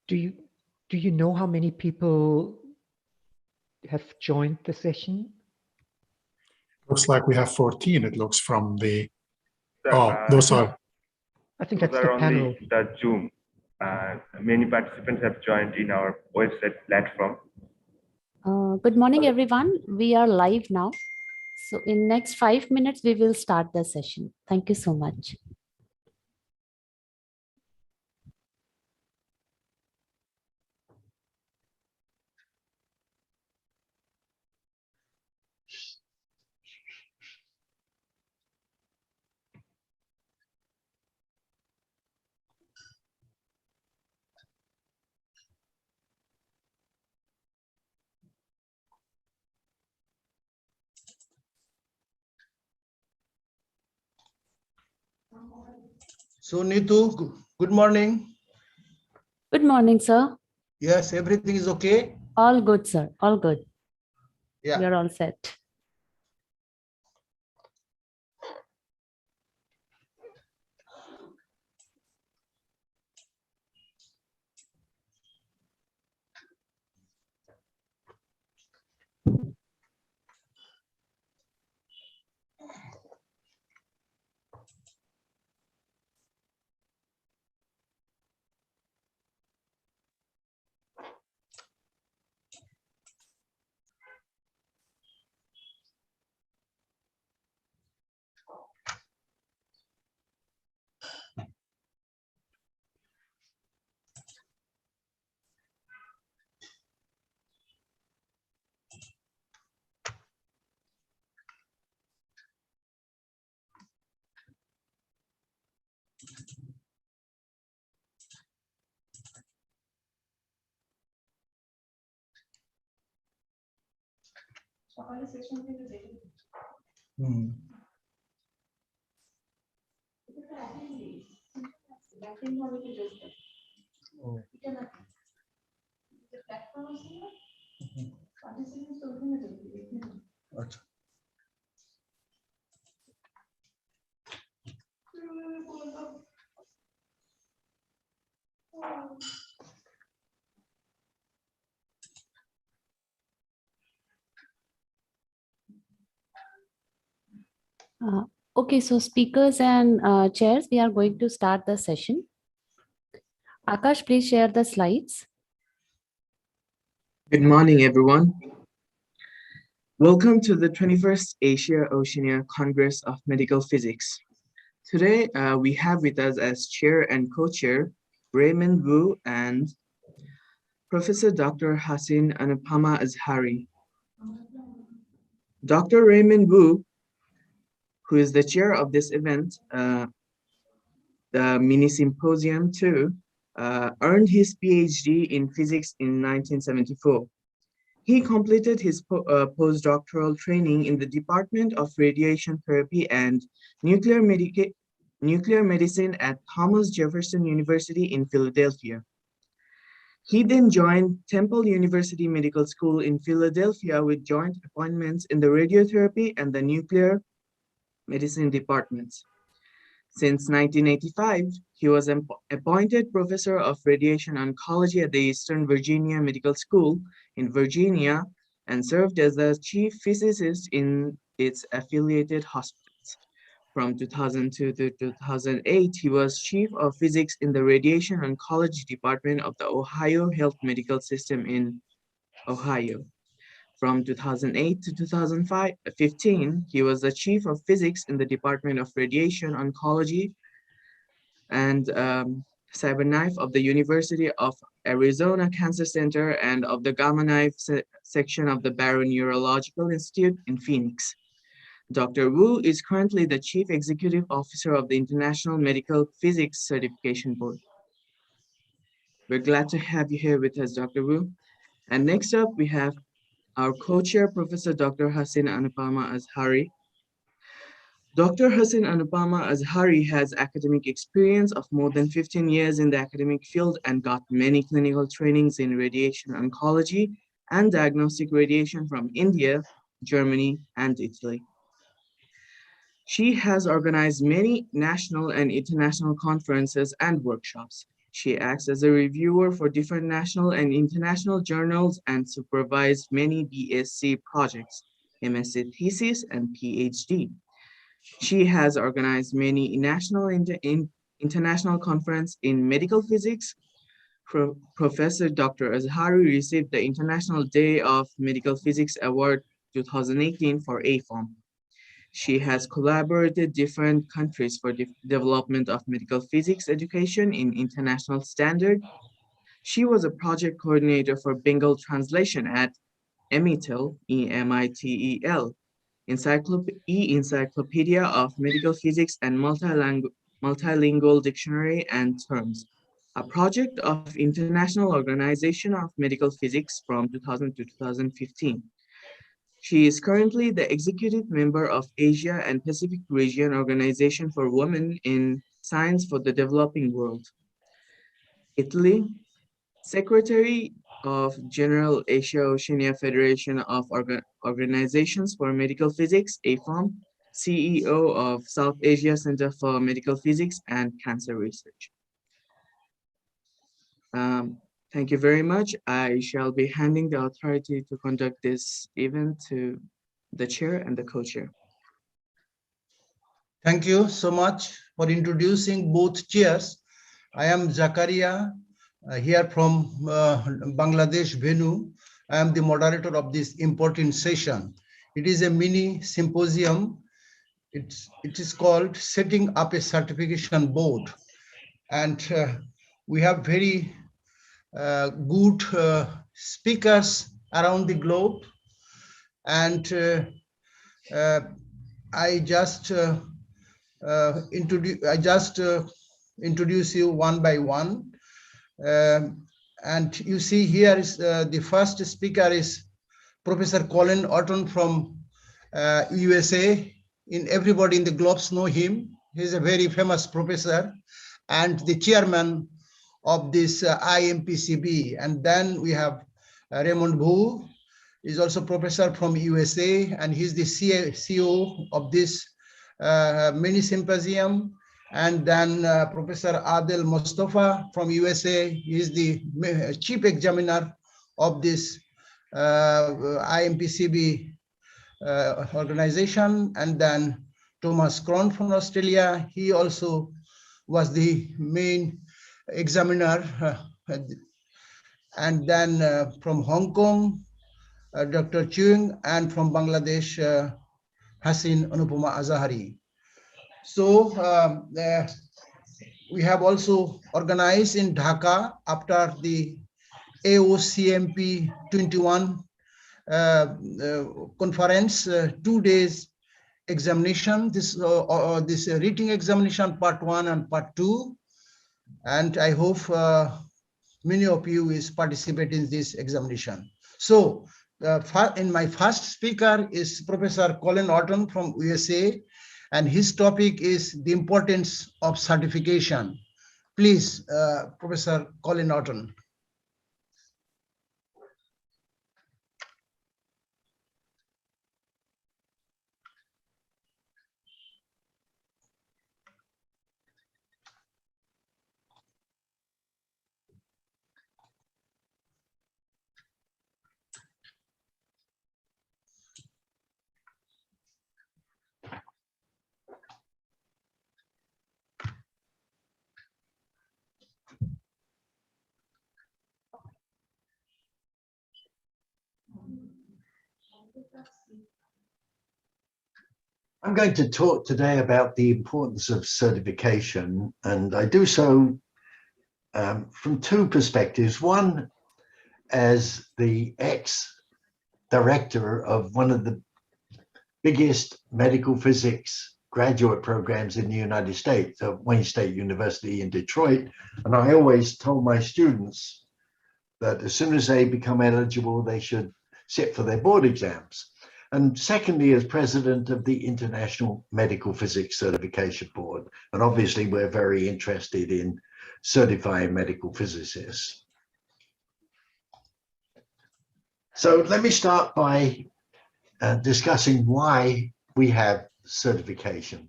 Do you know how many people have joined the session? Looks like we have 14. It looks from the. Sir, those are. I think those that's are the panel. only the Zoom. Many participants have joined in our website platform. Good morning, everyone. We are live now. So in next 5 minutes, we will start the session. Thank you so much. So Neetu, good morning. Good morning, sir. Yes, everything is okay? All good, sir. All good. Yeah. We are all set. Okay, so speakers and chairs, we are going to start the session. Akash, please share the slides. Good morning, everyone. Welcome to the 21st Asia-Oceania Congress of Medical Physics. Today, we have with us as chair and co-chair, Raymond Wu and Professor Dr. Hassin Anupama Azhari. Dr. Raymond Wu, who is the chair of this event, the mini symposium too, earned his PhD in physics in 1974. He completed his postdoctoral training in the Department of Radiation Therapy and Nuclear Medicine at Thomas Jefferson University in Philadelphia. He then joined Temple University Medical School in Philadelphia with joint appointments in the radiotherapy and the nuclear medicine departments. Since 1985, he was appointed professor of radiation oncology at the Eastern Virginia Medical School in Virginia and served as the chief physicist in its affiliated hospitals. From 2002 to 2008, he was chief of physics in the radiation oncology department of the Ohio Health Medical System in Ohio. From 2008 to 2015, he was the chief of physics in the Department of Radiation Oncology and Cyberknife of the University of Arizona Cancer Center and of the Gamma Knife section of the Barrow Neurological Institute in Phoenix. Dr. Wu is currently the Chief Executive Officer of the International Medical Physics Certification Board. We're glad to have you here with us, Dr. Wu. And next up, we have our co-chair, Professor Dr. Hassin Anupama Azhari. Dr. Hassin Anupama Azhari has academic experience of more than 15 years in the academic field and got many clinical trainings in radiation oncology and diagnostic radiation from India, Germany, and Italy. She has organized many national and international conferences and workshops. She acts as a reviewer for different national and international journals and supervised many BSc projects, MSc thesis, and PhD. She has organized many national and international conferences in medical physics. Professor Dr. Azhari received the International Day of Medical Physics Award 2018 for AFOM. She has collaborated different countries for development of medical physics education in international standard. She was a project coordinator for Bengal translation at EMITEL, E-M-I-T-E-L, Encyclopedia of Medical Physics and Multilingual Dictionary and Terms, a project of International Organization of Medical Physics from 2000 to 2015. She is currently the executive member of Asia and Pacific Region Organization for Women in Science for the Developing World. Italy, Secretary of General Asia-Oceania Federation of Organizations for Medical Physics, AFOM, CEO of South Asia Center for Medical Physics and Cancer Research. Thank you very much. I shall be handing the authority to conduct this event to the chair and the co-chair. Thank you so much for introducing both chairs. I am Zakaria, here from Bangladesh venue. I am the moderator of this important session. It is a mini symposium. It is called Setting Up a Certification Board. And we have very good speakers around the globe. And I just introduce you one by one. And you see here is the first speaker is Professor Colin Orton from USA. Everybody in the globes know him. He's a very famous professor and the chairman of this IMPCB. And then we have Raymond Bhu, is also professor from USA, and he's the CEO of this mini symposium. And then Professor Adel Mustafa from USA, he is the chief examiner of this IMPCB organization. And then Thomas Cron from Australia, he also was the main examiner. And then from Hong Kong, Dr. Chung, and from Bangladesh, Hassin Anupama Azahari. So we have also organized in Dhaka after the AOCMP-21 conference, 2 days examination, this reading examination part 1 and part 2. And I hope many of you is participating in this examination. So in my first speaker is Professor Colin Orton from USA, and his topic is the importance of certification. Please, Professor Colin Orton. I'm going to talk today about the importance of certification, and I do so from two perspectives. One, as the ex-director of one of the biggest medical physics graduate programs in the United States, at Wayne State University in Detroit. And I always told my students that as soon as they become eligible, they should sit for their board exams. And secondly, as president of the International Medical Physics Certification Board. And obviously, we're very interested in certifying medical physicists. So let me start by discussing why we have certification.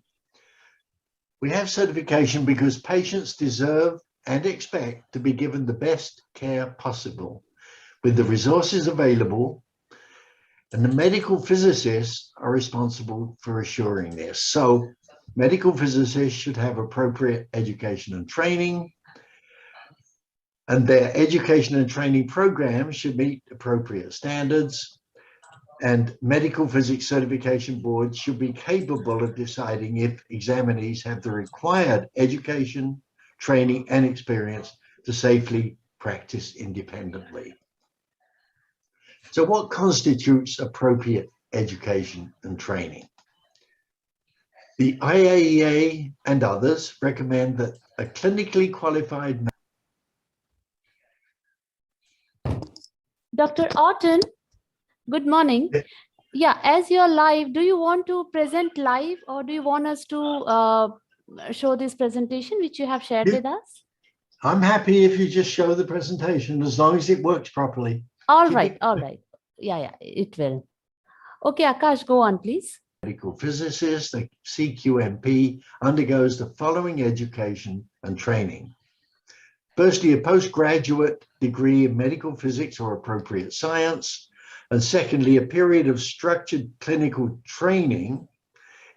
We have certification because patients deserve and expect to be given the best care possible with the resources available, and the medical physicists are responsible for assuring this. So medical physicists should have appropriate education and training, and their education and training programs should meet appropriate standards, and medical physics certification boards should be capable of deciding if examinees have the required education, training, and experience to safely practice independently. So what constitutes appropriate education and training? The IAEA and others recommend that a clinically qualified. Dr. Orton, good morning. Yeah. Yeah, as you're live, do you want to present live or do you want us to show this presentation which you have shared Yeah. with us? I'm happy if you just show the presentation as long as it works properly. All Keep right, it- all right. Yeah, it will. Okay, Akash, go on, please. Medical physicist, the CQMP, undergoes the following education and training. Firstly, a postgraduate degree in medical physics or appropriate science. And secondly, a period of structured clinical training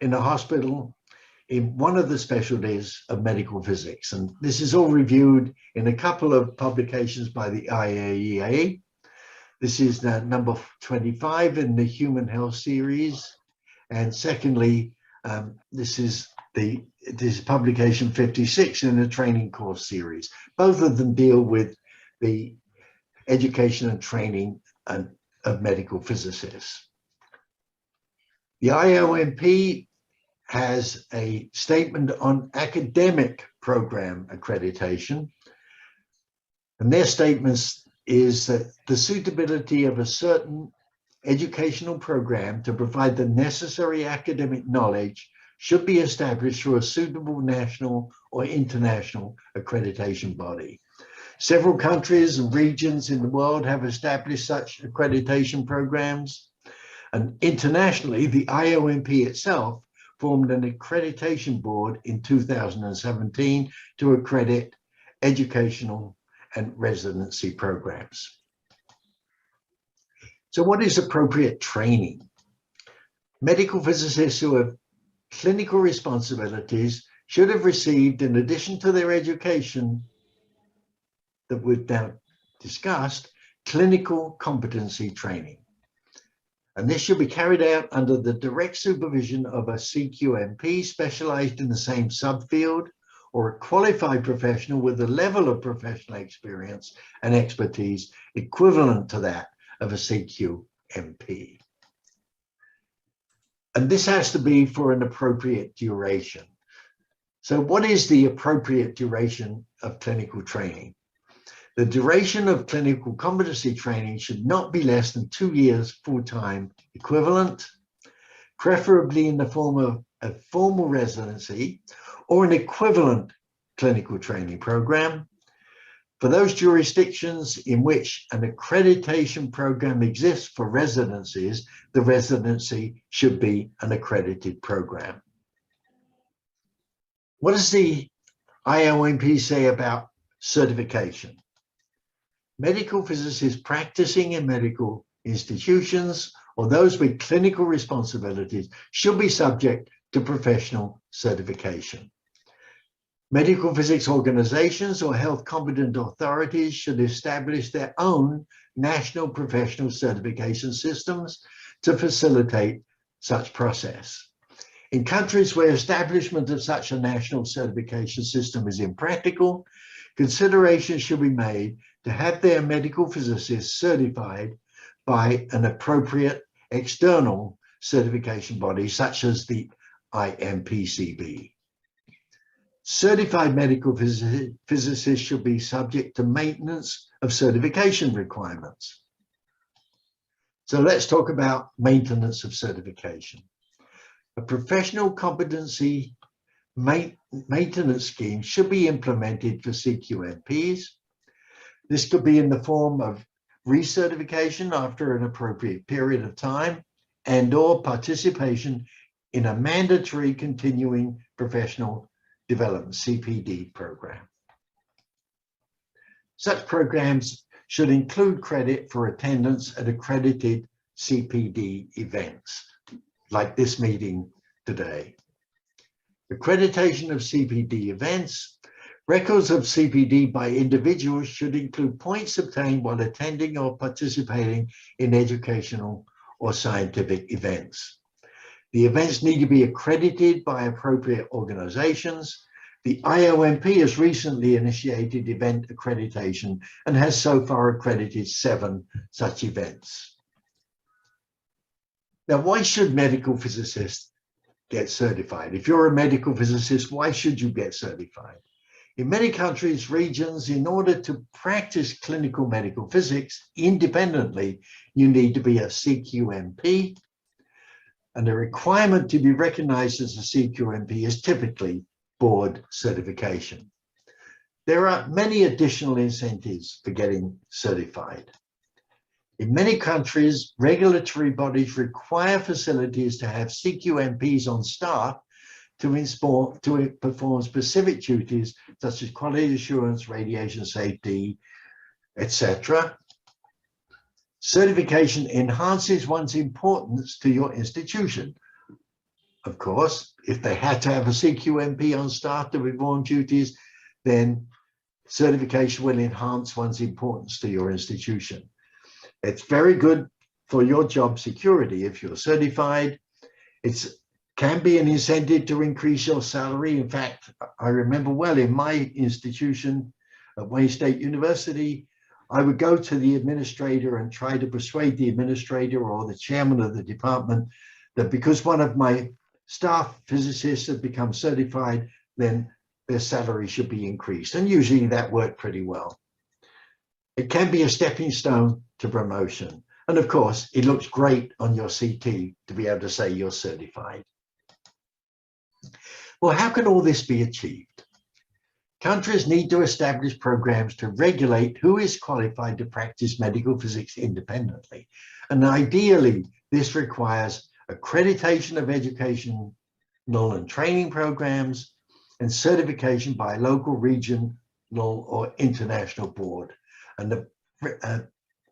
in a hospital in one of the specialties of medical physics. And this is all reviewed in a couple of publications by the IAEA. This is number 25 in the Human Health series. And secondly, this is publication 56 in the training course series. Both of them deal with the education and training of medical physicists. The IOMP has a statement on academic program accreditation. And their statements is that the suitability of a certain educational program to provide the necessary academic knowledge should be established through a suitable national or international accreditation body. Several countries and regions in the world have established such accreditation programs, and internationally, the IOMP itself formed an accreditation board in 2017 to accredit educational and residency programs. So what is appropriate training? Medical physicists who have clinical responsibilities should have received, in addition to their education that we've now discussed, clinical competency training. And this should be carried out under the direct supervision of a CQMP specialized in the same subfield, or a qualified professional with a level of professional experience and expertise equivalent to that of a CQMP. And this has to be for an appropriate duration. So what is the appropriate duration of clinical training? The duration of clinical competency training should not be less than 2 years full-time equivalent, preferably in the form of a formal residency or an equivalent clinical training program. For those jurisdictions in which an accreditation program exists for residencies, the residency should be an accredited program. What does the IOMP say about certification? Medical physicists practicing in medical institutions or those with clinical responsibilities should be subject to professional certification. Medical physics organizations or health competent authorities should establish their own national professional certification systems to facilitate such process. In countries where establishment of such a national certification system is impractical, consideration should be made to have their medical physicists certified by an appropriate external certification body, such as the IMPCB. Certified medical physicists should be subject to maintenance of certification requirements. So let's talk about maintenance of certification. A professional competency maintenance scheme should be implemented for CQMPs. This could be in the form of recertification after an appropriate period of time and/or participation in a mandatory continuing professional development, CPD program. Such programs should include credit for attendance at accredited CPD events, like this meeting today. Accreditation of CPD events. Records of CPD by individuals should include points obtained while attending or participating in educational or scientific events. The events need to be accredited by appropriate organizations. The IOMP has recently initiated event accreditation and has so far accredited 7 such events. Now, why should medical physicists get certified? If you're a medical physicist, why should you get certified? In many countries, regions, in order to practice clinical medical physics independently, you need to be a CQMP, and the requirement to be recognized as a CQMP is typically board certification. There are many additional incentives for getting certified. In many countries, regulatory bodies require facilities to have CQMPs on staff to perform specific duties such as quality assurance, radiation safety, etc. Certification enhances one's importance to your institution. Of course, if they had to have a CQMP on staff to perform duties, then certification will enhance one's importance to your institution. It's very good for your job security if you're certified. It can be an incentive to increase your salary. In fact, I remember well in my institution at Wayne State University, I would go to the administrator and try to persuade the administrator or the chairman of the department that because one of my staff physicists had become certified, then their salary should be increased. And usually that worked pretty well. It can be a stepping stone to promotion. And of course, it looks great on your CT to be able to say you're certified. Well, how can all this be achieved? Countries need to establish programs to regulate who is qualified to practice medical physics independently. And ideally, this requires accreditation of educational and training programs and certification by a local, regional, or international board. And the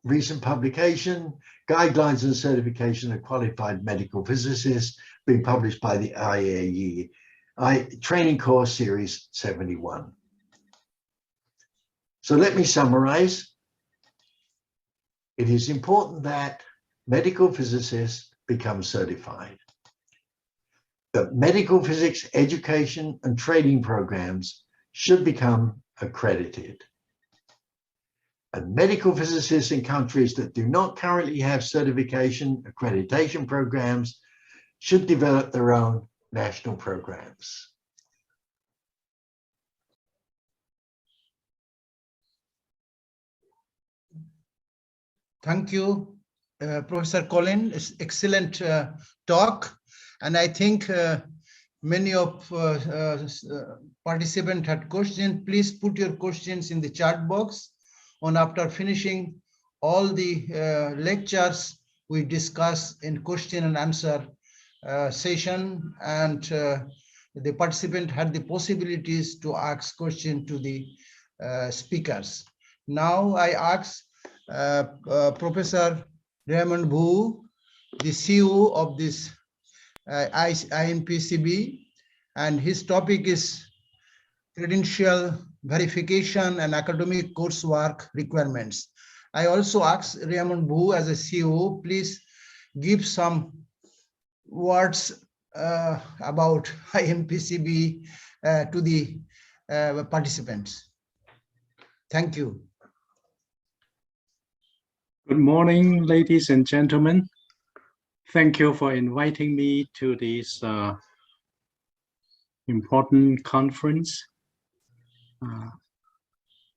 recent publication, Guidelines and Certification of Qualified Medical Physicists, being published by the IAE, Training Course Series 71. So let me summarize. It is important that medical physicists become certified. That medical physics education and training programs should become accredited. And medical physicists in countries that do not currently have certification accreditation programs should develop their own national programs. Thank you, Professor Colin. It's excellent talk. And I think many of participants had questions. Please put your questions in the chat box. And after finishing all the lectures, we discuss in question and answer session, and the participant had the possibilities to ask questions to the speakers. Now I ask Professor Raymond Bhu, the CEO of this INPCB, and his topic is credential verification and academic coursework requirements. I also ask Raymond Bhu as a CEO, please give some words about INPCB to the participants. Thank you. Good morning, ladies and gentlemen. Thank you for inviting me to this important conference.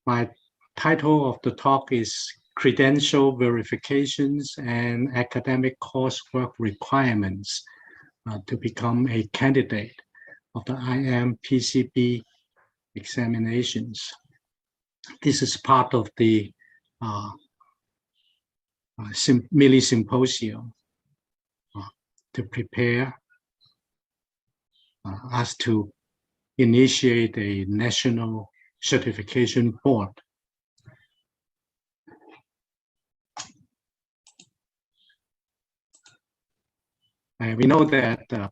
My title of the talk is Credential Verifications and Academic Coursework Requirements to become a candidate of the INPCB examinations. This is part of the mini symposium to prepare us to initiate a national certification board We know that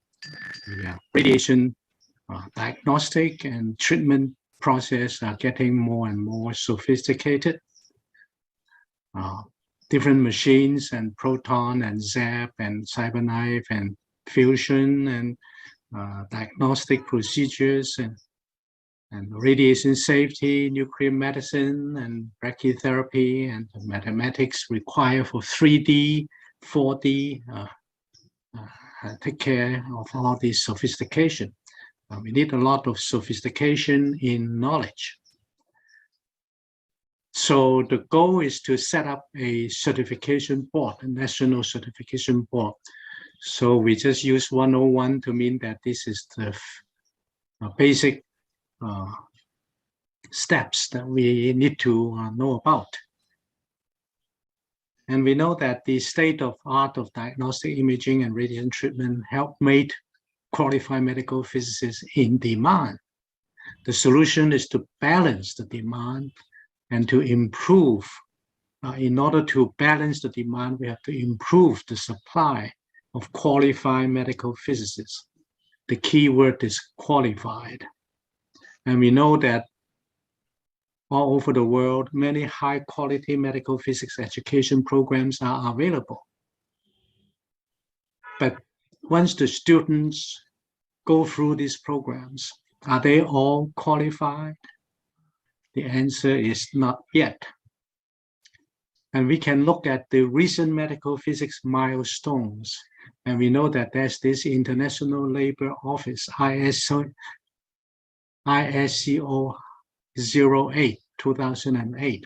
radiation diagnostic and treatment process are getting more and more sophisticated. Different machines and proton and ZAP and CyberKnife and fusion and diagnostic procedures and radiation safety, nuclear medicine and brachytherapy and mathematics required for 3D, 4D, take care of all this sophistication. We need a lot of sophistication in knowledge. So the goal is to set up a certification board, a national certification board. So we just use 101 to mean that this is the basic steps that we need to know about. And we know that the state-of-art of diagnostic imaging and radiation treatment help make qualified medical physicists in demand. The solution is to balance the demand and to improve. In order to balance the demand, we have to improve the supply of qualified medical physicists. The key word is qualified. And we know that all over the world, many high-quality medical physics education programs are available. But once the students go through these programs, are they all qualified? The answer is not yet. And we can look at the recent medical physics milestones. And we know that there's this International Labour Office, ISO 08, 2008.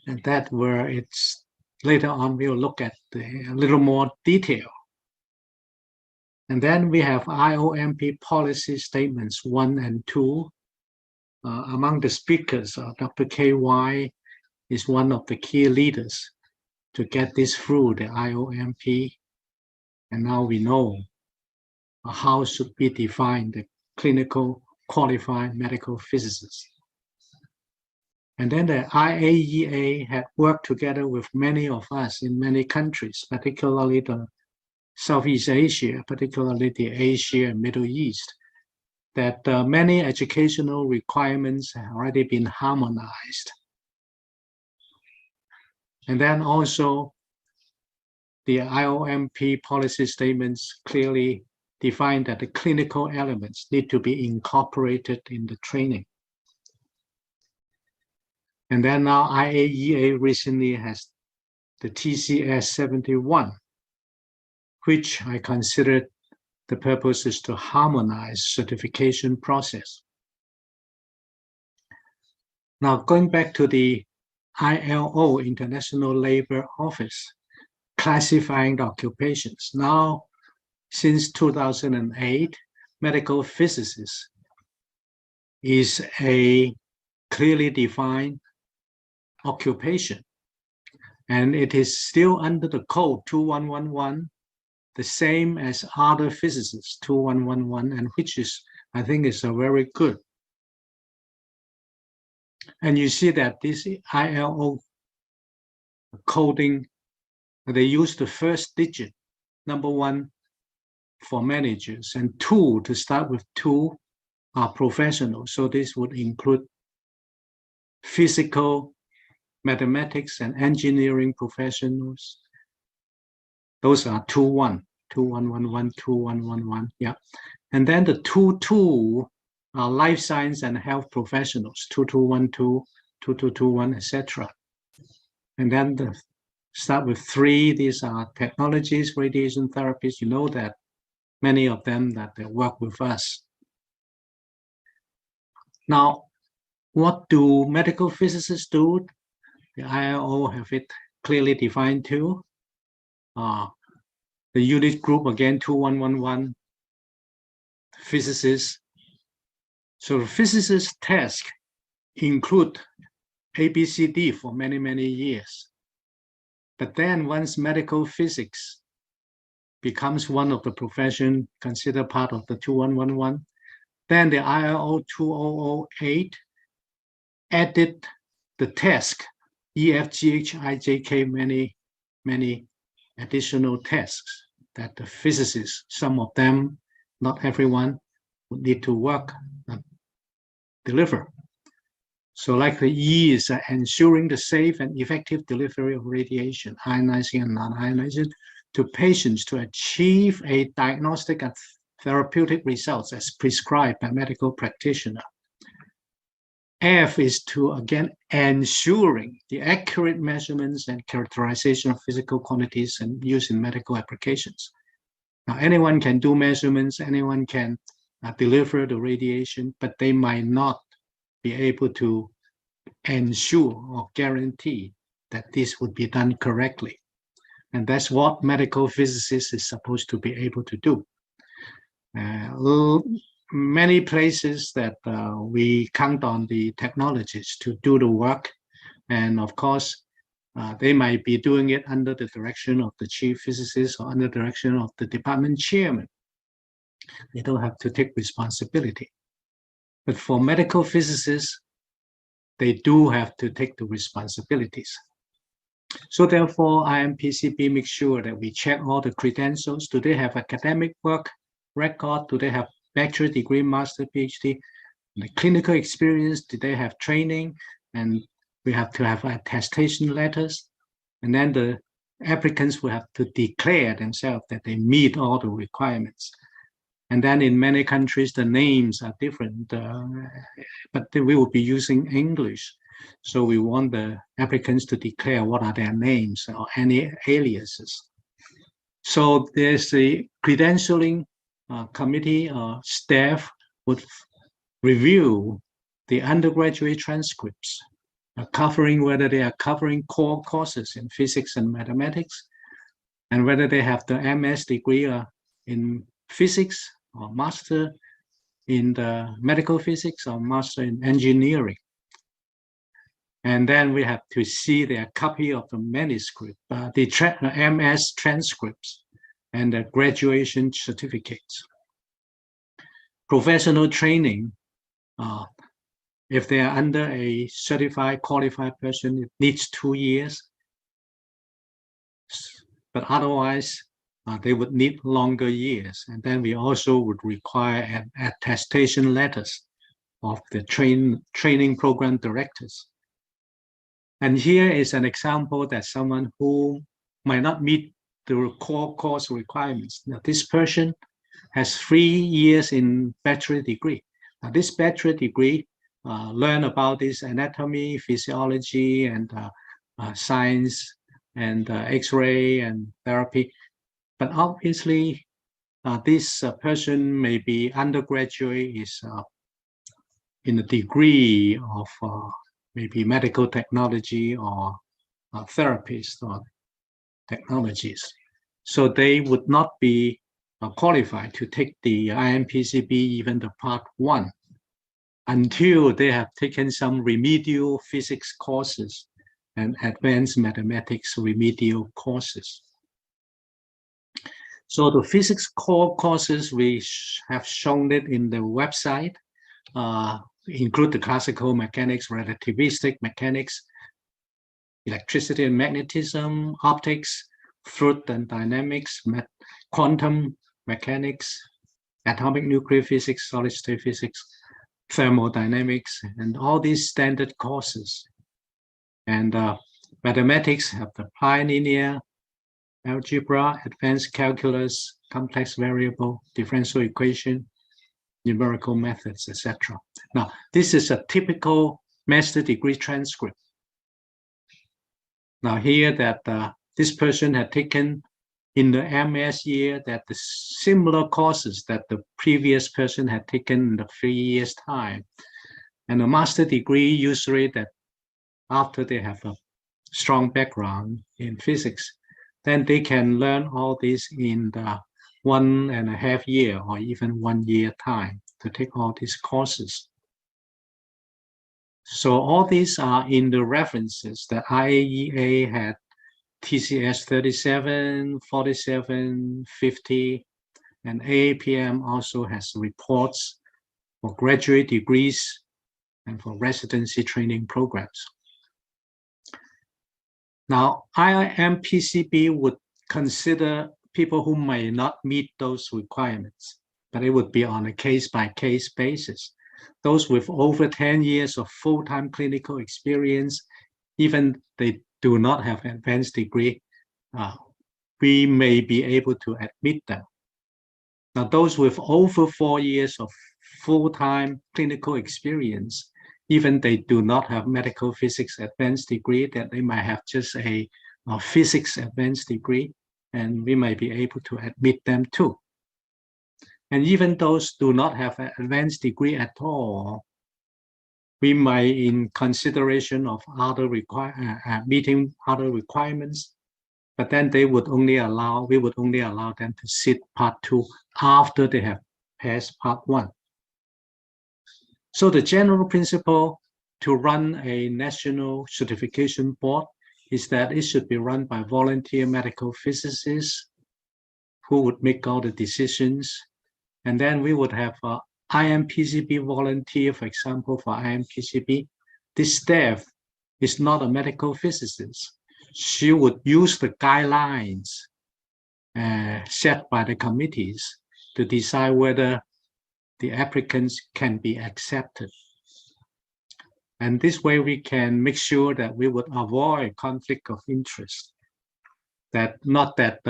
And that where it's, later on we'll look at a little more detail. And then we have IOMP policy statements 1 and 2. Among the speakers, Dr. KY is one of the key leaders to get this through the IOMP. And now we know how should we define the clinical qualified medical physicists. And then the IAEA had worked together with many of us in many countries, particularly the Southeast Asia, particularly the Asia and Middle East, that many educational requirements have already been harmonized. And then also the IOMP policy statements clearly define that the clinical elements need to be incorporated in the training. And then now IAEA recently has the TCS 71, which I consider the purpose is to harmonize certification process. Now going back to the ILO, International Labour Office, classifying the occupations. Now, since 2008, medical physicists is a clearly defined occupation. And it is still under the code 2111, the same as other physicists 2111, and which is, I think, is a very good. And you see that this ILO coding, they use the first digit, number 1 for managers, and 2 to start with 2 are professionals. So this would include physical, mathematics, and engineering professionals. Those are 21, 2111, 2111, yeah. And then the 22 are life science and health professionals, 2212, 2221, etc. And then the start with 3, these are technologies, radiation therapies. You know that many of them that they work with us. Now, what do medical physicists do? The ILO have it clearly defined too. The unit group, again, 2111, physicists. So the physicist task include ABCD for many, many years. But then once medical physics becomes one of the profession considered part of the 2111, then the ILO 2008 added the task EFGH, IJK, many additional tasks. that the physicists, some of them, not everyone, would need to work and deliver. So like the E is ensuring the safe and effective delivery of radiation, ionizing and non-ionizing, to patients to achieve a diagnostic and therapeutic results as prescribed by medical practitioner. F is to, again, ensuring the accurate measurements and characterization of physical quantities and use in medical applications. Now, anyone can do measurements, anyone can deliver the radiation, but they might not be able to ensure or guarantee that this would be done correctly. And that's what medical physicists is supposed to be able to do. Many places that we count on the technologists to do the work. And of course, they might be doing it under the direction of the chief physicist or under the direction of the department chairman. They don't have to take responsibility. But for medical physicists, they do have to take the responsibilities. So therefore, IMPCB makes sure that we check all the credentials. Do they have academic work record? Do they have bachelor degree, master, PhD? The clinical experience, do they have training? And we have to have attestation letters. And then the applicants will have to declare themselves that they meet all the requirements. And then in many countries, the names are different, but we will be using English. So we want the applicants to declare what are their names or any aliases. So there's the credentialing committee or staff would review the undergraduate transcripts, covering whether they are covering core courses in physics and mathematics, and whether they have the MS degree in physics or master in the medical physics or master in engineering. And then we have to see their copy of the manuscript, the MS transcripts, and the graduation certificates. Professional training, if they are under a certified, qualified person, it needs 2 years. But otherwise, they would need longer years. And then we also would require attestation letters of the training program directors. And here is an example that someone who might not meet the core course requirements. Now, this person has 3 years in bachelor degree. Now, this bachelor degree learn about this anatomy, physiology, and science, and X-ray and therapy. But obviously, this person may be undergraduate, is in a degree of maybe medical technology or therapist or technologies. So they would not be qualified to take the IMPCB, even the part 1, until they have taken some remedial physics courses and advanced mathematics remedial courses. So the physics core courses, we have shown it in the website, include the classical mechanics, relativistic mechanics, electricity and magnetism, optics, fluid and dynamics, quantum mechanics, atomic nuclear physics, solid state physics, thermodynamics, and all these standard courses. And mathematics have the bilinear algebra, advanced calculus, complex variable, differential equation, numerical methods, etc. Now, this is a typical master degree transcript. Now here that this person had taken in the MS year that the similar courses that the previous person had taken in the 3 years' time. And a master degree, usually that after they have a strong background in physics, then they can learn all this in the 1.5 year or even 1 year time to take all these courses. So all these are in the references that IAEA had TCS 37, 47, 50, and AAPM also has reports for graduate degrees and for residency training programs. Now, IMPCB would consider people who may not meet those requirements, but it would be on a case-by-case basis. Those with over 10 years of full-time clinical experience, even they do not have advanced degree, we may be able to admit them. Now, those with over 4 years of full-time clinical experience, even they do not have medical physics advanced degree, that they might have just a physics advanced degree, and we might be able to admit them too. And even those do not have an advanced degree at all, we might, in consideration of other meeting other requirements, but then we would only allow them to sit part 2 after they have passed part 1. So the general principle to run a national certification board is that it should be run by volunteer medical physicists who would make all the decisions. And then we would have an IMPCB volunteer, for example, for IMPCB. This staff is not a medical physicist. She would use the guidelines set by the committees to decide whether the applicants can be accepted. And this way we can make sure that we would avoid conflict of interest. That not that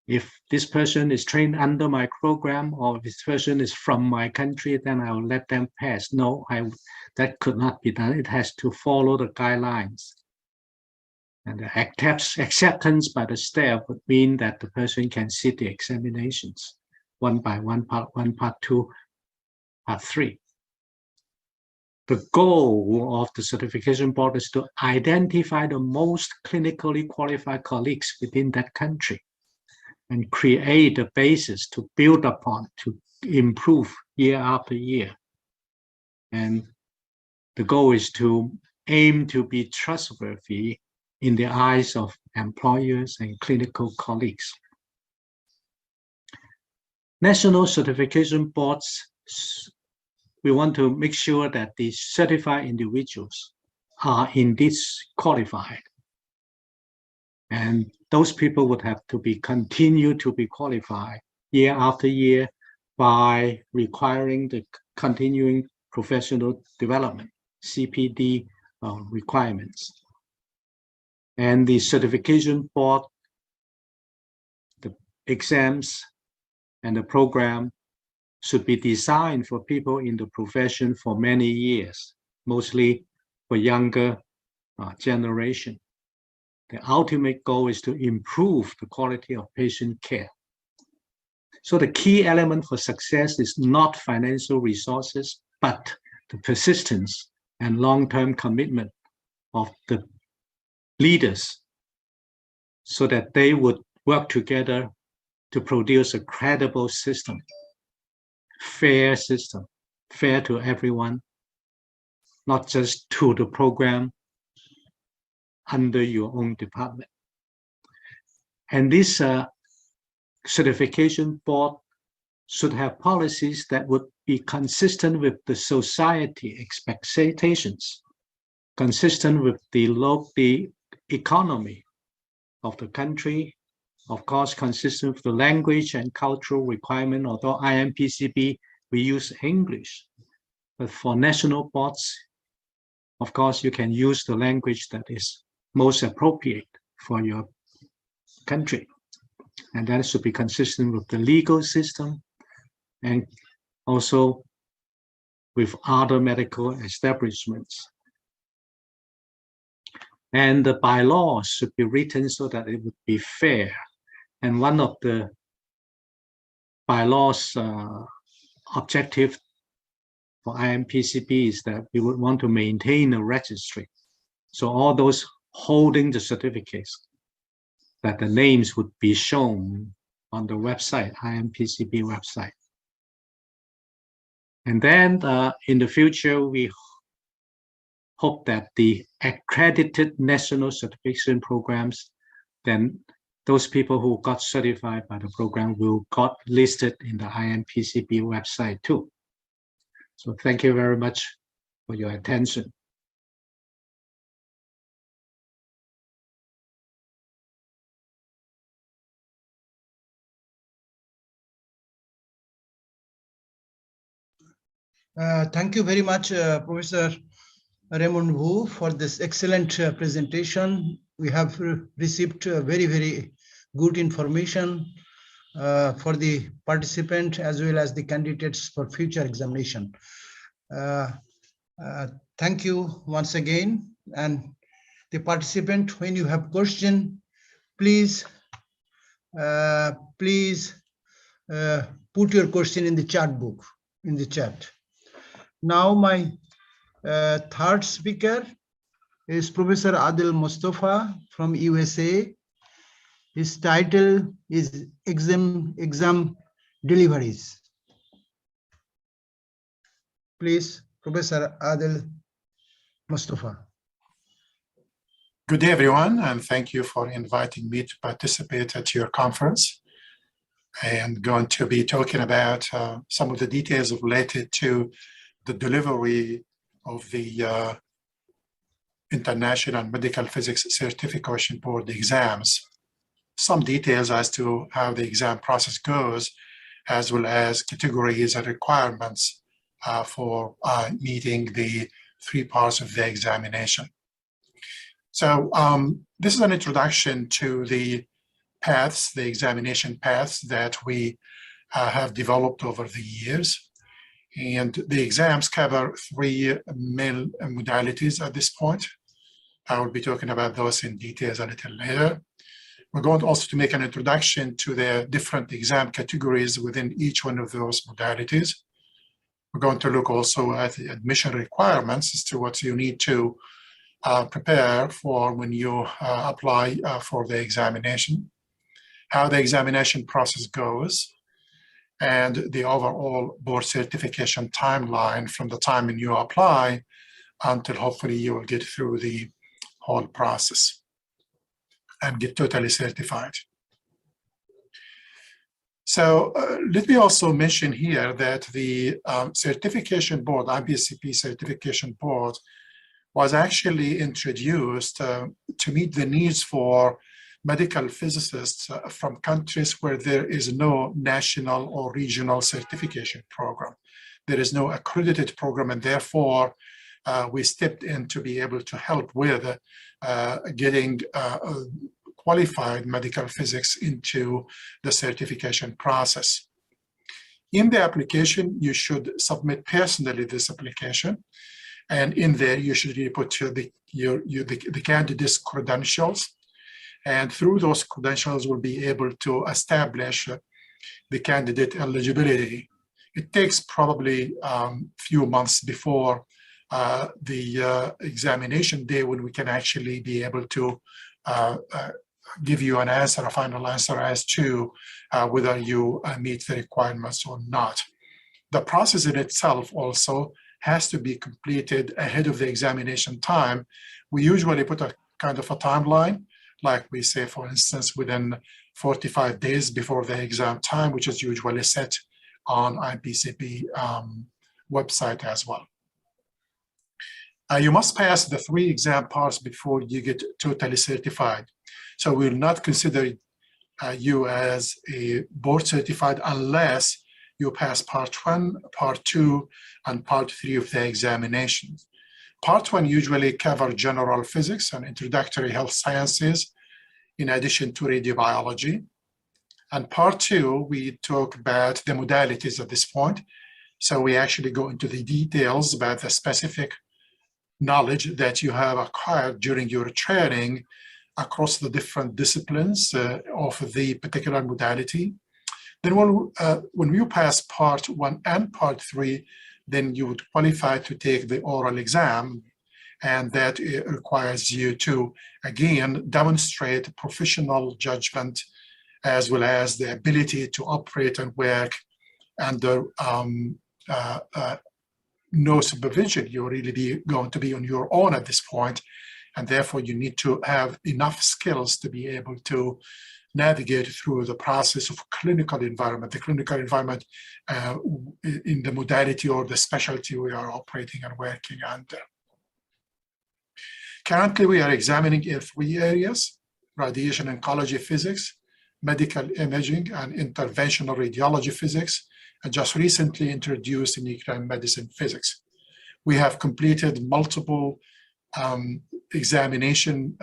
if this person is trained under my program or this person is from my country, then I will let them pass. No, that could not be done. It has to follow the guidelines. And the acceptance by the staff would mean that the person can sit the examinations one by one, part 1, part 2, part 3. The goal of the certification board is to identify the most clinically qualified colleagues within that country and create a basis to build upon, to improve year after year. And the goal is to aim to be trustworthy in the eyes of employers and clinical colleagues. National certification boards, we want to make sure that the certified individuals are indeed qualified. And those people would have to continue to be qualified year after year by requiring the continuing professional development, CPD requirements. And the certification board, the exams and the program should be designed for people in the profession for many years, mostly for younger generation. The ultimate goal is to improve the quality of patient care. So the key element for success is not financial resources, but the persistence and long-term commitment of the leaders so that they would work together to produce a credible system, fair to everyone, not just to the program under your own department. And this certification board should have policies that would be consistent with the society expectations, consistent with the economy of the country, of course, consistent with the language and cultural requirement. Although IMPCB, we use English, but for national boards, of course, you can use the language that is most appropriate for your country. And that should be consistent with the legal system and also with other medical establishments. And the bylaws should be written so that it would be fair. And one of the bylaws objective for IMPCB is that we would want to maintain a registry. So all those holding the certificates, that the names would be shown on the website, IMPCB website. And then in the future, we hope that the accredited national certification programs, then those people who got certified by the program will got listed in the IMPCB website too. So thank you very much for your attention. Thank you very much, Professor Raymond Wu, for this excellent presentation. We have received very, very good information for the participant as well as the candidates for future examination. Thank you once again. And the participant, when you have question, please put your question in the chat book, in the chat. Now my third speaker is Professor Adil Mustafa from USA. His title is Exam Deliveries. Please, Professor Adil Mustafa. Good day, everyone, and thank you for inviting me to participate at your conference. I am going to be talking about some of the details related to the delivery of the International Medical Physics Certification Board exams. Some details as to how the exam process goes, as well as categories and requirements for meeting the 3 parts of the examination. So this is an introduction to the paths, the examination paths that we have developed over the years. And the exams cover 3 main modalities at this point. I will be talking about those in details a little later. We're going also to make an introduction to the different exam categories within each one of those modalities. We're going to look also at the admission requirements as to what you need to prepare for when you apply for the examination, how the examination process goes, and the overall board certification timeline from the time when you apply until hopefully you will get through the whole process and get totally certified. So let me also mention here that the certification board, IBCP certification board, was actually introduced to meet the needs for medical physicists from countries where there is no national or regional certification program. There is no accredited program, and therefore we stepped in to be able to help with getting qualified medical physics into the certification process. In the application, you should submit personally this application. And in there, you should put the candidate's credentials. And through those credentials, we'll be able to establish the candidate eligibility. It takes probably a few months before the examination day when we can actually be able to give you an answer, a final answer as to whether you meet the requirements or not. The process in itself also has to be completed ahead of the examination time. We usually put a kind of a timeline, like we say, for instance, within 45 days before the exam time, which is usually set on IPCP website as well. You must pass the 3 exam parts before you get totally certified. So we will not consider you as a board certified unless you pass part 1, part 2, and part 3 of the examinations. Part 1 usually covers general physics and introductory health sciences, in addition to radiobiology. And part 2, we talk about the modalities at this point. So we actually go into the details about the specific knowledge that you have acquired during your training across the different disciplines of the particular modality. Then when you pass part 1 and part 3, then you would qualify to take the oral exam, and that requires you to, again, demonstrate professional judgment as well as the ability to operate and work under no supervision. You're really going to be on your own at this point, and therefore you need to have enough skills to be able to navigate through the process of clinical environment, the clinical environment in the modality or the specialty we are operating and working under. Currently, we are examining in 3 areas: radiation oncology physics, medical imaging and interventional radiology physics, and just recently introduced nuclear medicine physics. We have completed multiple examination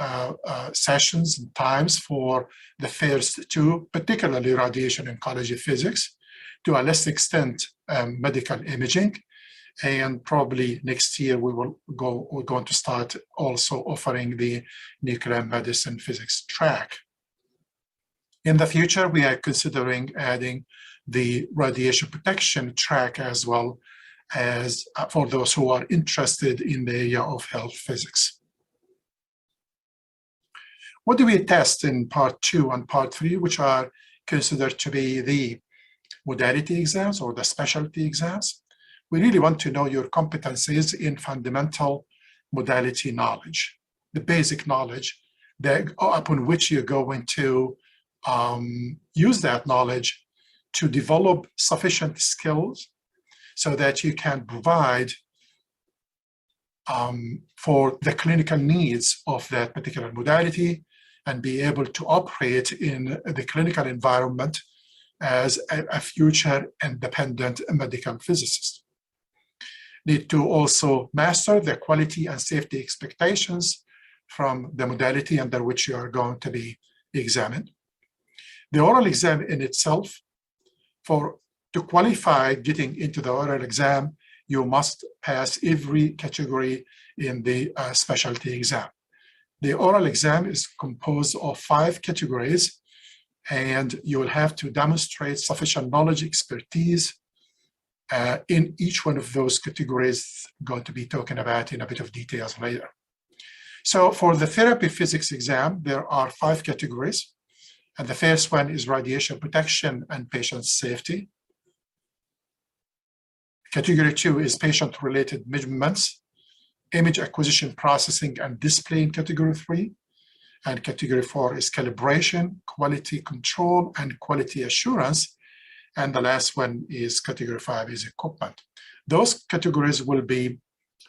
sessions and times for the first two, particularly radiation oncology physics, to a less extent medical imaging. And probably next year we're going to start also offering the nuclear medicine physics track. In the future, we are considering adding the radiation protection track as well, as for those who are interested in the area of health physics. What do we test in part 2 and part 3, which are considered to be the modality exams or the specialty exams? We really want to know your competencies in fundamental modality knowledge, the basic knowledge that upon which you're going to use that knowledge to develop sufficient skills so that you can provide for the clinical needs of that particular modality and be able to operate in the clinical environment as a future independent medical physicist. Need to also master the quality and safety expectations from the modality under which you are going to be examined. The oral exam in itself, to qualify getting into the oral exam, you must pass every category in the specialty exam. The oral exam is composed of 5 categories, and you will have to demonstrate sufficient knowledge, expertise in each one of those categories. I'm going to be talking about in a bit of details later. So for the therapy physics exam, there are 5 categories. And the first one is radiation protection and patient safety. Category 2 is patient-related measurements, image acquisition, processing, and display in category 3. And category 4 is calibration, quality control, and quality assurance. And the last one is category 5 is equipment. Those categories will be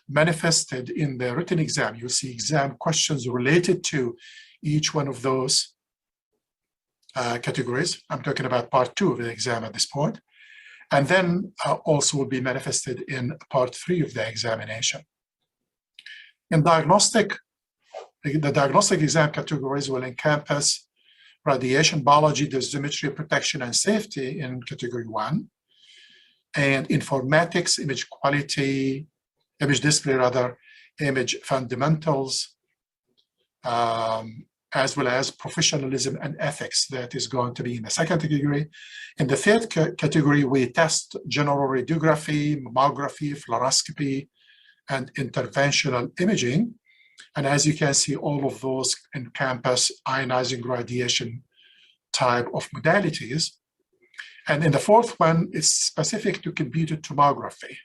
manifested in the written exam. You'll see exam questions related to each one of those categories. I'm talking about part 2 of the exam at this point. And then also will be manifested in part 3 of the examination. In diagnostic, the diagnostic exam categories will encompass radiation, biology, dosimetry, protection, and safety in category 1, and informatics, image quality, image display rather, image fundamentals, as well as professionalism and ethics. That is going to be in the second category. In the third category, we test general radiography, mammography, fluoroscopy, and interventional imaging. And as you can see, all of those encompass ionizing radiation type of modalities. And in the fourth one, it's specific to computed tomography.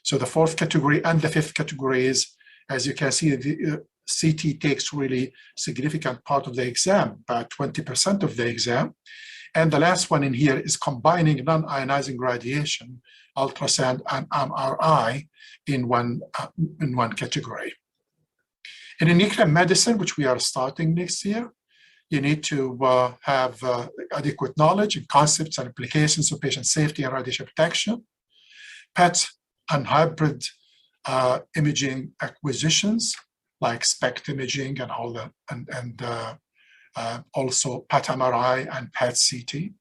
So the fourth category and the fifth categories, as you can see, the CT takes really significant part of the exam, about 20% of the exam. And the last one in here is combining non-ionizing radiation, ultrasound, and MRI in one category. In nuclear medicine, which we are starting next year, you need to have adequate knowledge in concepts and applications of patient safety and radiation protection, PET and hybrid imaging acquisitions like SPECT imaging and all the also PET MRI and PET CT.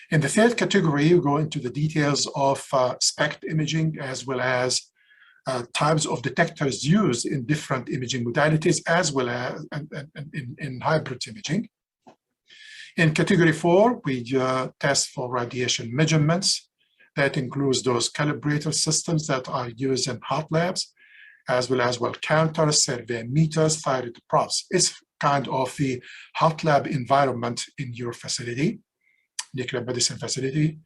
In the third category, you go into the details of SPECT imaging as well as types of detectors used in different imaging modalities, as well as in hybrid imaging. In category 4, we test for radiation measurements. That includes those calibrator systems that are used in hot labs, as well as well counters, survey meters, thyroid probes. It's kind of the hot lab environment in your facility, nuclear medicine facility.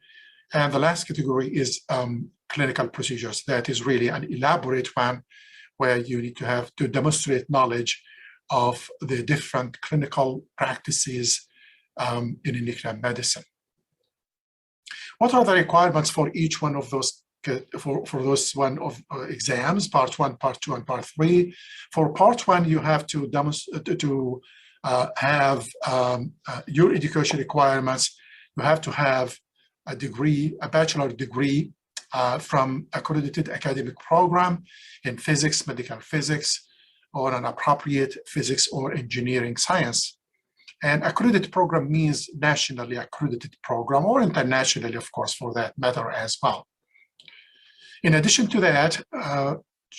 And the last category is clinical procedures. That is really an elaborate one where you need to have to demonstrate knowledge of the different clinical practices in nuclear medicine. What are the requirements for each one of those for those exams, part 1, part 2, and part 3? For part 1, you have to have your education requirements. You have to have a degree, a bachelor degree from accredited academic program in physics, medical physics, or an appropriate physics or engineering science. And accredited program means nationally accredited program, or internationally, of course, for that matter as well. In addition to that,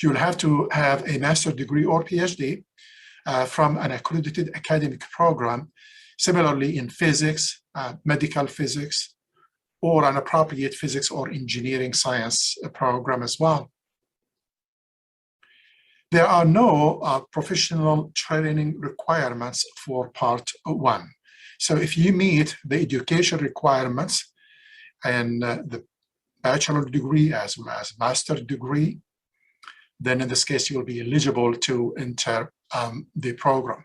you'll have to have a master's degree or PhD from an accredited academic program, similarly in physics, medical physics, or an appropriate physics or engineering science program as well. There are no professional training requirements for Part 1. So if you meet the education requirements and the bachelor degree as well as master's degree, then in this case, you will be eligible to enter the program.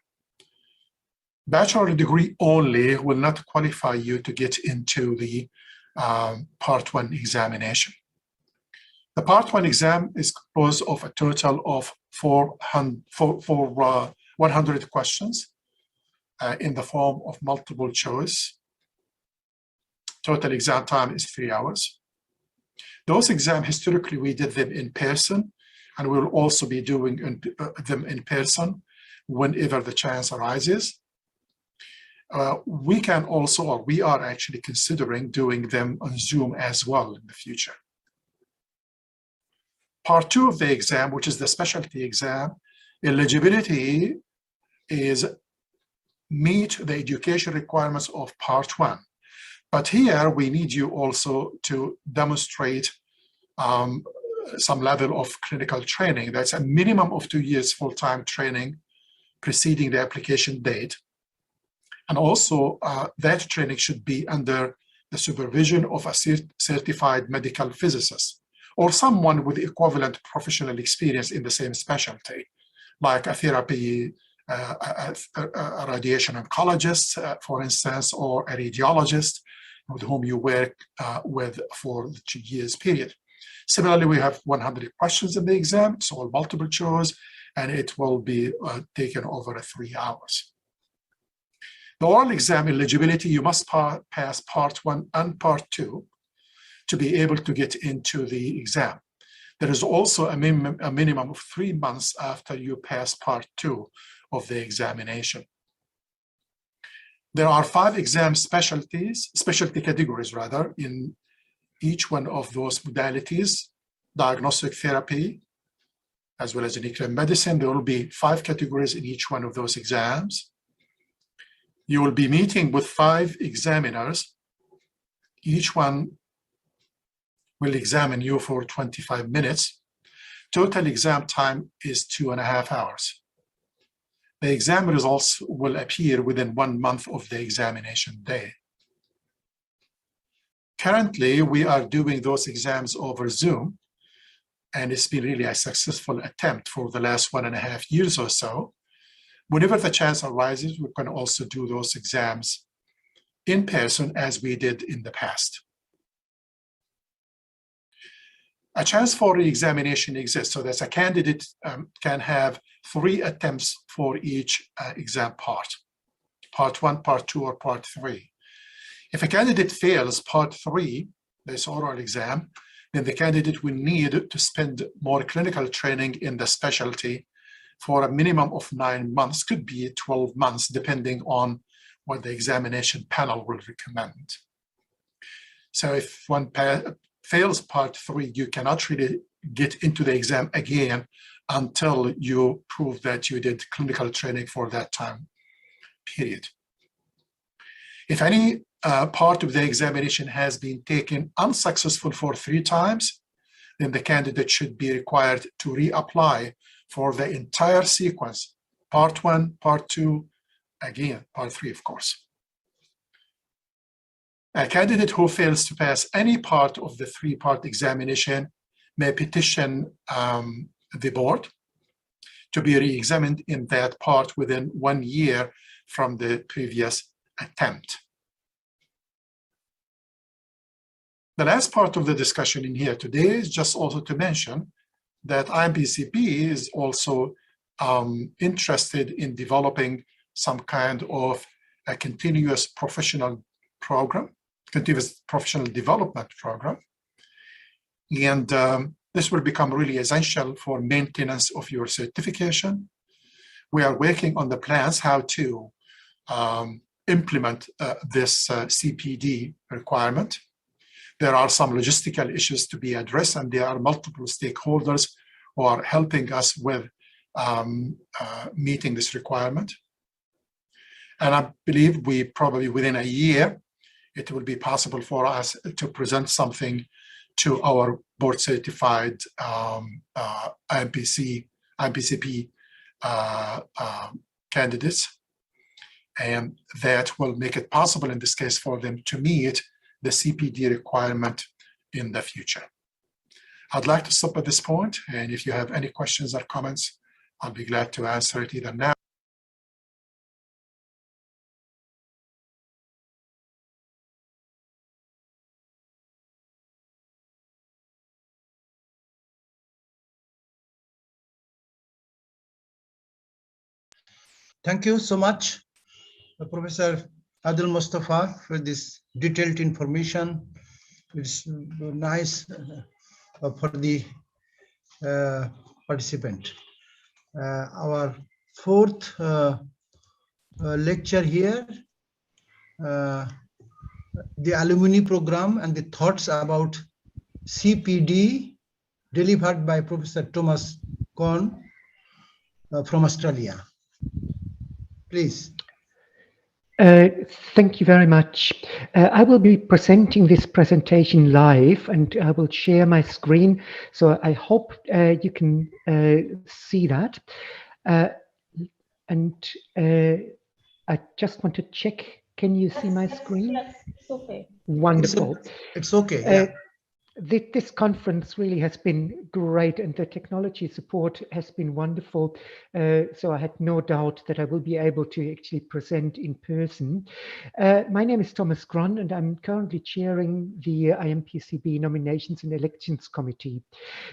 Bachelor degree only will not qualify you to get into the Part 1 examination. The Part 1 exam is composed of a total of 100 questions in the form of multiple choice. Total exam time is 3 hours. Those exams, historically, we did them in person, and we'll also be doing them in person whenever the chance arises. We can also, or we are actually considering doing them on Zoom as well in the future. Part 2 of the exam, which is the specialty exam, eligibility is meet the education requirements of Part 1. But here we need you also to demonstrate some level of clinical training. That's a minimum of 2 years full-time training preceding the application date. And also that training should be under the supervision of a certified medical physicist or someone with equivalent professional experience in the same specialty, like a therapy, a radiation oncologist, for instance, or a radiologist with whom you work with for the 2 years period. Similarly, we have 100 questions in the exam, it's all multiple choice, and it will be taken over 3 hours. The oral exam eligibility, you must pass Part 1 and Part 2 to be able to get into the exam. There is also a minimum of 3 months after you pass Part 2 of the examination. There are 5 exam specialty categories rather, in each one of those modalities: diagnostic therapy, as well as nuclear medicine. There will be 5 categories in each one of those exams. You will be meeting with 5 examiners. Each one will examine you for 25 minutes. Total exam time is 2.5 hours. The exam results will appear within 1 month of the examination day. Currently, we are doing those exams over Zoom, and it's been really a successful attempt for the last 1.5 years or so. Whenever the chance arises, we can also do those exams in person as we did in the past. A chance for re-examination exists, so that a candidate can have 3 attempts for each exam part. Part 1, Part 2, or Part 3. If a candidate fails Part 3, this oral exam, then the candidate will need to spend more clinical training in the specialty for a minimum of 9 months, could be 12 months, depending on what the examination panel will recommend. So if one fails Part 3, you cannot really get into the exam again until you prove that you did clinical training for that time period. If any part of the examination has been taken unsuccessful for 3 times, then the candidate should be required to reapply for the entire sequence, Part 1, Part 2, again, Part 3, of course. A candidate who fails to pass any part of the 3-part examination may petition the board to be re-examined in that part within 1 year from the previous attempt. The last part of the discussion in here today is just also to mention that IMPCP is also interested in developing some kind of a continuous professional program, continuous professional development program. And this will become really essential for maintenance of your certification. We are working on the plans how to implement this CPD requirement. There are some logistical issues to be addressed, and there are multiple stakeholders who are helping us with meeting this requirement. And I believe we probably within a year, it will be possible for us to present something to our board certified IMPCP candidates. And that will make it possible in this case for them to meet the CPD requirement in the future. I'd like to stop at this point, and if you have any questions or comments, I'll be glad to answer it either now. Thank you so much, Professor Adil Mustafa, for this detailed information. It's nice for the participant. Our fourth lecture here, the alumni program and the thoughts about CPD, delivered by Professor Thomas Kohn from Australia. Please. Thank you very much. I will be presenting this presentation live, and I will share my screen. So I hope you can see that. And I just want to check. Can you see my screen? Yes, it's okay. Wonderful. It's okay. Yeah. This conference really has been great, and the technology support has been wonderful. So I had no doubt that I will be able to actually present in person. My name is Thomas Gron, and I'm currently chairing the IMPCB Nominations and Elections Committee.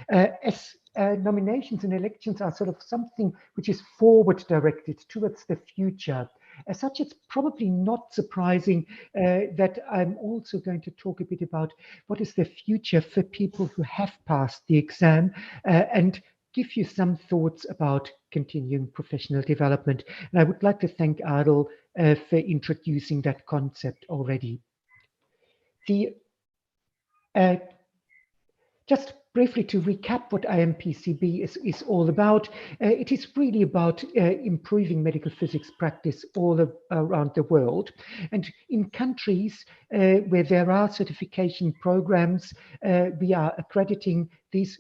As nominations and elections are sort of something which is forward directed towards the future. As such, it's probably not surprising that I'm also going to talk a bit about what is the future for people who have passed the exam and give you some thoughts about continuing professional development. And I would like to thank Adil for introducing that concept already. Just briefly to recap what IMPCB is all about, it is really about improving medical physics practice all around the world. And in countries where there are certification programs, we are accrediting these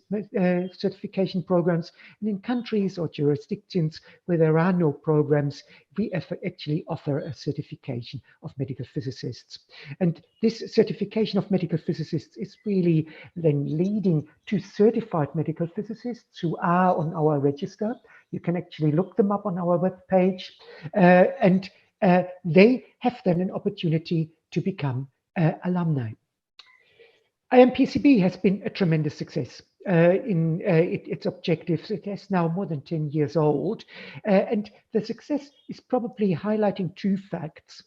certification programs. And in countries or jurisdictions where there are no programs, we actually offer a certification of medical physicists. And this certification of medical physicists is really then leading to certified medical physicists who are on our register. You can actually look them up on our webpage, and they have then an opportunity to become alumni. IMPCB has been a tremendous success in its objectives. It is now more than 10 years old, and the success is probably highlighting two facts.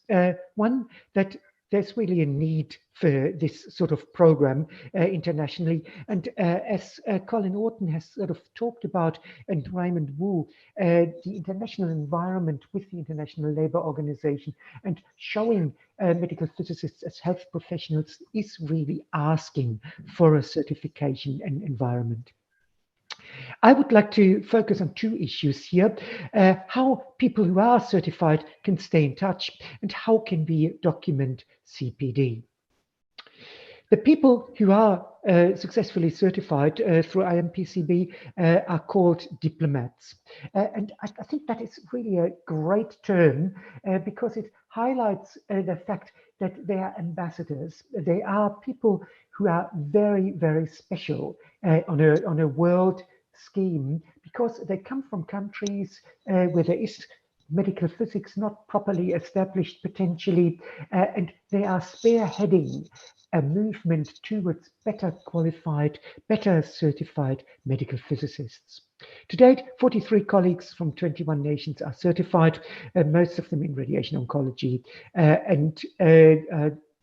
One, that there's really a need for this sort of program internationally. And as Colin Orton has sort of talked about, and Raymond Wu, the international environment with the International Labour Organization and showing medical physicists as health professionals is really asking for a certification and environment. I would like to focus on two issues here, how people who are certified can stay in touch and how can we document CPD. The people who are successfully certified through IMPCB are called diplomats. And I think that is really a great term because it highlights the fact that they are ambassadors. They are people who are very, very special on a world scheme because they come from countries where there is medical physics not properly established potentially, and they are spearheading a movement towards better qualified, better certified medical physicists. To date, 43 colleagues from 21 nations are certified, most of them in radiation oncology, and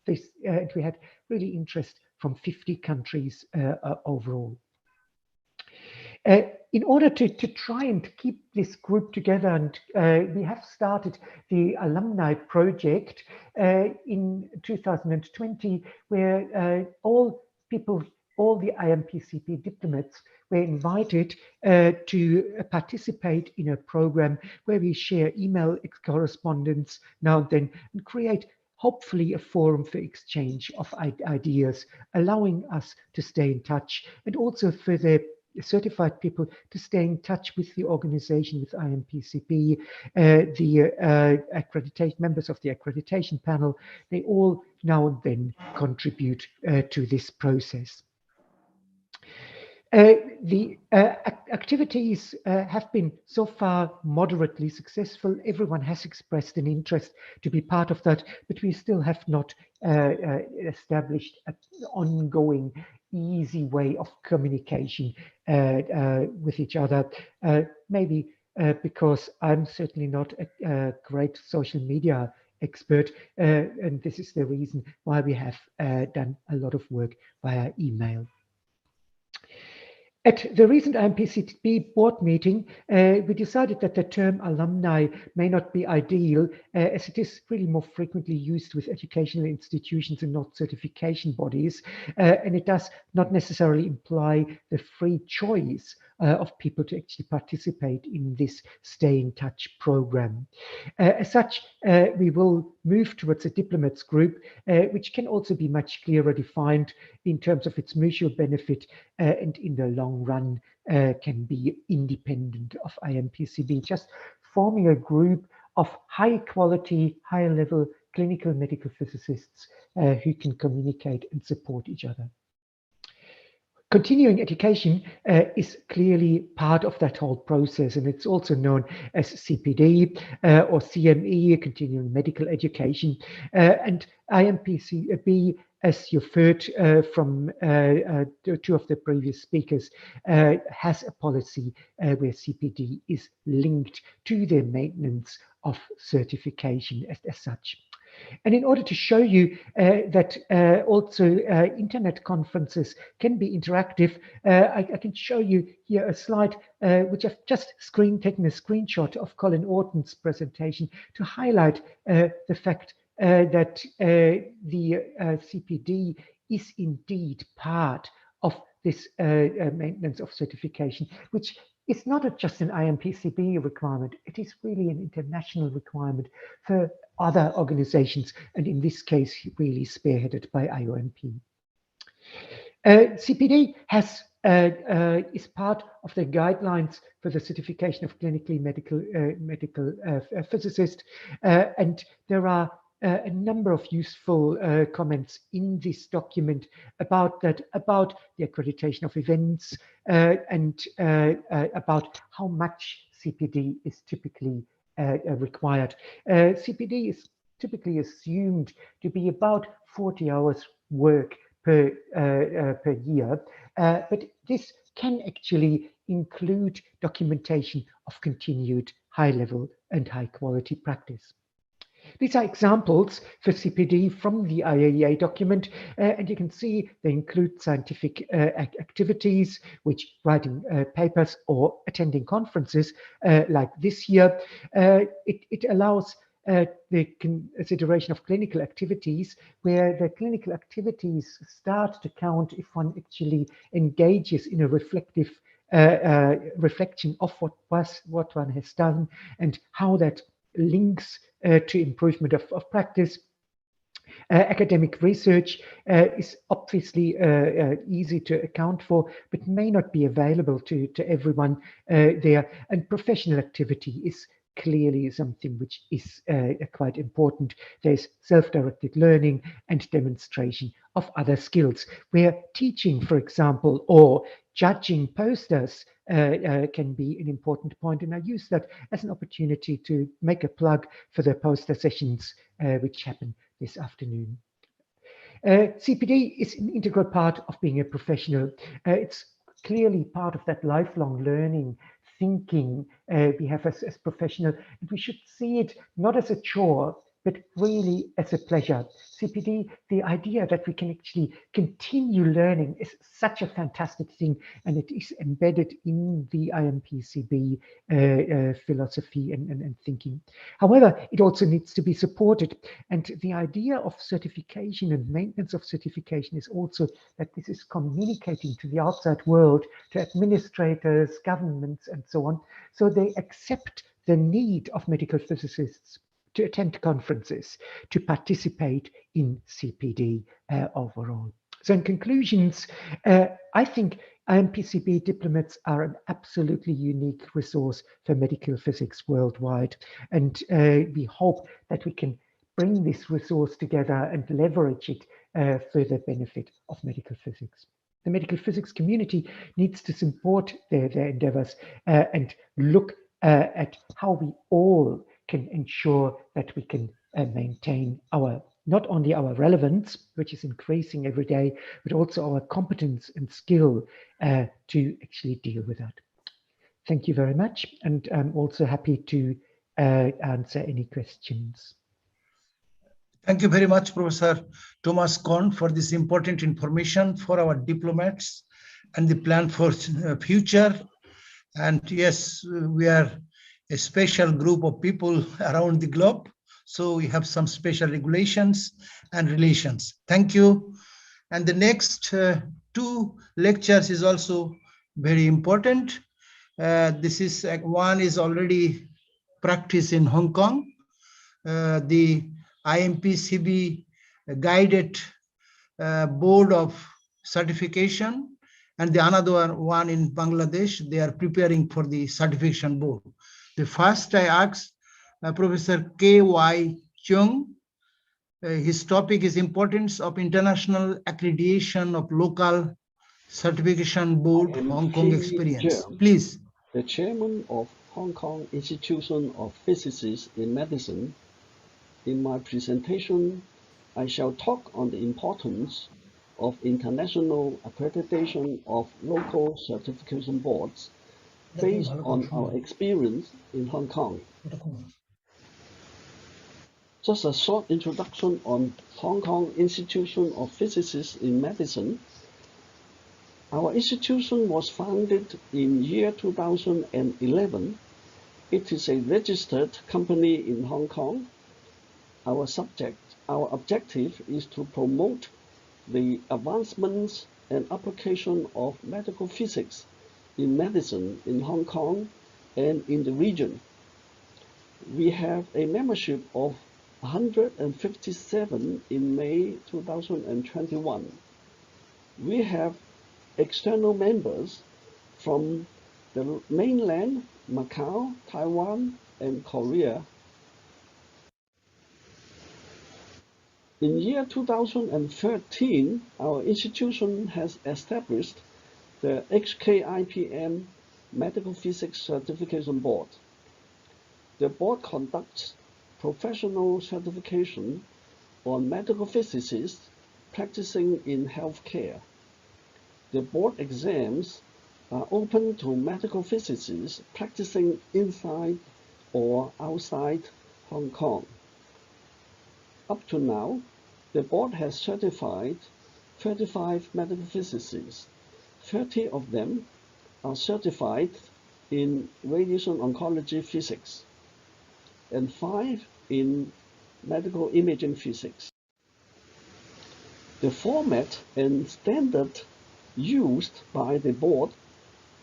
we had really interest from 50 countries overall. In order to try and keep this group together, and we have started the alumni project in 2020, where all the IMPCP diplomats were invited to participate in a program where we share email correspondence now and then and create hopefully a forum for exchange of ideas, allowing us to stay in touch, and also for the certified people to stay in touch with the organization, with IMPCP, the accreditation members of the accreditation panel. They all now and then contribute to this process. The activities have been so far moderately successful. Everyone has expressed an interest to be part of that, but we still have not established an ongoing easy way of communication with each other. Maybe because I'm certainly not a great social media expert, and this is the reason why we have done a lot of work via email. At the recent IMPCP board meeting, we decided that the term alumni may not be ideal, as it is really more frequently used with educational institutions and not certification bodies, and it does not necessarily imply the free choice of people to actually participate in this Stay in Touch program. As such, we will move towards a diplomats group, which can also be much clearer defined in terms of its mutual benefit, and in the long run can be independent of IMPCB, just forming a group of high quality, high level clinical medical physicists who can communicate and support each other. Continuing education is clearly part of that whole process, and it's also known as CPD or CME, continuing medical education, and IMPCB, as you've heard from two of the previous speakers, has a policy where CPD is linked to the maintenance of certification as such. And in order to show you that also internet conferences can be interactive, I can show you here a slide which I've just taken a screenshot of Colin Orton's presentation to highlight the fact that the CPD is indeed part of this maintenance of certification, which is not just an IMPCB requirement. It is really an international requirement for other organizations, and in this case, really spearheaded by IOMP. CPD is part of the guidelines for the certification of clinically medical physicists, and there are a number of useful comments in this document about that, about the accreditation of events, and about how much CPD is typically required. CPD is typically assumed to be about 40 hours work per year, but this can actually include documentation of continued high level and high quality practice. These are examples for CPD from the IAEA document, and you can see they include scientific activities, which writing papers or attending conferences like this year. It allows the consideration of clinical activities, where the clinical activities start to count if one actually engages in a reflective reflection of what one has done and how that links to improvement of practice. Academic research is obviously easy to account for, but may not be available to everyone there. And professional activity is clearly something which is quite important. There's self-directed learning and demonstration of other skills, where teaching, for example, or judging posters can be an important point, and I use that as an opportunity to make a plug for the poster sessions which happen this afternoon. CPD is an integral part of being a professional. It's clearly part of that lifelong learning, thinking we have as professional, and we should see it not as a chore, but really as a pleasure. CPD, the idea that we can actually continue learning is such a fantastic thing, and it is embedded in the IMPCB philosophy and thinking. However, it also needs to be supported, and the idea of certification and maintenance of certification is also that this is communicating to the outside world, to administrators, governments, and so on, so they accept the need of medical physicists to attend conferences, to participate in CPD overall. So in conclusions, I think IMPCB diplomats are an absolutely unique resource for medical physics worldwide. And we hope that we can bring this resource together and leverage it for the benefit of medical physics. The medical physics community needs to support their endeavors and look at how we all can ensure that we can maintain our, not only our relevance, which is increasing every day, but also our competence and skill to actually deal with that. Thank you very much. And I'm also happy to answer any questions. Thank you very much, Professor Thomas Kohn, for this important information for our diplomats and the plan for future. And yes, we are a special group of people around the globe. So we have some special regulations and relations. Thank you. And the next two lectures is also very important. This is one is already practiced in Hong Kong. The IMPCB guided board of certification, and the another one in Bangladesh, they are preparing for the certification board. The first I asked Professor K.Y. Chung. His topic is importance of international accreditation of local certification board, Hong Kong experience. Please. The chairman of Hong Kong Institution of Physicists in Medicine. In my presentation, I shall talk on the importance of international accreditation of local certification boards based on our experience in Hong Kong. Just a short introduction on Hong Kong Institution of Physicists in Medicine. Our institution was founded in year 2011. It is a registered company in Hong Kong. Our objective is to promote the advancements and application of medical physics in medicine in Hong Kong and in the region. We have a membership of 157 in May 2021. We have external members from the mainland, Macau, Taiwan, and Korea. In year 2013, our institution has established the HKIPM Medical Physics Certification Board. The board conducts professional certification on medical physicists practicing in healthcare. The board exams are open to medical physicists practicing inside or outside Hong Kong. Up to now, the board has certified 35 medical physicists. 30 of them are certified in radiation oncology physics and 5 in medical imaging physics. The format and standard used by the board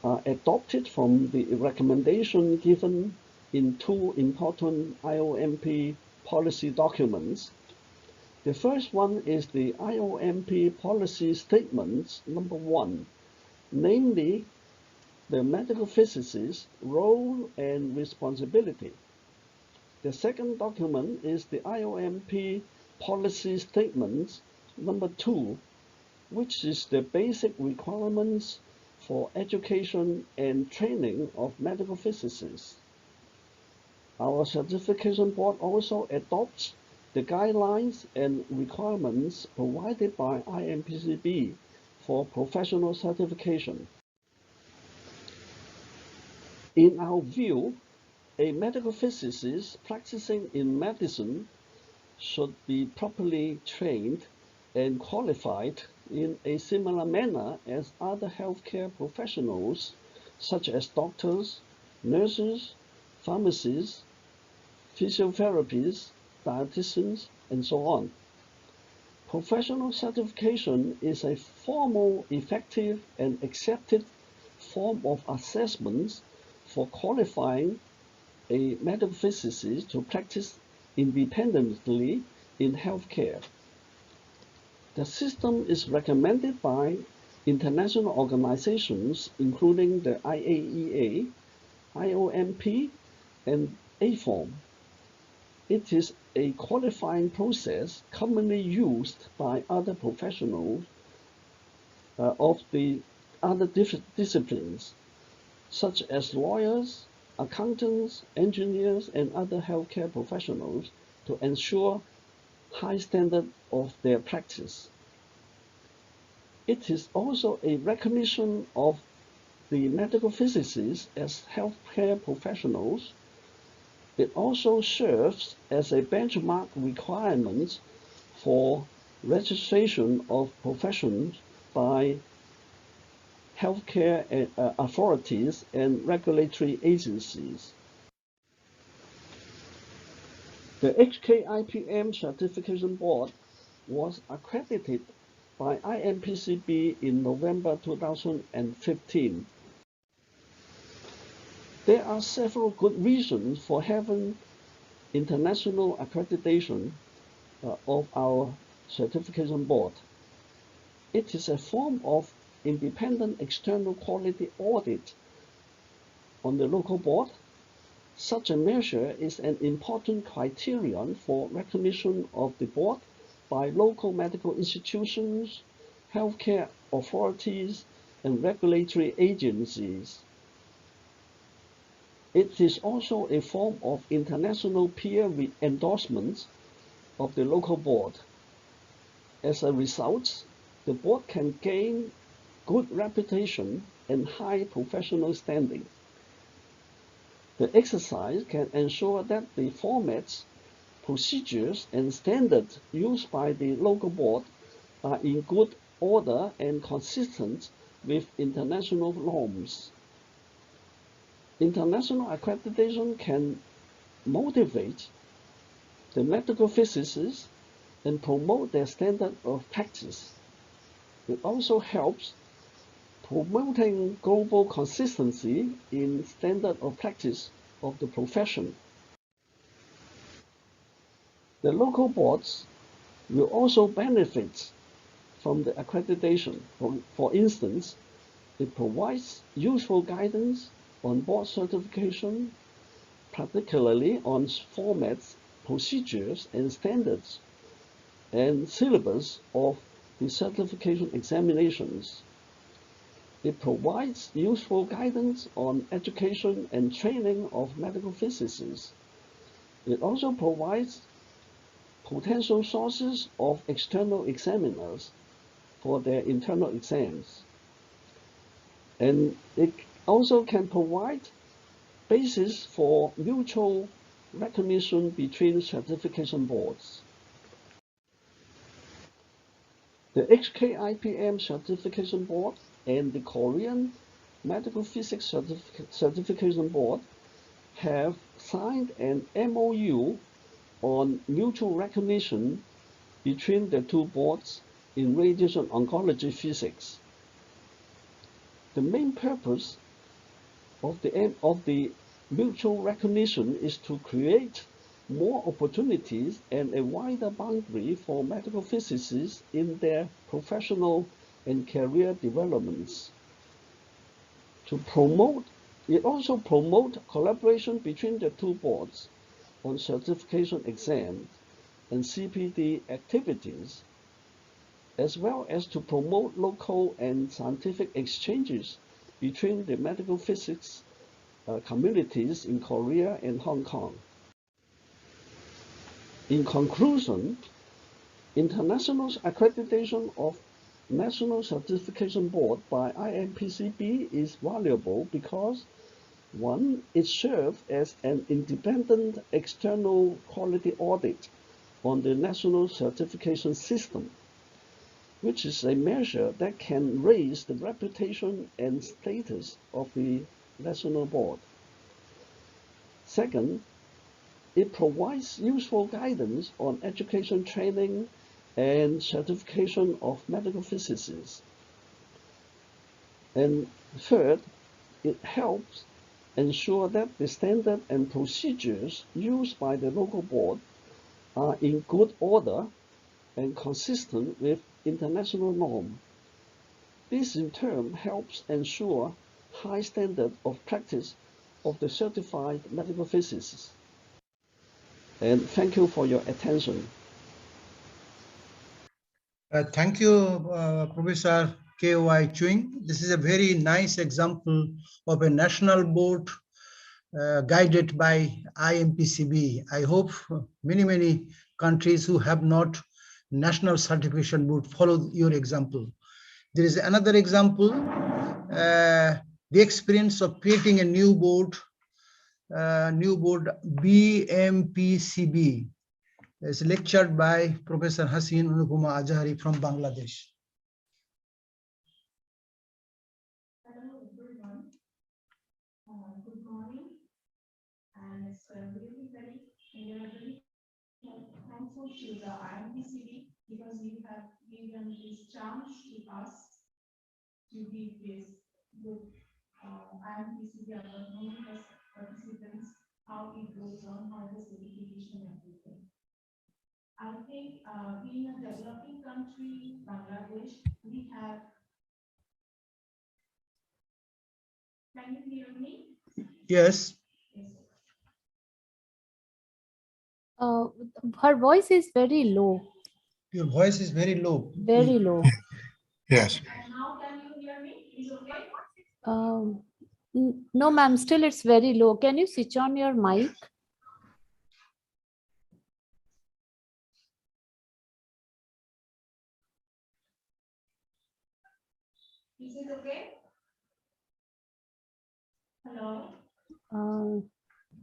are adopted from the recommendation given in 2 important IOMP policy documents. The first one is the IOMP policy statement number 1, namely the medical physicist's role and responsibility. The second document is the IOMP policy statement number 2, which is the basic requirements for education and training of medical physicists. Our certification board also adopts the guidelines and requirements provided by IMPCB for professional certification. In our view, a medical physicist practicing in medicine should be properly trained and qualified in a similar manner as other healthcare professionals, such as doctors, nurses, pharmacists, physiotherapists, dietitians, and so on. Professional certification is a formal, effective, and accepted form of assessment for qualifying a medical physicist to practice independently in healthcare. The system is recommended by international organizations, including the IAEA, IOMP, and AFORM. It is a qualifying process commonly used by other professionals of the other disciplines, such as lawyers, accountants, engineers, and other healthcare professionals to ensure high standard of their practice. It is also a recognition of the medical physicists as healthcare professionals. It also serves as a benchmark requirement for registration of professions by healthcare authorities and regulatory agencies. The HKIPM Certification Board was accredited by IMPCB in November 2015. There are several good reasons for having international accreditation of our certification board. It is a form of independent external quality audit on the local board. Such a measure is an important criterion for recognition of the board by local medical institutions, healthcare authorities, and regulatory agencies. It is also a form of international peer endorsement of the local board. As a result, the board can gain good reputation and high professional standing. The exercise can ensure that the formats, procedures, and standards used by the local board are in good order and consistent with international norms. International accreditation can motivate the medical physicists and promote their standard of practice. It also helps promoting global consistency in standard of practice of the profession. The local boards will also benefit from the accreditation. For instance, it provides useful guidance on board certification, particularly on formats, procedures, and standards, and syllabus of the certification examinations. It provides useful guidance on education and training of medical physicists. It also provides potential sources of external examiners for their internal exams. And it also can provide basis for mutual recognition between certification boards. The HKIPM Certification Board and the Korean Medical Physics Certification Board have signed an MOU on mutual recognition between the two boards in radiation oncology physics. The main purpose of the mutual recognition is to create more opportunities and a wider boundary for medical physicists in their professional and career developments. It also promotes collaboration between the two boards on certification exams and CPD activities, as well as to promote local and scientific exchanges between the medical physics communities in Korea and Hong Kong. In conclusion, international accreditation of National Certification Board by IMPCB is valuable because, one, it serves as an independent external quality audit on the national certification system, which is a measure that can raise the reputation and status of the national board. Second, it provides useful guidance on education training and certification of medical physicists. And third, it helps ensure that the standard and procedures used by the local board are in good order and consistent with international norm. This in turn helps ensure high standard of practice of the certified medical physicists. And thank you for your attention. Thank you, Professor K.Y. Chewing. This is a very nice example of a national board guided by IMPCB. I hope many countries who have not national certification board follow your example. There is another example, the experience of creating a new board BMPCB. Is lectured by Professor Hasin Anupama Azhari from Bangladesh. Hello everyone. Good morning. And it's really very thankful to the IMPCB because you have given this chance to us to give this good IMPCB participants how it goes on, how the certification and everything. I think in a developing country, Bangladesh, we have. Can you hear me? Yes. Her voice is very low. Your voice is very low. Very low. Yes. And now can you hear me? Is okay? No, ma'am, still it's very low. Can you switch on your mic? Is it okay? Hello?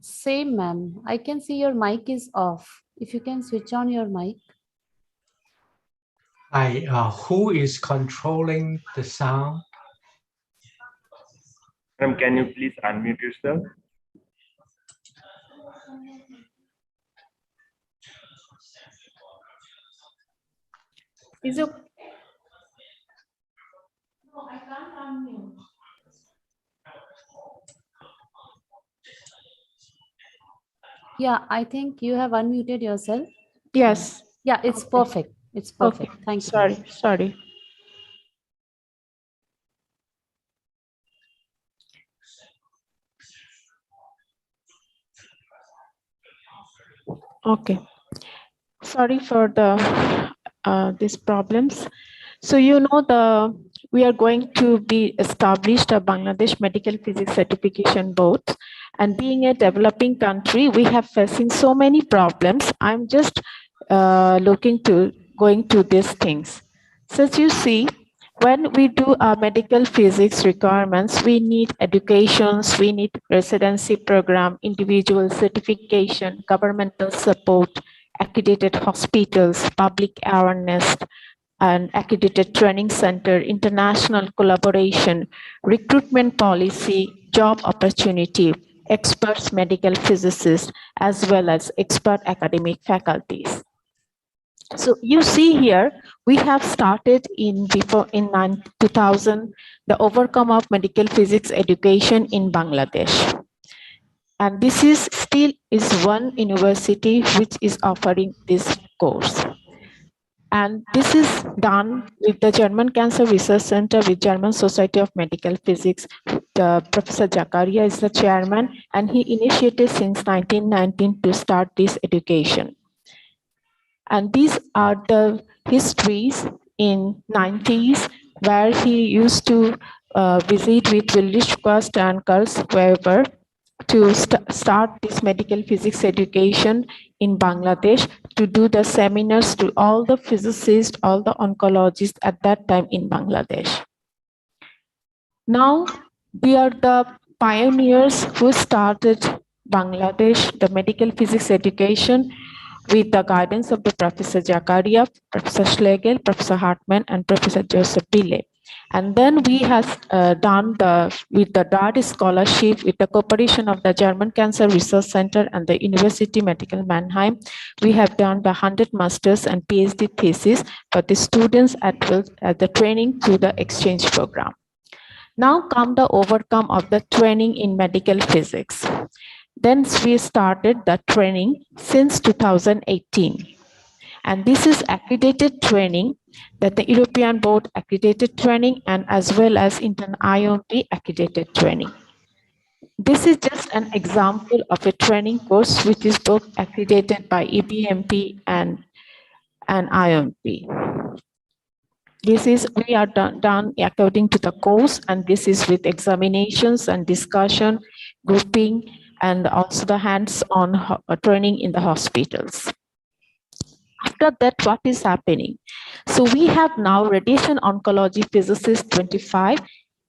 Same, ma'am. I can see your mic is off. If you can switch on your mic. Hi, who is controlling the sound? Madam, can you please unmute yourself? Is it? No, I can't unmute. Yeah, I think you have unmuted yourself. Yes. Yeah, it's perfect. It's perfect. Okay. Thank you. Sorry. Okay. Sorry for the these problems. So we are going to be established a Bangladesh Medical Physics Certification Board, and being a developing country, we have facing so many problems. I'm just going to these things. So as you see, when we do our medical physics requirements, we need educations, we need residency program, individual certification, governmental support, accredited hospitals, public awareness, an accredited training center, international collaboration, recruitment policy, job opportunity, experts medical physicists, as well as expert academic faculties. So you see here, we have started in 2000, the overcome of medical physics education in Bangladesh. And this is still one university which is offering this course. And this is done with the German Cancer Research Center with German Society of Medical Physics. Professor Zakaria is the chairman, and he initiated since 1919 to start this education. And these are the histories in 90s where he used to visit which will request anchors wherever to start this medical physics education in Bangladesh, to do the seminars to all the physicists, all the oncologists at that time in Bangladesh. Now we are the pioneers who started Bangladesh, the medical physics education, with the guidance of the Professor Zakaria, Professor Schlegel, Professor Hartmann, and Professor Joseph Pille. And then we have done with the DAY scholarship, with the cooperation of the German Cancer Research Center and the University Medical Mannheim, we have done the 100 masters and PhD thesis for the students at the training through the exchange program. Now come the overcome of the training in medical physics. Then we started the training since 2018. And this is accredited training, that the European Board accredited training, and as well as Indian IOMP accredited training. This is just an example of a training course which is both accredited by EBMP and IOMP. This is, we are done according to the course, and this is with examinations and discussion, grouping, and also the hands-on training in the hospitals. After that, what is happening? So we have now radiation oncology physicist 25,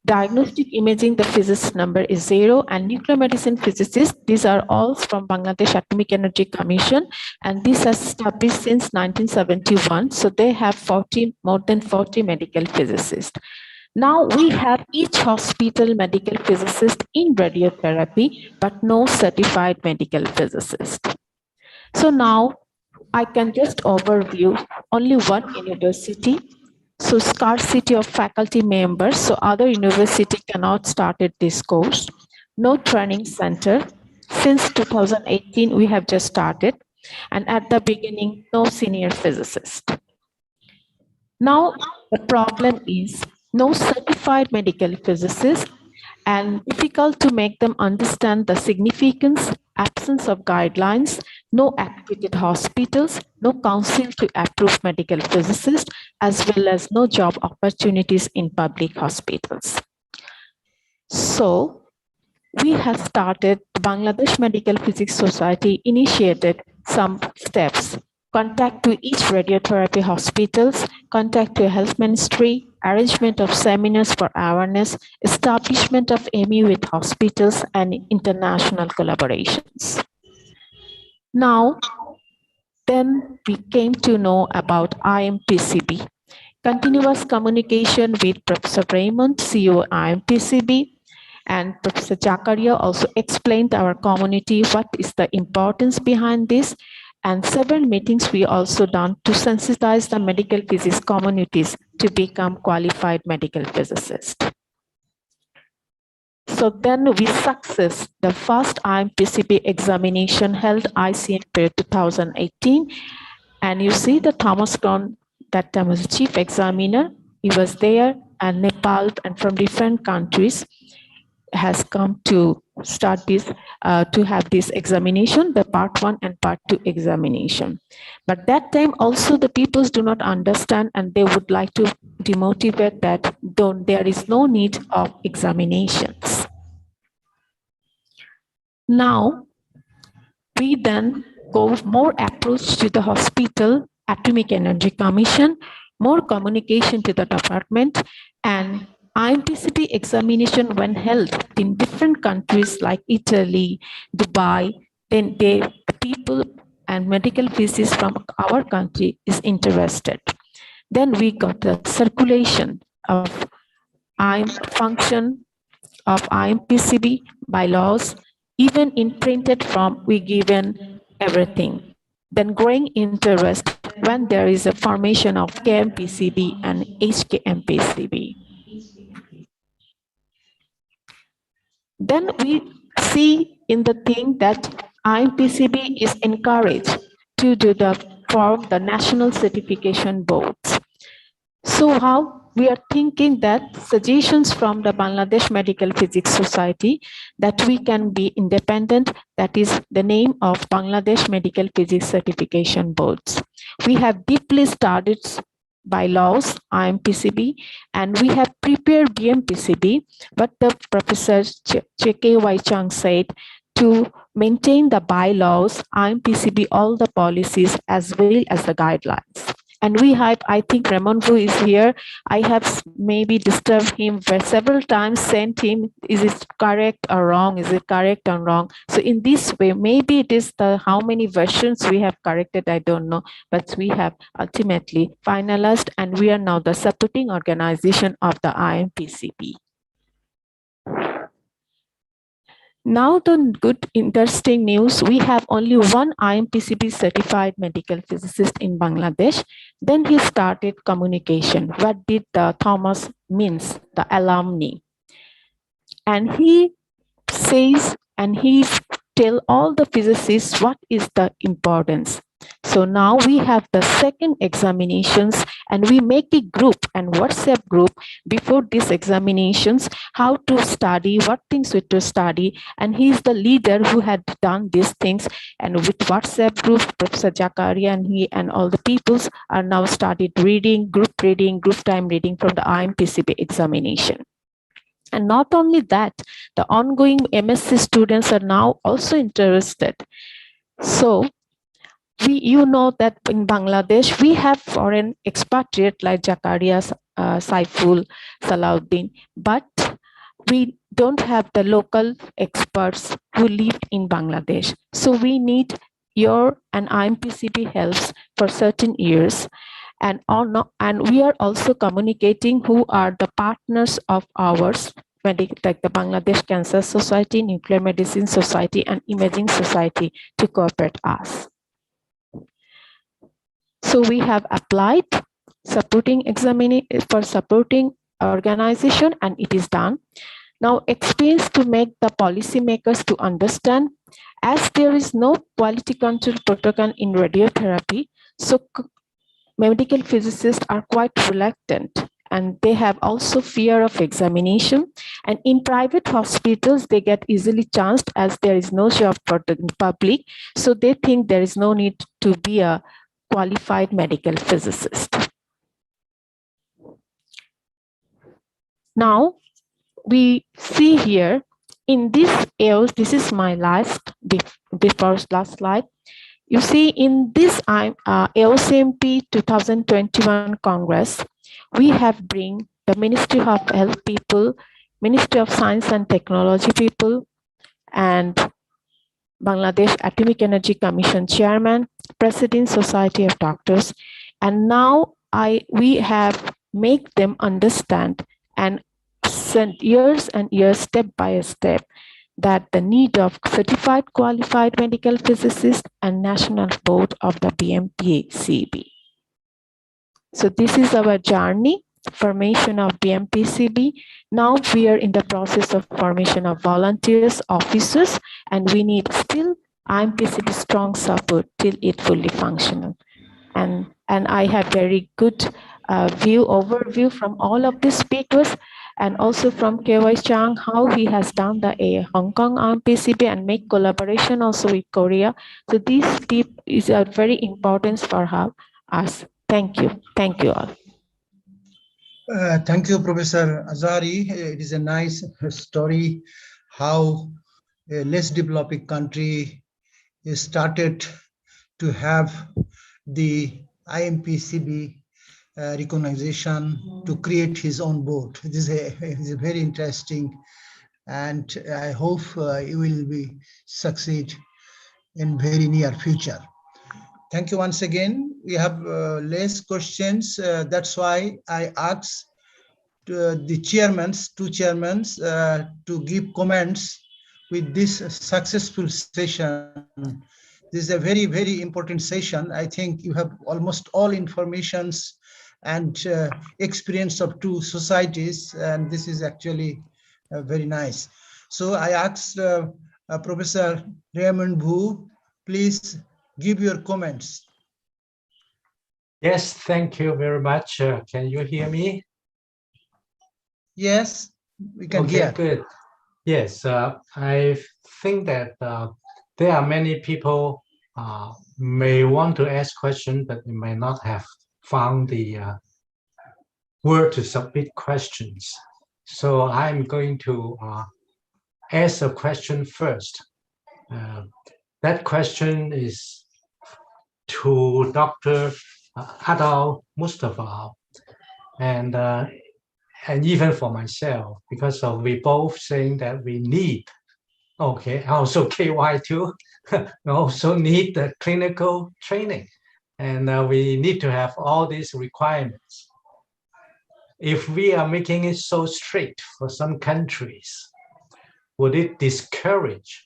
diagnostic imaging, the physicist number is 0, and nuclear medicine physicists, these are all from Bangladesh Atomic Energy Commission, and this has established since 1971. So they have more than 40 medical physicists. Now we have each hospital medical physicist in radiotherapy, but no certified medical physicist. So now I can just overview only one university. So scarcity of faculty members, so other university cannot start this course. No training center. Since 2018, we have just started. And at the beginning, no senior physicist. Now, the problem is no certified medical physicist, and difficult to make them understand the significance, absence of guidelines, no accredited hospitals, no council to approve medical physicists, as well as no job opportunities in public hospitals. So we have started, the Bangladesh Medical Physics Society initiated some steps. Contact to each radiotherapy hospitals, contact to health ministry, arrangement of seminars for awareness, establishment of MU with hospitals, and international collaborations. Now, then we came to know about IMPCB. Continuous communication with Professor Raymond, CEO IMPCB, and Professor Zakaria also explained our community what is the importance behind this. And several meetings we also done to sensitize the medical physics communities to become qualified medical physicists. So then we success the first IMPCB examination held AOCMP 2018. And you see the Thomas Cron, that time was the chief examiner. He was there, and Nepal and from different countries has come to start this, to have this examination, the part 1 and part 2 examination. But that time also the peoples do not understand, and they would like to demotivate that there is no need of examinations. Now, we then go more approach to the hospital, Atomic Energy Commission, more communication to the department, and IMPCB examination when held in different countries like Italy, Dubai, then the people and medical physicists from our country is interested. Then we got the circulation of function of IMPCB bylaws, even in printed form, we given everything. Then growing interest when there is a formation of KMPCB and HKMPCB. Then we see in the thing that IMPCB is encouraged to form the national certification boards. So how we are thinking that suggestions from the Bangladesh Medical Physics Society that we can be independent, that is the name of Bangladesh Medical Physics Certification Boards. We have deeply studied bylaws, IMPCB, and we have prepared BMPCB, but the Professor K.Y. Chang said to maintain the bylaws, IMPCB, all the policies as well as the guidelines. And we have, I think Ramon Vu is here. I have maybe disturbed him several times, sent him, is it correct or wrong? Is it correct or wrong? So in this way, maybe it is the how many versions we have corrected, I don't know, but we have ultimately finalized and we are now the supporting organization of the IMPCB. Now the good interesting news, we have only one IMPCB certified medical physicist in Bangladesh. Then he started communication. What did Thomas means, the alumni? And he says, and he tell all the physicists what is the importance. So now we have the second examinations and we make a group and WhatsApp group before these examinations, how to study, what things we to study. And he is the leader who had done these things. And with WhatsApp group, Professor Jakaria and he and all the peoples are now started reading, group time reading from the IMPCB examination. And not only that, the ongoing MSc students are now also interested. So you know that in Bangladesh, we have foreign expatriate like Jakaria, Saiful, Salahuddin, but we don't have the local experts who lived in Bangladesh. So we need your and IMPCB helps for certain years. And we are also communicating who are the partners of ours, like the Bangladesh Cancer Society, Nuclear Medicine Society, and Imaging Society to cooperate us. So we have applied supporting organization and it is done. Now experience to make the policymakers to understand, as there is no quality control protocol in radiotherapy, so medical physicists are quite reluctant and they have also fear of examination. And in private hospitals, they get easily chanced as there is no job for the public. So they think there is no need to be a qualified medical physicist. Now we see here in this AOS, this is my last slide. You see in this AOCMP 2021 Congress, we have bring the Ministry of Health people, Ministry of Science and Technology people, and Bangladesh Atomic Energy Commission Chairman, President Society of Doctors, and now we have make them understand and send years and years, step by step, that the need of certified qualified medical physicist and national board of the BMPCB. So this is our journey, formation of BMPCB. Now we are in the process of formation of volunteers, officers, and we need still IMPCB strong support till it fully functional. And I have very good overview from all of the speakers, and also from K.Y. Chang, how he has done the Hong Kong IMPCB and make collaboration also with Korea. So these is very important for us. Thank you. Thank you all. Thank you, Professor Azari. It is a nice story how a less developing country started to have the IMPCB recognition to create his own board. This is a very interesting, and I hope you will succeed in very near future. Thank you once again. We have less questions. That's why I asked the two chairmen to give comments with this successful session. This is a very, very important session. I think you have almost all informations and experience of two societies, and this is actually very nice. So I asked Professor Raymond Vu, please give your comments. Yes, thank you very much. Can you hear me? Yes, we can hear. Good. Yes, I think that there are many people may want to ask questions, but they may not have found the were to submit questions. So I'm going to ask a question first. That question is to Dr. Adel Mustafa, and even for myself, because we both saying that we need, okay, also KY too, we also need the clinical training, and we need to have all these requirements. If we are making it so strict for some countries, would it discourage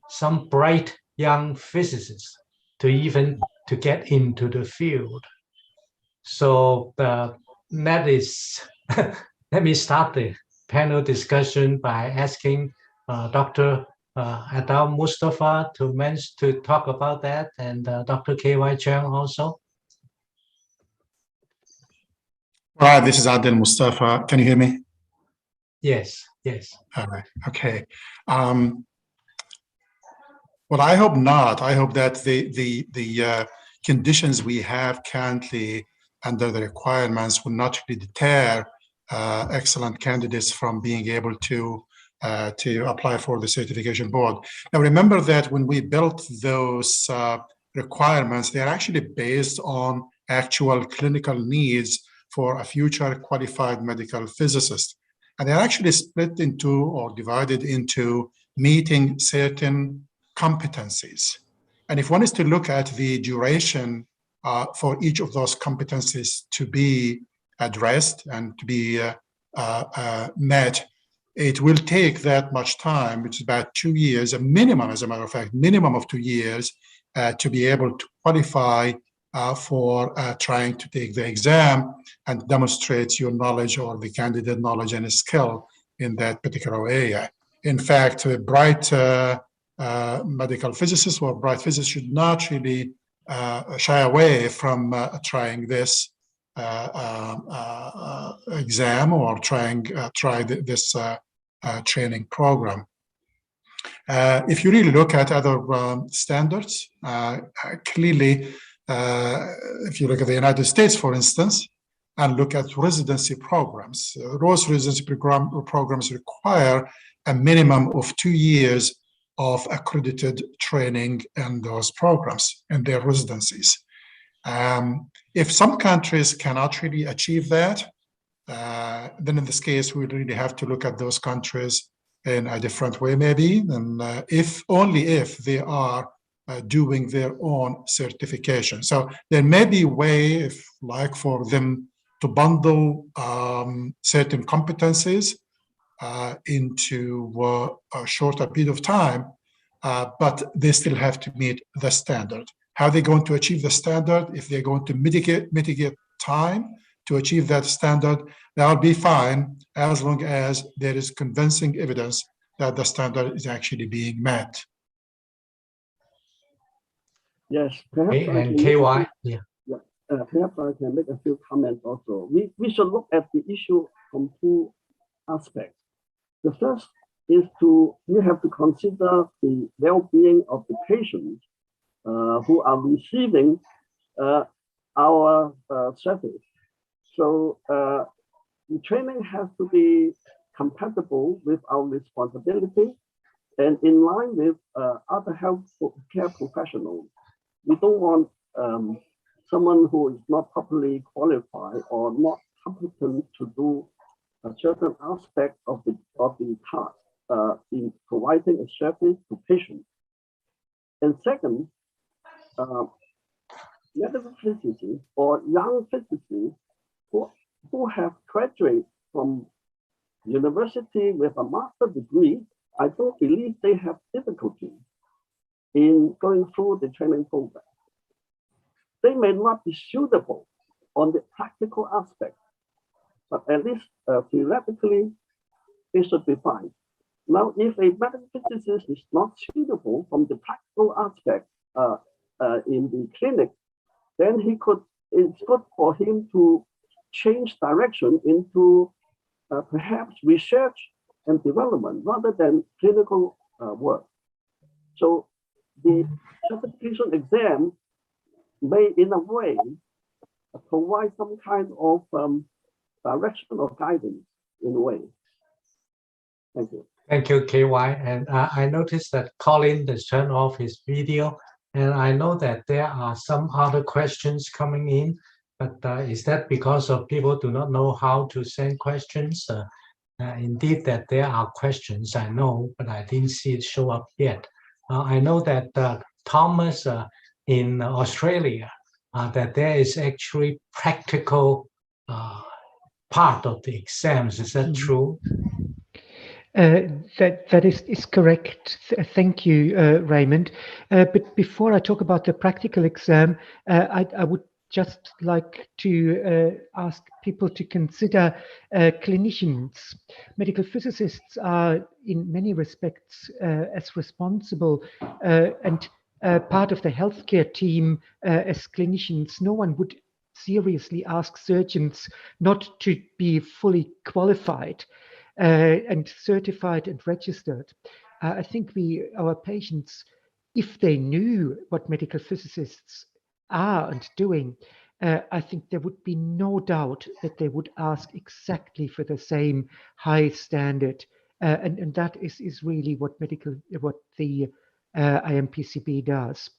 some bright young physicists to get into the field? So that is, let me start the panel discussion by asking Dr. Adel Mustafa to talk about that, and Dr. KY Chang also. Hi, this is Adel Mustafa. Can you hear me? Yes, yes. All right, okay. Well, I hope not. I hope that the conditions we have currently under the requirements will not really deter excellent candidates from being able to apply for the certification board. Now, remember that when we built those requirements, they're actually based on actual clinical needs for a future qualified medical physicist. And they're actually split into or divided into meeting certain competencies. And if one is to look at the duration for each of those competencies to be addressed and to be met, it will take that much time, which is about 2 years, a minimum, as a matter of fact, minimum of 2 years to be able to qualify for trying to take the exam and demonstrate your knowledge or the candidate knowledge and skill in that particular area. In fact, bright medical physicists or bright physicists should not really shy away from trying this exam or try this training program. If you really look at other standards, clearly, if you look at the United States, for instance, and look at residency programs, those residency programs require a minimum of 2 years of accredited training in those programs and their residencies. If some countries cannot really achieve that, then in this case, we really have to look at those countries in a different way, maybe, and only if they are doing their own certification. So there may be a way, like for them to bundle certain competencies into a shorter period of time, but they still have to meet the standard. How are they going to achieve the standard? If they're going to mitigate time to achieve that standard, that'll be fine, as long as there is convincing evidence that the standard is actually being met. Yes, perhaps and KY, perhaps I can make a few comments also. We should look at the issue from two aspects. The first is you have to consider the well-being of the patients who are receiving our service. So the training has to be compatible with our responsibility and in line with other health care professionals. We don't want someone who is not properly qualified or not competent to do a certain aspect of the task in providing a service to patients. And second, medical physicists or young physicists who have graduated from university with a master's degree, I don't believe they have difficulty in going through the training program. They may not be suitable on the practical aspect, but at least theoretically, it should be fine. Now, if a medical physicist is not suitable from the practical aspect in the clinic, then it's good for him to change direction into perhaps research and development rather than clinical work. So the certification exam may, in a way, provide some kind of direction or guidance in a way. Thank you. Thank you, KY. And I noticed that Colin has turned off his video, and I know that there are some other questions coming in, but is that because of people do not know how to send questions? Indeed, that there are questions, I know, but I didn't see it show up yet. I know that Thomas in Australia, that there is actually practical part of the exams. Is that true? That is correct. Thank you, Raymond. But before I talk about the practical exam, I would just like to ask people to consider clinicians. Medical physicists are in many respects as responsible and part of the healthcare team as clinicians. No one would seriously ask surgeons not to be fully qualified and certified and registered. I think our patients, if they knew what medical physicists are and doing, I think there would be no doubt that they would ask exactly for the same high standard. And that is really what the IMPCB does.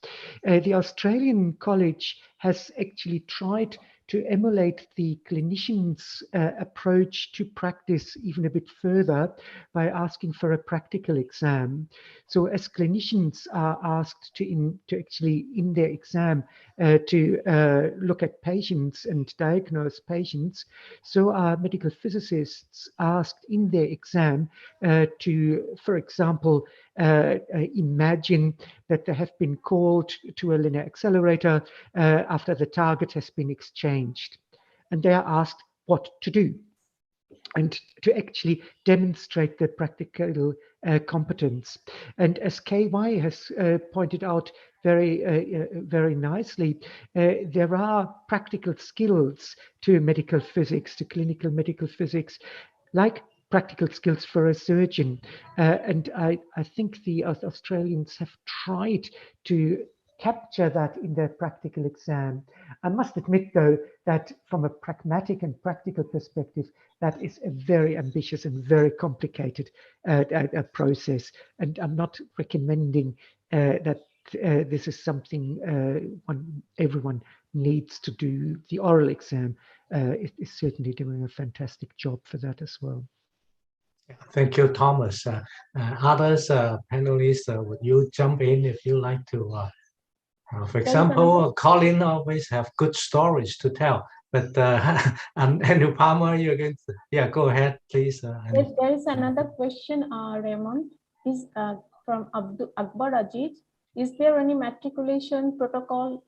The Australian College has actually tried to emulate the clinicians' approach to practice even a bit further by asking for a practical exam. So as clinicians are asked to actually in their exam to look at patients and diagnose patients, so are medical physicists asked in their exam to, for example, imagine that they have been called to a linear accelerator after the target has been exchanged. And they are asked what to do and to actually demonstrate the practical competence. And as KY has pointed out very nicely, there are practical skills to medical physics, to clinical medical physics, like practical skills for a surgeon. And I think the Australians have tried to capture that in their practical exam. I must admit, though, that from a pragmatic and practical perspective, that is a very ambitious and very complicated process. And I'm not recommending that this is something everyone needs to do. The oral exam is certainly doing a fantastic job for that as well. Thank you, Thomas. Others panelists, would you jump in if you like to? For example, Colin always have good stories to tell. But Andrew Palmer, you're going to, go ahead, please. There is another question, Raymond, is from Akbar Ajit. Is there any matriculation protocol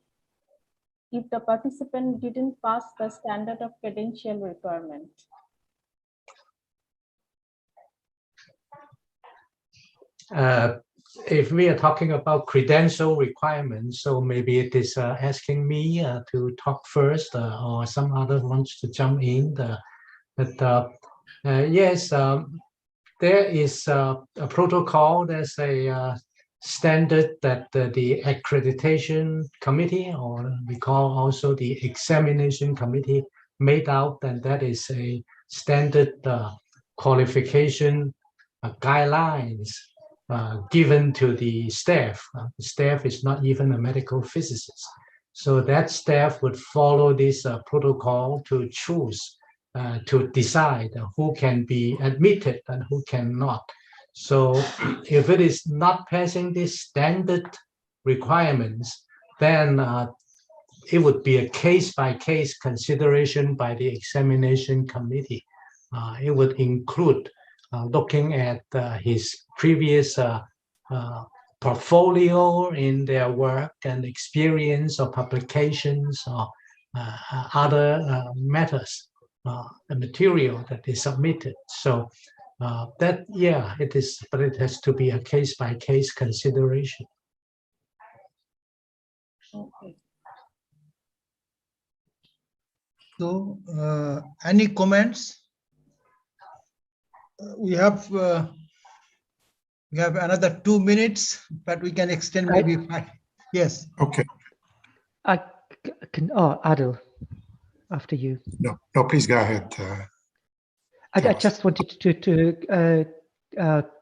if the participant didn't pass the standard of credential requirement? If we are talking about credential requirements, so maybe it is asking me to talk first, or some other wants to jump in. Yes, there is a protocol. There's a standard that the accreditation committee, or we call also the examination committee, made out, and that is a standard qualification guidelines given to the staff. The staff is not even a medical physicist. So that staff would follow this protocol to choose, to decide who can be admitted and who cannot. So if it is not passing these standard requirements, then it would be a case-by-case consideration by the examination committee. It would include looking at his previous portfolio in their work and experience or publications or other matters, the material that is submitted. So that, it is, but it has to be a case-by-case consideration. Okay. So, any comments? We have another 2 minutes, but we can extend maybe 5. Yes. Okay. I can. Oh, Adil. after you. No, please go ahead. I just wanted to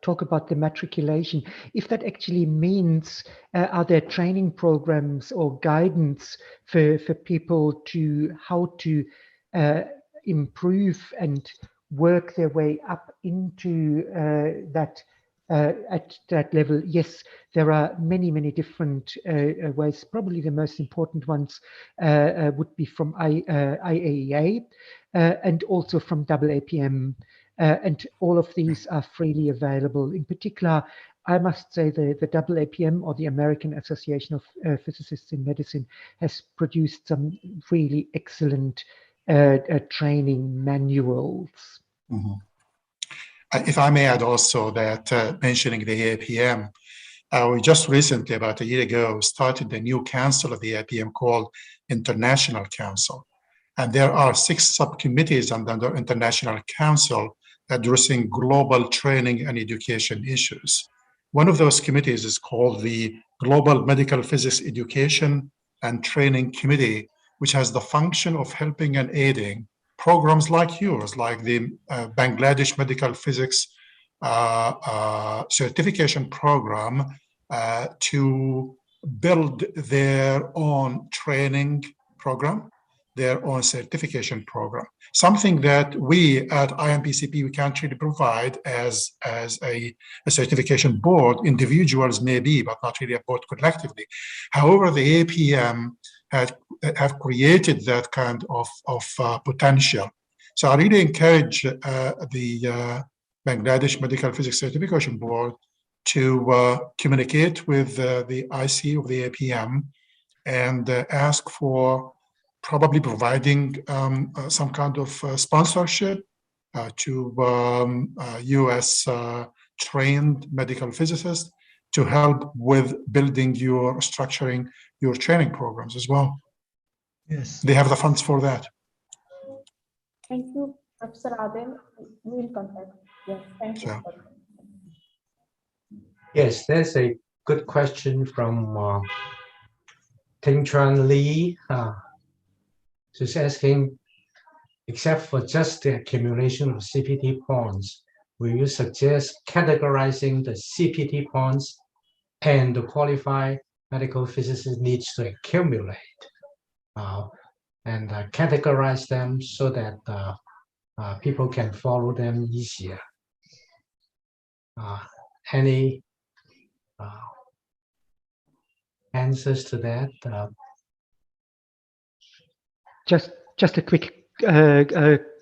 talk about the matriculation. If that actually means, are there training programs or guidance for people to how to improve and work their way up into that at that level? Yes, there are many different ways. Probably the most important ones would be from IAEA and also from AAPM. And all of these are freely available. In particular, I must say the AAPM, or the American Association of Physicists in Medicine, has produced some really excellent training manuals. Mm-hmm. If I may add also that mentioning the AAPM, we just recently, about a year ago, started a new council of the AAPM called International Council. And there are 6 subcommittees under International Council addressing global training and education issues. One of those committees is called the Global Medical Physics Education and Training Committee, which has the function of helping and aiding programs like yours, like the Bangladesh Medical Physics certification program, to build their own training program, their own certification program. Something that we at IMPCP, we can't really provide as a certification board. Individuals may be, but not really a board collectively. However, the APM have created that kind of potential. So I really encourage the Bangladesh Medical Physics Certification Board to communicate with the IC of the APM and ask for probably providing some kind of sponsorship to US trained medical physicists to help with building structuring your training programs as well. Yes. They have the funds for that. Thank you, Professor Adel. We will contact. Yes, thank you. Yes, there's a good question from Ting Chuan Lee. She's asking, except for just the accumulation of CPT points, will you suggest categorizing the CPT points and the qualified medical physicist needs to accumulate and categorize them so that people can follow them easier? Any answers to that? Just a quick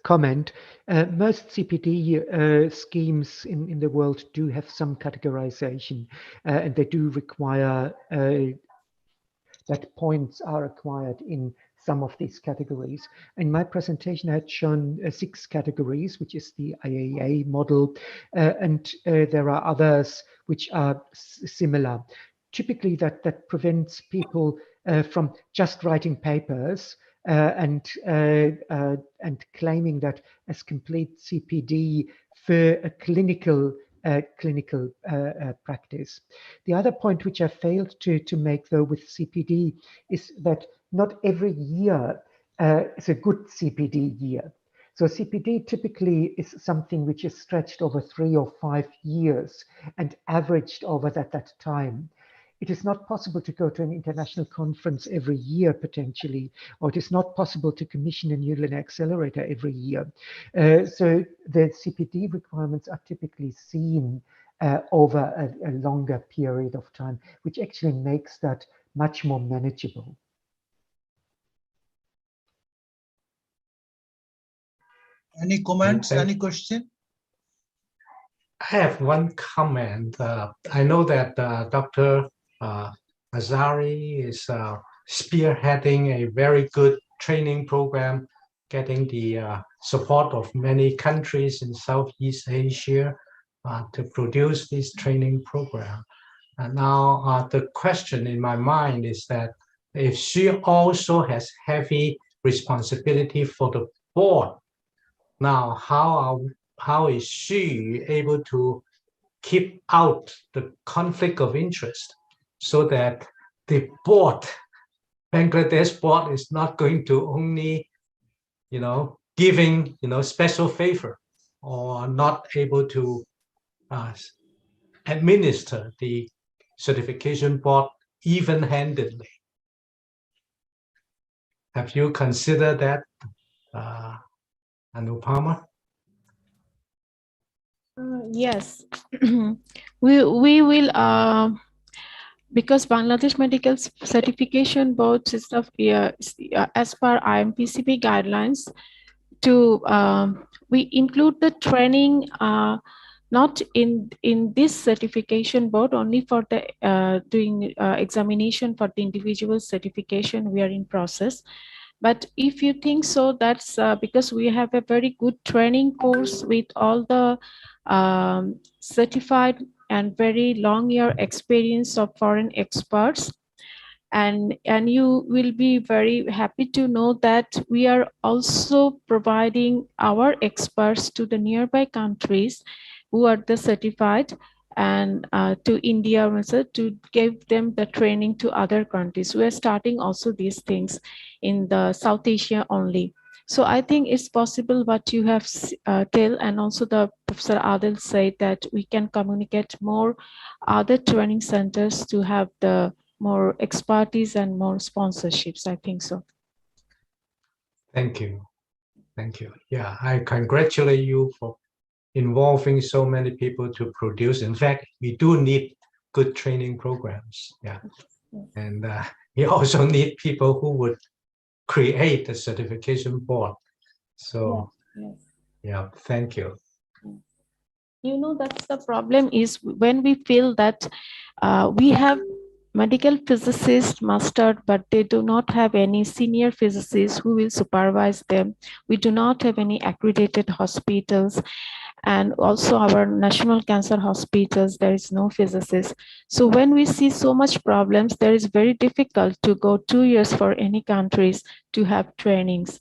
comment. Most CPD schemes in the world do have some categorization, and they do require that points are acquired in some of these categories. In my presentation, I had shown 6 categories, which is the IAEA model, and there are others which are similar. Typically, that prevents people from just writing papers and claiming that as complete CPD for a clinical practice. The other point which I failed to make, though, with CPD is that not every year is a good CPD year. So CPD typically is something which is stretched over 3 or 5 years and averaged over that time. It is not possible to go to an international conference every year, potentially, or it is not possible to commission a new linear accelerator every year. So the CPD requirements are typically seen over a longer period of time, which actually makes that much more manageable. Any comments, any question? I have one comment. I know that Dr. Azari is spearheading a very good training program, getting the support of many countries in Southeast Asia to produce this training program. And now the question in my mind is that if she also has heavy responsibility for the board, now how is she able to keep out the conflict of interest so that the board, Bangladesh board, is not going to only giving, special favor or not able to administer the certification board even-handedly. Have you considered that, Anupama? Yes, we will, because Bangladesh Medical Certification Board is as per IMPCB guidelines, to we include the training not in this certification board, only for the doing examination for the individual certification we are in process. But if you think so, that's because we have a very good training course with all the certified and very long year experience of foreign experts. And you will be very happy to know that we are also providing our experts to the nearby countries who are the certified, and to India also, to give them the training to other countries. We are starting also these things in the South Asia only. So I think it's possible what you have tell, and also the Professor Adil said that we can communicate more other training centers to have the more expertise and more sponsorships. I think so. Thank you. Thank you. Yeah, I congratulate you for involving so many people to produce. In fact, we do need good training programs. Yeah. And we also need people who would create a certification board. So, yeah, thank you. That's the problem is when we feel that we have medical physicists mastered, but they do not have any senior physicists who will supervise them. We do not have any accredited hospitals, and also our national cancer hospitals, there is no physicist. So when we see so much problems, there is very difficult to go 2 years for any countries to have trainings.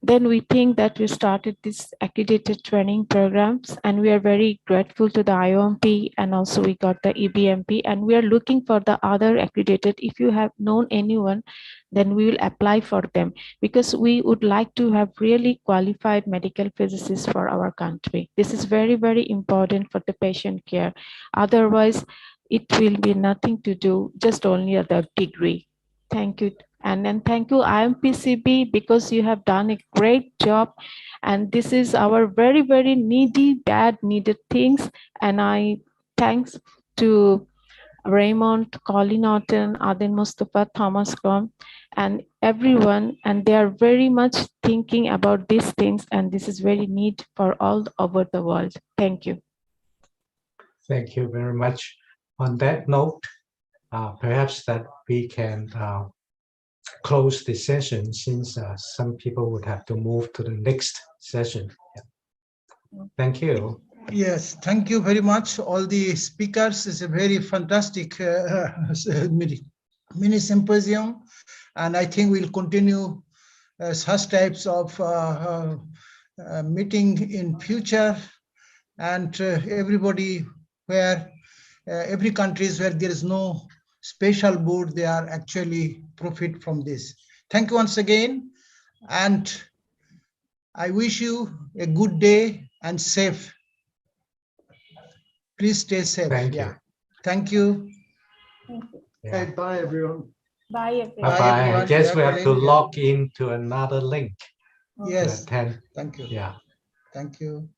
Then we think that we started this accredited training programs, and we are very grateful to the IOMP, and also we got the EBMP, and we are looking for the other accredited. If you have known anyone, then we will apply for them, because we would like to have really qualified medical physicists for our country. This is very, very important for the patient care. Otherwise, it will be nothing to do, just only the degree. Thank you. And then thank you IMPCB, because you have done a great job. And this is our very, very needed things. And I thanks to Raymond, Colin Norton, Adin Mustafa, Thomas Krom, and everyone. And they are very much thinking about these things. And this is very neat for all over the world. Thank you. Thank you very much. On that note, perhaps that we can close the session, since some people would have to move to the next session. Yeah. Thank you. Yes, thank you very much. All the speakers. It's a very fantastic mini symposium, and I think we'll continue such types of meeting in future, and everybody where every countries where there is no special board, they are actually profit from this. Thank you once again, and I wish you a good day and safe. Please stay safe. Thank you. Thank you. Thank you. Yeah. Okay, bye everyone. Bye, everyone. Bye-bye. I guess we have to log in to another link. Yes. To attend. Thank you. Yeah. Thank you.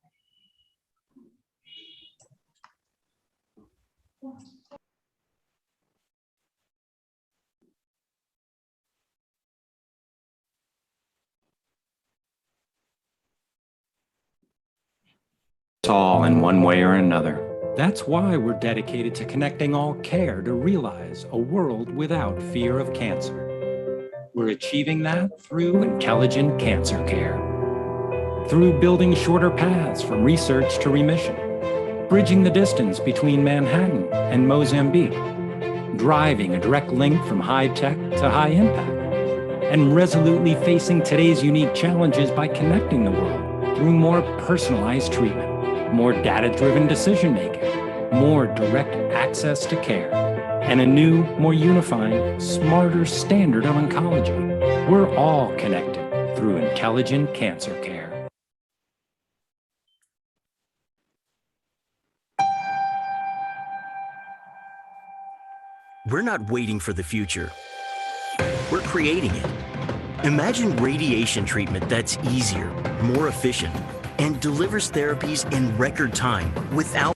All in one way or another. That's why we're dedicated to connecting all care to realize a world without fear of cancer. We're achieving that through intelligent cancer care. Through building shorter paths from research to remission, bridging the distance between Manhattan and Mozambique, driving a direct link from high tech to high impact, and resolutely facing today's unique challenges by connecting the world through more personalized treatment, more data-driven decision-making, more direct access to care, and a new, more unifying, smarter standard of oncology. We're all connected through intelligent cancer care. We're not waiting for the future. We're creating it. Imagine radiation treatment that's easier, more efficient, and delivers therapies in record time without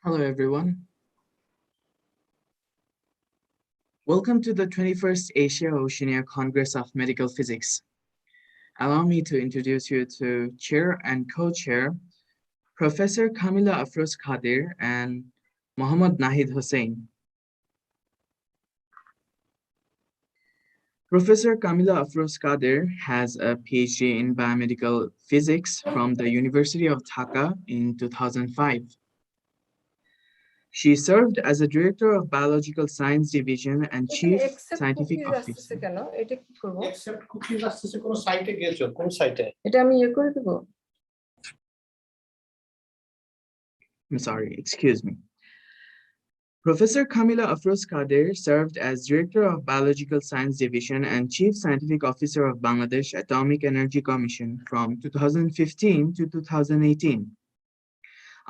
Hello, everyone. Welcome to the 21st Asia-Oceania Congress of Medical Physics. Allow me to introduce you to Chair and Co-Chair, Professor Kamila Afroz Kadir and Mohammad Nahid Hussain. Professor Kamila Afroz Kadir has a PhD in biomedical physics from the University of Dhaka in 2005. She served as a Director of Biological Science Division and Chief Scientific Officer. Except cookies আসছে কোন সাইটে গিয়েছো কোন সাইটে এটা আমি ইয়ে করে দেব I'm sorry, excuse me. Professor Kamila Afroz Kadir served as Director of Biological Science Division and Chief Scientific Officer of Bangladesh Atomic Energy Commission from 2015 to 2018.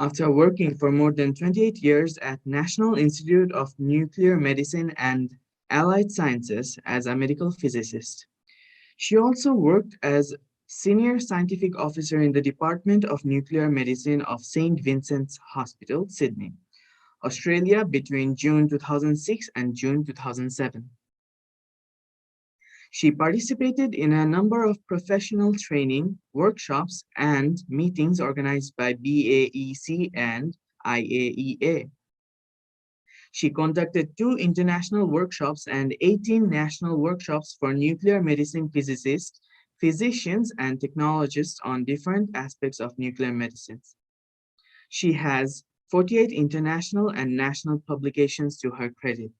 After working for more than 28 years at National Institute of Nuclear Medicine and Allied Sciences as a medical physicist. She also worked as Senior Scientific Officer in the Department of Nuclear Medicine of St. Vincent's Hospital, Sydney, Australia between June 2006 and June 2007. She participated in a number of professional training, workshops, and meetings organized by BAEC and IAEA. She conducted 2 international workshops and 18 national workshops for nuclear medicine physicists, physicians, and technologists on different aspects of nuclear medicine. She has 48 international and national publications to her credit.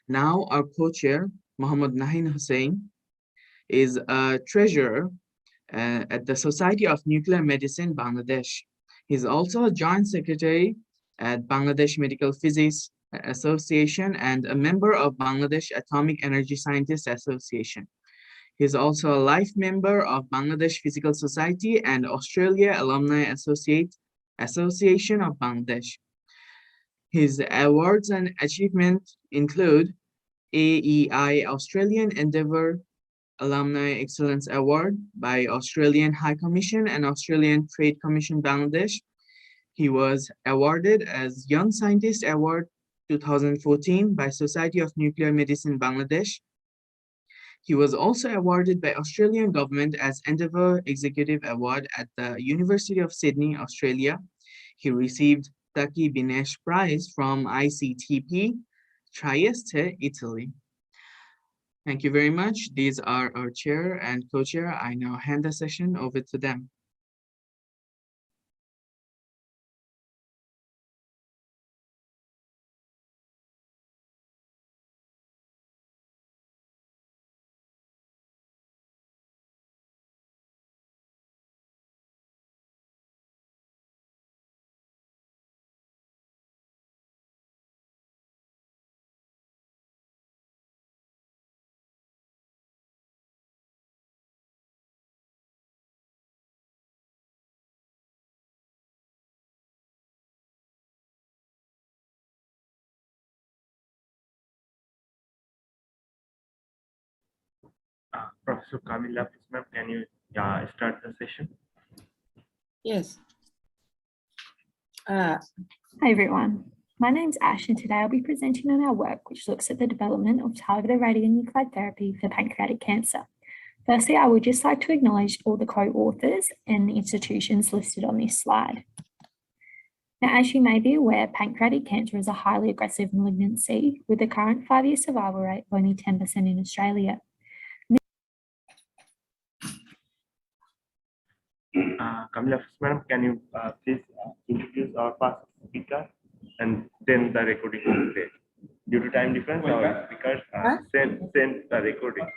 Now our co-chair, Mohammad Nahid Hussain, is a treasurer at the Society of Nuclear Medicine, Bangladesh. He's also a joint secretary at Bangladesh Medical Physics Association and a member of Bangladesh Atomic Energy Scientists Association. He's also a life member of Bangladesh Physical Society and Australia Alumni Association of Bangladesh. His awards and achievements include AEI Australian Endeavour Alumni Excellence Award by Australian High Commission and Australian Trade Commission Bangladesh. He was awarded as Young Scientist Award 2014 by Society of Nuclear Medicine Bangladesh. He was also awarded by Australian government as Endeavour Executive Award at the University of Sydney, Australia. He received Taki Binesh Prize from ICTP, Trieste, Italy. Thank you very much. These are our chair and co-chair. I now hand the session over to them. Professor Kamila, please, ma'am, can you start the session? Yes. Hi everyone, my name's Ash and today I'll be presenting on our work which looks at the development of targeted radionuclide therapy for pancreatic cancer. Firstly, I would just like to acknowledge all the co-authors and the institutions listed on this slide. Now, as you may be aware, pancreatic cancer is a highly aggressive malignancy with a current 5-year survival rate of only 10% in Australia. Kamila, madam, can you please introduce our first speaker and then the recording will play? Due to time difference, our speakers send the recording.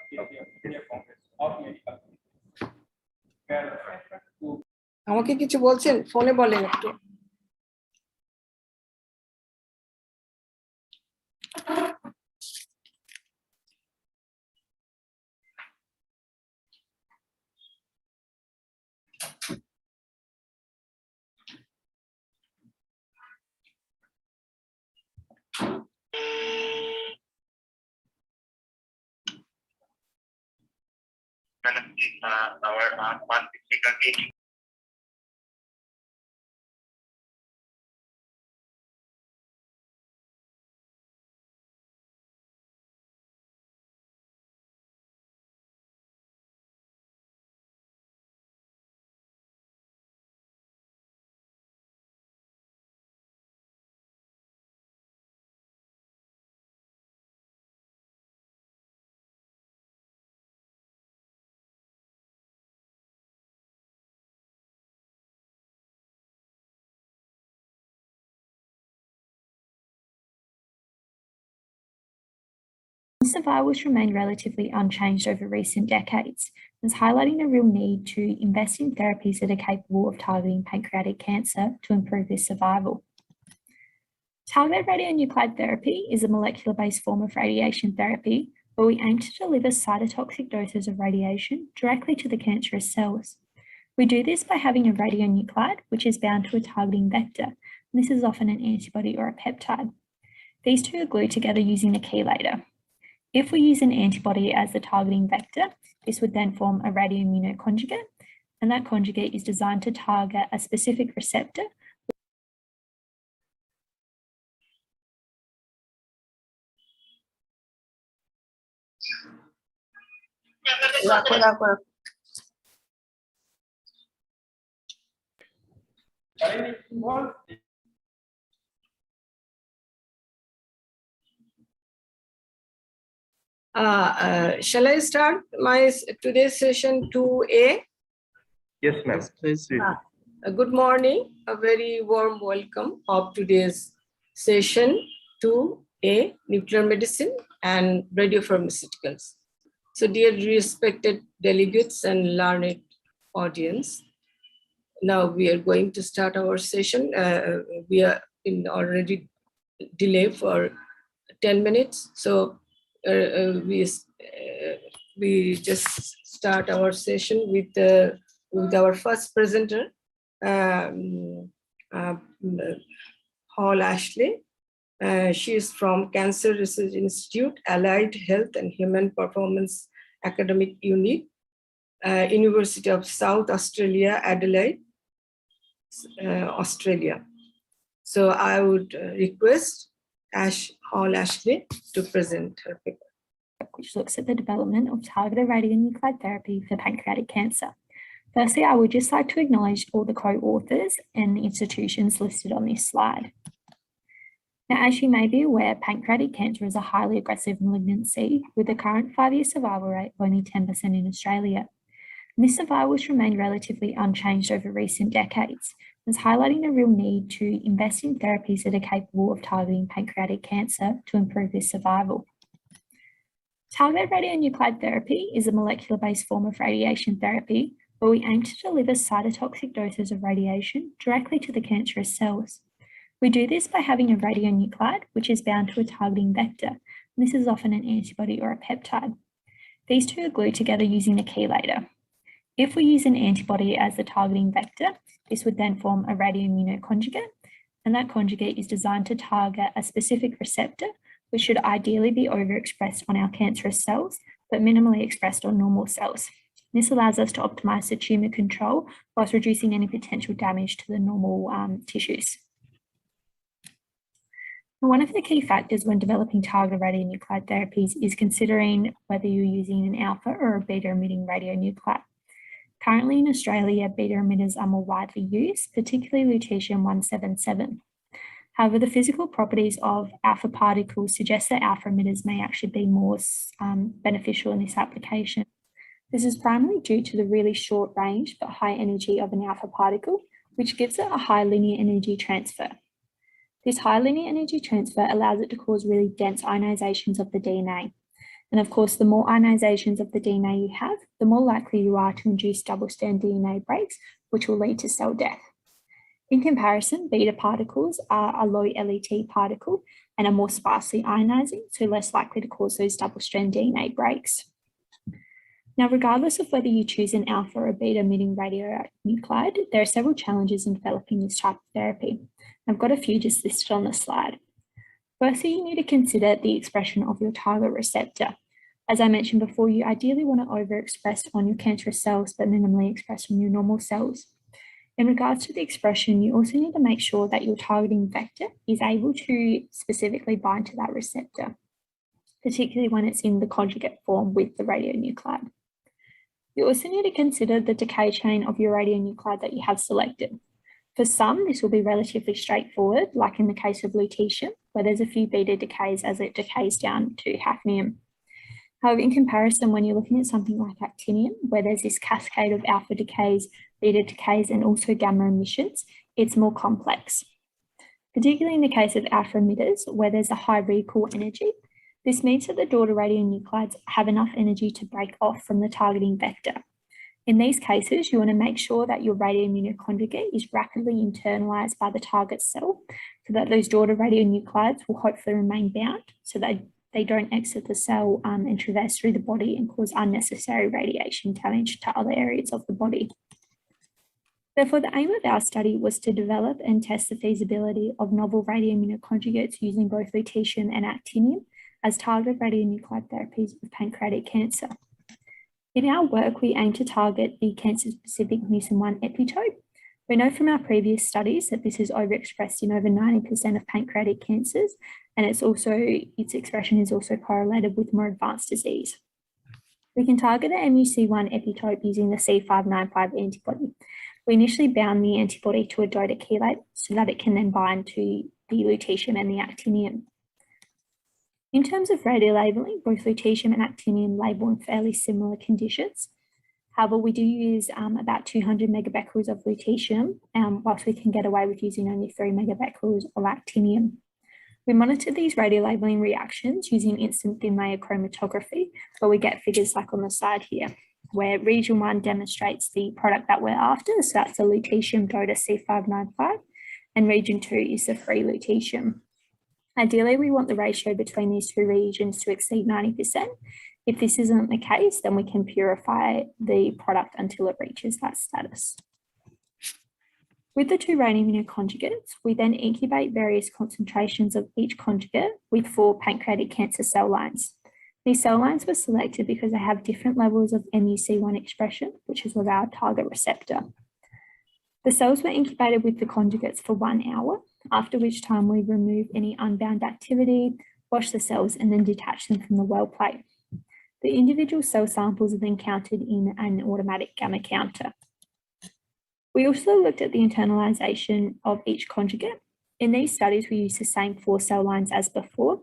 আমাকে কিছু বলছেন ফোনে বলেন একটু our first speaker. Survivals remain relatively unchanged over recent decades, as highlighting the real need to invest in therapies that are capable of targeting pancreatic cancer to improve this survival. Targeted radionuclide therapy is a molecular-based form of radiation therapy where we aim to deliver cytotoxic doses of radiation directly to the cancerous cells. We do this by having a radionuclide, which is bound to a targeting vector, and this is often an antibody or a peptide. These two are glued together using a chelator. If we use an antibody as the targeting vector, this would then form a radioimmunoconjugate, and that conjugate is designed to target a specific receptor. Shall I start my today's session 2A? Yes, ma'am. Yes, please. Good morning. A very warm welcome of today's session 2A, nuclear medicine and radiopharmaceuticals. So, dear respected delegates and learned audience, now we are going to start our session. We are in already delay for 10 minutes. So, we just start our session with our first presenter, Hall Ashley. She is from Cancer Research Institute, Allied Health and Human Performance Academic Unit, University of South Australia, Adelaide, Australia. So I would request Hall Ashley to present her paper, which looks at the development of targeted radionuclide therapy for pancreatic cancer. Firstly, I would just like to acknowledge all the co-authors and the institutions listed on this slide. Now, as you may be aware, pancreatic cancer is a highly aggressive malignancy with a current 5-year survival rate of only 10% in Australia. And this survival has remained relatively unchanged over recent decades, as highlighting the real need to invest in therapies that are capable of targeting pancreatic cancer to improve this survival. Targeted radionuclide therapy is a molecular-based form of radiation therapy where we aim to deliver cytotoxic doses of radiation directly to the cancerous cells. We do this by having a radionuclide, which is bound to a targeting vector, and this is often an antibody or a peptide. These two are glued together using a chelator. If we use an antibody as the targeting vector, this would then form a radioimmunoconjugate, and that conjugate is designed to target a specific receptor, which should ideally be overexpressed on our cancerous cells, but minimally expressed on normal cells. This allows us to optimize the tumor control whilst reducing any potential damage to the normal tissues. One of the key factors when developing targeted radionuclide therapies is considering whether you're using an alpha or a beta emitting radionuclide. Currently in Australia, beta emitters are more widely used, particularly lutetium-177. However, the physical properties of alpha particles suggest that alpha emitters may actually be more beneficial in this application. This is primarily due to the really short range but high energy of an alpha particle, which gives it a high linear energy transfer. This high linear energy transfer allows it to cause really dense ionizations of the DNA. And of course, the more ionizations of the DNA you have, the more likely you are to induce double-strand DNA breaks, which will lead to cell death. In comparison, beta particles are a low LET particle and are more sparsely ionizing, so less likely to cause those double-strand DNA breaks. Now, regardless of whether you choose an alpha or a beta emitting radionuclide, there are several challenges in developing this type of therapy. I've got a few just listed on the slide. Firstly, you need to consider the expression of your target receptor. As I mentioned before, you ideally want to overexpress on your cancerous cells, but minimally express on your normal cells. In regards to the expression, you also need to make sure that your targeting vector is able to specifically bind to that receptor, particularly when it's in the conjugate form with the radionuclide. You also need to consider the decay chain of your radionuclide that you have selected. For some, this will be relatively straightforward, like in the case of lutetium, where there's a few beta decays as it decays down to hafnium. However, in comparison, when you're looking at something like actinium, where there's this cascade of alpha decays, beta decays, and also gamma emissions, it's more complex. Particularly in the case of alpha emitters, where there's a high recall energy, this means that the daughter radionuclides have enough energy to break off from the targeting vector. In these cases, you want to make sure that your radioimmunoconjugate is rapidly internalized by the target cell so that those daughter radionuclides will hopefully remain bound so that they don't exit the cell and traverse through the body and cause unnecessary radiation damage to other areas of the body. Therefore, the aim of our study was to develop and test the feasibility of novel radioimmunoconjugates using both lutetium and actinium as targeted radionuclide therapies with pancreatic cancer. In our work, we aim to target the cancer-specific mucin-1 epitope. We know from our previous studies that this is overexpressed in over 90% of pancreatic cancers, and its expression is also correlated with more advanced disease. We can target the MUC1 epitope using the C595 antibody. We initially bound the antibody to a DOTA chelate so that it can then bind to the lutetium and the actinium. In terms of radiolabeling, both lutetium and actinium label in fairly similar conditions. However, we do use about 200 megabecquerels of lutetium, whilst we can get away with using only 3 megabecquerels of actinium. We monitor these radiolabeling reactions using instant thin layer chromatography, where we get figures like on the side here, where region 1 demonstrates the product that we're after, so that's the lutetium DOTA C595, and region 2 is the free lutetium. Ideally, we want the ratio between these two regions to exceed 90%. If this isn't the case, then we can purify the product until it reaches that status. With the two radioimmunoconjugates, we then incubate various concentrations of each conjugate with 4 pancreatic cancer cell lines. These cell lines were selected because they have different levels of MUC1 expression, which is with our target receptor. The cells were incubated with the conjugates for 1 hour, after which time we remove any unbound activity, wash the cells, and then detach them from the well plate. The individual cell samples are then counted in an automatic gamma counter. We also looked at the internalization of each conjugate. In these studies, we used the same 4 cell lines as before,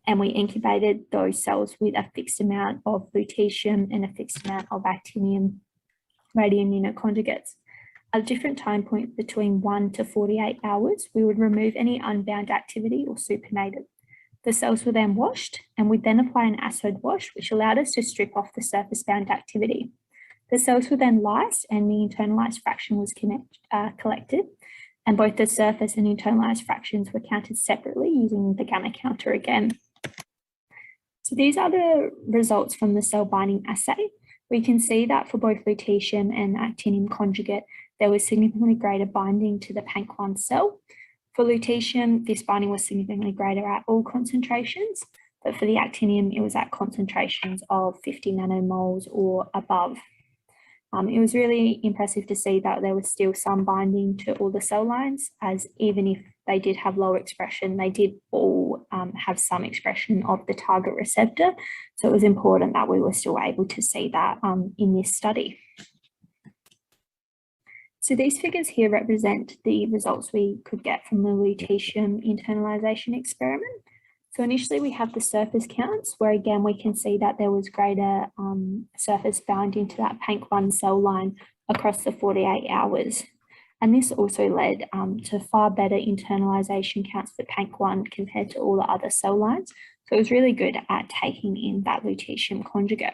and we incubated those cells with a fixed amount of lutetium and a fixed amount of actinium radioimmunoconjugates. At a different time point between 1 to 48 hours, we would remove any unbound activity or supinate it. The cells were then washed, and we'd then apply an acid wash, which allowed us to strip off the surface-bound activity. The cells were then lysed, and the internalized fraction was collected, and both the surface and internalized fractions were counted separately using the gamma counter again. So these are the results from the cell binding assay. We can see that for both lutetium and actinium conjugate, there was significantly greater binding to the PANC1 cell. For lutetium, this binding was significantly greater at all concentrations, but for the actinium, it was at concentrations of 50 nanomoles or above. It was really impressive to see that there was still some binding to all the cell lines, as even if they did have low expression. They did all have some expression of the target receptor. So it was important that we were still able to see that in this study. So these figures here represent the results we could get from the lutetium internalization experiment. So initially we have the surface counts, where again we can see that there was greater surface bound into that PANC1 cell line across the 48 hours. And this also led to far better internalization counts for PANC1 compared to all the other cell lines. So it was really good at taking in that lutetium conjugate.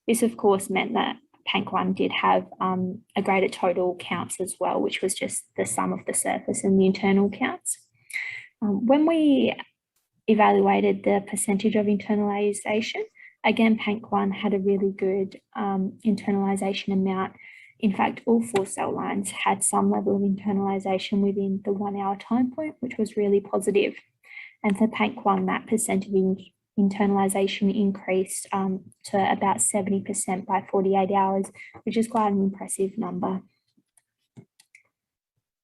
This of course meant that PANC1 did have a greater total counts as well, which was just the sum of the surface and the internal counts. When we evaluated the percentage of internalization, again, PANC1 had a really good internalization amount. In fact, all 4 cell lines had some level of internalization within the 1 hour time point, which was really positive. And for PANC1, that percent of internalization increased to about 70% by 48 hours, which is quite an impressive number.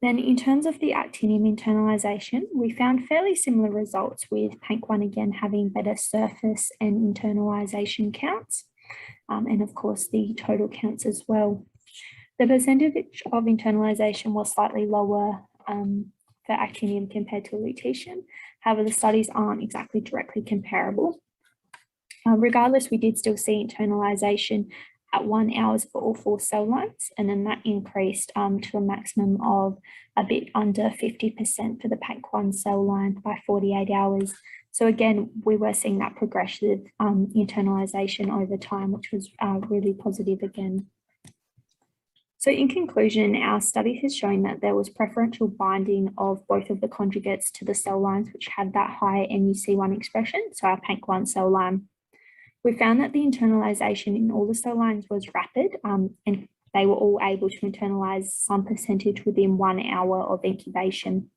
Then in terms of the actinium internalization, we found fairly similar results, with PANC1 again having better surface and internalization counts, and of course the total counts as well. The percentage of internalization was slightly lower for actinium compared to lutetium. However, the studies aren't exactly directly comparable. Regardless, we did still see internalization at 1 hour for all 4 cell lines, and then that increased to a maximum of a bit under 50% for the PANC1 cell line by 48 hours. So again, we were seeing that progressive internalization over time, which was really positive again. So in conclusion, our study has shown that there was preferential binding of both of the conjugates to the cell lines which had that higher MUC1 expression, so our PANC1 cell line. We found that the internalization in all the cell lines was rapid, and they were all able to internalize some percentage within 1 hour of incubation.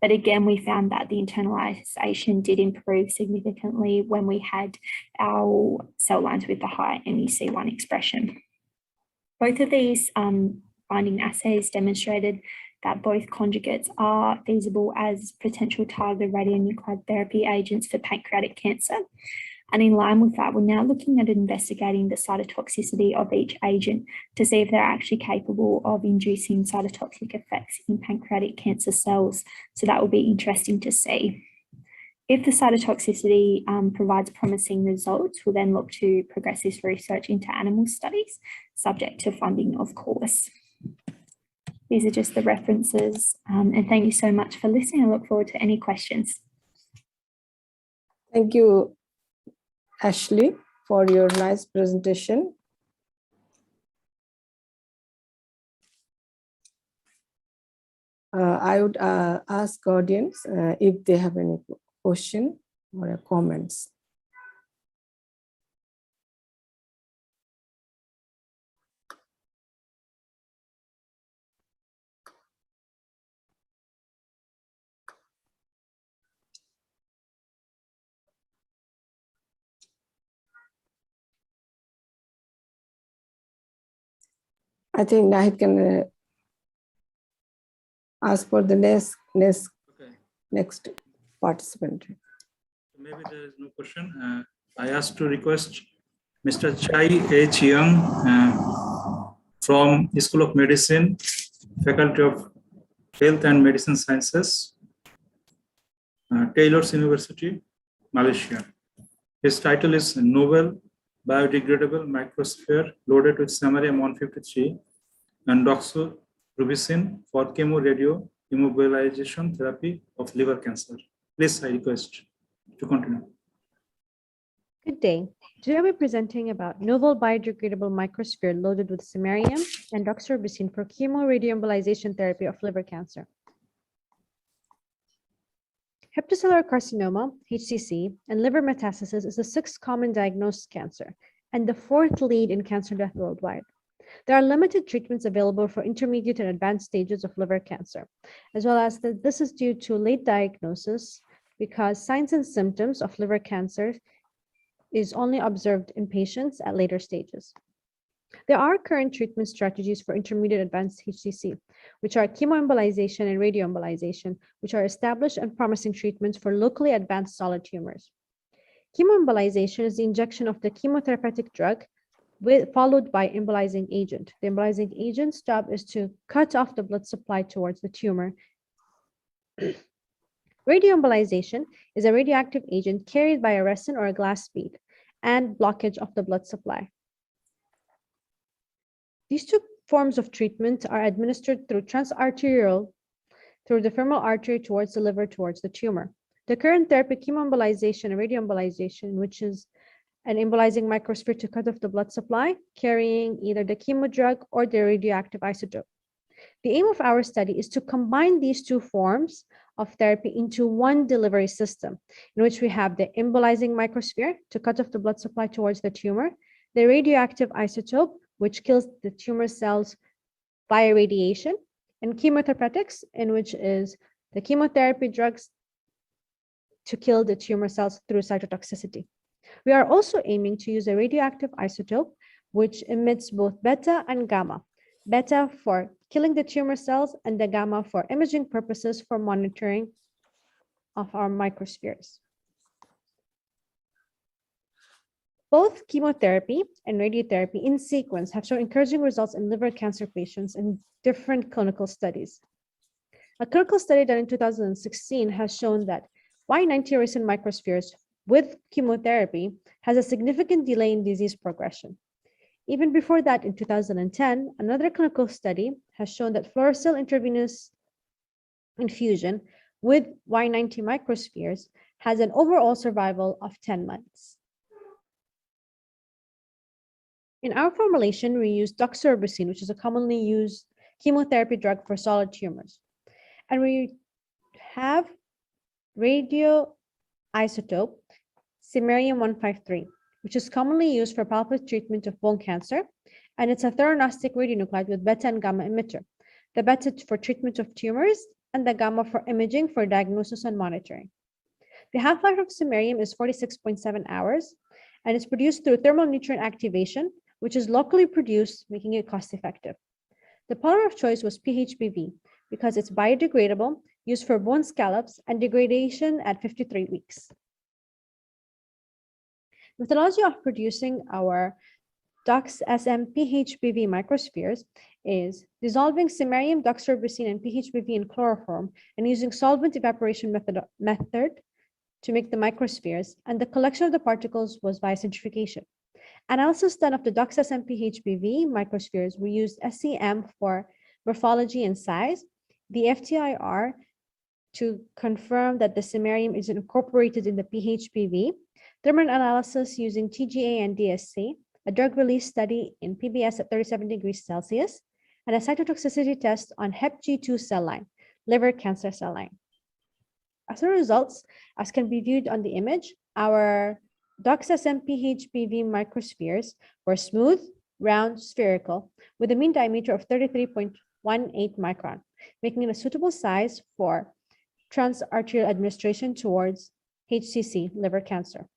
But again, we found that the internalization did improve significantly when we had our cell lines with the high MUC1 expression. Both of these binding assays demonstrated that both conjugates are feasible as potential targeted radionuclide therapy agents for pancreatic cancer. And in line with that, we're now looking at investigating the cytotoxicity of each agent to see if they're actually capable of inducing cytotoxic effects in pancreatic cancer cells. So that will be interesting to see. If the cytotoxicity provides promising results, we'll then look to progress this research into animal studies, subject to funding, of course. These are just the references, and thank you so much for listening. I look forward to any questions. Thank you, Ashley, for your nice presentation. I would ask audience if they have any question or comments. I think Nahid can ask for the next participant. Maybe there is no question. I ask to request Mr. Chai H. Young from School of Medicine, Faculty of Health and Medicine Sciences, Taylor's University, Malaysia. His title is Novel Biodegradable Microsphere Loaded with Samarium-153 and doxorubicin for chemo-radio immobilization therapy of liver cancer. Please, I request to continue. Good day. Today we're presenting about novel biodegradable microsphere loaded with samarium and doxorubicin for chemo-radioembolization therapy of liver cancer. Hepatocellular carcinoma, HCC, and liver metastasis is the 6th common diagnosed cancer and the 4th lead in cancer death worldwide. There are limited treatments available for intermediate and advanced stages of liver cancer, as well as that this is due to late diagnosis because signs and symptoms of liver cancer is only observed in patients at later stages. There are current treatment strategies for intermediate advanced HCC, which are chemoembolization and radioembolization, which are established and promising treatments for locally advanced solid tumors. Chemoembolization is the injection of the chemotherapeutic drug followed by embolizing agent. The embolizing agent's job is to cut off the blood supply towards the tumor. Radioembolization is a radioactive agent carried by a resin or a glass bead and blockage of the blood supply. These two forms of treatment are administered through transarterial, through the femoral artery towards the liver, towards the tumor. The current therapy, chemoembolization and radioembolization, which is an embolizing microsphere to cut off the blood supply, carrying either the chemo drug or the radioactive isotope. The aim of our study is to combine these two forms of therapy into one delivery system, in which we have the embolizing microsphere to cut off the blood supply towards the tumor, the radioactive isotope, which kills the tumor cells via radiation, and chemotherapeutics, in which is the chemotherapy drugs to kill the tumor cells through cytotoxicity. We are also aiming to use a radioactive isotope, which emits both beta and gamma. Beta for killing the tumor cells and the gamma for imaging purposes for monitoring of our microspheres. Both chemotherapy and radiotherapy in sequence have shown encouraging results in liver cancer patients in different clinical studies. A clinical study done in 2016 has shown that Y90 resin microspheres with chemotherapy has a significant delay in disease progression. Even before that, in 2010, another clinical study has shown that fluorouracil intravenous infusion with Y90 microspheres has an overall survival of 10 months. In our formulation, we use doxorubicin, which is a commonly used chemotherapy drug for solid tumors. And we have radioisotope samarium-153, which is commonly used for palpable treatment of bone cancer, and it's a theranostic radionuclide with beta and gamma emitter. The beta for treatment of tumors and the gamma for imaging for diagnosis and monitoring. The half-life of samarium is 46.7 hours, and it's produced through thermal nutrient activation, which is locally produced, making it cost-effective. The polymer of choice was PHBV because it's biodegradable, used for bone scallops, and degradation at 53 weeks. Methodology of producing our AOCMP-2021 microspheres is dissolving samarium, doxorubicin, and PHBV in chloroform and using solvent evaporation method to make the microspheres, and the collection of the particles was by centrifugation. Analysis done of the AOCMP-2021 microspheres, we used SEM for morphology and size, the FTIR to confirm that the samarium is incorporated in the PHBV, thermal analysis using TGA and DSC, a drug release study in PBS at 37 degrees Celsius, and a cytotoxicity test on HepG2 cell line, liver cancer cell line. As a result, as can be viewed on the image, our AOCMP-2021 microspheres were smooth, round, spherical, with a mean diameter of 33.18 micron, making it a suitable size for transarterial administration towards HCC, liver cancer.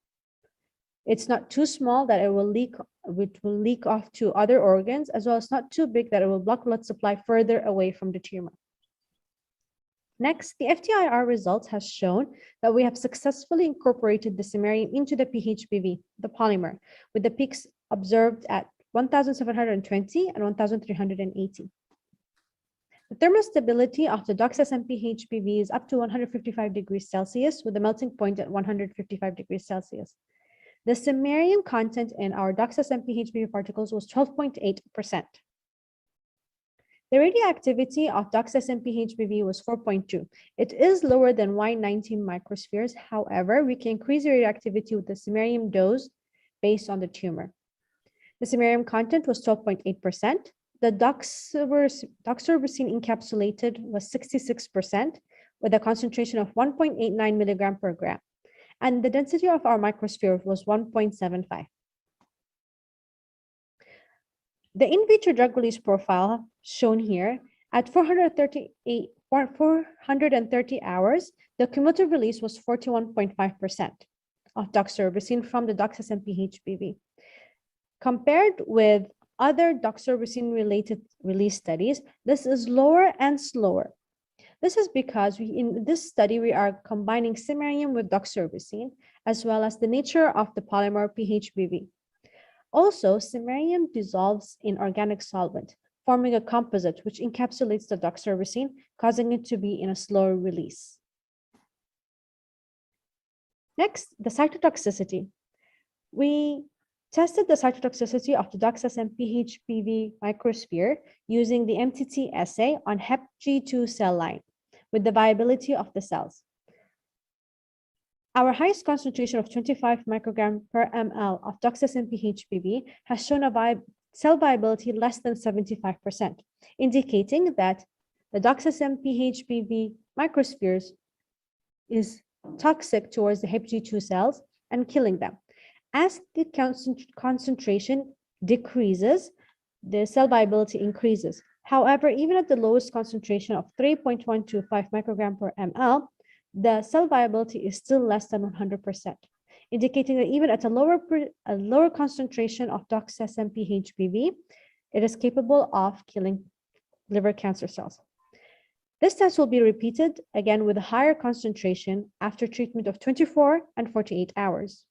It's not too small that it will leak off to other organs, as well as not too big that it will block blood supply further away from the tumor. Next, the FTIR results has shown that we have successfully incorporated the samarium into the PHBV, the polymer, with the peaks observed at 1,720 and 1,380. The thermal stability of the AOCMP-2021 is up to 155 degrees Celsius with a melting point at 155 degrees Celsius. The samarium content in our AOCMP-2021 particles was 12.8%. The radioactivity of AOCMP-2021 was 4.2. It is lower than Y90 microspheres. However, we can increase the radioactivity with the samarium dose based on the tumor. The samarium content was 12.8%. The doxorubicin encapsulated was 66% with a concentration of 1.89 milligram per gram. And the density of our microsphere was 1.75. The in vitro drug release profile shown here at 430 hours, the cumulative release was 41.5% of doxorubicin from the AOCMP-2021. Compared with other doxorubicin-related release studies, this is lower and slower. This is because in this study, we are combining samarium with doxorubicin, as well as the nature of the polymer PHBV. Also, samarium dissolves in organic solvent, forming a composite which encapsulates the doxorubicin, causing it to be in a slower release. Next, the cytotoxicity. We tested the cytotoxicity of the DOXA-SEM-PHBV microsphere using the MTT assay on HepG2 cell line with the viability of the cells. Our highest concentration of 25 microgram per ml of DOXA-SEM-PHBV has shown a cell viability less than 75%, indicating that the DOXA-SEM-PHBV microspheres is toxic towards the HepG2 cells and killing them. As the concentration decreases, the cell viability increases. However, even at the lowest concentration of 3.125 microgram per ml, the cell viability is still less than 100%, indicating that even at a lower concentration of DOXA-SEM-PHBV, it is capable of killing liver cancer cells. This test will be repeated again with a higher concentration after treatment of 24 and 48 hours.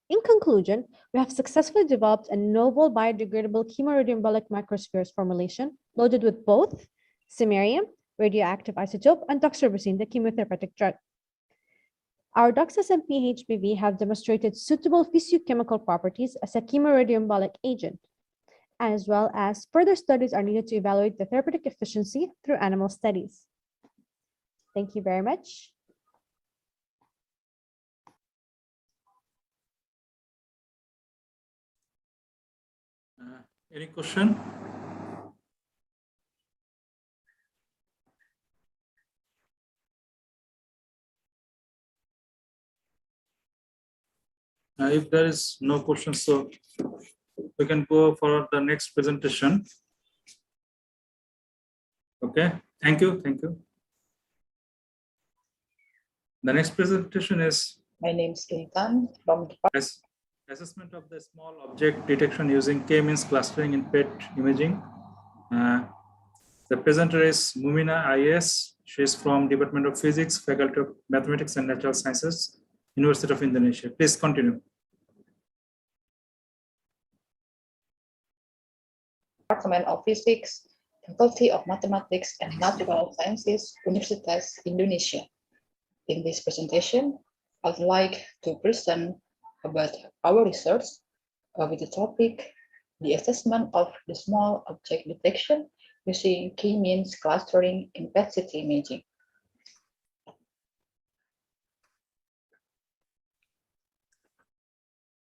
In conclusion, we have successfully developed a novel biodegradable chemoradiologic microspheres formulation loaded with both samarium, radioactive isotope, and doxorubicin, the chemotherapeutic drug. Our DOXA-SEM-PHBV have demonstrated suitable physiochemical properties as a chemoradiologic agent, as well as further studies are needed to evaluate the therapeutic efficiency through animal studies. Thank you very much. Any question? If there is no question, so we can go for the next presentation. Okay, thank you, thank you. The next presentation is my name is Kintan from assessment of the small object detection using K-means clustering in PET imaging. The presenter is Mumina IS. She is from Department of Physics, Faculty of Mathematics and Natural Sciences, University of Indonesia. Please continue. Department of Physics, Faculty of Mathematics and Natural Sciences, Universitas Indonesia. In this presentation, I'd like to present about our research with the topic, the assessment of the small object detection using K-means clustering in PET-CT imaging.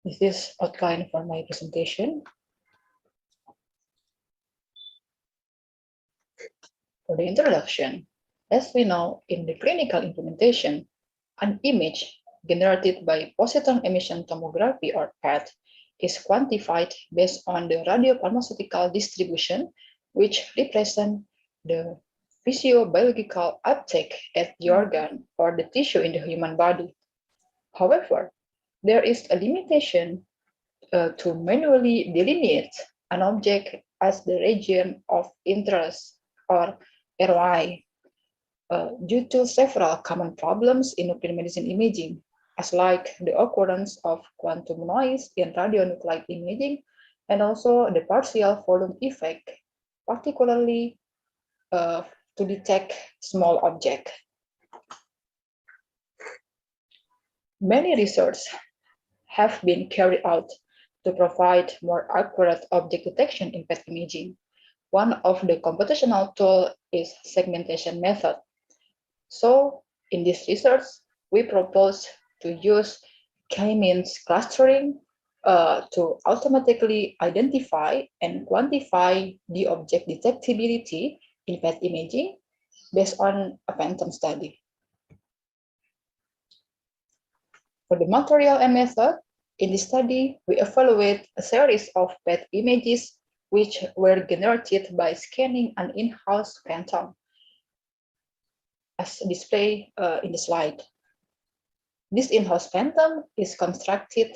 This is outline for my presentation. For the introduction, as we know, in the clinical implementation, an image generated by positron emission tomography or PET is quantified based on the radiopharmaceutical distribution, which represent the physiobiological uptake at the organ or the tissue in the human body. However, there is a limitation to manually delineate an object as the region of interest or ROI due to several common problems in nuclear medicine imaging, as like the occurrence of quantum noise in radionuclide imaging, and also the partial volume effect, particularly to detect small objects. Many research have been carried out to provide more accurate object detection in PET imaging. One of the computational tools is segmentation method. So in this research, we propose to use K-means clustering to automatically identify and quantify the object detectability in PET imaging based on a phantom study. For the material and method, in this study, we evaluate a series of PET images which were generated by scanning an in-house phantom, as displayed in the slide. This in-house phantom is constructed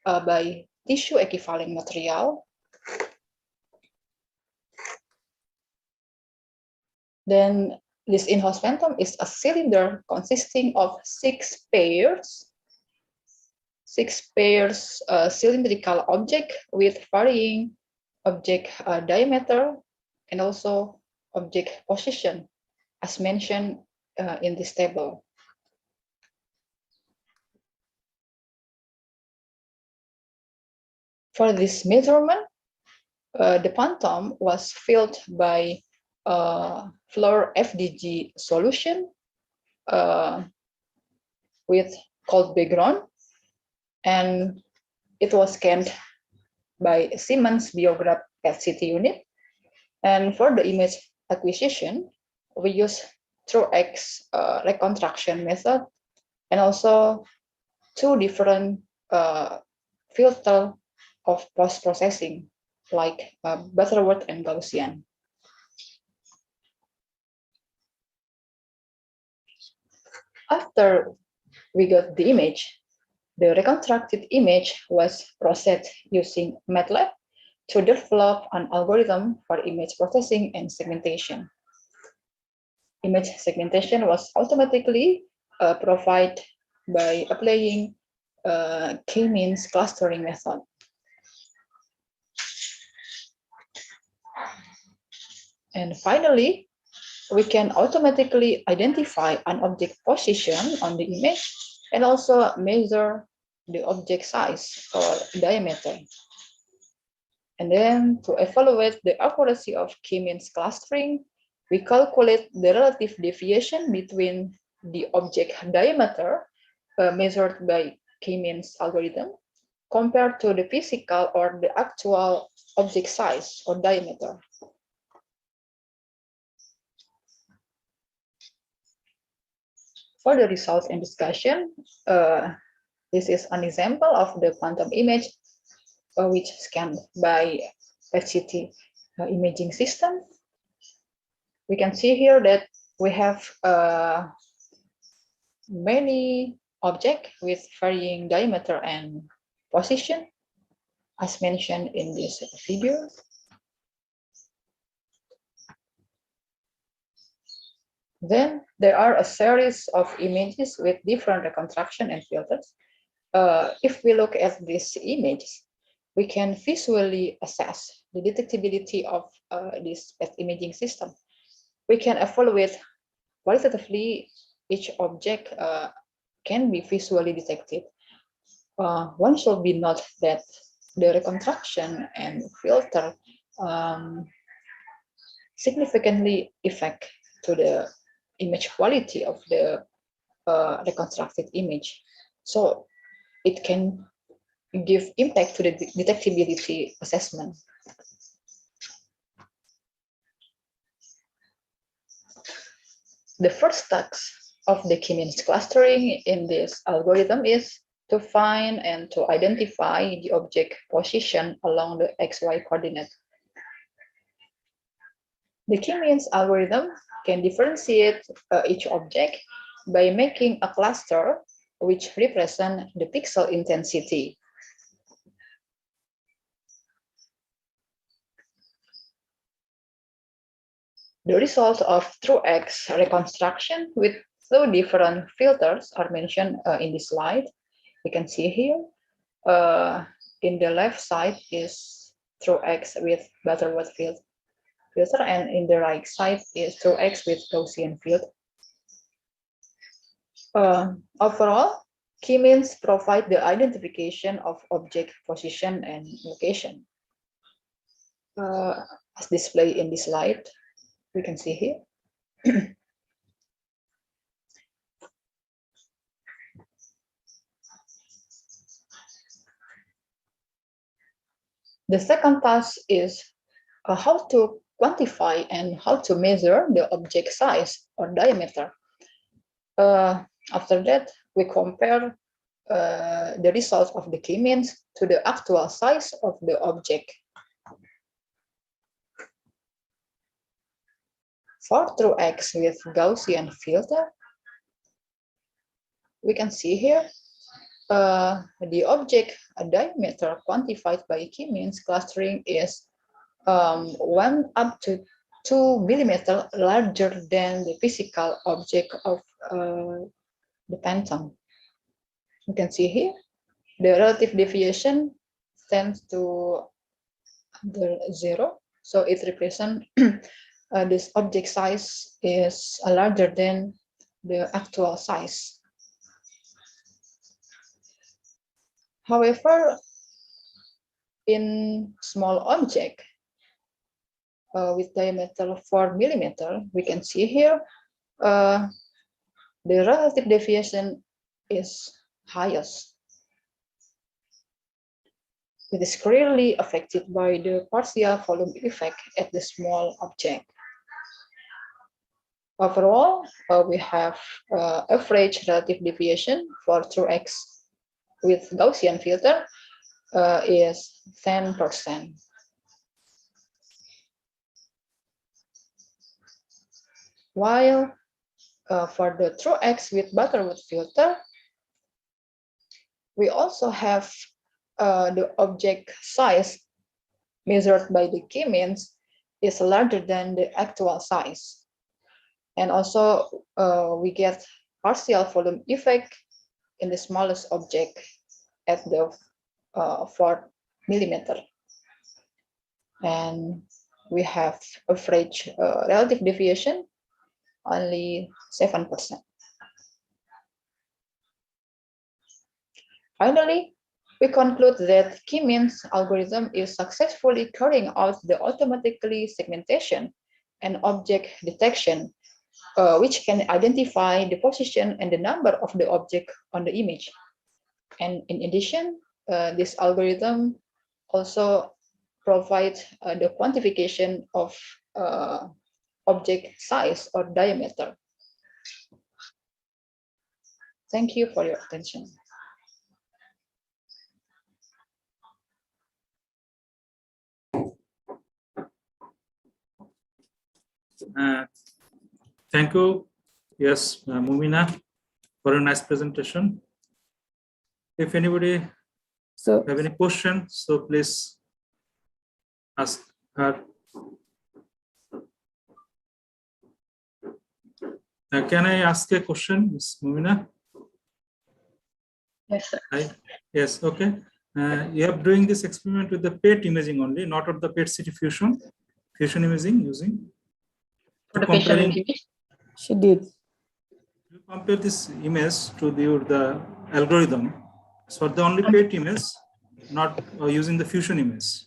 by tissue equivalent material. Then this in-house phantom is a cylinder consisting of 6 pairs cylindrical object with varying object diameter and also object position, as mentioned in this table. For this measurement, the phantom was filled by floor FDG solution with cold background, and it was scanned by Siemens Biograph PET-CT unit. And for the image acquisition, we use through-X reconstruction method and also 2 different filter of post-processing, like Butterworth and Gaussian. After we got the image, the reconstructed image was processed using MATLAB to develop an algorithm for image processing and segmentation. Image segmentation was automatically provided by applying k-means clustering method. And finally, we can automatically identify an object position on the image and also measure the object size or diameter. And then to evaluate the accuracy of k-means clustering, we calculate the relative deviation between the object diameter measured by k-means algorithm compared to the physical or the actual object size or diameter. For the results and discussion, this is an example of the phantom image which scanned by PET-CT imaging system. We can see here that we have many objects with varying diameter and position, as mentioned in this figure. Then there are a series of images with different reconstruction and filters. If we look at these images, we can visually assess the detectability of this PET imaging system. We can evaluate qualitatively each object can be visually detected. One should be note that the reconstruction and filter significantly affect to the image quality of the reconstructed image. So it can give impact to the detectability assessment. The first task of the k-means clustering in this algorithm is to find and to identify the object position along the XY coordinate. The k-means algorithm can differentiate each object by making a cluster which represent the pixel intensity. The result of through-X reconstruction with 2 different filters are mentioned in this slide. You can see here. In the left side is through-X with Butterworth filter, and in the right side is through-X with Gaussian filter. Overall, k-means provide the identification of object position and location. As displayed in this slide, we can see here. The second task is how to quantify and how to measure the object size or diameter. After that, we compare the results of the k-means to the actual size of the object. For through-X with Gaussian filter, we can see here the object diameter quantified by key means clustering is 1 up to 2 millimeter larger than the physical object of the phantom. You can see here the relative deviation tends to the 0, so it represents this object size is larger than the actual size. However, in small object with diameter 4 millimeter, we can see here the relative deviation is highest. It is clearly affected by the partial volume effect at the small object. Overall, we have average relative deviation for true X with Gaussian filter is 10%. While for the true X with Butterworth filter, we also have the object size measured by the key means is larger than the actual size. And also we get partial volume effect in the smallest object at the 4 millimeter. And we have average relative deviation only 7%. Finally, we conclude that key means algorithm is successfully carrying out the automatically segmentation and object detection, which can identify the position and the number of the object on the image. And in addition, this algorithm also provides the quantification of object size or diameter. Thank you for your attention. Thank you, yes, Mumina, for a nice presentation. If anybody have any questions, so please ask her. Can I ask a question, Ms. Mumina? Yes, sir. Yes, okay. You are doing this experiment with the PET imaging only, not of the PET CT fusion imaging using. For the patient image? She did. You compare this image to the algorithm. So the only PET image, not using the fusion image.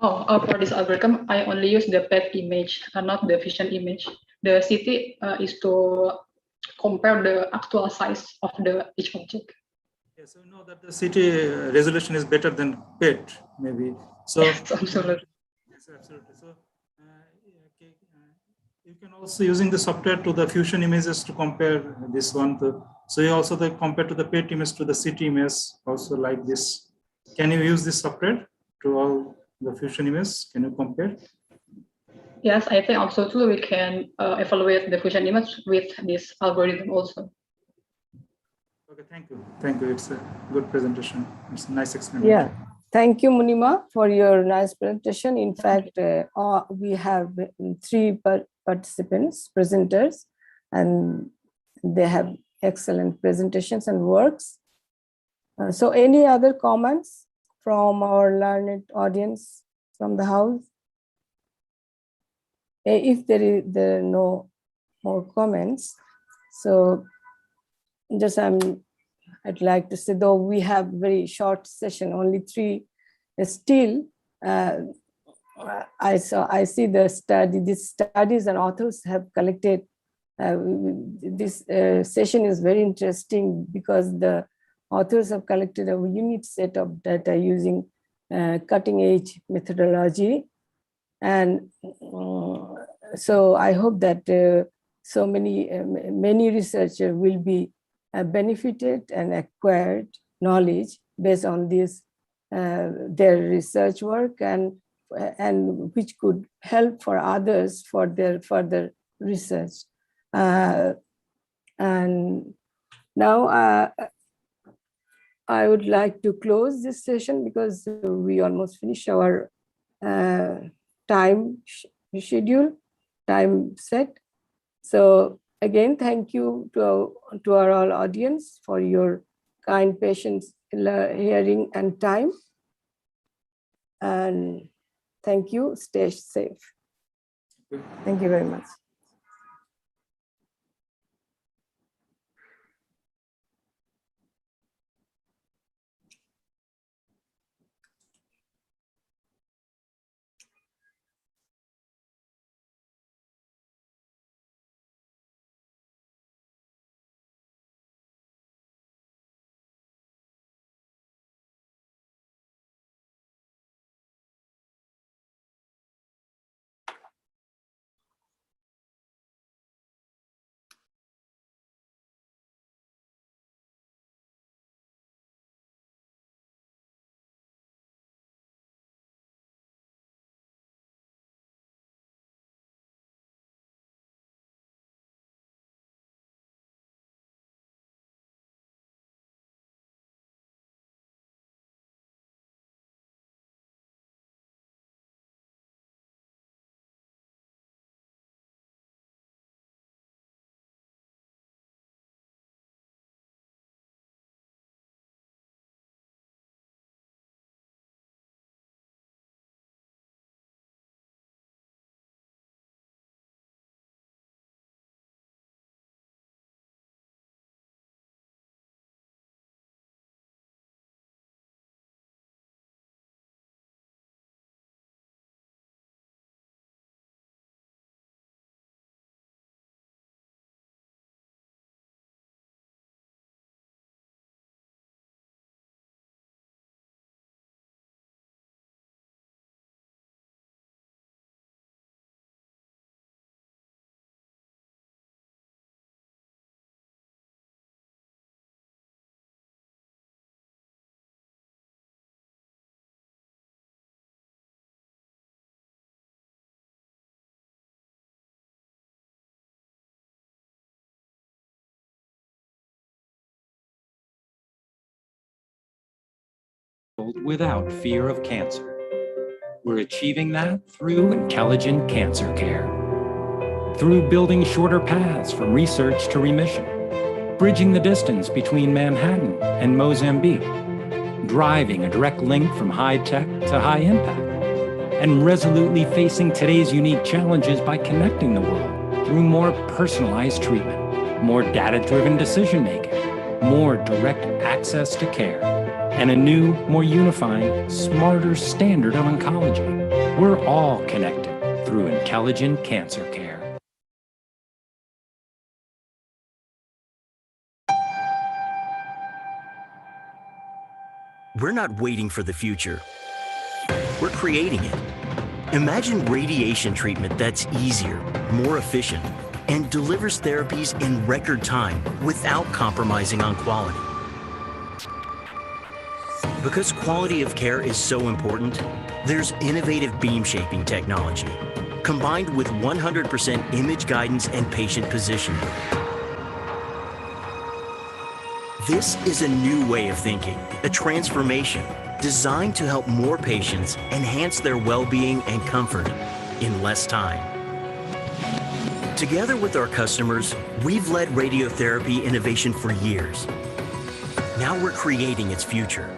Oh, for this algorithm, I only use the PET image, not the fusion image. The CT is to compare the actual size of each object. Yes, we know that the CT resolution is better than PET, maybe. So yes, absolutely. Yes, absolutely. So okay, you can also using the software to the fusion images to compare this one. So you also compare to the PET image to the CT image, also like this. Can you use this software to all the fusion images? Can you compare? Yes, I think absolutely we can evaluate the fusion image with this algorithm also. Okay, thank you. Thank you. It's a good presentation. It's a nice explanation. Yeah, thank you, Munima, for your nice presentation. In fact, we have 3 participants, presenters, and they have excellent presentations and works. So any other comments from our learned audience from the house? If there are no more comments, so just I'd like to say, though we have very short session, only 3, still I see the study, these studies and authors have collected. This session is very interesting because the authors have collected a unique set of data using cutting edge methodology. And so I hope that so many researchers will be benefited and acquired knowledge based on this their research work, and which could help for others for their further research. And now I would like to close this session because we almost finished our time schedule, time set. So again, thank you to our all audience for your kind patience, hearing and time. And thank you, stay safe. Thank you very much. Without fear of cancer. We're achieving that through intelligent cancer care. Through building shorter paths from research to remission, bridging the distance between Manhattan and Mozambique, driving a direct link from high tech to high impact, and resolutely facing today's unique challenges by connecting the world through more personalized treatment, more data-driven decision-making, more direct access to care, and a new, more unifying, smarter standard of oncology. We're all connected through intelligent cancer care. We're not waiting for the future. We're creating it. Imagine radiation treatment that's easier, more efficient, and delivers therapies in record time without compromising on quality. Because quality of care is so important, there's innovative beam shaping technology, combined with 100% image guidance and patient positioning. This is a new way of thinking, a transformation designed to help more patients enhance their well-being and comfort in less time. Together with our customers, we've led radiotherapy innovation for years. Now we're creating its future.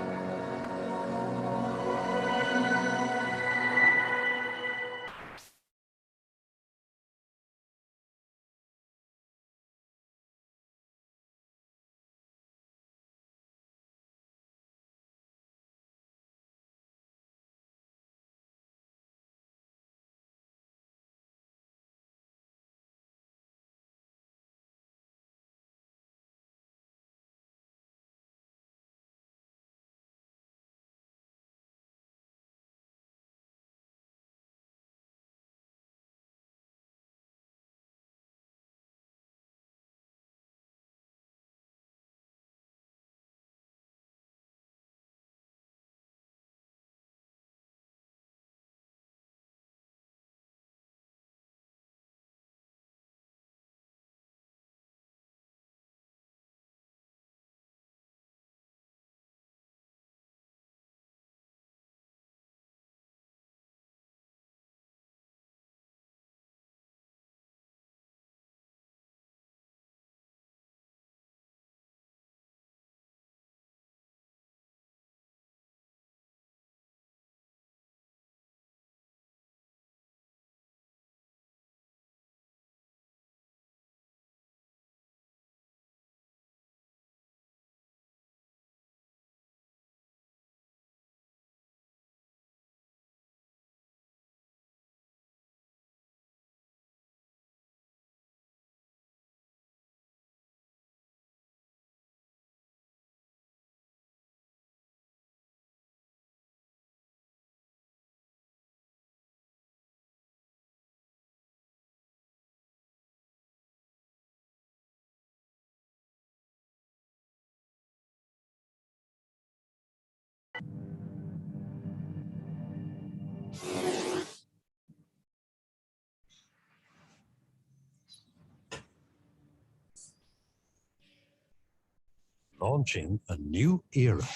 Launching a new era.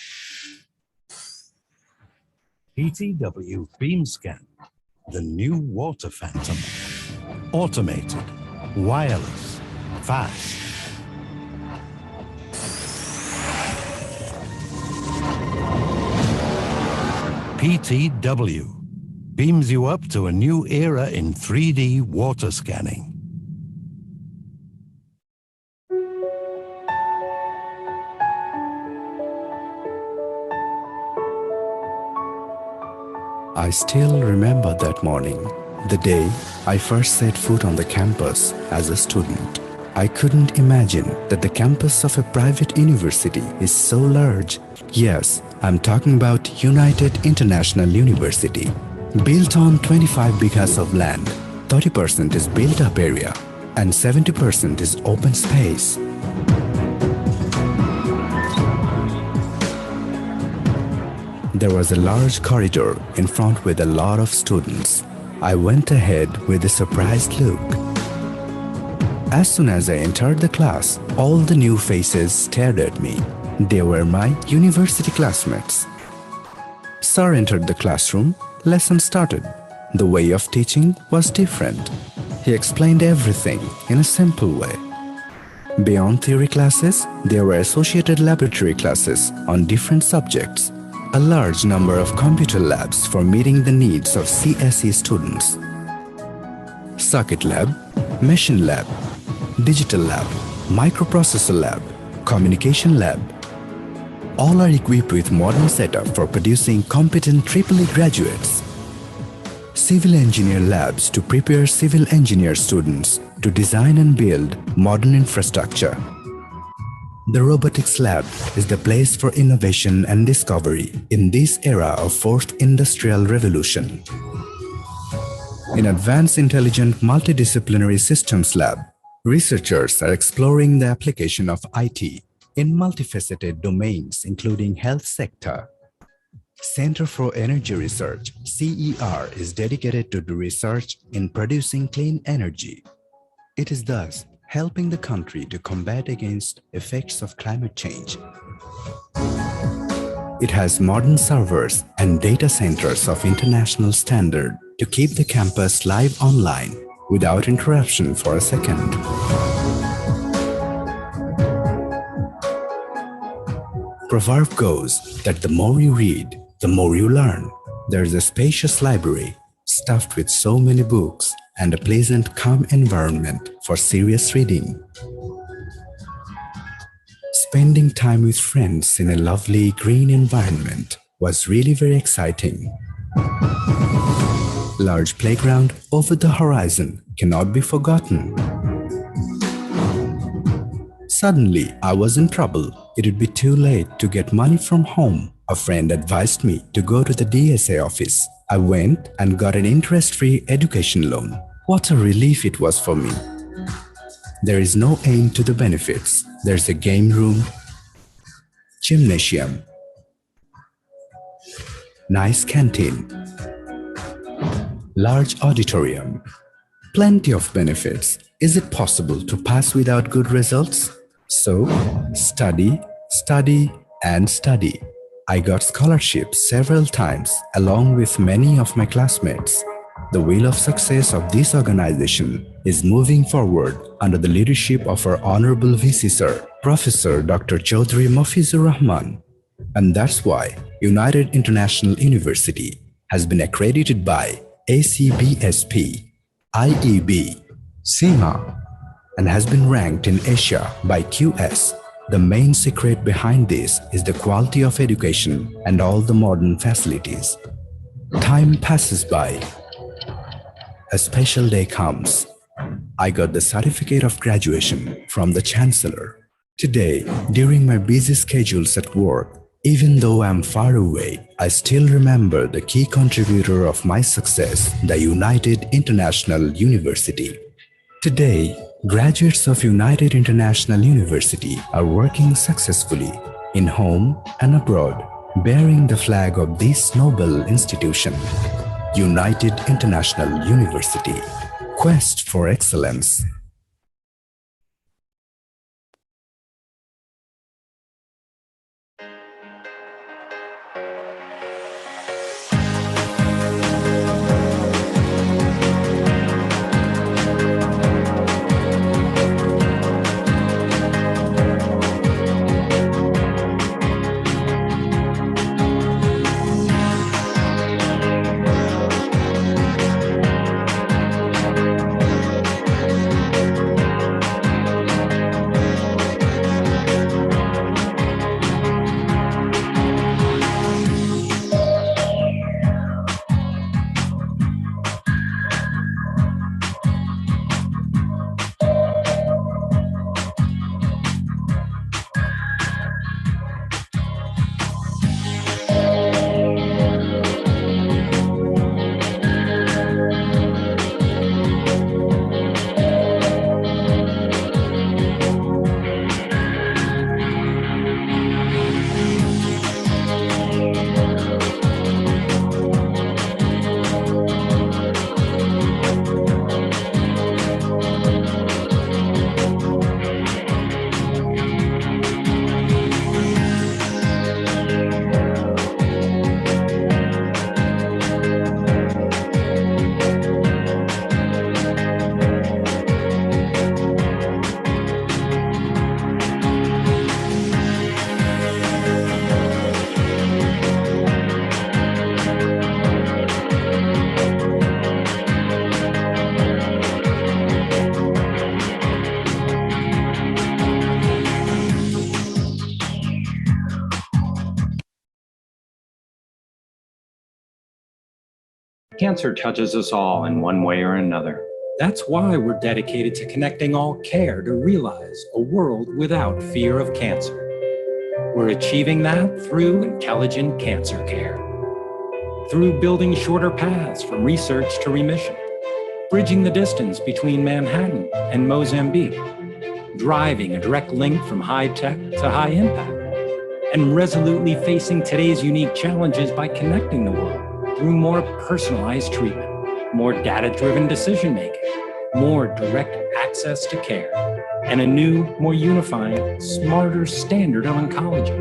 PTW Beam Scan, the new water phantom. Automated, wireless, fast. PTW beams you up to a new era in 3D water scanning. I still remember that morning, the day I first set foot on the campus as a student. I couldn't imagine that the campus of a private university is so large. Yes, I'm talking about United International University. Built on 25 bighas of land, 30% is built-up area and 70% is open space. There was a large corridor in front with a lot of students. I went ahead with a surprised look. As soon as I entered the class, all the new faces stared at me. They were my university classmates. Sir entered the classroom, lesson started. The way of teaching was different. He explained everything in a simple way. Beyond theory classes, there were associated laboratory classes on different subjects. A large number of computer labs for meeting the needs of CSE students. Circuit lab, machine lab, digital lab, microprocessor lab, communication lab. All are equipped with modern setup for producing competent EEE graduates. Civil engineer labs to prepare civil engineer students to design and build modern infrastructure. The robotics lab is the place for innovation and discovery in this era of fourth industrial revolution. In Advanced Intelligent Multidisciplinary Systems Lab, researchers are exploring the application of IT in multifaceted domains including health sector. Center for Energy Research, CER, is dedicated to the research in producing clean energy. It is thus helping the country to combat against effects of climate change. It has modern servers and data centers of international standard to keep the campus live online without interruption for a second. Proverb goes that the more you read, the more you learn. There is a spacious library stuffed with so many books and a pleasant, calm environment for serious reading. Spending time with friends in a lovely green environment was really very exciting. Large playground over the horizon cannot be forgotten. Suddenly, I was in trouble. It would be too late to get money from home. A friend advised me to go to the DSA office. I went and got an interest-free education loan. What a relief it was for me. There is no end to the benefits. There's a game room, gymnasium, nice canteen, large auditorium, plenty of benefits. Is it possible to pass without good results? So, study, study, and study. I got scholarships several times along with many of my classmates. The wheel of success of this organization is moving forward under the leadership of our Honorable VC Sir, Professor Dr. Chaudhry Mafizur Rahman. And that's why United International University has been accredited by ACBSP, IEB, CIMA, and has been ranked in Asia by QS. The main secret behind this is the quality of education and all the modern facilities. Time passes by. A special day comes. I got the certificate of graduation from the Chancellor. Today, during my busy schedules at work, even though I'm far away, I still remember the key contributor of my success, the United International University. Today, graduates of United International University are working successfully in home and abroad, bearing the flag of this noble institution. United International University. Quest for excellence. Cancer touches us all in one way or another. That's why we're dedicated to connecting all care to realize a world without fear of cancer. We're achieving that through intelligent cancer care. Through building shorter paths from research to remission, bridging the distance between Manhattan and Mozambique, driving a direct link from high tech to high impact, and resolutely facing today's unique challenges by connecting the world through more personalized treatment, more data-driven decision-making, more direct access to care, and a new, more unifying, smarter standard of oncology.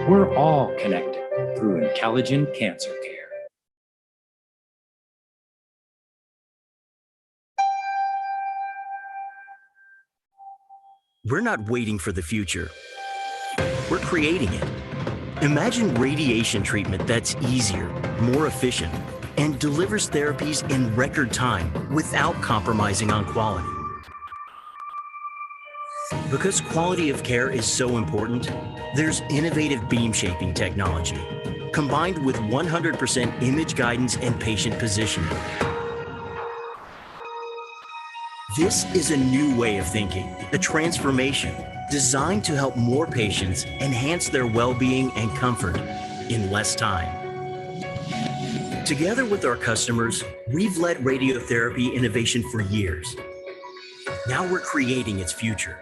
We're all connected through intelligent cancer care. We're not waiting for the future. We're creating it. Imagine radiation treatment that's easier, more efficient, and delivers therapies in record time without compromising on quality. Because quality of care is so important, there's innovative beam shaping technology, combined with 100% image guidance and patient positioning. This is a new way of thinking, a transformation designed to help more patients enhance their well-being and comfort in less time. Together with our customers, we've led radiotherapy innovation for years. Now we're creating its future.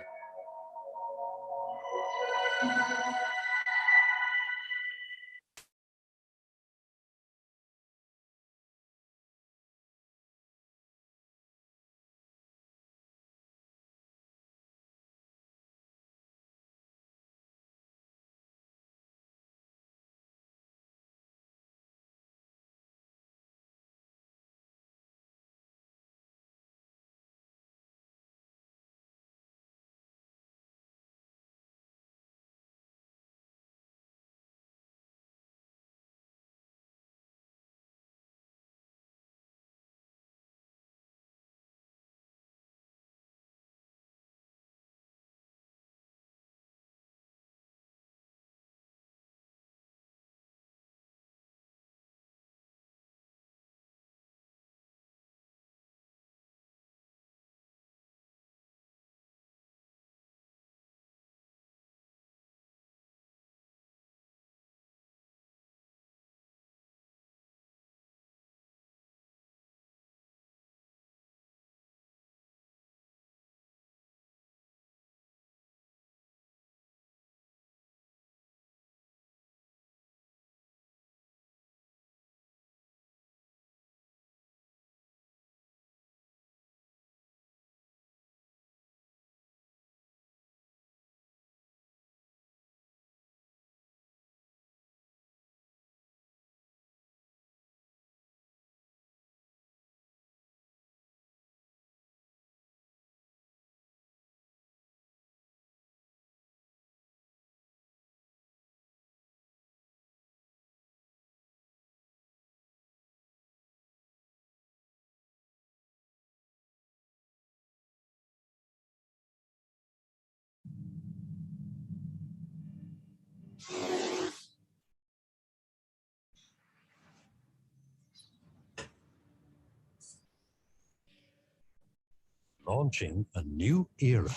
Launching a new era.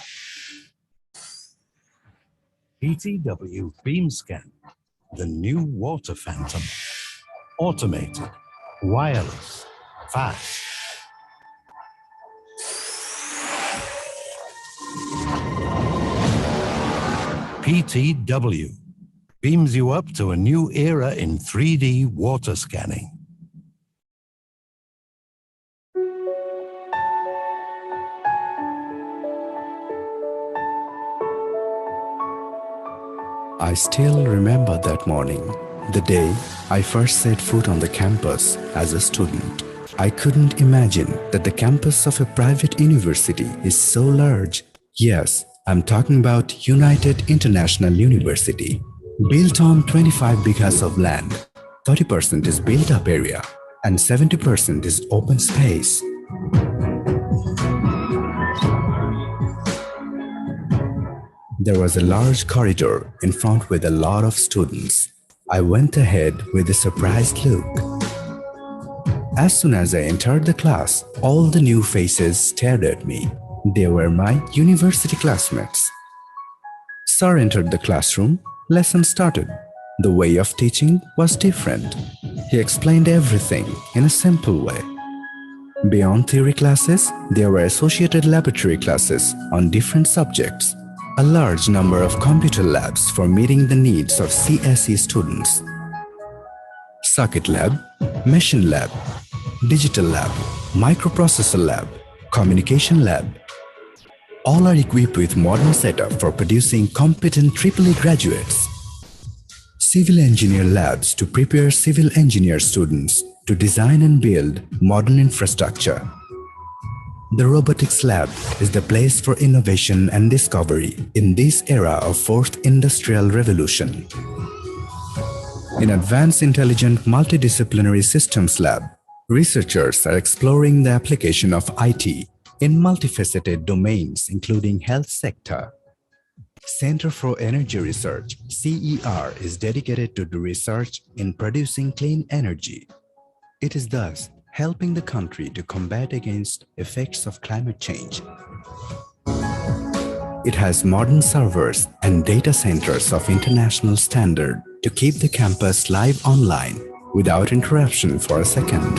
PTW BeamScan, the new water phantom. Automated, wireless, fast. PTW beams you up to a new era in 3D water scanning. I still remember that morning, the day I first set foot on the campus as a student. I couldn't imagine that the campus of a private university is so large. Yes, I'm talking about United International University. Built on 25 bighas of land, 30% is built-up area and 70% is open space. There was a large corridor in front with a lot of students. I went ahead with a surprised look. As soon as I entered the class, all the new faces stared at me. They were my university classmates. Sir entered the classroom. Lesson started. The way of teaching was different. He explained everything in a simple way. Beyond theory classes, there were associated laboratory classes on different subjects. A large number of computer labs for meeting the needs of CSE students. Circuit lab, machine lab, digital lab, microprocessor lab, communication lab. All are equipped with modern setup for producing competent EEE graduates. Civil engineer labs to prepare civil engineer students to design and build modern infrastructure. The robotics lab is the place for innovation and discovery in this era of fourth industrial revolution. In Advanced Intelligent Multidisciplinary Systems Lab, researchers are exploring the application of IT in multifaceted domains including health sector. Center for Energy Research, CER, is dedicated to the research in producing clean energy. It is thus helping the country to combat against effects of climate change. It has modern servers and data centers of international standard to keep the campus live online without interruption for a second.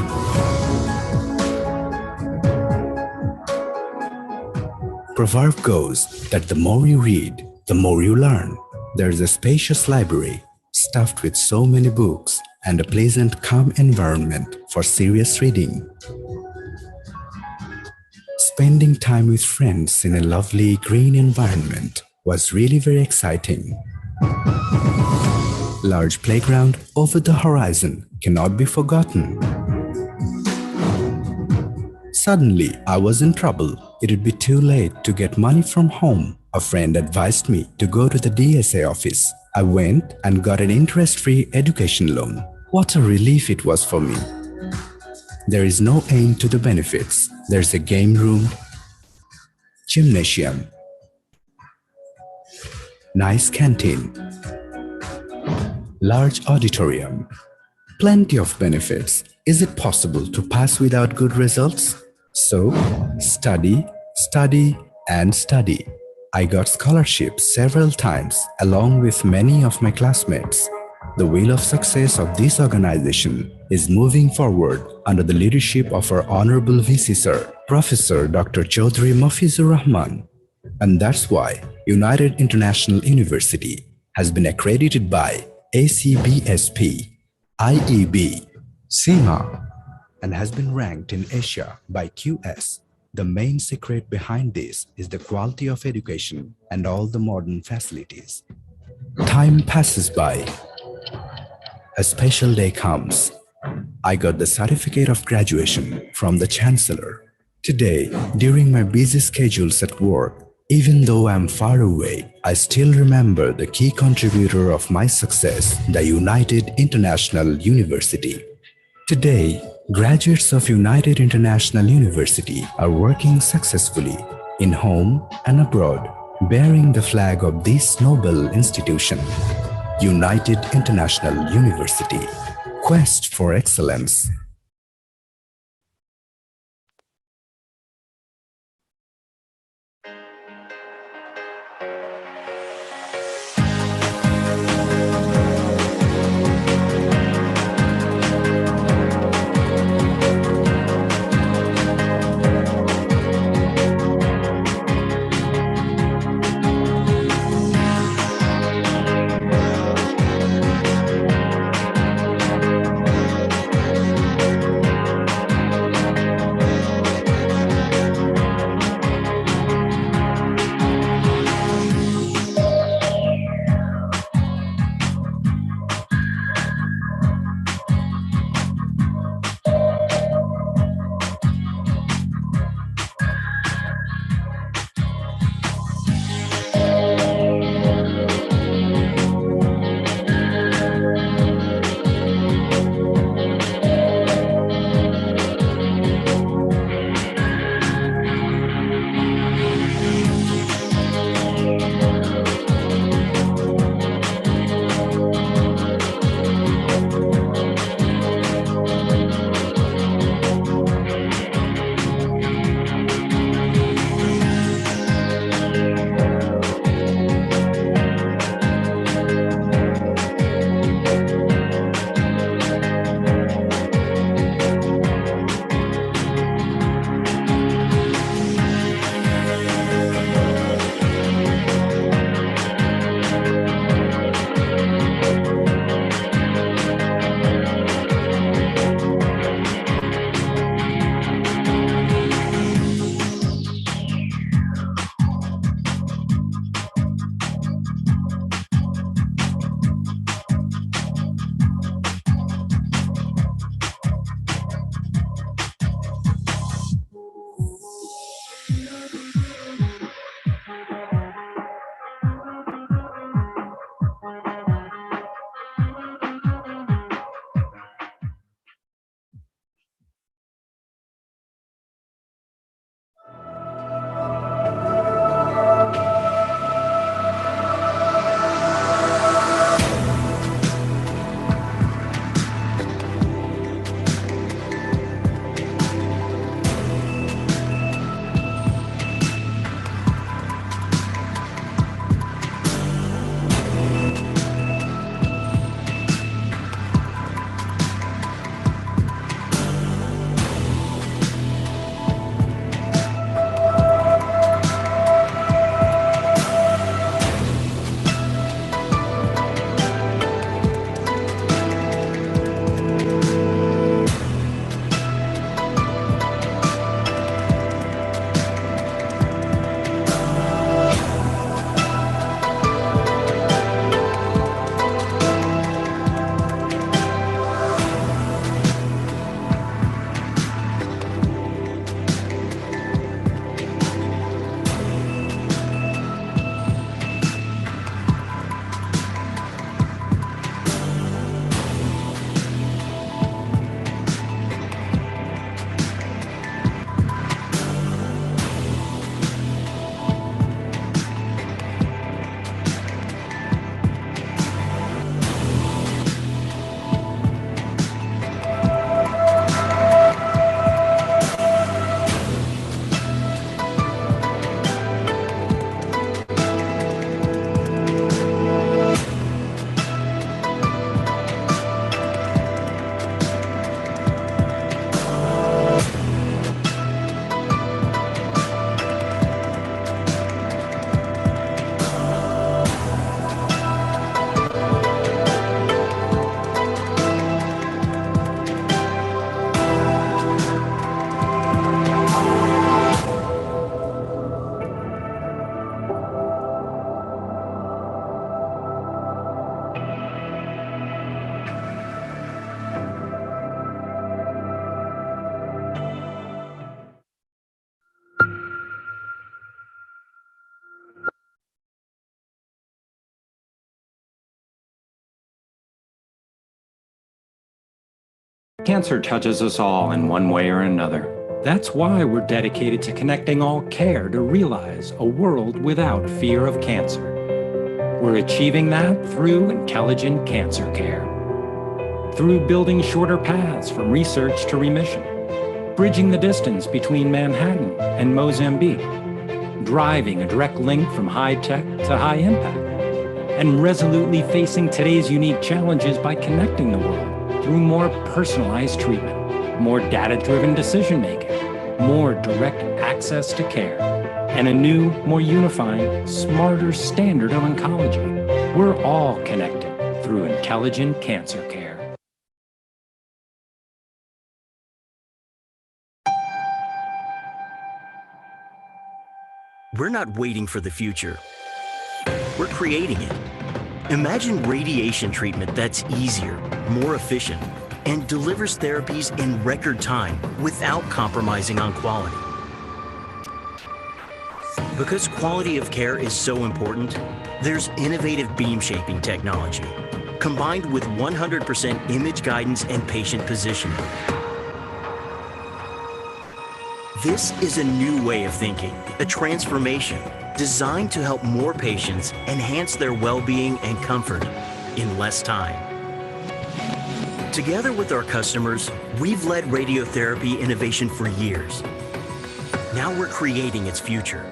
Proverb goes that the more you read, the more you learn. There is a spacious library stuffed with so many books and a pleasant, calm environment for serious reading. Spending time with friends in a lovely green environment was really very exciting. Large playground over the horizon cannot be forgotten. Suddenly, I was in trouble. It would be too late to get money from home. A friend advised me to go to the DSA office. I went and got an interest-free education loan. What a relief it was for me. There is no end to the benefits. There's a game room, gymnasium, nice canteen, large auditorium, plenty of benefits. Is it possible to pass without good results? So, study, study, and study. I got scholarships several times along with many of my classmates. The wheel of success of this organization is moving forward under the leadership of our Honorable VC Sir, Professor Dr. Chaudhry Mafizur Rahman. And that's why United International University has been accredited by ACBSP, IEB, CIMA, and has been ranked in Asia by QS. The main secret behind this is the quality of education and all the modern facilities. Time passes by. A special day comes. I got the certificate of graduation from the Chancellor. Today, during my busy schedules at work, even though I'm far away, I still remember the key contributor of my success, the United International University. Today, graduates of United International University are working successfully in home and abroad, bearing the flag of this noble institution. United International University. Quest for excellence. Cancer touches us all in one way or another. That's why we're dedicated to connecting all care to realize a world without fear of cancer. We're achieving that through intelligent cancer care. Through building shorter paths from research to remission, bridging the distance between Manhattan and Mozambique, driving a direct link from high tech to high impact, and resolutely facing today's unique challenges by connecting the world through more personalized treatment, more data-driven decision-making, more direct access to care, and a new, more unifying, smarter standard of oncology. We're all connected through intelligent cancer care. We're not waiting for the future. We're creating it. Imagine radiation treatment that's easier, more efficient, and delivers therapies in record time without compromising on quality. Because quality of care is so important, there's innovative beam shaping technology, combined with 100% image guidance and patient positioning. This is a new way of thinking, a transformation designed to help more patients enhance their well-being and comfort in less time. Together with our customers, we've led radiotherapy innovation for years. Now we're creating its future.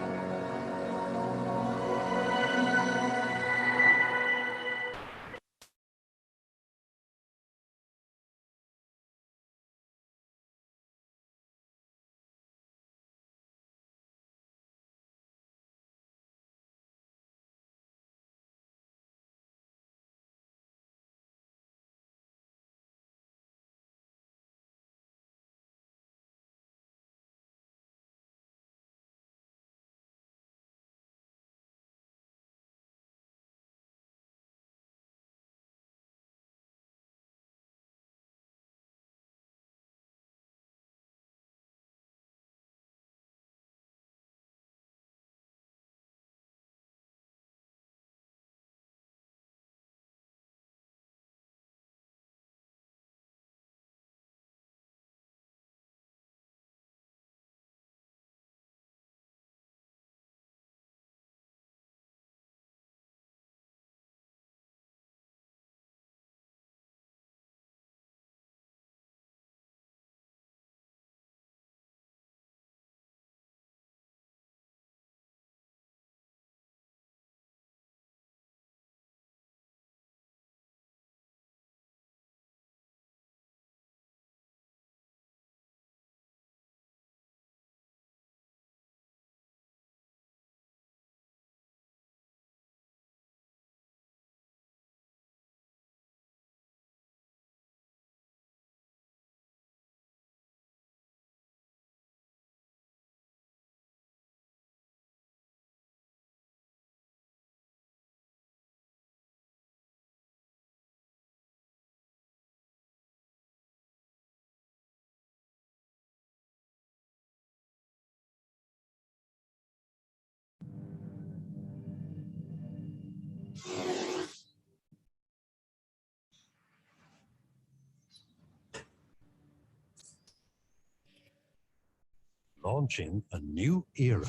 Launching a new era.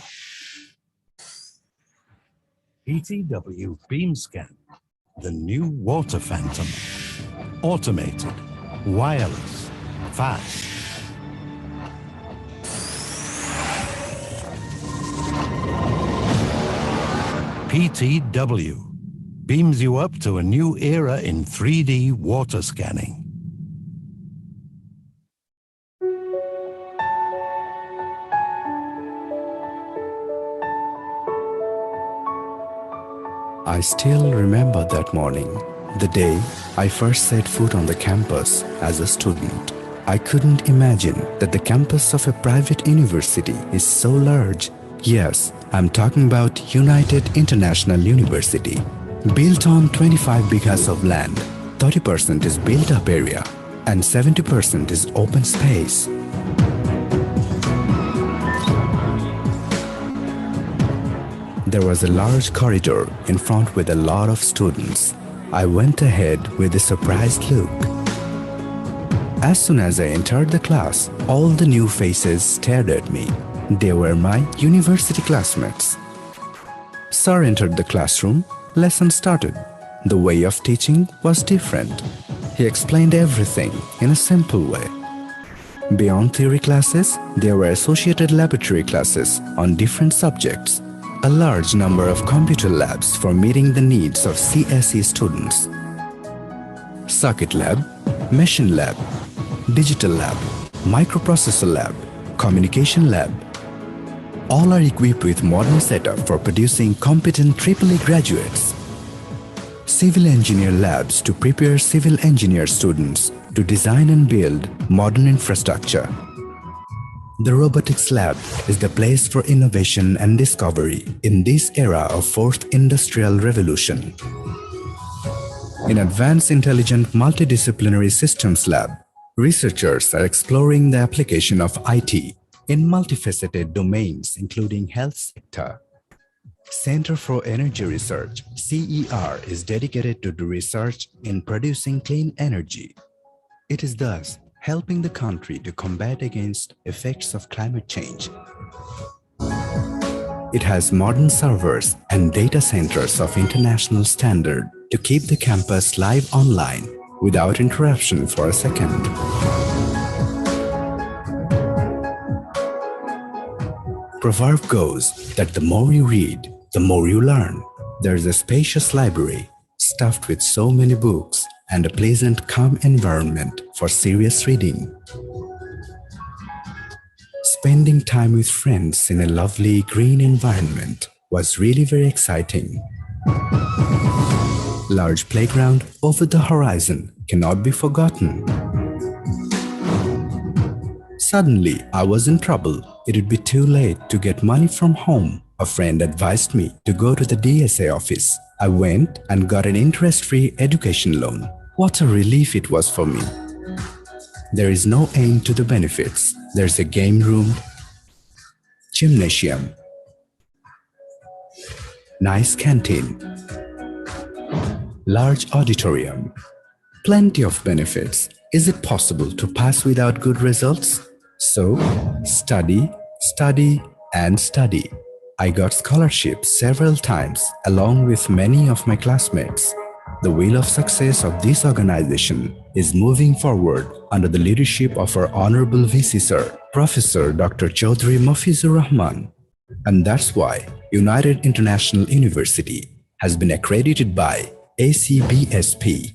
PTW Beam Scan, the new water phantom. Automated, wireless, fast. PTW beams you up to a new era in 3D water scanning. I still remember that morning, the day I first set foot on the campus as a student. I couldn't imagine that the campus of a private university is so large. Yes, I'm talking about United International University. Built on 25 bighas of land, 30% is built-up area and 70% is open space. There was a large corridor in front with a lot of students. I went ahead with a surprised look. As soon as I entered the class, all the new faces stared at me. They were my university classmates. Sir entered the classroom lesson started. The way of teaching was different. He explained everything in a simple way. Beyond theory classes, there were associated laboratory classes on different subjects, a large number of computer labs for meeting the needs of CSE students. Circuit lab, machine lab, digital lab, microprocessor lab, communication lab. All are equipped with modern setup for producing competent AAA graduates. Civil engineer labs to prepare civil engineer students to design and build modern infrastructure. The robotics lab is the place for innovation and discovery in this era of fourth industrial revolution. In Advanced Intelligent Multidisciplinary Systems Lab, researchers are exploring the application of IT in multifaceted domains including health sector. Center for Energy Research, CER, is dedicated to the research in producing clean energy. It is thus helping the country to combat against effects of climate change. It has modern servers and data centers of international standard to keep the campus live online without interruption for a second. Proverb goes that the more you read, the more you learn. There is a spacious library stuffed with so many books and a pleasant, calm environment for serious reading. Spending time with friends in a lovely green environment was really very exciting. Large playground over the horizon cannot be forgotten. Suddenly, I was in trouble. It would be too late to get money from home. A friend advised me to go to the DSA office. I went and got an interest-free education loan. What a relief it was for me. There is no end to the benefits. There's a game room, gymnasium, nice canteen, large auditorium, plenty of benefits. Is it possible to pass without good results? So, study, study, and study. I got scholarships several times along with many of my classmates. The wheel of success of this organization is moving forward under the leadership of our Honorable VC Sir, Professor Dr. Chaudhry Mafizur Rahman. And that's why United International University has been accredited by ACBSP,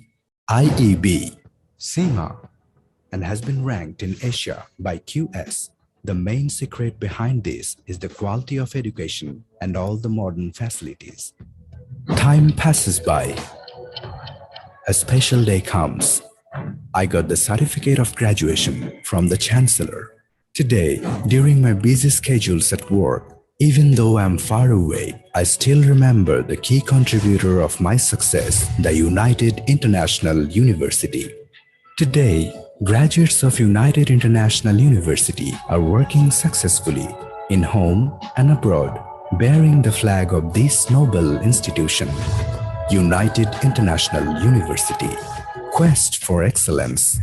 IEB, SEMA, and has been ranked in Asia by QS. The main secret behind this is the quality of education and all the modern facilities. Time passes by. A special day comes. I got the certificate of graduation from the Chancellor. Today, during my busy schedules at work, even though I am far away, I still remember the key contributor of my success, the United International University. Today, graduates of United International University are working successfully in home and abroad, bearing the flag of this noble institution. United International University. Quest for excellence.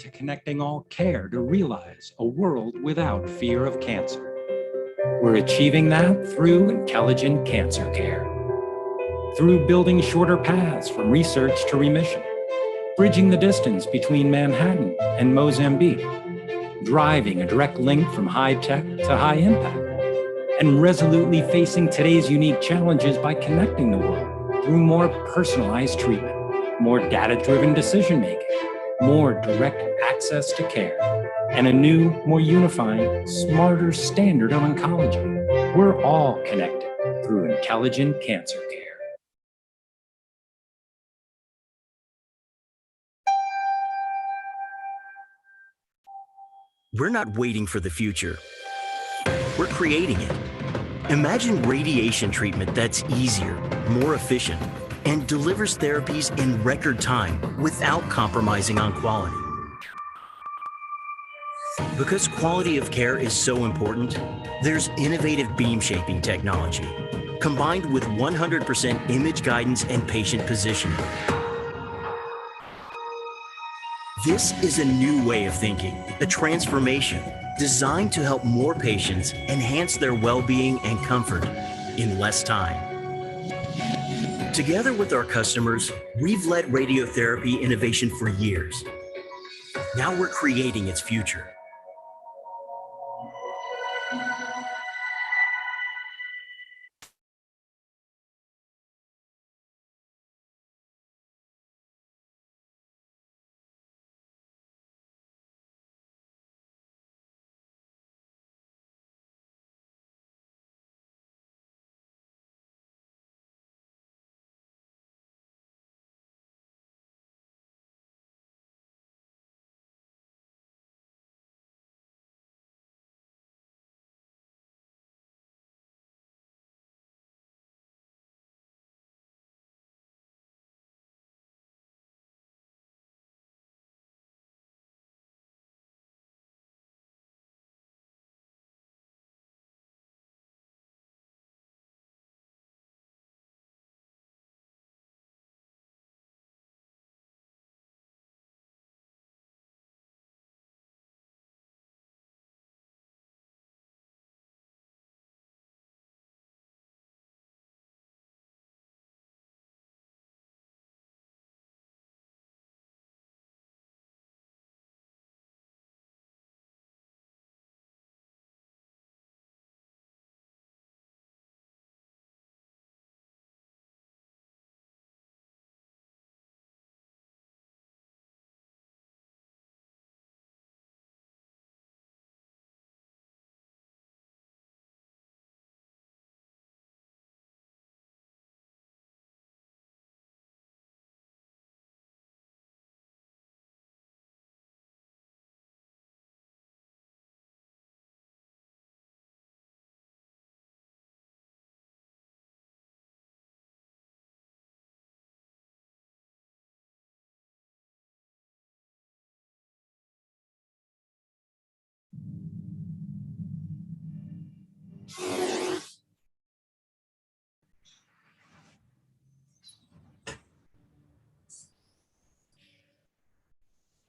to connecting all care to realize a world without fear of cancer. We're achieving that through intelligent cancer care. Through building shorter paths from research to remission, bridging the distance between Manhattan and Mozambique, driving a direct link from high tech to high impact, and resolutely facing today's unique challenges by connecting the world through more personalized treatment, more data-driven decision-making, more direct access to care, and a new, more unifying, smarter standard of oncology. We're all connected through intelligent cancer care. We're not waiting for the future. We're creating it. Imagine radiation treatment that's easier, more efficient, and delivers therapies in record time without compromising on quality. Because quality of care is so important, there's innovative beam shaping technology, combined with 100% image guidance and patient positioning. This is a new way of thinking, a transformation designed to help more patients enhance their well-being and comfort in less time. Together with our customers, we've led radiotherapy innovation for years. Now we're creating its future.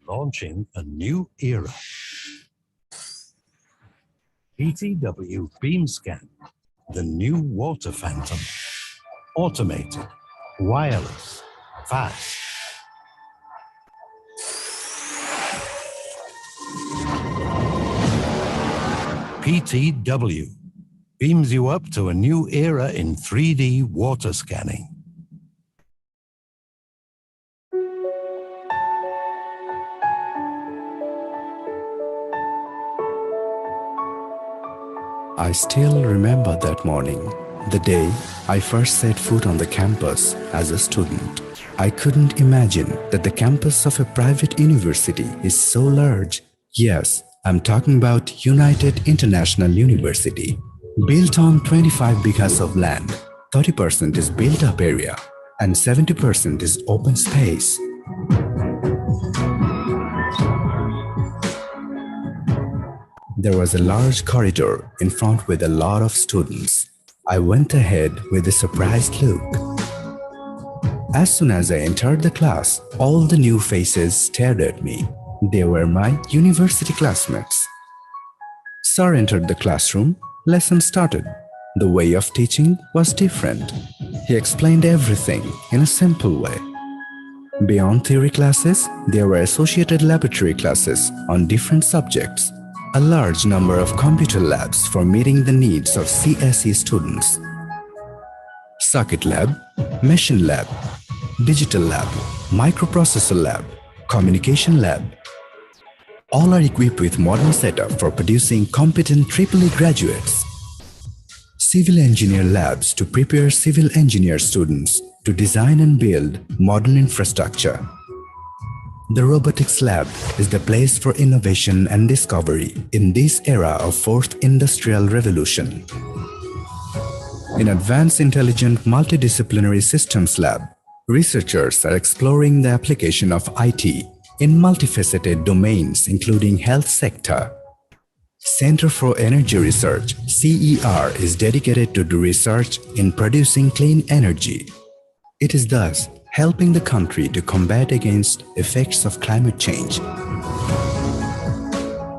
Launching a new era. PTW BeamScan, the new water phantom. Automated, wireless, fast. PTW beams you up to a new era in 3D water scanning. I still remember that morning, the day I first set foot on the campus as a student. I couldn't imagine that the campus of a private university is so large. Yes, I'm talking about United International University. Built on 25 bighas of land, 30% is built-up area and 70% is open space. There was a large corridor in front with a lot of students. I went ahead with a surprised look. As soon as I entered the class, all the new faces stared at me. They were my university classmates. Sir entered the classroom, lesson started. The way of teaching was different. He explained everything in a simple way. Beyond theory classes, there were associated laboratory classes on different subjects, a large number of computer labs for meeting the needs of CSE students. Circuit lab, machine lab, digital lab, microprocessor lab, communication lab. All are equipped with modern setup for producing competent EEE graduates. Civil engineer labs to prepare civil engineer students to design and build modern infrastructure. The robotics lab is the place for innovation and discovery in this era of fourth industrial revolution. In Advanced Intelligent Multidisciplinary Systems Lab, researchers are exploring the application of IT in multifaceted domains including health sector. Center for Energy Research, CER, is dedicated to do research in producing clean energy. It is thus helping the country to combat against effects of climate change.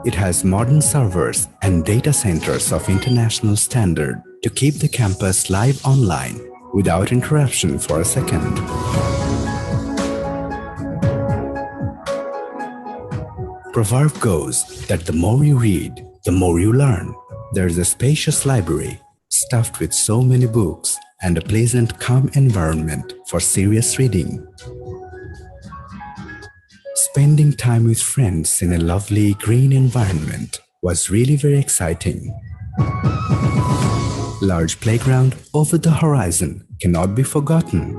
It has modern servers and data centers of international standard to keep the campus live online without interruption for a second. Proverb goes that the more you read, the more you learn. There is a spacious library stuffed with so many books and a pleasant, calm environment for serious reading. Spending time with friends in a lovely green environment was really very exciting. Large playground over the horizon cannot be forgotten.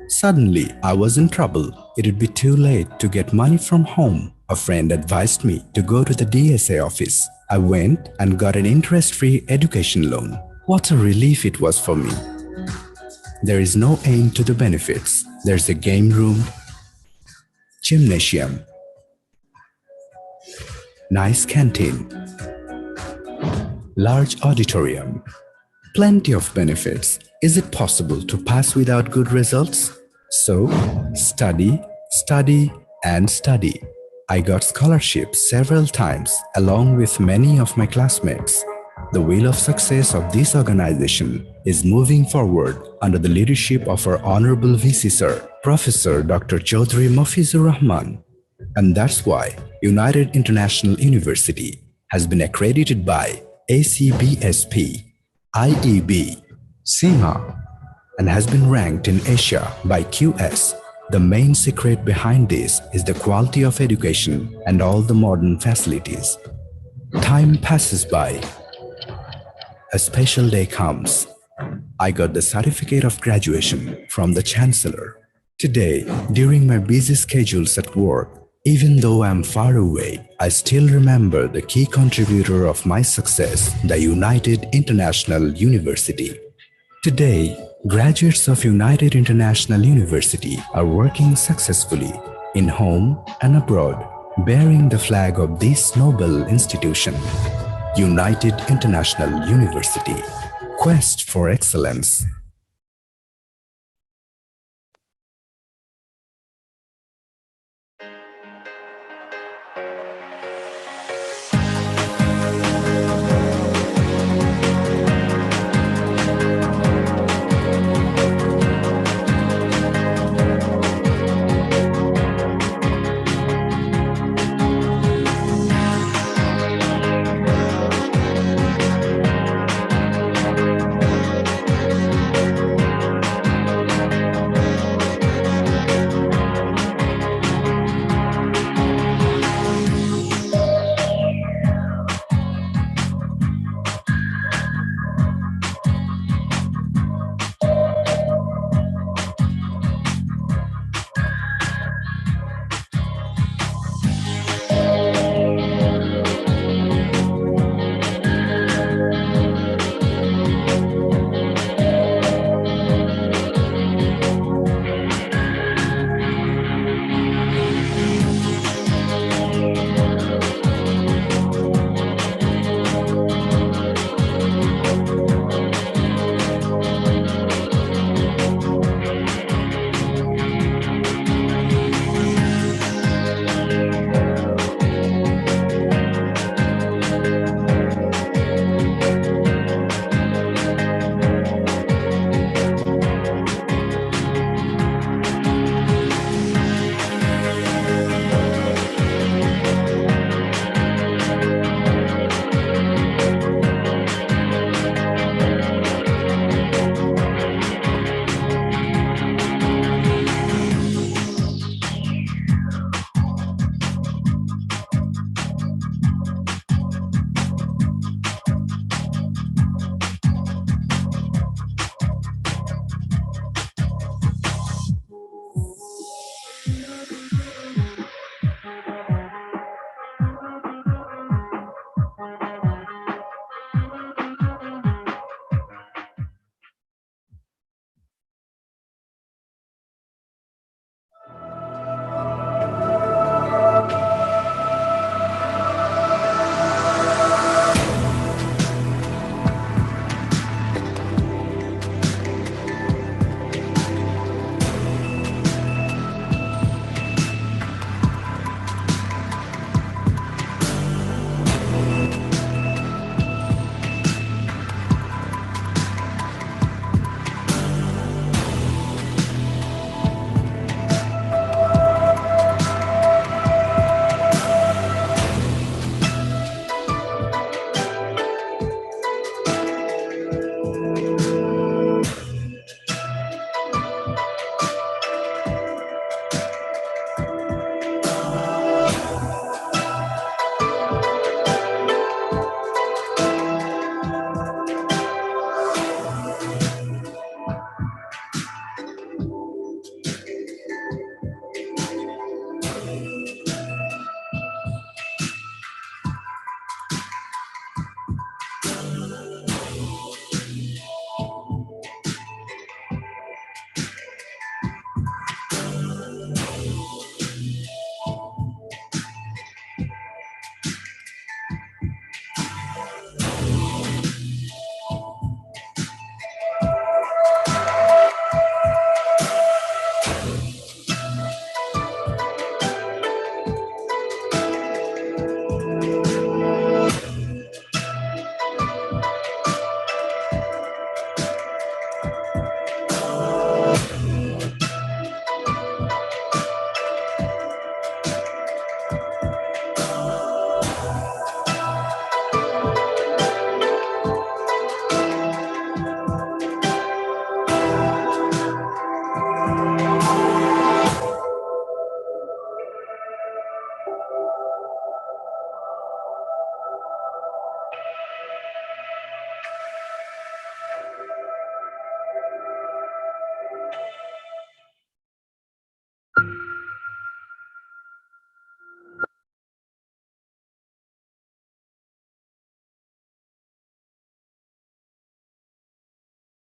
Suddenly, I was in trouble. It would be too late to get money from home. A friend advised me to go to the DSA office. I went and got an interest-free education loan. What a relief it was for me. There is no end to the benefits. There's a game room, gymnasium, nice canteen, large auditorium, plenty of benefits. Is it possible to pass without good results? So, study, study, and study. I got scholarships several times along with many of my classmates. The wheel of success of this organization is moving forward under the leadership of our Honorable VC Sir, Professor Dr. Chaudhry Mafizur Rahman. And that's why United International University has been accredited by ACBSP, IEB, SEMA, and has been ranked in Asia by QS. The main secret behind this is the quality of education and all the modern facilities. Time passes by. A special day comes. I got the certificate of graduation from the Chancellor. Today, during my busy schedules at work, even though I am far away, I still remember the key contributor of my success, the United International University. Today, graduates of United International University are working successfully in home and abroad, bearing the flag of this noble institution. United International University, Quest for Excellence.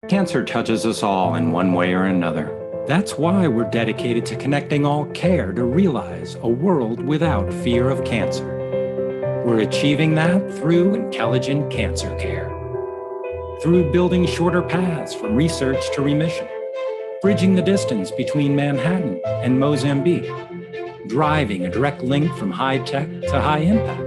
Cancer touches us all in one way or another. That's why we're dedicated to connecting all care to realize a world without fear of cancer. We're achieving that through intelligent cancer care. Through building shorter paths from research to remission, bridging the distance between Manhattan and Mozambique, driving a direct link from high tech to high impact,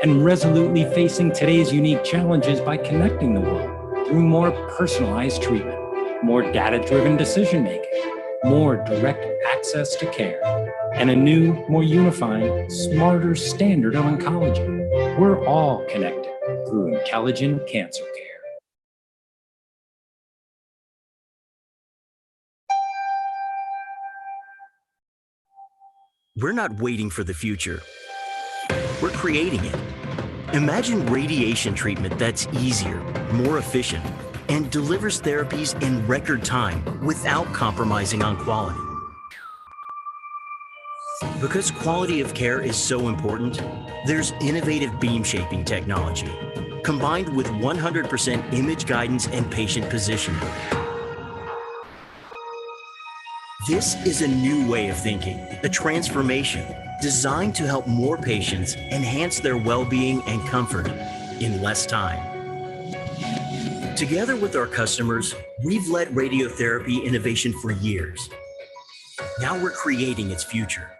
and resolutely facing today's unique challenges by connecting the world through more personalized treatment, more data-driven decision-making, more direct access to care, and a new, more unifying, smarter standard of oncology. We're all connected through intelligent cancer care. We're not waiting for the future. We're creating it. Imagine radiation treatment that's easier, more efficient, and delivers therapies in record time without compromising on quality. Because quality of care is so important, there's innovative beam shaping technology, combined with 100% image guidance and patient positioning. This is a new way of thinking, a transformation designed to help more patients enhance their well-being and comfort in less time. Together with our customers, we've led radiotherapy innovation for years. Now we're creating its future.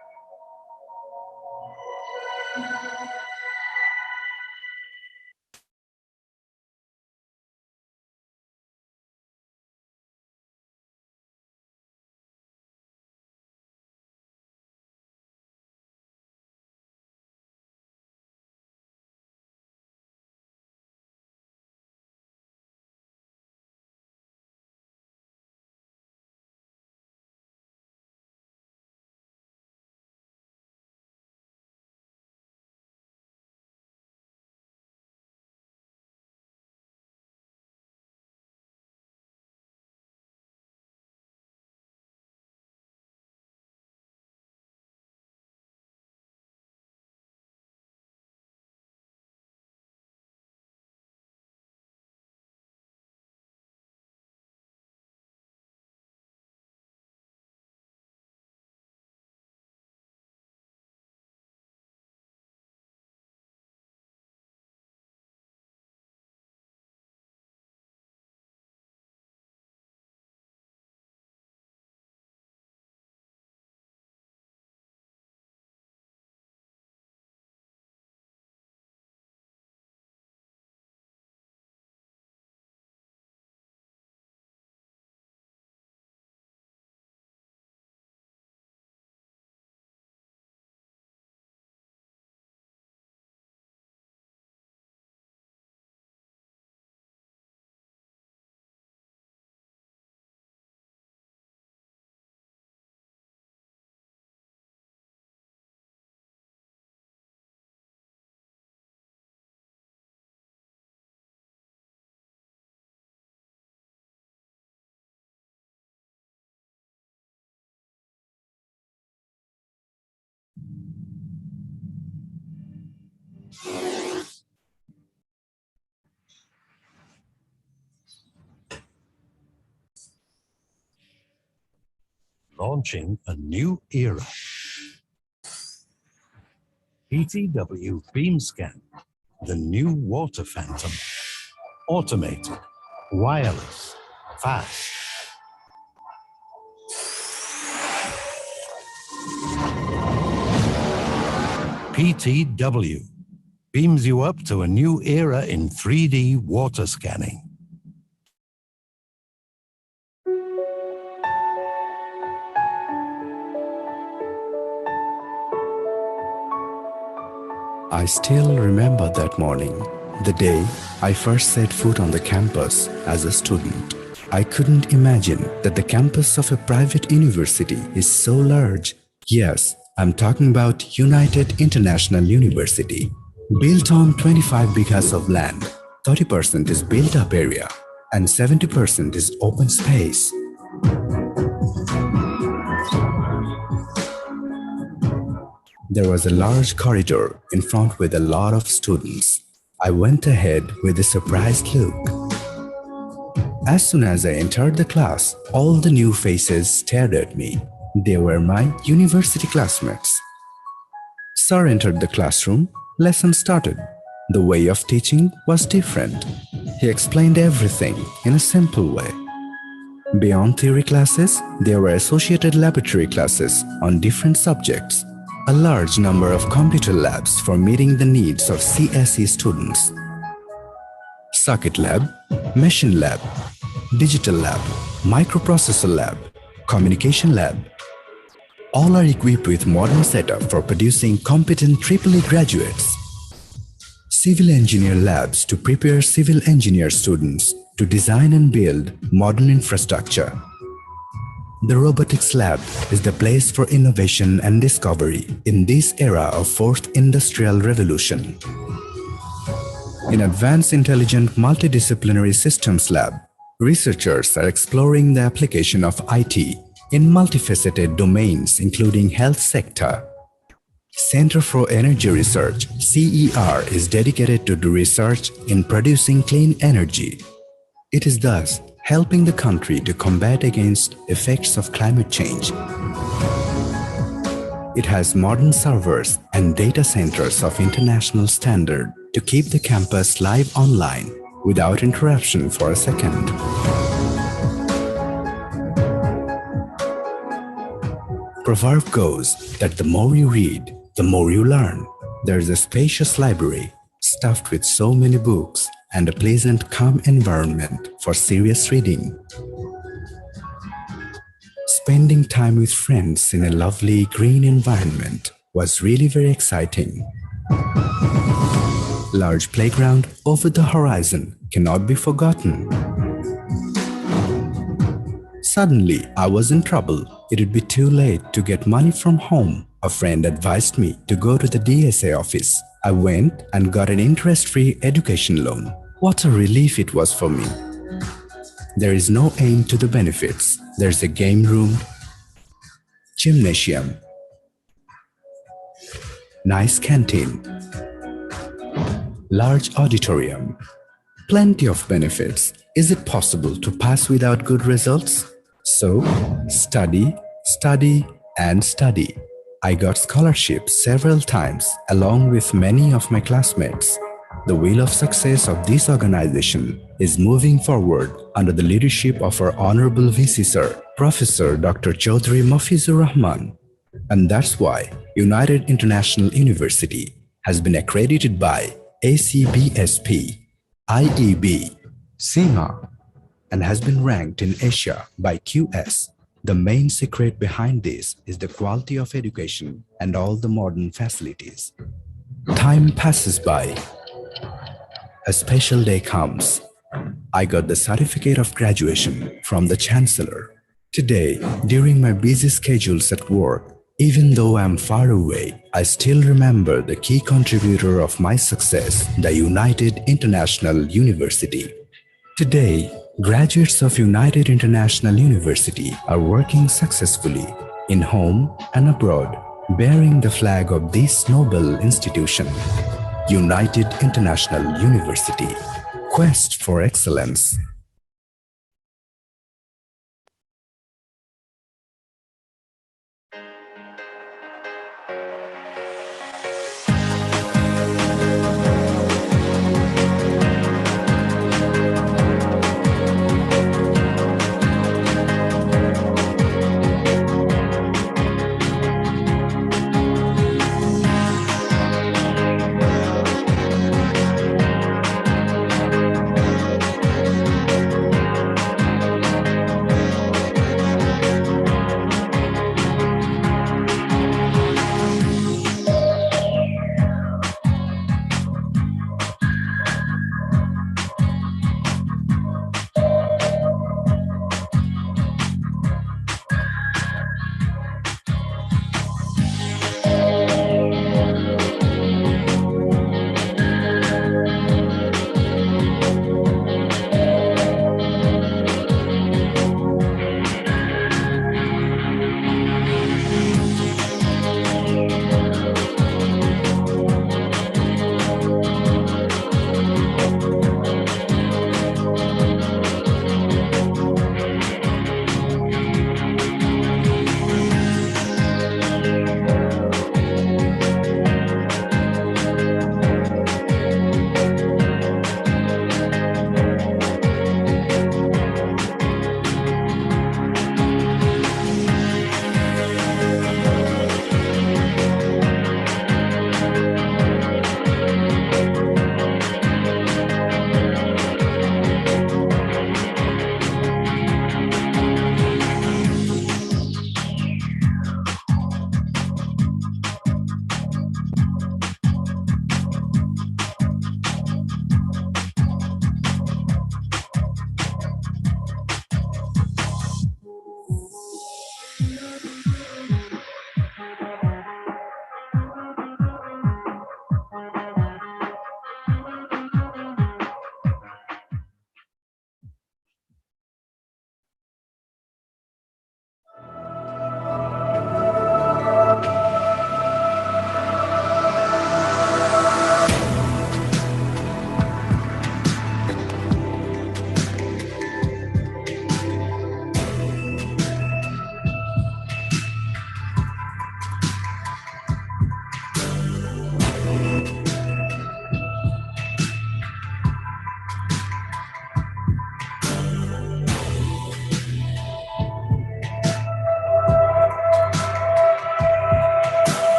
Launching a new era. PTW Beam Scan, the new water phantom. Automated, wireless, fast. PTW beams you up to a new era in 3D water scanning. I still remember that morning, the day I first set foot on the campus as a student. I couldn't imagine that the campus of a private university is so large. Yes, I'm talking about United International University. Built on 25 bighas of land, 30% is built-up area and 70% is open space. There was a large corridor in front with a lot of students. I went ahead with a surprised look. As soon as I entered the class, all the new faces stared at me. They were my university classmates. Sir entered the classroom, lesson started. The way of teaching was different. He explained everything in a simple way. Beyond theory classes, there were associated laboratory classes on different subjects, a large number of computer labs for meeting the needs of CSE students. Circuit lab, machine lab, digital lab, microprocessor lab, communication lab. All are equipped with modern setup for producing competent EEE graduates. Civil engineer labs to prepare civil engineer students to design and build modern infrastructure. The robotics lab is the place for innovation and discovery in this era of fourth industrial revolution. In Advanced Intelligent Multidisciplinary Systems Lab, researchers are exploring the application of IT in multifaceted domains including health sector. Center for Energy Research, CER, is dedicated to the research in producing clean energy. It is thus helping the country to combat against effects of climate change. It has modern servers and data centers of international standard to keep the campus live online without interruption for a second. Proverb goes that the more you read, the more you learn. There is a spacious library stuffed with so many books and a pleasant, calm environment for serious reading. Spending time with friends in a lovely green environment was really very exciting. Large playground over the horizon cannot be forgotten. Suddenly, I was in trouble. It would be too late to get money from home. A friend advised me to go to the DSA office. I went and got an interest-free education loan. What a relief it was for me. There is no end to the benefits. There's a game room, gymnasium, nice canteen, large auditorium, plenty of benefits. Is it possible to pass without good results? So, study, study, and study. I got scholarships several times along with many of my classmates. The wheel of success of this organization is moving forward under the leadership of our Honorable VC Sir, Professor Dr. Chaudhry Mafizur Rahman. And that's why United International University has been accredited by ACBSP, IEB, CIMA, and has been ranked in Asia by QS. The main secret behind this is the quality of education and all the modern facilities. Time passes by. A special day comes. I got the certificate of graduation from the Chancellor. Today, during my busy schedules at work, even though I am far away, I still remember the key contributor of my success, the United International University. Today, graduates of United International University are working successfully in home and abroad, bearing the flag of this noble institution. United International University. Quest for excellence.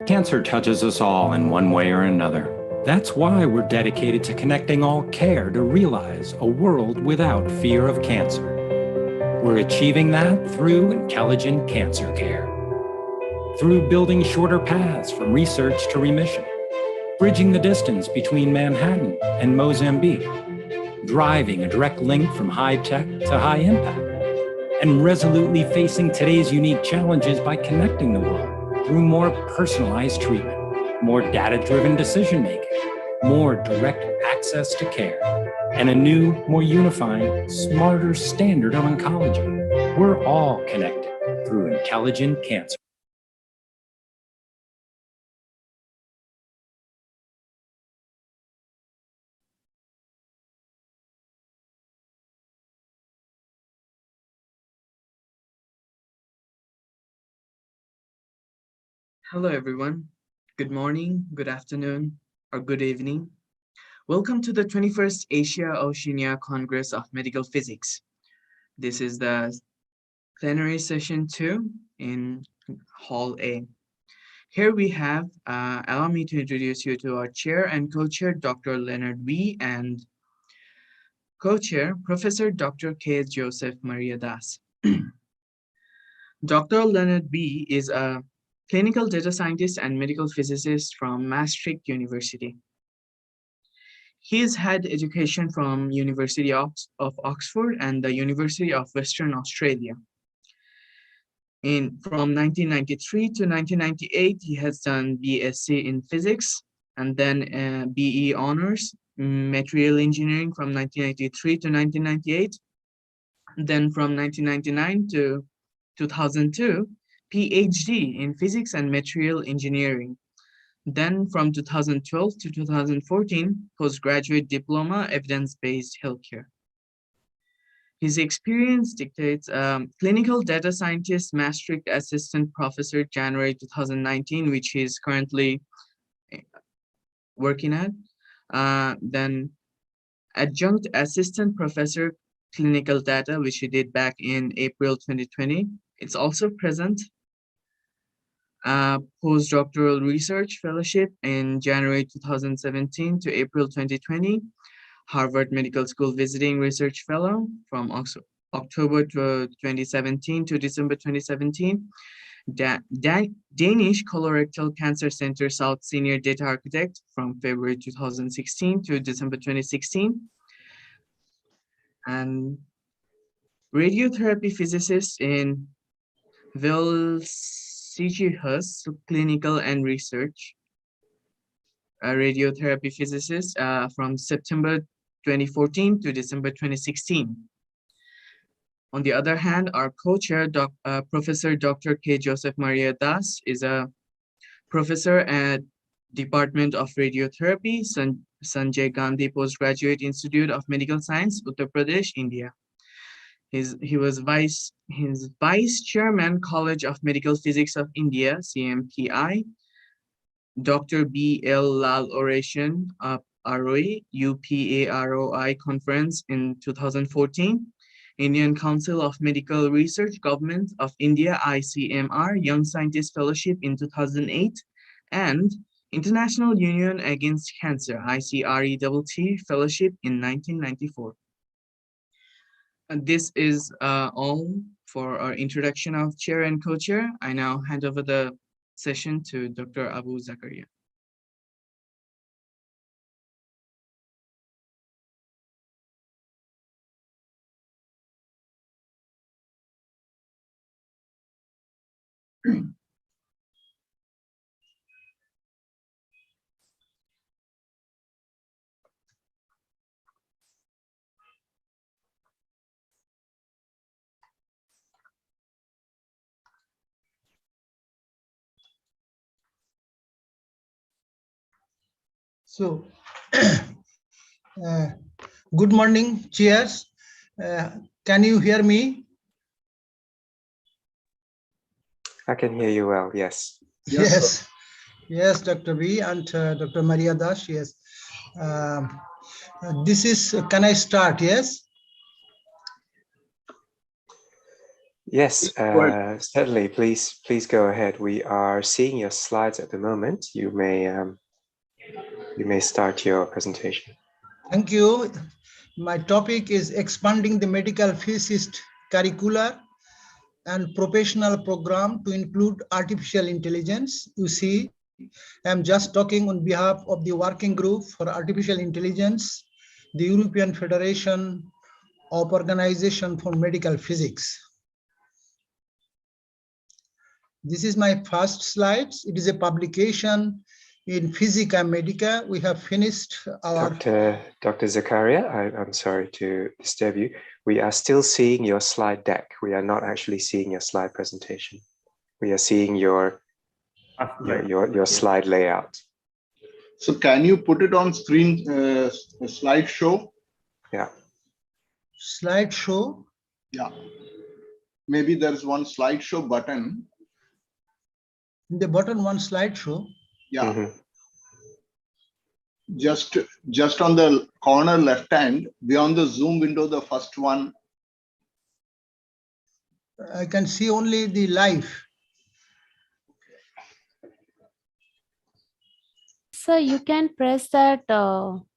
Cancer touches us all in one way or another. That's why we're dedicated to connecting all care to realize a world without fear of cancer. We're achieving that through intelligent cancer care. Through building shorter paths from research to remission, bridging the distance between Manhattan and Mozambique, driving a direct link from high tech to high impact, and resolutely facing today's unique challenges by connecting the world through more personalized treatment, more data-driven decision-making, more direct access to care, and a new, more unifying, smarter standard of oncology. We're all connected through intelligent cancer. Hello, everyone. Good morning, good afternoon, or good evening. Welcome to the 21st Asia-Oceania Congress of Medical Physics. This is the plenary session 2 in Hall A. Here we have, allow me to introduce you to our chair and co-chair, Dr. Leonard Wee, and co-chair, Professor Dr. K. Joseph Maria Das. Dr. Leonard Wee is a clinical data scientist and medical physicist from Maastricht University. He has had education from University of Oxford and the University of Western Australia. From 1993 to 1998, he has done BSc in physics and then BE honors material engineering from 1993 to 1998. Then from 1999 to 2002, PhD in physics and material engineering. Then from 2012 to 2014, postgraduate diploma, evidence-based healthcare. His experience dictates clinical data scientist, Maastricht assistant professor, January 2019, which he is currently working at. Then adjunct assistant professor, clinical data, which he did back in April 2020. It's also present. Postdoctoral research fellowship in January 2017 to April 2020. Harvard Medical School visiting research fellow from October 2017 to December 2017. Danish Colorectal Cancer Center South Senior Data Architect from February 2016 to December 2016. And radiotherapy physicist in Vilsicihus Clinical and Research. A radiotherapy physicist from September 2014 to December 2016. On the other hand, our co-chair, Professor Dr. K. Joseph Maria Das, is a professor at Department of Radiotherapy, Sanjay Gandhi Postgraduate Institute of Medical Science, Uttar Pradesh, India. He was vice chairman, College of Medical Physics of India, CMPI, Dr. B.L. Lal Oration of ROE, UPAROI conference in 2014, Indian Council of Medical Research, Government of India, ICMR, Young Scientist Fellowship in 2008, and International Union Against Cancer, ICRETT Fellowship in 1994. And this is all for our introduction of chair and co-chair. I now hand over the session to Dr. Abu Zakaria. So, good morning, chairs. Can you hear me? I can hear you well, yes. Yes, yes, Dr. B and Dr. Maria Das, yes. This is, can I start, yes? Yes, certainly. Please go ahead. We are seeing your slides at the moment. You may start your presentation. Thank you. My topic is expanding the medical physicist curricular and professional program to include artificial intelligence. You see, I'm just talking on behalf of the Working Group for Artificial Intelligence, the European Federation of Organization for Medical Physics. This is my first slide. It is a publication in Physica Medica. We have finished our... Dr. Zakaria, I'm sorry to disturb you. We are still seeing your slide deck. We are not actually seeing your slide presentation. We are seeing your slide layout. So can you put it on screen, slideshow? Yeah. Slideshow? Yeah. Maybe there's one slideshow button. In the bottom, one slideshow? Yeah. Mm-hmm. Just on the corner left hand, beyond the Zoom window, the first one. I can see only the live. Sir, you can press that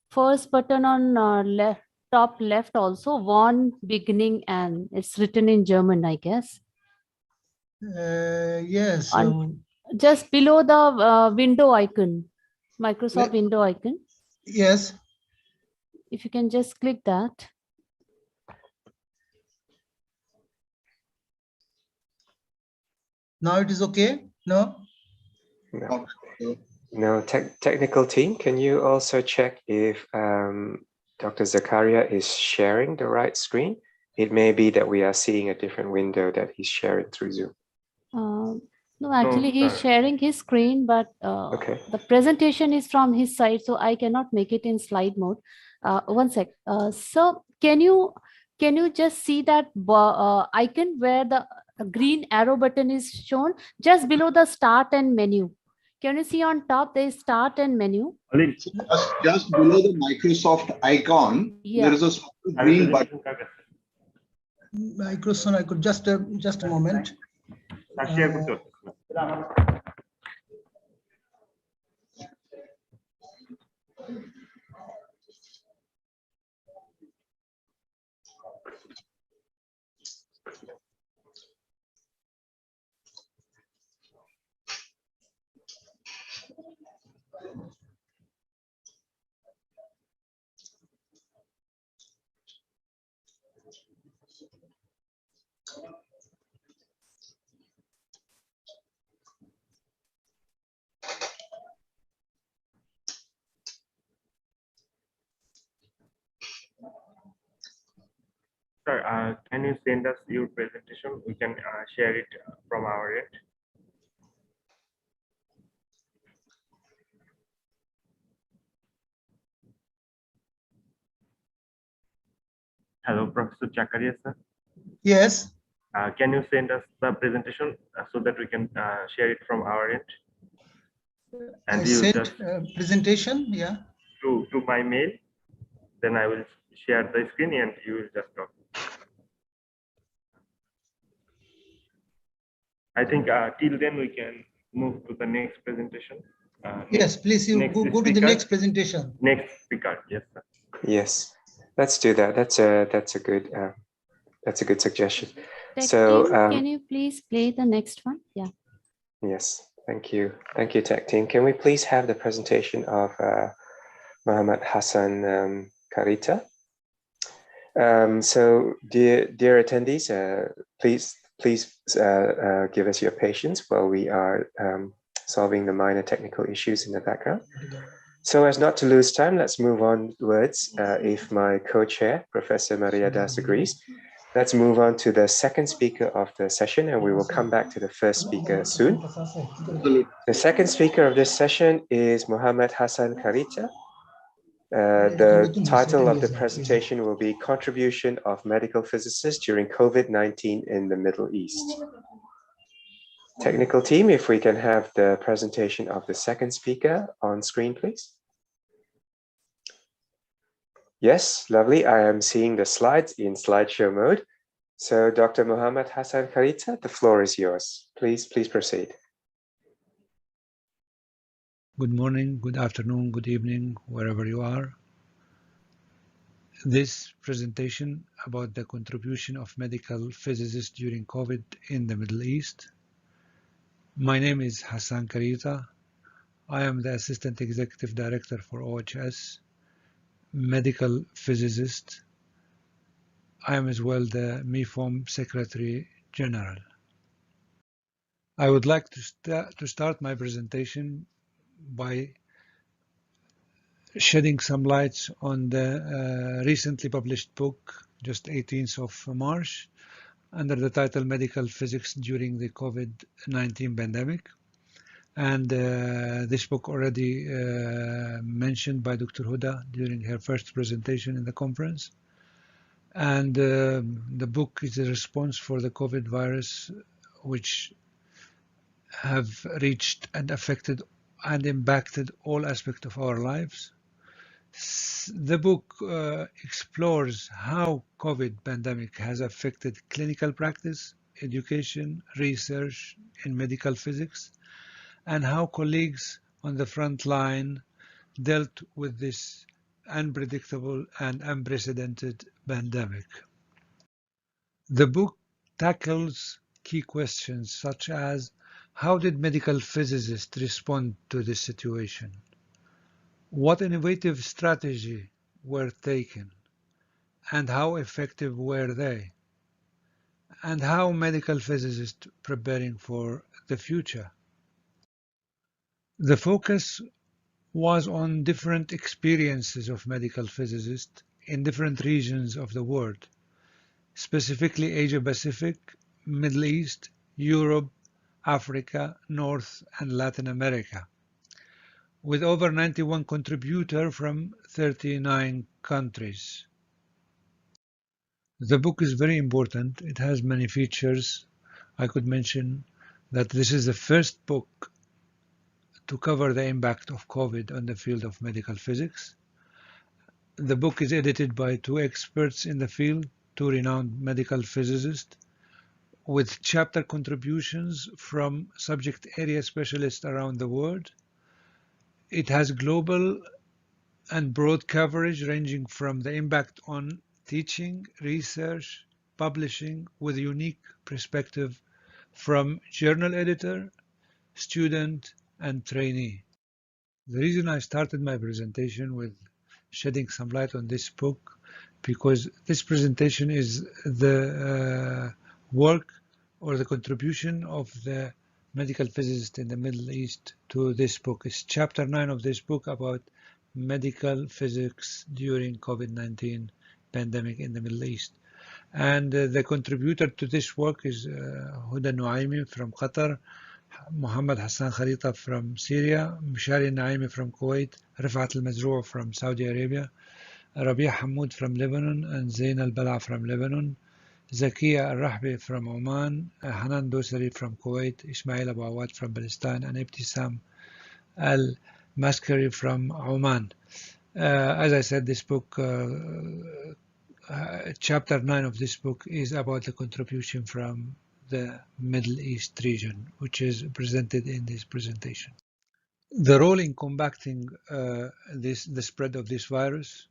first button on top left also, one beginning, and it's written in German, I guess. Yes. Just below the window icon, Microsoft window icon. Yes. If you can just click that. Now it is okay? No? No, technical team, can you also check if Dr. Zakaria is sharing the right screen? It may be that we are seeing a different window that he's sharing through Zoom. No, actually he's sharing his screen, but the presentation is from his side, so I cannot make it in slide mode. One sec. So can you just see that icon where the green arrow button is shown just below the start and menu? Can you see on top there is start and menu? Just below the Microsoft icon, there is a green button. Microsoft, I could just a moment. Sir, can you send us your presentation? We can share it from our end. Hello, Professor Zakaria, sir. Yes. Can you send us the presentation so that we can share it from our end? And I you sent just presentation, yeah. To my mail. Then I will share the screen and you will just talk. I think till then we can move to the next presentation. Yes, please you go to the next presentation. Next speaker, yes, sir. Yes, let's do that. That's a good suggestion. Tech So team, can you please play the next one? Yeah. Yes, thank you, tech team. Can we please have the presentation of Muhammad Hassan Karita? So dear attendees, please give us your patience while we are solving the minor technical issues in the background. So as not to lose time, let's move onwards. If my co-chair, Professor Maria Das, agrees, let's move on to the second speaker of the session, and we will come back to the first speaker soon. The second speaker of this session is Muhammad Hassan Karita. The title of the presentation will be Contribution of Medical Physicists During COVID-19 in the Middle East. Technical team, if we can have the presentation of the second speaker on screen, please. Yes, lovely. I am seeing the slides in slideshow mode. So Dr. Muhammad Hassan Karita, the floor is yours. Please proceed. Good morning, good afternoon, good evening, wherever you are. This presentation about the contribution of medical physicists during COVID in the Middle East. My name is Hassan Karita. I am the Assistant Executive Director for OHS, medical physicist. I am as well the MIFOM Secretary General. I would like to start my presentation by shedding some lights on the recently published book, just 18th of March, under the title Medical Physics During the COVID-19 Pandemic. And this book already mentioned by Dr. Huda during her first presentation in the conference. And the book is a response for the COVID virus, which have reached and affected and impacted all aspects of our lives. The book explores how COVID pandemic has affected clinical practice, education, research in medical physics, and how colleagues on the front line dealt with this unpredictable and unprecedented pandemic. The book tackles key questions such as how did medical physicists respond to this situation? What innovative strategy were taken, and how effective were they? And how medical physicists preparing for the future? The focus was on different experiences of medical physicists in different regions of the world, specifically Asia Pacific, Middle East, Europe, Africa, North and Latin America, with over 91 contributors from 39 countries. The book is very important. It has many features. I could mention that this is the first book to cover the impact of COVID on the field of medical physics. The book is edited by two experts in the field, two renowned medical physicists, with chapter contributions from subject area specialists around the world. It has global and broad coverage ranging from the impact on teaching, research, publishing, with a unique perspective from journal editor, student, and trainee. The reason I started my presentation with shedding some light on this book, because this presentation is the work or the contribution of the medical physicist in the Middle East to this book. It's chapter 9 of this book about medical physics during COVID-19 pandemic in the Middle East. And the contributor to this work is Huda Nuaimi from Qatar, Muhammad Hassan Kharita from Syria, Mishari Naimi from Kuwait, Rifat Al-Mazrou from Saudi Arabia, Rabia Hamoud from Lebanon, and Zain Al-Bala from Lebanon, Zakia Al-Rahbi from Oman, Hanan Dosari from Kuwait, Ismail Abu Awad from Palestine, and Ibtisam Al-Maskari from Oman. As I said, this book, chapter 9 of this book is about the contribution from the Middle East region, which is presented in this presentation. The role in combating the spread of this virus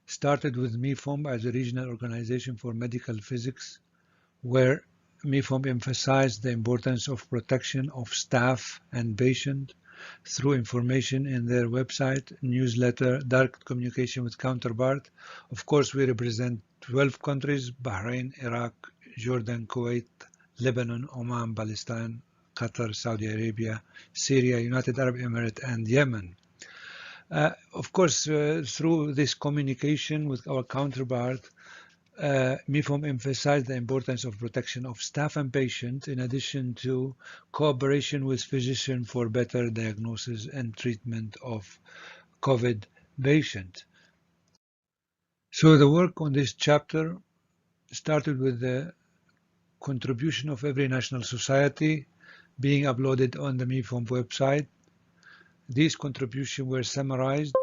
started with MIFOM as a regional organization for medical physics, where MIFOM emphasized the importance of protection of staff and patient through information in their website, newsletter, direct communication with counterpart. Of course, we represent 12 countries: Bahrain, Iraq, Jordan, Kuwait, Lebanon, Oman, Palestine, Qatar, Saudi Arabia, Syria, United Arab Emirates, and Yemen. Of course, through this communication with our counterpart, MIFOM emphasized the importance of protection of staff and patients, in addition to cooperation with physicians for better diagnosis and treatment of COVID patients. So the work on this chapter started with the contribution of every national society being uploaded on the MIFOM website. These contributions were summarized,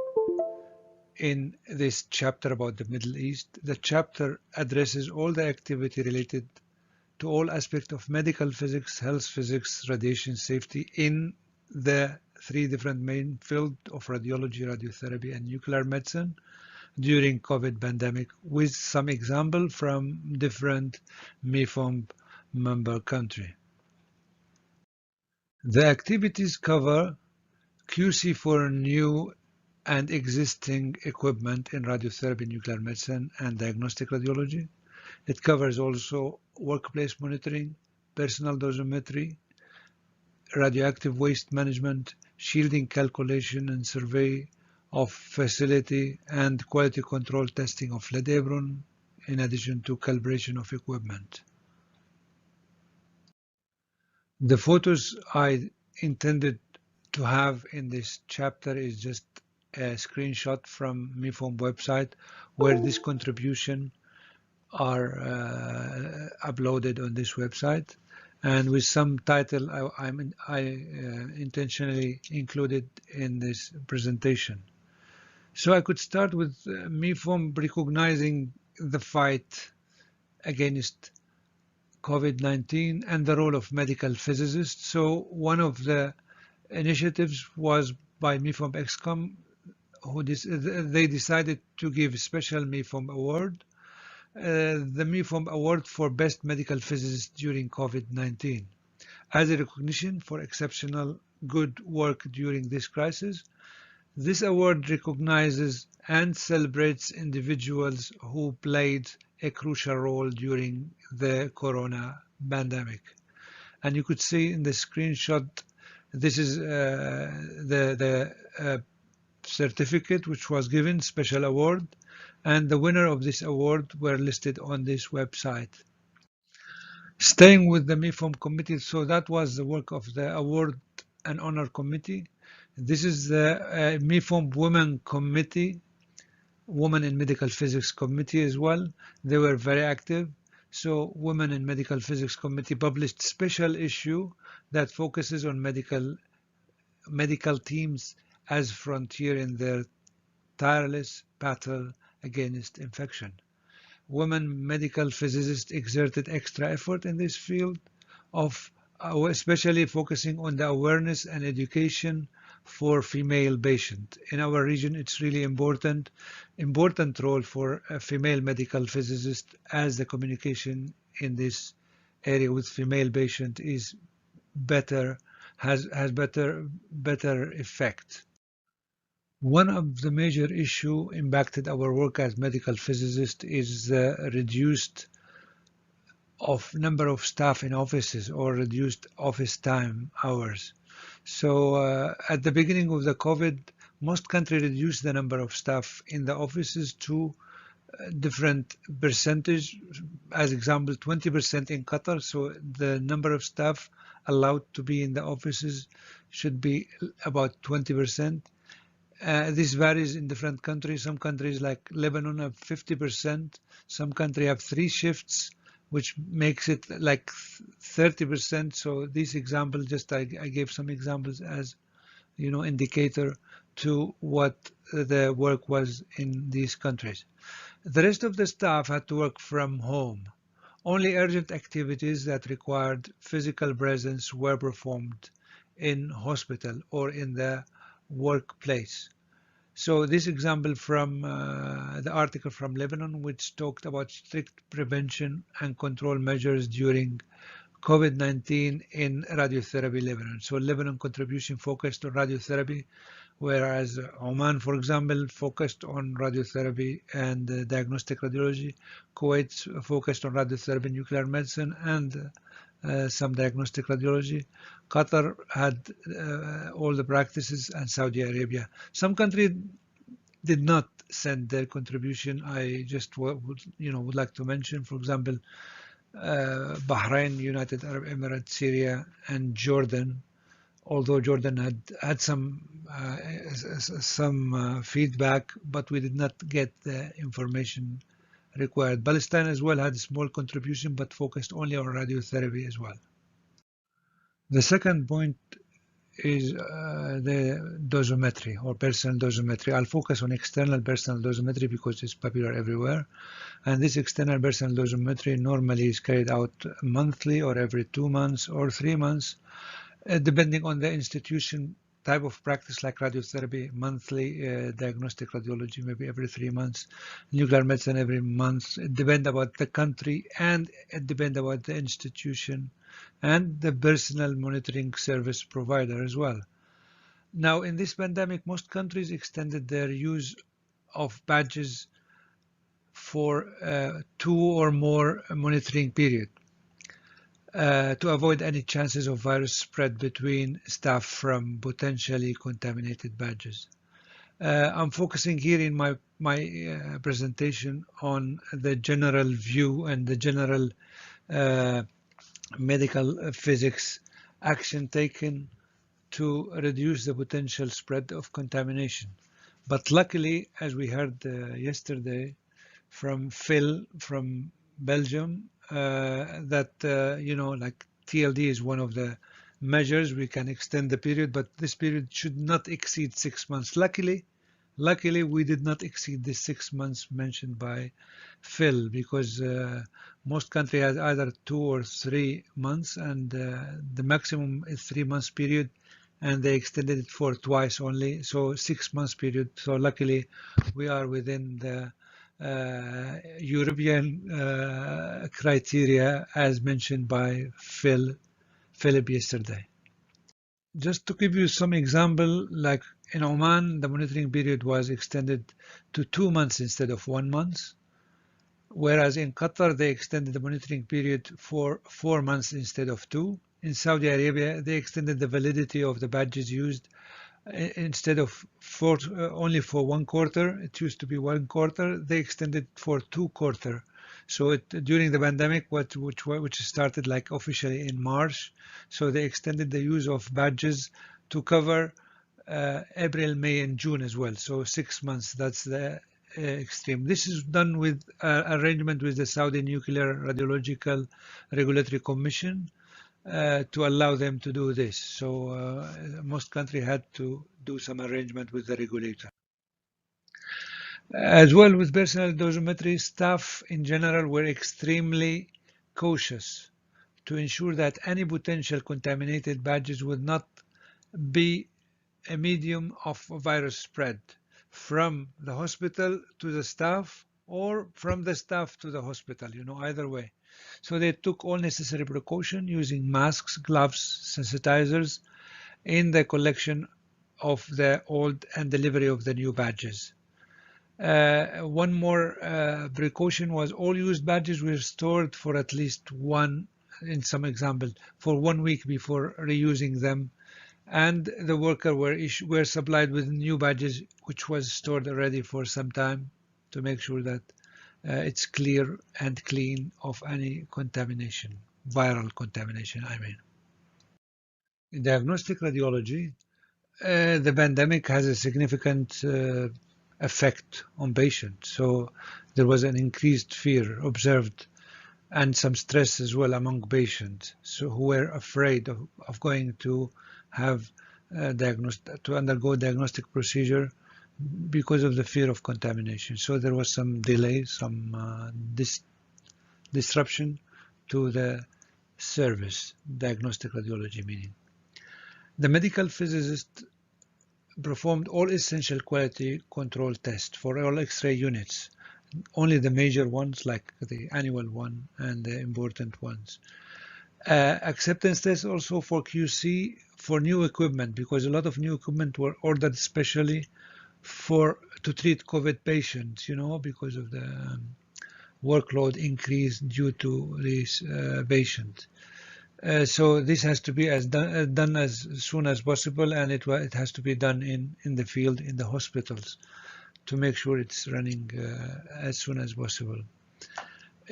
in this chapter about the Middle East. The chapter addresses all the activity related to all aspects of medical physics, health physics, radiation safety in the three different main fields of radiology, radiotherapy, and nuclear medicine during COVID pandemic, with some example from different MIFOM member country. The activities cover QC for new and existing equipment in radiotherapy, nuclear medicine, and diagnostic radiology. It covers also workplace monitoring, personal dosimetry, radioactive waste management, shielding calculation and survey of facility, and quality control testing of lead apron, in addition to calibration of equipment. The photos I intended to have in this chapter is just a screenshot from MIFOM website where this contribution are uploaded on this website, and with some title I intentionally included in this presentation. So I could start with MIFOM recognizing the fight against COVID-19 and the role of medical physicists. So one of the initiatives was by MIFOM XCOM, they decided to give a special MIFOM award, the MIFOM Award for Best Medical Physicist during COVID-19, as a recognition for exceptional good work during this crisis. This award recognizes and celebrates individuals who played a crucial role during the corona pandemic. And you could see in the screenshot, this is the certificate which was given, special award, and the winner of this award were listed on this website. Staying with the MIFOM committee, so that was the work of the award and honor committee. This is the MIFOM Women Committee, Women in Medical Physics Committee as well. They were very active. So Women in Medical Physics Committee published special issue that focuses on medical teams as frontier in their tireless battle against infection. Women medical physicists exerted extra effort in this field of especially focusing on the awareness and education for female patients. In our region, it's really important role for a female medical physicist, as the communication in this area with female patient is better, has better effect. One of the major issue impacted our work as medical physicists is the reduced of number of staff in offices or reduced office time hours. So at the beginning of the COVID, most countries reduced the number of staff in the offices to different percentage. As example, 20% in Qatar. So the number of staff allowed to be in the offices should be about 20%. This varies in different countries. Some countries like Lebanon have 50%. Some countries have 3 shifts, which makes it like 30%. So these examples, just I gave some examples as, indicator to what the work was in these countries. The rest of the staff had to work from home. Only urgent activities that required physical presence were performed in hospital or in the workplace. So this example from the article from Lebanon, which talked about strict prevention and control measures during COVID-19 in radiotherapy Lebanon. So Lebanon contribution focused on radiotherapy, whereas Oman, for example, focused on radiotherapy and diagnostic radiology. Kuwait focused on radiotherapy, nuclear medicine, and some diagnostic radiology. Qatar had all the practices, and Saudi Arabia. Some countries did not send their contribution. I just would like to mention, for example, Bahrain, United Arab Emirates, Syria, and Jordan. Although Jordan had some feedback, but we did not get the information required. Palestine as well had a small contribution, but focused only on radiotherapy as well. The second point is the dosimetry or personal dosimetry. I'll focus on external personal dosimetry because it's popular everywhere. And this external personal dosimetry normally is carried out monthly or every 2 months or 3 months, depending on the institution type of practice, like radiotherapy, monthly, diagnostic radiology, maybe every 3 months, nuclear medicine every month. It depends about the country and it depends about the institution and the personal monitoring service provider as well. Now, in this pandemic, most countries extended their use of badges for 2 or more monitoring period to avoid any chances of virus spread between staff from potentially contaminated badges. I'm focusing here in my presentation on the general view and the general medical physics action taken to reduce the potential spread of contamination. But luckily, as we heard yesterday from Phil from Belgium, that like TLD is one of the measures. We can extend the period, but this period should not exceed 6 months. Luckily, we did not exceed the 6 months mentioned by Phil, because most countries has either 2 or 3 months, and the maximum is 3 months period, and they extended it for twice only, so 6 months period. So luckily, we are within the European criteria as mentioned by Philip yesterday. Just to give you some example, like in Oman, the monitoring period was extended to 2 months instead of 1 month, whereas in Qatar, they extended the monitoring period for 4 months instead of 2. In Saudi Arabia, they extended the validity of the badges used instead of only for 1 quarter. It used to be 1 quarter. They extended for 2 quarters. So during the pandemic, which started like officially in March, so they extended the use of badges to cover April, May, and June as well. So 6 months. That's the extreme. This is done with arrangement with the Saudi Nuclear Radiological Regulatory Commission to allow them to do this. So most countries had to do some arrangement with the regulator. As well, with personal dosimetry, staff in general were extremely cautious to ensure that any potential contaminated badges would not be a medium of virus spread from the hospital to the staff or from the staff to the hospital, either way. So they took all necessary precaution using masks, gloves, sensitizers in the collection of the old and delivery of the new badges. One more precaution was all used badges were stored for at least in some example, for 1 week before reusing them, and the worker were supplied with new badges which was stored already for some time to make sure that it's clear and clean of any contamination, viral contamination, I mean. In diagnostic radiology, the pandemic has a significant effect on patients. So there was an increased fear observed and some stress as well among patients, so who were afraid of going to have to undergo diagnostic procedure because of the fear of contamination. So there was some delay, some disruption to the service, diagnostic radiology meaning. The medical physicist performed all essential quality control tests for all X-ray units, only the major ones like the annual one and the important ones. Acceptance tests also for QC for new equipment, because a lot of new equipment were ordered specially to treat COVID patients, because of the workload increase due to these patients. So this has to be done as soon as possible, and it has to be done in the field, in the hospitals, to make sure it's running as soon as possible.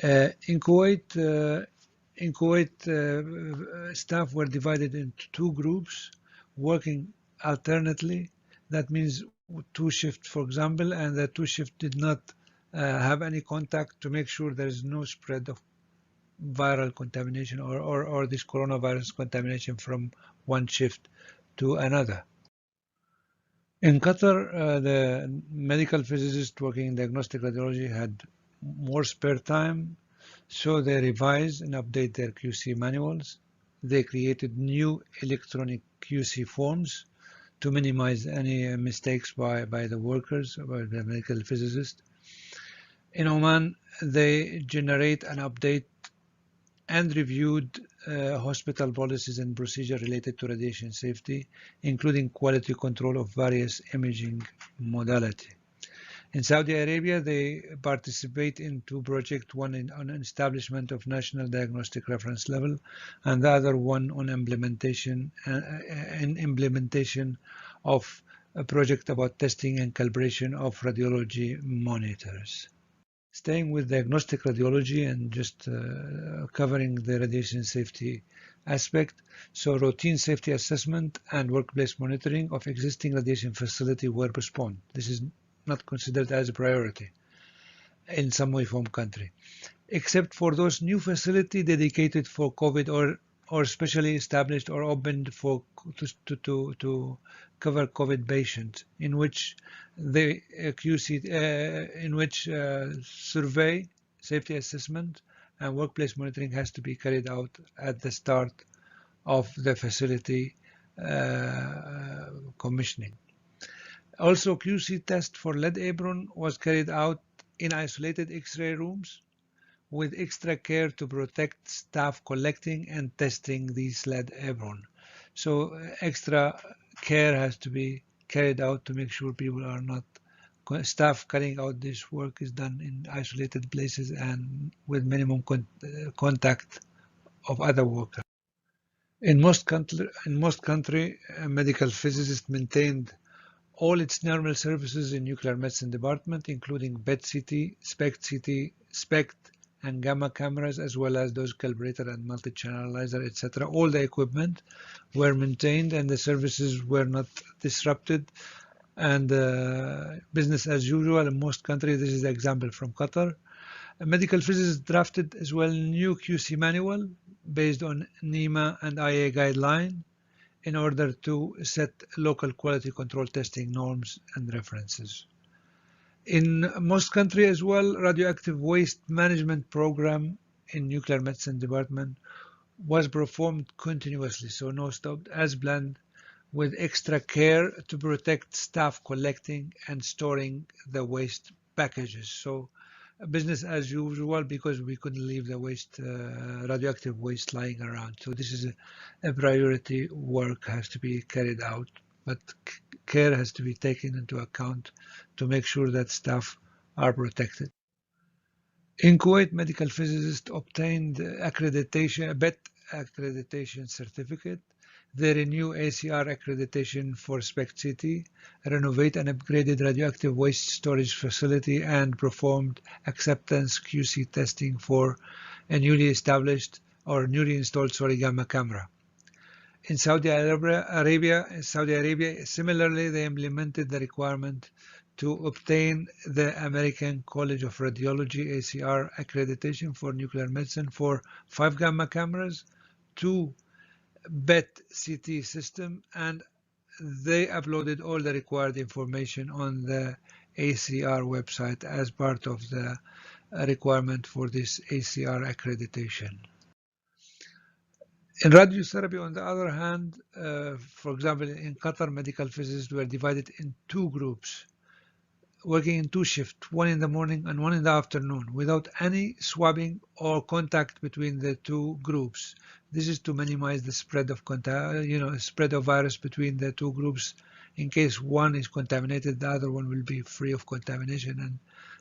In Kuwait, staff were divided into 2 groups, working alternately. That means 2 shifts, for example, and the 2 shifts did not have any contact to make sure there is no spread of viral contamination or this coronavirus contamination from one shift to another. In Qatar, the medical physicists working in diagnostic radiology had more spare time, so they revised and update their QC manuals. They created new electronic QC forms to minimize any mistakes by the workers, by the medical physicists. In Oman, they generate and update and reviewed hospital policies and procedures related to radiation safety, including quality control of various imaging modality. In Saudi Arabia, they participate in two projects, one on establishment of national diagnostic reference level, and the other one on implementation of a project about testing and calibration of radiology monitors. Staying with diagnostic radiology and just covering the radiation safety aspect, so routine safety assessment and workplace monitoring of existing radiation facility were postponed. This is not considered as a priority in some way from country, except for those new facility dedicated for COVID or specially established or opened for to cover COVID patients, in which the QC in which survey, safety assessment, and workplace monitoring has to be carried out at the start of the facility commissioning. Also, QC test for lead apron was carried out in isolated X-ray rooms with extra care to protect staff collecting and testing these lead apron. So extra care has to be carried out to make sure people are not, staff carrying out this work is done in isolated places and with minimum contact of other workers. In most country, medical physicists maintained all its normal services in nuclear medicine department, including PET CT, SPECT CT, SPECT, and gamma cameras, as well as those calibrator and multi-channel analyzer, etc. All the equipment were maintained and the services were not disrupted, and business as usual in most countries. This is the example from Qatar. A medical physicist drafted as well new QC manual based on NEMA and IA guideline in order to set local quality control testing norms and references. In most countries as well, radioactive waste management program in nuclear medicine department was performed continuously, so no stopped, as planned, with extra care to protect staff collecting and storing the waste packages. So business as usual, because we couldn't leave the waste, radioactive waste lying around. So this is a priority. Work has to be carried out, but care has to be taken into account to make sure that staff are protected. In Kuwait, medical physicists obtained accreditation, a BET accreditation certificate. They renew ACR accreditation for SPECT CT, renovate and upgraded radioactive waste storage facility, and performed acceptance QC testing for a newly established or newly installed gamma camera. In Saudi Arabia, similarly, they implemented the requirement to obtain the American College of Radiology ACR accreditation for nuclear medicine for 5 gamma cameras, 2 PET CT system, and they uploaded all the required information on the ACR website as part of the requirement for this ACR accreditation. In radiotherapy, on the other hand, for example, in Qatar, medical physicists were divided in 2 groups, working in 2 shifts, one in the morning and one in the afternoon, without any swabbing or contact between the 2 groups. This is to minimize the spread of spread of virus between the 2 groups. In case one is contaminated, the other one will be free of contamination, and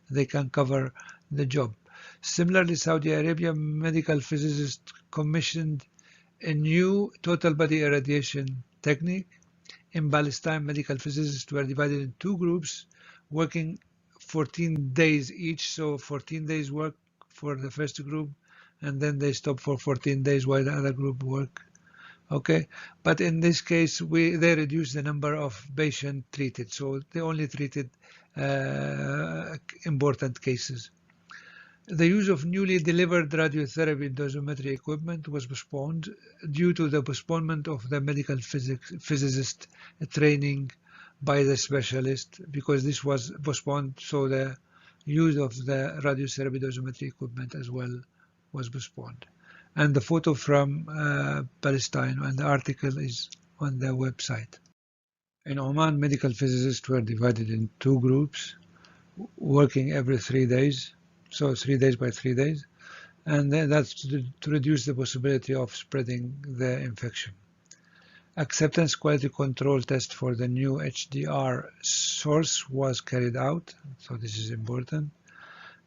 they can cover the job. Similarly, Saudi Arabia medical physicists commissioned a new total body irradiation technique. In Palestine, medical physicists were divided in 2 groups, working 14 days each, so 14 days work for the first group, and then they stop for 14 days while the other group work. Okay, but in this case, they reduced the number of patients treated, so they only treated important cases. The use of newly delivered radiotherapy dosimetry equipment was postponed due to the postponement of the medical physicist training by the specialist, because this was postponed, so the use of the radiotherapy dosimetry equipment as well was postponed. And the photo from Palestine and the article is on their website. In Oman, medical physicists were divided in 2 groups, working every 3 days, so 3 days by 3 days, and that's to reduce the possibility of spreading the infection. Acceptance quality control test for the new HDR source was carried out, so this is important.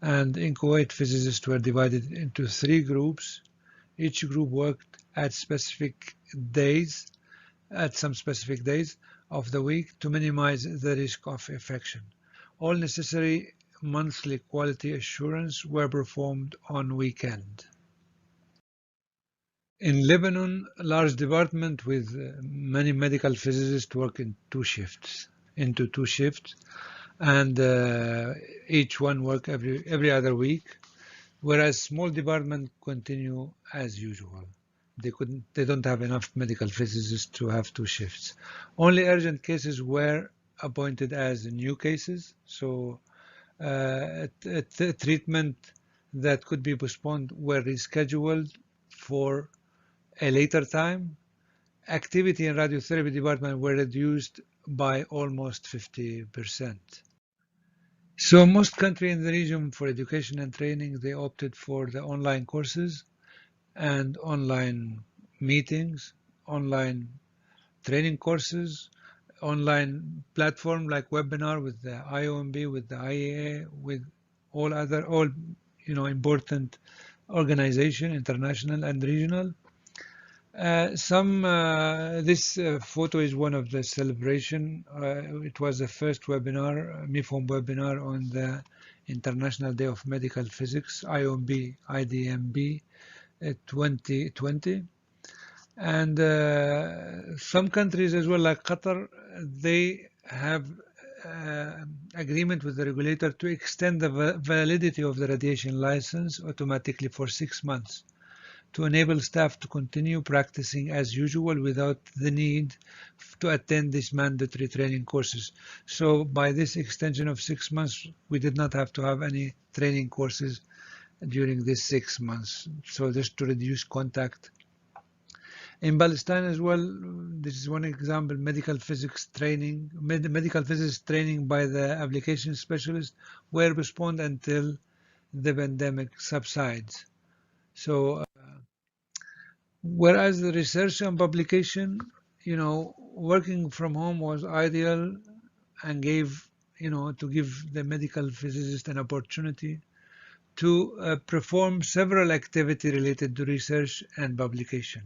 And in Kuwait, physicists were divided into 3 groups. Each group worked at some specific days of the week to minimize the risk of infection. All necessary monthly quality assurance were performed on weekend. In Lebanon, a large department with many medical physicists work into 2 shifts, and each one work every other week, whereas small departments continue as usual. They don't have enough medical physicists to have 2 shifts. Only urgent cases were appointed as new cases, so treatment that could be postponed were rescheduled for a later time. Activity in radiotherapy department were reduced by almost 50%. So most countries in the region for education and training, they opted for the online courses and online meetings, online training courses, online platform like webinar with the IOMB, with the IAA, with all important organization, international and regional. This photo is one of the celebration. It was the first webinar, MIFOM webinar on the International Day of Medical Physics, IOMB, IDMB 2020. And some countries as well, like Qatar, they have agreement with the regulator to extend the validity of the radiation license automatically for 6 months, to enable staff to continue practicing as usual without the need to attend these mandatory training courses. So by this extension of 6 months, we did not have to have any training courses during this 6 months. So just to reduce contact. In Palestine as well, this is one example, medical physics training by the application specialist were postponed until the pandemic subsides. So whereas the research and publication, working from home was ideal and gave, to give the medical physicist an opportunity to perform several activities related to research and publication.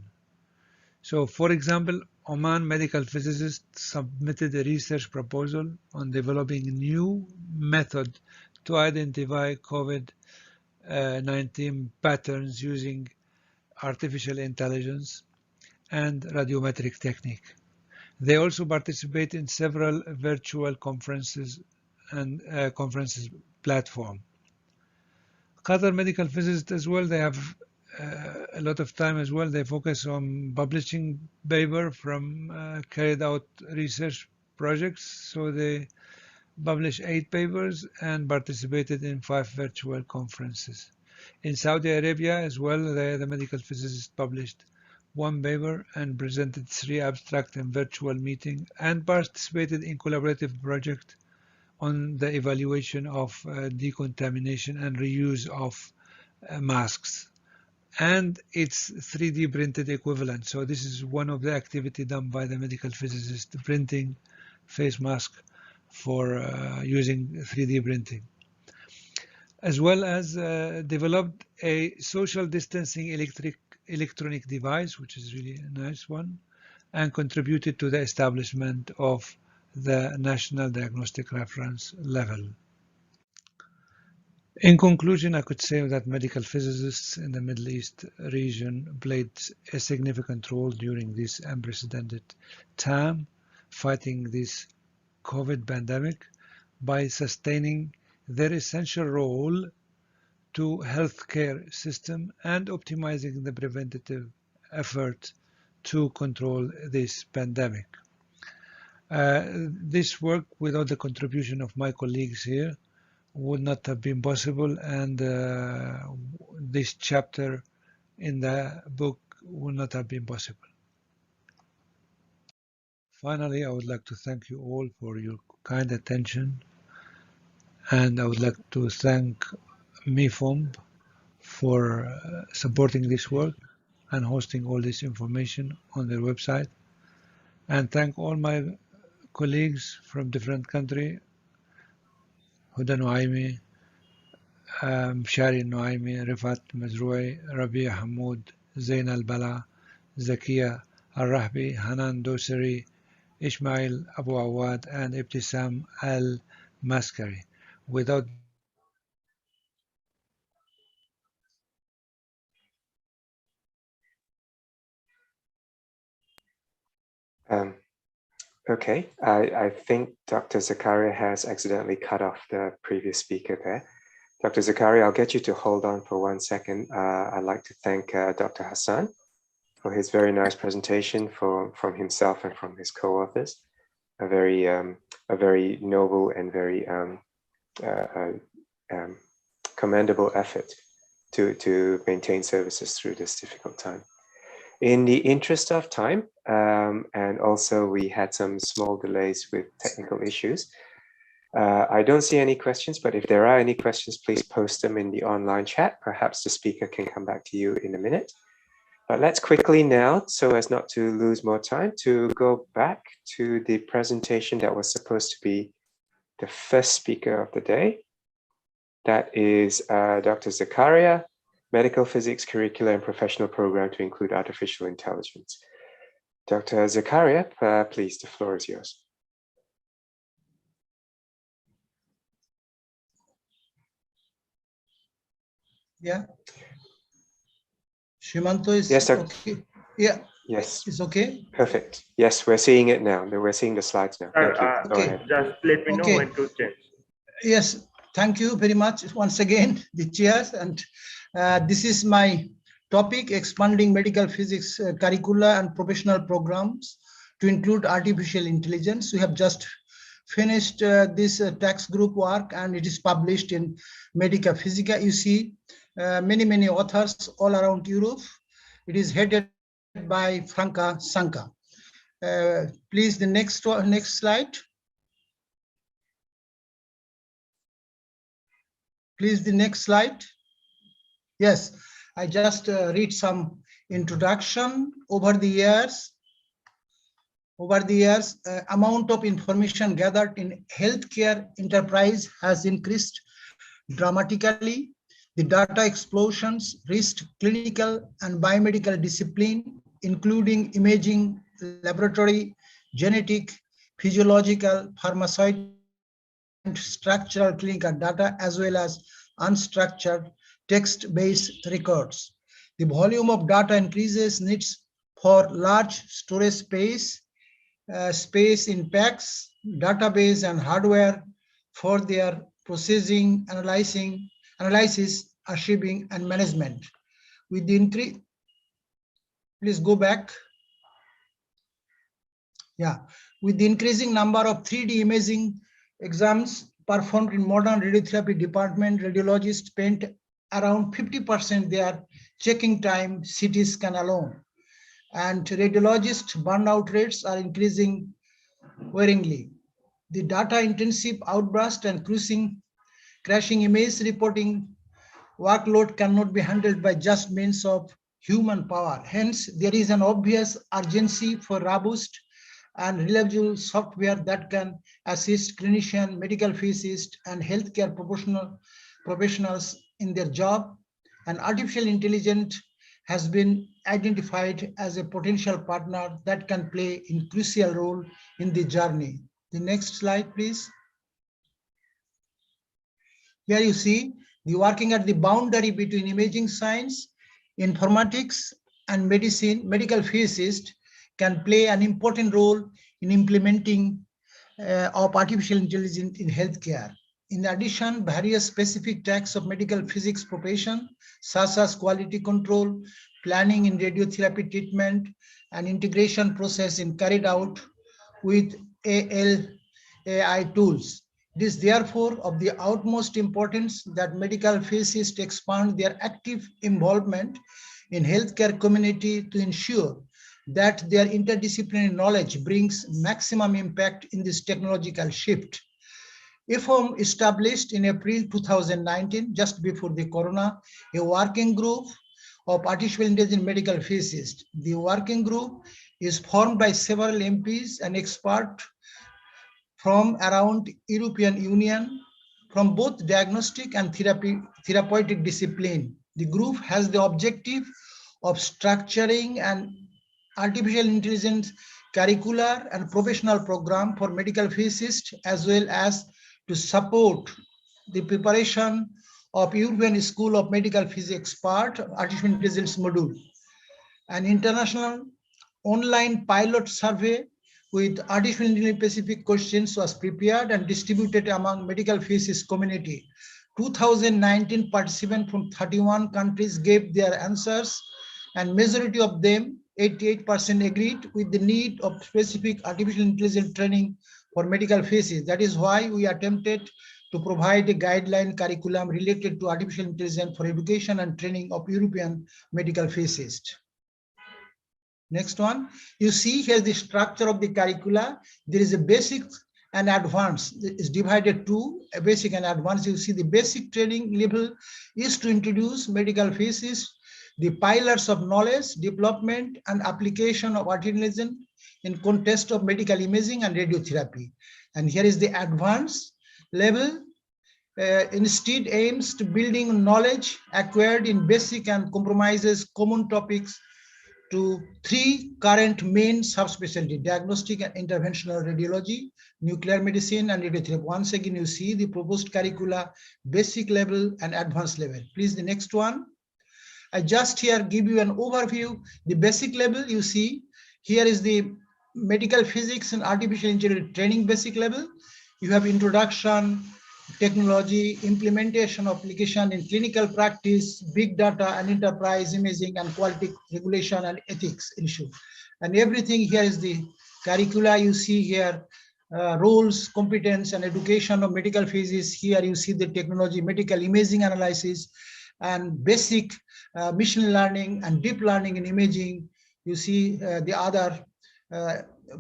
So, for example, Oman medical physicists submitted a research proposal on developing a new method to identify COVID-19 patterns using artificial intelligence and radiometric technique. They also participate in several virtual conferences and conferences platform. Qatar medical physicists as well, they have a lot of time as well. They focus on publishing paper from carried out research projects. So they published 8 papers and participated in 5 virtual conferences. In Saudi Arabia as well, the medical physicists published 1 paper and presented 3 abstracts in virtual meeting and participated in collaborative project on the evaluation of decontamination and reuse of masks and its 3D printed equivalent. So this is one of the activity done by the medical physicist, printing face mask for using 3D printing, as well as developed a social distancing electronic device, which is really a nice one, and contributed to the establishment of the National Diagnostic Reference Level. In conclusion, I could say that medical physicists in the Middle East region played a significant role during this unprecedented time, fighting this COVID pandemic by sustaining their essential role to healthcare system and optimizing the preventative effort to control this pandemic. This work, without the contribution of my colleagues here, would not have been possible, and this chapter in the book would not have been possible. Finally, I would like to thank you all for your kind attention, and I would like to thank MIFOMB for supporting this work and hosting all this information on their website, and thank all my colleagues from different countries, Huda Nuaimi, Shari Nuaimi, Rifat Mazroui, Rabia Hamoud, Zain Al-Bala, Zakia Al-Rahbi, Hanan Dosari, Ismail Abu Awad, and Ibtisam Al-Maskari. Without Okay, I think Dr. Zakaria has accidentally cut off the previous speaker there. Dr. Zakaria, I'll get you to hold on for 1 second. I'd like to thank Dr. Hassan for his very nice presentation from himself and from his co-authors. A very noble and very commendable effort to maintain services through this difficult time. In the interest of time, and also we had some small delays with technical issues, I don't see any questions, but if there are any questions, please post them in the online chat. Perhaps the speaker can come back to you in a minute. But let's quickly now, so as not to lose more time, to go back to the presentation that was supposed to be the first speaker of the day. That is Dr. Zakaria, Medical Physics Curricular and Professional Program to include Artificial Intelligence. Dr. Zakaria, please, the floor is yours. Yeah. Shimanto is yes, okay. Yeah. Yes. It's okay. Perfect. Yes, we're seeing it now. We're seeing the slides now. Thank you. Go ahead. Just let me know when to change. Yes. Thank you very much once again, the chairs. And this is my topic, expanding medical physics curricula and professional programs to include artificial intelligence. We have just finished this tax group work, and it is published in Medica Physica. You see many authors all around Europe. It is headed by Franca Sanka. Please, the next slide. Please, the next slide. Yes, I just read some introduction. Over the years, amount of information gathered in healthcare enterprise has increased dramatically. The data explosions reached clinical and biomedical discipline, including imaging, laboratory, genetic, physiological, pharmaceutical, and structural clinical data, as well as unstructured text-based records. The volume of data increases needs for large storage space, space in packs, database and hardware for their processing, analysis, archiving, and management. With the increase, please go back. Yeah, with the increasing number of 3D imaging exams performed in modern radiotherapy department, radiologists spent around 50% their checking time CT scan alone. And radiologist burnout rates are increasing worryingly. The data intensive outburst and crashing image reporting workload cannot be handled by just means of human power. Hence, there is an obvious urgency for robust and reliable software that can assist clinicians, medical physicists, and healthcare professionals in their job. And artificial intelligence has been identified as a potential partner that can play a crucial role in the journey. The next slide, please. Here you see the working at the boundary between imaging science, informatics, and medicine. Medical physicists can play an important role in implementing of artificial intelligence in healthcare. In addition, various specific tracks of medical physics profession, such as quality control, planning in radiotherapy treatment, and integration process in carried out with AI tools. It is therefore of the utmost importance that medical physicists expand their active involvement in healthcare community to ensure that their interdisciplinary knowledge brings maximum impact in this technological shift. IFOM established in April 2019, just before the corona, a working group of artificial intelligence medical physicists. The working group is formed by several MPs and experts from around European Union, from both diagnostic and therapeutic discipline. The group has the objective of structuring an artificial intelligence curricular and professional program for medical physicists, as well as to support the preparation of European School of Medical Physics part artificial intelligence module. An international online pilot survey with artificial intelligence specific questions was prepared and distributed among medical physicists community. 2019 participants from 31 countries gave their answers, and majority of them, 88%, agreed with the need of specific artificial intelligence training for medical physicists. That is why we attempted to provide a guideline curriculum related to artificial intelligence for education and training of European medical physicists. Next one, you see here the structure of the curricula. There is a basic and advanced. It's divided to a basic and advanced. You see the basic training level is to introduce medical physicists, the pillars of knowledge, development, and application of artificial intelligence in context of medical imaging and radiotherapy. And here is the advanced level. Instead aims to building knowledge acquired in basic and compromises common topics to three current main subspecialty: diagnostic and interventional radiology, nuclear medicine, and radiotherapy. Once again, you see the proposed curricula, basic level and advanced level. Please, the next one. I just here give you an overview. The basic level, you see, here is the medical physics and artificial intelligence training basic level. You have introduction, technology, implementation, application in clinical practice, big data and enterprise imaging, and quality regulation and ethics issue. And everything here is the curricula. You see here roles, competence, and education of medical physics. Here you see the technology, medical imaging analysis, and basic machine learning and deep learning in imaging. You see the other,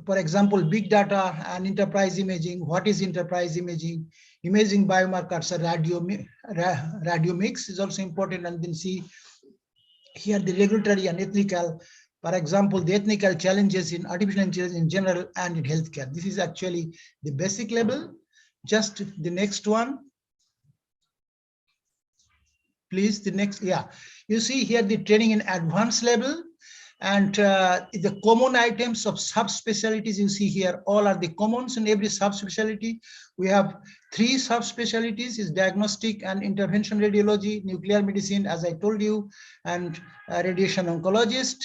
for example, big data and enterprise imaging. What is enterprise imaging? Imaging biomarkers, radio mix is also important. And then see here the regulatory and ethical, for example, the ethical challenges in artificial intelligence in general and in healthcare. This is actually the basic level. Just the next one. Please, the next, yeah. You see here the training in advanced level, and the common items of subspecialties you see here, all are the commons in every subspecialty. We have three subspecialties: is diagnostic and intervention radiology, nuclear medicine, as I told you, and radiation oncologist.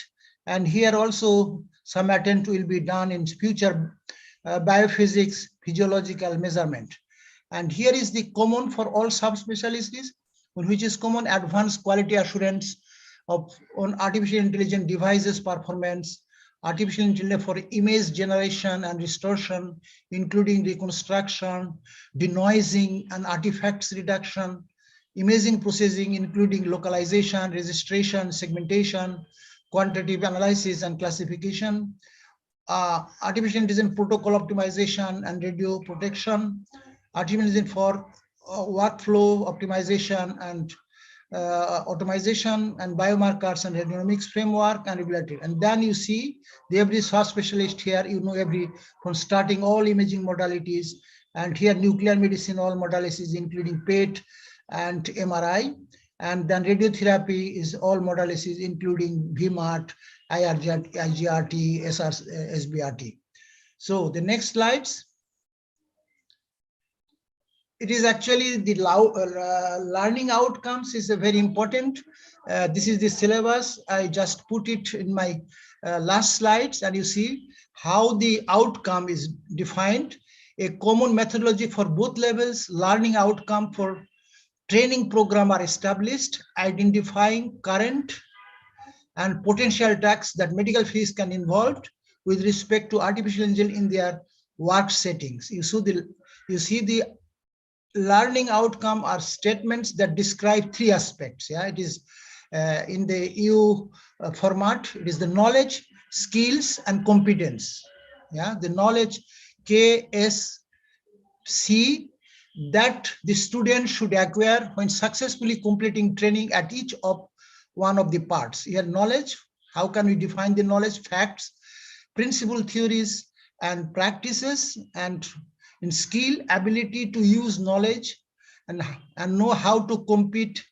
And here also some attempt will be done in future biophysics, physiological measurement. And here is the common for all subspecialties, which is common advanced quality assurance on artificial intelligence devices performance, artificial intelligence for image generation and restoration, including reconstruction, denoising and artifacts reduction, imaging processing, including localization, registration, segmentation, quantitative analysis and classification, artificial intelligence protocol optimization and radio protection, artificial intelligence for workflow optimization and automation and biomarkers and radionomics framework and regulatory. And then you see the every subspecialist here, you know, every from starting all imaging modalities, and here nuclear medicine, all modalities including PET and MRI, and then radiotherapy is all modalities including VMAT, IGRT, SBRT. So the next slides. It is actually the learning outcomes is very important. This is the syllabus. I just put it in my last slides, and you see how the outcome is defined. A common methodology for both levels, learning outcome for training program are established, identifying current and potential tasks that medical physics can involve with respect to artificial intelligence in their work settings. You see the learning outcome are statements that describe three aspects. Yeah, it is in the EU format. It is the knowledge, skills, and competence. Yeah, the knowledge, KSC, that the student should acquire when successfully completing training at each of one of the parts. Here, knowledge, how can we define the knowledge? Facts, principle, theories, and practices. And in skill, ability to use knowledge and know how to complete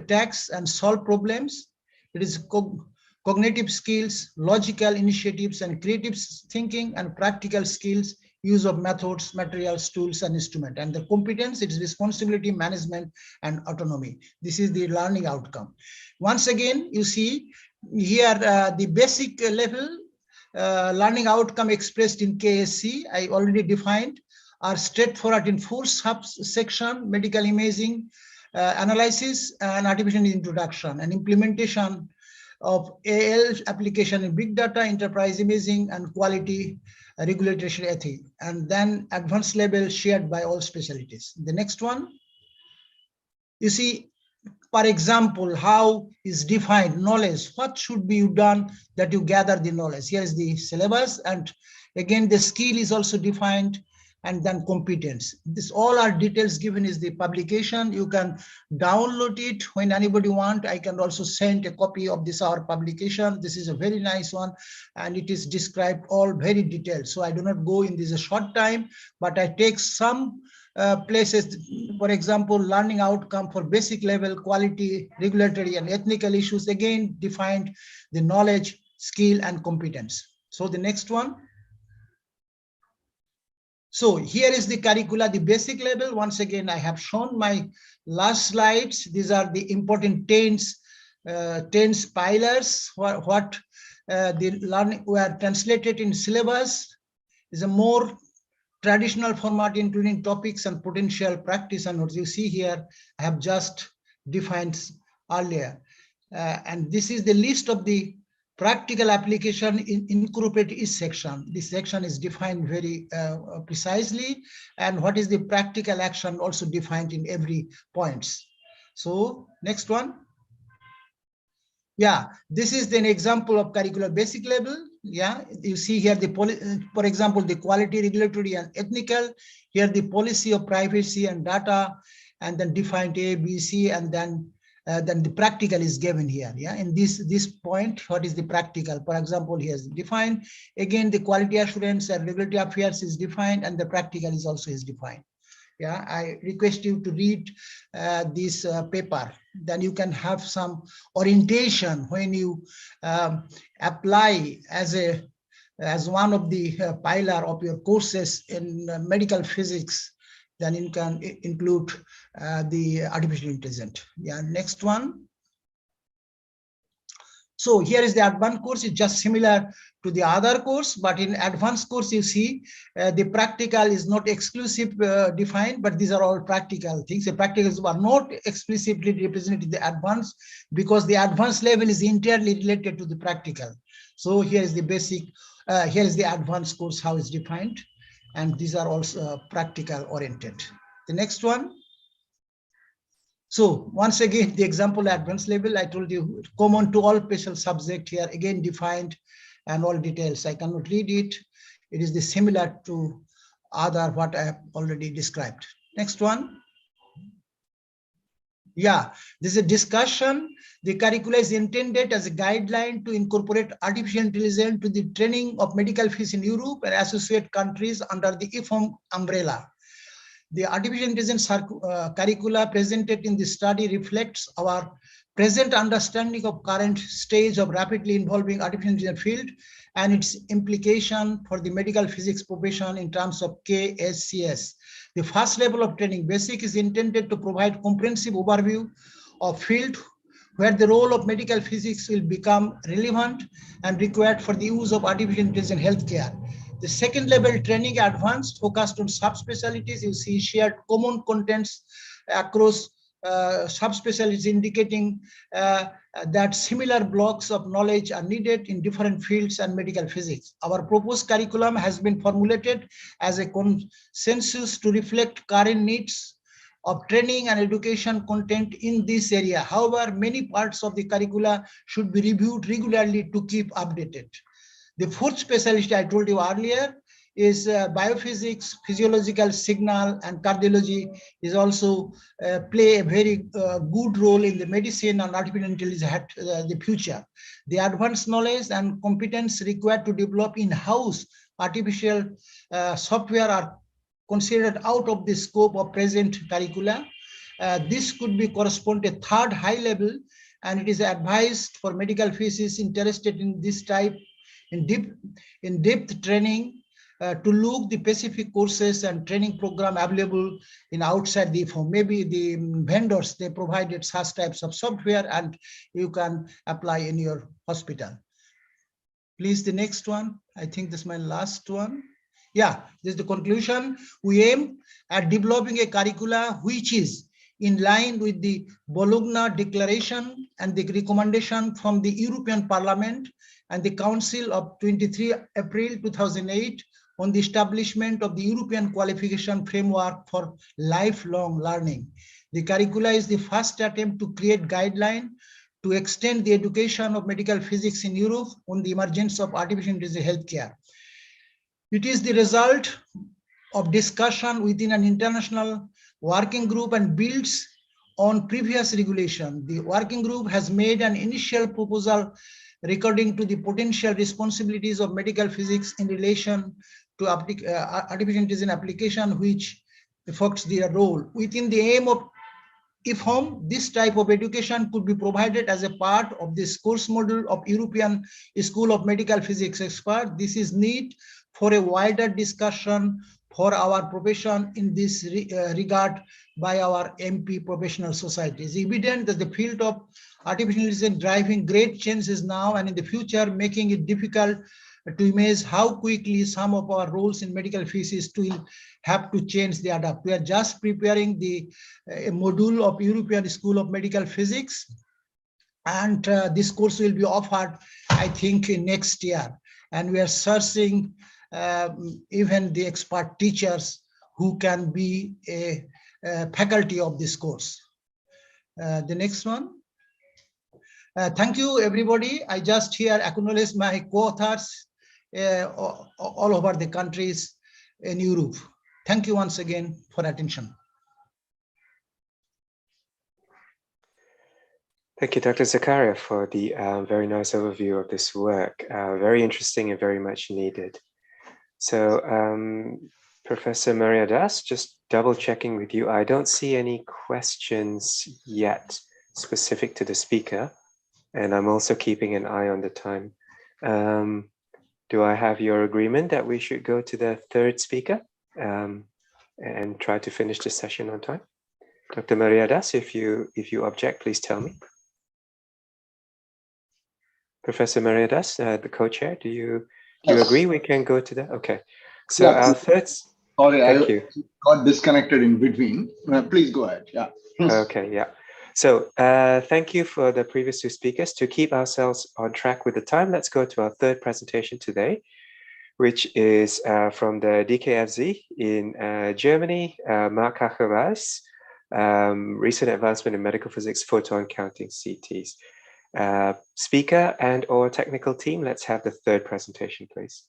tasks and solve problems. It is cognitive skills, logical initiatives, and creative thinking, and practical skills, use of methods, materials, tools, and instruments. And the competence, it is responsibility, management, and autonomy. This is the learning outcome. Once again, you see here the basic level learning outcome expressed in KSC, I already defined, are straightforward in 4 subsections: medical imaging, analysis, and artificial introduction, and implementation of AL application in big data, enterprise imaging, and quality regulatory ethics, and then advanced level shared by all specialties. The next one, you see, for example, how is defined knowledge? What should be done that you gather the knowledge? Here is the syllabus, and again the skill is also defined, and then competence. This all are details given is the publication. You can download it when anybody want. I can also send a copy of this our publication. This is a very nice one, and it is described all very detailed. So I do not go in this a short time, but I take some places, for example, learning outcome for basic level, quality, regulatory, and ethical issues, again defined the knowledge, skill, and competence. So the next one. So here is the curricula, the basic level. Once again, I have shown my last slides. These are the important tense pillars. What the learning were translated in syllabus is a more traditional format, including topics and potential practice. And what you see here, I have just defined earlier. And this is the list of the practical application incorporate each section. This section is defined very precisely, and what is the practical action also defined in every points. So next one. Yeah, this is an example of curricular basic level. Yeah, you see here the for example, the quality, regulatory, and ethical. Here the policy of privacy and data, and then defined A, B, C, and then the practical is given here. Yeah, in this point, what is the practical? For example, here is defined. Again, the quality assurance and regulatory affairs is defined, and the practical is also defined. Yeah, I request you to read this paper. Then you can have some orientation when you apply as one of the pillar of your courses in medical physics. Then you can include the artificial intelligence. Yeah, next one. So here is the advanced course. It's just similar to the other course, but in advanced course, you see the practical is not exclusive defined, but these are all practical things. The practicals are not explicitly represented in the advanced because the advanced level is entirely related to the practical. So here is the basic, here is the advanced course, how it's defined. And these are also practical oriented. The next one. So once again, the example advanced level, I told you, common to all special subject here, again defined and all details. I cannot read it. It is the similar to other what I have already described. Next one. Yeah, this is a discussion. The curricula is intended as a guideline to incorporate artificial intelligence to the training of medical physics in Europe and associate countries under the IFOM umbrella. The artificial intelligence curricula presented in the study reflects our present understanding of current stage of rapidly evolving artificial intelligence field and its implication for the medical physics profession in terms of KSCS. The first level of training, basic, is intended to provide comprehensive overview of field where the role of medical physics will become relevant and required for the use of artificial intelligence in healthcare. The second level training advanced, focused on subspecialties. You see shared common contents across subspecialties, indicating that similar blocks of knowledge are needed in different fields and medical physics. Our proposed curriculum has been formulated as a consensus to reflect current needs of training and education content in this area. However, many parts of the curricula should be reviewed regularly to keep updated. The fourth specialty I told you earlier is biophysics, physiological signal, and cardiology is also play a very good role in the medicine and artificial intelligence the future. The advanced knowledge and competence required to develop in-house artificial software are considered out of the scope of present curricula. This could be correspond to a third high level, and it is advised for medical physicists interested in this type in depth training to look the specific courses and training program available in outside the form. Maybe the vendors, they provided such types of software and you can apply in your hospital. Please, the next one. I think this is my last one. Yeah, this is the conclusion. We aim at developing a curricula which is in line with the Bologna Declaration and the recommendation from the European Parliament and the Council of 23 April 2008 on the establishment of the European Qualification Framework for Lifelong Learning. The curricula is the first attempt to create guidelines to extend the education of medical physics in Europe on the emergence of artificial intelligence healthcare. It is the result of discussion within an international working group and builds on previous regulation. The working group has made an initial proposal according to the potential responsibilities of medical physics in relation to artificial intelligence application, which affects their role. Within the aim of IFHOM, this type of education could be provided as a part of this course module of European School of Medical Physics Expert. This is need for a wider discussion for our profession in this regard by our MP professional society. It's evident that the field of artificial intelligence driving great changes now and in the future, making it difficult to imagine how quickly some of our roles in medical physics will have to change the adapt. We are just preparing the module of European School of Medical Physics, and this course will be offered, I think, in next year. And we are searching even the expert teachers who can be a faculty of this course. The next one. Thank you, everybody. I just here acknowledge my co-authors all over the countries in Europe. Thank you once again for attention. Thank you, Dr. Zakaria, for the very nice overview of this work. Very interesting and very much needed. So, Professor Maria Das, just double checking with you. I don't see any questions yet specific to the speaker, and I'm also keeping an eye on the time. Do I have your agreement that we should go to the third speaker and try to finish the session on time? Dr. Maria Das, if you object, please tell me. Professor Maria Das, the co-chair, do you agree we can go to that? Okay. So yeah, our third. Sorry, thank you. Got disconnected in between. Please go ahead. Yeah. Okay. Yeah. So thank you for the previous two speakers. To keep ourselves on track with the time, let's go to our third presentation today, which is from the DKFZ in Germany, Mark Hacherweis, recent advancement in medical physics, photon counting CTs. Speaker and or technical team, let's have the third presentation, please.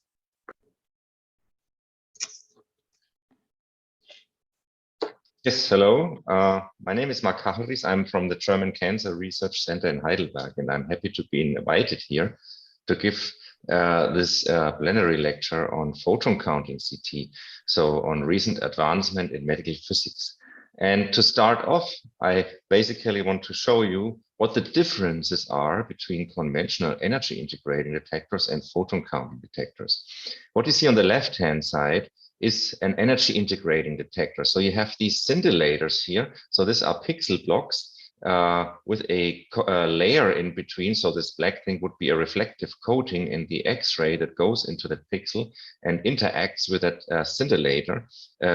Yes, hello. My name is Mark Hacherweis. I'm from the German Cancer Research Center in Heidelberg, and I'm happy to be invited here to give this plenary lecture on photon counting CT, so on recent advancement in medical physics. And to start off, I basically want to show you what the differences are between conventional energy integrating detectors and photon counting detectors. What you see on the left-hand side is an energy integrating detector. So you have these scintillators here. So these are pixel blocks, with a layer in between. So this black thing would be a reflective coating in the X-ray that goes into the pixel and interacts with that scintillator,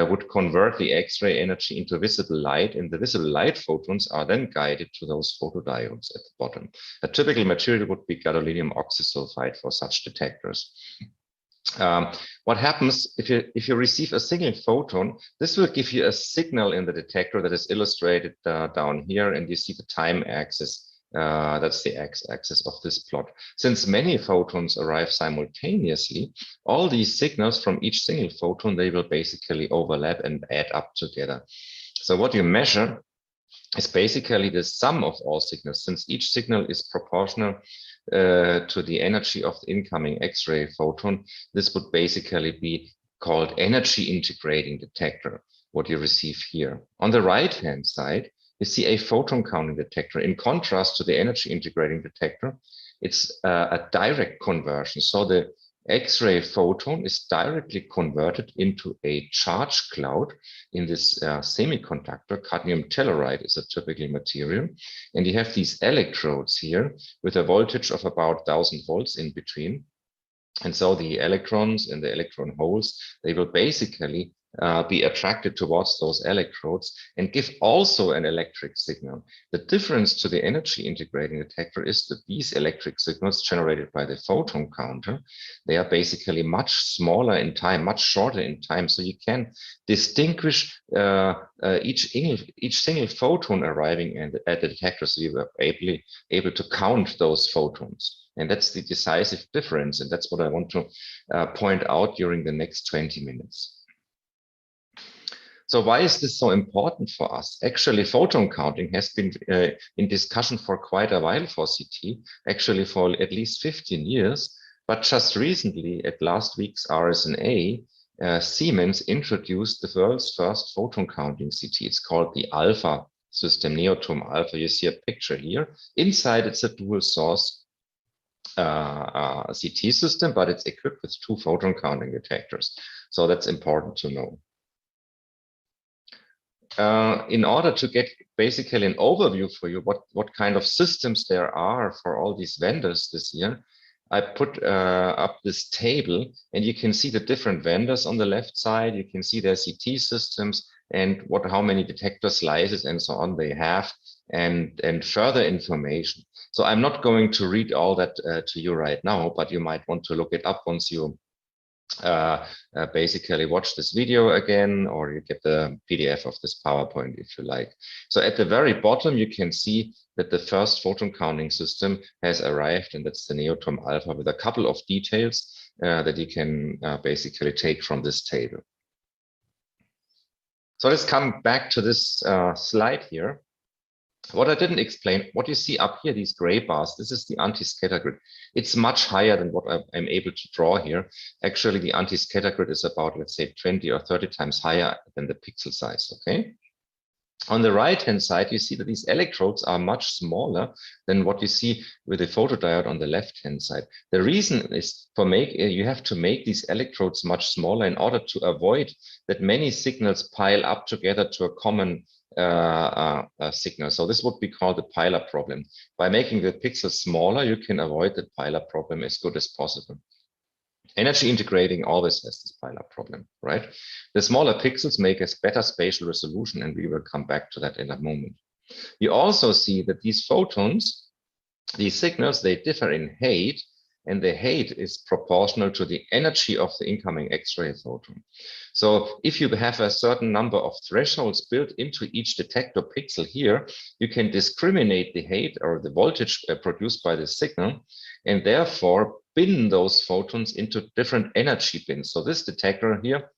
would convert the X-ray energy into visible light, and the visible light photons are then guided to those photodiodes at the bottom. A typical material would be gadolinium oxysulfide for such detectors. What happens if you receive a single photon, this will give you a signal in the detector that is illustrated down here, and you see the time axis. That's the x-axis of this plot. Since many photons arrive simultaneously, all these signals from each single photon, they will basically overlap and add up together. So what you measure is basically the sum of all signals. Since each signal is proportional to the energy of the incoming X-ray photon, this would basically be called energy integrating detector, what you receive here. On the right-hand side, you see a photon counting detector. In contrast to the energy integrating detector, it's a direct conversion. So the X-ray photon is directly converted into a charge cloud in this semiconductor. Cadmium telluride is a typical material. And you have these electrodes here with a voltage of about 1000 volts in between. And so the electrons in the electron holes, they will basically be attracted towards those electrodes and give also an electric signal. The difference to the energy integrating detector is that these electric signals generated by the photon counter, they are basically much smaller in time, much shorter in time. So you can distinguish each single photon arriving at the detector, so you are able to count those photons. And that's the decisive difference. And that's what I want to point out during the next 20 minutes. So why is this so important for us? Actually, photon counting has been in discussion for quite a while for CT, actually for at least 15 years. But just recently, at last week's RSNA, Siemens introduced the world's first photon counting CT. It's called the Alpha system, Neotome Alpha. You see a picture here. Inside, it's a dual source CT system, but it's equipped with 2 photon counting detectors. So that's important to know. In order to get basically an overview for you what kind of systems there are for all these vendors this year, I put up this table, and you can see the different vendors on the left side. You can see their CT systems and how many detector slices and so on they have, and further information. So I'm not going to read all that to you right now, but you might want to look it up once you basically watch this video again, or you get the PDF of this PowerPoint if you like. So at the very bottom, you can see that the first photon counting system has arrived, and that's the Neotome Alpha, with a couple of details that you can basically take from this table. So let's come back to this slide here. What I didn't explain, what you see up here, these gray bars, this is the anti-scatter grid. It's much higher than what I'm able to draw here. Actually, the anti-scatter grid is about, let's say, 20 or 30 times higher than the pixel size, okay? On the right-hand side, you see that these electrodes are much smaller than what you see with the photodiode on the left-hand side. The reason is you have to make these electrodes much smaller in order to avoid that many signals pile up together to a common signal. So this would be called the pileup problem. By making the pixels smaller, you can avoid the pileup problem as good as possible. Energy integrating always has this pileup problem, right? The smaller pixels make a better spatial resolution, and we will come back to that in a moment. You also see that these photons, these signals, they differ in height, and the height is proportional to the energy of the incoming X-ray photon. So if you have a certain number of thresholds built into each detector pixel here, you can discriminate the height or the voltage produced by the signal, and therefore bin those photons into different energy bins. So this detector here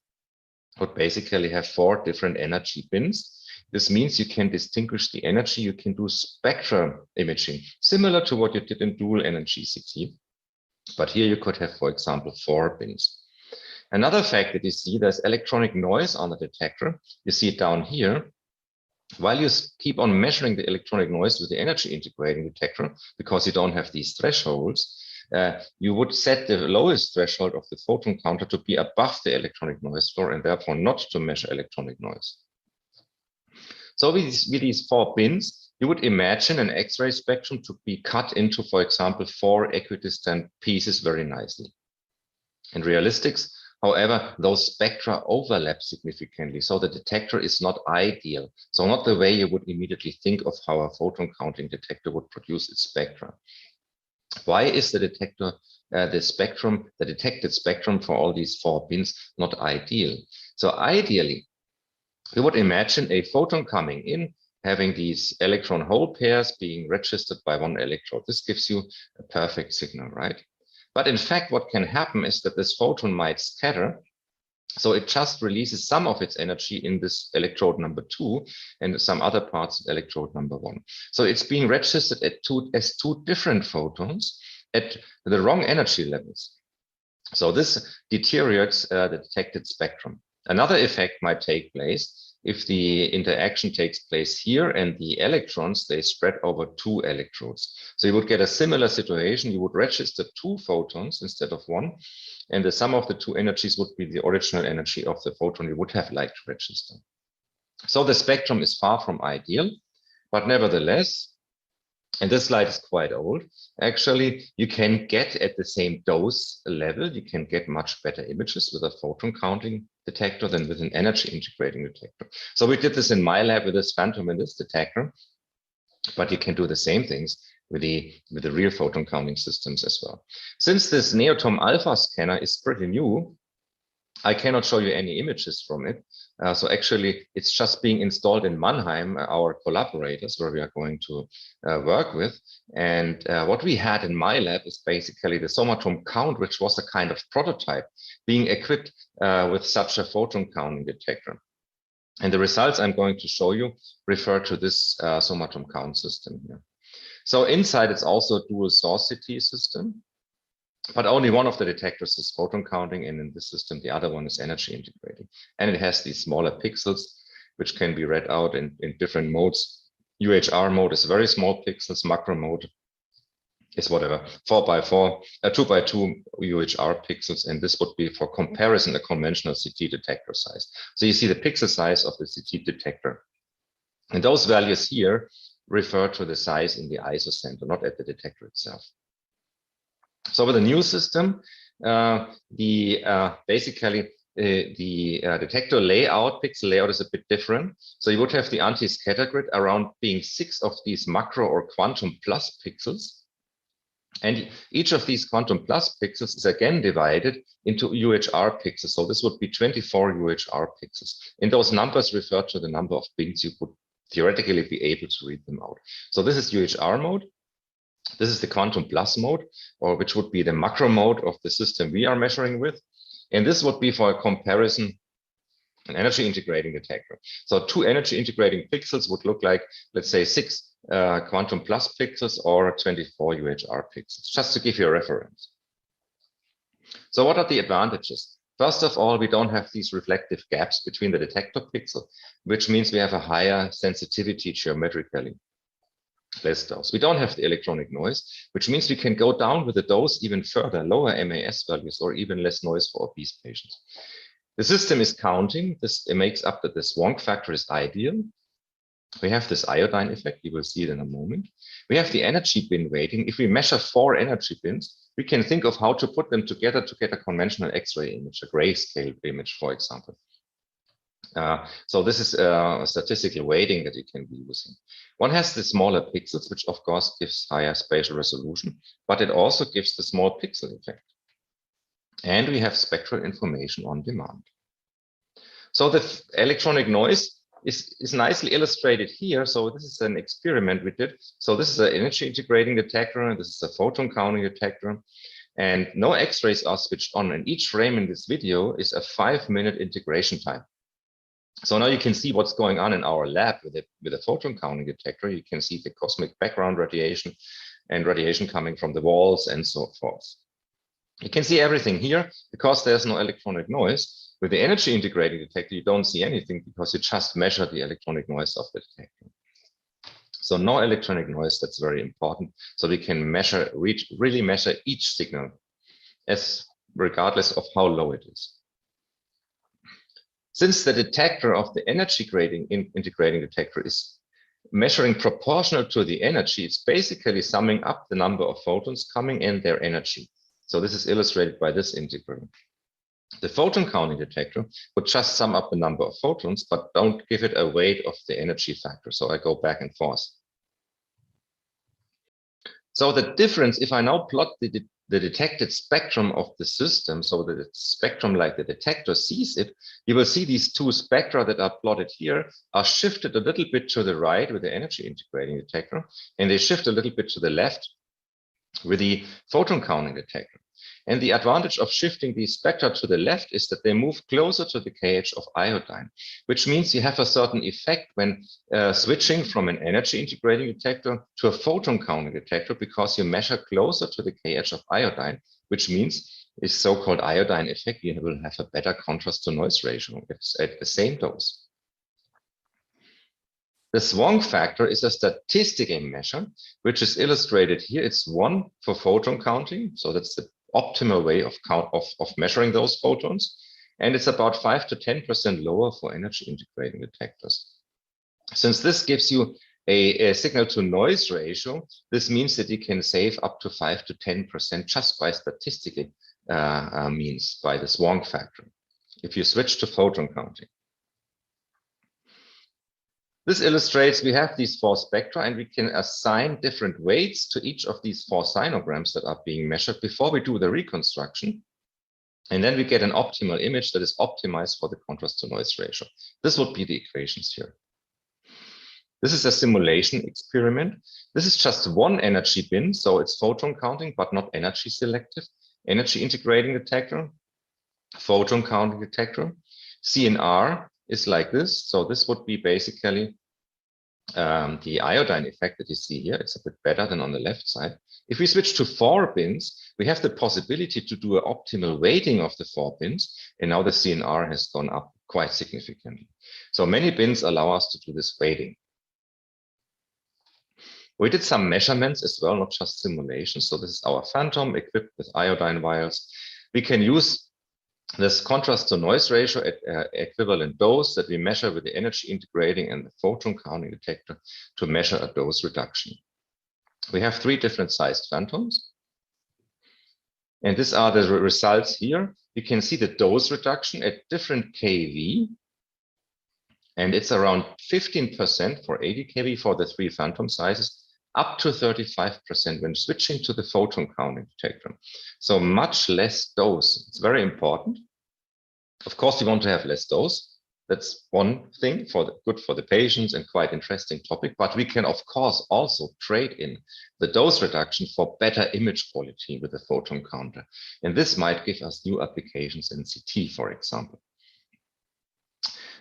would basically have 4 different energy bins. This means you can distinguish the energy. You can do spectral imaging, similar to what you did in dual energy CT. But here you could have, for example, 4 bins. Another fact that you see, there's electronic noise on the detector. You see it down here. While you keep on measuring the electronic noise with the energy integrating detector, because you don't have these thresholds, you would set the lowest threshold of the photon counter to be above the electronic noise floor, and therefore not to measure electronic noise. So with these 4 bins, You would imagine an X-ray spectrum to be cut into, for example, 4 equidistant pieces very nicely. In realistics, however, those spectra overlap significantly, so the detector is not ideal. So not the way you would immediately think of how a photon counting detector would produce its spectra. Why is the detector, the detected spectrum for all these 4 pins not ideal? So ideally, you would imagine a photon coming in, having these electron hole pairs being registered by 1 electrode. This gives you a perfect signal, right? But in fact, what can happen is that this photon might scatter. So it just releases some of its energy in this electrode number 2 and some other parts of electrode number 1. So it's being registered as 2 different photons at the wrong energy levels. So this deteriorates the detected spectrum. Another effect might take place if the interaction takes place here and the electrons, they spread over 2 electrodes. So you would get a similar situation. You would register 2 photons instead of 1, and the sum of the 2 energies would be the original energy of the photon you would have liked to register. So the spectrum is far from ideal, but nevertheless, and this slide is quite old, actually, you can get at the same dose level, you can get much better images with a photon counting detector than with an energy integrating detector. So we did this in my lab with this phantom in this detector, but you can do the same things with the real photon counting systems as well. Since this Neotom Alpha scanner is pretty new, I cannot show you any images from it. So actually, it's just being installed in Mannheim, our collaborators, where we are going to work with. And what we had in my lab is basically the Somatom Count, which was a kind of prototype being equipped with such a photon counting detector. And the results I'm going to show you refer to this Somatom Count system here. So inside, it's also a dual source CT system, but only one of the detectors is photon counting, and in this system, the other one is energy integrating. And it has these smaller pixels, which can be read out in different modes. UHR mode is very small pixels, macro mode is whatever, 4x4, 2x2 UHR pixels, and this would be for comparison a conventional CT detector size. So you see the pixel size of the CT detector. And those values here refer to the size in the ISO center, not at the detector itself. So with the new system, basically the detector layout, pixel layout is a bit different. So you would have the anti-scatter grid around being 6 of these macro or quantum plus pixels. And each of these quantum plus pixels is again divided into UHR pixels. So this would be 24 UHR pixels. And those numbers refer to the number of bits you would theoretically be able to read them out. So this is UHR mode. This is the quantum plus mode, or which would be the macro mode of the system we are measuring with. And this would be for a comparison, an energy integrating detector. So 2 energy integrating pixels would look like, let's say 6 quantum plus pixels or 24 UHR pixels, just to give you a reference. So what are the advantages? First of all, we don't have these reflective gaps between the detector pixel, which means we have a higher sensitivity geometrically. Less dose. We don't have the electronic noise, which means we can go down with the dose even further, lower MAS values, or even less noise for obese patients. The system is counting. This it makes up that the Swank factor is ideal. We have this iodine effect. You will see it in a moment. We have the energy bin weighting. If we measure 4 energy bins, we can think of how to put them together to get a conventional X-ray image, a grayscale image, for example. So this is a statistical weighting that you can be using. One has the smaller pixels, which of course gives higher spatial resolution, but it also gives the small pixel effect. And we have spectral information on demand. So the electronic noise is nicely illustrated here. So this is an experiment we did. So this is an energy integrating detector, and this is a photon counting detector. And no X-rays are switched on, and each frame in this video is a 5-minute integration time. So now you can see what's going on in our lab with a photon counting detector. You can see the cosmic background radiation and radiation coming from the walls and so forth. You can see everything here because there's no electronic noise. With the energy integrating detector, you don't see anything because you just measure the electronic noise of the detector. So no electronic noise, that's very important. So we can measure, really measure each signal regardless of how low it is. Since the detector of the energy integrating detector is measuring proportional to the energy, it's basically summing up the number of photons coming in their energy. So this is illustrated by this integral. The photon counting detector would just sum up the number of photons, but don't give it a weight of the energy factor. So I go back and forth. So the difference, if I now plot the detected spectrum of the system, so that it's spectrum like the detector sees it, you will see these two spectra that are plotted here are shifted a little bit to the right with the energy integrating detector, and they shift a little bit to the left with the photon counting detector. And the advantage of shifting these spectra to the left is that they move closer to the KH of iodine, which means you have a certain effect when switching from an energy integrating detector to a photon counting detector, because you measure closer to the KH of iodine, which means this so-called iodine effect, you will have a better contrast to noise ratio at the same dose. The Swong factor is a statistical measure, which is illustrated here. It's 1 for photon counting, so that's the optimal way of measuring those photons, and it's about 5 to 10% lower for energy integrating detectors. Since this gives you a signal to noise ratio, this means that you can save up to 5 to 10% just by statistical means, by the Swong factor, if you switch to photon counting. This illustrates we have these 4 spectra, and we can assign different weights to each of these 4 sinograms that are being measured before we do the reconstruction. And then we get an optimal image that is optimized for the contrast to noise ratio. This would be the equations here. This is a simulation experiment. This is just one energy bin, so it's photon counting, but not energy selective. Energy integrating detector, photon counting detector. CNR is like this. So this would be basically the iodine effect that you see here. It's a bit better than on the left side. If we switch to 4 bins, we have the possibility to do an optimal weighting of the 4 bins. And now the CNR has gone up quite significantly. So many bins allow us to do this weighting. We did some measurements as well, not just simulations. So this is our phantom equipped with iodine vials. We can use this contrast to noise ratio at equivalent dose that we measure with the energy integrating and the photon counting detector to measure a dose reduction. We have 3 different sized phantoms. And these are the results here. You can see the dose reduction at different kV. And it's around 15% for 80 kV for the 3 phantom sizes, up to 35% when switching to the photon counting detector. So much less dose. It's very important. Of course, you want to have less dose. That's one thing good for the patients and quite interesting topic. But we can, of course, also trade in the dose reduction for better image quality with the photon counter. And this might give us new applications in CT, for example.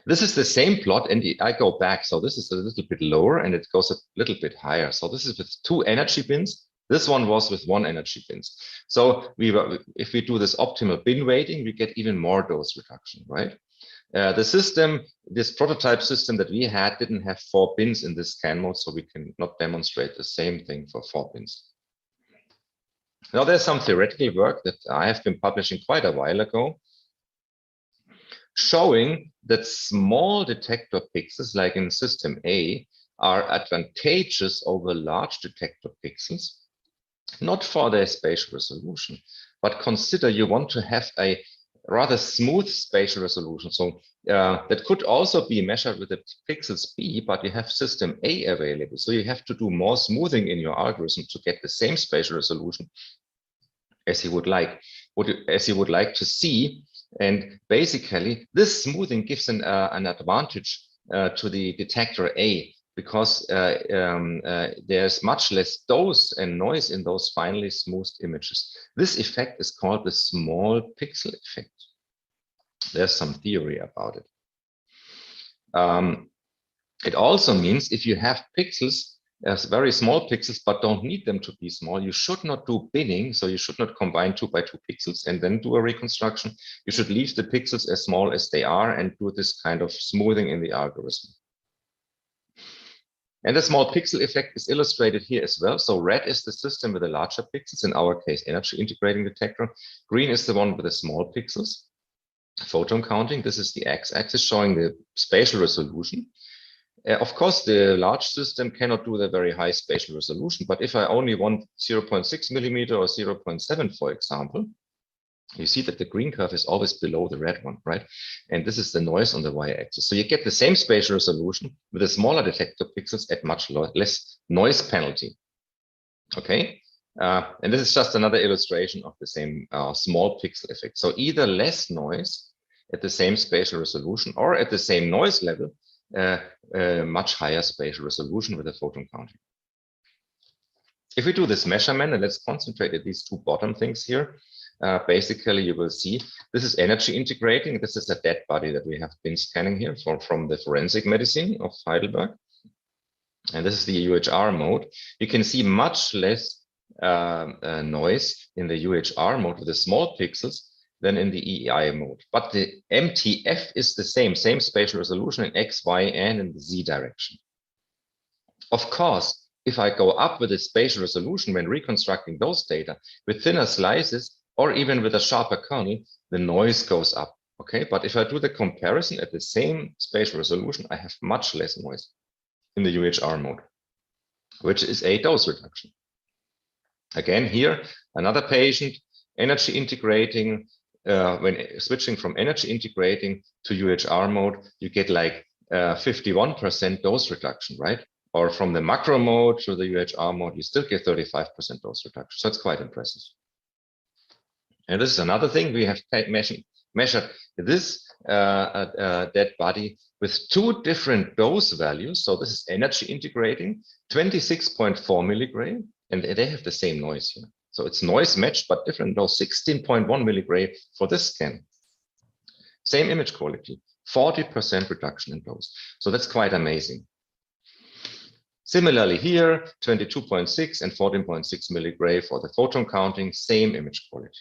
This is the same plot, and I go back. So this is a little bit lower, and it goes a little bit higher. So this is with 2 energy bins. This one was with 1 energy bins. So if we do this optimal bin weighting, we get even more dose reduction, right? The system, this prototype system that we had, didn't have 4 bins in this scan mode, so we can not demonstrate the same thing for 4 bins. Now there's some theoretical work that I have been publishing quite a while ago, showing that small detector pixels, like in system A, are advantageous over large detector pixels, not for their spatial resolution, but consider you want to have a rather smooth spatial resolution. So that could also be measured with the pixels B, but you have system A available. So you have to do more smoothing in your algorithm to get the same spatial resolution as you would like, to see. And basically, this smoothing gives an advantage to the detector A, because there's much less dose and noise in those finely smoothed images. This effect is called the small pixel effect. There's some theory about it. It also means if you have pixels, as very small pixels, but don't need them to be small, you should not do binning. So you should not combine 2 by 2 pixels and then do a reconstruction. You should leave the pixels as small as they are and do this kind of smoothing in the algorithm. And the small pixel effect is illustrated here as well. So red is the system with the larger pixels, in our case, energy integrating detector. Green is the one with the small pixels. Photon counting, this is the x-axis showing the spatial resolution. Of course, the large system cannot do the very high spatial resolution, but if I only want 0.6 millimeter or 0.7, for example, you see that the green curve is always below the red one, right? And this is the noise on the y-axis. So you get the same spatial resolution with a smaller detector pixels at much less noise penalty. Okay, and this is just another illustration of the same small pixel effect. So either less noise at the same spatial resolution or at the same noise level, much higher spatial resolution with the photon counting. If we do this measurement, and let's concentrate at these two bottom things here, basically you will see this is energy integrating. This is a dead body that we have been scanning here from the forensic medicine of Heidelberg. And this is the UHR mode. You can see much less noise in the UHR mode with the small pixels than in the EEI mode. But the MTF is the same spatial resolution in X, Y, and in the Z direction. Of course, if I go up with the spatial resolution when reconstructing those data with thinner slices or even with a sharper kernel, the noise goes up. Okay, but if I do the comparison at the same spatial resolution, I have much less noise in the UHR mode, which is a dose reduction. Again, here, another patient, energy integrating. When switching from energy integrating to UHR mode, you get like 51% dose reduction, right? Or from the macro mode to the UHR mode, you still get 35% dose reduction. So it's quite impressive. And this is another thing we have measured this dead body with two different dose values. So this is energy integrating, 26.4 milligray, and they have the same noise here. So it's noise matched, but different dose, 16.1 milligray for this scan. Same image quality, 40% reduction in dose. So that's quite amazing. Similarly here, 22.6 and 14.6 milligray for the photon counting, same image quality.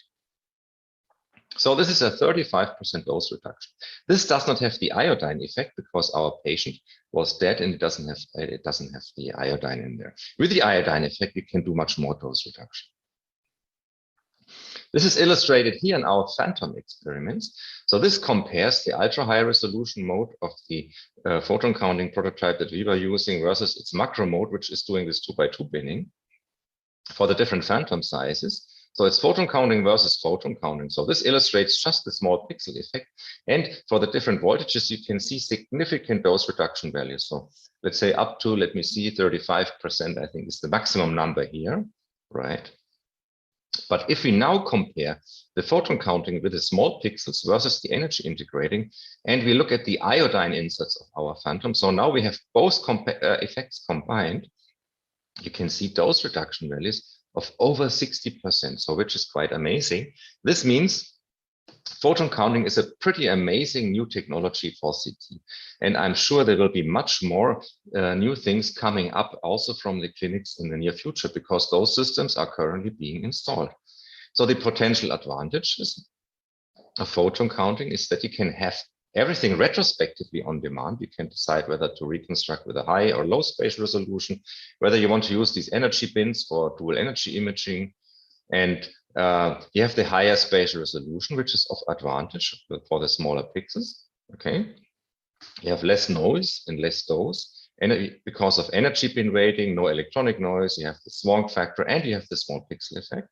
So this is a 35% dose reduction. This does not have the iodine effect because our patient was dead and it doesn't have the iodine in there. With the iodine effect, you can do much more dose reduction. This is illustrated here in our phantom experiments. So this compares the ultra high resolution mode of the photon counting prototype that we were using versus its macro mode, which is doing this 2x2 binning for the different phantom sizes. So it's photon counting versus photon counting. So this illustrates just the small pixel effect. And for the different voltages, you can see significant dose reduction values. So let's say up to, let me see, 35%, I think is the maximum number here, right? But if we now compare the photon counting with the small pixels versus the energy integrating, and we look at the iodine inserts of our phantom, so now we have both effects combined, you can see dose reduction values of over 60%, so which is quite amazing. This means photon counting is a pretty amazing new technology for CT. And I'm sure there will be much more new things coming up also from the clinics in the near future because those systems are currently being installed. So the potential advantages of photon counting is that you can have everything retrospectively on demand. You can decide whether to reconstruct with a high or low spatial resolution, whether you want to use these energy bins for dual energy imaging, and you have the higher spatial resolution, which is of advantage for the smaller pixels. Okay, you have less noise and less dose, and because of energy bin rating, no electronic noise, you have the swarm factor, and you have the small pixel effect,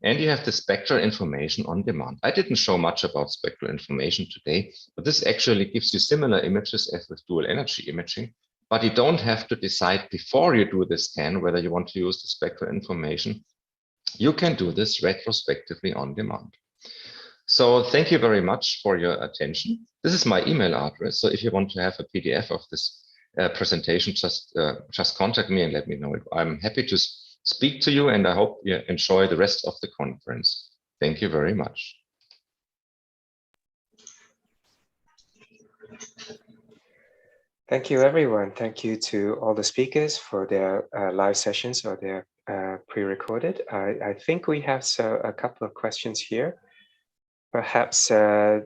and you have the spectral information on demand. I didn't show much about spectral information today, but this actually gives you similar images as with dual energy imaging, but you don't have to decide before you do the scan whether you want to use the spectral information. You can do this retrospectively on demand. So thank you very much for your attention. This is my email address. So if you want to have a PDF of this presentation, just contact me and let me know. I'm happy to speak to you, and I hope you enjoy the rest of the conference. Thank you very much. Thank you, everyone. Thank you to all the speakers for their live sessions or their pre-recorded. I think we have a couple of questions here. Perhaps I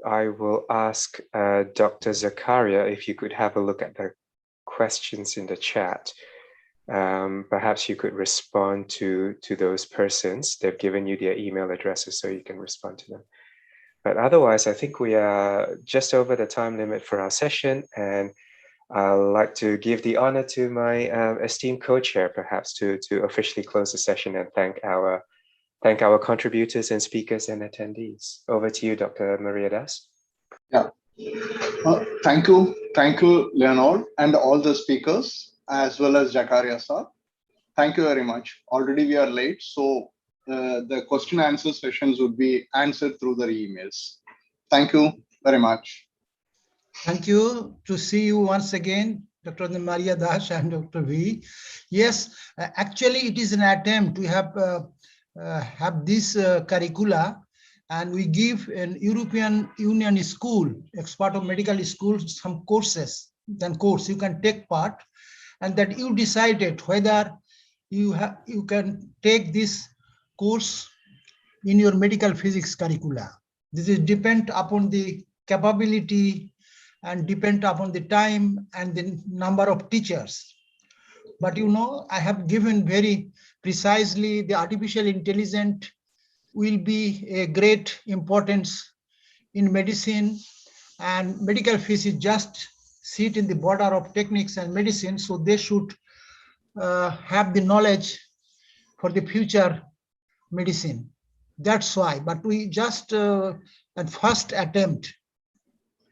will ask Dr. Zakaria if you could have a look at the questions in the chat. Perhaps you could respond to those persons. They've given you their email addresses so you can respond to them. But otherwise, I think we are just over the time limit for our session, and I'd like to give the honor to my esteemed co-chair, perhaps, to officially close the session and thank our contributors and speakers and attendees. Over to you, Dr. Maria Das. Yeah. Thank you, Leonard, and all the speakers, as well as Jakaria sir. Thank you very much. Already we are late, so the question and answer sessions would be answered through the emails. Thank you very much. Thank you. To see you once again, Dr. Maria Das and Dr. V. Yes, actually it is an attempt to have this curricula, and we give an European Union school, expert of medical school, some courses, course you can take part, and that you decided whether you can take this course in your medical physics curricula. This is depend upon the capability and depend upon the time and the number of teachers. But you know, I have given very precisely the artificial intelligence will be a great importance in medicine, and medical physics just sit in the border of techniques and medicine, so they should have the knowledge for the future medicine. That's why, but we just at first attempt,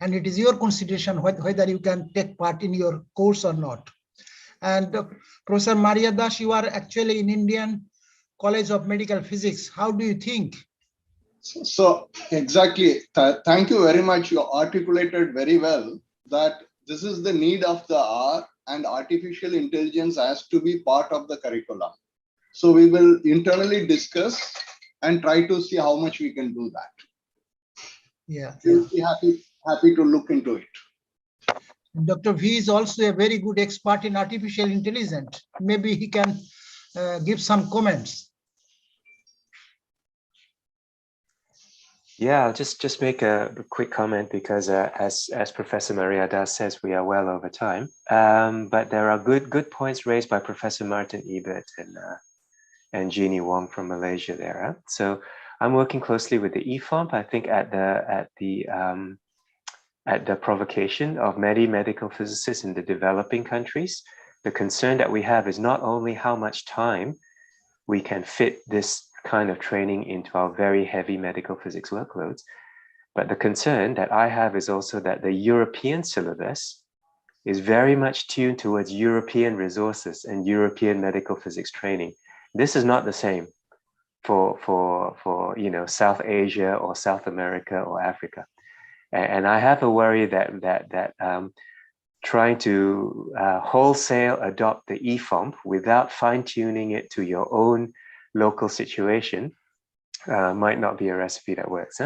and it is your consideration whether you can take part in your course or not. And Professor Maria Das, you are actually in Indian College of Medical Physics. How do you think? So exactly, thank you very much. You articulated very well that this is the need of the hour, and artificial intelligence has to be part of the curriculum. So we will internally discuss and try to see how much we can do that. Yeah, we'll be happy to look into it. Dr. V is also a very good expert in artificial intelligence. Maybe he can give some comments. Yeah, I'll just make a quick comment, because as Professor Maria Das says, we are well over time. But there are good points raised by Professor Martin Ebert and Jeannie Wong from Malaysia there. So I'm working closely with the EFOMP. I think at the provocation of many medical physicists in the developing countries, the concern that we have is not only how much time we can fit this kind of training into our very heavy medical physics workloads, but the concern that I have is also that the European syllabus is very much tuned towards European resources and European medical physics training. This is not the same for South Asia or South America or Africa. And I have a worry that trying to wholesale adopt the EFOMP without fine-tuning it to your own local situation might not be a recipe that works.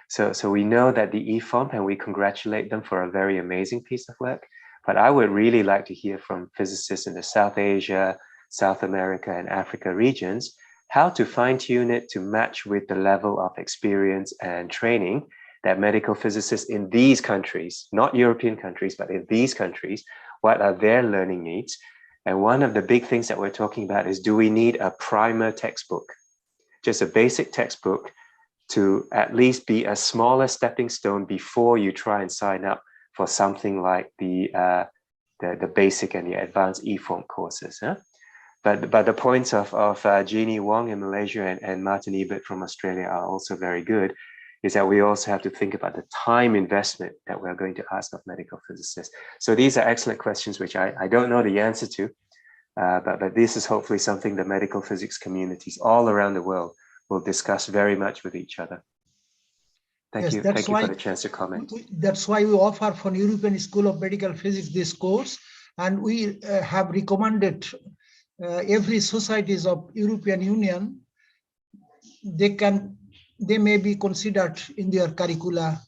So we know that the EFOMP, and we congratulate them for a very amazing piece of work, but I would really like to hear from physicists in the South Asia, South America, and Africa regions how to fine-tune it to match with the level of experience and training that medical physicists in these countries, not European countries, but in these countries, what are their learning needs? And one of the big things that we're talking about is, do we need a primer textbook? Just a basic textbook to at least be a smaller stepping stone before you try and sign up for something like the basic and the advanced EFOMP courses. But the points of Jeannie Wong in Malaysia and Martin Ebert from Australia are also very good, is that we also have to think about the time investment that we're going to ask of medical physicists. So these are excellent questions, which I don't know the answer to, but this is hopefully something the medical physics communities all around the world will discuss very much with each other. Thank you for the chance to comment. That's why we offer for European School of Medical Physics this course, and we have recommended every societies of European Union, they may be considered in their curricula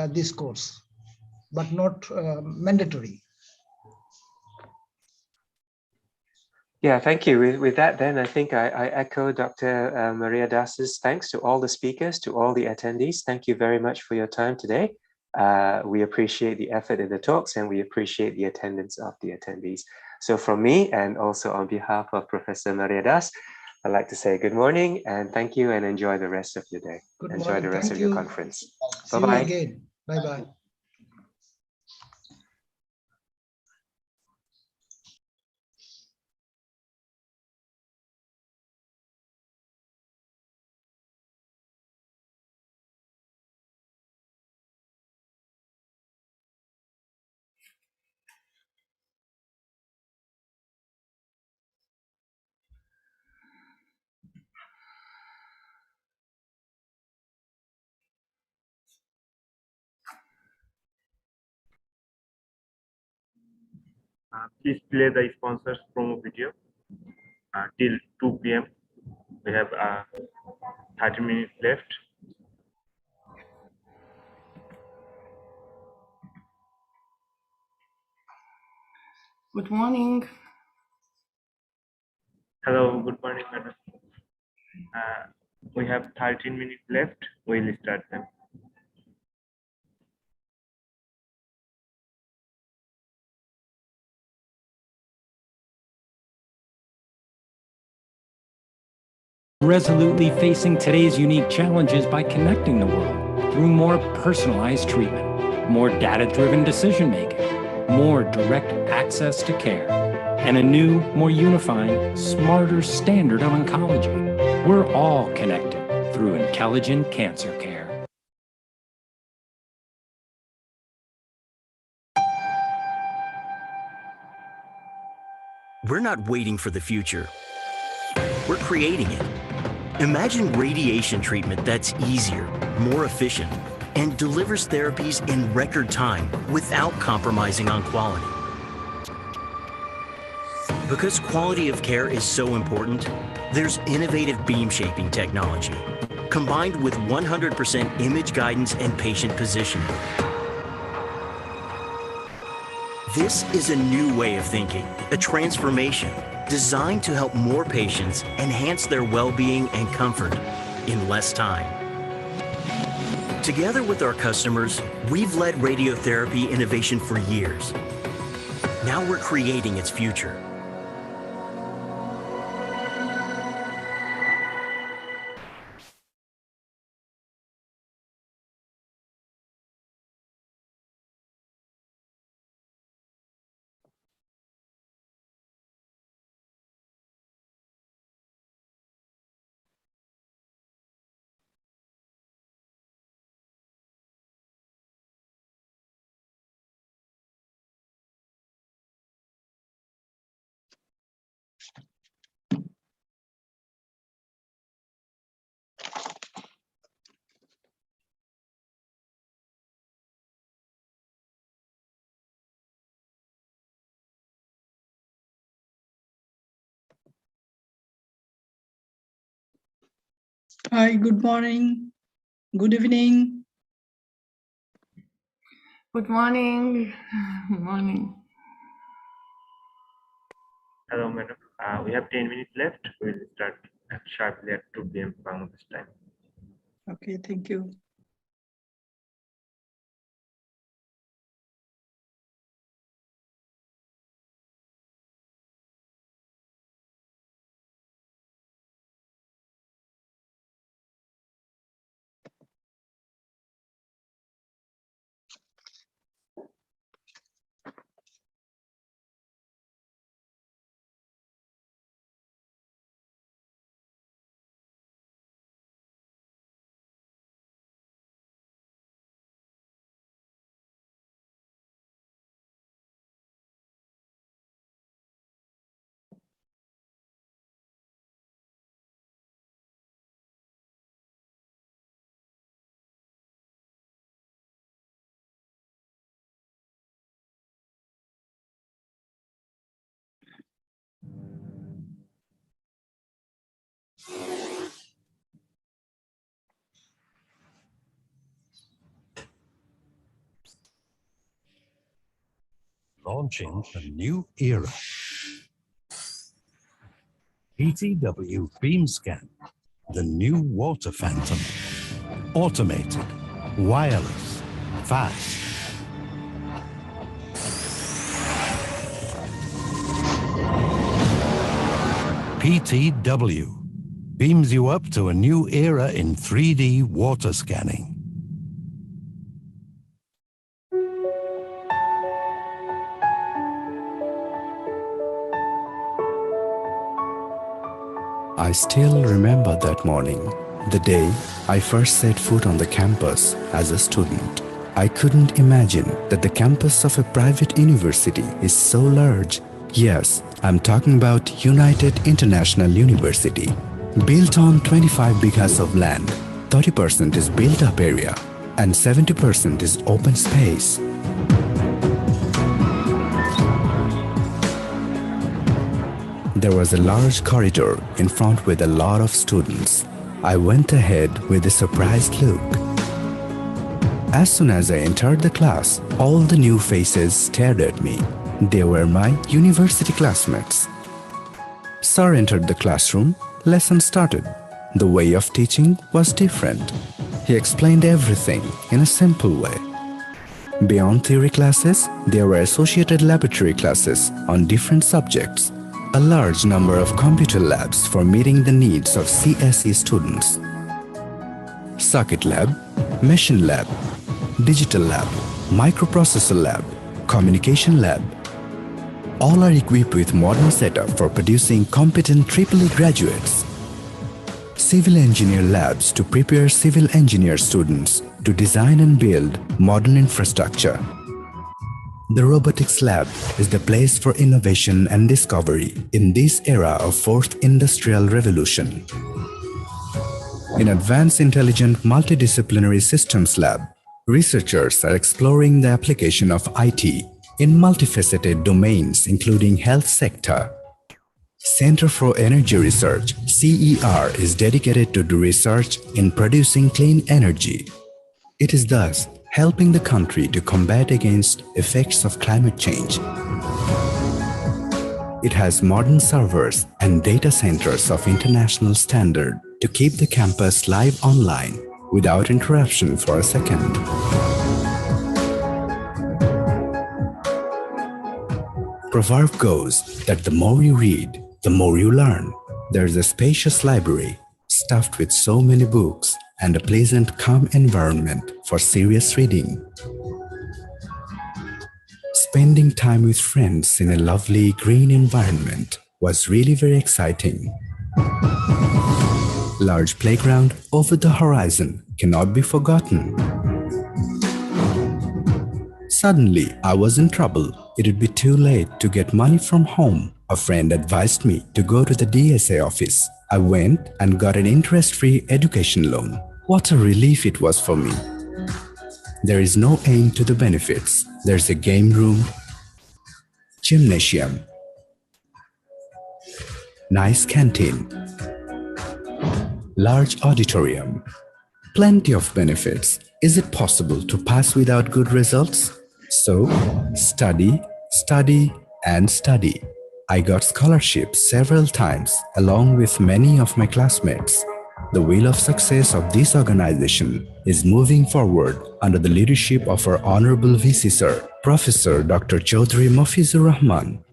this course, but not mandatory. Yeah, thank you. With that, then, I think I echo Dr. Maria Das's thanks to all the speakers, to all the attendees. Thank you very much for your time today. We appreciate the effort in the talks, and we appreciate the attendance of the attendees. So from me, and also on behalf of Professor Maria Das, I'd like to say good morning and thank you, and enjoy the rest of your day. Enjoy the rest of your conference. Bye-bye. See you again. Bye-bye. Please play the sponsors promo video till 2 p.m. We have 30 minutes left. Good morning. Hello, good morning, madam. We have 13 minutes left. We'll start them. Resolutely facing today's unique challenges by connecting the world through more personalized treatment, more data-driven decision-making, more direct access to care, and a new, more unifying, smarter standard of oncology. We're all connected through intelligent cancer care. We're not waiting for the future. We're creating it. Imagine radiation treatment that's easier, more efficient, and delivers therapies in record time without compromising on quality. Because quality of care is so important, there's innovative beam shaping technology, combined with 100% image guidance and patient positioning. This is a new way of thinking, a transformation designed to help more patients enhance their well-being and comfort in less time. Together with our customers, we've led radiotherapy innovation for years. Now we're creating its future. Hi, good morning. Good evening. Good morning. Good morning. Hello, madam. We have 10 minutes left. We'll start sharply at 2 p.m. Bangladesh time. Okay, thank you. Launching a new era. PTW Beam Scan, the new water phantom. Automated, wireless, fast. PTW beams you up to a new era in 3D water scanning. I still remember that morning, the day I first set foot on the campus as a student. I couldn't imagine that the campus of a private university is so large. Yes, I'm talking about United International University. Built on 25 bighas of land, 30% is built-up area and 70% is open space. There was a large corridor in front with a lot of students. I went ahead with a surprised look. As soon as I entered the class, all the new faces stared at me. They were my university classmates. Sir entered the classroom. Lesson started. The way of teaching was different. He explained everything in a simple way. Beyond theory classes, there were associated laboratory classes on different subjects. A large number of computer labs for meeting the needs of CSE students. Circuit lab, machine lab, digital lab, microprocessor lab, communication lab. All are equipped with modern setup for producing competent EEE graduates. Civil engineer labs to prepare civil engineer students to design and build modern infrastructure. The robotics lab is the place for innovation and discovery in this era of fourth industrial revolution. In Advanced Intelligent Multidisciplinary Systems Lab, researchers are exploring the application of IT in multifaceted domains including health sector. Center for Energy Research, CER, is dedicated to do research in producing clean energy. It is thus helping the country to combat against effects of climate change. It has modern servers and data centers of international standard to keep the campus live online without interruption for a second. Proverb goes that the more you read, the more you learn. There is a spacious library stuffed with so many books and a pleasant, calm environment for serious reading. Spending time with friends in a lovely green environment was really very exciting. Large playground over the horizon cannot be forgotten. Suddenly, I was in trouble. It would be too late to get money from home. A friend advised me to go to the DSA office. I went and got an interest-free education loan. What a relief it was for me. There is no end to the benefits. There's a game room, gymnasium, nice canteen, large auditorium, plenty of benefits. Is it possible to pass without good results? So, study, study, and study. I got scholarships several times along with many of my classmates. The wheel of success of this organization is moving forward under the leadership of our Honorable VC Sir, Professor Dr. Chaudhry Mafizur Rahman.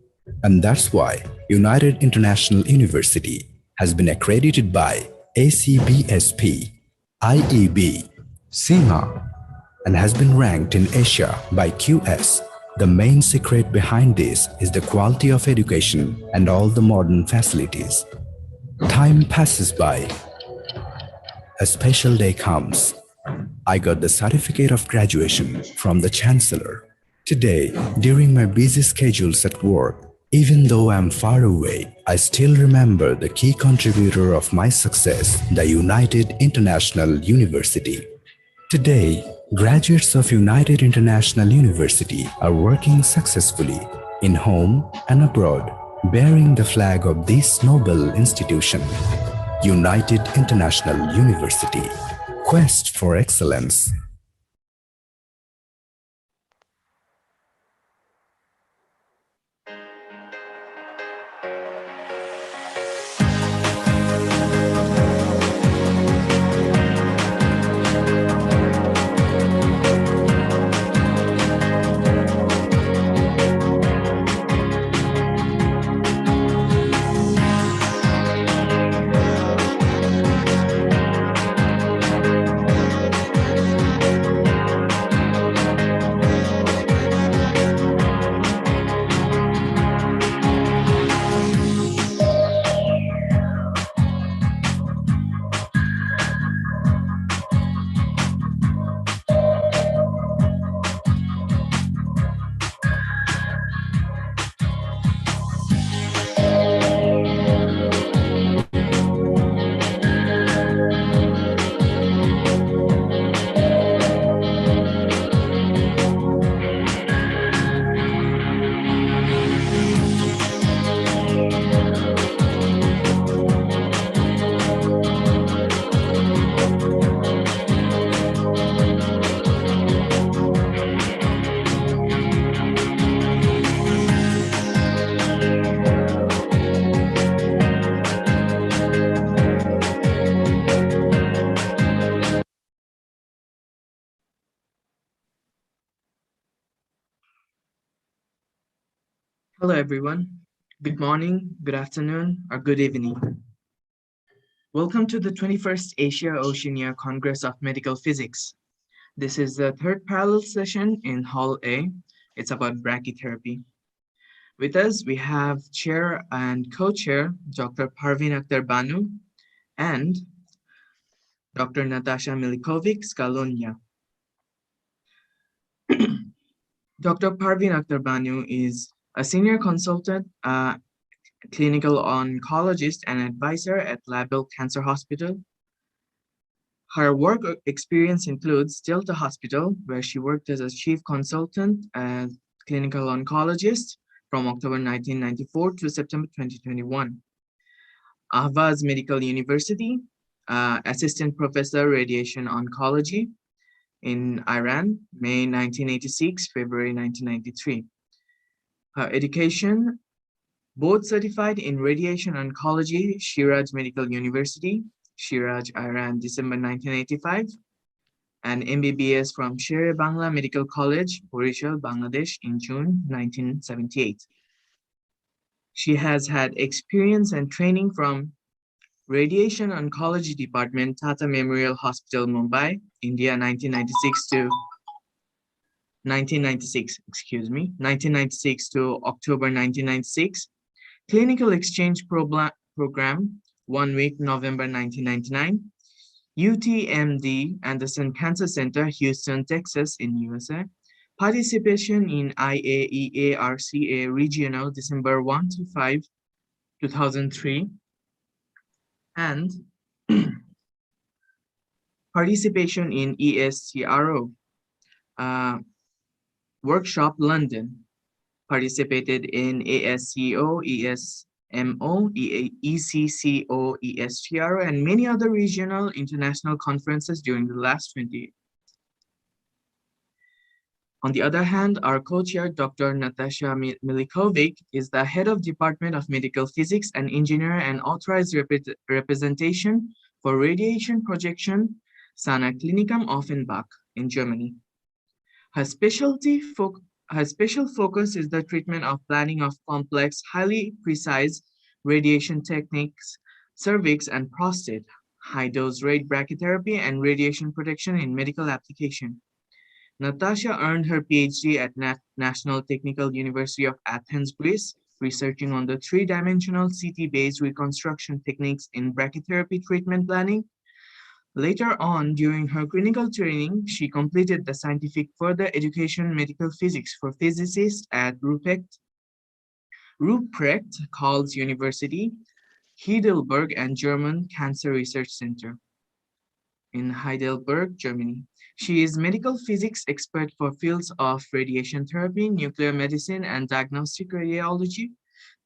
And that's why United International University has been accredited by ACBSP, IEB, CIMA, and has been ranked in Asia by QS. The main secret behind this is the quality of education and all the modern facilities. Time passes by. A special day comes. I got the certificate of graduation from the Chancellor. Today, during my busy schedules at work, even though I'm far away, I still remember the key contributor of my success, the United International University. Today, graduates of United International University are working successfully in home and abroad, bearing the flag of this noble institution. United International University. Quest for excellence. Hello, everyone. Good morning, good afternoon, or good evening. Welcome to the 21st Asia-Oceania Congress of Medical Physics. This is the third parallel session in Hall A. It's about brachytherapy. With us, we have Chair and Co-Chair, Dr. Parveen Akhtar Banu and Dr. Natasha Milikovic-Skalonia. Dr. Parveen Akhtar Banu is a senior consultant, clinical oncologist and advisor at Labelle Cancer Hospital. Her work experience includes Delta Hospital, where she worked as a chief consultant and clinical oncologist from October 1994 to September 2021. Ahvaz Medical University, assistant professor radiation oncology in Iran, May 1986, February 1993. Her education, board certified in radiation oncology, Shiraz Medical University, Shiraz, Iran, December 1985, and MBBS from Sher-e-Bangla Medical College, Borishal, Bangladesh in June 1978. She has had experience and training from Radiation Oncology Department, Tata Memorial Hospital, Mumbai, India, 1996 to October 1996. Clinical Exchange Program, 1 week, November 1999. UTMD, Anderson Cancer Center, Houston, Texas in USA. Participation in IAEA-RCA Regional, December 1 to 5, 2003. And participation in ESCRO Workshop, London. Participated in ASCO, ESMO, ECCO, ESTRO, and many other regional international conferences during the last 20 years. On the other hand, our co-chair, Dr. Natasha Milikovic, is the head of Department of Medical Physics and Engineer and authorized representation for radiation projection, Sana Klinikum Offenbach in Germany. Her special focus is the treatment of planning of complex, highly precise radiation techniques, cervix and prostate, high-dose rate brachytherapy, and radiation protection in medical application. Natasha earned her PhD at National Technical University of Athens, Greece, researching on the three-dimensional CT-based reconstruction techniques in brachytherapy treatment planning. Later on, during her clinical training, she completed the scientific further education medical physics for physicists at Ruprecht Karls University, Heidelberg, and German Cancer Research Center in Heidelberg, Germany. She is medical physics expert for fields of radiation therapy, nuclear medicine, and diagnostic radiology.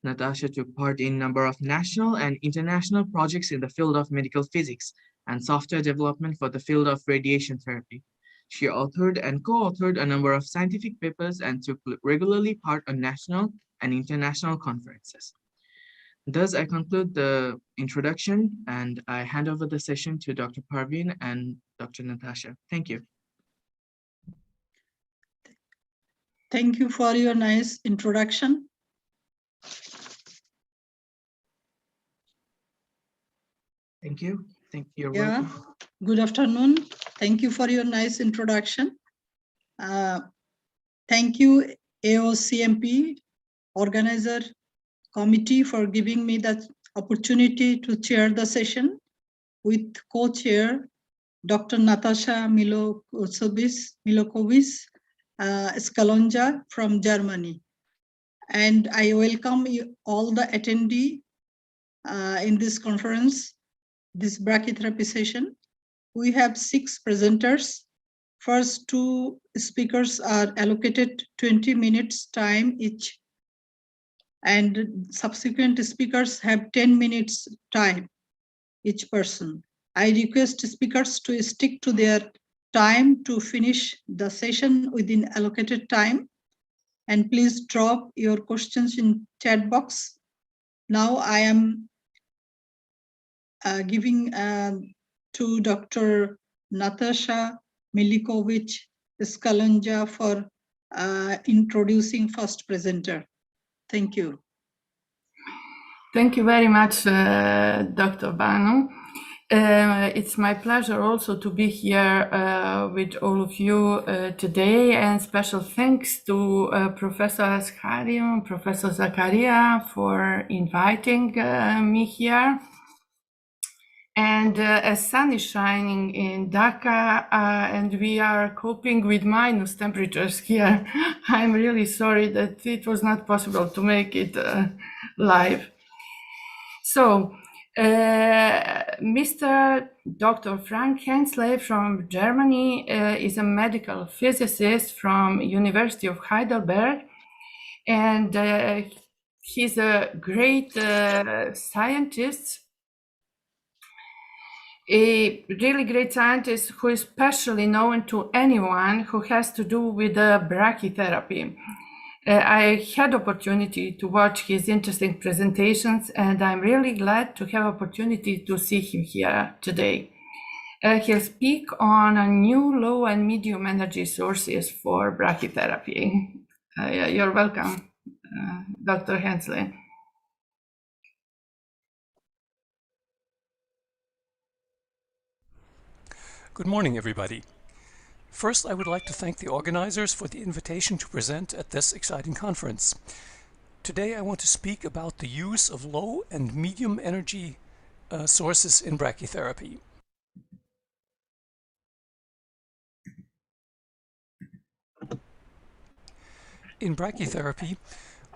Natasha took part in a number of national and international projects in the field of medical physics and software development for the field of radiation therapy. She authored and co-authored a number of scientific papers and took regularly part on national and international conferences. Thus, I conclude the introduction and I hand over the session to Dr. Parveen and Dr. Natasha. Thank you. Thank you for your nice introduction. Thank you. You're welcome. welcome. Good afternoon. Thank you for your nice introduction. Thank you, AOCMP organizer committee, for giving me the opportunity to chair the session with co-chair Dr. Natasha Milikovic-Skalonia from Germany. And I welcome all the attendees in this conference, this brachytherapy session. We have 6 presenters. First 2 speakers are allocated 20 minutes time each, and subsequent speakers have 10 minutes time each person. I request speakers to stick to their time to finish the session within allocated time, and please drop your questions in chat box. Now I am giving to Dr. Natasha Milikovic-Skalonia for introducing first presenter. Thank you. Thank you very much, Dr. Banu. It's my pleasure also to be here with all of you today, and special thanks to Professor Asghari and Professor Zakaria for inviting me here. And as sun is shining in Dhaka and we are coping with minus temperatures here, I'm really sorry that it was not possible to make it live. So, Mr. Dr. Frank Hensley from Germany is a medical physicist from University of Heidelberg, and he's a great scientist, a really great scientist who is specially known to anyone who has to do with brachytherapy. I had opportunity to watch his interesting presentations, and I'm really glad to have opportunity to see him here today. He'll speak on a new low and medium energy sources for brachytherapy. You're welcome, Dr. Hensley. Good morning, everybody. First, I would like to thank the organizers for the invitation to present at this exciting conference. Today, I want to speak about the use of low and medium energy sources in brachytherapy. In brachytherapy,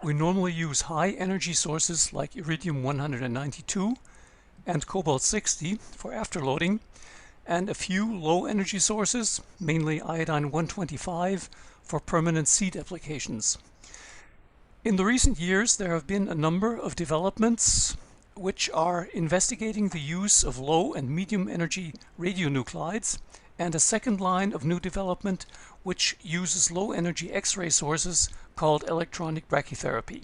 we normally use high energy sources like iridium-192 and cobalt-60 for afterloading, and a few low energy sources, mainly iodine-125, for permanent seed applications. In the recent years, there have been a number of developments which are investigating the use of low and medium energy radionuclides, and a second line of new development which uses low energy X-ray sources called electronic brachytherapy.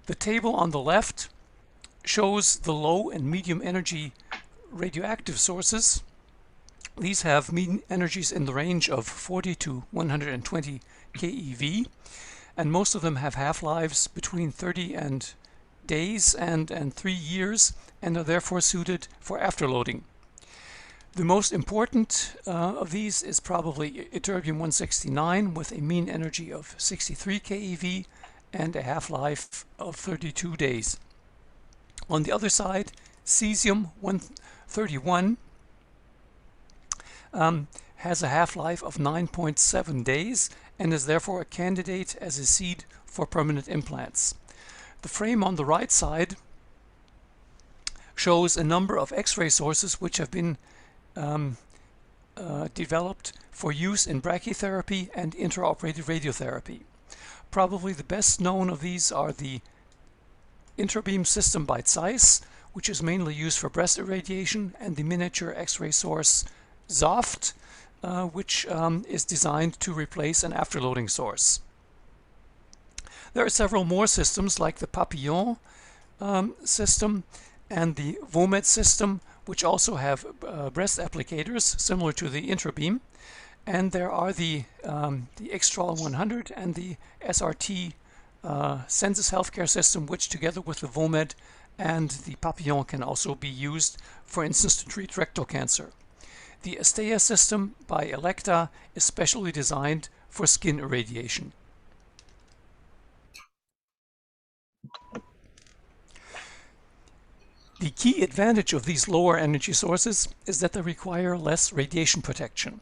The table on the left shows the low and medium energy radioactive sources. These have mean energies in the range of 40 to 120 keV, and most of them have half-lives between 30 days and 3 years, and are therefore suited for afterloading. The most important of these is probably ytterbium-169 with a mean energy of 63 keV and a half-life of 32 days. On the other side, cesium-131 has a half-life of 9.7 days and is therefore a candidate as a seed for permanent implants. The frame on the right side shows a number of X-ray sources which have been developed for use in brachytherapy and intraoperative radiotherapy. Probably the best known of these are the Interbeam system by Zeiss, which is mainly used for breast irradiation, and the miniature X-ray source Zoft, which is designed to replace an afterloading source. There are several more systems like the Papillon system and the VOMED system, which also have breast applicators similar to the Interbeam. And there are the Xtrol 100 and the SRT Census Healthcare system, which together with the VOMED and the Papillon can also be used, for instance, to treat rectal cancer. The Astea system by Elekta is specially designed for skin irradiation. The key advantage of these lower energy sources is that they require less radiation protection.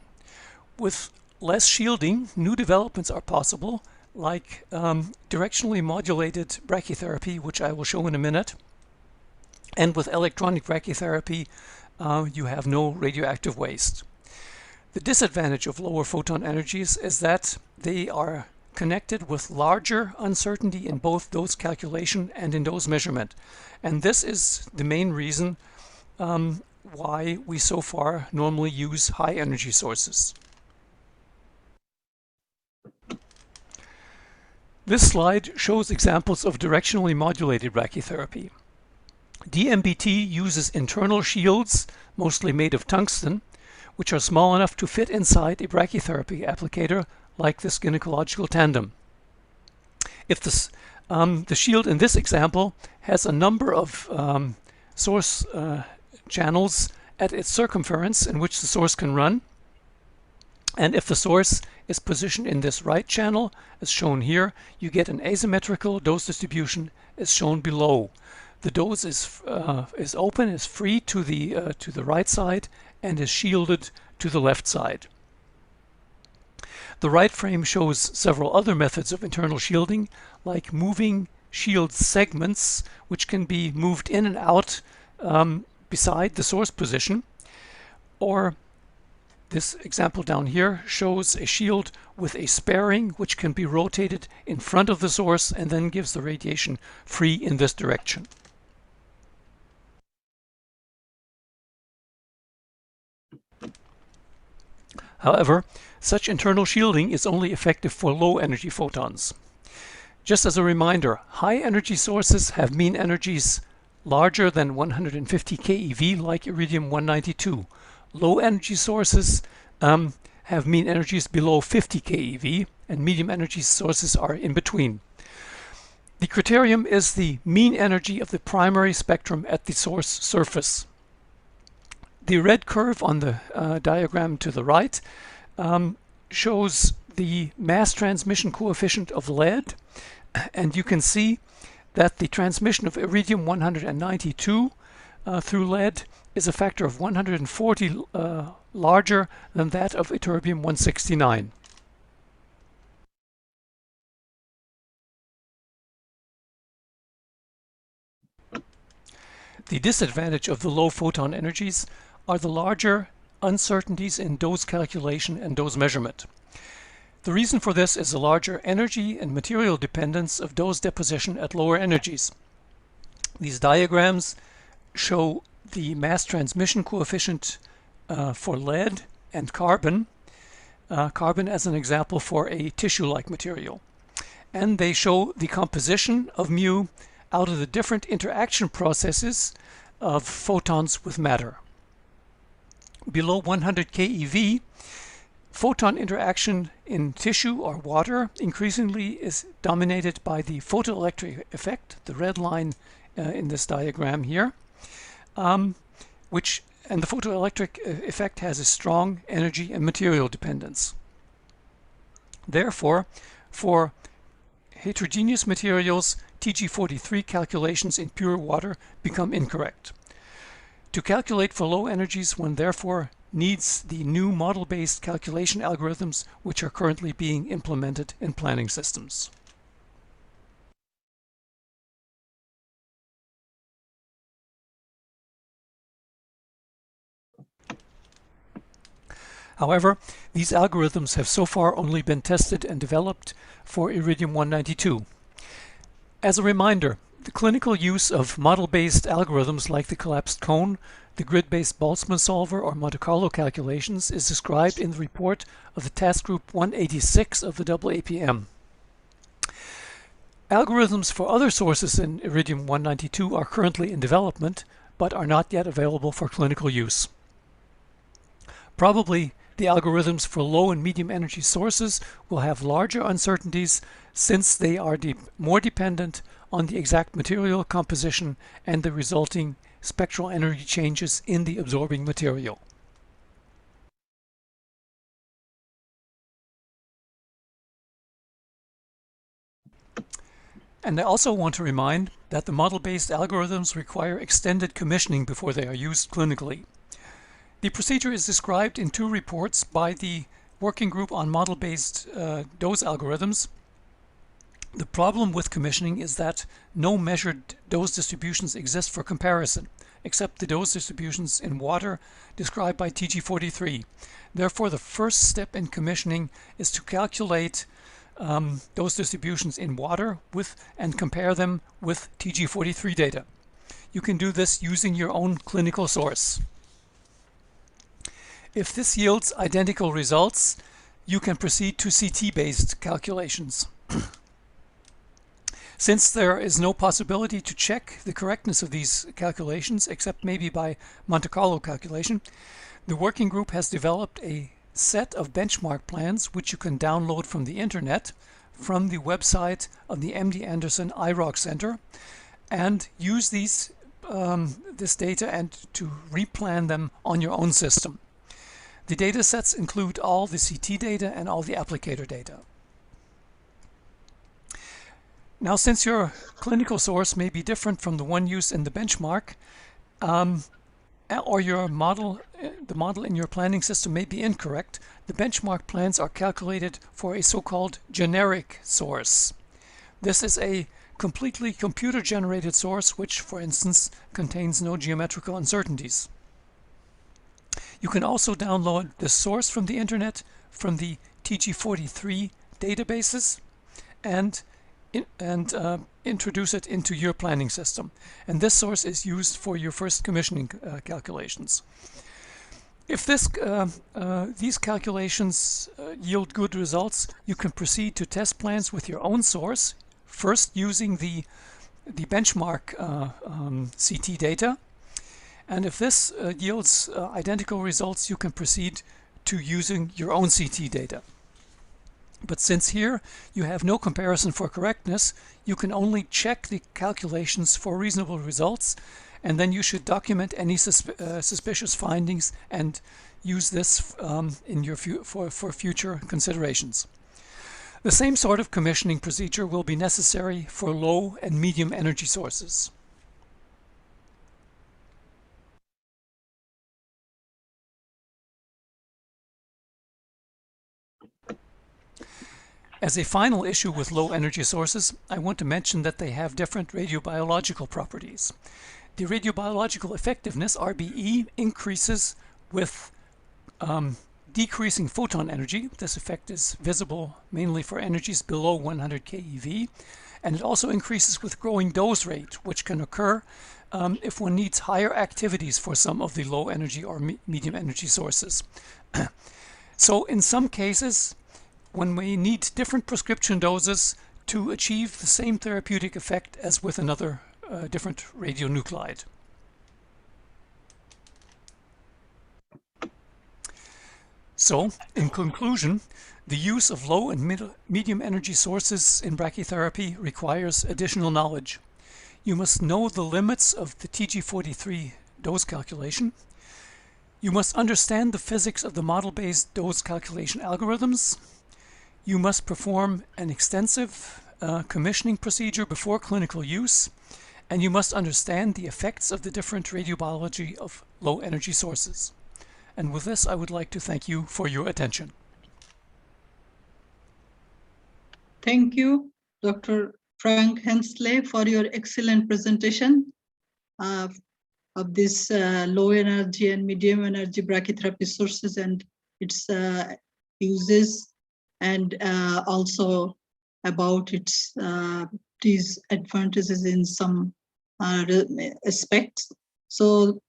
With less shielding, new developments are possible, like directionally modulated brachytherapy, which I will show in a minute. And with electronic brachytherapy, you have no radioactive waste. The disadvantage of lower photon energies is that they are connected with larger uncertainty in both dose calculation and in dose measurement. And this is the main reason why we so far normally use high energy sources. This slide shows examples of directionally modulated brachytherapy. DMBT uses internal shields, mostly made of tungsten, which are small enough to fit inside a brachytherapy applicator like this gynecological tandem. If this The shield in this example has a number of source channels at its circumference in which the source can run. And if the source is positioned in this right channel, as shown here, you get an asymmetrical dose distribution as shown below. The dose is open, is free to the right side, and is shielded to the left side. The right frame shows several other methods of internal shielding, like moving shield segments, which can be moved in and out beside the source position. Or this example down here shows a shield with a sparing, which can be rotated in front of the source and then gives the radiation free in this direction. However, such internal shielding is only effective for low energy photons. Just as a reminder, high energy sources have mean energies larger than 150 keV, like iridium-192. Low energy sources have mean energies below 50 keV, and medium energy sources are in between. The criterion is the mean energy of the primary spectrum at the source surface. The red curve on the diagram to the right shows the mass transmission coefficient of lead, and you can see that the transmission of iridium-192 through lead is a factor of 140 larger than that of ytterbium-169. The disadvantage of the low photon energies are the larger uncertainties in dose calculation and dose measurement. The reason for this is the larger energy and material dependence of dose deposition at lower energies. These diagrams show the mass transmission coefficient for lead and carbon, carbon as an example for a tissue-like material. And they show the composition of mu out of the different interaction processes of photons with matter. Below 100 keV, photon interaction in tissue or water increasingly is dominated by the photoelectric effect, the red line in this diagram here, and the photoelectric effect has a strong energy and material dependence. Therefore, for heterogeneous materials, TG43 calculations in pure water become incorrect. To calculate for low energies, one therefore needs the new model-based calculation algorithms which are currently being implemented in planning systems. However, these algorithms have so far only been tested and developed for iridium-192. As a reminder, the clinical use of model-based algorithms like the collapsed cone, the grid-based Boltzmann solver, or Monte Carlo calculations is described in the report of the Task Group 186 of the AAPM. Algorithms for other sources in iridium-192 are currently in development, but are not yet available for clinical use. Probably the algorithms for low and medium energy sources will have larger uncertainties since they are more dependent on the exact material composition and the resulting spectral energy changes in the absorbing material. And I also want to remind that the model-based algorithms require extended commissioning before they are used clinically. The procedure is described in two reports by the Working Group on Model-Based Dose Algorithms. The problem with commissioning is that no measured dose distributions exist for comparison, except the dose distributions in water described by TG43. Therefore, the first step in commissioning is to calculate dose distributions in water and compare them with TG43 data. You can do this using your own clinical source. If this yields identical results, you can proceed to CT-based calculations. Since there is no possibility to check the correctness of these calculations, except maybe by Monte Carlo calculation, the working group has developed a set of benchmark plans which you can download from the internet from the website of the MD Anderson IROC Center and use this data and to replan them on your own system. The data sets include all the CT data and all the applicator data. Now, since your clinical source may be different from the one used in the benchmark, or your model, the model in your planning system may be incorrect, the benchmark plans are calculated for a so-called generic source. This is a completely computer-generated source which, for instance, contains no geometrical uncertainties. You can also download the source from the internet, from the TG43 databases, and introduce it into your planning system. And this source is used for your first commissioning calculations. If these calculations yield good results, you can proceed to test plans with your own source, first using the benchmark CT data. And if this yields identical results, you can proceed to using your own CT data. But since here you have no comparison for correctness, you can only check the calculations for reasonable results, and then you should document any suspicious findings and use this in your for future considerations. The same sort of commissioning procedure will be necessary for low and medium energy sources. As a final issue with low energy sources, I want to mention that they have different radiobiological properties. The radiobiological effectiveness, RBE, increases with decreasing photon energy. This effect is visible mainly for energies below 100 keV, and it also increases with growing dose rate, which can occur if one needs higher activities for some of the low energy or medium energy sources. So in some cases, one may need different prescription doses to achieve the same therapeutic effect as with another different radionuclide. So, in conclusion, the use of low and medium energy sources in brachytherapy requires additional knowledge. You must know the limits of the TG43 dose calculation. You must understand the physics of the model-based dose calculation algorithms. You must perform an extensive commissioning procedure before clinical use, and you must understand the effects of the different radiobiology of low energy sources. And with this, I would like to thank you for your attention. Thank you, Dr. Frank Hensley, for your excellent presentation of this low energy and medium energy brachytherapy sources and its uses, and also about its disadvantages in some aspects. So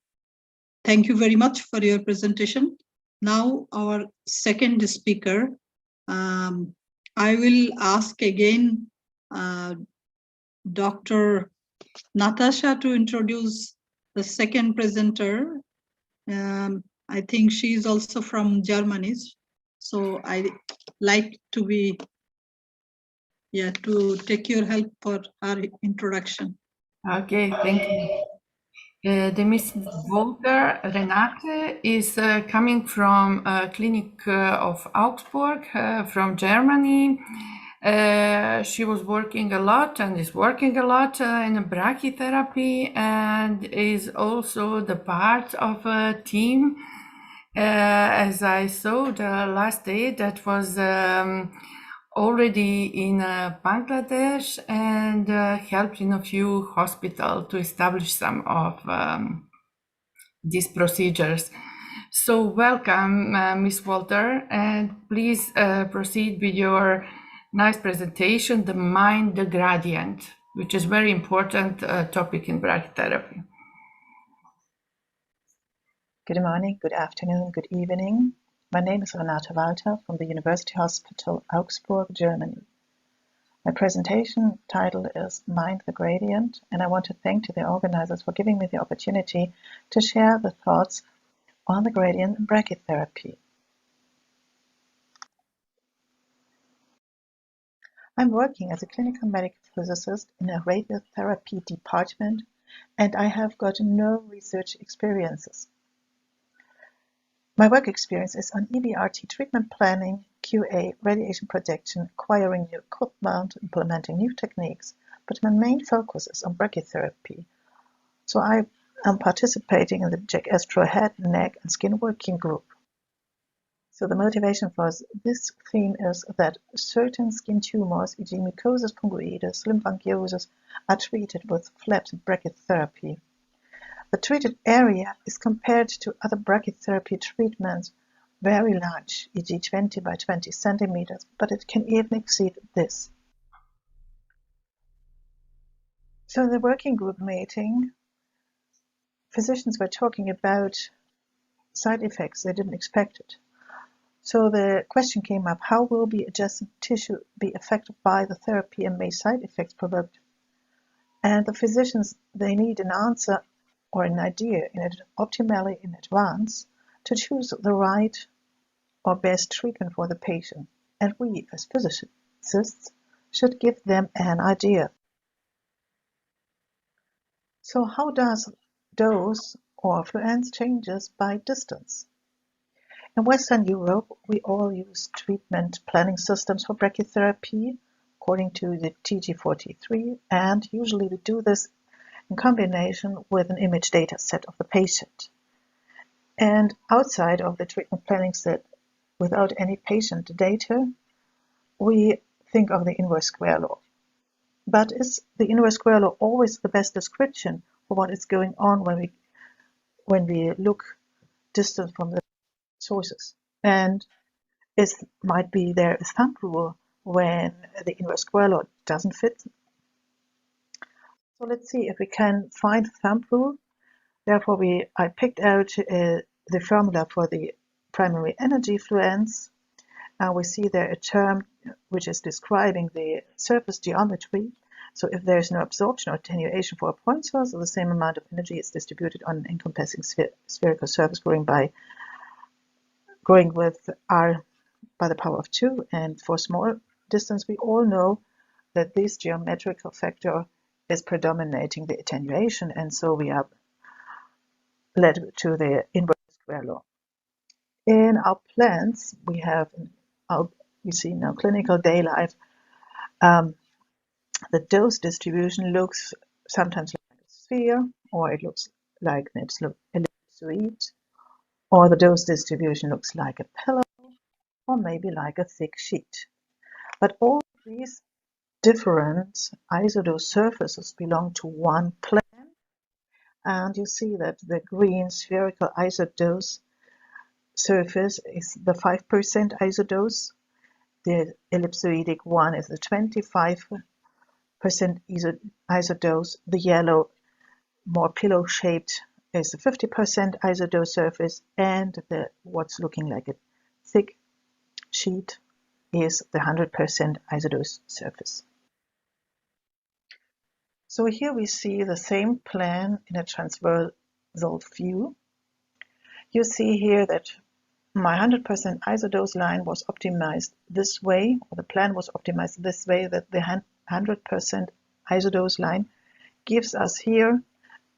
thank you very much for your presentation. Now our second speaker, I will ask again Dr. Natasha to introduce the second presenter. I think she is also from Germany. So I like to be, to take your help for her introduction. Okay, thank you. The Miss Volker Renate is coming from a clinic of Augsburg, from Germany. She was working a lot and is working a lot in brachytherapy, and is also the part of a team. As I saw the last day, that was already in Bangladesh, and helped in a few hospitals to establish some of these procedures. So welcome, Ms. Walter, and please proceed with your nice presentation, the mind, the gradient, which is very important topic in brachytherapy. Good morning, good afternoon, good evening. My name is Renate Walter from the University Hospital Augsburg, Germany. My presentation title is Mind the Gradient, and I want to thank the organizers for giving me the opportunity to share the thoughts on the gradient in brachytherapy. I'm working as a clinical medical physicist in a radiotherapy department, and I have got no research experiences. My work experience is on EBRT treatment planning, QA, radiation protection, acquiring new equipment, implementing new techniques, but my main focus is on brachytherapy. So I am participating in the Jack Astro Head, Neck and Skin Working Group. So the motivation for this theme is that certain skin tumors, e.g. mycosis fungoides, lymphangioses, are treated with flat brachytherapy. The treated area is compared to other brachytherapy treatments very large, e.g. 20 by 20 centimeters, but it can even exceed this. So in the working group meeting, physicians were talking about side effects. They didn't expect it. So the question came up, how will the adjacent tissue be affected by the therapy and may side effects provoked? And the physicians, they need an answer or an idea optimally in advance to choose the right or best treatment for the patient. And we, as physicists, should give them an idea. So how does dose or fluence changes by distance? In Western Europe, we all use treatment planning systems for brachytherapy according to the TG43, and usually we do this in combination with an image data set of the patient. And outside of the treatment planning set, without any patient data, we think of the inverse square law. But is the inverse square law always the best description for what is going on when we look distant from the sources? And might be there a thumb rule when the inverse square law doesn't fit. So let's see if we can find thumb rule. Therefore, I picked out the formula for the primary energy fluence. And we see there a term which is describing the surface geometry. So if there is no absorption or attenuation for a point source, the same amount of energy is distributed on an encompassing spherical surface growing with R by the power of 2. And for small distance, we all know that this geometrical factor is predominating the attenuation, and so we are led to the inverse square law. In our plants, we see now clinical day life, the dose distribution looks sometimes like a sphere, or it looks like an ellipsoid, or the dose distribution looks like a pillow, or maybe like a thick sheet. But all these different isodose surfaces belong to one plane, and you see that the green spherical isodose surface is the 5% isodose, the ellipsoidic one is the 25% isodose, the yellow, more pillow-shaped is the 50% isodose surface, and what's looking like a thick sheet is the 100% isodose surface. So here we see the same plan in a transversal view. You see here that my 100% isodose line was optimized this way, or the plan was optimized this way, that the 100% isodose line gives us here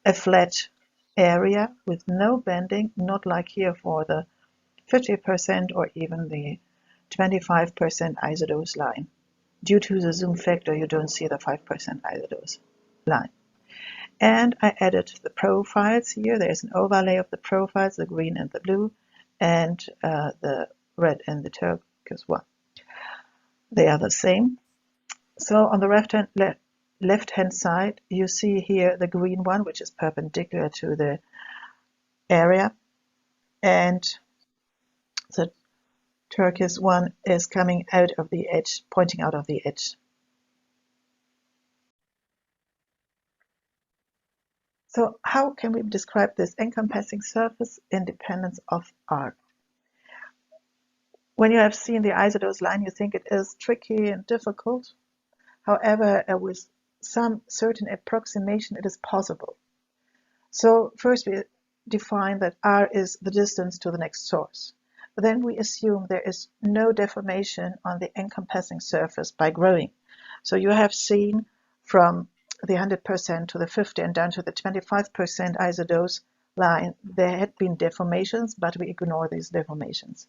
a flat area with no bending, not like here for the 50% or even the 25% isodose line. Due to the zoom factor, you don't see the 5% isodose line. And I added the profiles here. There's an overlay of the profiles, the green and the blue, and the red and the turquoise one. They are the same. So on the left-hand side, you see here the green one, which is perpendicular to the area, and the turquoise one is coming out of the edge, pointing out of the edge. So how can we describe this encompassing surface independence of R? When you have seen the isodose line, you think it is tricky and difficult. However, with some certain approximation, it is possible. So first we define that R is the distance to the next source. Then we assume there is no deformation on the encompassing surface by growing. So you have seen from the 100% to the 50 and down to the 25% isodose line, there had been deformations, but we ignore these deformations.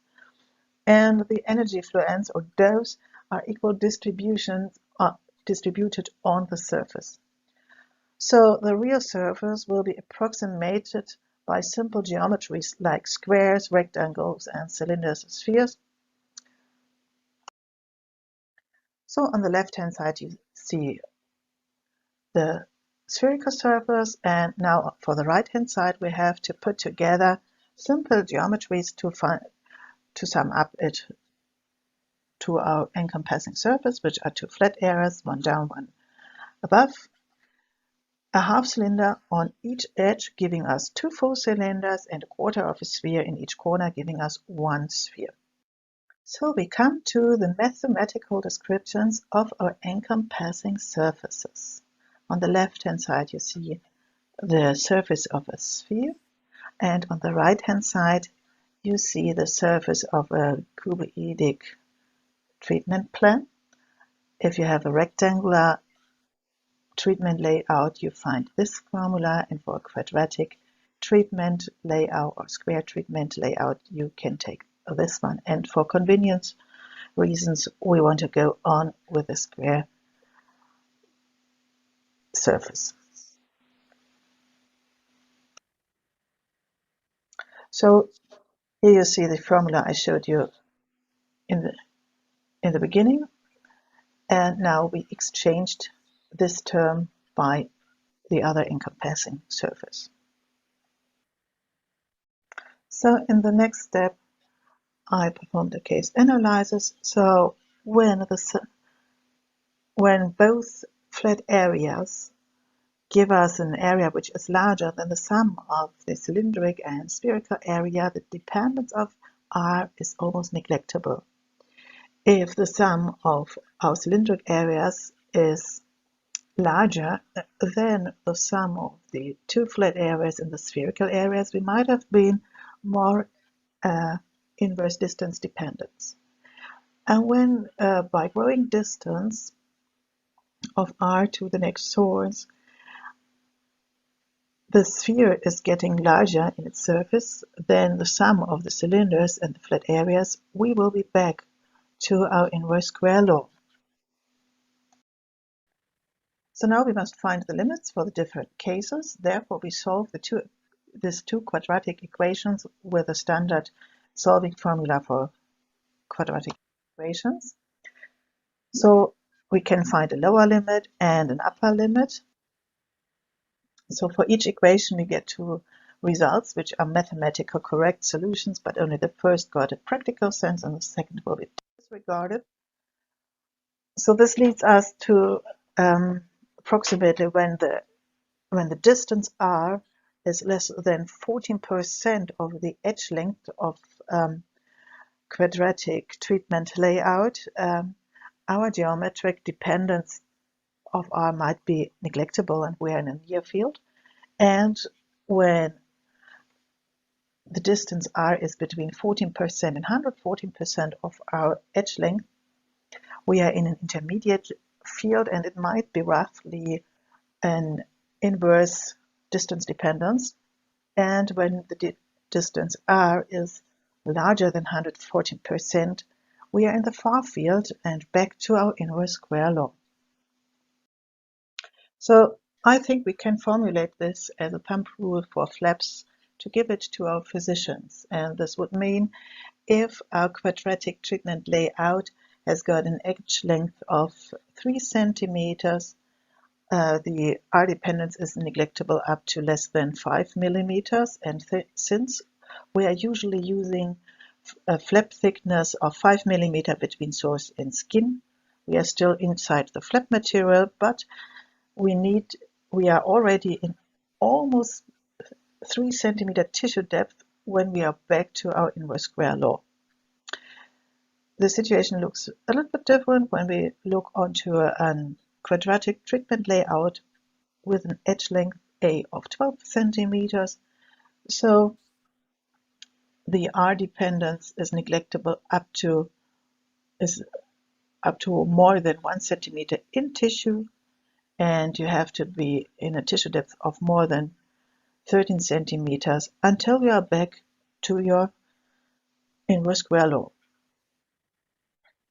And the energy fluence or dose are equal distributions distributed on the surface. So the real surface will be approximated by simple geometries like squares, rectangles, and cylinders, spheres. So on the left-hand side, you see the spherical surface, and now for the right-hand side, we have to put together simple geometries to sum up it to our encompassing surface, which are two flat areas, one down, one above, a half cylinder on each edge giving us two full cylinders, and a quarter of a sphere in each corner giving us one sphere. So we come to the mathematical descriptions of our encompassing surfaces. On the left-hand side, you see the surface of a sphere, and on the right-hand side, you see the surface of a cuboidic treatment plan. If you have a rectangular treatment layout, you find this formula, and for a quadratic treatment layout or square treatment layout, you can take this one. And for convenience reasons, we want to go on with a square surface. So here you see the formula I showed you in the beginning, and now we exchanged this term by the other encompassing surface. So in the next step, I performed a case analysis. So when both flat areas give us an area which is larger than the sum of the cylindric and spherical area, the dependence of R is almost neglectable. If the sum of our cylindric areas is larger than the sum of the two flat areas in the spherical areas, we might have been more inverse distance dependence. And when by growing distance of R to the next source, the sphere is getting larger in its surface than the sum of the cylinders and the flat areas, we will be back to our inverse square law. So now we must find the limits for the different cases. Therefore, we solve these two quadratic equations with a standard solving formula for quadratic equations. So we can find a lower limit and an upper limit. So for each equation, we get two results, which are mathematical correct solutions, but only the first got a practical sense and the second will be disregarded. So this leads us to approximately when the distance R is less than 14% of the edge length of quadratic treatment layout, our geometric dependence of R might be neglectable and we are in a near field. And when the distance R is between 14% and 114% of our edge length, we are in an intermediate field, and it might be roughly an inverse distance dependence. And when the distance R is larger than 114%, we are in the far field and back to our inverse square law. So I think we can formulate this as a thumb rule for flaps to give it to our physicians. And this would mean if our quadratic treatment layout has got an edge length of 3 centimeters, the R dependence is neglectable up to less than 5 millimeters. And since we are usually using a flap thickness of 5 millimeter between source and skin, we are still inside the flap material, but we are already in almost 3 centimeter tissue depth when we are back to our inverse square law. The situation looks a little bit different when we look onto a quadratic treatment layout with an edge length A of 12 centimeters. So the R dependence is neglectable up to up to more than 1 centimeter in tissue, and you have to be in a tissue depth of more than 13 centimeters until you are back to your inverse square law.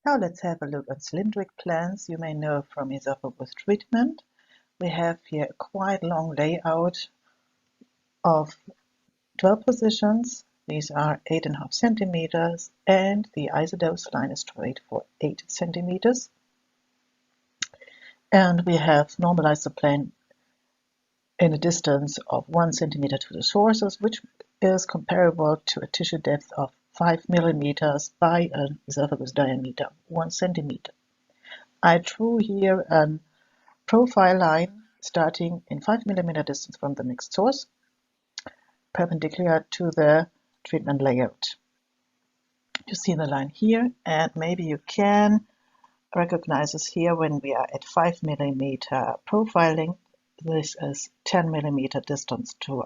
Now let's have a look at cylindric plans. You may know from esophagus treatment. We have here a quite long layout of 12 positions. These are 8.5 centimeters, and the isodose line is straight for 8 centimeters. And we have normalized the plane in a distance of 1 centimeter to the sources, which is comparable to a tissue depth of 5 millimeters by an esophagus diameter 1 centimeter. I drew here a profile line starting in 5 millimeter distance from the next source, perpendicular to the treatment layout. You see the line here, and maybe you can recognize this here when we are at 5 millimeter profiling. This is 10 millimeter distance to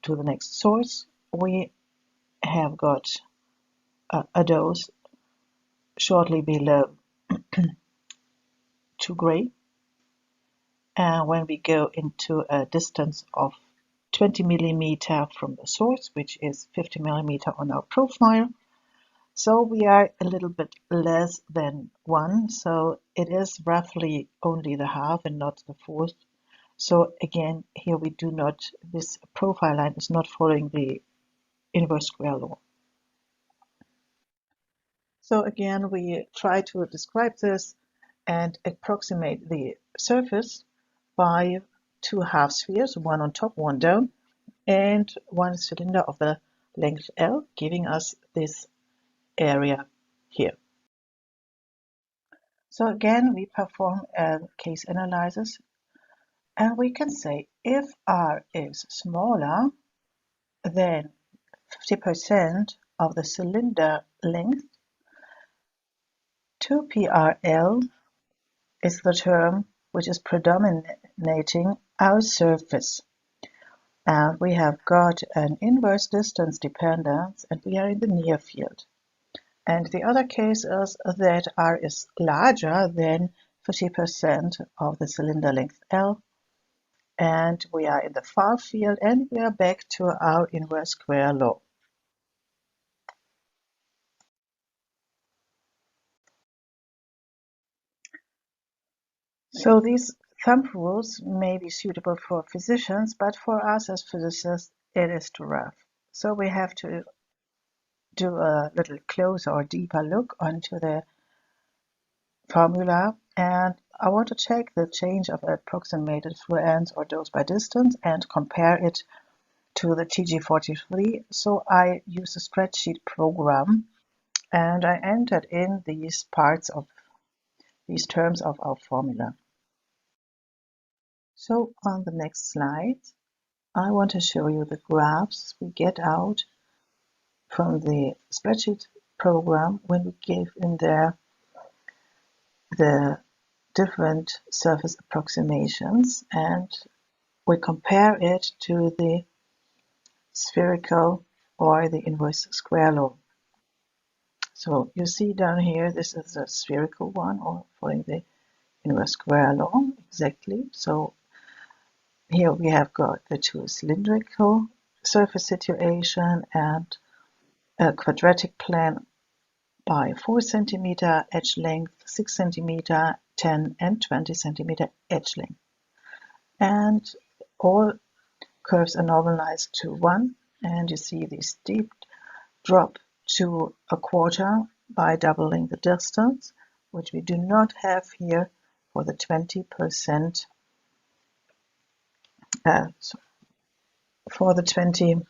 to the next source. We have got a dose shortly below 2 gray. And when we go into a distance of 20 millimeter from the source, which is 50 millimeter on our profile, so we are a little bit less than 1, so it is roughly only the half and not the fourth. So again, here we do not, this profile line is not following the inverse square law. So again, we try to describe this and approximate the surface by 2 half spheres, one on top, one down, and one cylinder of the length L, giving us this area here. So again, we perform a case analysis, and we can say if R is smaller than 50% of the cylinder length, 2PRL is the term which is predominating our surface. And we have got an inverse distance dependence, and we are in the near field. And the other case is that R is larger than 50% of the cylinder length L, and we are in the far field, and we are back to our inverse square law. So these thumb rules may be suitable for physicians, but for us as physicists, it is too rough. So we have to do a little closer or deeper look onto the formula, and I want to check the change of approximated fluence or dose by distance and compare it to the TG43. So I use a spreadsheet program, and I entered in these parts of these terms of our formula. So on the next slide, I want to show you the graphs we get out from the spreadsheet program when we give in there the different surface approximations, and we compare it to the spherical or the inverse square law. So you see down here, this is a spherical one, or following the inverse square law exactly. So here we have got the two cylindrical surface situation and a quadratic plane by 4 centimeter edge length, 6 centimeter, 10 and 20 centimeter edge length. And all curves are normalized to 1, and you see this steep drop to a quarter by doubling the distance, which we do not have here for the 20% for the 20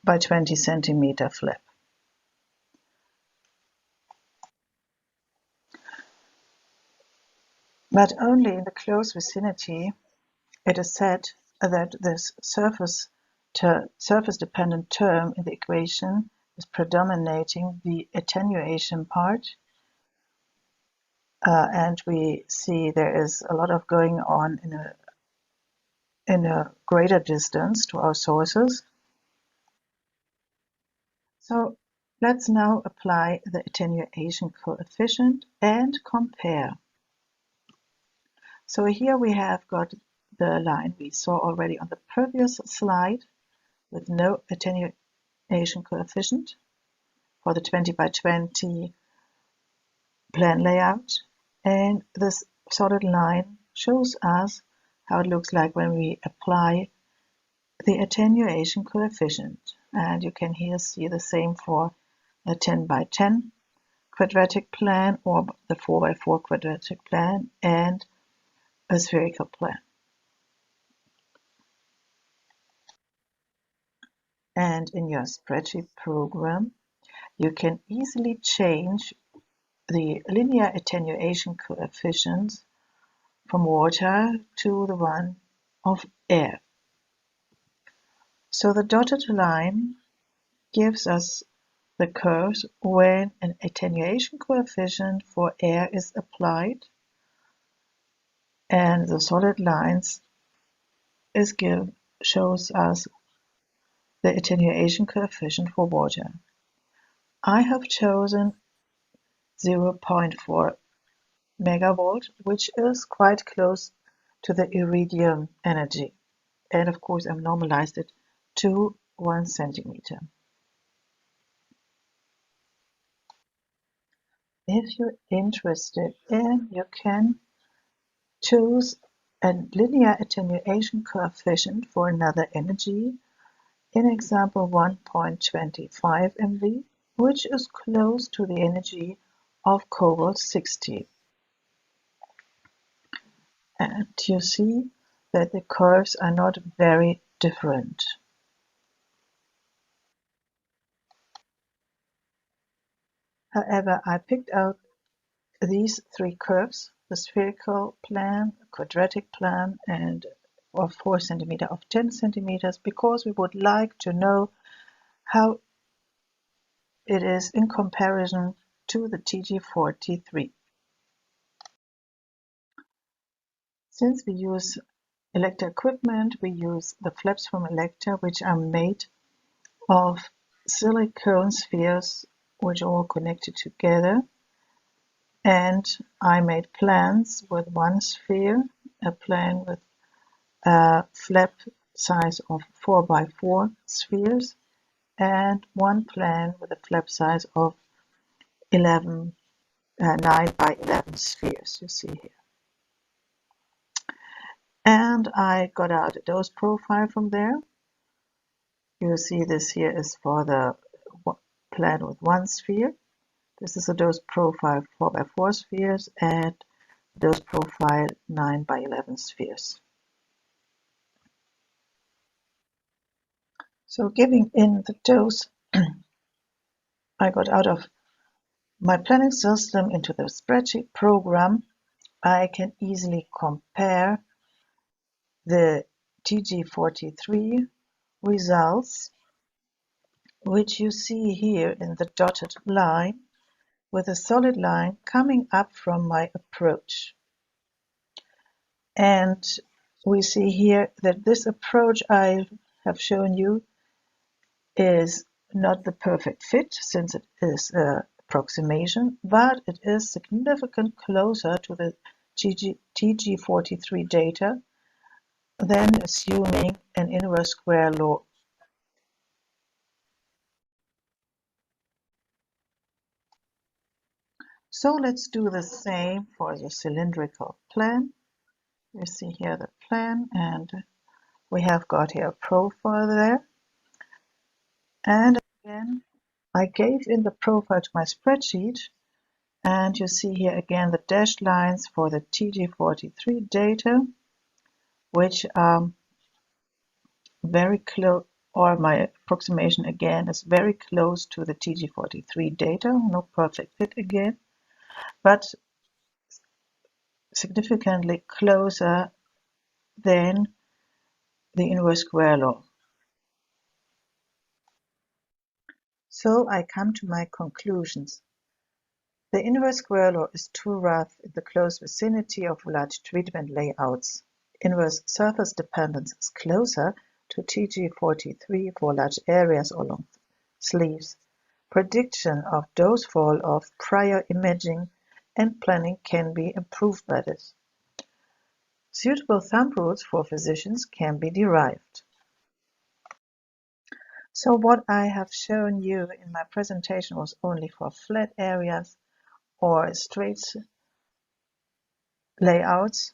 by 20 centimeter flap. But only in the close vicinity it is said that this surface-dependent term in the equation is predominating the attenuation part, and we see there is a lot of going on in a greater distance to our sources. So Let's now apply the attenuation coefficient and compare. So here we have got the line we saw already on the previous slide with no attenuation coefficient for the 20 by 20 plan layout. And this solid line shows us how it looks like when we apply the attenuation coefficient. And you can here see the same for a 10 by 10 quadratic plan or the 4 by 4 quadratic plan and a spherical plan. And in your spreadsheet program, you can easily change the linear attenuation coefficients from water to the one of air. So the dotted line gives us the curves when an attenuation coefficient for air is applied, and the solid lines shows us the attenuation coefficient for water. I have chosen 0.4 megavolt, which is quite close to the iridium energy. And of course, I've normalized it to 1 centimeter. If you're interested in, you can choose a linear attenuation coefficient for another energy, in example 1.25 MV, which is close to the energy of cobalt-60. And you see that the curves are not very different. However, I picked out these three curves, the spherical plan, quadratic plan, and of 4 centimeter of 10 centimeters, because we would like to know how it is in comparison to the TG43. Since we use Elekta equipment, we use the flaps from Elekta, which are made of silicone spheres which are all connected together. And I made plans with one sphere, a plan with a flap size of 4 by 4 spheres, and one plan with a flap size of 9 by 11 spheres, you see here. And I got out a dose profile from there. You see this here is for the plan with one sphere. This is a dose profile 4 by 4 spheres and dose profile 9 by 11 spheres. So giving in the dose I got out of my planning system into the spreadsheet program, I can easily compare the TG43 results, which you see here in the dotted line, with a solid line coming up from my approach. And we see here that this approach I have shown you is not the perfect fit, since it is an approximation, but it is significantly closer to the TG43 data than assuming an inverse square law. So let's do the same for the cylindrical plan. You see here the plan, and we have got here a profile there. And again, I gave in the profile to my spreadsheet, and you see here again the dashed lines for the TG43 data, which are very close, or my approximation again is very close to the TG43 data, no perfect fit again, but significantly closer than the inverse square law. So I come to my conclusions. The inverse square law is too rough in the close vicinity of large treatment layouts. Inverse surface dependence is closer to TG43 for large areas or long sleeves. Prediction of dose fall-off prior imaging and planning can be improved by this. Suitable thumb rules for physicians can be derived. So what I have shown you in my presentation was only for flat areas or straight layouts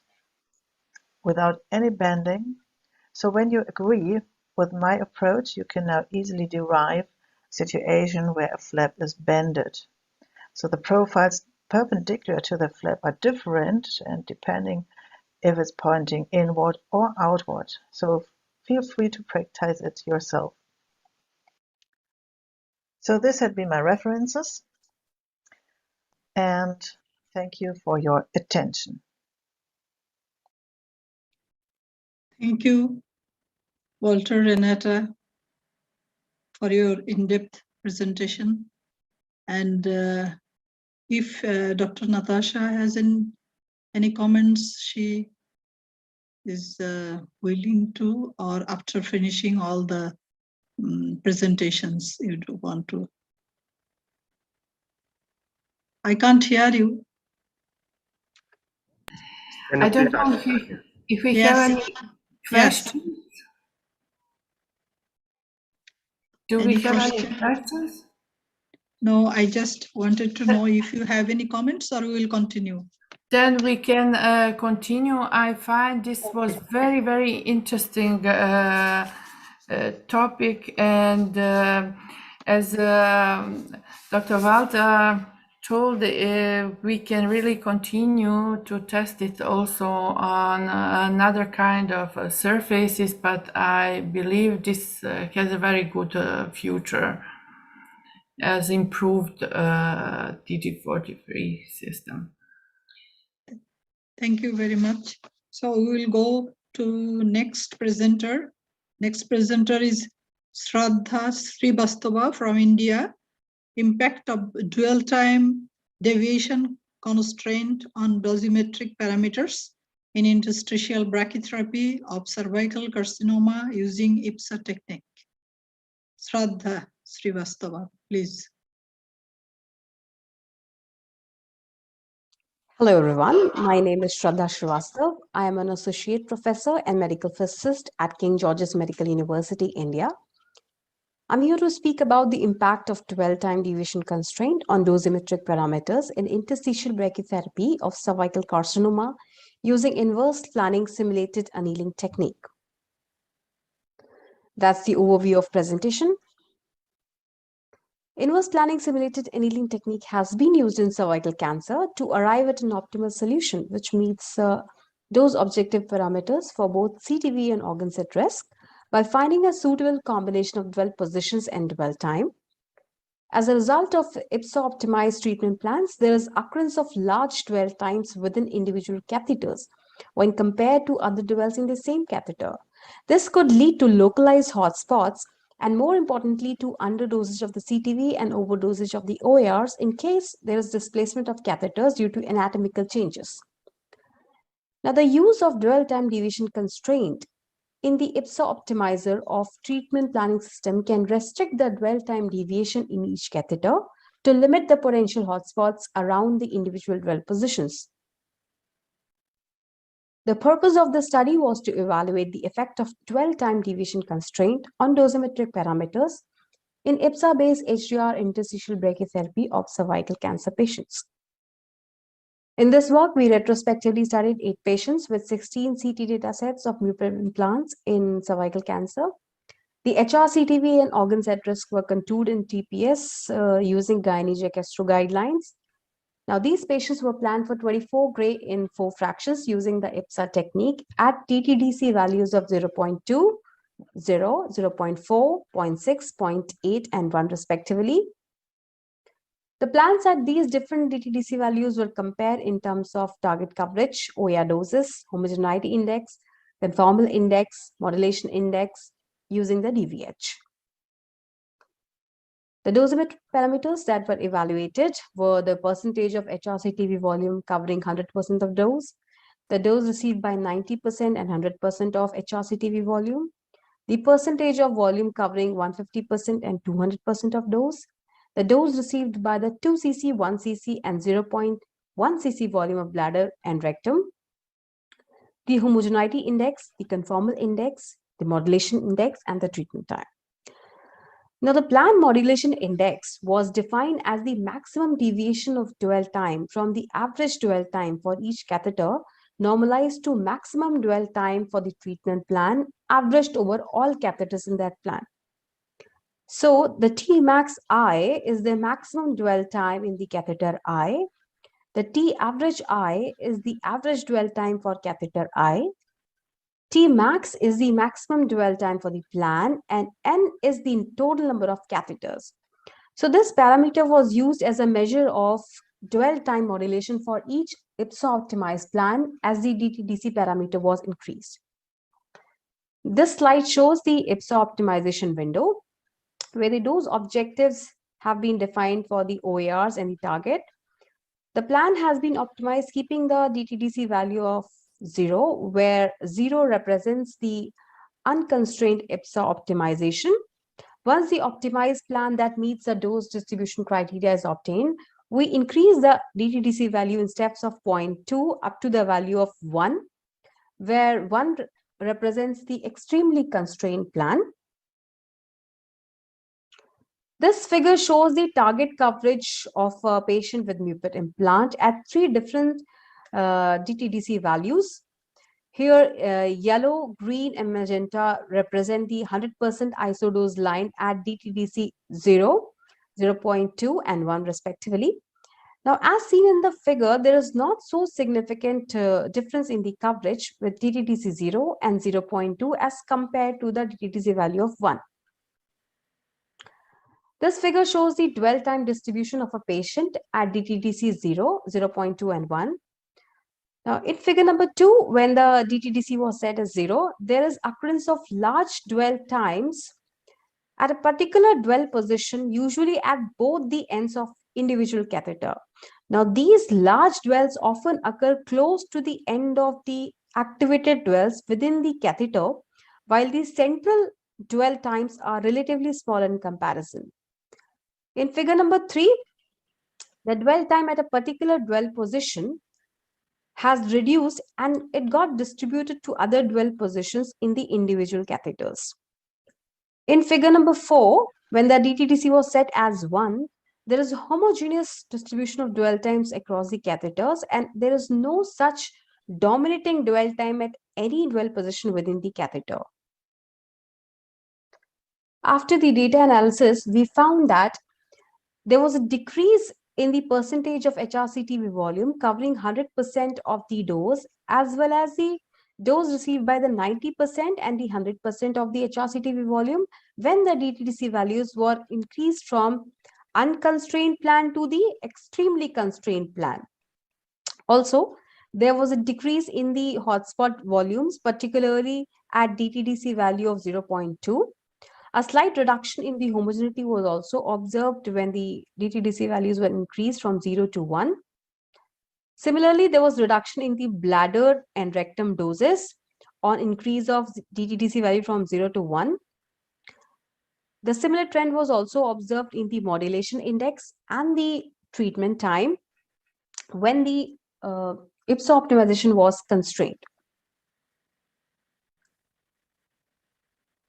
without any bending. So when you agree with my approach, you can now easily derive a situation where a flap is bended. So the profiles perpendicular to the flap are different and depending if it's pointing inward or outward. So feel free to practice it yourself. So this had been my references, and thank you for your attention. Thank you, Walter, Renata, for your in-depth presentation. And if Dr. Natasha has any comments, she is willing to, or after finishing all the presentations you do want to. I can't hear you. I don't know if we have any questions. Yes. Do we have any questions? No, I just wanted to know if you have any comments, or we will continue. Then we can continue. I find this was very, very interesting topic, and as Dr. Walter told, we can really continue to test it also on another kind of surfaces, but I believe this has a very good future as improved DD43 system. Thank you very much. So we will go to next presenter. Next presenter is Shraddha Srivastava from India. Impact of dual time deviation constraint on dosimetric parameters in interstitial brachytherapy of cervical carcinoma using IPSA technique. Shraddha Srivastava, please. Hello everyone, my name is Shraddha Srivastava. I am an associate professor and medical physicist at King George's Medical University, India. I'm here to speak about the impact of dwell time deviation constraint on dosimetric parameters in interstitial brachytherapy of cervical carcinoma using inverse planning simulated annealing technique. That's the overview of presentation. Inverse planning simulated annealing technique has been used in cervical cancer to arrive at an optimal solution, which meets dose objective parameters for both CTV and organs at risk by finding a suitable combination of dwell positions and dwell time. As a result of IPSA-optimized treatment plans, there is occurrence of large dwell times within individual catheters when compared to other dwells in the same catheter. This could lead to localized hotspots and, more importantly, to underdosage of the CTV and overdosage of the OARs in case there is displacement of catheters due to anatomical changes. Now, the use of dwell time deviation constraint in the IPSA optimizer of treatment planning system can restrict the dwell time deviation in each catheter to limit the potential hotspots around the individual dwell positions. The purpose of the study was to evaluate the effect of dwell time deviation constraint on dosimetric parameters in IPSA-based HDR interstitial brachytherapy of cervical cancer patients. In this work, we retrospectively studied 8 patients with 16 CT datasets of mucopolysaccharides implants in cervical cancer. The HRCTV and organs at risk were contoured in TPS using Gyney-Jacastro guidelines. Now, these patients were planned for 24 gray in 4 fractions using the IPSA technique at TTDC values of 0.2, 0, 0.4, 0.6, 0.8, and 1 respectively. The plans at these different DTDC values were compared in terms of target coverage, OAR doses, homogeneity index, conformal index, modulation index using the DVH. The dosimetric parameters that were evaluated were the percentage of HRCTV volume covering 100% of dose, the dose received by 90% and 100% of HRCTV volume, the percentage of volume covering 150% and 200% of dose, the dose received by the 2 cc, 1 cc, and 0.1 cc volume of bladder and rectum, the homogeneity index, the conformal index, the modulation index, and the treatment time. Now, the planned modulation index was defined as the maximum deviation of dwell time from the average dwell time for each catheter, normalized to maximum dwell time for the treatment plan, averaged over all catheters in that plan. So, the Tmax I is the maximum dwell time in the catheter I. The T average I is the average dwell time for catheter I. Tmax is the maximum dwell time for the plan, and N is the total number of catheters. So this parameter was used as a measure of dwell time modulation for each IPSA-optimized plan as the DT-DC parameter was increased. This slide shows the IPSA optimization window, where the dose objectives have been defined for the OARs and the target. The plan has been optimized keeping the DT-DC value of 0, where 0 represents the unconstrained IPSA optimization. Once the optimized plan that meets the dose distribution criteria is obtained, we increase the DT-DC value in steps of 0.2 up to the value of 1, where 1 represents the extremely constrained plan. This figure shows the target coverage of a patient with MUPET implant at 3 different DT-DC values. Here, yellow, green, and magenta represent the 100% isodose line at DT-DC 0, 0.2, and 1 respectively. Now, as seen in the figure, there is not so significant difference in the coverage with DT-DC 0 and 0.2 as compared to the DT-DC value of 1. This figure shows the dwell time distribution of a patient at DT-DC 0, 0.2, and 1. Now, in figure number 2, when the DT-DC was set as 0, there is occurrence of large dwell times at a particular dwell position, usually at both the ends of individual catheter. Now, these large dwells often occur close to the end of the activated dwells within the catheter, while the central dwell times are relatively small in comparison. In figure number 3, the dwell time at a particular dwell position has reduced and it got distributed to other dwell positions in the individual catheters. In figure number 4, when the DT-DC was set as 1, there is a homogeneous distribution of dwell times across the catheters, and there is no such dominating dwell time at any dwell position within the catheter. After the data analysis, we found that there was a decrease in the percentage of HRCTV volume covering 100% of the dose, as well as the dose received by the 90% and the 100% of the HRCTV volume when the DT-DC values were increased from unconstrained plan to the extremely constrained plan. Also, there was a decrease in the hotspot volumes, particularly at DT-DC value of 0.2. A slight reduction in the homogeneity was also observed when the DT-DC values were increased from 0 to 1. Similarly, there was reduction in the bladder and rectum doses on increase of DT-DC value from 0 to 1. The similar trend was also observed in the modulation index and the treatment time when the IPSA optimization was constrained.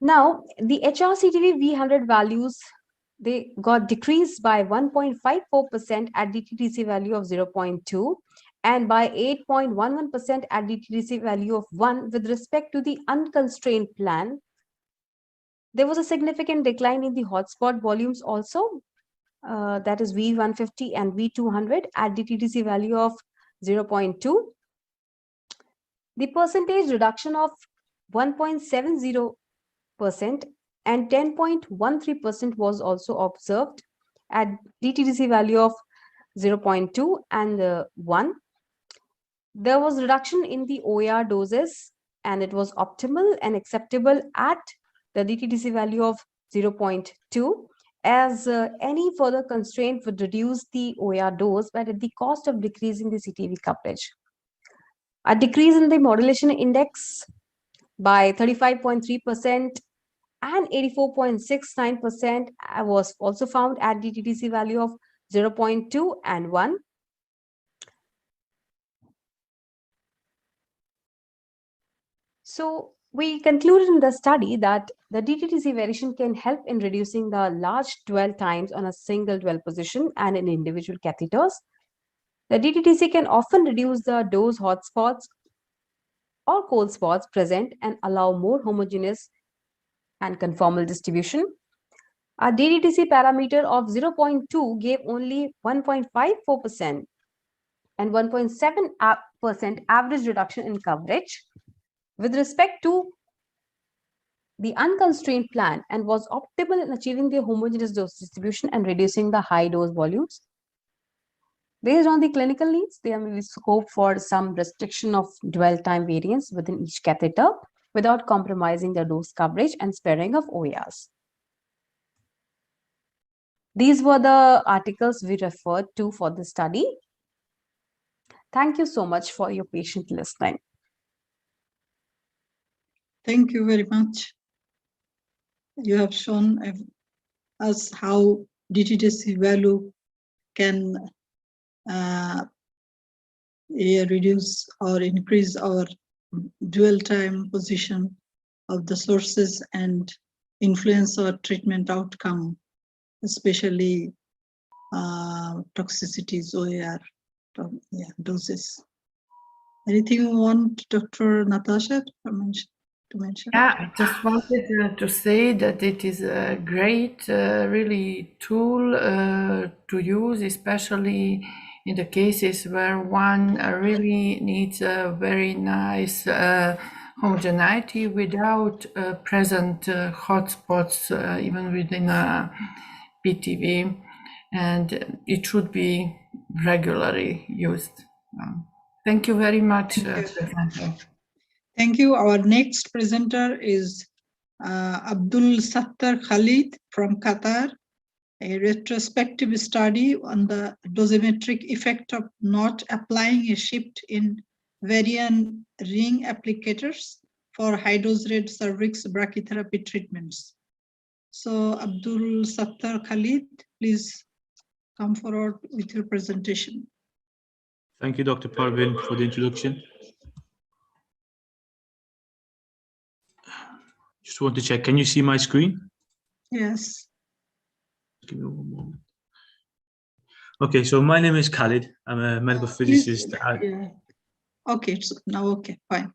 Now, the HRCTV V100 values, they got decreased by 1.54% at DT-DC value of 0.2 and by 8.11% at DT-DC value of 1 with respect to the unconstrained plan. There was a significant decline in the hotspot volumes also, that is V150 and V200 at DT-DC value of 0.2. The percentage reduction of 1.70% and 10.13% was also observed at DT-DC value of 0.2 and 1. There was reduction in the OAR doses and it was optimal and acceptable at the DT-DC value of 0.2, as any further constraint would reduce the OAR dose but at the cost of decreasing the CTV coverage. A decrease in the modulation index by 35.3% and 84.69% was also found at DTTC value of 0.2 and 1. So we concluded in the study that the DTTC variation can help in reducing the large dwell times on a single dwell position and in individual catheters. The DTTC can often reduce the dose hotspots or cold spots present and allow more homogeneous and conformal distribution. A DTTC parameter of 0.2 gave only 1.54% and 1.7% average reduction in coverage with respect to the unconstrained plan, and was optimal in achieving the homogeneous dose distribution and reducing the high dose volumes. Based on the clinical needs, there may be scope for some restriction of dwell time variance within each catheter without compromising the dose coverage and sparing of OARs. These were the articles we referred to for the study. Thank you so much for your patient listening. Thank you very much. You have shown us how DTTC value can reduce or increase our dwell time position of the sources and influence our treatment outcome, especially toxicities, OAR, doses. Anything you want, Dr. Natasha, to mention? Yeah, I just wanted to say that it is a great, really tool to use, especially in the cases where one really needs a very nice homogeneity without present hotspots, even within a PTV, and it should be regularly used. Thank you very much. Thank you. Our next presenter is Abdul Sattar Khalid from Qatar, a retrospective study on the dosimetric effect of not applying a shift in variant ring applicators for high-dose red cervix brachytherapy treatments. So Abdul Sattar Khalid, please come forward with your presentation. Thank you, Dr. Parvin, for the introduction. Just want to check, can you see my screen? Yes. Give me one moment. Okay, so my name is Khalid. I'm a medical physicist. Okay, so now okay, fine.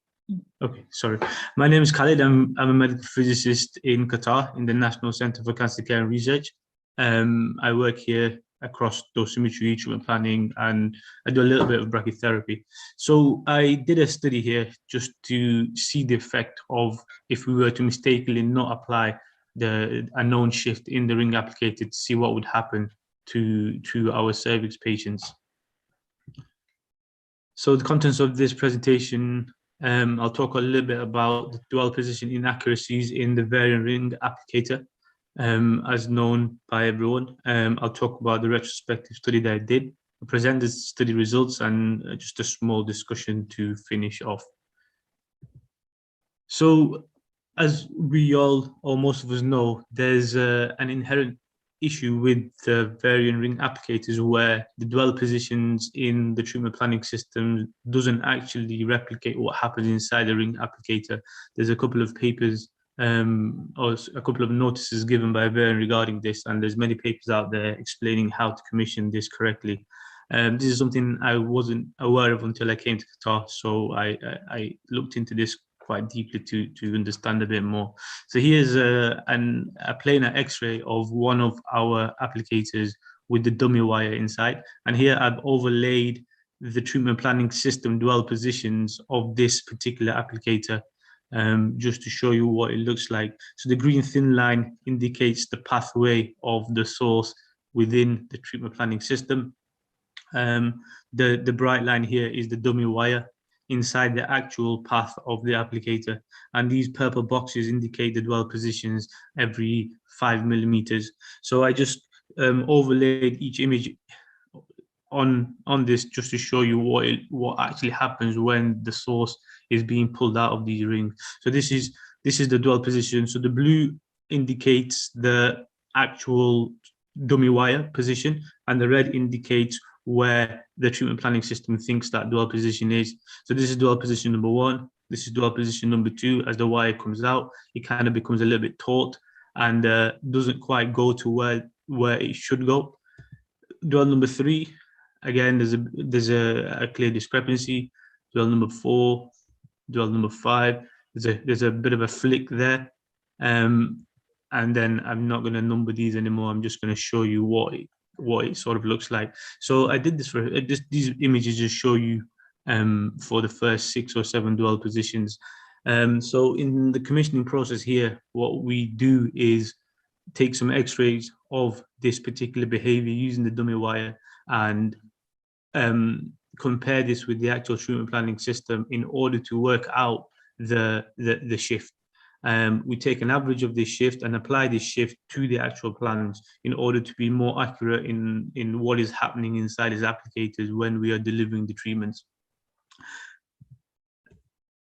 Okay, sorry. My name is Khalid. I'm a medical physicist in Qatar in the National Center for Cancer Care and Research. I work here across dosimetry, treatment planning, and I do a little bit of brachytherapy. So I did a study here just to see the effect of if we were to mistakenly not apply the unknown shift in the ring applicator to see what would happen to our cervix patients. So the contents of this presentation, I'll talk a little bit about the dwell position inaccuracies in the variant ring applicator, as known by everyone. I'll talk about the retrospective study that I did, I'll present the study results, and just a small discussion to finish off. So as we all, or most of us know, there's an inherent issue with the variant ring applicators where the dwell positions in the treatment planning system doesn't actually replicate what happens inside the ring applicator. There's a couple of papers or a couple of notices given by variant regarding this, and there's many papers out there explaining how to commission this correctly. This is something I wasn't aware of until I came to Qatar, so I looked into this quite deeply to understand a bit more. So here's a planar X-ray of one of our applicators with the dummy wire inside, and here I've overlaid the treatment planning system dwell positions of this particular applicator, just to show you what it looks like. So the green thin line indicates the pathway of the source within the treatment planning system. The bright line here is the dummy wire inside the actual path of the applicator, and these purple boxes indicate the dwell positions every 5 millimeters. So I just overlaid each image on this just to show you what actually happens when the source is being pulled out of these rings. So this is the dwell position. So the blue indicates the actual dummy wire position, and the red indicates where the treatment planning system thinks that dwell position is. So this is dwell position number 1. This is dwell position number 2. As the wire comes out, it kind of becomes a little bit taut and doesn't quite go to where it should go. Dwell number 3, again, there's a clear discrepancy. Dwell number 4, dwell number 5, there's a bit of a flick there. And then I'm not going to number these anymore. I'm just going to show you what it sort of looks like. So I did this for these images just show you for the first 6 or 7 dwell positions. So in the commissioning process here, what we do is take some x-rays of this particular behavior using the dummy wire and compare this with the actual treatment planning system in order to work out the shift. We take an average of this shift and apply this shift to the actual plans in order to be more accurate in what is happening inside his applicators when we are delivering the treatments.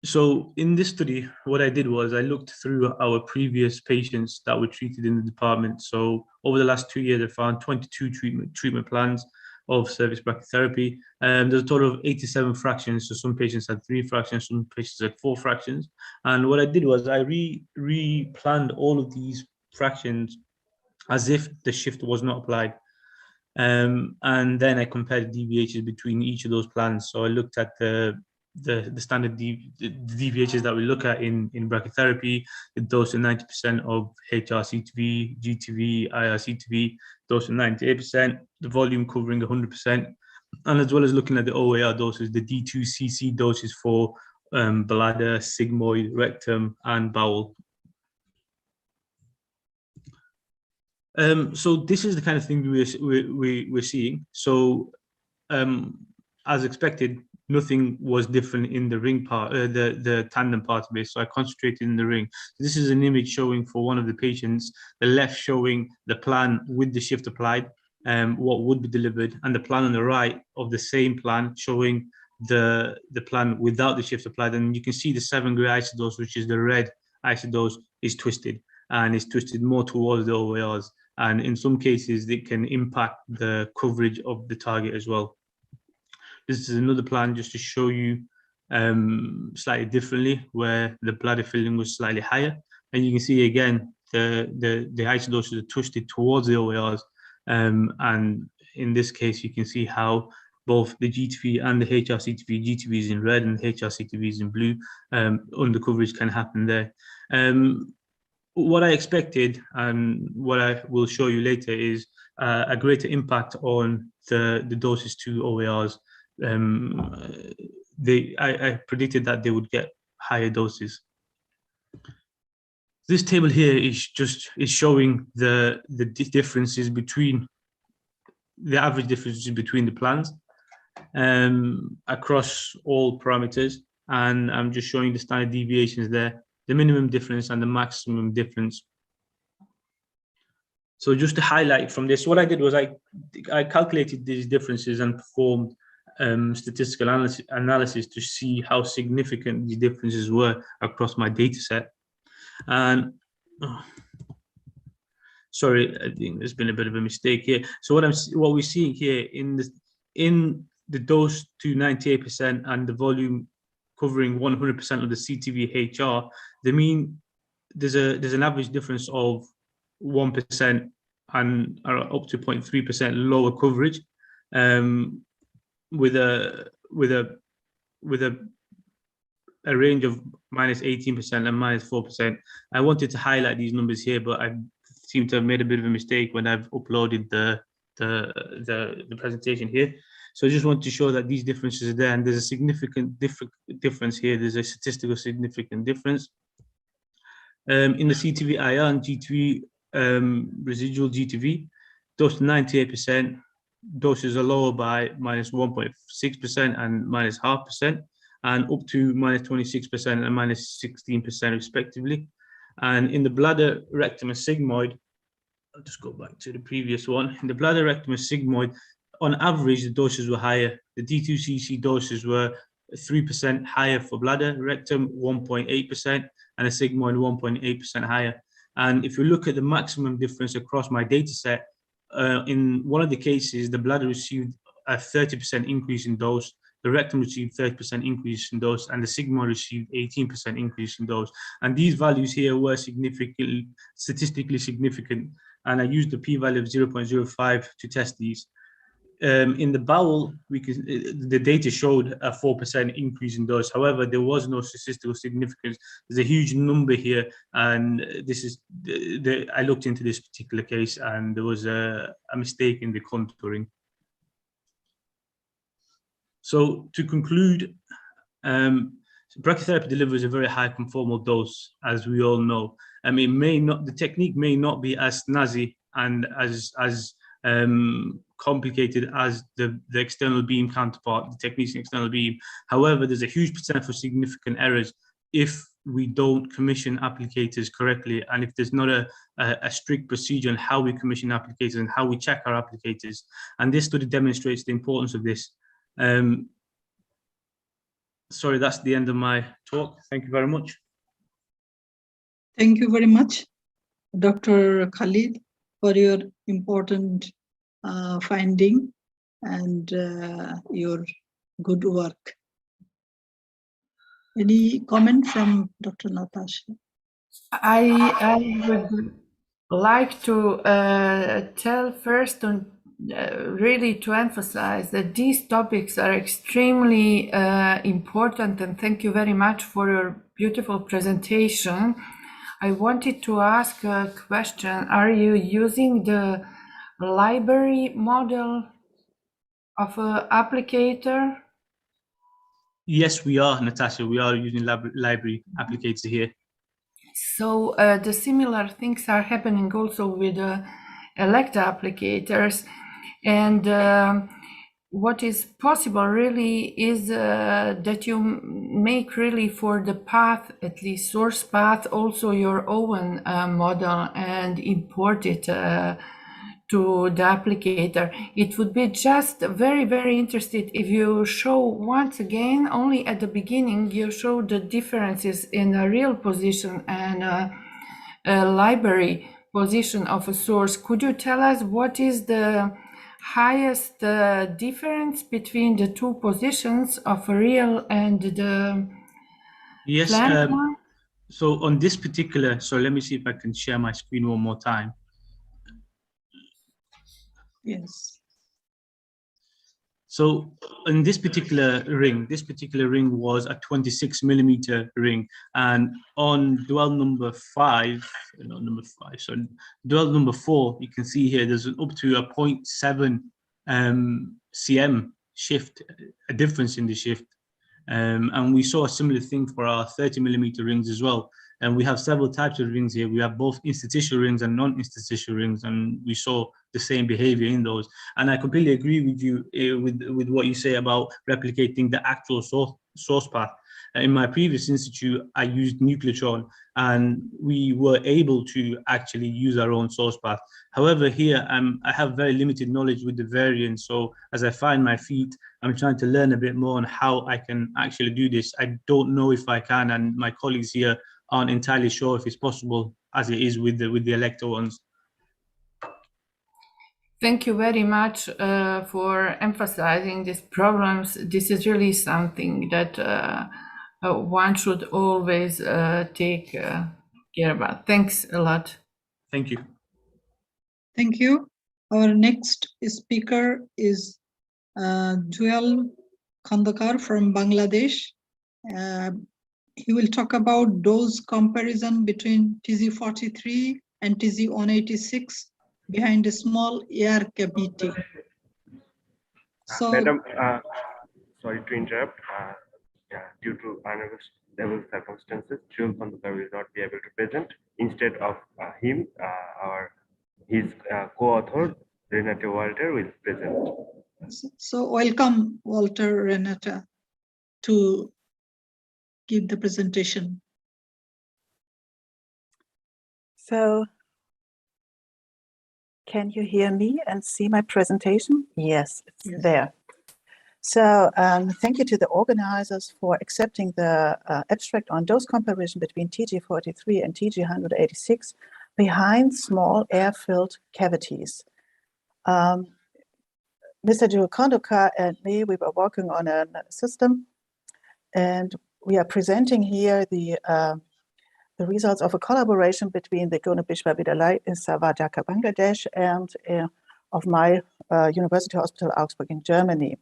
So in this study, what I did was I looked through our previous patients that were treated in the department. So over the last 2 years, I found 22 treatment plans of cervix brachytherapy. There's a total of 87 fractions. So some patients had 3 fractions, some patients had 4 fractions. And what I did was I re-planned all of these fractions as if the shift was not applied. And then I compared deviations between each of those plans. So I looked at the standard deviations that we look at in brachytherapy, the dose of 90% of HRCTV, GTV, IRCTV, dose of 98%, the volume covering 100%, and as well as looking at the OAR doses, the D2CC doses for bladder, sigmoid, rectum, and bowel. So this is the kind of thing we're seeing. So as expected, nothing was different in the ring part, the tandem part of it. So I concentrated in the ring. This is an image showing for one of the patients, the left showing the plan with the shift applied, what would be delivered, and the plan on the right of the same plan showing the plan without the shift applied. And you can see the 7-gray isodose, which is the red isodose, is twisted, and it's twisted more towards the OARs. And in some cases, it can impact the coverage of the target as well. This is another plan just to show you slightly differently where the bladder filling was slightly higher. And you can see again, the isodoses are twisted towards the OARs. And in this case, you can see how both the GTV and the HRCTV, GTV is in red and the HRCTV is in blue, under coverage can happen there. What I expected and what I will show you later is a greater impact on the doses to OARs. I predicted that they would get higher doses. This table here is showing the differences between the average differences between the plans across all parameters, and I'm just showing the standard deviations there, the minimum difference and the maximum difference. So just to highlight from this, what I did was I calculated these differences and performed statistical analysis to see how significant these differences were across my data set. And sorry, I think there's been a bit of a mistake here. So what we're seeing here in the dose to 98% and the volume covering 100% of the CTV HR, there's an average difference of 1% and up to 0.3% lower coverage, with a range of -18% and -4%. I wanted to highlight these numbers here, but I seem to have made a bit of a mistake when I've uploaded the presentation here. So I just want to show that these differences are there, and there's a significant difference here. There's a statistical significant difference. In the CTV IR and GTV, residual GTV, dose to 98%, doses are lower by -1.6% and -0.5%, and up to -26% and -16% respectively. And in the bladder, rectum, and sigmoid, I'll just go back to the previous one. In the bladder, rectum, and sigmoid, on average, the doses were higher. The D2CC doses were 3% higher for bladder, rectum 1.8%, and a sigmoid 1.8% higher. And if you look at the maximum difference across my data set, in one of the cases, the bladder received a 30% increase in dose, the rectum received 30% increase in dose, and the sigma received 18% increase in dose. And these values here were statistically significant. And I used the p-value of 0.05 to test these. In the bowel, the data showed a 4% increase in dose. However, there was no statistical significance. There's a huge number here, and this is I looked into this particular case, and there was a mistake in the contouring. So to conclude, brachytherapy delivers a very high conformal dose, as we all know. The technique may not be as snazzy and as complicated as the external beam counterpart, the techniques in external beam. However, there's a huge potential for significant errors if we don't commission applicators correctly, and if there's not a strict procedure on how we commission applicators and how we check our applicators. And this study demonstrates the importance of this. Sorry, that's the end of my talk. Thank you very much. Thank you very much, Dr. Khalid, for your important finding and your good work. Any comment from Dr. Natasha? I would like to tell first really to emphasize that these topics are extremely important, and thank you very much for your beautiful presentation. I wanted to ask a question. Are you using the library model of an applicator? Yes, we are, Natasha. We are using library applicators here. So the similar things are happening also with Elekta applicators. And what is possible really is that you make really for the path, at least source path, also your own model and import it to the applicator. It would be just very, very interesting if you show once again, only at the beginning, you show the differences in a real position and a library position of a source. Could you tell us what is the highest difference between the two positions of a real and the yes, so on this particular, so let me see if I can share my screen one more time. Yes. So in this particular ring was a 26 millimeter ring, and on dwell number 5, so dwell number 4, you can see here there's up to a 0.7 cm shift, a difference in the shift. And we saw a similar thing for our 30 millimeter rings as well. And we have several types of rings here. We have both institutional rings and non-institutional rings, and we saw the same behavior in those. And I completely agree with you with what you say about replicating the actual source path. In my previous institute, I used Nucleotron, and we were able to actually use our own source path. However, here I have very limited knowledge with the variants. So as I find my feet, I'm trying to learn a bit more on how I can actually do this. I don't know if I can, and my colleagues here aren't entirely sure if it's possible as it is with the Elekta ones. Thank you very much for emphasizing these problems. This is really something that one should always take care about. Thanks a lot. Thank you. Thank you. Our next speaker is Joel Khandakar from Bangladesh. He will talk about dose comparison between TG43 and TG186 behind a small air cavity. So, Madam, sorry to interrupt. Due to unavailable circumstances, Joel Khandakar will not be able to present. Instead of him, his co-author, Renata Walter, will present. So welcome, Walter, Renata, to give the presentation. So, can you hear me and see my presentation? Yes, it's there. So thank you to the organizers for accepting the abstract on dose comparison between TG43 and TG186 behind small air-filled cavities. Mr. Jurukondokar and me, we were working on a system, and we are presenting here the results of a collaboration between the Guna Bishwa Vidyalaya in Savar, Dhaka, Bangladesh, and of my University Hospital Augsburg in Germany.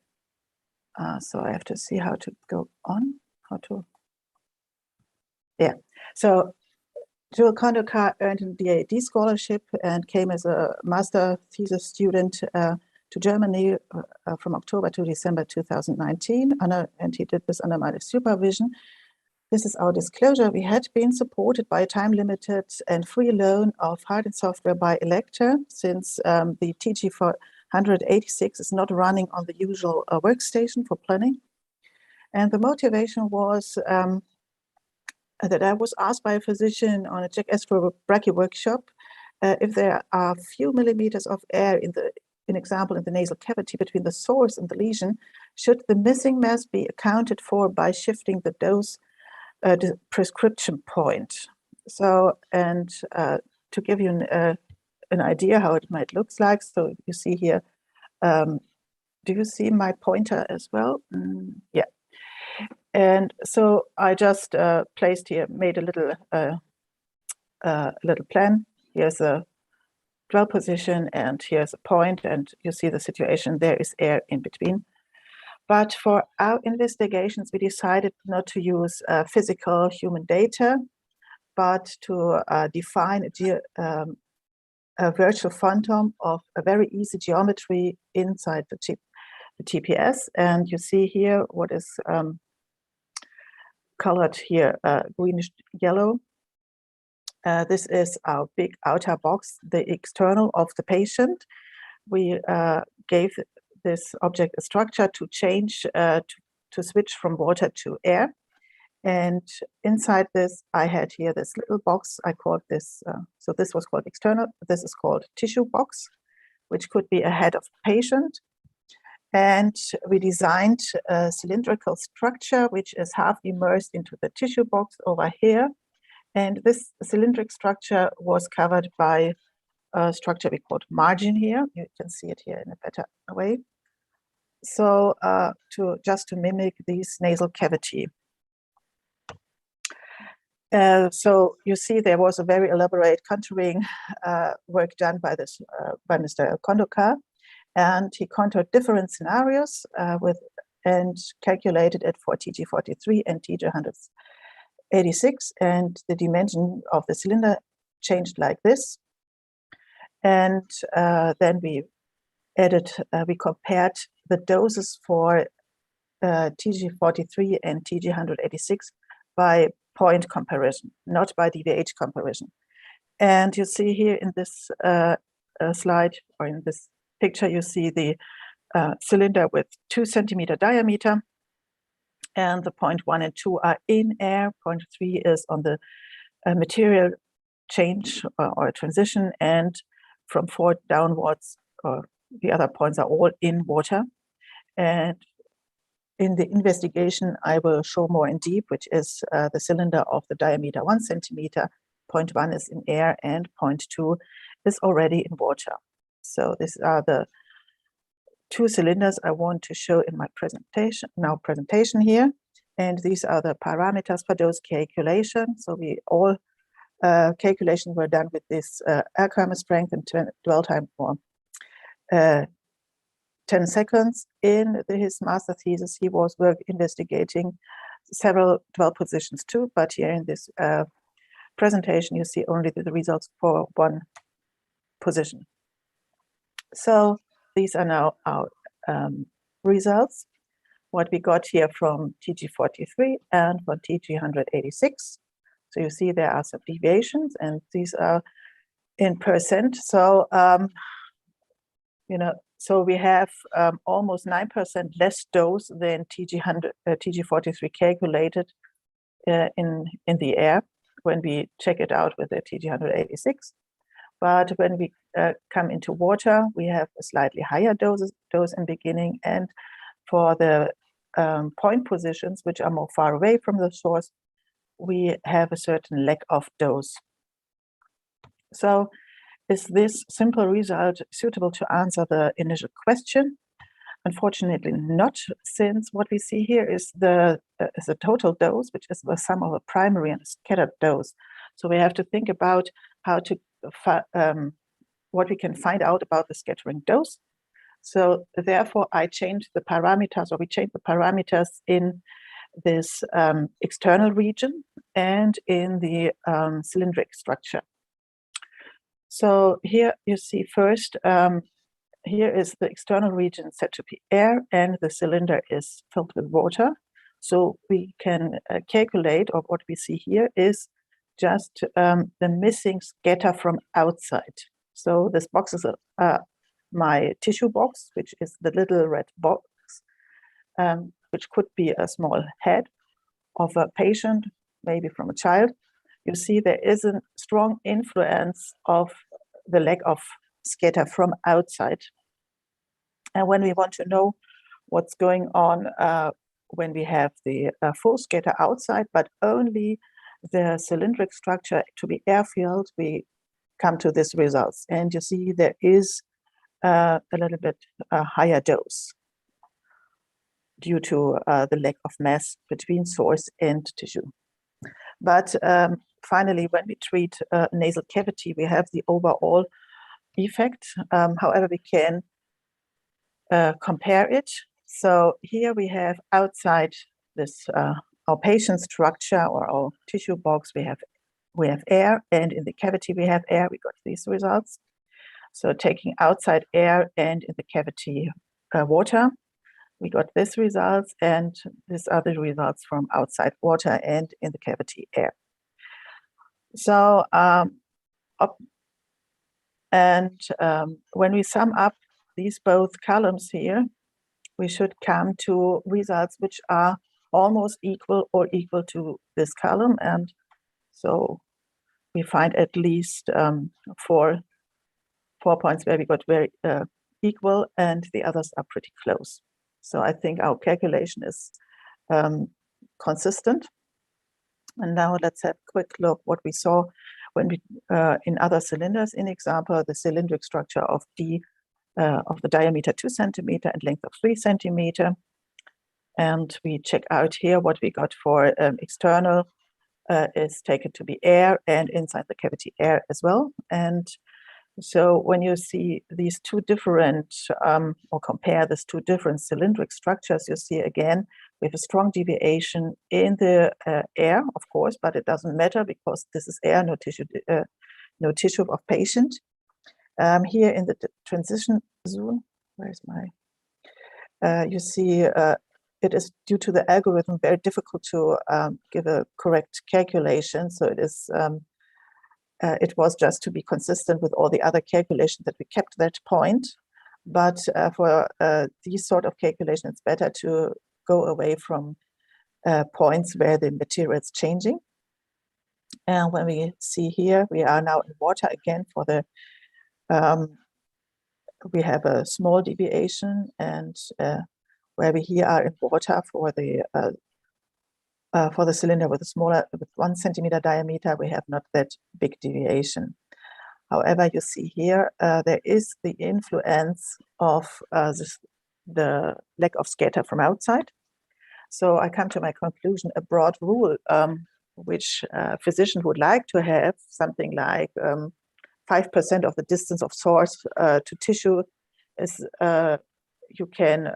So I have to see how to go on, yeah. So Jurukondokar earned a DAD scholarship and came as a master thesis student to Germany from October to December 2019, and he did this under my supervision. This is our disclosure. We had been supported by a time-limited and free loan of hard and software by Elector, since the TG-486 is not running on the usual workstation for planning. And the motivation was that I was asked by a physician on a Czech astrobrachy workshop if there are a few millimeters of air in example, in the nasal cavity between the source and the lesion, should the missing mass be accounted for by shifting the dose prescription point. So, and to give you an idea how it might look like, so you see here, do you see my pointer as well? Yeah. And so I just placed here, made a little plan. Here's a dwell position, and here's a point, and you see the situation. There is air in between. But for our investigations, we decided not to use physical human data, but to define a virtual phantom of a very easy geometry inside the TPS. And you see here what is colored here, greenish yellow. This is our big outer box, the external of the patient. We gave this object a structure to change, to switch from water to air. And inside this, I had here this little box. I called this, so this was called external. This is called tissue box, which could be a head of patient. And we designed a cylindrical structure, which is half immersed into the tissue box over here. And this cylindric structure was covered by a structure we called margin here. You can see it here in a better way. So just to mimic this nasal cavity. So you see there was a very elaborate contouring work done by by Mr. Kondokar, and he contoured different scenarios and calculated it for TG-43 and TG-186, and the dimension of the cylinder changed like this. And then we compared the doses for TG-43 and TG-186 by point comparison, not by DVH comparison. And you see here in this slide, or in this picture, you see the cylinder with 2 centimeter diameter, and the point 1 and 2 are in air. Point 3 is on the material change or transition, and from 4 downwards, the other points are all in water. And in the investigation, I will show more in deep, which is the cylinder of the diameter 1 centimeter. Point 1 is in air, and point 2 is already in water. So these are the 2 cylinders I want to show in my presentation here. And these are the parameters for dose calculation. So all calculations were done with this air strength and dwell time for 10 seconds. In his master thesis, he was investigating several dwell positions too, but here in this presentation, you see only the results for 1 position. So these are now our results. What we got here from TG-43 and from TG-186. So you see there are some deviations, and these are in percent. So, so we have almost 9% less dose than TG-43 calculated in the air when we check it out with the TG-186. But when we come into water, we have a slightly higher dose in beginning, and for the point positions, which are more far away from the source, we have a certain lack of dose. So is this simple result suitable to answer the initial question? Unfortunately not, since what we see here is the total dose, which is the sum of a primary and a scattered dose. So we have to think about how to what we can find out about the scattering dose. So therefore I changed the parameters, or we changed the parameters in this external region and in the cylindric structure. So here you see first, here is the external region said to be air and the cylinder is filled with water. So we can calculate, or what we see here is just the missing scatter from outside. So this box is my tissue box, which is the little red box, which could be a small head of a patient, maybe from a child. You see there is a strong influence of the lack of scatter from outside. And when we want to know what's going on when we have the full scatter outside, but only the cylindric structure to be air-filled, we come to these results. And you see there is a little bit higher dose due to the lack of mass between source and tissue. But finally, when we treat nasal cavity, we have the overall effect. However, we can compare it. So here we have outside this our patient structure or our tissue box, we have air, and in the cavity we have air. We got these results. So taking outside air and in the cavity water, we got this results, and these are the results from outside water and in the cavity air. So when we sum up these both columns here, we should come to results which are almost equal or equal to this column. And so we find at least 4 points where we got very equal, and the others are pretty close. So I think our calculation is consistent. And now let's have a quick look what we saw when we in other cylinders. In example, the cylindric structure of the diameter 2 centimeter and length of 3 centimeter. And we check out here what we got for external is taken to be air, and inside the cavity air as well. And so when you see these two different, or compare these two different cylindric structures, you see again, we have a strong deviation in the air, of course, but it doesn't matter because this is air, no tissue of patient. Here in the transition zone, where's my, you see it is due to the algorithm very difficult to give a correct calculation. So it is, it was just to be consistent with all the other calculations that we kept that point. But for these sort of calculations, it's better to go away from points where the material is changing. And when we see here, we are now in water again for the, we have a small deviation, and where we here are in water for the cylinder with a smaller, with 1 centimeter diameter, we have not that big deviation. However, you see here, there is the influence of the lack of scatter from outside. So I come to my conclusion, a broad rule, which physicians would like to have, something like 5% of the distance of source to tissue is, you can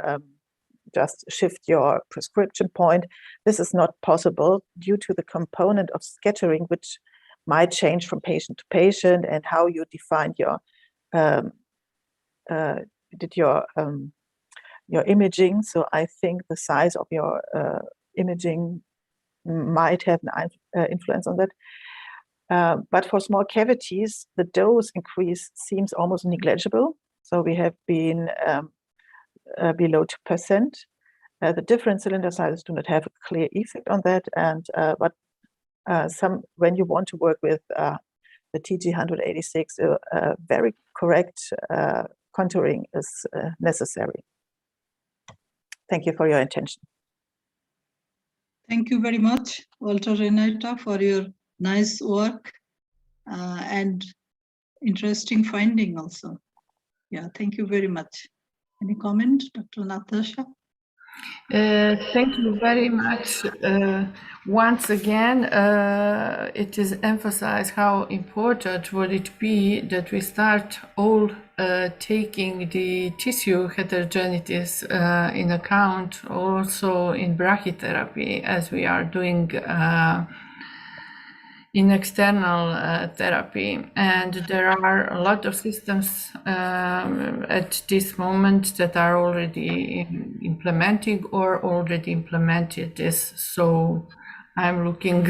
just shift your prescription point. This is not possible due to the component of scattering, which might change from patient to patient, and how you define your imaging. So I think the size of your imaging might have an influence on that. But for small cavities, the dose increase seems almost negligible. So we have been below 2%. The different cylinder sizes do not have a clear effect on that, and but when you want to work with the TG186, very correct contouring is necessary. Thank you for your attention. Thank you very much, Walter Renata, for your nice work. And interesting finding also. Yeah, thank you very much. Any comment, Dr. Natasha? Thank you very much. Once again, it is emphasized how important would it be that we start all taking the tissue heterogeneities in account also in brachytherapy, as we are doing in external therapy. And there are a lot of systems at this moment that are already implementing or already implemented this. So I'm looking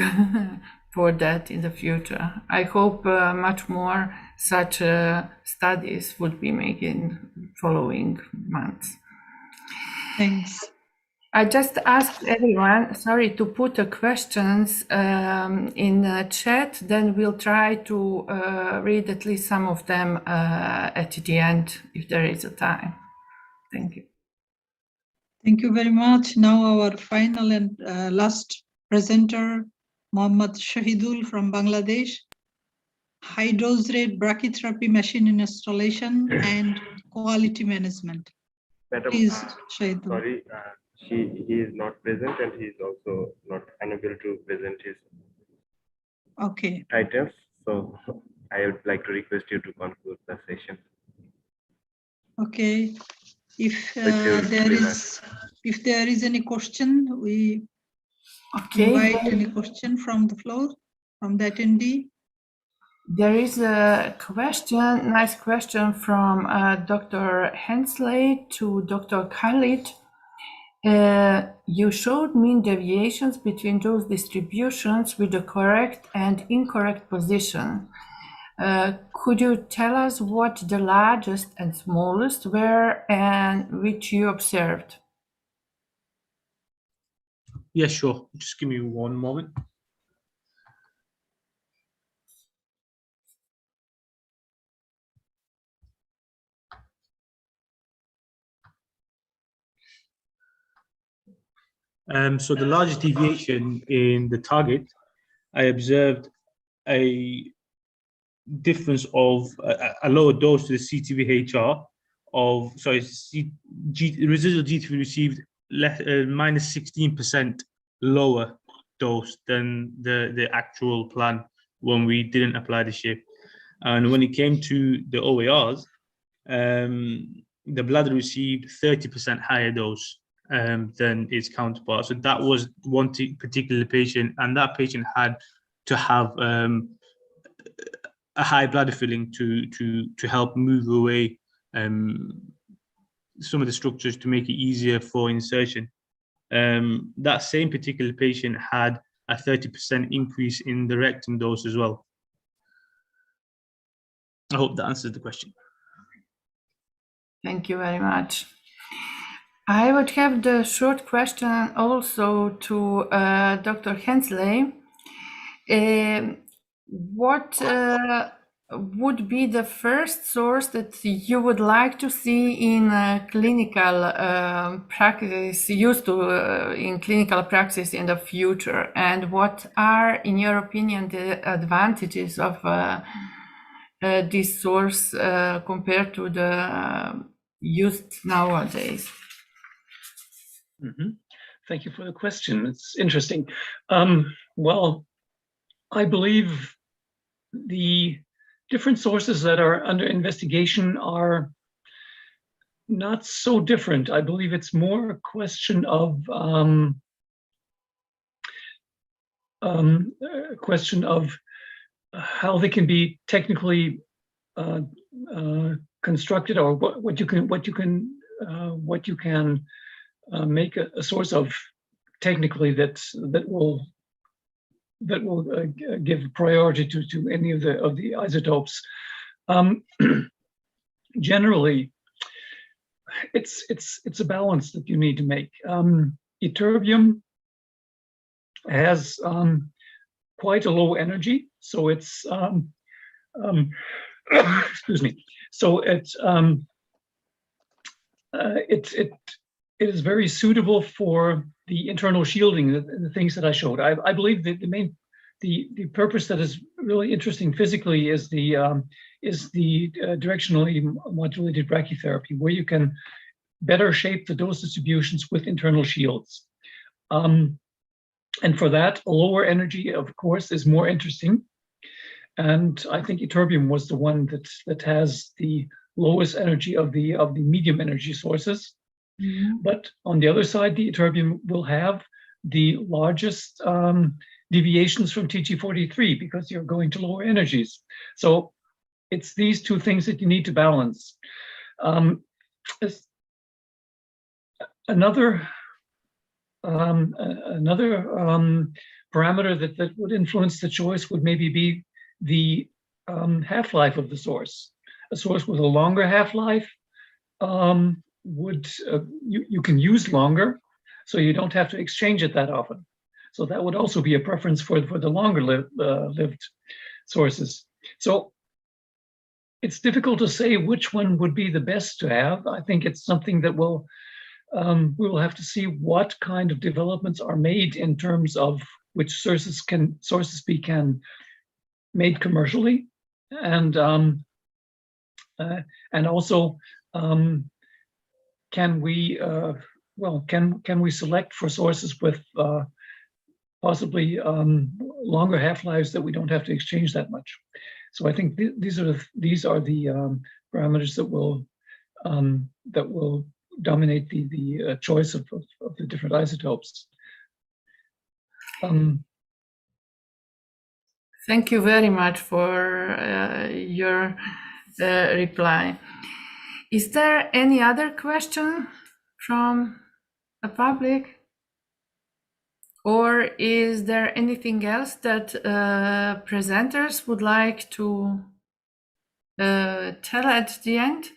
for that in the future. I hope much more such studies would be made in following months. Thanks. I just asked everyone, sorry, to put the questions in the chat, then we'll try to read at least some of them at the end, if there is a time. Thank you. Thank you very much. Now our final and last presenter, Mohammad Shahidul from Bangladesh. High dose rate brachytherapy machine installation and quality management. Madam, please, Shahidul. Sorry, he is not present and he is also not unable to present his items. So I would like to request you to conclude the session. Okay. If there is any question, we invite any question from the floor, from the attendee. There is a question, nice question from Dr. Hensley to Dr. Khalid. You showed mean deviations between those distributions with the correct and incorrect position. Could you tell us what the largest and smallest were and which you observed? Yeah, sure. Just give me one moment. So the largest deviation in the target, I observed a difference of a lower dose to the CTVHR of, sorry, residual GTV received minus 16% lower dose than the actual plan when we didn't apply the shift. And when it came to the OARs, the bladder received 30% higher dose than its counterpart. So that was one particular patient, and that patient had to have a high bladder filling to help move away some of the structures to make it easier for insertion. That same particular patient had a 30% increase in the rectum dose as well. I hope that answers the question. Thank you very much. I would have the short question also to Dr. Hensley. What would be the first source that you would like to see in clinical practice, used to in clinical practice in the future? And what are, in your opinion, the advantages of this source compared to the used nowadays? Mm-hmm. Thank you for the question. It's interesting. Well, I believe the different sources that are under investigation are not so different. I believe it's more a question of how they can be technically constructed, or what you can make a source of technically that will give priority to any of the isotopes. Generally, it's a balance that you need to make. Ytterbium has quite a low energy, so it's excuse me. So it is very suitable for the internal shielding, the things that I showed. I believe that the main the purpose that is really interesting physically is the directionally modulated brachytherapy, where you can better shape the dose distributions with internal shields. And for that, lower energy, of course, is more interesting. And I think ytterbium was the one that has the lowest energy of the medium energy sources. But on the other side, the ytterbium will have the largest deviations from TG43 because you're going to lower energies. So it's these two things that you need to balance. Another parameter that would influence the choice would maybe be the half-life of the source. A source with a longer half-life you can use longer, so you don't have to exchange it that often. So that would also be a preference for the longer lived sources. So it's difficult to say which one would be the best to have. I think it's something that we will have to see what kind of developments are made in terms of which sources can made commercially, and also can we select for sources with possibly longer half-lives that we don't have to exchange that much. So I think these are the parameters that will dominate the choice of the different isotopes. Thank you very much for your reply. Is there any other question from the public? Or is there anything else that presenters would like to tell at the end?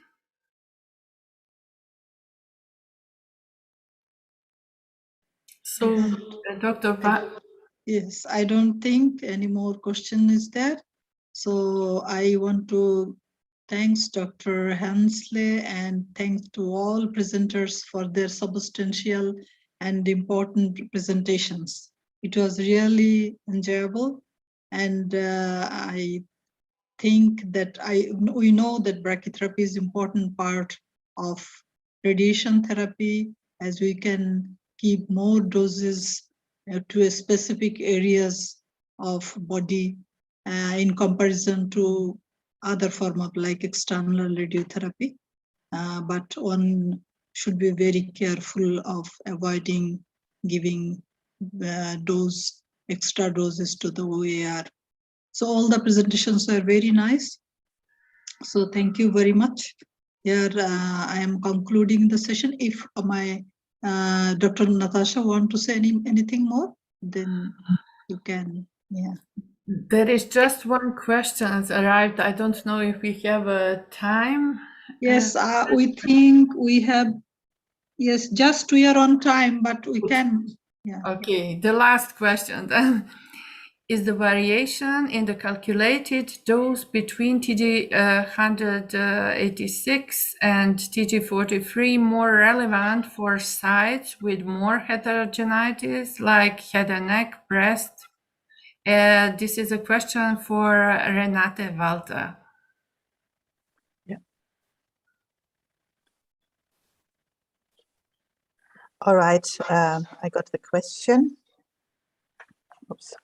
So, Dr. Yes, I don't think any more question is there. So I want to thanks Dr. Hensley and thanks to all presenters for their substantial and important presentations. It was really enjoyable, and I think that we know that brachytherapy is an important part of radiation therapy, as we can give more doses to a specific areas of body in comparison to other form of like external radiotherapy. But one should be very careful of avoiding giving extra doses to the OAR. So all the presentations are very nice. So thank you very much. Here I am concluding the session. If my Dr. Natasha want to say anything more, then you can. Yeah. There is just one question arrived. I don't know if we have a time. Yes, we think we have. Yes, just we are on time, but we can. Yeah. Okay, the last question then. Is the variation in the calculated dose between TG186 and TG43 more relevant for sites with more heterogeneities like head and neck, breast? This is a question for Renate Walter. Yeah. All right, I got the question. Oops.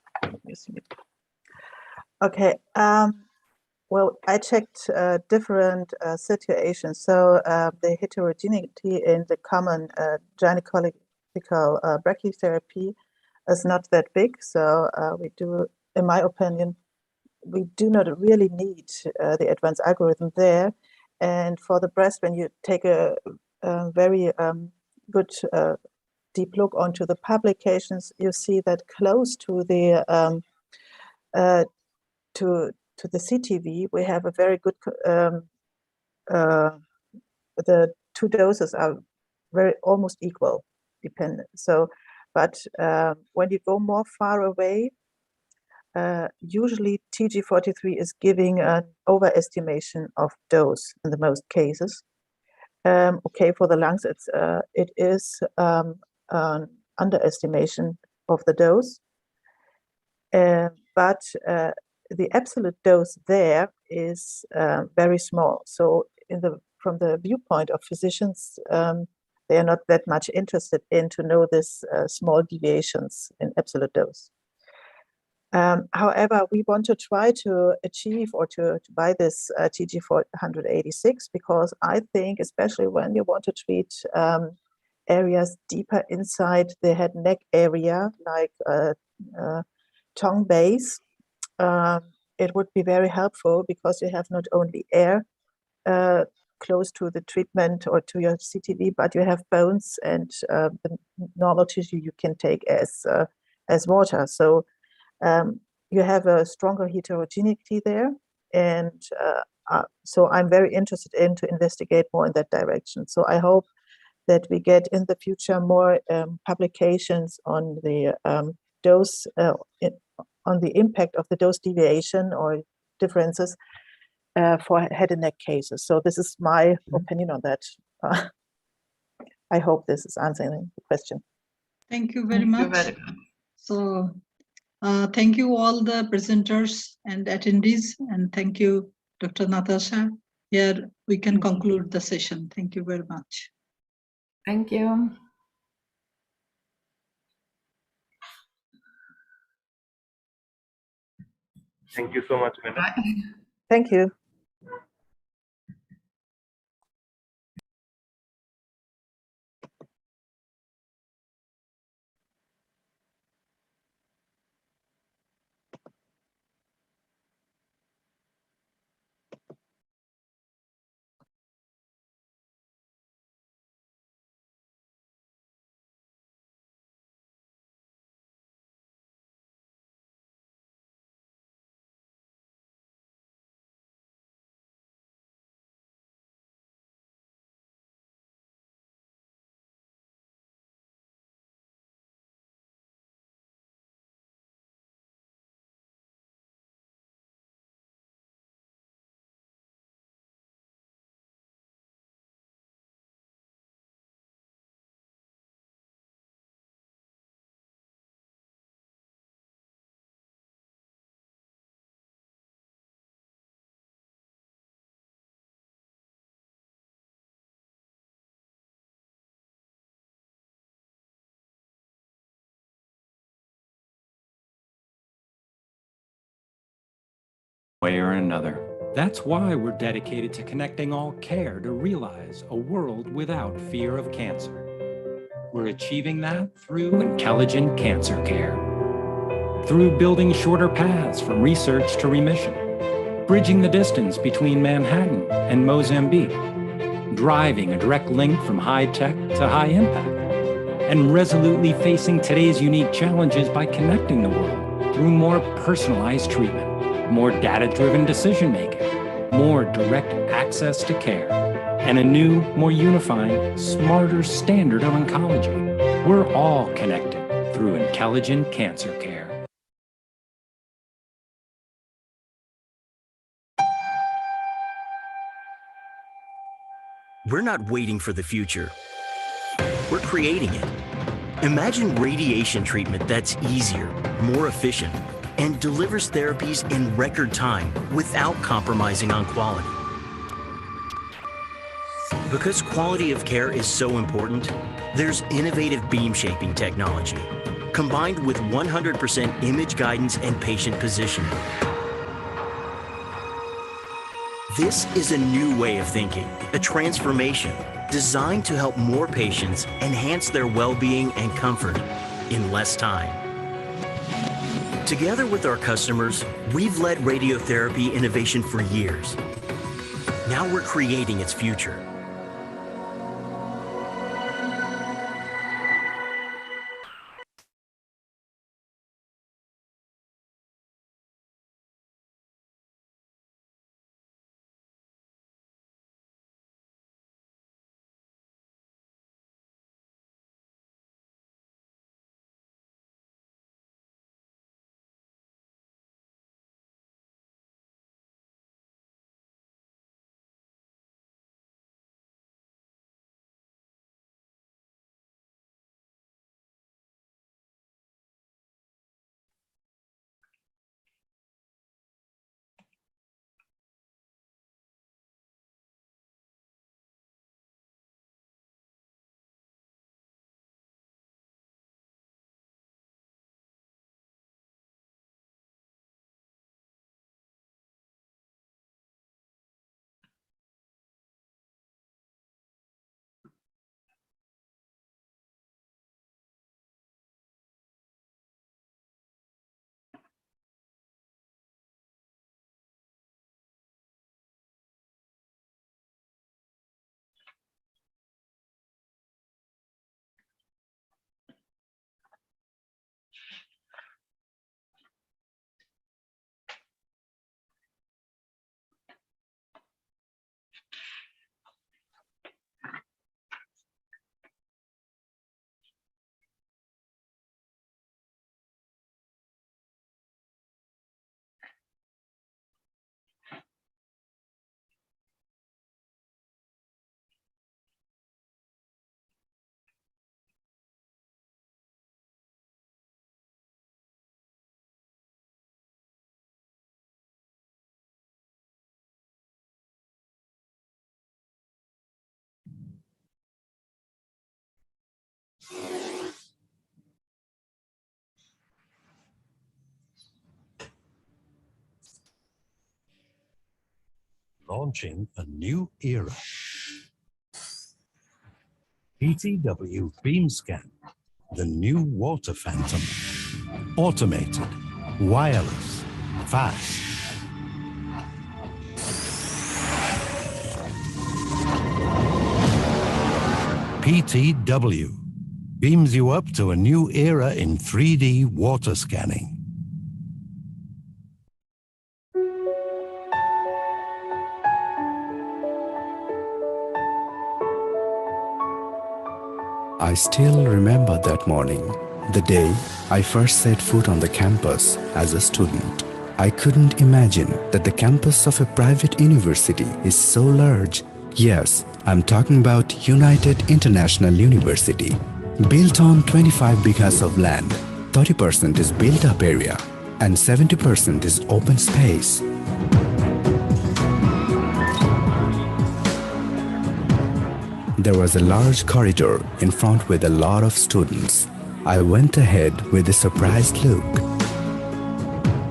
Okay, well, I checked different situations. So the heterogeneity in the common gynecological brachytherapy is not that big. So we do, in my opinion, we do not really need the advanced algorithm there. And for the breast, when you take a very good deep look onto the publications, you see that close to the CTV, we have a very good. The two doses are very almost equal, dependent. So, but when you go more far away, usually TG43 is giving an overestimation of dose in the most cases. Okay, for the lungs, it is an underestimation of the dose. but the absolute dose there is very small. So from the viewpoint of physicians, they are not that much interested in to know this small deviations in absolute dose. However, we want to try to achieve or to buy this TG486 because I think, especially when you want to treat areas deeper inside the head and neck area, like tongue base, it would be very helpful because you have not only air close to the treatment or to your CTV, but you have bones and the normal tissue you can take as water. So you have a stronger heterogeneity there. And so I'm very interested in to investigate more in that direction. So I hope that we get in the future more publications on the dose, on the impact of the dose deviation or differences for head and neck cases. So this is my opinion on that. I hope this is answering the question. Thank you very much. So thank you all the presenters and attendees, and thank you, Dr. Natasha. Here we can conclude the session. Thank you very much. Thank you. Thank you so much, madam. Thank you. Way or another. That's why we're dedicated to connecting all care to realize a world without fear of cancer. We're achieving that through intelligent cancer care. Through building shorter paths from research to remission, bridging the distance between Manhattan and Mozambique, driving a direct link from high tech to high impact, and resolutely facing today's unique challenges by connecting the world through more personalized treatment, more data-driven decision-making, more direct access to care, and a new, more unifying, smarter standard of oncology. We're all connected through intelligent cancer care. We're not waiting for the future. We're creating it. Imagine radiation treatment that's easier, more efficient, and delivers therapies in record time without compromising on quality. Because quality of care is so important, there's innovative beam shaping technology, combined with 100% image guidance and patient positioning. This is a new way of thinking, a transformation designed to help more patients enhance their well-being and comfort in less time. Together with our customers, we've led radiotherapy innovation for years. Now we're creating its future. launching a new era. PTW Beam Scan, the new water phantom. Automated, wireless, fast. PTW beams you up to a new era in 3D water scanning. I still remember that morning, the day I first set foot on the campus as a student. I couldn't imagine that the campus of a private university is so large. Yes, I'm talking about United International University. Built on 25 bighas of land, 30% is built-up area and 70% is open space. There was a large corridor in front with a lot of students. I went ahead with a surprised look.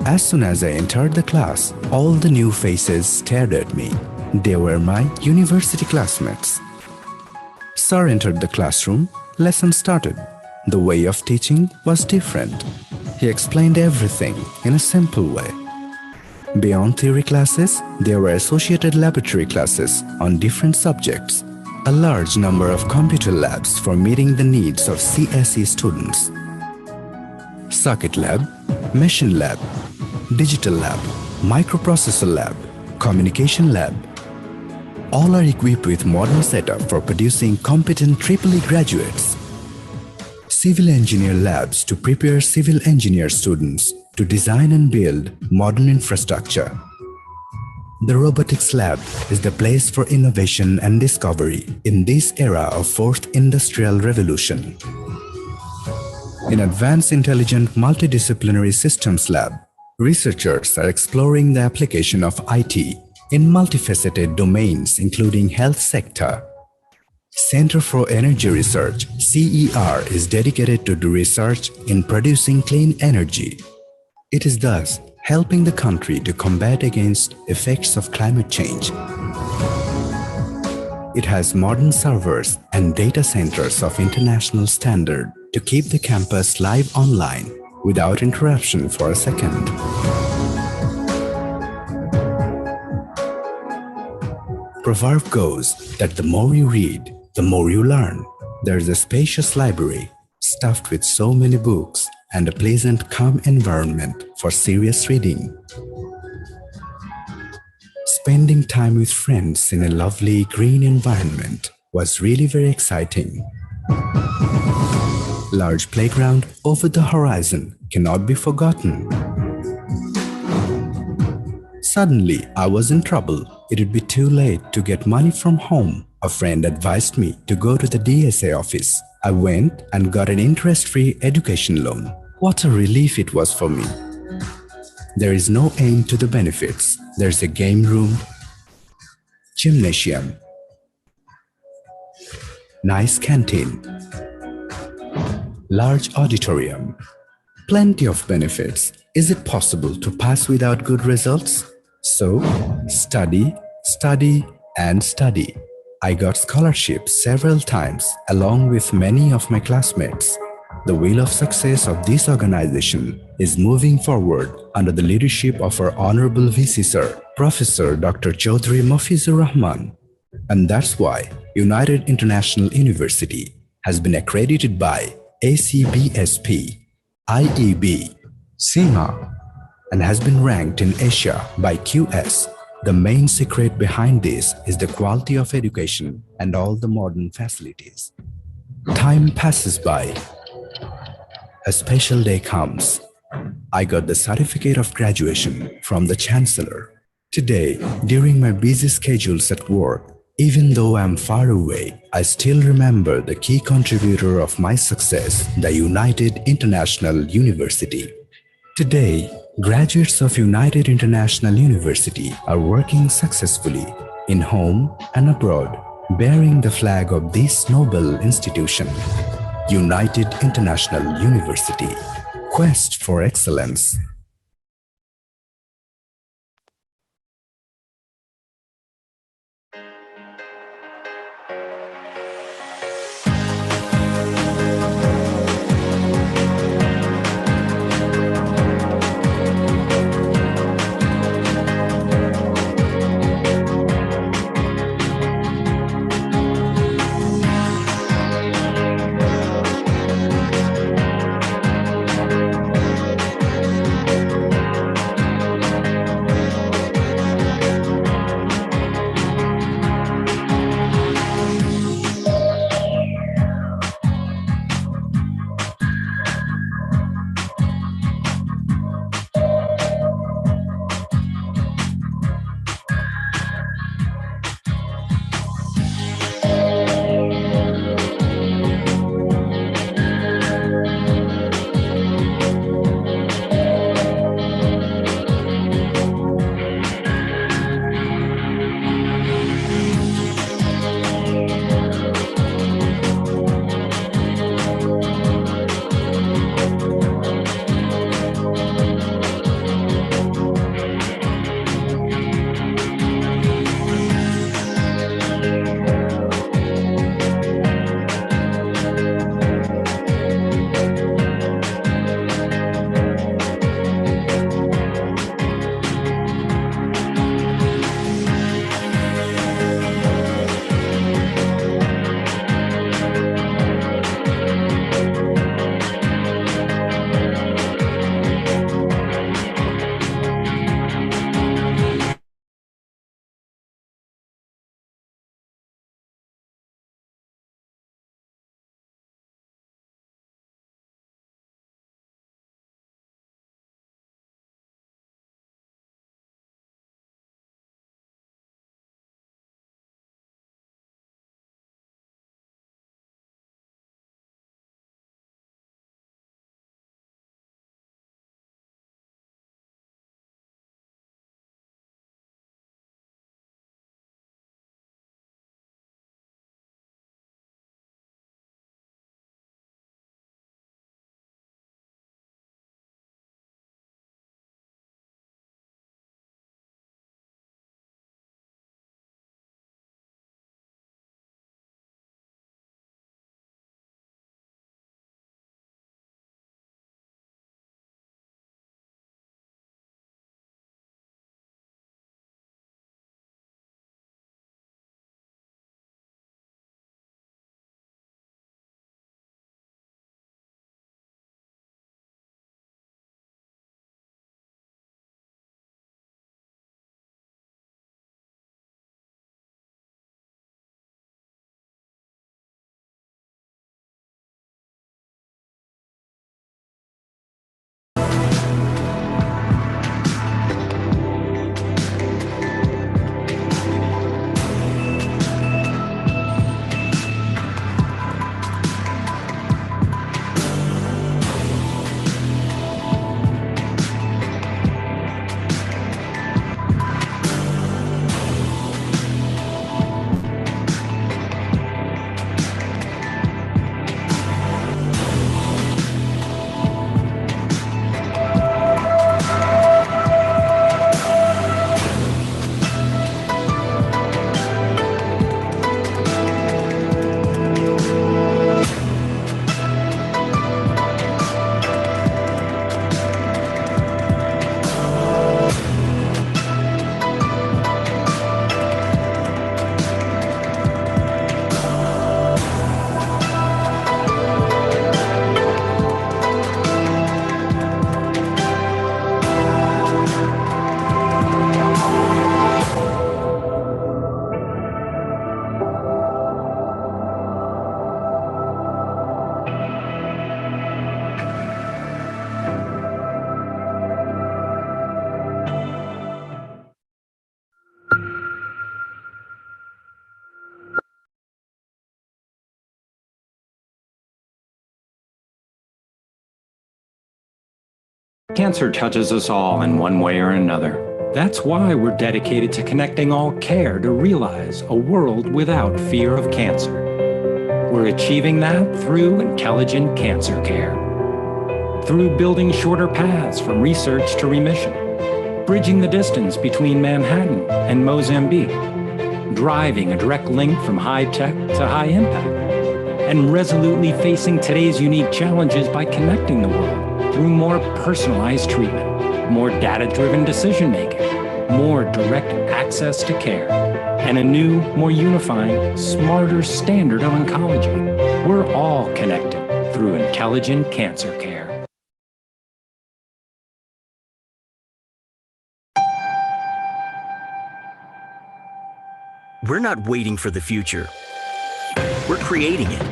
As soon as I entered the class, all the new faces stared at me. They were my university classmates. Sir entered the classroom, lesson started. The way of teaching was different. He explained everything in a simple way. Beyond theory classes, there were associated laboratory classes on different subjects. A large number of computer labs for meeting the needs of CSE students. Circuit lab, machine lab, digital lab, microprocessor lab, communication lab. All are equipped with modern setup for producing competent EEE graduates. Civil engineer labs to prepare civil engineer students to design and build modern infrastructure. The robotics lab is the place for innovation and discovery in this era of fourth industrial revolution. In Advanced Intelligent Multidisciplinary Systems Lab, researchers are exploring the application of IT in multifaceted domains including health sector. Center for Energy Research, CER, is dedicated to the research in producing clean energy. It is thus helping the country to combat against effects of climate change. It has modern servers and data centers of international standard to keep the campus live online without interruption for a second. Proverb goes that the more you read, the more you learn. There is a spacious library stuffed with so many books and a pleasant, calm environment for serious reading. Spending time with friends in a lovely green environment was really very exciting. Large playground over the horizon cannot be forgotten. Suddenly, I was in trouble. It would be too late to get money from home. A friend advised me to go to the DSA office. I went and got an interest-free education loan. What a relief it was for me. There is no end to the benefits. There's a game room, gymnasium, nice canteen, large auditorium, plenty of benefits. Is it possible to pass without good results? So, study, study, and study. I got scholarships several times along with many of my classmates. The wheel of success of this organization is moving forward under the leadership of our Honorable VC Sir, Professor Dr. Chaudhry Mafizur Rahman. And that's why United International University has been accredited by ACBSP, IEB, CIMA, and has been ranked in Asia by QS. The main secret behind this is the quality of education and all the modern facilities. Time passes by. A special day comes. I got the certificate of graduation from the Chancellor. Today, during my busy schedules at work, even though I'm far away, I still remember the key contributor of my success, the United International University. Today, graduates of United International University are working successfully in home and abroad, bearing the flag of this noble institution. United International University. Quest for excellence. Cancer touches us all in one way or another. That's why we're dedicated to connecting all care to realize a world without fear of cancer. We're achieving that through intelligent cancer care. Through building shorter paths from research to remission, bridging the distance between Manhattan and Mozambique, driving a direct link from high tech to high impact, and resolutely facing today's unique challenges by connecting the world through more personalized treatment, more data-driven decision-making, more direct access to care, and a new, more unifying, smarter standard of oncology. We're all connected through intelligent cancer care. We're not waiting for the future. We're creating it.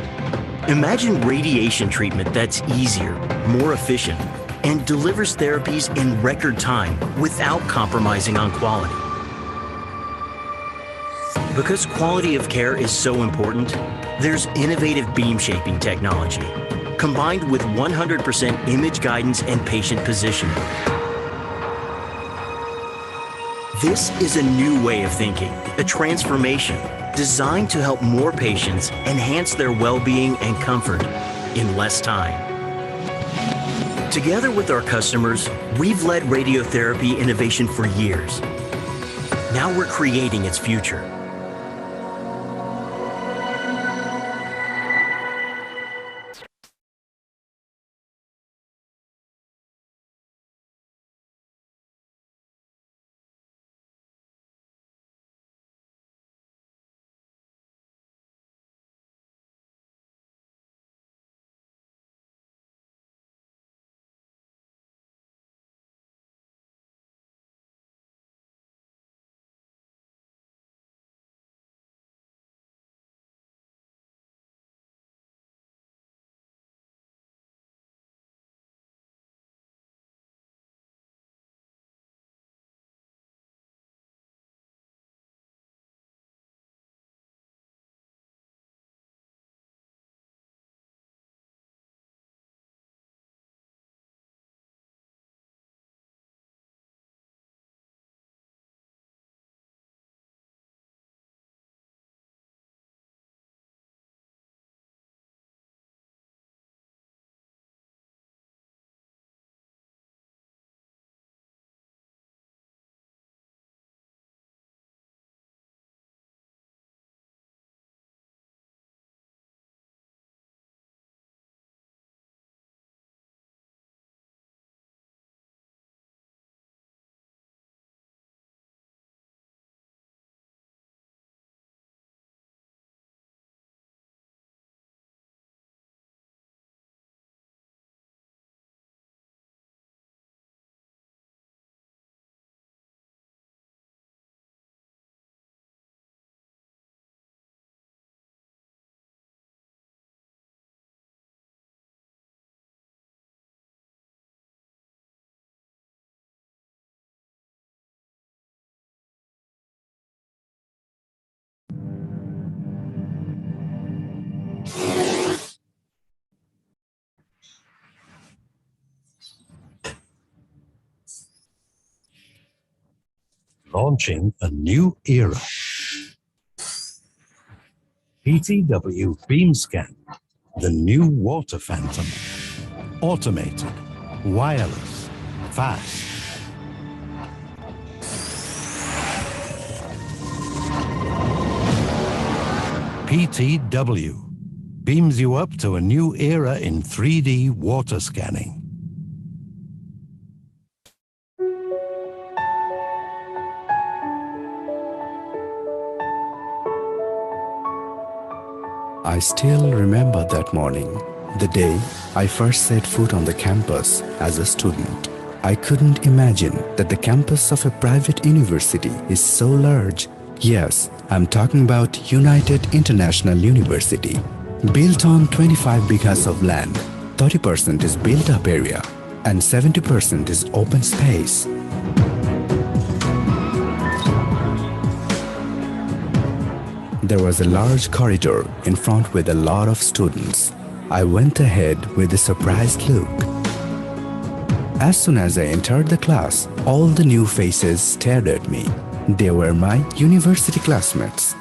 Imagine radiation treatment that's easier, more efficient, and delivers therapies in record time without compromising on quality. Because quality of care is so important, there's innovative beam shaping technology, combined with 100% image guidance and patient positioning. This is a new way of thinking, a transformation designed to help more patients enhance their well-being and comfort in less time. Together with our customers, we've led radiotherapy innovation for years. Now we're creating its future. Launching a new era. PTW BeamScan, the new water phantom. Automated, wireless, fast. PTW beams you up to a new era in 3D water scanning. I still remember that morning, the day I first set foot on the campus as a student. I couldn't imagine that the campus of a private university is so large. Yes, I'm talking about United International University. Built on 25 bighas of land, 30% is built-up area and 70% is open space. There was a large corridor in front with a lot of students. I went ahead with a surprised look. As soon as I entered the class, all the new faces stared at me. They were my university classmates.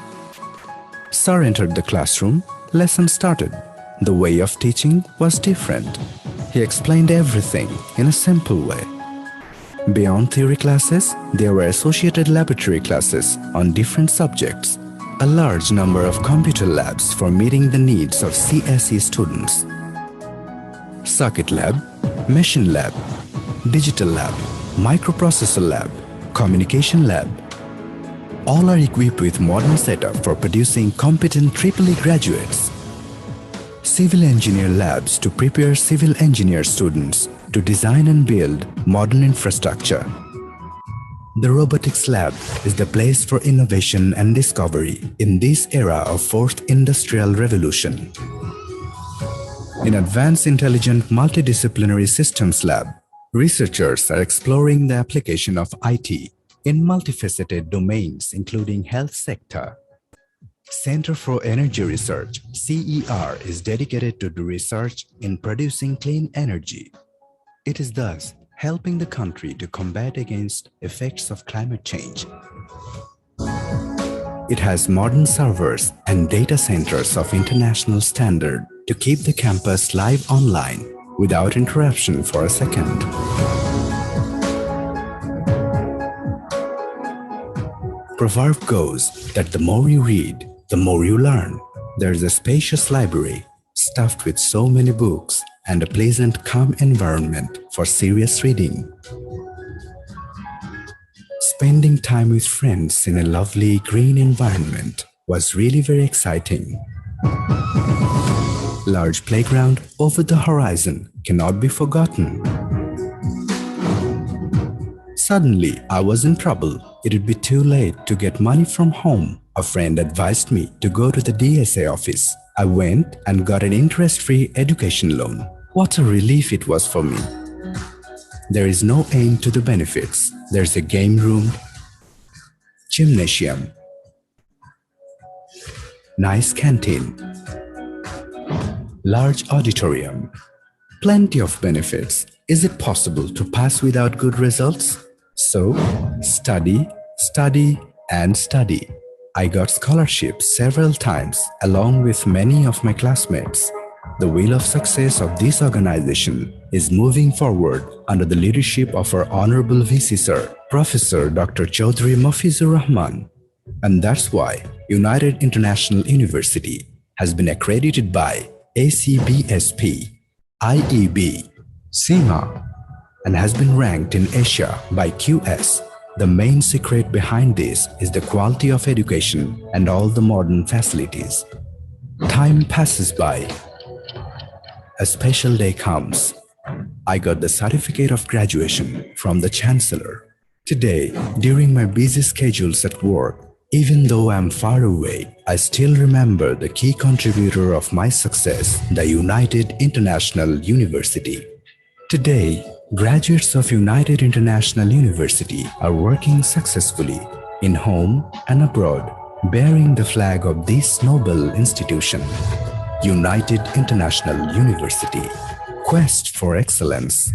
Sir entered the classroom, lesson started. The way of teaching was different. He explained everything in a simple way. Beyond theory classes, there were associated laboratory classes on different subjects. A large number of computer labs for meeting the needs of CSE students. Circuit lab, machine lab, digital lab, microprocessor lab, communication lab. All are equipped with modern setup for producing competent EEE graduates. Civil engineer labs to prepare civil engineer students to design and build modern infrastructure. The robotics lab is the place for innovation and discovery in this era of fourth industrial revolution. In Advanced Intelligent Multidisciplinary Systems Lab, researchers are exploring the application of IT in multifaceted domains including health sector. Center for Energy Research, CER, is dedicated to the research in producing clean energy. It is thus helping the country to combat against effects of climate change. It has modern servers and data centers of international standard to keep the campus live online without interruption for a second. Proverb goes that the more you read, the more you learn. There is a spacious library stuffed with so many books and a pleasant, calm environment for serious reading. Spending time with friends in a lovely green environment was really very exciting. Large playground over the horizon cannot be forgotten. Suddenly, I was in trouble. It would be too late to get money from home. A friend advised me to go to the DSA office. I went and got an interest-free education loan. What a relief it was for me. There is no end to the benefits. There's a game room, gymnasium, nice canteen, large auditorium, plenty of benefits. Is it possible to pass without good results? So, study, study, and study. I got scholarships several times along with many of my classmates. The wheel of success of this organization is moving forward under the leadership of our Honorable VC Sir, Professor Dr. Chaudhry Mafizur Rahman. And that's why United International University has been accredited by ACBSP, IEB, CIMA, and has been ranked in Asia by QS. The main secret behind this is the quality of education and all the modern facilities. Time passes by. A special day comes. I got the certificate of graduation from the Chancellor. Today, during my busy schedules at work, even though I'm far away, I still remember the key contributor of my success, the United International University. Today, graduates of United International University are working successfully in home and abroad, bearing the flag of this noble institution. United International University. Quest for excellence.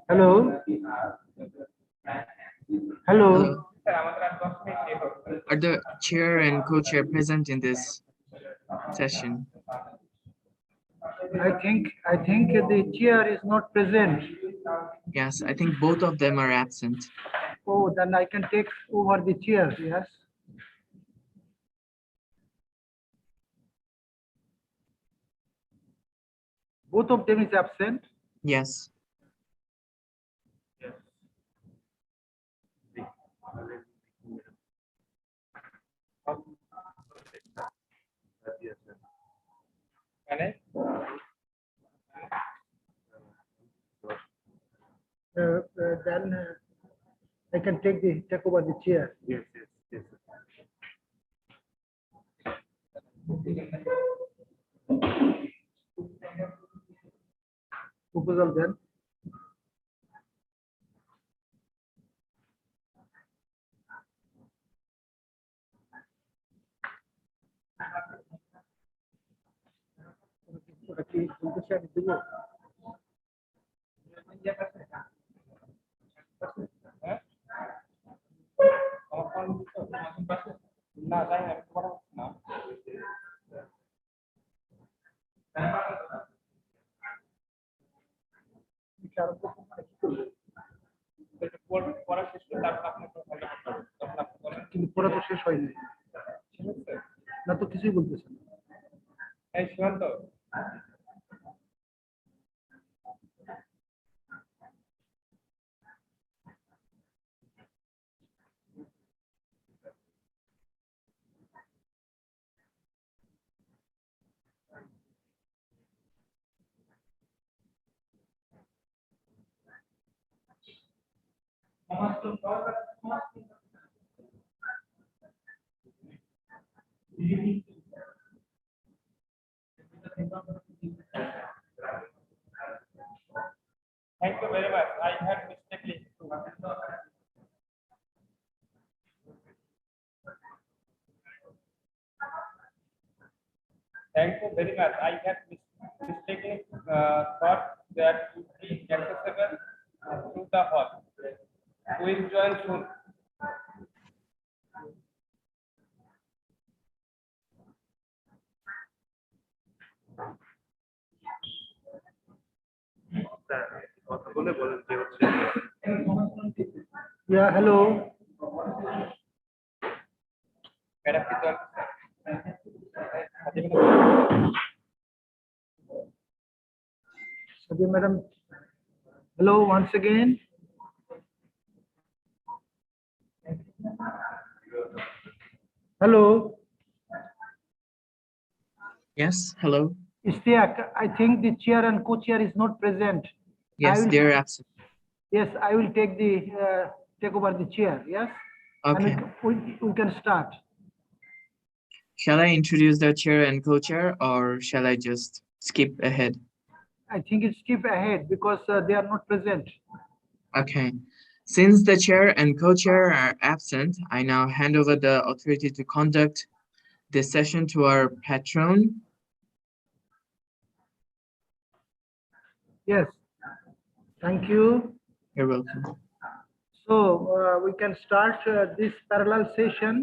Hello. Hello. Are the chair and co-chair present in this session? I think the chair is not present. Yes, I think both of them are absent. Oh, then I can take over the chair. Yes. Both of them is absent. Yes. Then I can take over the chair. Yes. Proposal then. কিন্তু পড়া তো শেষ হয়নি না তো কিছুই বলতেছে না Thank you very much. I had mistakenly. Thank you very much. I had mistakenly thought that would be accessible through the hall. We will join soon. Yeah, hello. Sadia madam. Hello once again. Hello. Yes, hello. Istiak, I think the chair and co-chair is not present. Yes, they're absent. Yes, I will take over the chair. Yes. Okay. And we can start. Shall I introduce the chair and co-chair, or shall I just skip ahead? I think it's skip ahead because they are not present. Okay. Since the chair and co-chair are absent, I now hand over the authority to conduct this session to our patron. Yes. Thank you. You're welcome. So we can start this parallel session,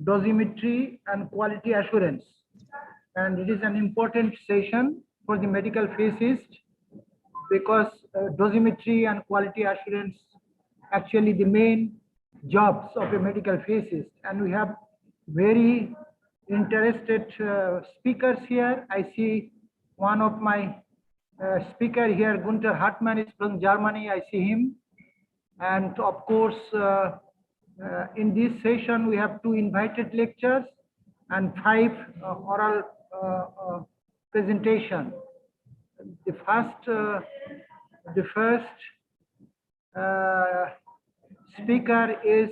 dosimetry and quality assurance. And it is an important session for the medical physicist because dosimetry and quality assurance actually the main jobs of a medical physicist. And we have very interested speakers here. I see one of my speaker here, Gunther Hartmann, is from Germany. I see him. And of course, in this session, we have 2 invited lectures and 5 oral presentation. The first speaker is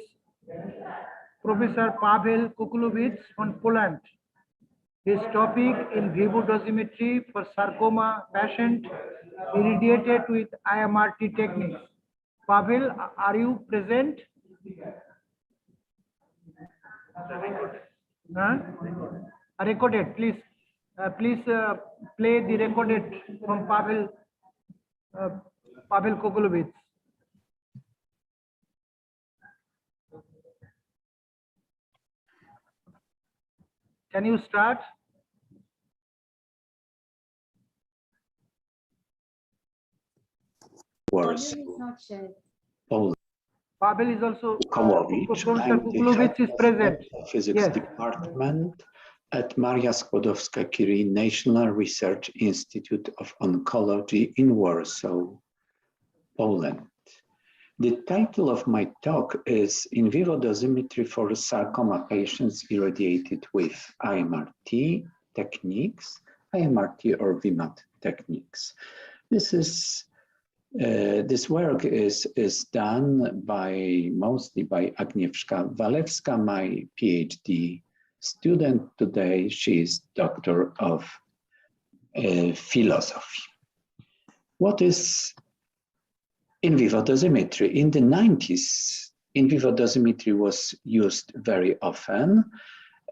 Professor Pavel Kukulowicz from Poland. His topic in vivo dosimetry for sarcoma patient irradiated with IMRT techniques. Pavel, are you present? Recorded, please. Please play the recorded from Pavel Kokolovich. Can you start? Words. Pavel is also Kukolovich. I'm the head is present. of the physics Yes. department at Maria Skłodowska-Curie National Research Institute of Oncology in Warsaw, Poland. The title of my talk is In vivo dosimetry for sarcoma patients irradiated with IMRT techniques, IMRT or VMAT techniques. This work is done mostly by Agnieszka Walewska, my PhD student today. She is Doctor of Philosophy. What is in vivo dosimetry? In the 90s, in vivo dosimetry was used very often,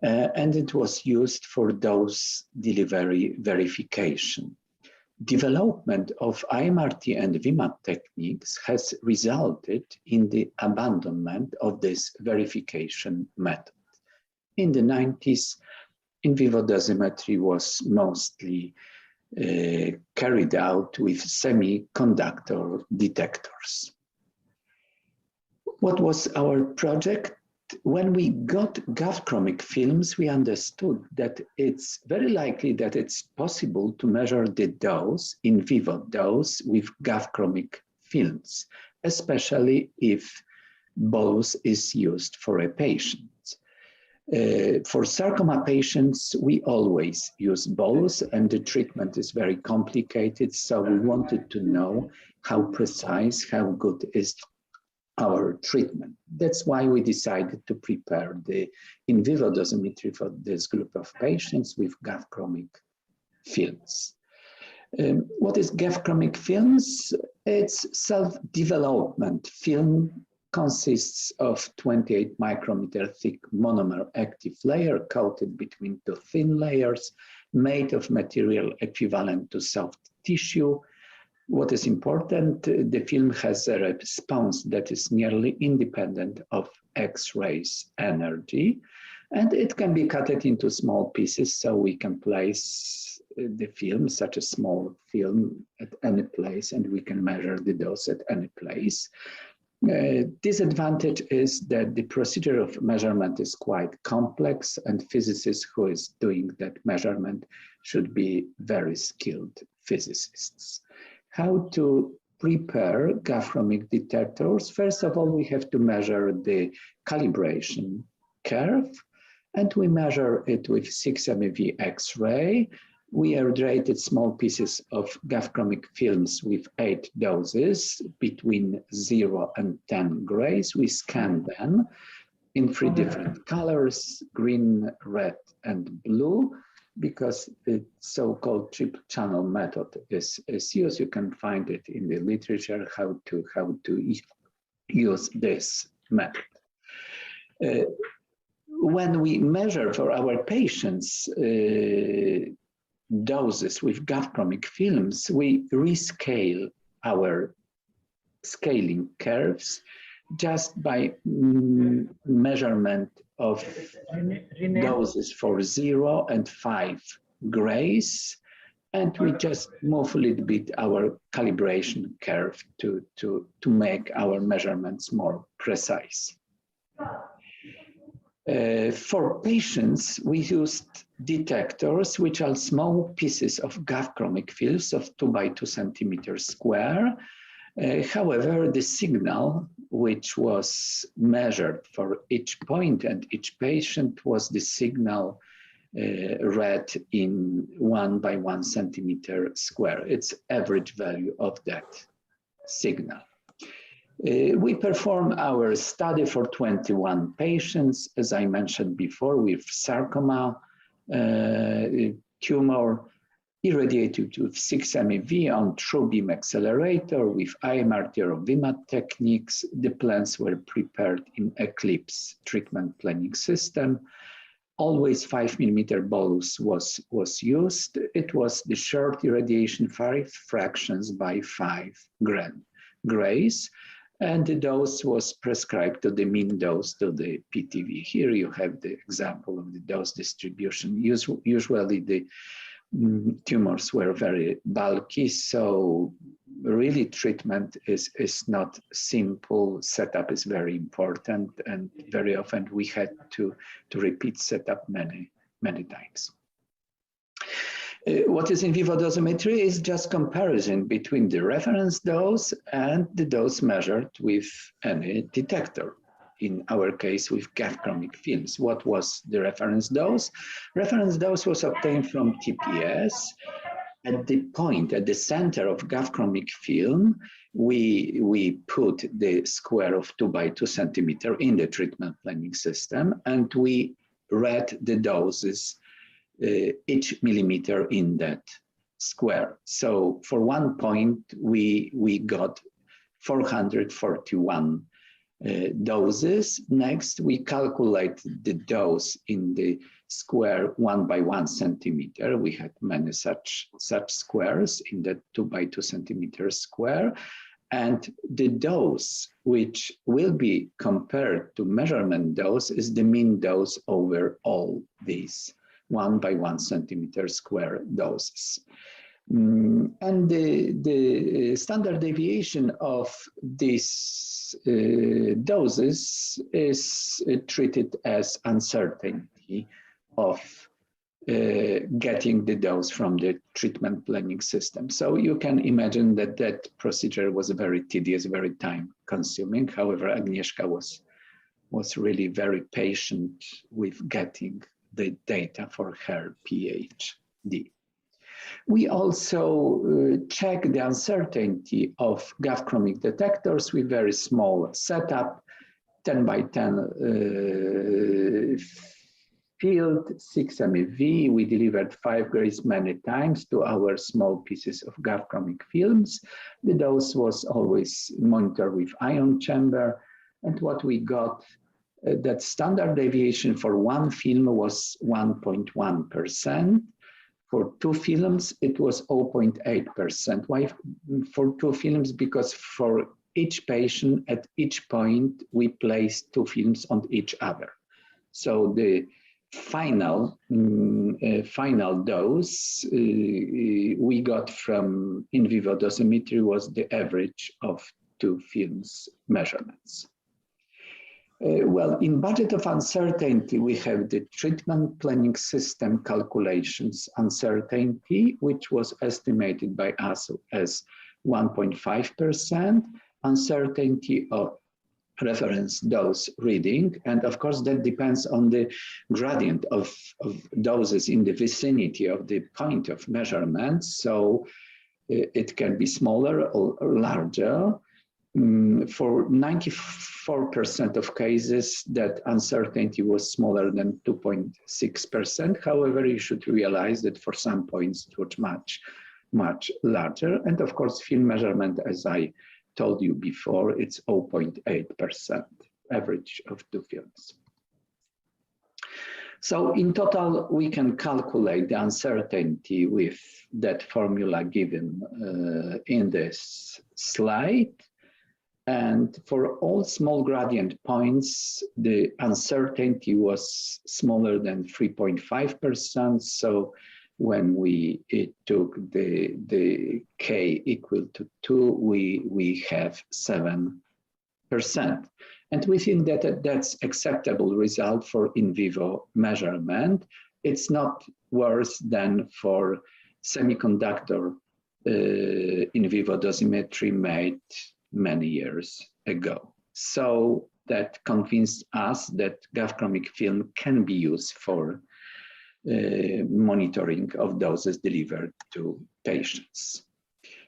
and it was used for dose delivery verification. Development of IMRT and VMAT techniques has resulted in the abandonment of this verification method. In the 90s, in vivo dosimetry was mostly carried out with semiconductor detectors. What was our project? When we got GAV-chromic films, we understood that it's very likely that it's possible to measure the dose, in vivo dose, with GAV-chromic films, especially if bolus is used for a patient. For sarcoma patients, we always use bolus, and the treatment is very complicated, so we wanted to know how precise, how good is our treatment. That's why we decided to prepare the in vivo dosimetry for this group of patients with GAV-chromic films. What is GAV-chromic films? It's self-development. Film consists of 28 micrometer thick monomer active layer coated between two thin layers made of material equivalent to soft tissue. What is important, the film has a response that is nearly independent of X-rays energy, and it can be cut into small pieces so we can place the film, such a small film, at any place, and we can measure the dose at any place. Disadvantage is that the procedure of measurement is quite complex, and physicists who is doing that measurement should be very skilled physicists. How to prepare GAV-chromic detectors? First of all, we have to measure the calibration curve, and we measure it with 6 MeV X-ray. We irradiated small pieces of GAV-chromic films with 8 doses between 0 and 10 grays. We scan them in 3 different colors, green, red, and blue. Because the so-called triple channel method is used, you can find it in the literature how to use this method. When we measure for our patients doses with GAV-chromic films, we rescale our scaling curves just by measurement of doses for 0 and 5 grays, and we just move a little bit our calibration curve to make our measurements more precise. For patients, we used detectors, which are small pieces of GAV-chromic films of 2 by 2 centimeters square. However, the signal which was measured for each point and each patient was the signal read in 1 by 1 centimeter square. It's average value of that signal. We performed our study for 21 patients, as I mentioned before, with sarcoma tumor. irradiated with 6 MeV on true beam accelerator with IMRT or VMAT techniques. The plans were prepared in Eclipse treatment planning system. Always 5mm bolus was used. It was the short irradiation 5 fractions by 5 grays, and the dose was prescribed to the mean dose to the PTV. Here you have the example of the dose distribution. Usually the tumors were very bulky, so really treatment is not simple. Setup is very important, and very often we had to repeat setup many times. What is in vivo dosimetry is just comparison between the reference dose and the dose measured with any detector. In our case, with GAF-chromic films. What was the reference dose? Reference dose was obtained from TPS. At the point, at the center of GAF-chromic film, we put the square of 2 by 2 centimeter in the treatment planning system, and we read the doses each millimeter in that square. So for 1 point, we got 441 doses. Next, we calculate the dose in the square 1 by 1 centimeter. We had many such squares in the 2 by 2 centimeter square. And the dose, which will be compared to measurement dose, is the mean dose over all these 1 by 1 centimeter square doses. And the standard deviation of these doses is treated as uncertainty of getting the dose from the treatment planning system. So you can imagine that that procedure was very tedious, very time consuming. However, Agnieszka was really very patient with getting the data for her PhD. We also check the uncertainty of GAF-chromic detectors with very small setup, 10 by 10 field, 6 MeV. We delivered 5 grays many times to our small pieces of GAF-chromic films. The dose was always monitored with ion chamber. And what we got, that standard deviation for one film was 1.1%. For 2 films, it was 0.8%. Why for 2 films? Because for each patient at each point, we placed 2 films on each other. So the final dose we got from in vivo dosimetry was the average of 2 films measurements. Well, in budget of uncertainty, we have the treatment planning system calculations uncertainty, which was estimated by us as 1.5%, uncertainty of reference dose reading. And of course, that depends on the gradient of doses in the vicinity of the point of measurement. So it can be smaller or larger. For 94% of cases, that uncertainty was smaller than 2.6%. However, you should realize that for some points it was much larger. And of course, film measurement, as I told you before, it's 0.8% average of 2 films. So in total, we can calculate the uncertainty with that formula given in this slide. And for all small gradient points, the uncertainty was smaller than 3.5%. So when we took the K equal to 2, we have 7%. And we think that that's acceptable result for in vivo measurement. It's not worse than for semiconductor in vivo dosimetry made many years ago. So that convinced us that GAF-chromic film can be used for monitoring of doses delivered to patients.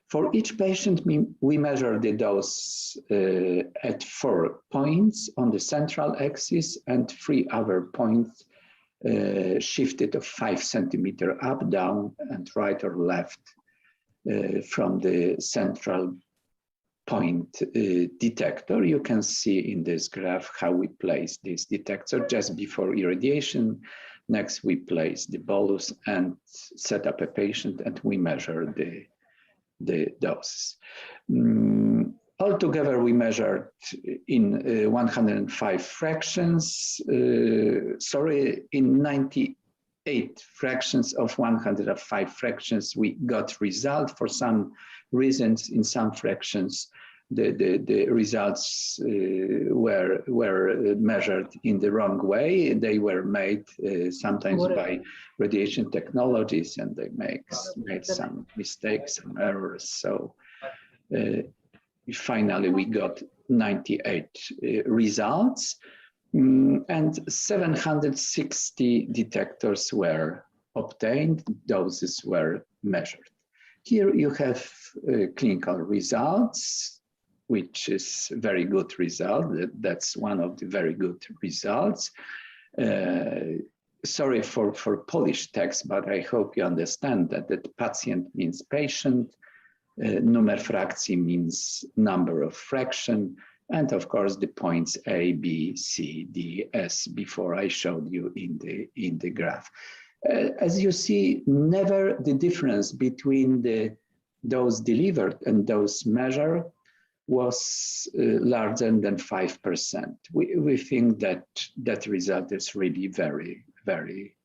For each patient, we measure the dose at 4 points on the central axis and 3 other points shifted of 5 centimeter up, down, and right or left from the central point detector. You can see in this graph how we place this detector just before irradiation. Next, we place the bolus and set up a patient, and we measure the doses. Altogether, we measured in 105 fractions, in 98 fractions of 105 fractions, we got result. For some reasons, in some fractions, the results were measured in the wrong way. They were made sometimes by radiation technologies, and they made some mistakes, some errors. So finally, we got 98 results, and 760 detectors were obtained, doses were measured. Here you have clinical results, which is very good result. That's one of the very good results. Sorry for Polish text, but I hope you understand that patient means patient, numer frakcji means number of fraction, and of course the points A, B, C, D, S before I showed you in the graph. As you see, never the difference between those delivered and those measured was larger than 5%. We think that result is really very, very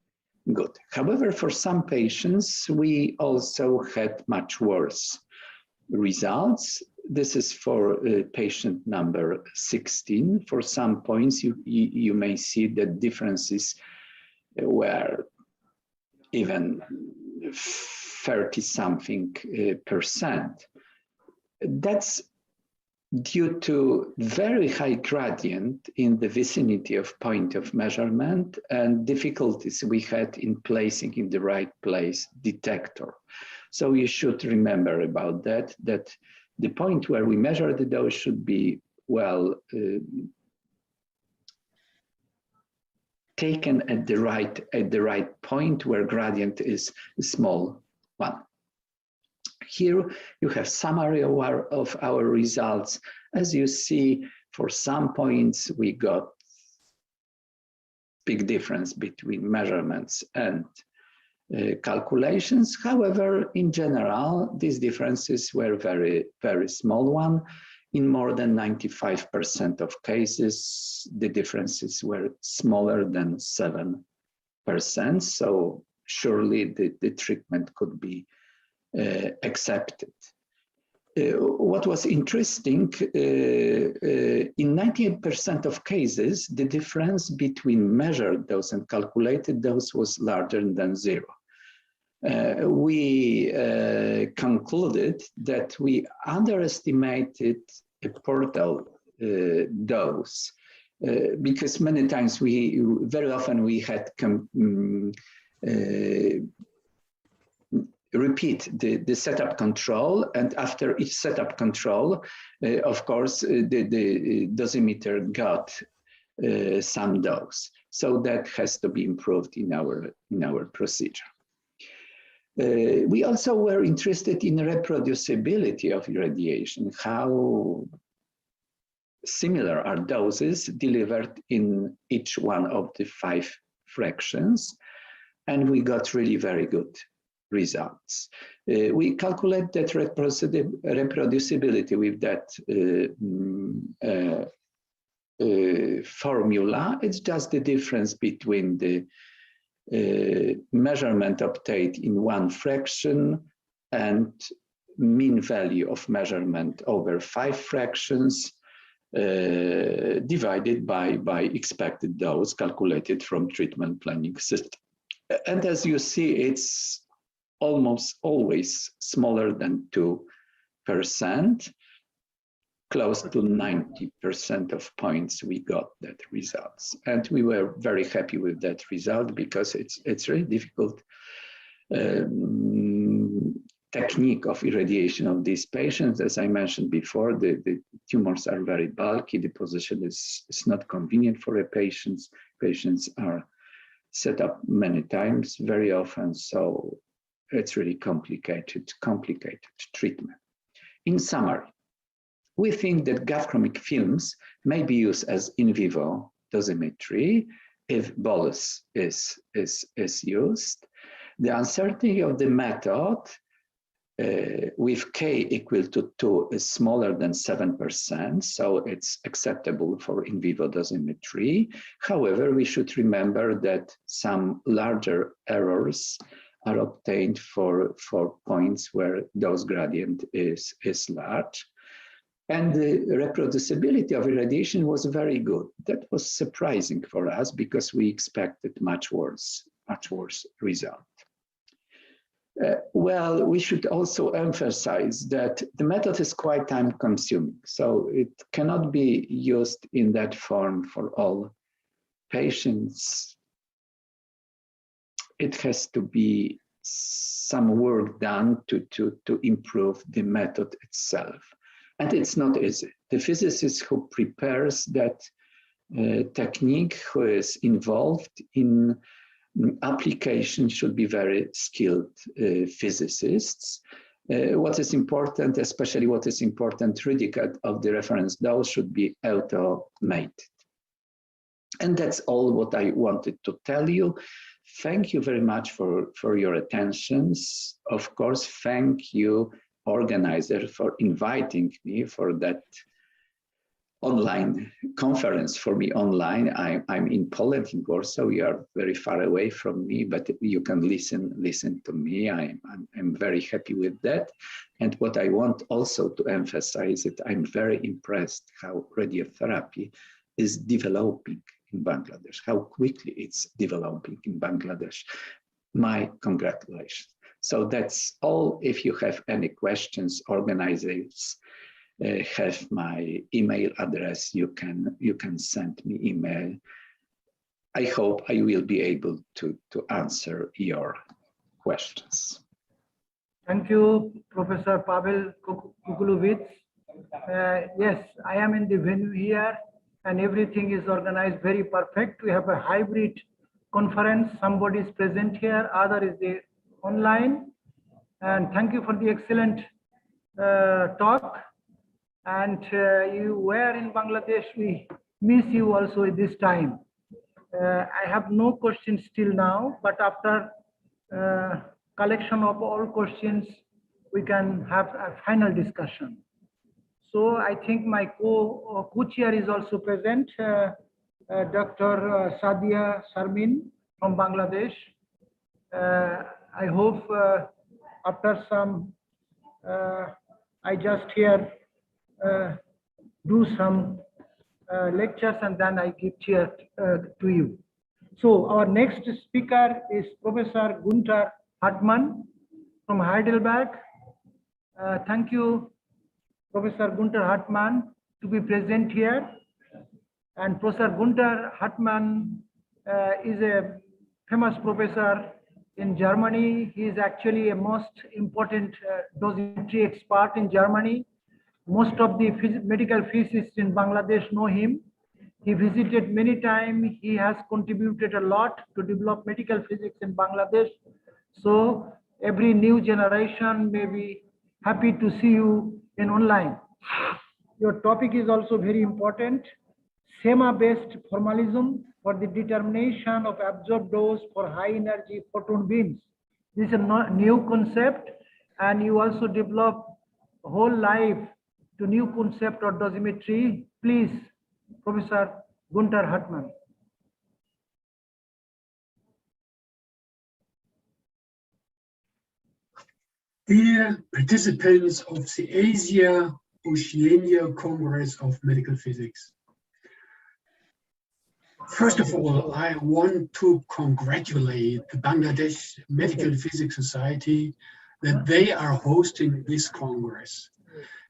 good. However, for some patients, we also had much worse results. This is for patient number 16. For some points, you may see that differences were even 30-something%. That's due to very high gradient in the vicinity of point of measurement and difficulties we had in placing in the right place detector. So you should remember about that the point where we measure the dose should be well taken at the right point where gradient is a small one. Here you have summary of our results. As you see, for some points we got big difference between measurements and calculations. However, in general, these differences were very, very small one. In more than 95% of cases, the differences were smaller than 7%. So surely the treatment could be accepted. What was interesting, in 98% of cases, the difference between measured dose and calculated dose was larger than 0. We concluded that we underestimated a portal dose because many times very often we had repeat the setup control, and after each setup control, of course, the dosimeter got some dose. So that has to be improved in our procedure. We also were interested in reproducibility of irradiation, how similar are doses delivered in each one of the 5 fractions, and we got really very good results. We calculate that reproducibility with that formula. It's just the difference between the measurement obtained in 1 fraction and mean value of measurement over 5 fractions divided by expected dose calculated from treatment planning system. And as you see, it's almost always smaller than 2%. Close to 90% of points we got that results, and we were very happy with that result because it's really difficult technique of irradiation of these patients. As I mentioned before, the tumors are very bulky. The position is not convenient for the patients. Patients are set up many times, very often, so it's really complicated treatment. In summary, we think that GAV-chromic films may be used as in vivo dosimetry if bolus is used. The uncertainty of the method with K equal to 2 is smaller than 7%, so it's acceptable for in vivo dosimetry. However, we should remember that some larger errors are obtained for points where dose gradient is large. And the reproducibility of irradiation was very good. That was surprising for us because we expected much worse result. Well, we should also emphasize that the method is quite time consuming, so it cannot be used in that form for all patients. It has to be some work done to improve the method itself. And it's not easy. The physicist who prepares that technique, who is involved in application, should be very skilled physicists. What is important, especially what is important, predicate of the reference dose should be automated. And that's all what I wanted to tell you. Thank you very much for your attentions. Of course, thank you, organizer, for inviting me for that online conference for me online. I'm in Poland, in Warsaw. You are very far away from me, but you can listen to me. I'm very happy with that. And what I want also to emphasize is I'm very impressed how radiotherapy is developing in Bangladesh, how quickly it's developing in Bangladesh. My congratulations. So that's all. If you have any questions, organizers have my email address. You can send me email. I hope I will be able to answer your questions. Thank you, Professor Pavel Kukulovich. Yes, I am in the venue here and everything is organized very perfect. We have a hybrid conference. Somebody is present here, other is there online. And thank you for the excellent talk. And you were in Bangladesh. We miss you also at this time. I have no questions till now, but after collection of all questions, we can have a final discussion. So I think my co-chair is also present, Dr. Sadia Sharmin from Bangladesh. I hope after some, I just here do some lectures and then I give chair to you. So our next speaker is Professor Gunther Hartmann from Heidelberg. Thank you, Professor Gunther Hartmann, to be present here. And Professor Gunther Hartmann is a famous professor in Germany. He is actually a most important dosimetry expert in Germany. Most of the medical physicists in Bangladesh know him. He visited many times. He has contributed a lot to develop medical physics in Bangladesh. So every new generation may be happy to see you in online. Your topic is also very important. SEMA-based formalism for the determination of absorbed dose for high energy photon beams. This is a new concept, and you also develop whole life to new concept of dosimetry. Please, Professor Gunther Hartmann. Dear participants of the Asia-Oceania Congress of Medical Physics. First of all, I want to congratulate the Bangladesh Medical Physics Society that they are hosting this Congress.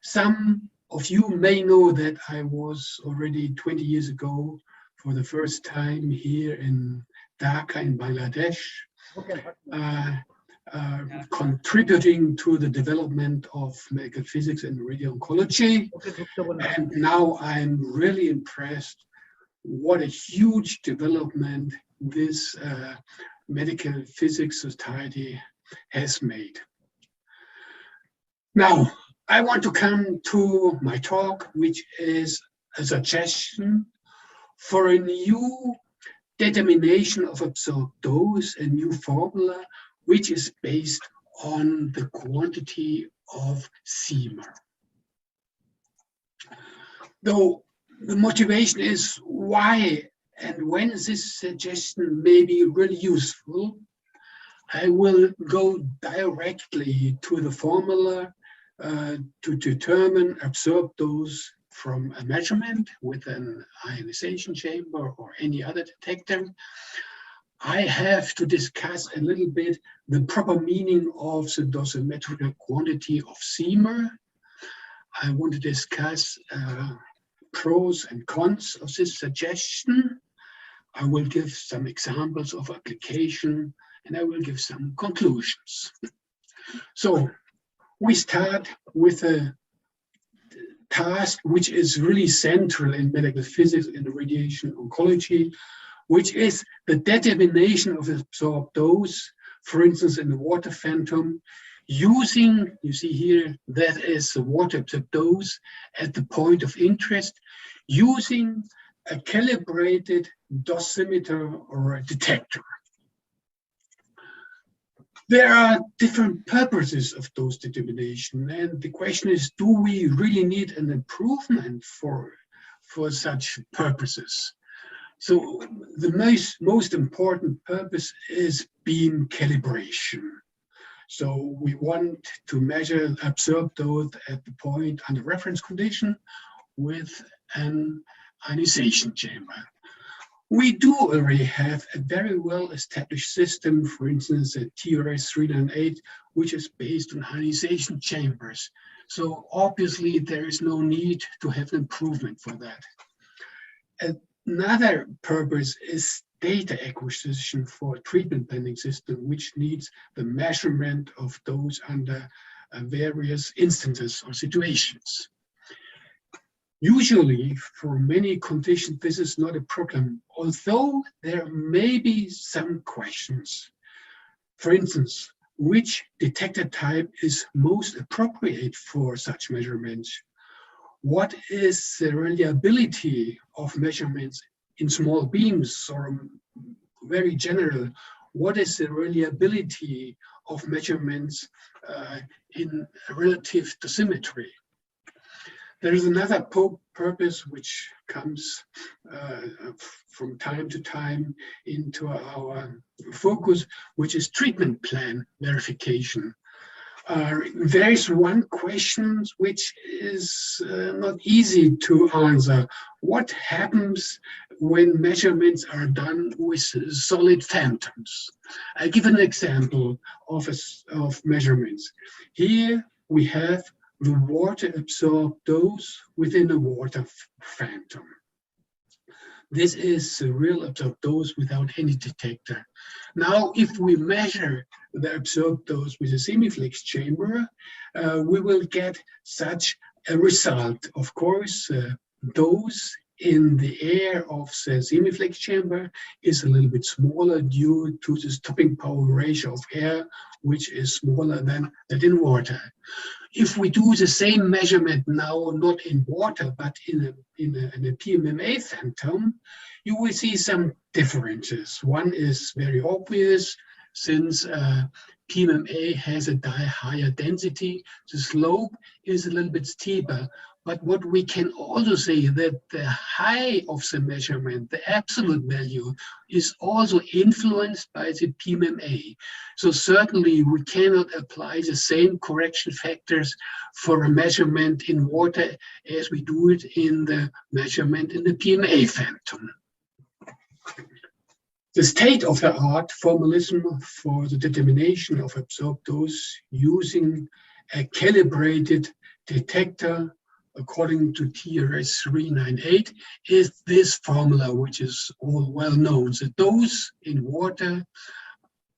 Some of you may know that I was already 20 years ago for the first time here in Dhaka in Bangladesh, contributing to the development of medical physics and radio-oncology. And now I'm really impressed what a huge development this Medical Physics Society has made. Now, I want to come to my talk, which is a suggestion for a new determination of absorbed dose, a new formula, which is based on the quantity of CMR. Though the motivation is why and when this suggestion may be really useful, I will go directly to the formula to determine absorbed dose from a measurement with an ionization chamber or any other detector. I have to discuss a little bit the proper meaning of the dosimetric quantity of CMR. I want to discuss pros and cons of this suggestion. I will give some examples of application and I will give some conclusions. So we start with a task which is really central in medical physics and radiation oncology, which is the determination of absorbed dose, for instance, in the water phantom, using, you see here, that is the water absorbed dose at the point of interest, using a calibrated dosimeter or a detector. There are different purposes of dose determination, and the question is, do we really need an improvement for such purposes? So the most important purpose is beam calibration. So we want to measure absorbed dose at the point under reference condition with an ionization chamber. We do already have a very well-established system, for instance, a TRS-398, which is based on ionization chambers. So obviously there is no need to have an improvement for that. Another purpose is data acquisition for a treatment planning system, which needs the measurement of dose under various instances or situations. Usually, for many conditions, this is not a problem, although there may be some questions. For instance, which detector type is most appropriate for such measurements? What is the reliability of measurements in small beams, or very general? What is the reliability of measurements in relative dosimetry? There is another purpose which comes from time to time into our focus, which is treatment plan verification. There is one question which is not easy to answer. What happens when measurements are done with solid phantoms? I give an example of measurements. Here we have the water absorbed dose within a water phantom. This is the real absorbed dose without any detector. Now, if we measure the absorbed dose with a semiflex chamber, we will get such a result. Of course, dose in the air of the semiflex chamber is a little bit smaller due to the stopping power ratio of air, which is smaller than that in water. If we do the same measurement now, not in water, but in a PMMA phantom, you will see some differences. One is very obvious, since PMMA has a higher density, the slope is a little bit steeper. But what we can also say that the high of the measurement, the absolute value, is also influenced by the PMMA. So certainly we cannot apply the same correction factors for a measurement in water as we do it in the measurement in the PMMA phantom. The state-of-the-art formalism for the determination of absorbed dose using a calibrated detector according to TRS-398 is this formula, which is all well known. The dose in water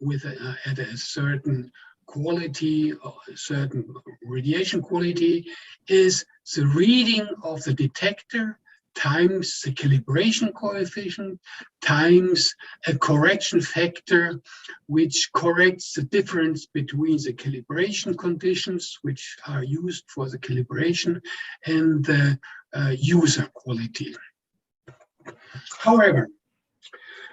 with at a certain quality, or a certain radiation quality, is the reading of the detector times the calibration coefficient times a correction factor which corrects the difference between the calibration conditions which are used for the calibration and the user quality. However,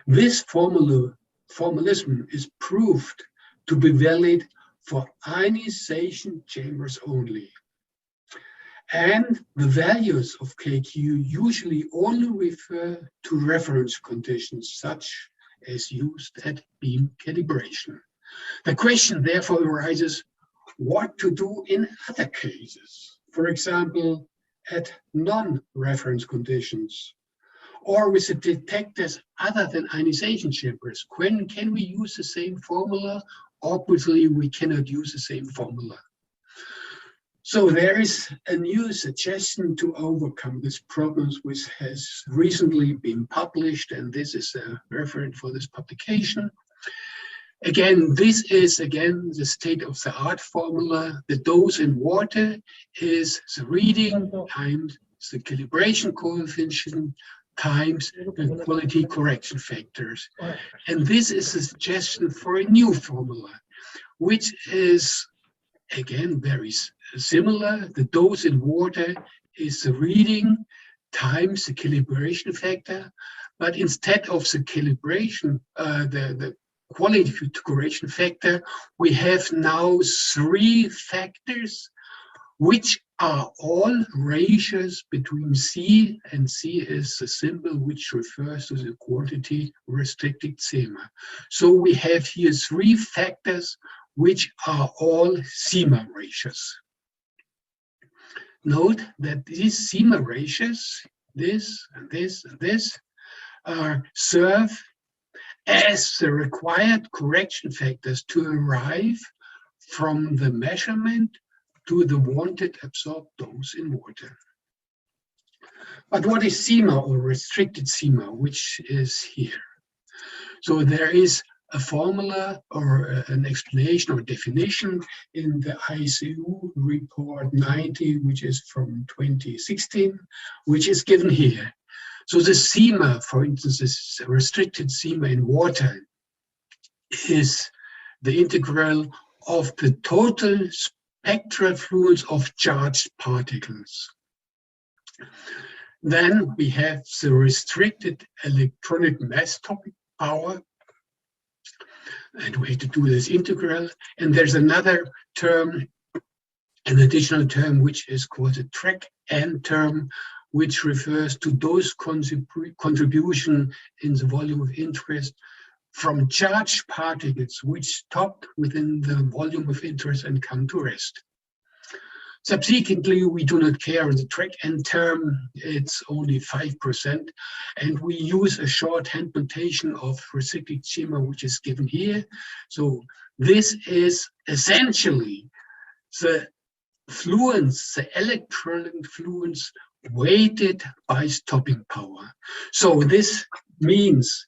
this formalism is proved to be valid for ionization chambers only. And the values of KQ usually only refer to reference conditions, such as used at beam calibration. The question therefore arises, what to do in other cases? For example, at non-reference conditions, or with the detectors other than ionization chambers. When can we use the same formula? Obviously, we cannot use the same formula. So there is a new suggestion to overcome this problem, which has recently been published, and this is a reference for this publication. Again, this is the state-of-the-art formula. The dose in water is the reading times the calibration coefficient times the quality correction factors. And this is a suggestion for a new formula, which is, again, very similar. The dose in water is the reading times the calibration factor, but instead of the calibration, the quality correction factor, we have now three factors, which are all ratios between C, and C is the symbol which refers to the quantity restricted CEMA. So we have here three factors which are all CEMA ratios. Note that these CEMA ratios, this and this and this, serve as the required correction factors to arrive from the measurement to the wanted absorbed dose in water. But what is CEMA or restricted CEMA, which is here? So there is a formula or an explanation or definition in the ICU report 90, which is from 2016, which is given here. So the CEMA, for instance, this restricted CEMA in water is the integral of the total spectral fluence of charged particles. Then we have the restricted electronic mass topic power, and we have to do this integral. And there's another term, an additional term, which is called the track N term, which refers to those contribution in the volume of interest from charged particles which stopped within the volume of interest and come to rest. Subsequently, we do not care the track N term, it's only 5%, and we use a shorthand notation of restricted CEMA, which is given here. So this is essentially the fluence, the electron fluence weighted by stopping power. So this means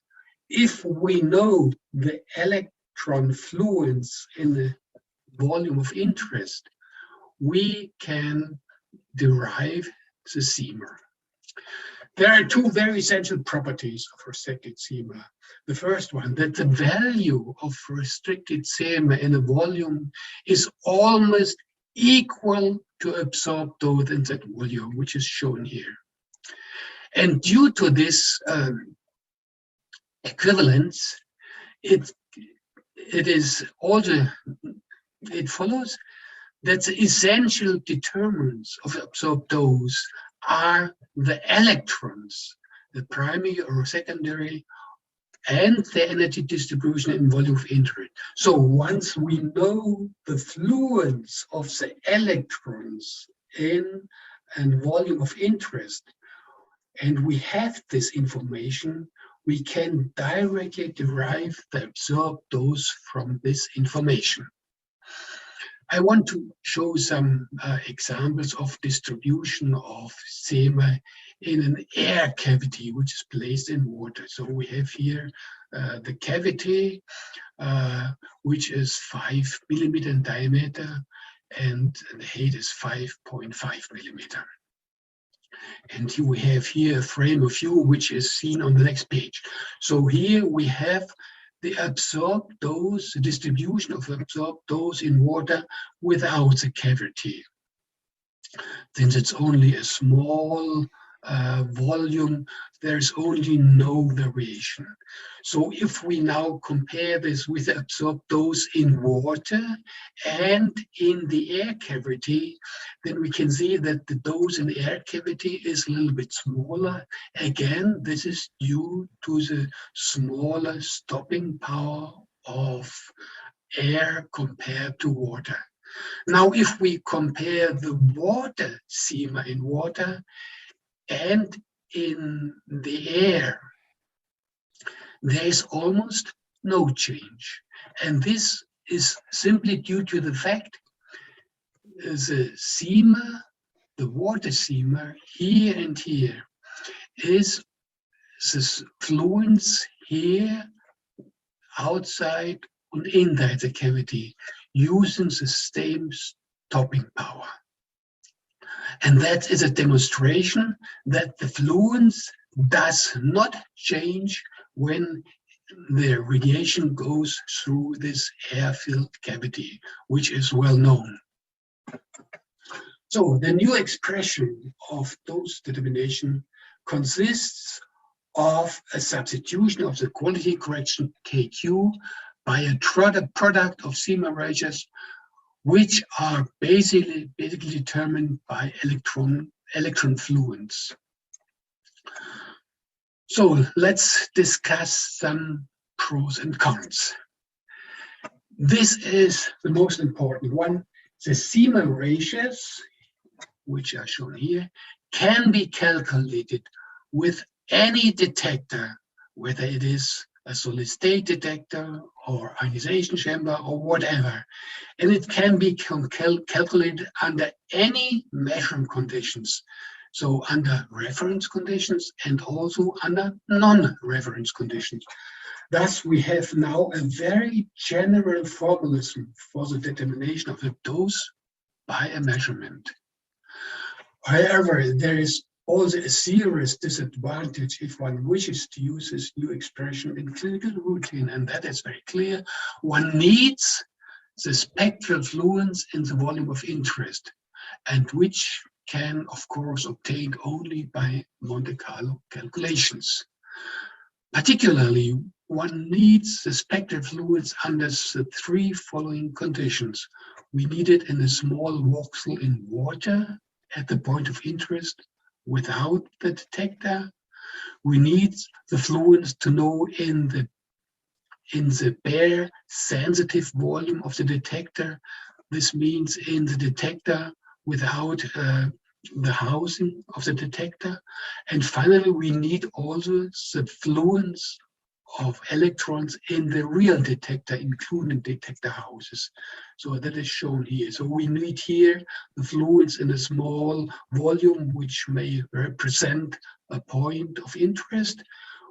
if we know the electron fluence in the volume of interest, we can derive the CEMA. There are two very essential properties of restricted CEMA. The first one, that the value of restricted CEMA in a volume is almost equal to absorbed dose in that volume, which is shown here. And due to this equivalence, it follows that the essential determinants of absorbed dose are the electrons, the primary or secondary, and the energy distribution in volume of interest. So once we know the fluence of the electrons in and volume of interest, and we have this information, we can directly derive the absorbed dose from this information. I want to show some examples of distribution of CEMA in an air cavity which is placed in water. So we have here the cavity, which is 5 millimeter in diameter, and the height is 5.5 millimeter. And you have here a frame of view which is seen on the next page. So here we have the absorbed dose, the distribution of absorbed dose in water without the cavity. Since it's only a small volume, there's only no variation. So if we now compare this with the absorbed dose in water and in the air cavity, then we can see that the dose in the air cavity is a little bit smaller. Again, this is due to the smaller stopping power of air compared to water. Now, if we compare the water seamer in water and in the air, there is almost no change. And this is simply due to the fact the seamer, the water seamer here and here, is the fluence here outside and inside the cavity using the same stopping power. And that is a demonstration that the fluence does not change when the radiation goes through this air-filled cavity, which is well known. So the new expression of dose determination consists of a substitution of the quality correction KQ by a product of seamer ratios, which are basically determined by electron fluence. So let's discuss some pros and cons. This is the most important one. The seamer ratios, which are shown here, can be calculated with any detector, whether it is a solid state detector or ionization chamber or whatever. And it can be calculated under any measuring conditions. So under reference conditions and also under non-reference conditions. Thus, we have now a very general formalism for the determination of a dose by a measurement. However, there is also a serious disadvantage if one wishes to use this new expression in clinical routine, and that is very clear. One needs the spectral fluence in the volume of interest, and which can, of course, obtained only by Monte Carlo calculations. Particularly, one needs the spectral fluence under the three following conditions. We need it in a small voxel in water at the point of interest without the detector. We need the fluence to know in the bare sensitive volume of the detector. This means in the detector without the housing of the detector. And finally, we need also the fluence of electrons in the real detector, including detector houses. So that is shown here. So we need here the fluence in a small volume, which may represent a point of interest.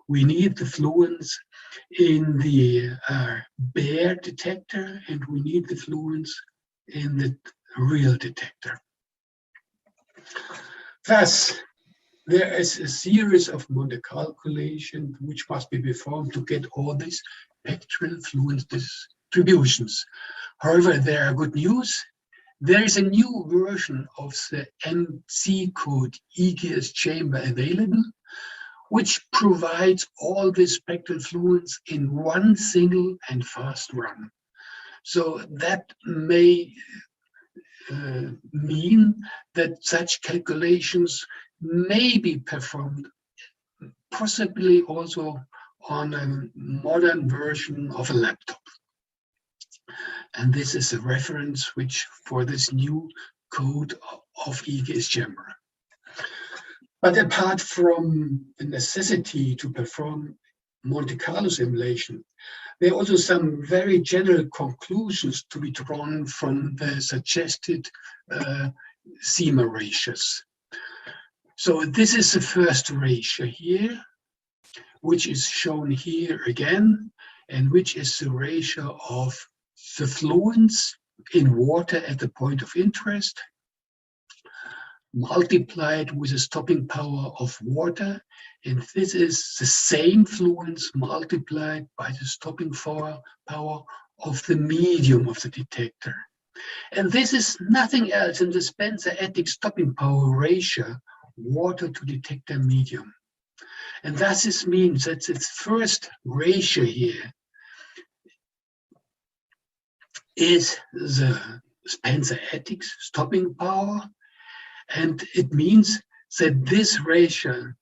We need the fluence in the bare detector, and we need the fluence in the real detector. Thus, there is a series of Monte calculations which must be performed to get all these spectral fluence distributions. However, there are good news. There is a new version of the MC code EGS chamber available, which provides all the spectral fluence in one single and fast run. So that may mean that such calculations may be performed possibly also on a modern version of a laptop. And this is a reference which for this new code of EGS chamber. But apart from the necessity to perform Monte Carlo simulation, there are also some very general conclusions to be drawn from the suggested seamer ratios. So this is the first ratio here, which is shown here again, and which is the ratio of the fluence in water at the point of interest multiplied with the stopping power of water. And this is the same fluence multiplied by the stopping power of the medium of the detector. And this is nothing else than the Spencer-Attic stopping power ratio, water to detector medium. And thus this means that its first ratio here is the Spencer-Attic stopping power. And it means that this ratio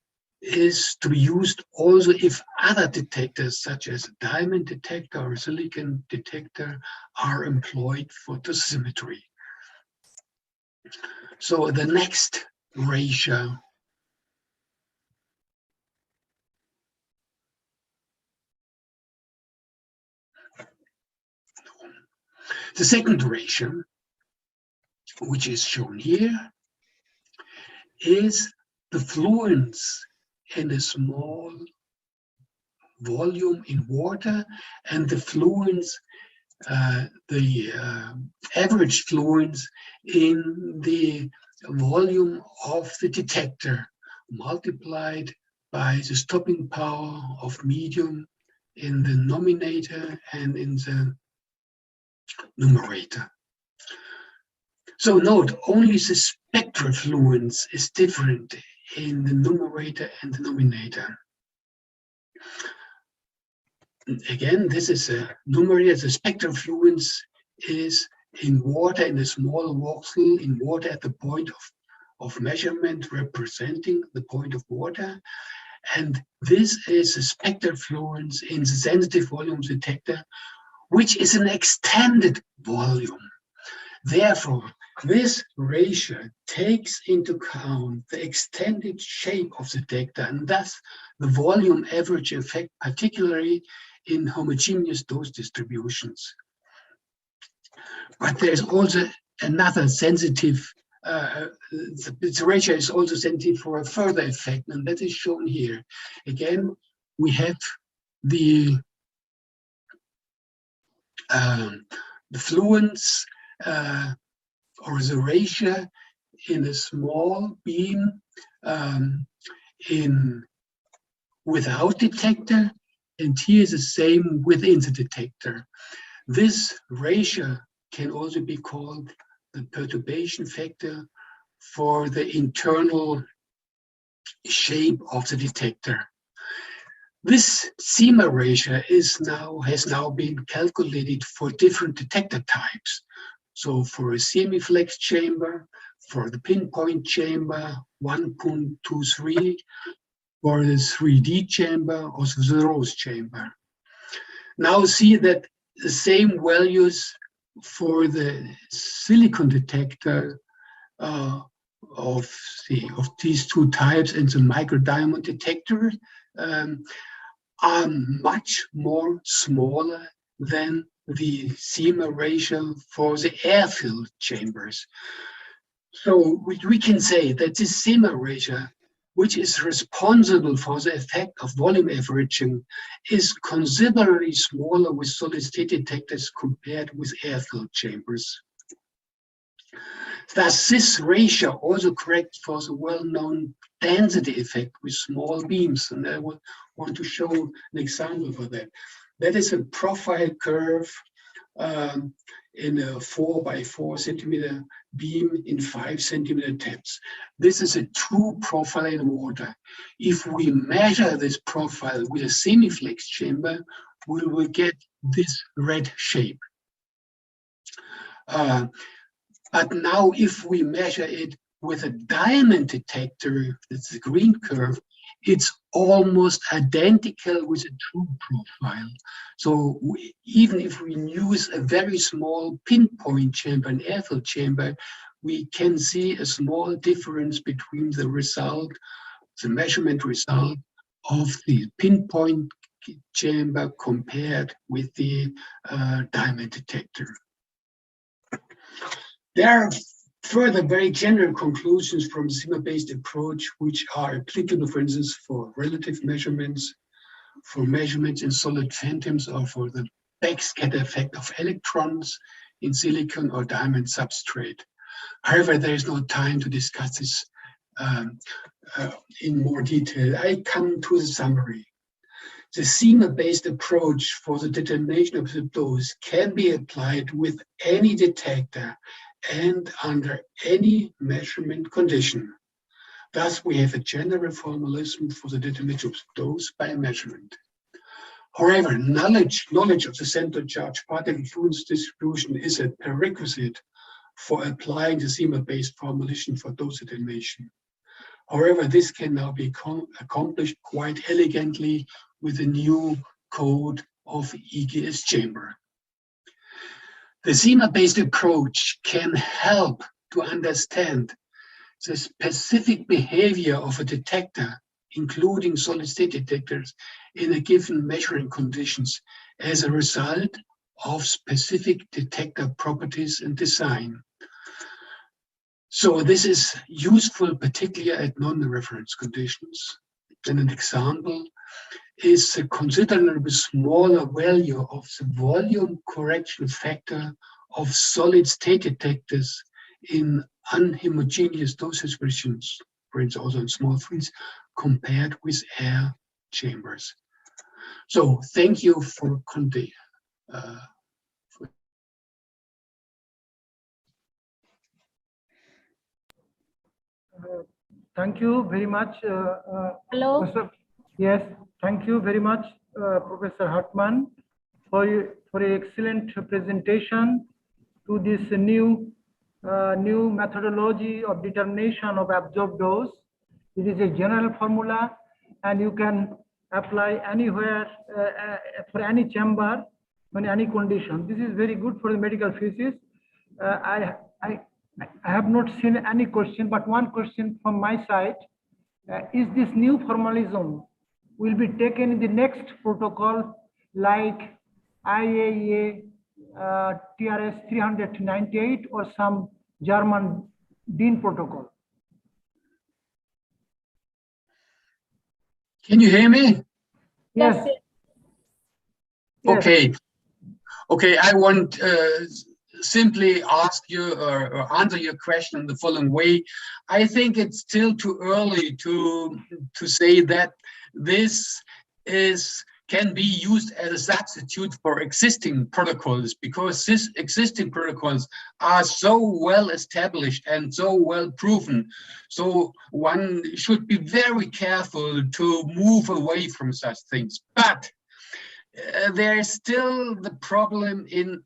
is to be used also if other detectors, such as a diamond detector or a silicon detector, are employed for dosimetry. So the next ratio the second ratio, which is shown here, is the fluence in a small volume in water and the fluence, average fluence in the volume of the detector multiplied by the stopping power of medium in the nominator and in the numerator. So note, only the spectral fluence is different in the numerator and the denominator. Again, this is a numerator. The spectral fluence is in water, in a small voxel in water at the point of measurement, representing the point of water. And this is a spectral fluence in the sensitive volume detector, which is an extended volume. Therefore, this ratio takes into account the extended shape of the detector and thus the volume average effect, particularly in homogeneous dose distributions. But there's also another sensitive, the ratio is also sensitive for a further effect, and that is shown here. Again, we have the fluence or the ratio in a small beam without detector, and here is the same within the detector. This ratio can also be called the perturbation factor for the internal shape of the detector. This CMA ratio has now been calculated for different detector types. So for a semi-flex chamber, for the pinpoint chamber, 1.23, for the 3D chamber, also the rose chamber. Now see that the same values for the silicon detector of these two types and the micro-diamond detector are much more smaller than the CMA ratio for the air-filled chambers. So we can say that this CMA ratio, which is responsible for the effect of volume averaging, is considerably smaller with solid-state detectors compared with air-filled chambers. Thus, this ratio also corrects for the well-known density effect with small beams, and I would want to show an example for that. That is a profile curve in a 4 by 4 centimeter beam in 5 centimeter depths. This is a true profile in water. If we measure this profile with a semi-flex chamber, we will get this red shape. But now if we measure it with a diamond detector, that's the green curve, it's almost identical with a true profile. So even if we use a very small pinpoint chamber, an air-filled chamber, we can see a small difference between the result, the measurement result of the pinpoint chamber compared with the diamond detector. There are further very general conclusions from the CMA-based approach, which are applicable, for instance, for relative measurements, for measurements in solid phantoms, or for the backscatter effect of electrons in silicon or diamond substrate. However, there is no time to discuss this in more detail. I come to the summary. The CMA-based approach for the determination of the dose can be applied with any detector and under any measurement condition. Thus, we have a general formalism for the determination of the dose by measurement. However, knowledge of the central charge particle fluence distribution is a prerequisite for applying the CMA-based formulation for dose determination. However, this can now be accomplished quite elegantly with a new code of EGS chamber. The CMA-based approach can help to understand the specific behavior of a detector, including solid-state detectors, in a given measuring conditions as a result of specific detector properties and design. So this is useful, particularly at non-reference conditions. And an example is a considerably smaller value of the volume correction factor of solid-state detectors in unhomogeneous dosage regions, for instance, also in small fields, compared with air chambers. So thank you for Thank you very much. Hello. Professor, yes, thank you very much, Professor Hartmann, for your excellent presentation to this new methodology of determination of absorbed dose. It is a general formula, and you can apply anywhere for any chamber in any condition. This is very good for the medical physics. I have not seen any question, but one question from my side. Is this new formalism will be taken in the next protocol like IAEA TRS 398 or some German DIN protocol? Can you hear me? Yes. Okay. Okay, I want simply ask you or answer your question in the following way. I think it's still too early to say that this can be used as a substitute for existing protocols, because these existing protocols are so well established and so well proven. So one should be very careful to move away from such things. But there is still the problem in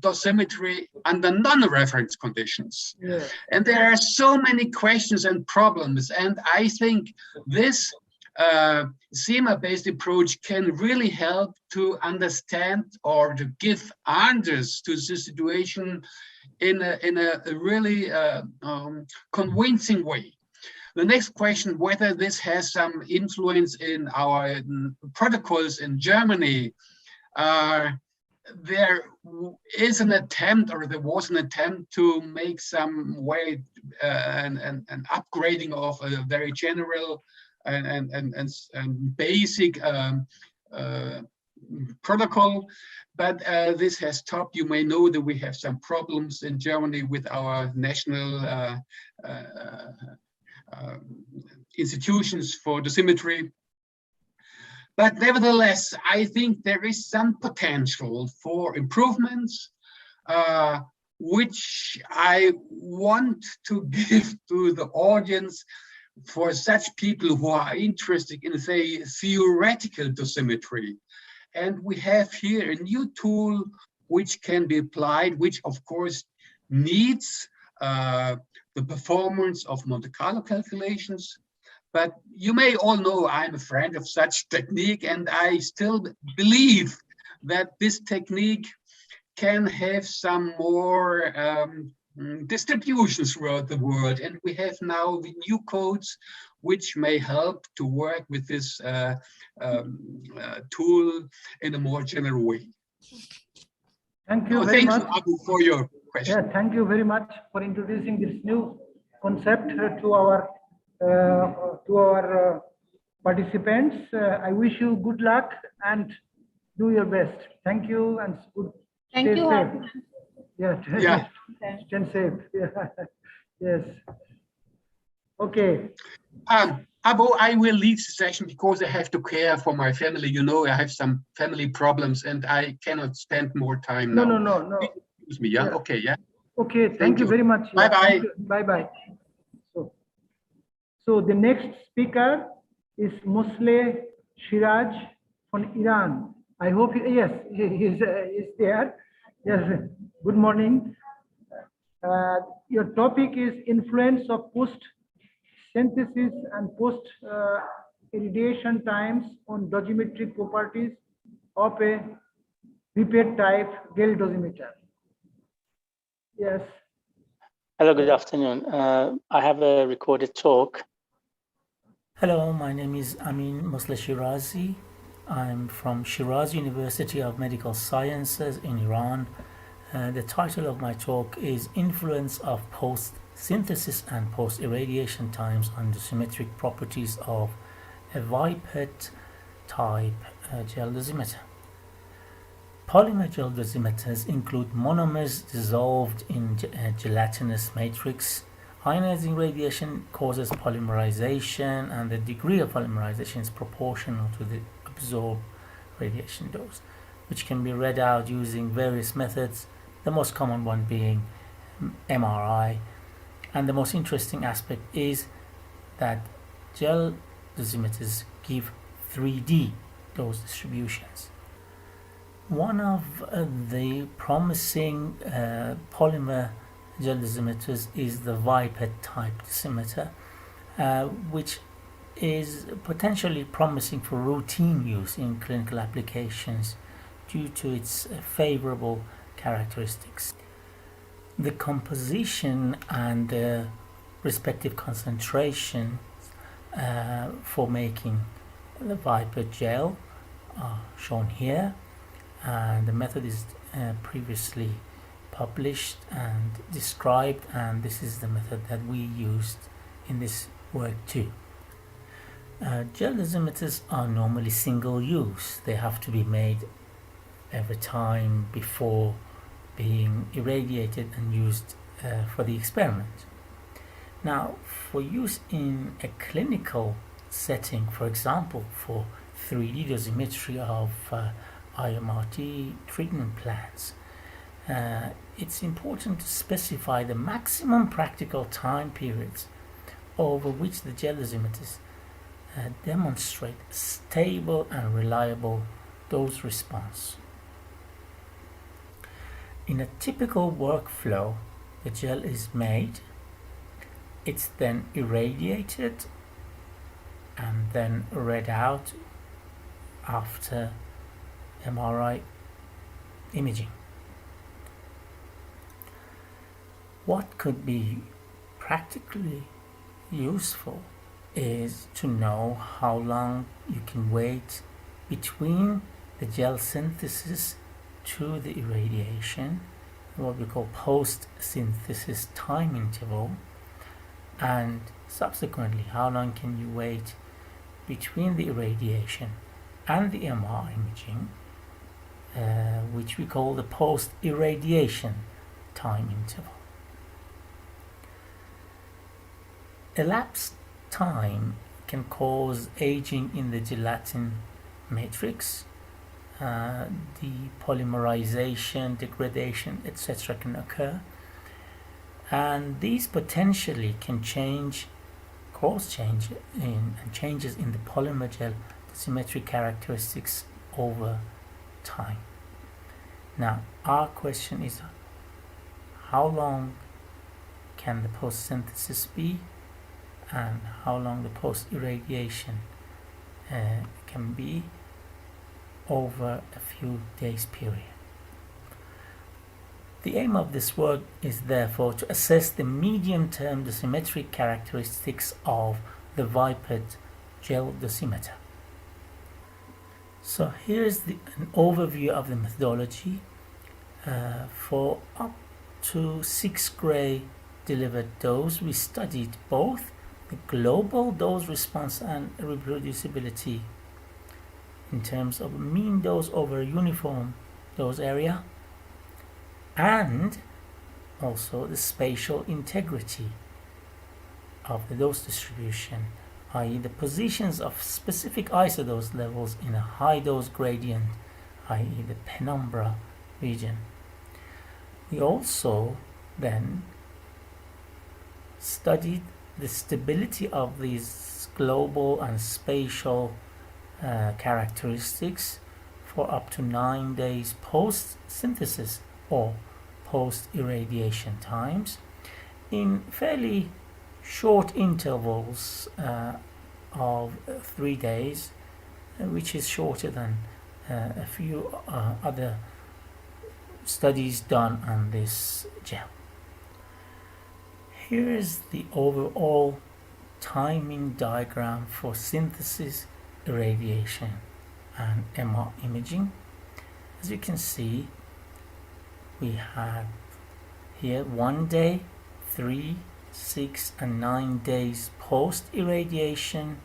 dosimetry under non-reference conditions. Yeah. And there are so many questions and problems, and I think this CMA-based approach can really help to understand or to give answers to the situation in a really convincing way. The next question, whether this has some influence in our protocols in Germany, there is an attempt, or there was an attempt to make some way an upgrading of a very general and basic protocol, but this has stopped. You may know that we have some problems in Germany with our national institutions for dosimetry. But nevertheless, I think there is some potential for improvements, which I want to give to the audience for such people who are interested in, say, theoretical dosimetry. And we have here a new tool which can be applied, which of course needs the performance of Monte Carlo calculations. But you may all know I'm a friend of such technique, and I still believe that this technique can have some more distributions throughout the world. And we have now the new codes which may help to work with this tool in a more general way. Thank you very much. Thank you, Abu, for your question. Yeah, thank you very much for introducing this new concept to our participants. I wish you good luck and do your best. Thank you and good. Thank you. Safe. Yeah. Yeah. Stand safe. Yeah. Yes. Okay. Abu, I will leave the session because I have to care for my family. You know, I have some family problems and I cannot spend more time No, now. no. Excuse me, yeah? Yeah. Okay, yeah. Okay, thank you very much. Yeah, Bye-bye. Bye-bye. So the next speaker is Mosleh Shiraj from Iran. I hope, yes, he's there. Yes, good morning. Your topic is influence of post-synthesis and post-irradiation times on dosimetric properties of a prepaid type gel dosimeter. Yes. Hello, good afternoon. I have a recorded talk. Hello, my name is Amin Mosleh Shirazi. I'm from Shiraz University of Medical Sciences in Iran. The title of my talk is Influence of Post-Synthesis and Post-Irradiation Times on the Symmetric Properties of a Vipet type gel dosimeter. Polymer gel dosimeters include monomers dissolved in a gelatinous matrix. Ionizing radiation causes polymerization, and the degree of polymerization is proportional to the absorbed radiation dose, which can be read out using various methods, the most common one being MRI. And the most interesting aspect is that gel dosimeters give 3D dose distributions. One of the promising polymer gel dosimeters is the Vipet type dosimeter, which is potentially promising for routine use in clinical applications due to its favorable characteristics. The composition and the respective concentration for making the Vipet gel are shown here, and the method is previously published and described, and this is the method that we used in this work too. Gel dosimeters are normally single use. They have to be made every time before being irradiated and used for the experiment. Now, for use in a clinical setting, for example, for 3D dosimetry of IMRT treatment plans, it's important to specify the maximum practical time periods over which the gel dosimeters demonstrate stable and reliable dose response. In a typical workflow, the gel is made, it's then irradiated, and then read out after MRI imaging. What could be practically useful is to know how long you can wait between the gel synthesis to the irradiation, what we call post-synthesis time interval, and subsequently how long can you wait between the irradiation and the MR imaging, which we call the post-irradiation time interval. Elapsed time can cause aging in the gelatin matrix, depolymerization, degradation, etc. can occur, and these potentially can cause changes in the polymer gel symmetric characteristics over time. Now, our question is, how long can the post-synthesis be, and how long the post-irradiation can be over a few days period. The aim of this work is therefore to assess the medium-term dosimetric characteristics of the Vipet gel dosimeter. So here's an overview of the methodology. For up to 6 gray delivered dose, we studied both the global dose response and reproducibility in terms of mean dose over uniform dose area, and also the spatial integrity of the dose distribution, i.e. the positions of specific isodose levels in a high dose gradient, i.e. the penumbra region. We also then studied the stability of these global and spatial characteristics for up to 9 days post-synthesis or post-irradiation times in fairly short intervals of 3 days, which is shorter than a few other studies done on this gel. Here is the overall timing diagram for synthesis, irradiation, and MR imaging. As you can see, we have here 1 day, 3, 6, and 9 days post irradiation,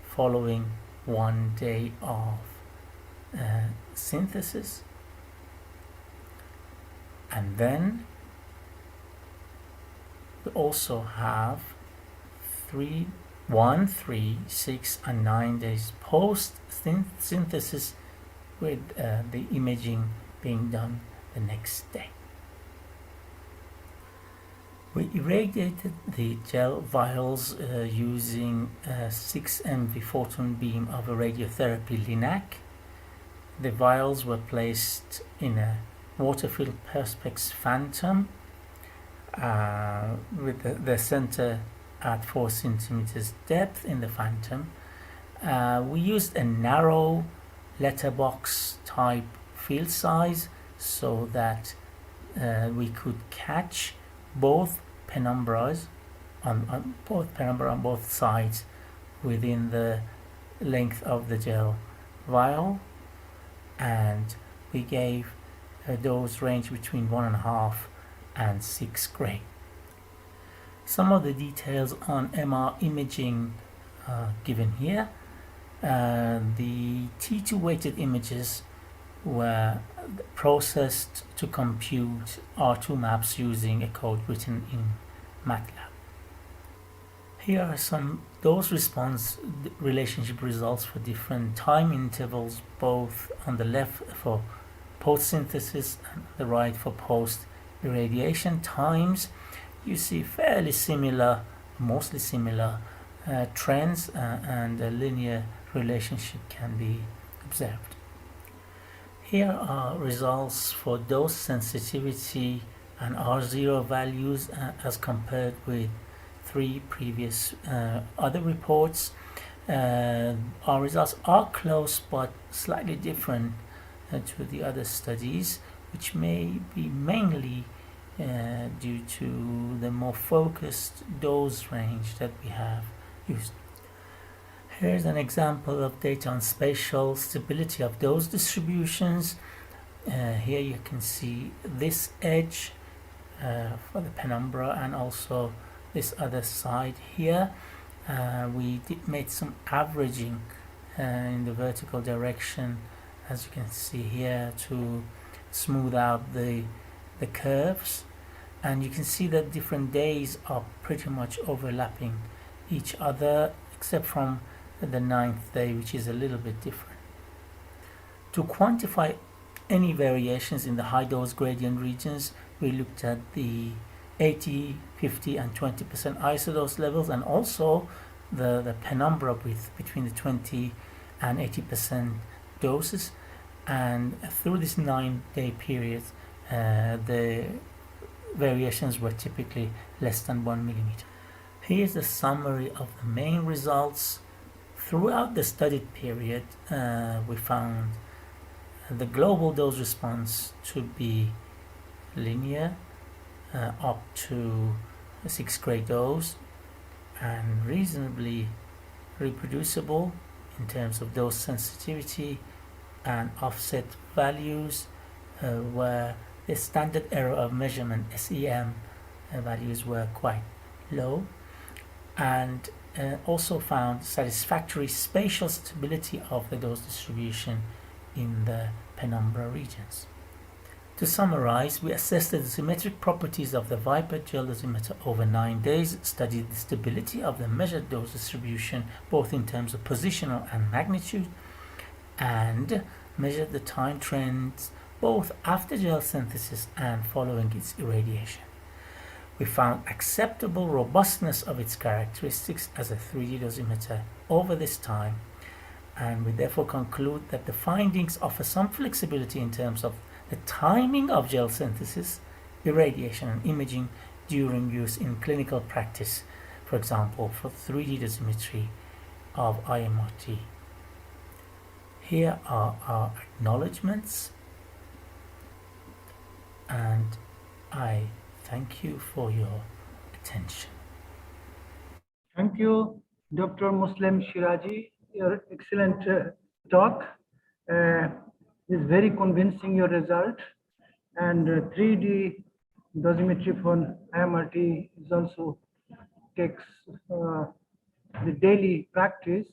following 1 day of synthesis, and then we also have 1, 3, 6, and 9 days post synthesis, with the imaging being done the next day. We irradiated the gel vials using a 6 MV photon beam of a radiotherapy LINAC. The vials were placed in a water-filled Perspex Phantom with the center at 4 centimeters depth in the Phantom. We used a narrow letterbox type field size so that we could catch both penumbras on both sides within the length of the gel vial, and we gave a dose range between 1.5 and 6 gray. Some of the details on MR imaging given here. The T2 weighted images were processed to compute R2 maps using a code written in MATLAB. Here are some dose response relationship results for different time intervals, both on the left for post-synthesis and the right for post-irradiation times. You see fairly similar, mostly similar trends, and a linear relationship can be observed. Here are results for dose sensitivity and R0 values as compared with 3 previous other reports. Our results are close but slightly different to the other studies, which may be mainly due to the more focused dose range that we have used. Here's an example of data on spatial stability of dose distributions. Here you can see this edge for the penumbra and also this other side here. We made some averaging in the vertical direction, as you can see here, to smooth out the curves, and you can see that different days are pretty much overlapping each other, except from the 9th day, which is a little bit different. To quantify any variations in the high dose gradient regions, we looked at the 80, 50, and 20% isodose levels, and also the penumbra width between the 20 and 80% doses. And through this 9-day period, the variations were typically less than 1 millimeter. Here's a summary of the main results. Throughout the studied period, we found the global dose response to be linear up to a 6 gray dose, and reasonably reproducible in terms of dose sensitivity and offset values, where the standard error of measurement SEM values were quite low, and also found satisfactory spatial stability of the dose distribution in the penumbra regions. To summarize, we assessed the dosimetric properties of the VIPER gel dosimeter over 9 days, studied the stability of the measured dose distribution both in terms of positional and magnitude, and measured the time trends both after gel synthesis and following its irradiation. We found acceptable robustness of its characteristics as a 3D dosimeter over this time, and we therefore conclude that the findings offer some flexibility in terms of the timing of gel synthesis, irradiation, and imaging during use in clinical practice, for example, for 3D dosimetry of IMRT. Here are our acknowledgements, and I thank you for your attention. Thank you, Dr. Muslim Shirazi. Your excellent talk is very convincing, your result. And 3D dosimetry for IMRT is also takes the daily practice.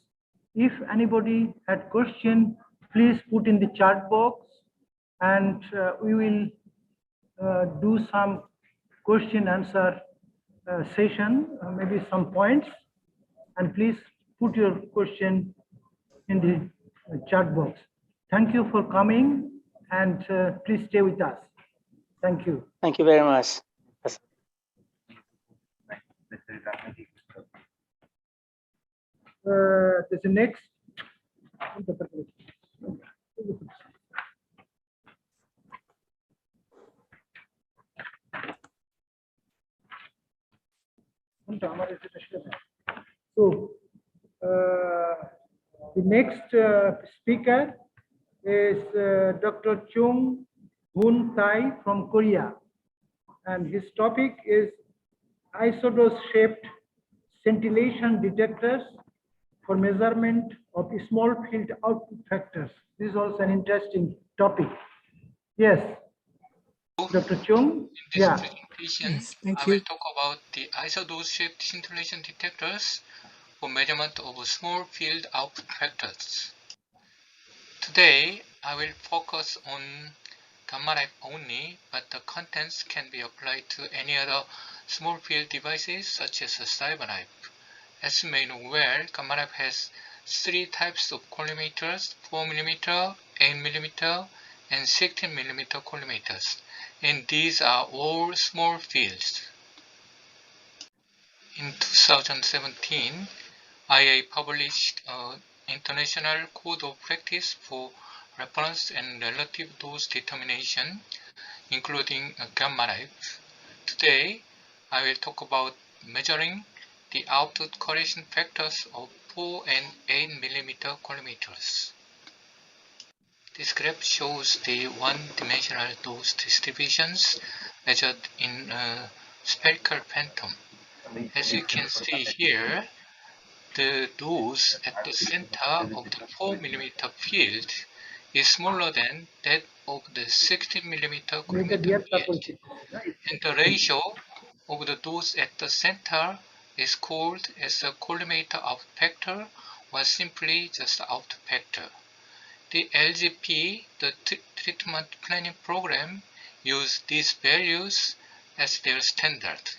If anybody had question, please put in the chat box, and we will do some question answer session, maybe some points, and please put your question in the chat box. Thank you for coming, and please stay with us. Thank you. Thank you very much. There's the next. So the next speaker is Dr. Chung Hoon Tai from Korea, and his topic is isodose-shaped scintillation detectors for measurement of small field output factors. This is also an interesting topic. Yes, Dr. Chung. Yeah. Yes, I will talk about the isodose-shaped scintillation detectors for measurement of small field output factors. Today, I will focus on gamma knife only, but the contents can be applied to any other small field devices such as a cyber knife. As you may know well, gamma knife has 3 types of collimators: 4mm, 8mm, and 16mm collimators, and these are all small fields. In 2017, IA published an International Code of Practice for Reference and Relative Dose Determination, including a gamma knife. Today, I will talk about measuring the output correction factors of 4 and 8mm collimators. This graph shows the one-dimensional dose distributions measured in a spherical phantom. As you can see here, the dose at the center of the 4mm field is smaller than that of the 16mm collimator field, and the ratio of the dose at the center is called as the collimator output factor, or simply just the output factor. The LGP, the treatment planning program, use these values as their standard.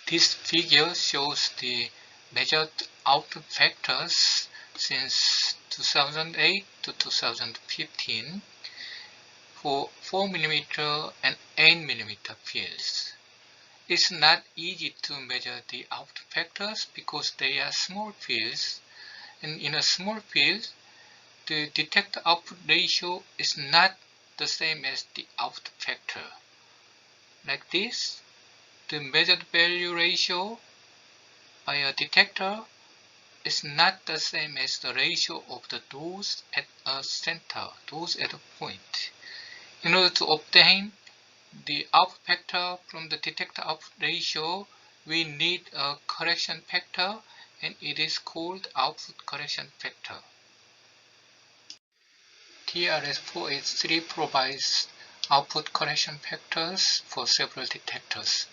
This figure shows the measured output factors since 2008 to 2015 for 4mm and 8mm fields. It's not easy to measure the output factors because they are small fields, and in a small field, the detector-output ratio is not the same as the output factor. Like this, the measured value ratio by a detector is not the same as the ratio of the dose at a center, dose at a point. In order to obtain the output factor from the detector-output ratio, we need a correction factor, and it is called output correction factor. TRS-483 provides output correction factors for several detectors.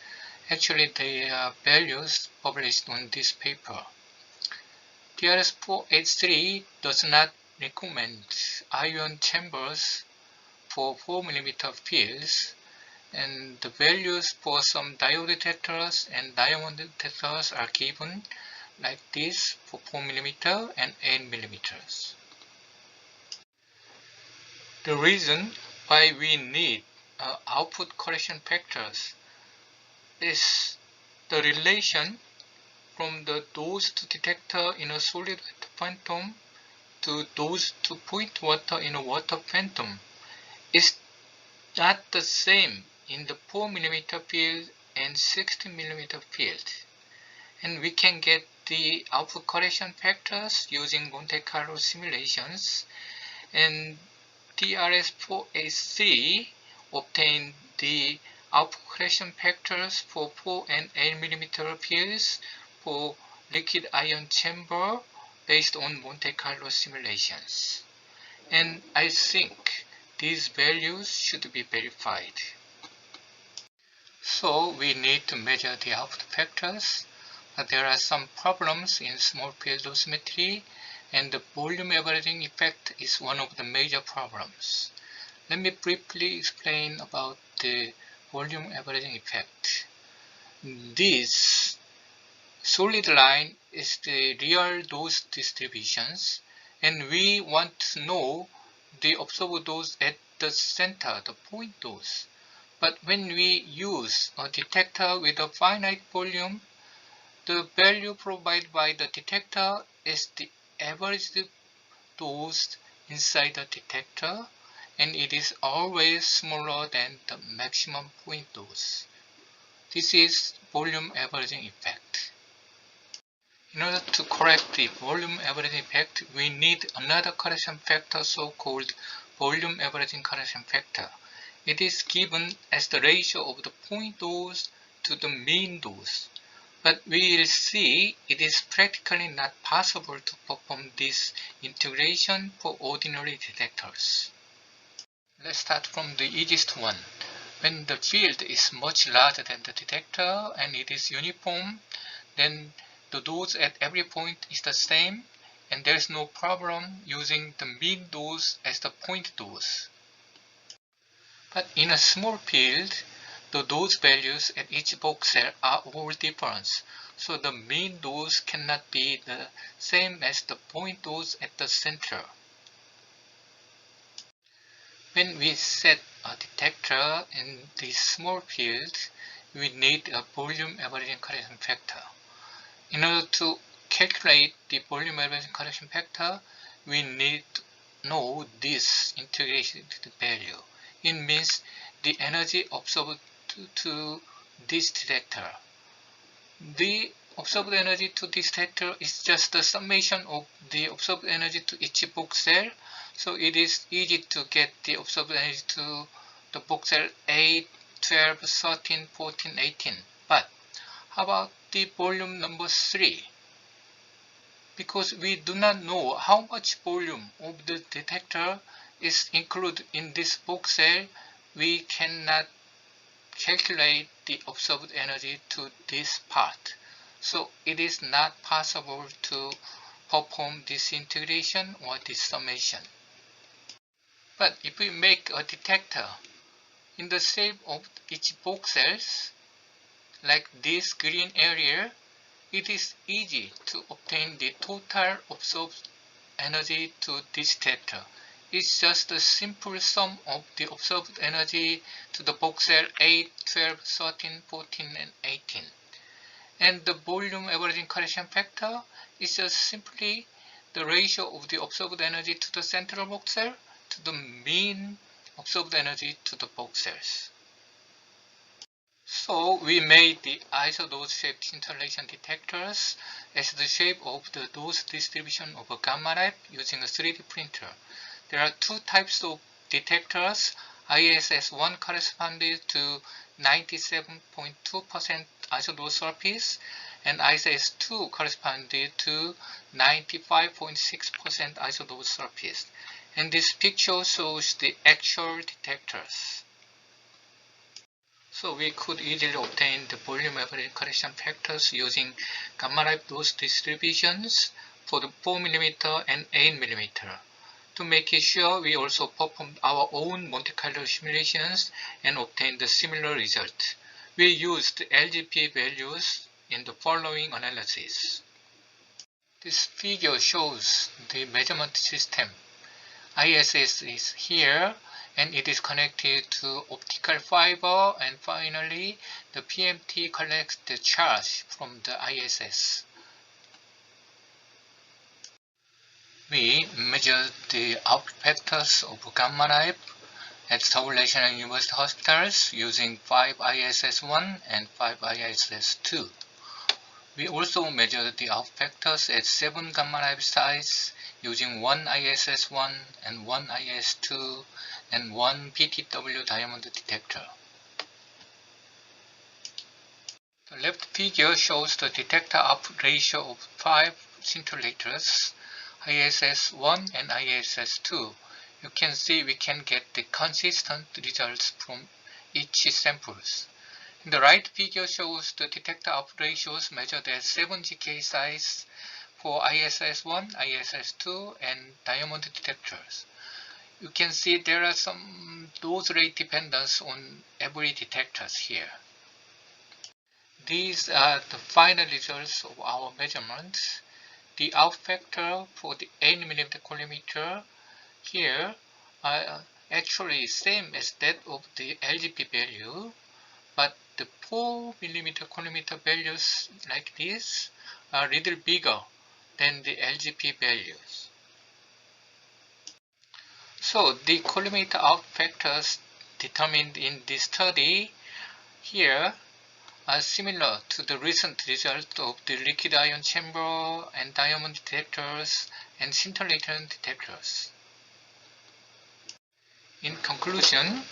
Actually, they are values published on this paper. TRS-483 does not recommend ion chambers for 4 mm fields, and the values for some diode detectors and diamond detectors are given like this for 4 mm and 8 mm. The reason why we need output correction factors is the relation from the dose to detector in a solid water phantom to dose to point water in a water phantom is not the same in the 4 mm field and 16 mm field. And we can get the output correction factors using Monte Carlo simulations, and TRS-483 obtained the output correction factors for 4 and 8 mm fields for liquid ion chamber based on Monte Carlo simulations. And I think these values should be verified. So we need to measure the output factors, but there are some problems in small field dosimetry, and the volume averaging effect is one of the major problems. Let me briefly explain about the volume averaging effect. This solid line is the real dose distributions, and we want to know the observed dose at the center, the point dose. But when we use a detector with a finite volume, the value provided by the detector is the average dose inside the detector, and it is always smaller than the maximum point dose. This is volume averaging effect. In order to correct the volume averaging effect, we need another correction factor, so-called volume averaging correction factor. It is given as the ratio of the point dose to the mean dose. But we will see it is practically not possible to perform this integration for ordinary detectors. Let's start from the easiest one. When the field is much larger than the detector and it is uniform, then the dose at every point is the same, and there is no problem using the mean dose as the point dose. But in a small field, the dose values at each voxel are all different, so the mean dose cannot be the same as the point dose at the center. When we set a detector in this small field, we need a volume averaging correction factor. In order to calculate the volume averaging correction factor, we need to know this integrated value. It means the energy observed to this detector. The observed energy to this detector is just the summation of the observed energy to each voxel, so it is easy to get the observed energy to the voxel 8, 12, 13, 14, 18. But how about the volume number 3? Because we do not know how much volume of the detector is included in this voxel, we cannot calculate the observed energy to this part. So it is not possible to perform this integration or this summation. But if we make a detector in the shape of each voxels, like this green area, it is easy to obtain the total observed energy to this detector. It's just a simple sum of the observed energy to the voxel 8, 12, 13, 14, and 18. And the volume averaging correction factor is just simply the ratio of the observed energy to the central voxel to the mean observed energy to the voxels. So we made the isodose shaped scintillation detectors as the shape of the dose distribution of a gamma knife using a 3D printer. There are two types of detectors. ISS-1 corresponded to 97.2% isodose surface, and ISS-2 corresponded to 95.6% isodose surface. And this picture shows the actual detectors. So we could easily obtain the volume average correction factors using gamma knife dose distributions for the 4 mm and 8 mm. To make it sure, we also performed our own Monte Carlo simulations and obtained a similar result. We used LGP values in the following analysis. This figure shows the measurement system. ISS is here, and it is connected to optical fiber, and finally the PMT collects the charge from the ISS. We measured the output factors of gamma knife at Seoul National University hospitals using 5 ISS-1 and 5 ISS-2. We also measured the output factors at 7 gamma knife sites using 1 ISS-1 and 1 IS-2 and 1 PTW diamond detector. The left figure shows the detector output ratio of 5 scintillators, ISS-1 and ISS-2. You can see we can get the consistent results from each samples. In the right figure shows the detector output ratios measured at 7 GK sites for ISS-1, ISS-2 and diamond detectors. You can see there are some dose rate dependence on every detectors here. These are the final results of our measurements. The output factor for the 8mm collimeter here are actually same as that of the LGP value, but the 4mm collimeter values like this are a little bigger than the LGP values. So the collimeter output factors determined in this study here are similar to the recent result of the liquid ion chamber and diamond detectors and scintillator detectors. In conclusion,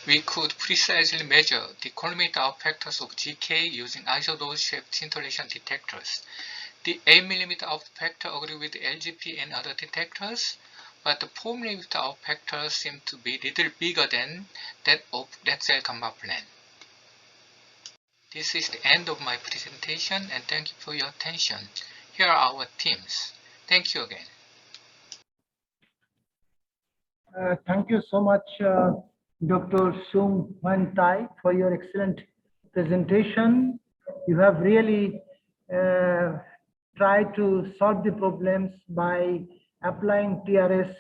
we could precisely measure the collimator output factors of GK using isodose-shaped scintillation detectors. The 8mm output factor agree with LGP and other detectors, but the 4mm output factor seem to be little bigger than that of red cell gamma plane. This is the end of my presentation, and thank you for your attention. Here are our teams. Thank you again. Thank you so much, Dr. Sung Hwan Tai, for your excellent presentation. You have really tried to solve the problems by applying TRS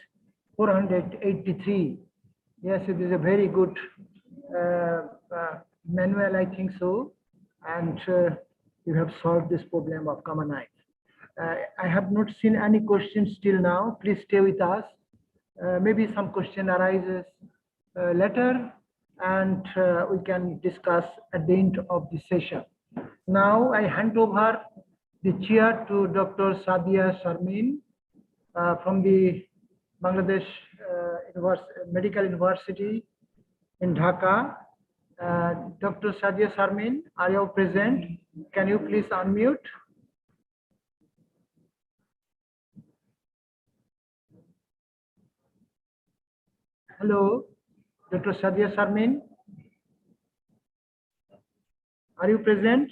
483. Yes, it is a very good manual, I think so. And you have solved this problem of gamma knife. I have not seen any questions till now. Please stay with us. Maybe some question arises later, and we can discuss at the end of the session. Now I hand over the chair to Dr. Sadia Sharmin from the Bangladesh Medical University in Dhaka. Dr. Sadia Sharmin, are you present? Can you please unmute? Hello, Dr. Sadia Sharmin. Are you present?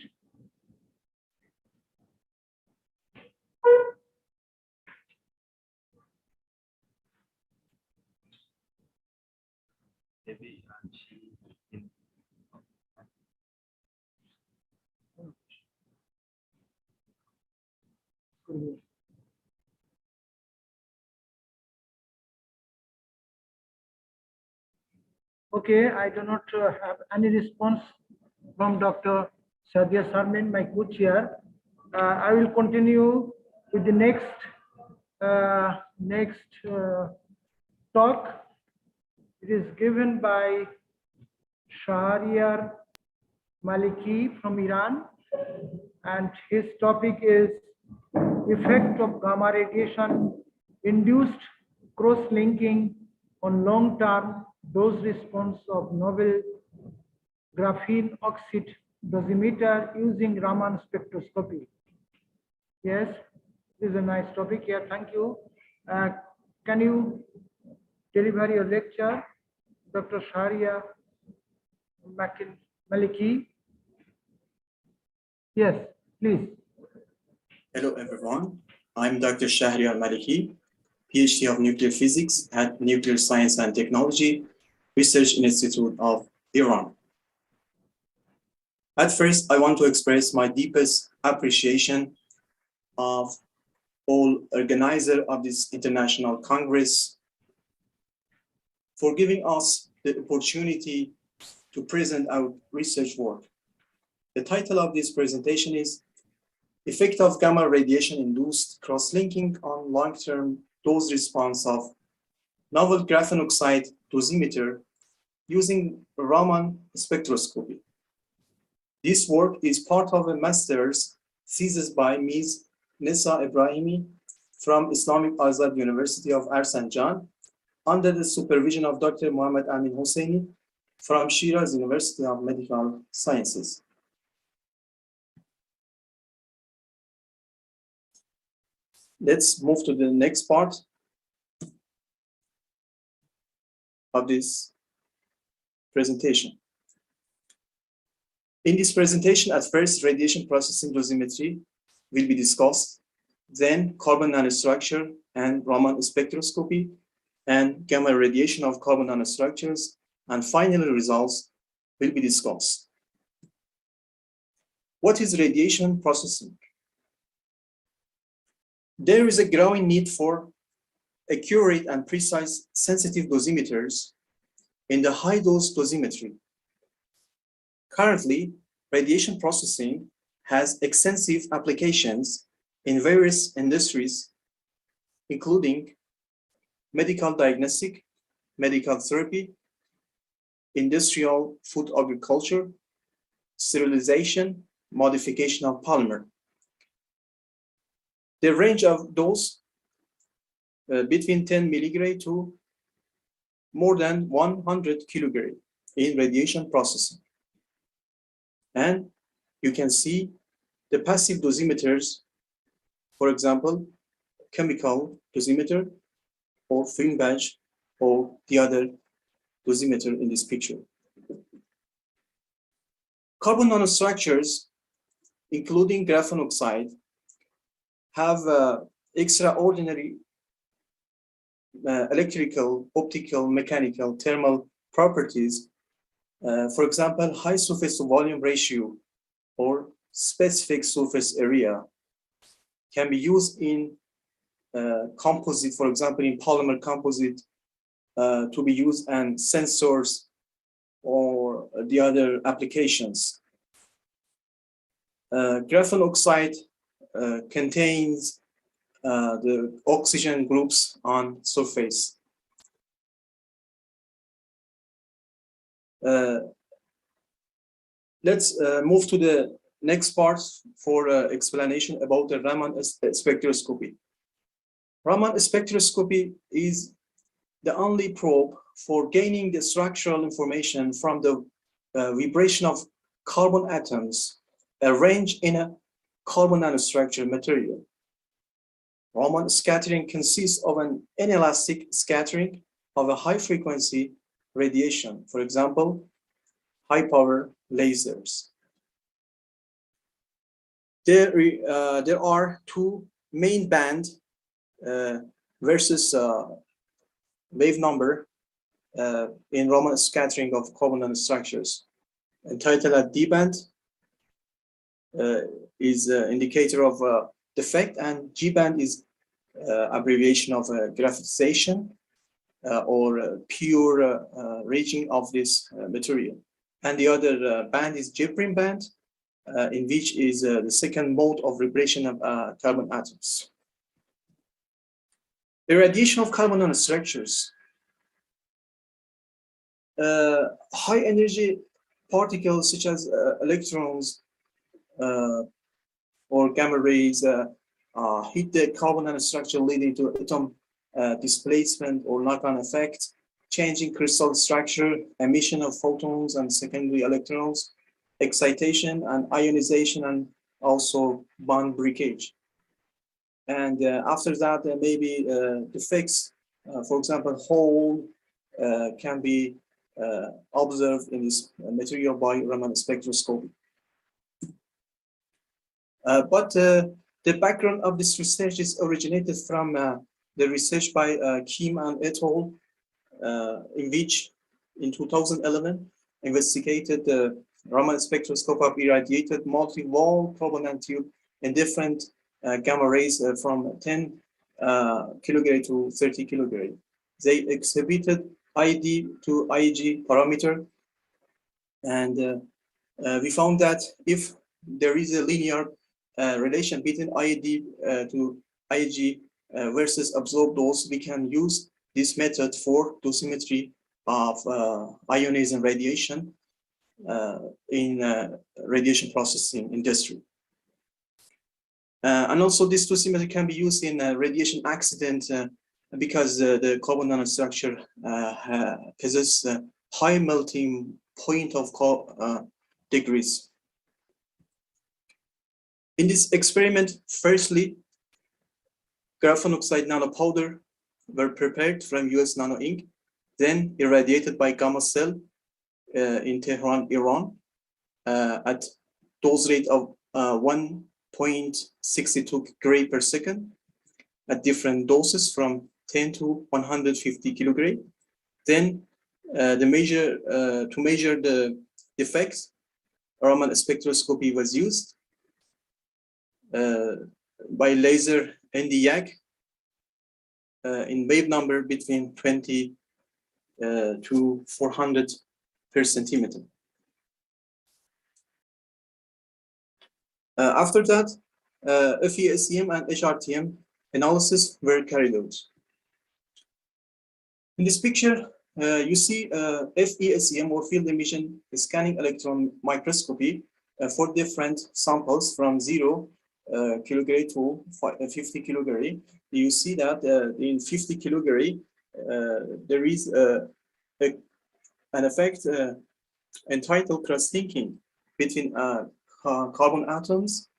Okay, I do not have any response from Dr. Sadia Sharmin, my co-chair. I will continue with the next talk. It is given by Shahriar Maliki from Iran, and his topic is effect of gamma radiation induced cross-linking on long-term dose response of novel graphene oxide dosimeter using Raman spectroscopy. Yes, this is a nice topic here. Thank you. Can you deliver your lecture, Dr. Shahriar Maliki? Yes, please. Hello, everyone. I'm Dr. Shahriar Maliki. PhD of Nuclear Physics at Nuclear Science and Technology Research Institute of Iran. At first, I want to express my deepest appreciation of all organizers of this international Congress for giving us the opportunity to present our research work. The title of this presentation is Effect of Gamma Radiation-Induced Cross-Linking on Long-Term Dose Response of Novel Graphene Oxide Dosimeter using Raman Spectroscopy. This work is part of a master's thesis by Ms. Nessa Ebrahimi from Islamic Azad University of Arsanjan under the supervision of Dr. Mohammed Amin Hosseini from Shiraz University of Medical Sciences. Let's move to the next part of this presentation. In this presentation, at first, radiation processing dosimetry will be discussed, then carbon nanostructure and Raman spectroscopy, and gamma radiation of carbon nanostructures, and finally results will be discussed. What is radiation processing? There is a growing need for accurate and precise sensitive dosimeters in the high-dose dosimetry. Currently, radiation processing has extensive applications in various industries, including medical diagnostic, medical therapy, industrial food agriculture, sterilization, modification of polymer. The range of dose between 10 milligray to more than 100 kilogray in radiation processing. And you can see the passive dosimeters, for example, chemical dosimeter or film bench or the other dosimeter in this picture. Carbon nanostructures, including graphene oxide, have extraordinary electrical, optical, mechanical, thermal properties. For example, high surface to volume ratio or specific surface area can be used in composite, for example, in polymer composite to be used and sensors or the other applications. Graphene oxide contains the oxygen groups on surface. Let's move to the next part for explanation about the Raman spectroscopy. Raman spectroscopy is the only probe for gaining the structural information from the vibration of carbon atoms arranged in a carbon nanostructure material. Raman scattering consists of an inelastic scattering of a high frequency radiation, for example, high power lasers. There are two main bands versus wave number in Raman scattering of carbon nanostructures. Entitled at D band is indicator of defect, and G band is abbreviation of graphitization or pure raging of this material. And the other band is J' band, in which is the second mode of vibration of carbon atoms. The radiation of carbon nanostructures. High energy particles such as electrons or gamma rays hit the carbon nanostructure, leading to atom displacement or knock-on effect, changing crystal structure, emission of photons and secondary electrons, excitation and ionization, and also bond breakage. And after that, there may be defects. For example, hole can be observed in this material by Raman spectroscopy. But the background of this research is originated from the research by Kim and et al., in which in 2011 investigated the Raman spectroscope of irradiated multi-wall carbon nanotube in different gamma rays from 10 kilogray to 30 kilogray. They exhibited ID to IG parameter, and we found that if there is a linear relation between ID to IG versus absorbed dose, we can use this method for dosimetry of ionizing radiation in radiation processing industry. And also this dosimetry can be used in radiation accident because the carbon nanostructure possesses a high melting point of degrees. In this experiment, firstly, graphene oxide nanopowder were prepared from US Nano Inc., then irradiated by gamma cell in Tehran, Iran, at dose rate of 1.62 gray per second at different doses from 10 to 150 kilogray. Then to measure the effects, Raman spectroscopy was used by laser Nd:YAG in wave number between 20 to 400 per centimeter. After that, FESEM and HRTM analysis were carried out. In this picture, you see FESEM or field emission scanning electron microscopy for different samples from 0 kilogray to 50 kilogray. You see that in 50 kilogray, there is an effect entitled cross-linking between carbon atoms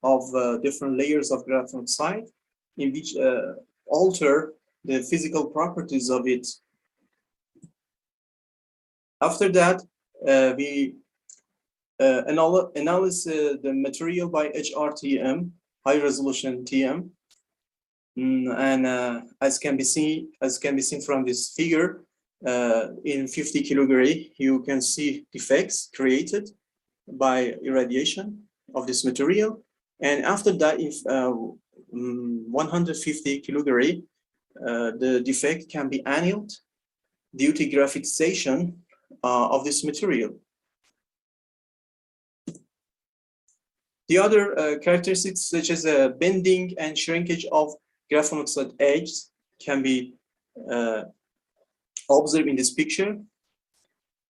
of different layers of graphene oxide, in which alter the physical properties of it. After that, we analyze the material by HRTM, high resolution TM, and as can be seen from this figure, in 50 kilogray, you can see defects created by irradiation of this material, and after that, if 150 kilogray, the defect can be annealed due to graphitization of this material. The other characteristics, such as bending and shrinkage of graphene oxide edges, can be observed in this picture,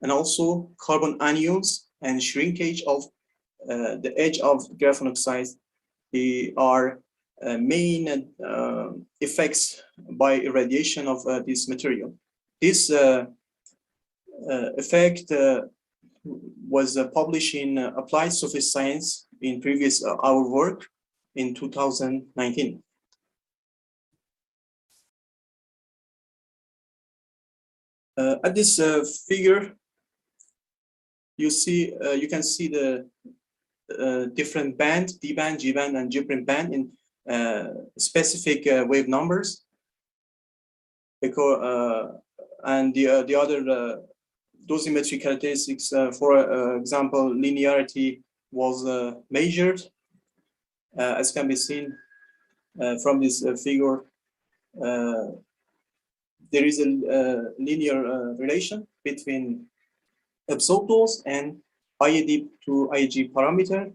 and also carbon anions and shrinkage of the edge of graphene oxide are main effects by irradiation of this material. This effect was published in Applied Surface Science in previous our work in 2019. At this figure, you can see the different band, D band, G band, and G prime band in specific wave numbers. Because, and the other dosimetry characteristics, for example, linearity was measured, as can be seen from this figure. There is a linear relation between absorbed dose and IAD to IG parameter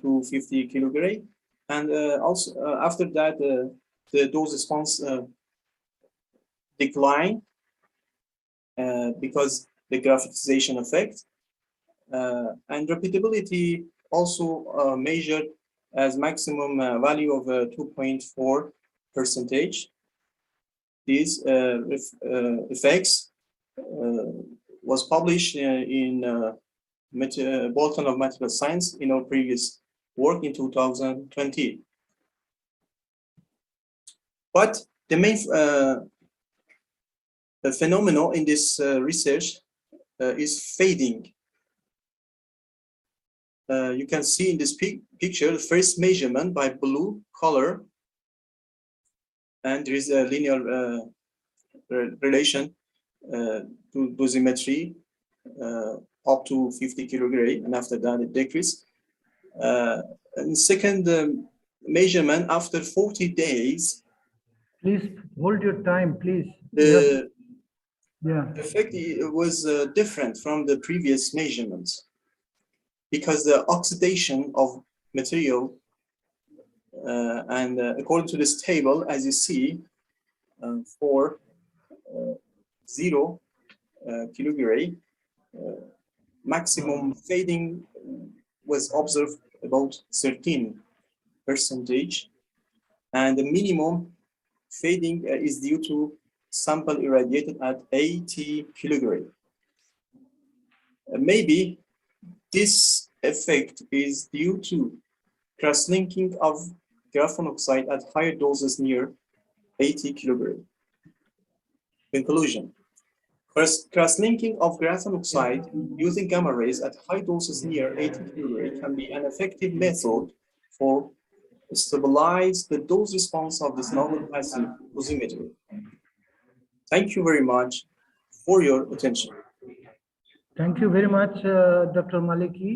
to 50 kilogray, and also after that the dose response decline because the graphitization effect, and repeatability also measured as maximum value of 2.4%. These effects was published in Bulletin of Material Science in our previous work in 2020. But the main phenomenon in this research is fading. You can see in this picture the first measurement by blue color and there is a linear relation to dosimetry up to 50 kilogray, and after that it decreases. And second measurement after 40 days. Please hold your time, please. The Yeah. effect was different from the previous measurements because the oxidation of material and according to this table, as you see, for 0 kilogray, maximum fading was observed about 13%, and the minimum fading is due to sample irradiated at 80 kilogray. Maybe this effect is due to cross-linking of graphene oxide at higher doses near 80 kilogray. Conclusion. Cross-linking of graphene oxide using gamma rays at high doses near 80 kilogray can be an effective method for stabilize the dose response of this novel passive dosimeter. Thank you very much for your attention. Thank you very much, Dr. Maliki.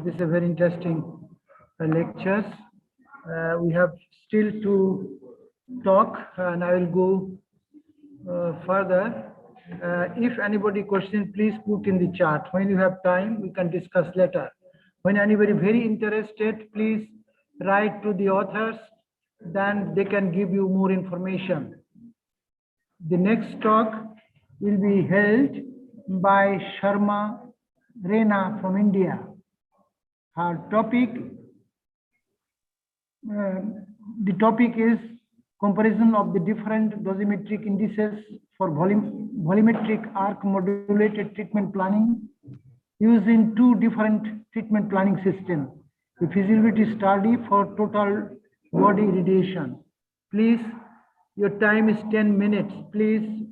This is a very interesting lectures. We have still to talk, and I will go further. If anybody question, please put in the chat. When you have time, we can discuss later. When anybody very interested, please write to the authors, then they can give you more information. The next talk will be held by Sharma Rena from India. Her topic, the topic is comparison of the different dosimetric indices for volumetric arc modulated treatment planning using 2 different treatment planning systems. The feasibility study for total body irradiation. Please, your time is 10 minutes. Please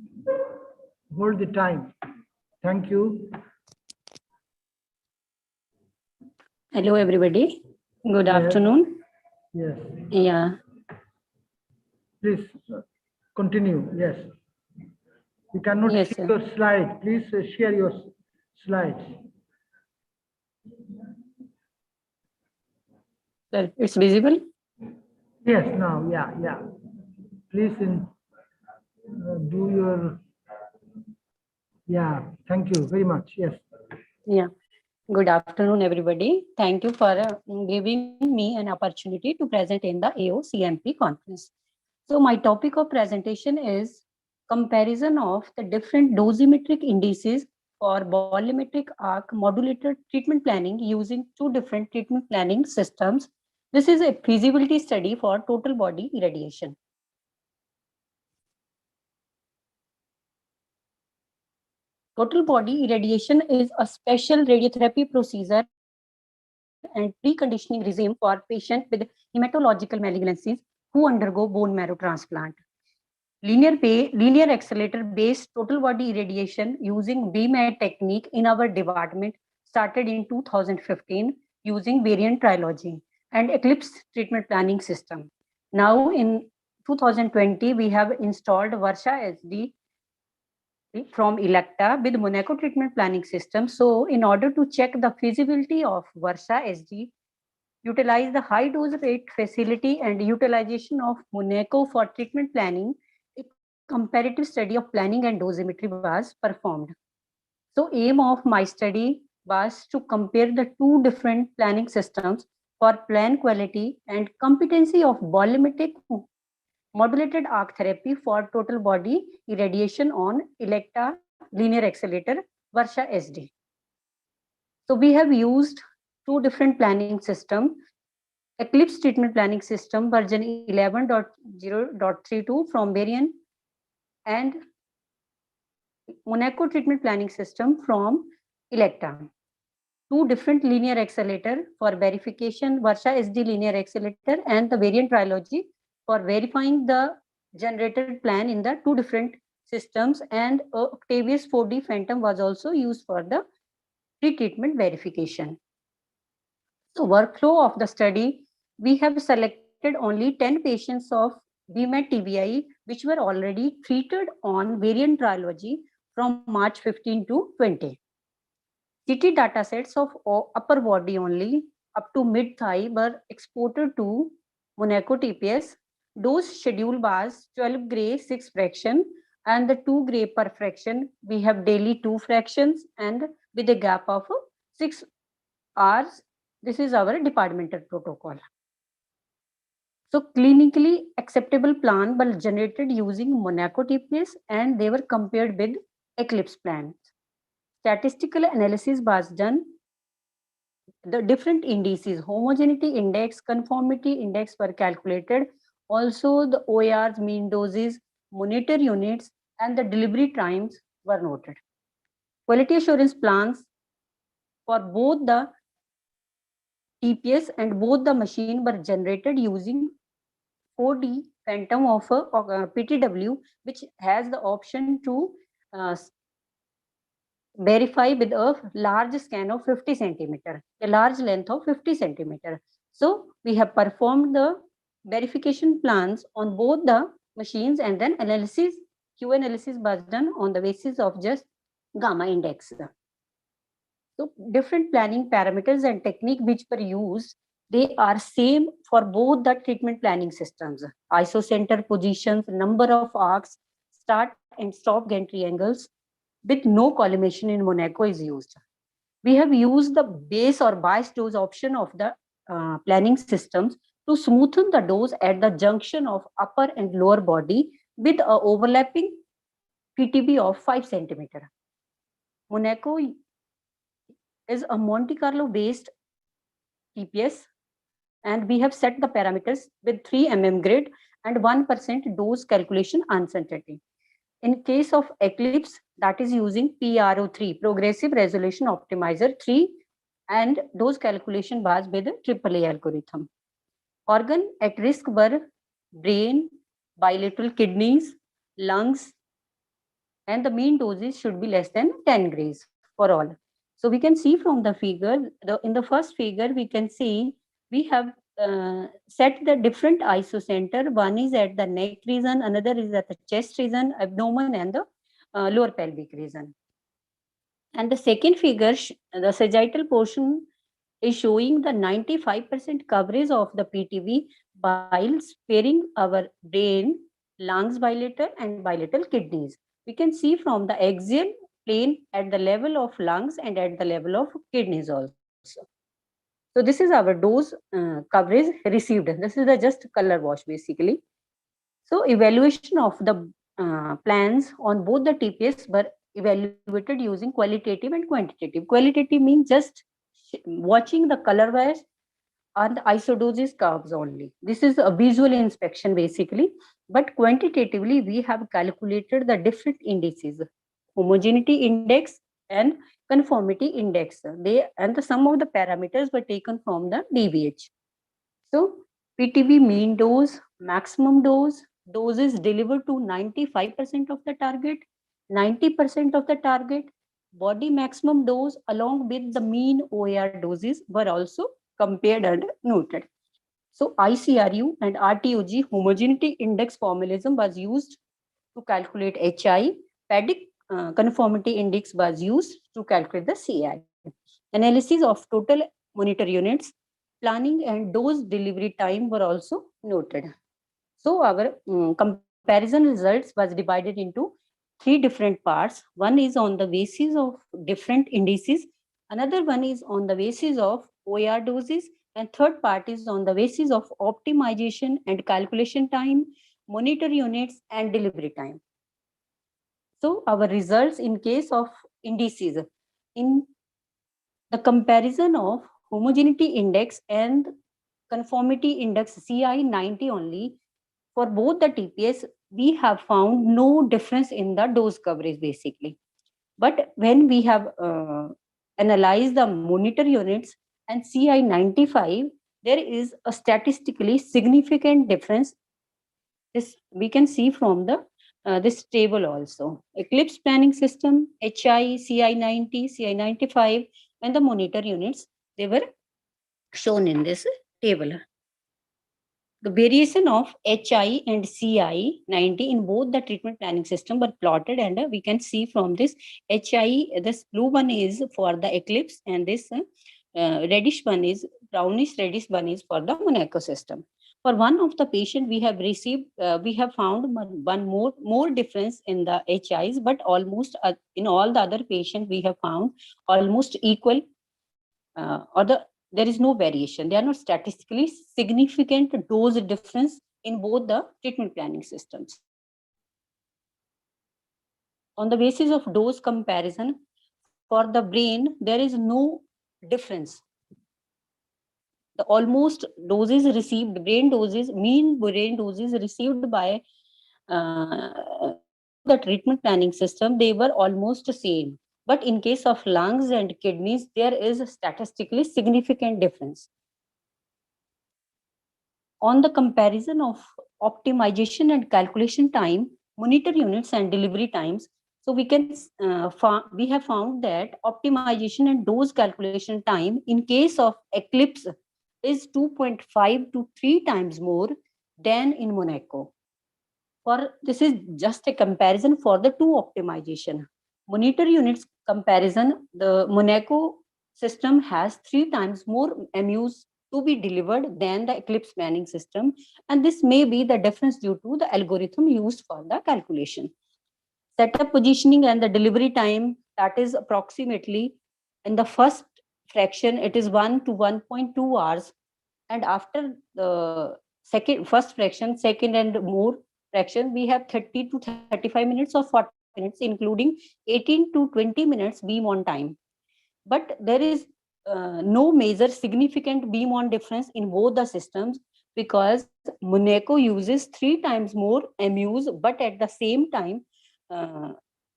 hold the time. Thank you. Hello, everybody. Good afternoon. Yes. Yeah. Please continue. Yes. We cannot Yes, see sir. your slide. Please share your slides. Sir, it's visible? Yes, now, yeah. Please do your, yeah, thank you very much. Yes. Yeah. Good afternoon, everybody. Thank you for giving me an opportunity to present in the AOCMP conference. So my topic of presentation is comparison of the different dosimetric indices for volumetric arc modulated treatment planning using 2 different treatment planning systems. This is a feasibility study for total body irradiation. Total body irradiation is a special radiotherapy procedure and preconditioning regime for patients with hematological malignancies who undergo bone marrow transplant. Linear accelerator based total body irradiation using BMAT technique in our department started in 2015 using variant trilogy and Eclipse treatment planning system. Now in 2020, we have installed Varsha SD from Electa with Monaco treatment planning system. So in order to check the feasibility of Varsha SD, utilize the high dose rate facility and utilization of Monaco for treatment planning, a comparative study of planning and dosimetry was performed. So aim of my study was to compare the 2 different planning systems for plan quality and competency of volumetric modulated arc therapy for total body irradiation on Electa linear accelerator Varsha SD. So we have used 2 different planning systems, Eclipse treatment planning system version 11.0.32 from Varian and Monaco treatment planning system from Electa. 2 different linear accelerator for verification, Varsha SD linear accelerator and the variant trilogy for verifying the generated plan in the 2 different systems, and Octavius 4D Phantom was also used for the pre-treatment verification. So workflow of the study, we have selected only 10 patients of BMAT TBI, which were already treated on variant trialogy from March 15 to 20. CT datasets of upper body only up to mid-thigh were exported to Monaco TPS. Dose schedule was 12 gray 6 fraction and the 2 gray per fraction. We have daily 2 fractions and with a gap of 6 hours. This is our departmental protocol. So clinically acceptable plan were generated using Monaco TPS and they were compared with Eclipse plans. Statistical analysis was done. The different indices, homogeneity index, conformity index were calculated. Also the OARs, mean doses, monitor units, and the delivery times were noted. Quality assurance plans for both the TPS and both the machine were generated using 4D phantom of PTW, which has the option to verify with a large scan of 50 centimeter, a large length of 50 centimeter. So we have performed the verification plans on both the machines and then analysis, Q analysis was done on the basis of just gamma index. So different planning parameters and technique which were used, they are same for both the treatment planning systems. Isocenter positions, number of arcs, start and stop gantry angles with no collimation in Monaco is used. We have used the base or bias dose option of the planning systems to smoothen the dose at the junction of upper and lower body with a overlapping PTB of 5 centimeter. Monaco is a Monte Carlo based TPS and we have set the parameters with 3 mm grid and 1% dose calculation uncertainty. In case of Eclipse, that is using PRO3, Progressive Resolution Optimizer 3, and dose calculation was with the AAA algorithm. Organ at risk were brain, bilateral kidneys, lungs, and the mean doses should be less than 10 grays for all. So we can see from the figure, in the first figure, we can see we have set the different isocenter. One is at the neck region, another is at the chest region, abdomen, and the lower pelvic region. And the second figure, the sagittal portion is showing the 95% coverage of the PTV while sparing our brain, lungs bilateral and bilateral kidneys. We can see from the axial plane at the level of lungs and at the level of kidneys also. So this is our dose coverage received. This is the just color wash basically. So evaluation of the plans on both the TPS were evaluated using qualitative and quantitative. Qualitative means just watching the color wash on the isodoses curves only. This is a visual inspection basically, but quantitatively we have calculated the different indices, homogeneity index and conformity index. And the sum of the parameters were taken from the DVH. So PTV mean dose, maximum dose, doses delivered to 95% of the target, 90% of the target, body maximum dose along with the mean OAR doses were also compared and noted. So ICRU and RTOG homogeneity index formalism was used to calculate HI. PADIC conformity index was used to calculate the CI. Analysis of total monitor units, planning and dose delivery time were also noted. So our comparison results was divided into 3 different parts. One is on the basis of different indices. Another one is on the basis of OAR doses. And third part is on the basis of optimization and calculation time, monitor units and delivery time. So our results in case of indices, in the comparison of homogeneity index and conformity index CI 90 only, for both the TPS, we have found no difference in the dose coverage basically. But when we have analyzed the monitor units and CI 95, there is a statistically significant difference. This we can see from the this table also. Eclipse planning system, HI, CI 90, CI 95, and the monitor units, they were shown in this table. The variation of HI and CI-90 in both the treatment planning system were plotted, and we can see from this HI, this blue one is for the Eclipse, and this reddish one is, brownish reddish one is for the Monaco system. For one of the patient we have received, we have found one more difference in the HIs, but almost in all the other patients we have found almost equal, there is no variation. They are not statistically significant dose difference in both the treatment planning systems. On the basis of dose comparison, for the brain, there is no difference. The almost doses received, mean brain doses received by the treatment planning system, they were almost the same. But in case of lungs and kidneys, there is a statistically significant difference. On the comparison of optimization and calculation time, monitor units and delivery times, so we can we have found that optimization and dose calculation time in case of Eclipse is 2.5 to 3 times more than in Monaco. This is just a comparison for the two optimization. Monitor units comparison, the Monaco system has 3 times more MUs to be delivered than the Eclipse planning system, and this may be the difference due to the algorithm used for the calculation. Setup positioning and the delivery time, that is approximately in the first fraction it is 1 to 1.2 hours, and after the first fraction, second and more fraction, we have 30 to 35 minutes or 40 minutes, including 18 to 20 minutes beam on time. But there is no major significant beam on difference in both the systems, because Monaco uses 3 times more MUs, but at the same time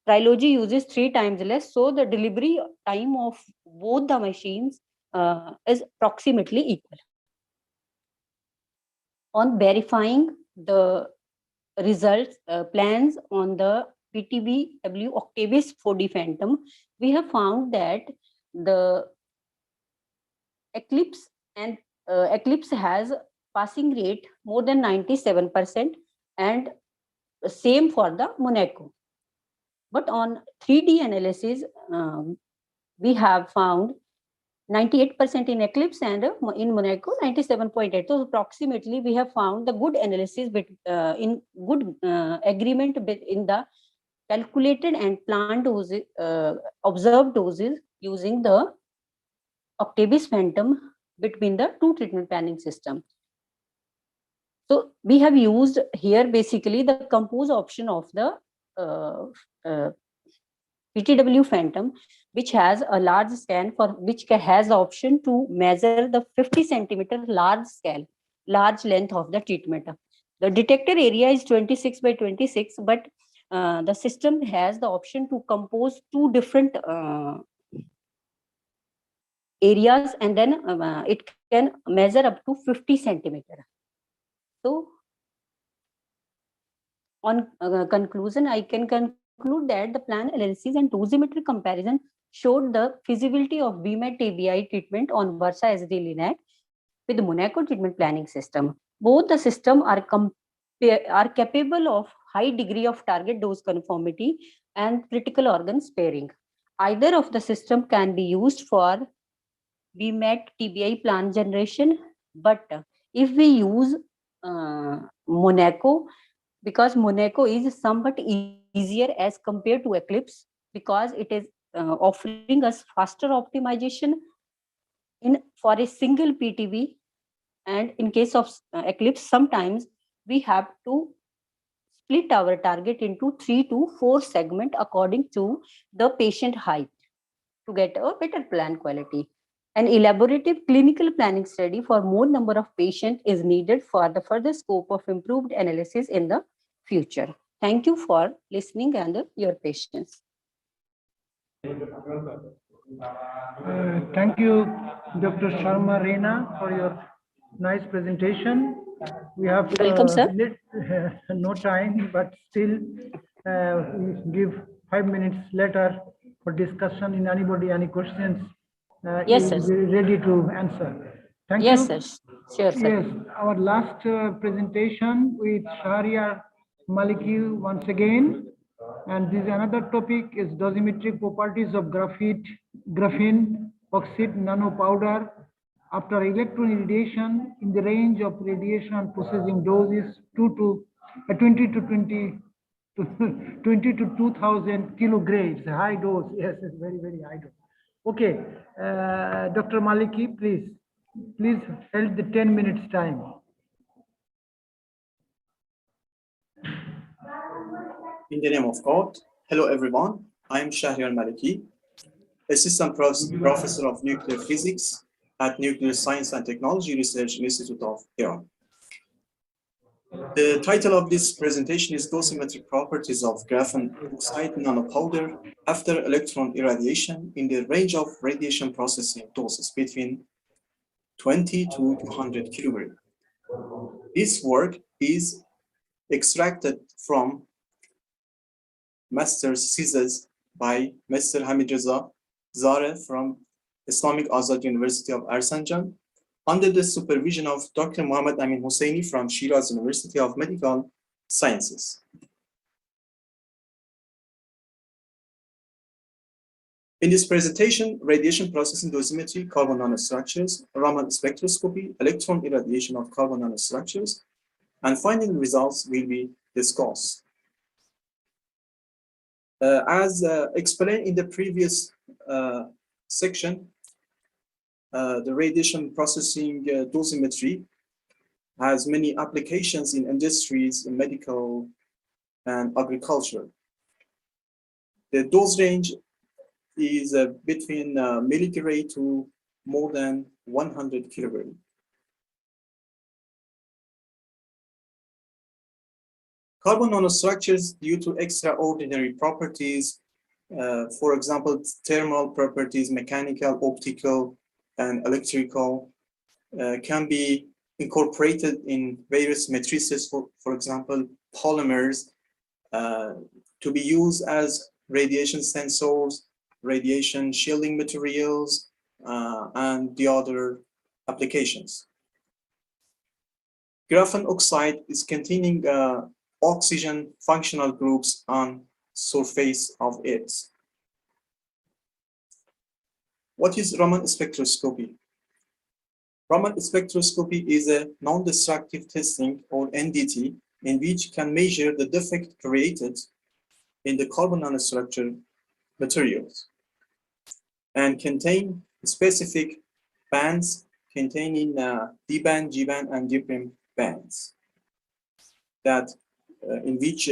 Trilogy uses 3 times less, so the delivery time of both the machines is approximately equal. On verifying the results plans on the PTBW Octavius 4D Phantom, we have found that the Eclipse has passing rate more than 97%, and same for the Monaco. But on 3D analysis, we have found 98% in Eclipse and in Monaco 97.8. So approximately we have found the good analysis in good agreement in the calculated and planned doses, observed doses using the Octavius Phantom between the two treatment planning systems. So we have used here basically the compose option of the PTW Phantom, which has a large scan, for which has the option to measure the 50 centimeter large length of the treatment. The detector area is 26 by 26, but the system has the option to compose 2 different areas, and then it can measure up to 50 centimeter. So on conclusion, I can conclude that the plan analysis and dosimetry comparison showed the feasibility of BMAT TBI treatment on Versa SD Linac with the Monaco treatment planning system. Both the systems are capable of high degree of target dose conformity and critical organ sparing. Either of the system can be used for BMAT TBI plan generation, but if we use Monaco, because Monaco is somewhat easier as compared to Eclipse, because it is offering us faster optimization for a single PTV, and in case of Eclipse, sometimes we have to split our target into 3 to 4 segments according to the patient height to get a better plan quality. An elaborative clinical planning study for more number of patients is needed for the further scope of improved analysis in the future. Thank you for listening and your patience. Thank you, Dr. Sharma Reena, for your nice presentation. We have welcome, sir. No time, but still we give 5 minutes later for discussion. In any questions, yes, you will be ready to answer. Thank Yes, you. sir. Sure, sir. Yes, our last presentation with Shahriar Maliki once again. And this another topic is dosimetric properties of graphene oxide nanopowder after electron irradiation in the range of radiation and processing doses 20 to 2000 kilograms, high dose. Yes, it's very, very high dose. Okay, Dr. Maliki, please hold the 10 minutes time. In the name of God, hello everyone. I am Shahriar Maliki, Assistant Professor of Nuclear Physics at Nuclear Science and Technology Research Institute of Iran. The title of this presentation is Dosimetric Properties of Graphene Oxide Nanopowder after Electron Irradiation in the range of radiation processing doses between 20 to 200 kilograms. This work is extracted from master's thesis by Mr. Hamid Reza Zare from Islamic Azad University of Erzincan under the supervision of Dr. Muhammad Amin Hosseini from Shiraz University of Medical Sciences. In this presentation, radiation processing dosimetry, carbon nanostructures, Raman spectroscopy, electron irradiation of carbon nanostructures, and finding results will be discussed. As explained in the previous section, the radiation processing dosimetry has many applications in industries, in medical, and agriculture. The dose range is between milligray to more than 100 kilograms. Carbon nanostructures, due to extraordinary properties, for example, thermal properties, mechanical, optical, and electrical, can be incorporated in various matrices, for example, polymers, to be used as radiation sensors, radiation shielding materials, and the other applications. Graphene oxide is containing oxygen functional groups on surface of it. What is Raman spectroscopy? Raman spectroscopy is a non-destructive testing, or NDT, in which can measure the defect created in the carbon nanostructure materials and contain specific bands containing D band, G band, and D' bands that in which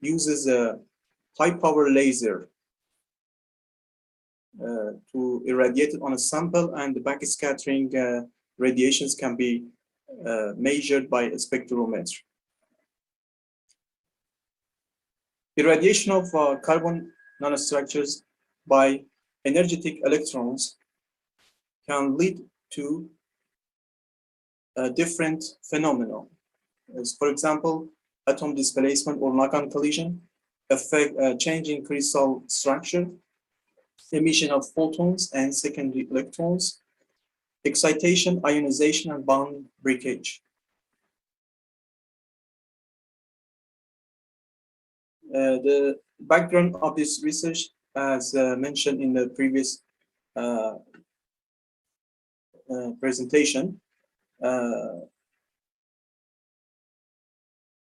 uses a high power laser to irradiate it on a sample, and the backscattering radiations can be measured by a spectrometer. Irradiation of carbon nanostructures by energetic electrons can lead to different phenomena. As for example, atom displacement or knock-on collision, change in crystal structure, emission of photons and secondary electrons, excitation, ionization, and bond breakage. The background of this research, as mentioned in the previous presentation,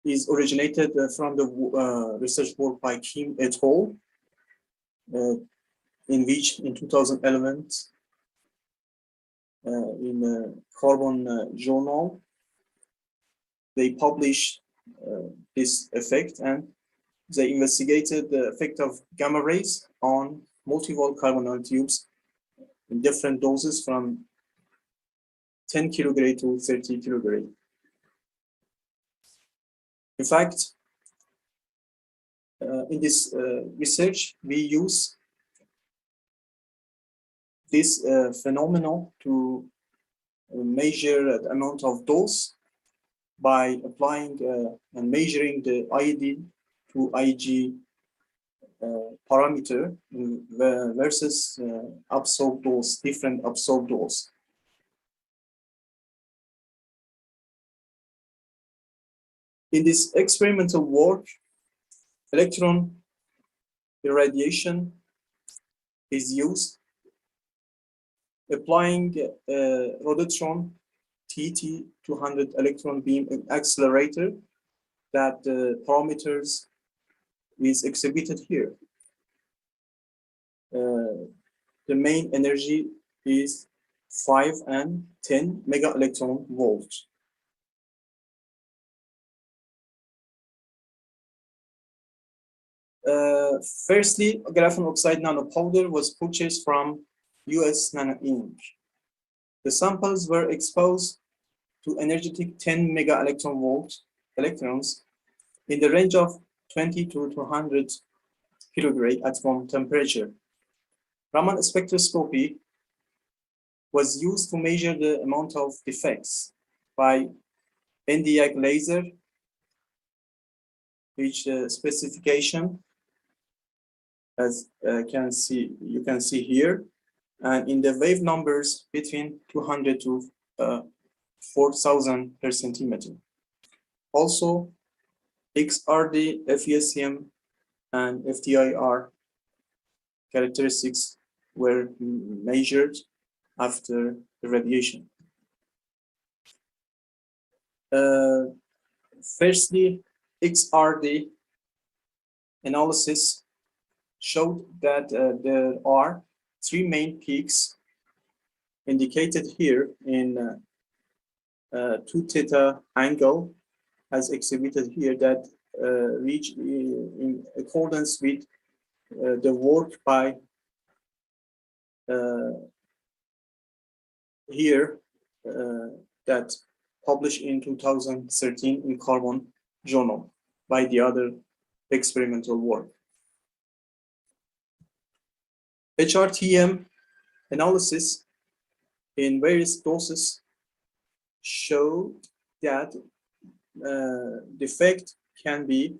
is originated from the research work by Kim et al. In which in 2011 in a Carbon journal, they published this effect, and they investigated the effect of gamma rays on multi-wall carbon nanotubes in different doses from 10 kilogray to 30 kilogray. In fact, in this research, we use this phenomenon to measure the amount of dose by applying and measuring the IED to IG parameter versus absorbed dose, different absorbed dose. In this experimental work, electron irradiation is used, applying Rhodotron TT200 electron beam accelerator that the parameters is exhibited here. The main energy is 5 and 10 mega electron volts. Firstly, graphene oxide nanopowder was purchased from US Nano Inc. The samples were exposed to energetic 10 mega electron volt electrons in the range of 20 to 200 kilogray at room temperature. Raman spectroscopy was used to measure the amount of defects by Nd:YAG laser, which specification as you can see here, and in the wave numbers between 200 to 4,000 per centimeter. Also, XRD, FESM, and FTIR characteristics were measured after the radiation. Firstly, XRD analysis showed that there are 3 main peaks indicated here in 2 theta angle, as exhibited here, that reach in accordance with the work by here that published in 2013 in Carbon Journal by the other experimental work. HRTM analysis in various doses showed that defect can be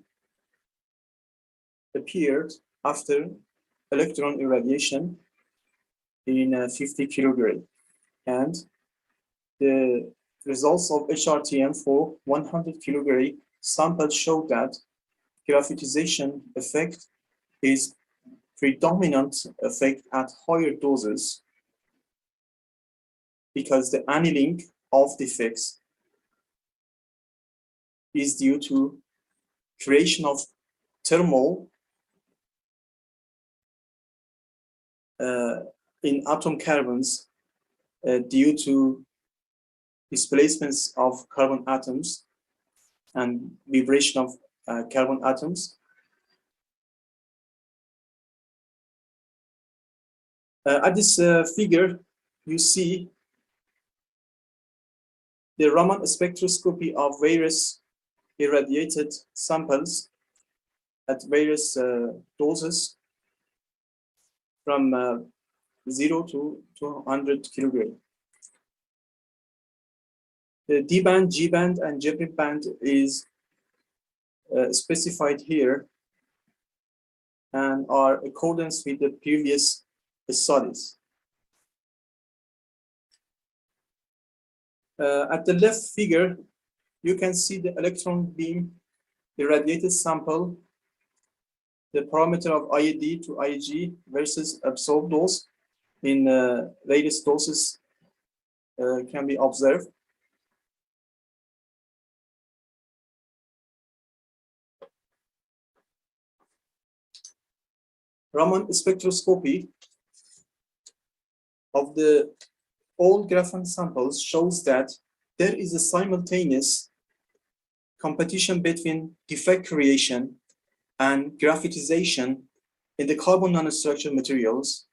appeared after electron irradiation in 50 kilogray, and the results of HRTM for 100 kilogray samples showed that graphitization effect is predominant effect at higher doses because the annealing of defects is due to creation of thermal in atom carbons due to displacements of carbon atoms and vibration of carbon atoms. At this figure, you see the Raman spectroscopy of various irradiated samples at various doses from 0 to 200 kilogram. The D band, G band, and J band is specified here and are in accordance with the previous studies. At the left figure, you can see the electron beam irradiated sample, the parameter of IED to IEG versus absorbed dose in various doses can be observed. Raman spectroscopy of the all graphene samples shows that there is a simultaneous competition between defect creation and graphitization in the carbon nanostructure materials,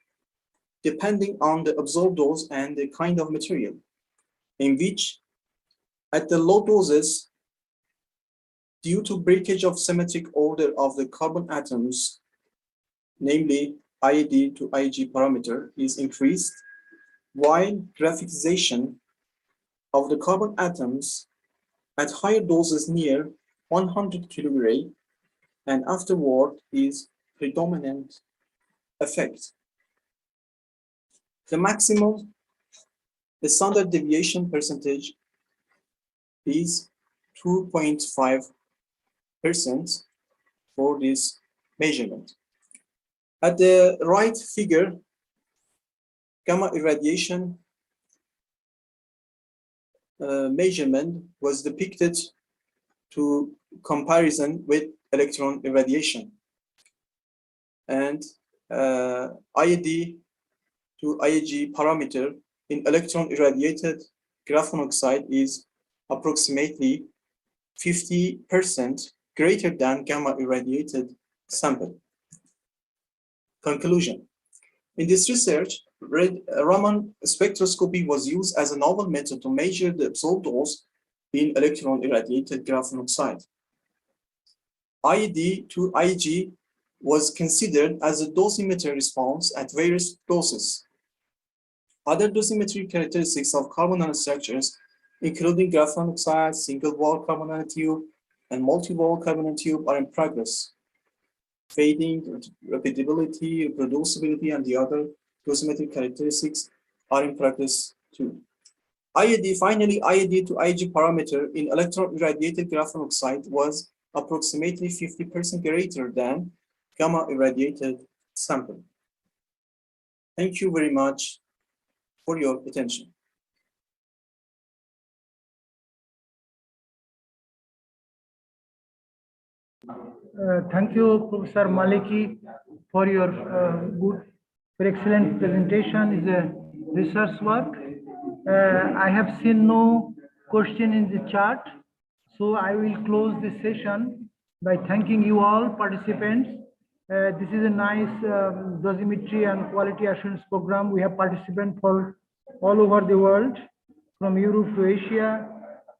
depending on the absorbed dose and the kind of material, in which at the low doses, due to breakage of symmetric order of the carbon atoms, namely IED to IEG parameter is increased, while graphitization of the carbon atoms at higher doses near 100 kilogray and afterward is predominant effect. The maximum, the standard deviation percentage is 2.5 for this measurement. At the right figure, gamma irradiation measurement was depicted to comparison with electron irradiation. And IED to IEG parameter in electron irradiated graphene oxide is approximately 50% greater than gamma irradiated sample. Conclusion. In this research, Raman spectroscopy was used as a novel method to measure the absorbed dose in electron irradiated graphene oxide. IED to IEG was considered as a dosimetry response at various doses. Other dosimetry characteristics of carbon nanostructures, including graphene oxide, single-wall carbon nanotube, and multi-wall carbon nanotube, are in progress. Fading, repeatability, reproducibility, and the other dosimetry characteristics are in progress too. Finally, IED to IEG parameter in electron irradiated graphene oxide was approximately 50% greater than gamma irradiated sample. Thank you very much for your attention. Thank you, Professor Maliki, for your excellent presentation. Is a research work. I have seen no question in the chat, so I will close this session by thanking you all participants. This is a nice dosimetry and quality assurance program. We have participants for all over the world, from Europe to Asia,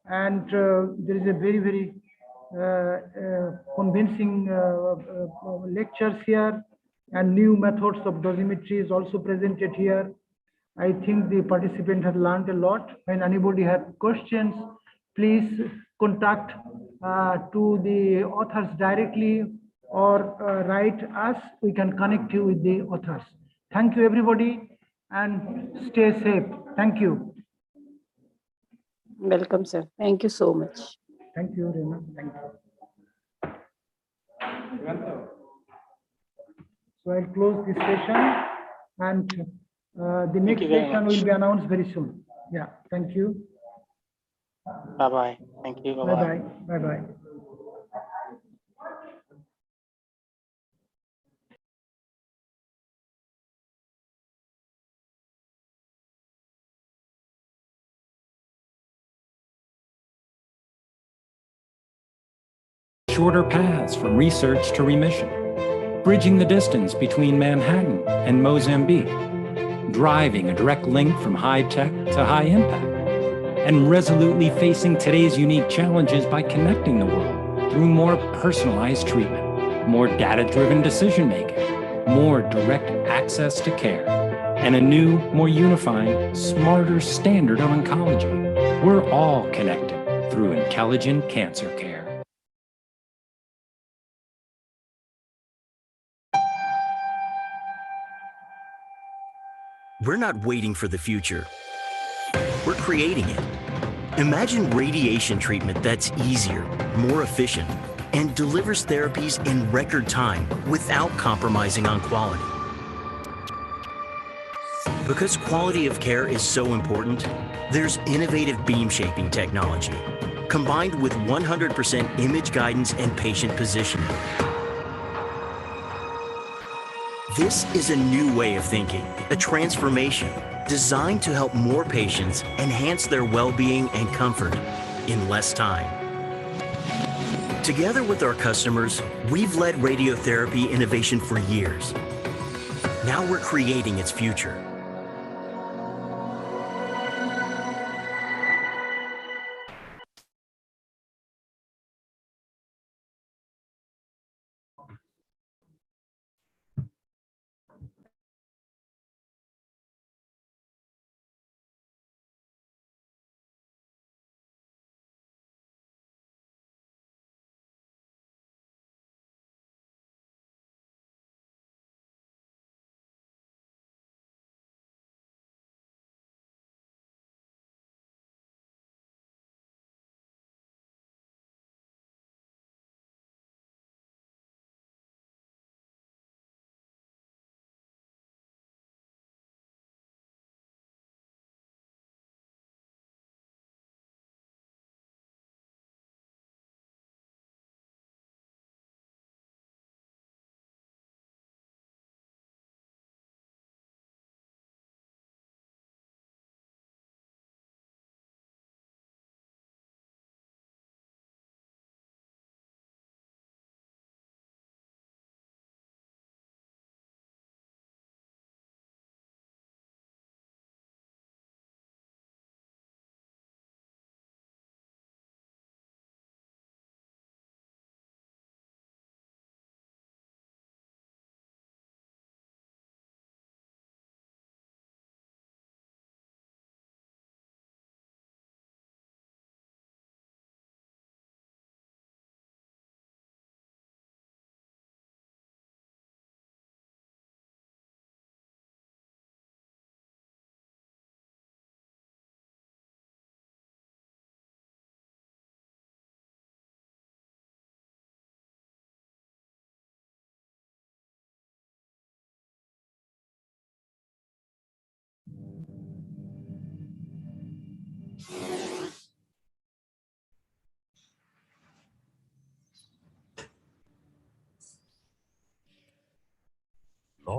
and there is a very convincing lectures here, and new methods of dosimetry is also presented here. I think the participant has learned a lot. When anybody has questions, please contact to the authors directly or write us. We can connect you with the authors. Thank you, everybody, and stay safe. Thank you. Welcome, sir. Thank you so much. Thank you, Rena. Thank you. So I'll close this session, and the next session will be announced very soon. Yeah, thank you. Bye-bye. Thank you. Bye-bye. Bye-bye. Shorter paths from research to remission, bridging the distance between Manhattan and Mozambique, driving a direct link from high tech to high impact, and resolutely facing today's unique challenges by connecting the world through more personalized treatment, more data-driven decision-making, more direct access to care, and a new, more unifying, smarter standard of oncology. We're all connected through intelligent cancer care. We're not waiting for the future. We're creating it. Imagine radiation treatment that's easier, more efficient, and delivers therapies in record time without compromising on quality. Because quality of care is so important, there's innovative beam shaping technology, combined with 100% image guidance and patient positioning. This is a new way of thinking, a transformation designed to help more patients enhance their well-being and comfort in less time. Together with our customers, we've led radiotherapy innovation for years. Now we're creating its future.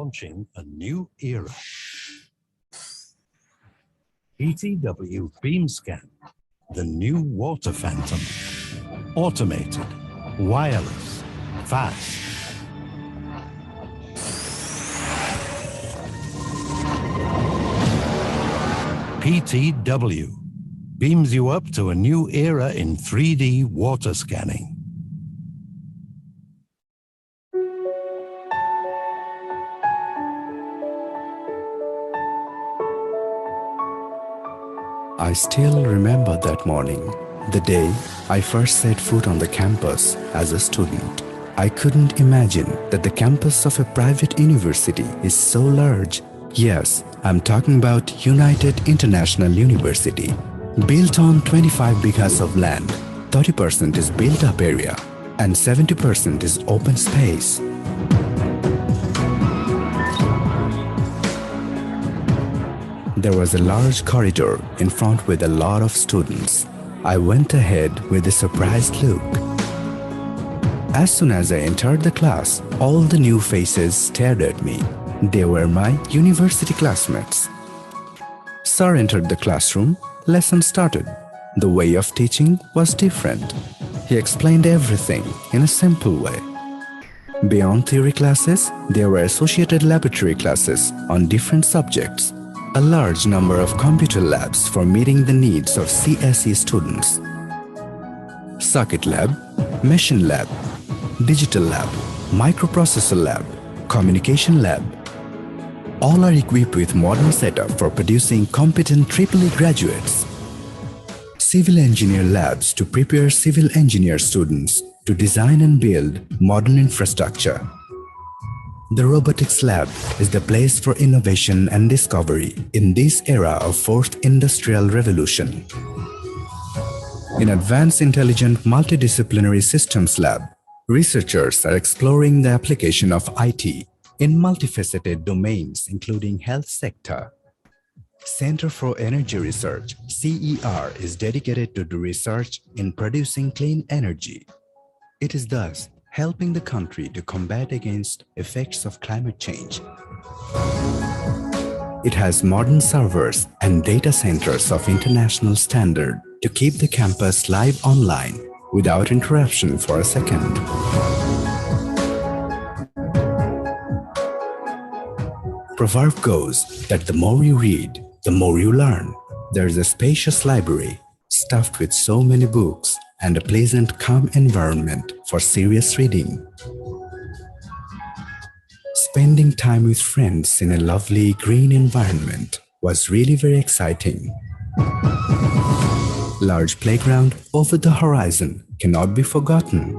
launching a new era. ETW Beam Scan, the new water phantom. Automated, wireless, fast. PTW beams you up to a new era in 3D water scanning. I still remember that morning, the day I first set foot on the campus as a student. I couldn't imagine that the campus of a private university is so large. Yes, I'm talking about United International University. Built on 25 bighas of land, 30% is built-up area and 70% is open space. There was a large corridor in front with a lot of students. I went ahead with a surprised look. As soon as I entered the class, all the new faces stared at me. They were my university classmates. Sir entered the classroom, lesson started. The way of teaching was different. He explained everything in a simple way. Beyond theory classes, there were associated laboratory classes on different subjects. A large number of computer labs for meeting the needs of CSE students. Circuit lab, machine lab, digital lab, microprocessor lab, communication lab. All are equipped with modern setup for producing competent EEE graduates. Civil engineer labs to prepare civil engineer students to design and build modern infrastructure. The robotics lab is the place for innovation and discovery in this era of fourth industrial revolution. In Advanced Intelligent Multidisciplinary Systems lab, researchers are exploring the application of IT in multifaceted domains including health sector. Center for Energy Research, CER, is dedicated to the research in producing clean energy. It is thus helping the country to combat against effects of climate change. It has modern servers and data centers of international standard to keep the campus live online without interruption for a second. Proverb goes that the more you read, the more you learn. There is a spacious library stuffed with so many books and a pleasant, calm environment for serious reading. Spending time with friends in a lovely green environment was really very exciting. Large playground over the horizon cannot be forgotten.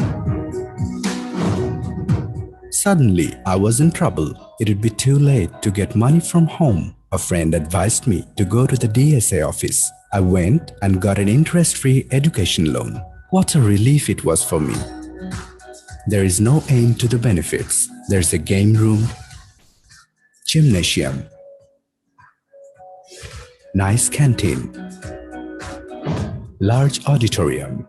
Suddenly, I was in trouble. It would be too late to get money from home. A friend advised me to go to the DSA office. I went and got an interest-free education loan. What a relief it was for me. There is no end to the benefits. There's a game room, gymnasium, nice canteen, large auditorium,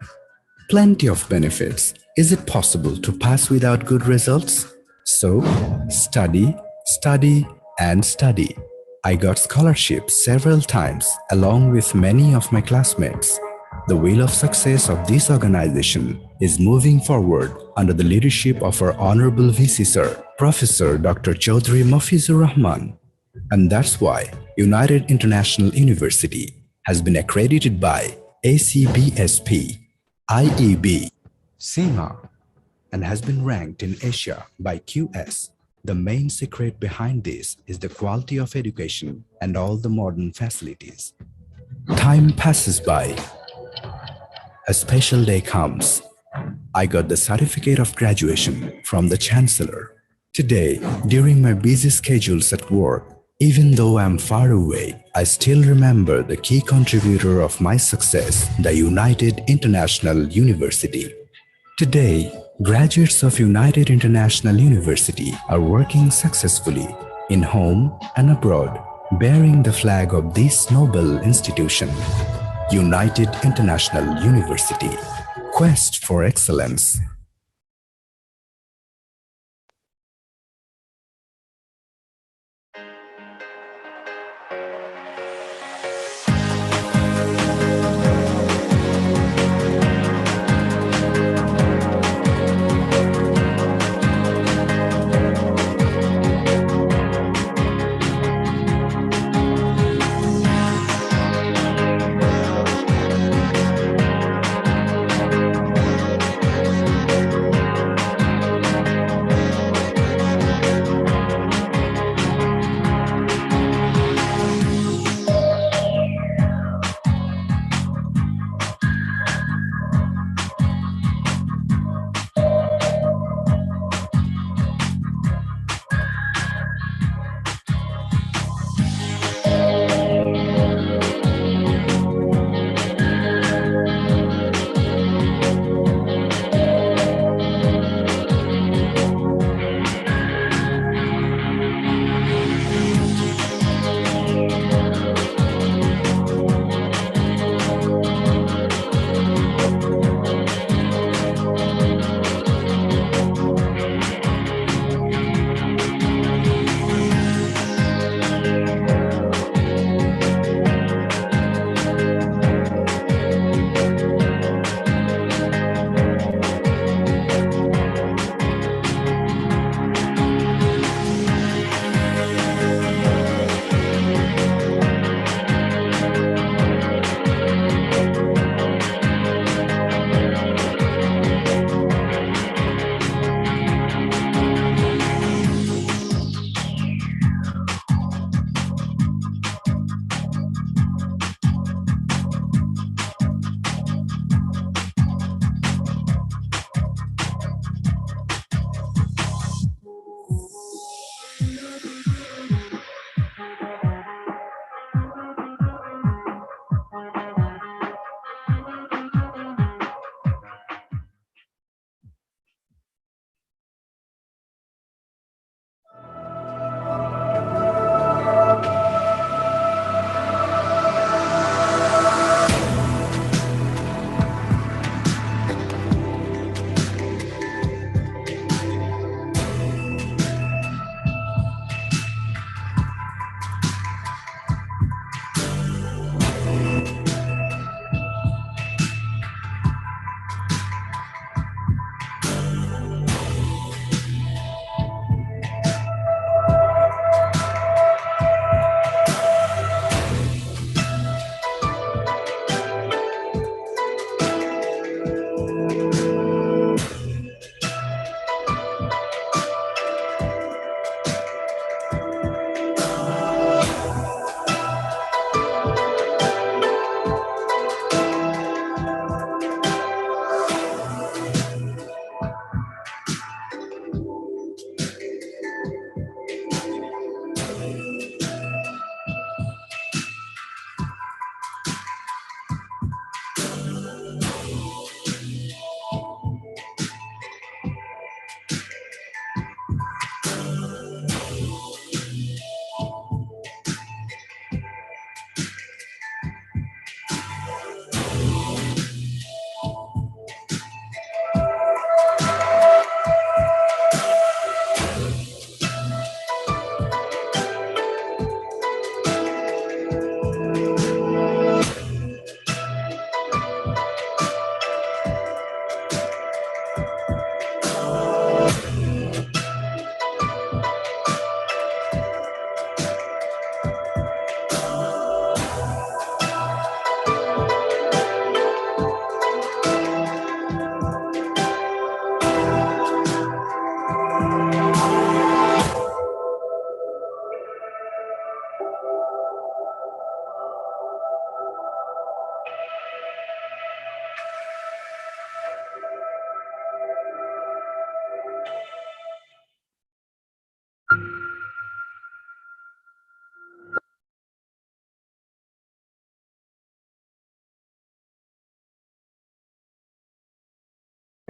plenty of benefits. Is it possible to pass without good results? So, study, study, and study. I got scholarships several times along with many of my classmates. The wheel of success of this organization is moving forward under the leadership of our Honorable VC Sir, Professor Dr. Chaudhry Mafizur Rahman. And that's why United International University has been accredited by ACBSP, IEB, CIMA, and has been ranked in Asia by QS. The main secret behind this is the quality of education and all the modern facilities. Time passes by. A special day comes. I got the certificate of graduation from the Chancellor. Today, during my busy schedules at work, even though I'm far away, I still remember the key contributor of my success, the United International University. Today, graduates of United International University are working successfully in home and abroad, bearing the flag of this noble institution. United International University. Quest for excellence.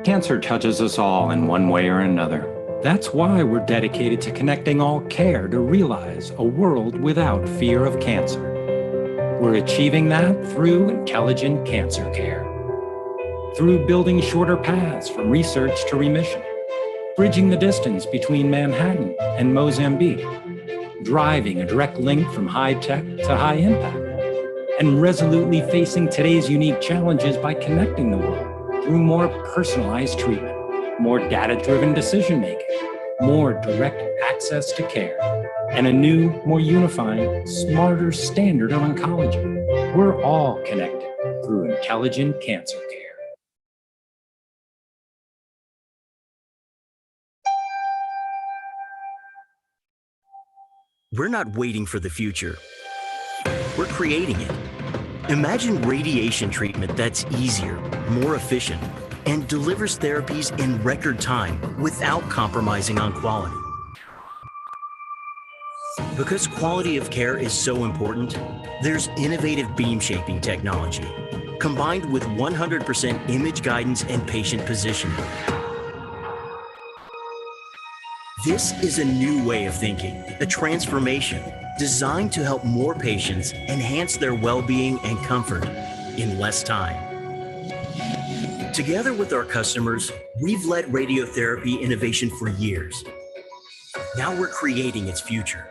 Cancer touches us all in one way or another. That's why we're dedicated to connecting all care to realize a world without fear of cancer. We're achieving that through intelligent cancer care. Through building shorter paths from research to remission, bridging the distance between Manhattan and Mozambique, driving a direct link from high tech to high impact, and resolutely facing today's unique challenges by connecting the world through more personalized treatment, more data-driven decision-making, more direct access to care, and a new, more unifying, smarter standard of oncology. We're all connected through intelligent cancer care. We're not waiting for the future. We're creating it. Imagine radiation treatment that's easier, more efficient, and delivers therapies in record time without compromising on quality. Because quality of care is so important, there's innovative beam shaping technology, combined with 100% image guidance and patient positioning. This is a new way of thinking, a transformation designed to help more patients enhance their well-being and comfort in less time. Together with our customers, we've led radiotherapy innovation for years. Now we're creating its future.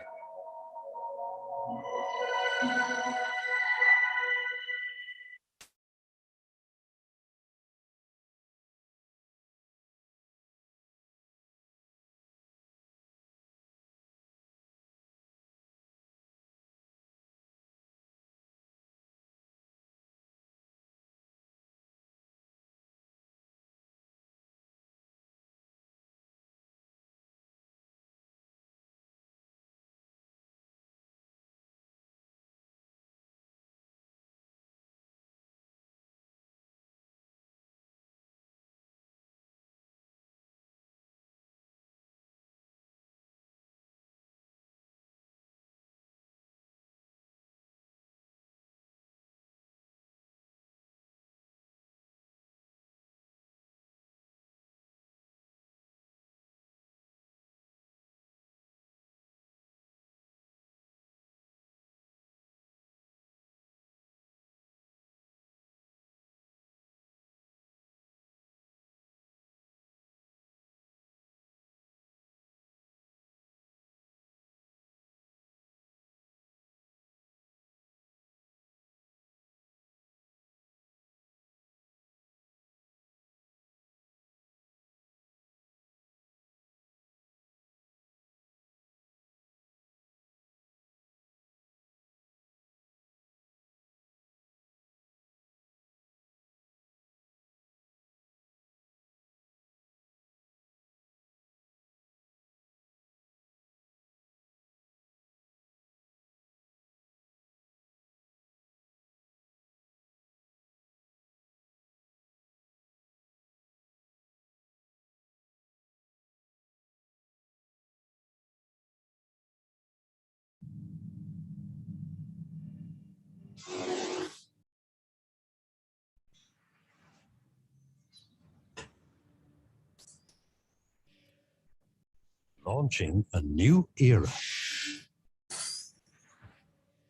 Launching a new era.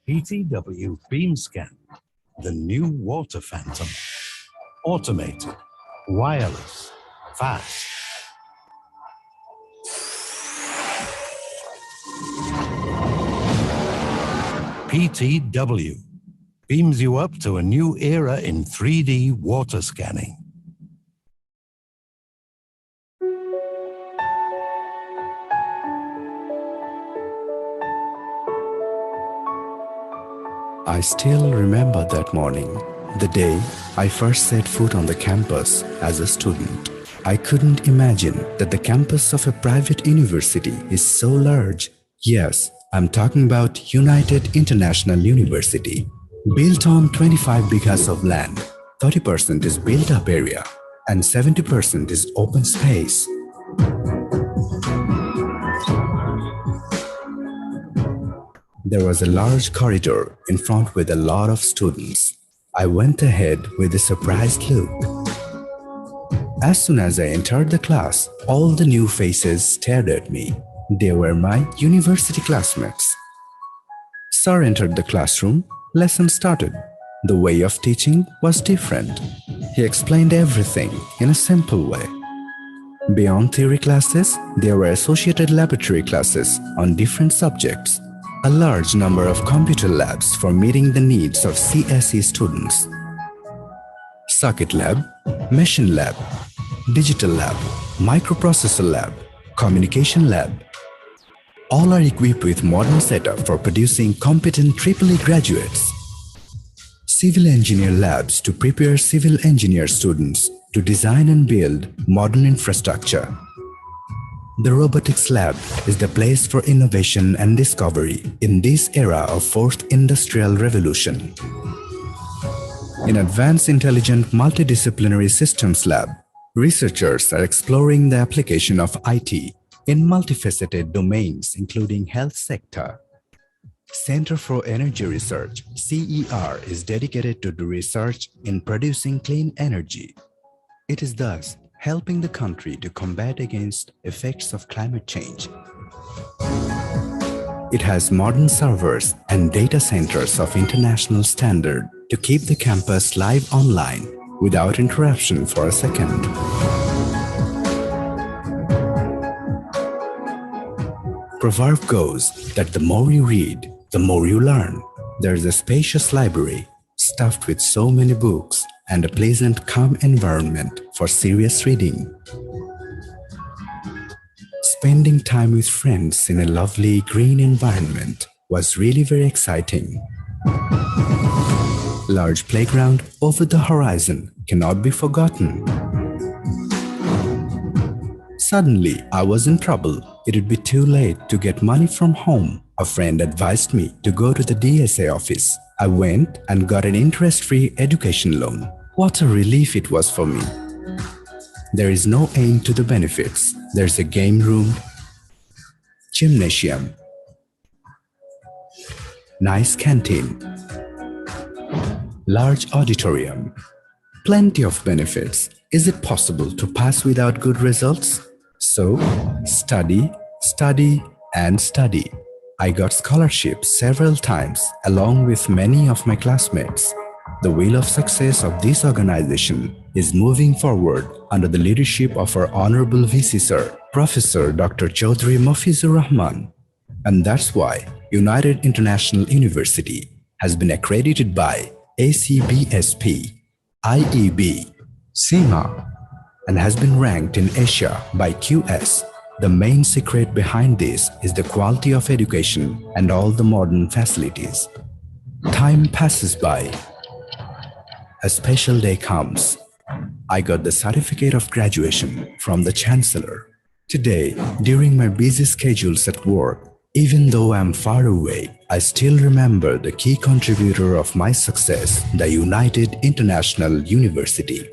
PTW Beam Scan, the new water phantom. Automated, wireless, fast. PTW beams you up to a new era in 3D water scanning. I still remember that morning, the day I first set foot on the campus as a student. I couldn't imagine that the campus of a private university is so large. Yes, I'm talking about United International University. Built on 25 bighas of land, 30% is built-up area and 70% is open space. There was a large corridor in front with a lot of students. I went ahead with a surprised look. As soon as I entered the class, all the new faces stared at me. They were my university classmates. Sir entered the classroom. Lesson started. The way of teaching was different. He explained everything in a simple way. Beyond theory classes, there were associated laboratory classes on different subjects. A large number of computer labs for meeting the needs of CSE students. Circuit lab, machine lab, digital lab, microprocessor lab, communication lab. All are equipped with modern setup for producing competent EEE graduates. Civil engineer labs to prepare civil engineer students to design and build modern infrastructure. The robotics lab is the place for innovation and discovery in this era of fourth industrial revolution. In Advanced Intelligent Multidisciplinary Systems Lab, researchers are exploring the application of IT in multifaceted domains including health sector. Center for Energy Research, CER, is dedicated to the research in producing clean energy. It is thus helping the country to combat against effects of climate change. It has modern servers and data centers of international standard to keep the campus live online without interruption for a second. Proverb goes that the more you read, the more you learn. There is a spacious library stuffed with so many books and a pleasant, calm environment for serious reading. Spending time with friends in a lovely green environment was really very exciting. Large playground over the horizon cannot be forgotten. Suddenly, I was in trouble. It would be too late to get money from home. A friend advised me to go to the DSA office. I went and got an interest-free education loan. What a relief it was for me. There is no end to the benefits. There's a game room, gymnasium, nice canteen, large auditorium, plenty of benefits. Is it possible to pass without good results? So, study, study, and study. I got scholarships several times along with many of my classmates. The wheel of success of this organization is moving forward under the leadership of our Honorable VC Sir, Professor Dr. Chaudhry Mofizur Rahman. And that's why United International University has been accredited by ACBSP, IEB, CIMA, and has been ranked in Asia by QS. The main secret behind this is the quality of education and all the modern facilities. Time passes by. A special day comes. I got the certificate of graduation from the Chancellor. Today, during my busy schedules at work, even though I'm far away, I still remember the key contributor of my success, the United International University.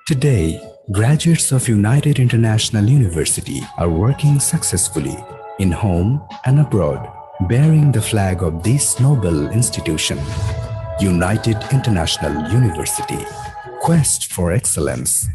Today, graduates of United International University are working successfully in home and abroad, bearing the flag of this noble institution. United International University. Quest for excellence.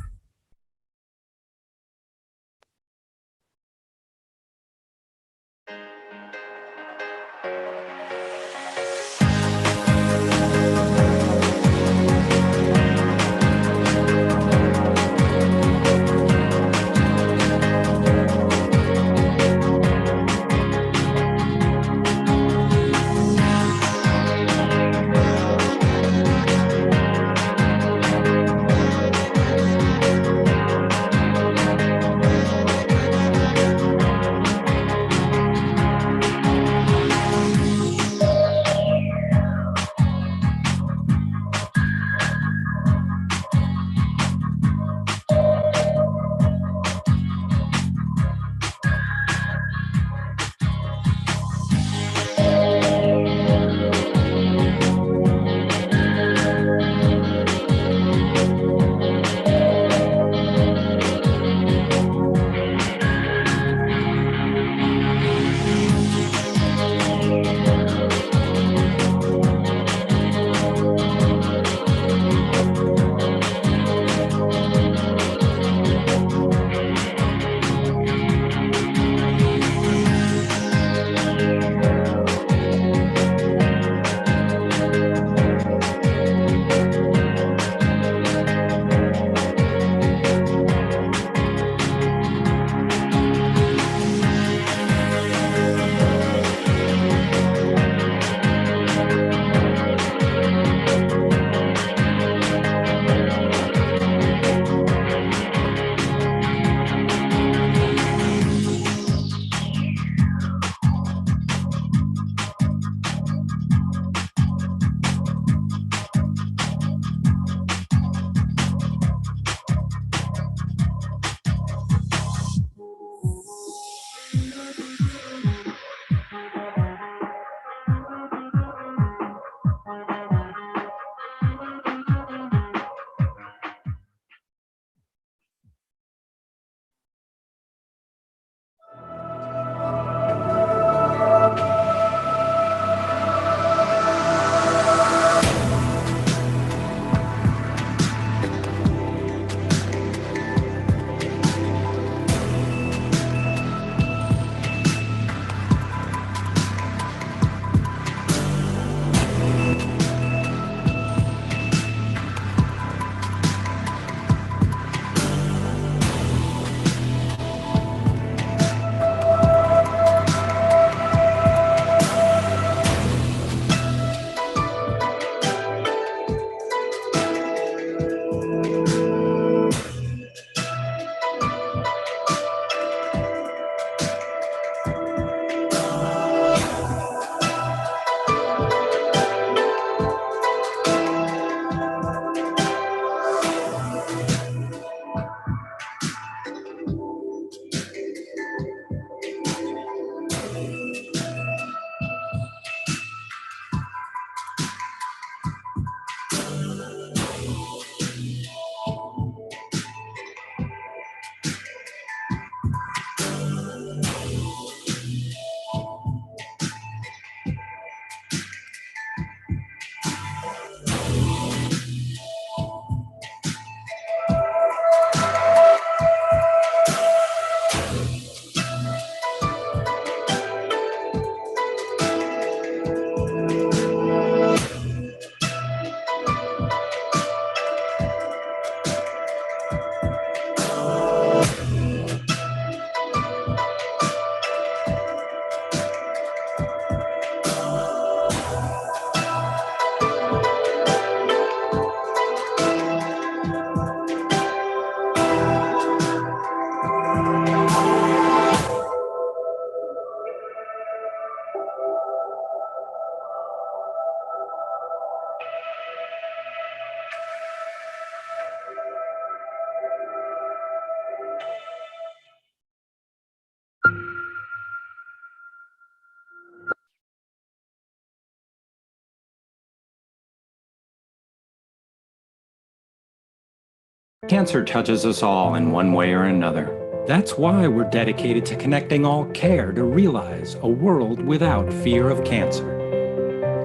Cancer touches us all in one way or another. That's why we're dedicated to connecting all care to realize a world without fear of cancer.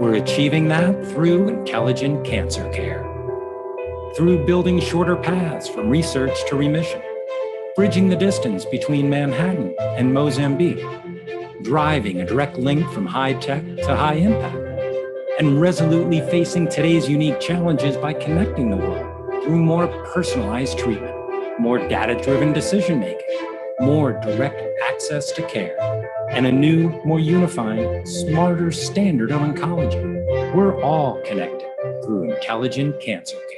We're achieving that through intelligent cancer care. Through building shorter paths from research to remission, bridging the distance between Manhattan and Mozambique, driving a direct link from high tech to high impact, and resolutely facing today's unique challenges by connecting the world through more personalized treatment, more data-driven decision-making, more direct access to care, and a new, more unifying, smarter standard of oncology. We're all connected through intelligent cancer care.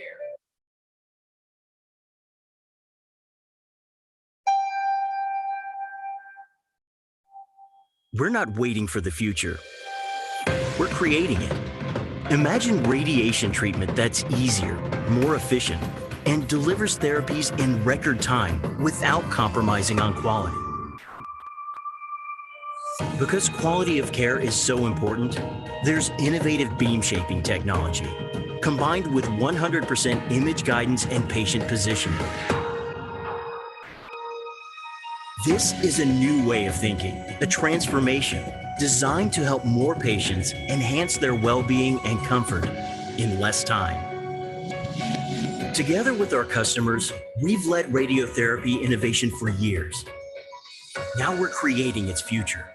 We're not waiting for the future. We're creating it. Imagine radiation treatment that's easier, more efficient, and delivers therapies in record time without compromising on quality. Because quality of care is so important, there's innovative beam shaping technology, combined with 100% image guidance and patient positioning. This is a new way of thinking, a transformation designed to help more patients enhance their well-being and comfort in less time. Together with our customers, we've led radiotherapy innovation for years. Now we're creating its future.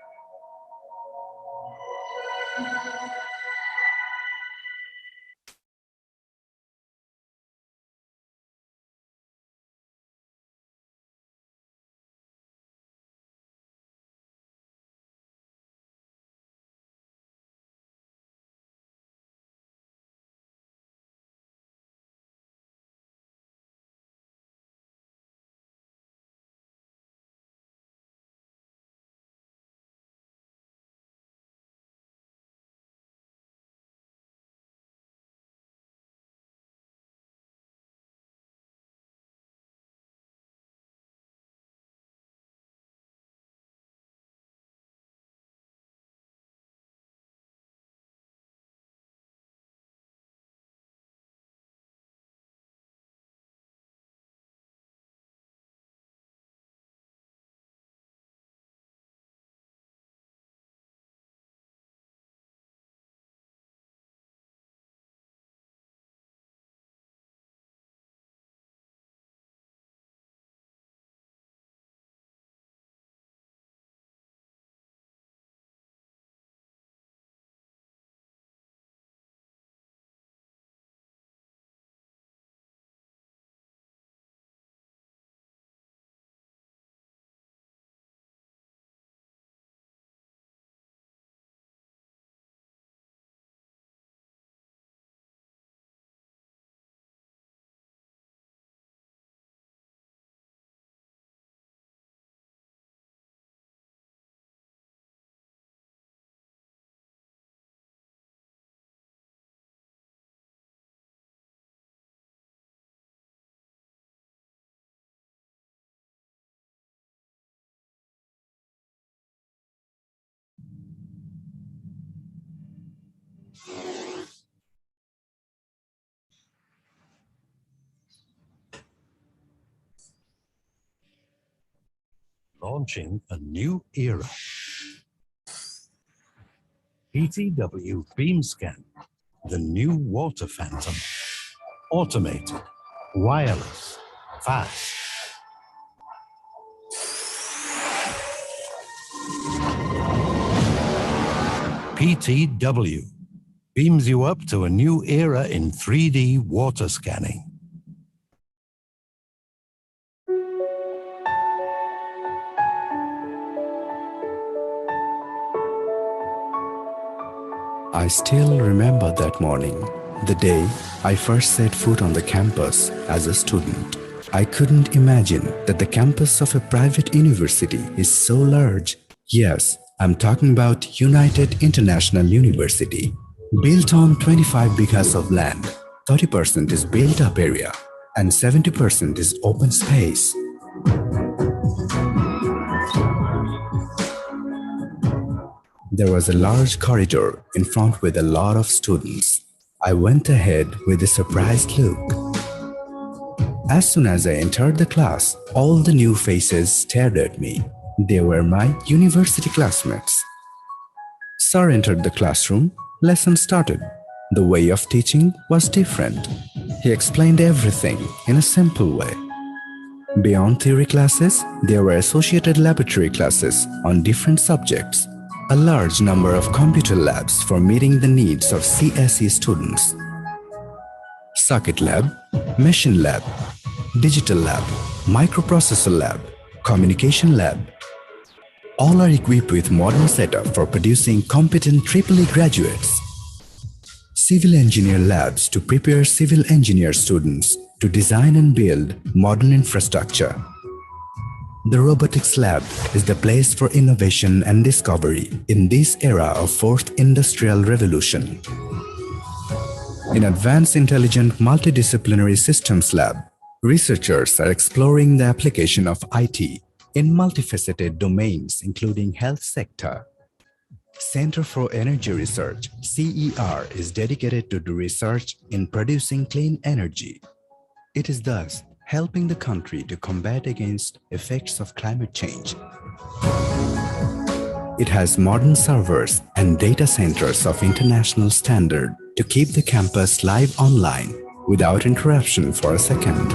Launching a new era. PTW Beam Scan, the new water phantom. Automated, wireless, fast. PTW beams you up to a new era in 3D water scanning. I still remember that morning, the day I first set foot on the campus as a student. I couldn't imagine that the campus of a private university is so large. Yes, I'm talking about United International University. Built on 25 bighas of land, 30% is built-up area and 70% is open space. There was a large corridor in front with a lot of students. I went ahead with a surprised look. As soon as I entered the class, all the new faces stared at me. They were my university classmates. Sir entered the classroom. Lesson started. The way of teaching was different. He explained everything in a simple way. Beyond theory classes, there were associated laboratory classes on different subjects. A large number of computer labs for meeting the needs of CSE students. Circuit lab, machine lab, digital lab, microprocessor lab, communication lab. All are equipped with modern setup for producing competent EEE graduates. Civil engineer labs to prepare civil engineer students to design and build modern infrastructure. The robotics lab is the place for innovation and discovery in this era of fourth industrial revolution. In Advanced Intelligent Multidisciplinary Systems Lab, researchers are exploring the application of IT in multifaceted domains including health sector. Center for Energy Research, CER, is dedicated to the research in producing clean energy. It is thus helping the country to combat against effects of climate change. It has modern servers and data centers of international standard to keep the campus live online without interruption for a second.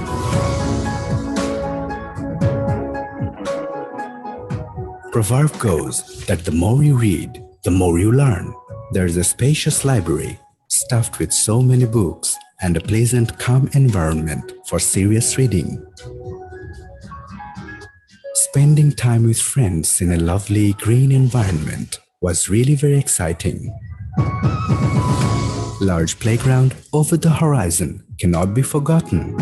Proverb goes that the more you read, the more you learn. There is a spacious library stuffed with so many books and a pleasant, calm environment for serious reading. Spending time with friends in a lovely green environment was really very exciting. Large playground over the horizon cannot be forgotten.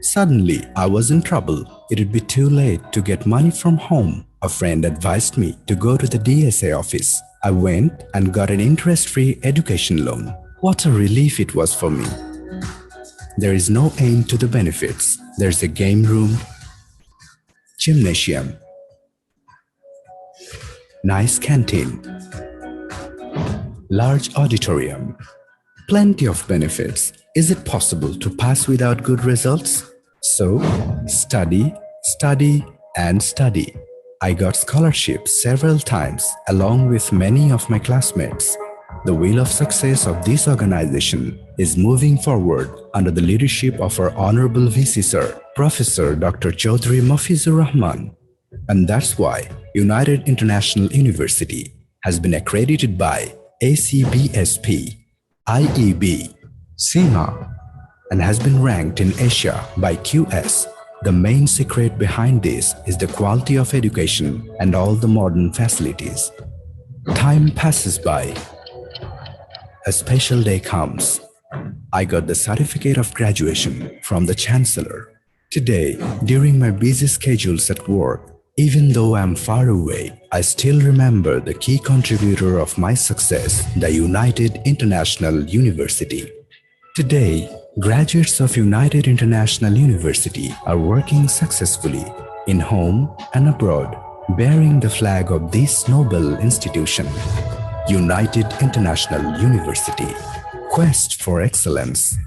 Suddenly, I was in trouble. It would be too late to get money from home. A friend advised me to go to the DSA office. I went and got an interest-free education loan. What a relief it was for me. There is no end to the benefits. There's a game room, gymnasium, nice canteen, large auditorium, plenty of benefits. Is it possible to pass without good results? So, study, study, and study. I got scholarships several times along with many of my classmates. The wheel of success of this organization is moving forward under the leadership of our Honorable VC Sir, Professor Dr. Chaudhry Mafizur Rahman. And that's why United International University has been accredited by ACBSP, IEB, CIMA, and has been ranked in Asia by QS. The main secret behind this is the quality of education and all the modern facilities. Time passes by. A special day comes. I got the certificate of graduation from the Chancellor. Today, during my busy schedules at work, even though I'm far away, I still remember the key contributor of my success, the United International University. Today, graduates of United International University are working successfully in home and abroad, bearing the flag of this noble institution. United International University. Quest for excellence.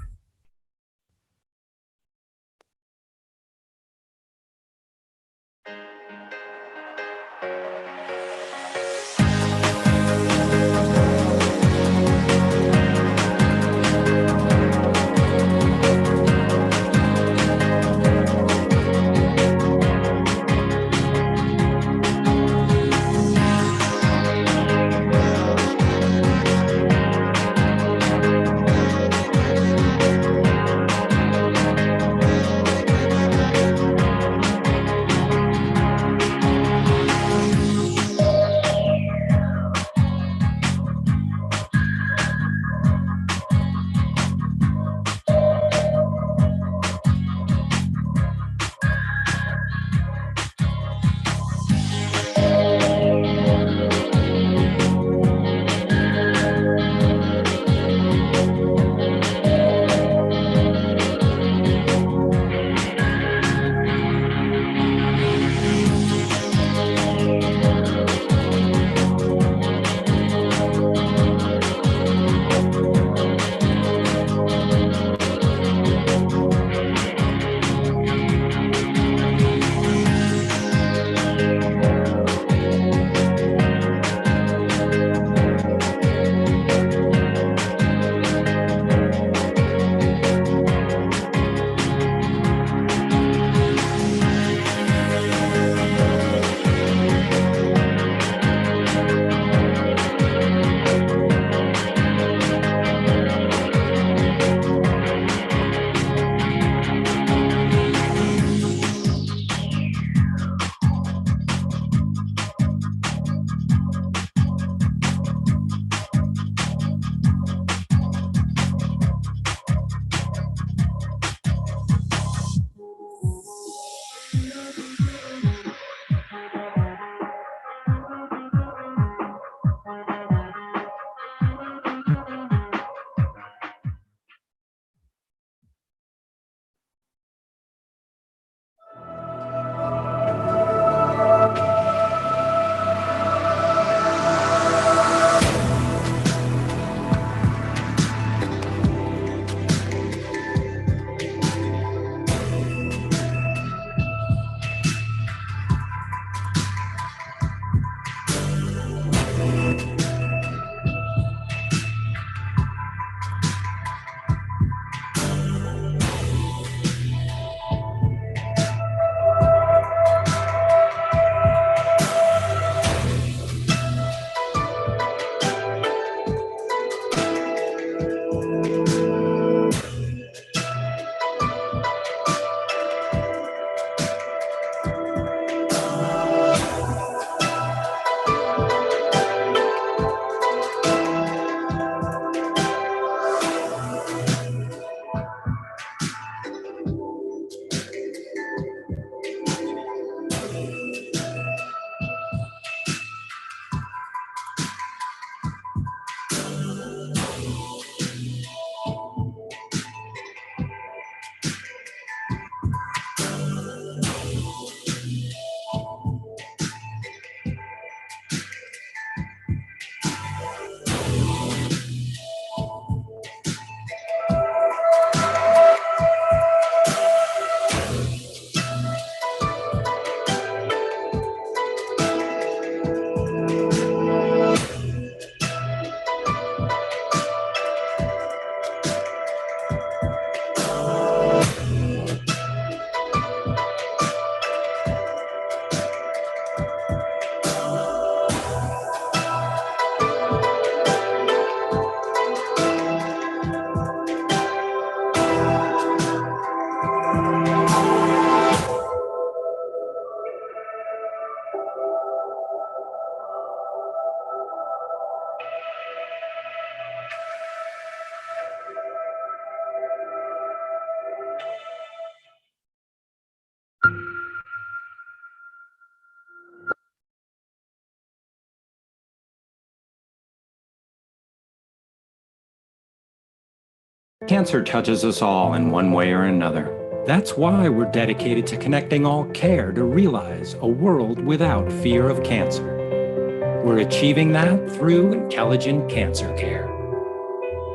Cancer touches us all in one way or another. That's why we're dedicated to connecting all care to realize a world without fear of cancer. We're achieving that through intelligent cancer care.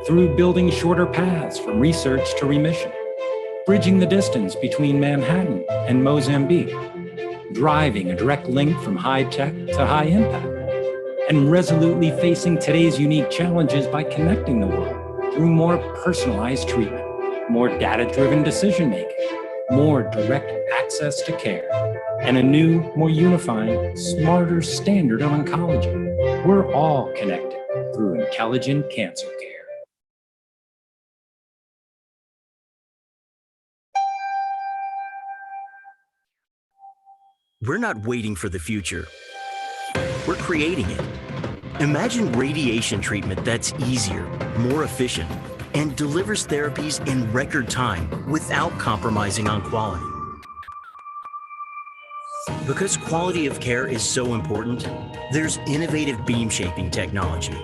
Through building shorter paths from research to remission, bridging the distance between Manhattan and Mozambique, driving a direct link from high tech to high impact, and resolutely facing today's unique challenges by connecting the world through more personalized treatment, more data-driven decision-making, more direct access to care, and a new, more unifying, smarter standard of oncology. We're all connected through intelligent cancer care. We're not waiting for the future. We're creating it. Imagine radiation treatment that's easier, more efficient, and delivers therapies in record time without compromising on quality. Because quality of care is so important, there's innovative beam shaping technology,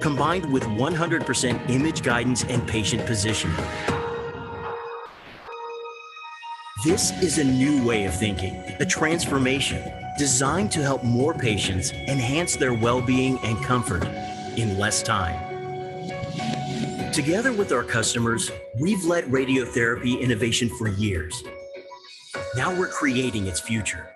combined with 100% image guidance and patient positioning. This is a new way of thinking, a transformation designed to help more patients enhance their well-being and comfort in less time. Together with our customers, we've led radiotherapy innovation for years. Now we're creating its future.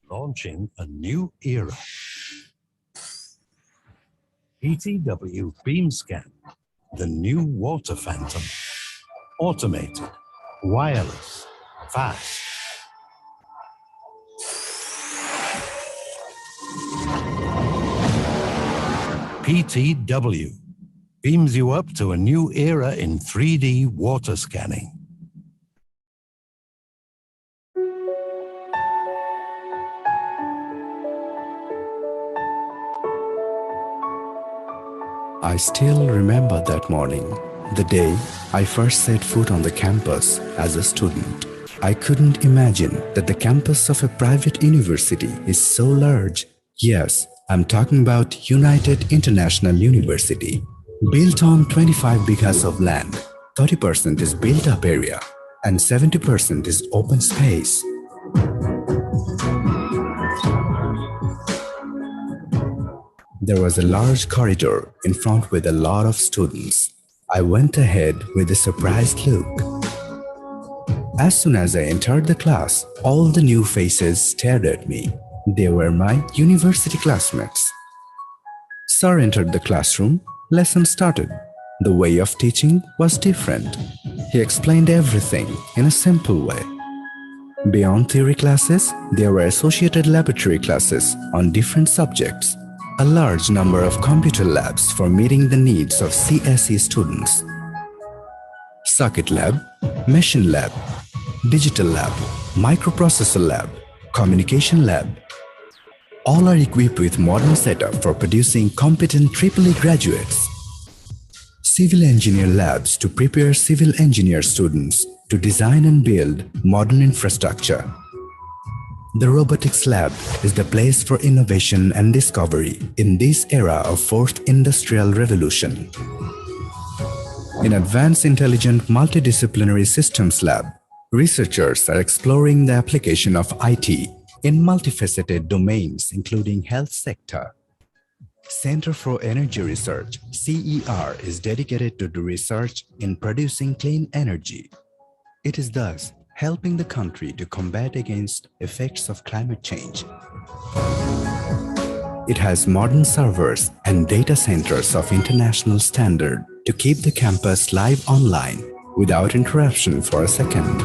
Launching a new era. PTW BeamScan, the new water phantom. Automated, wireless, fast. PTW beams you up to a new era in 3D water scanning. I still remember that morning, the day I first set foot on the campus as a student. I couldn't imagine that the campus of a private university is so large. Yes, I'm talking about United International University. Built on 25 bighas of land, 30% is built-up area and 70% is open space. There was a large corridor in front with a lot of students. I went ahead with a surprised look. As soon as I entered the class, all the new faces stared at me. They were my university classmates. Sir entered the classroom, Lesson started. The way of teaching was different. He explained everything in a simple way. Beyond theory classes, there were associated laboratory classes on different subjects, a large number of computer labs for meeting the needs of CSE students. Circuit lab, machine lab, digital lab, microprocessor lab, communication lab. All are equipped with modern setup for producing competent EEE graduates. Civil engineer labs to prepare civil engineer students to design and build modern infrastructure. The robotics lab is the place for innovation and discovery in this era of fourth industrial revolution. In Advanced Intelligent Multidisciplinary Systems Lab, researchers are exploring the application of IT in multifaceted domains including health sector. Center for Energy Research, CER, is dedicated to the research in producing clean energy. It is thus helping the country to combat against effects of climate change. It has modern servers and data centers of international standard to keep the campus live online without interruption for a second.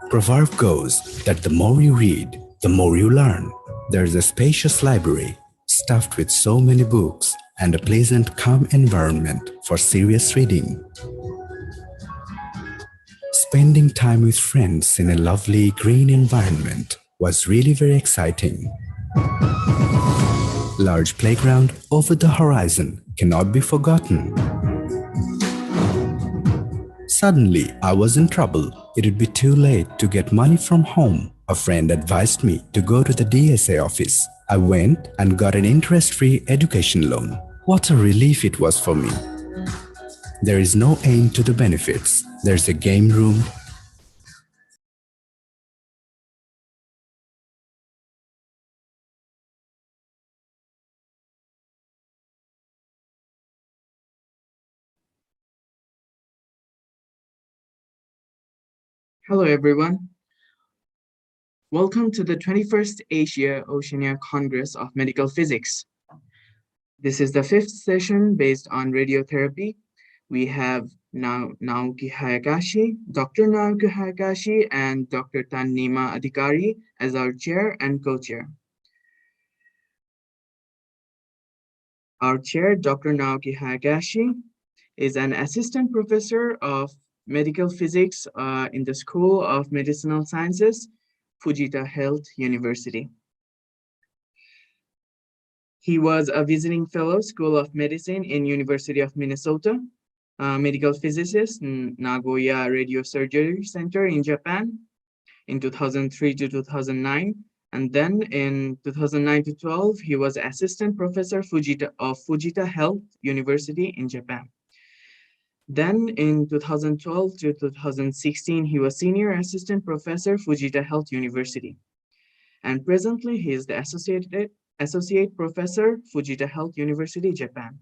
Proverb goes that the more you read, the more you learn. There's a spacious library stuffed with so many books and a pleasant, calm environment for serious reading. Spending time with friends in a lovely green environment was really very exciting. Large playground over the horizon cannot be forgotten. Suddenly, I was in trouble. It would be too late to get money from home. A friend advised me to go to the DSA office. I went and got an interest-free education loan. What a relief it was for me. There is no end to the benefits. There's a game room. Hello, everyone. Welcome to the 21st Asia-Oceania Congress of Medical Physics. This is the 5th session based on radiotherapy. We have Naoki Hayakashi, Dr. Naoki Hayakashi, and Dr. Tannima Adhikari as our chair and co-chair. Our chair, Dr. Naoki Hayakashi, is an assistant professor of medical physics in the School of Medicinal Sciences, Fujita Health University. He was a visiting fellow, School of Medicine in University of Minnesota, medical physicist in Nagoya Radiosurgery Center in Japan in 2003 to 2009. And then in 2009 to 12, he was assistant professor of Fujita Health University in Japan. Then in 2012 to 2016, he was senior assistant professor, Fujita Health University. And presently, he is the associate professor, Fujita Health University, Japan.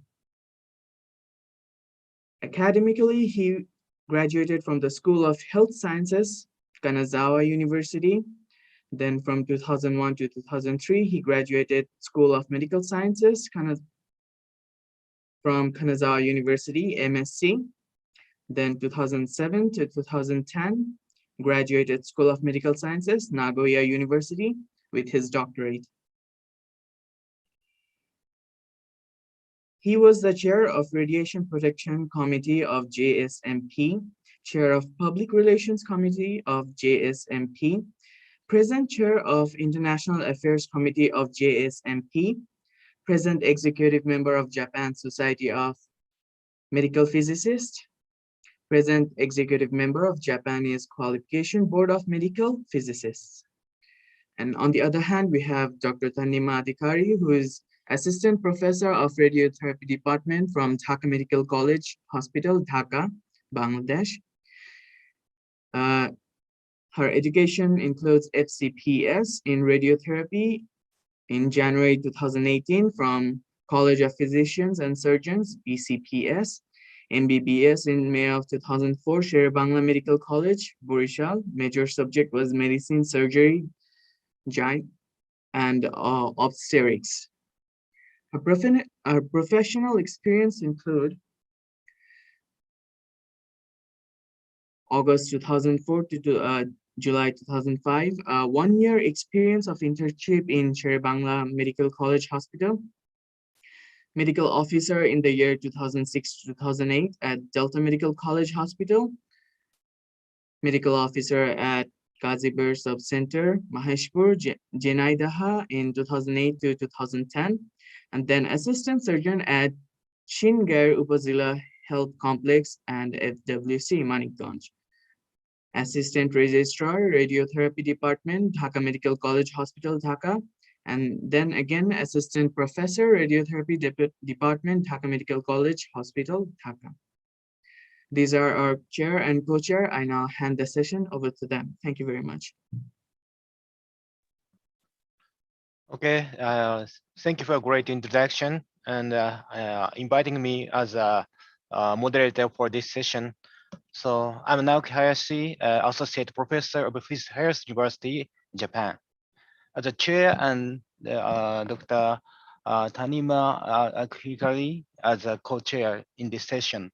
Academically, he graduated from the School of Health Sciences, Kanazawa University. Then from 2001 to 2003, he graduated School of Medical Sciences from Kanazawa University, MSc. Then 2007 to 2010, graduated School of Medical Sciences, Nagoya University, with his doctorate. He was the chair of Radiation Protection Committee of JSMP, chair of Public Relations Committee of JSMP, present chair of International Affairs Committee of JSMP, present executive member of Japan Society of Medical Physicists, present executive member of Japanese Qualification Board of Medical Physicists. And on the other hand, we have Dr. Tannima Adhikari, who is assistant professor of radiotherapy department from Dhaka Medical College Hospital, Dhaka, Bangladesh. Her education includes FCPS in radiotherapy in January 2018 from College of Physicians and Surgeons, BCPS, MBBS in May of 2004, Sher Bangla Medical College, Borishal. Major subject was medicine, surgery, and obstetrics. Her professional experience include August 2004 to July 2005, 1 year experience of internship in Sher-Bangla Medical College Hospital, medical officer in the year 2006 to 2008 at Delta Medical College Hospital, medical officer at Gazipur Sub-Center, Maheshpur, Jenaidaha in 2008 to 2010, and then assistant surgeon at Shingar Upazila Health Complex and FWC Manikganj. Assistant Registrar, Radiotherapy Department, Dhaka Medical College Hospital, Dhaka, and then again Assistant Professor, Radiotherapy Department, Dhaka Medical College Hospital, Dhaka. These are our chair and co-chair. I now hand the session over to them. Thank you very much. Okay, thank you for a great introduction and inviting me as a moderator for this session. So I'm Naoki Hayashi, Associate Professor of Physics Health University, Japan. As a chair and Dr. Tanima Hikari as a co-chair in this session.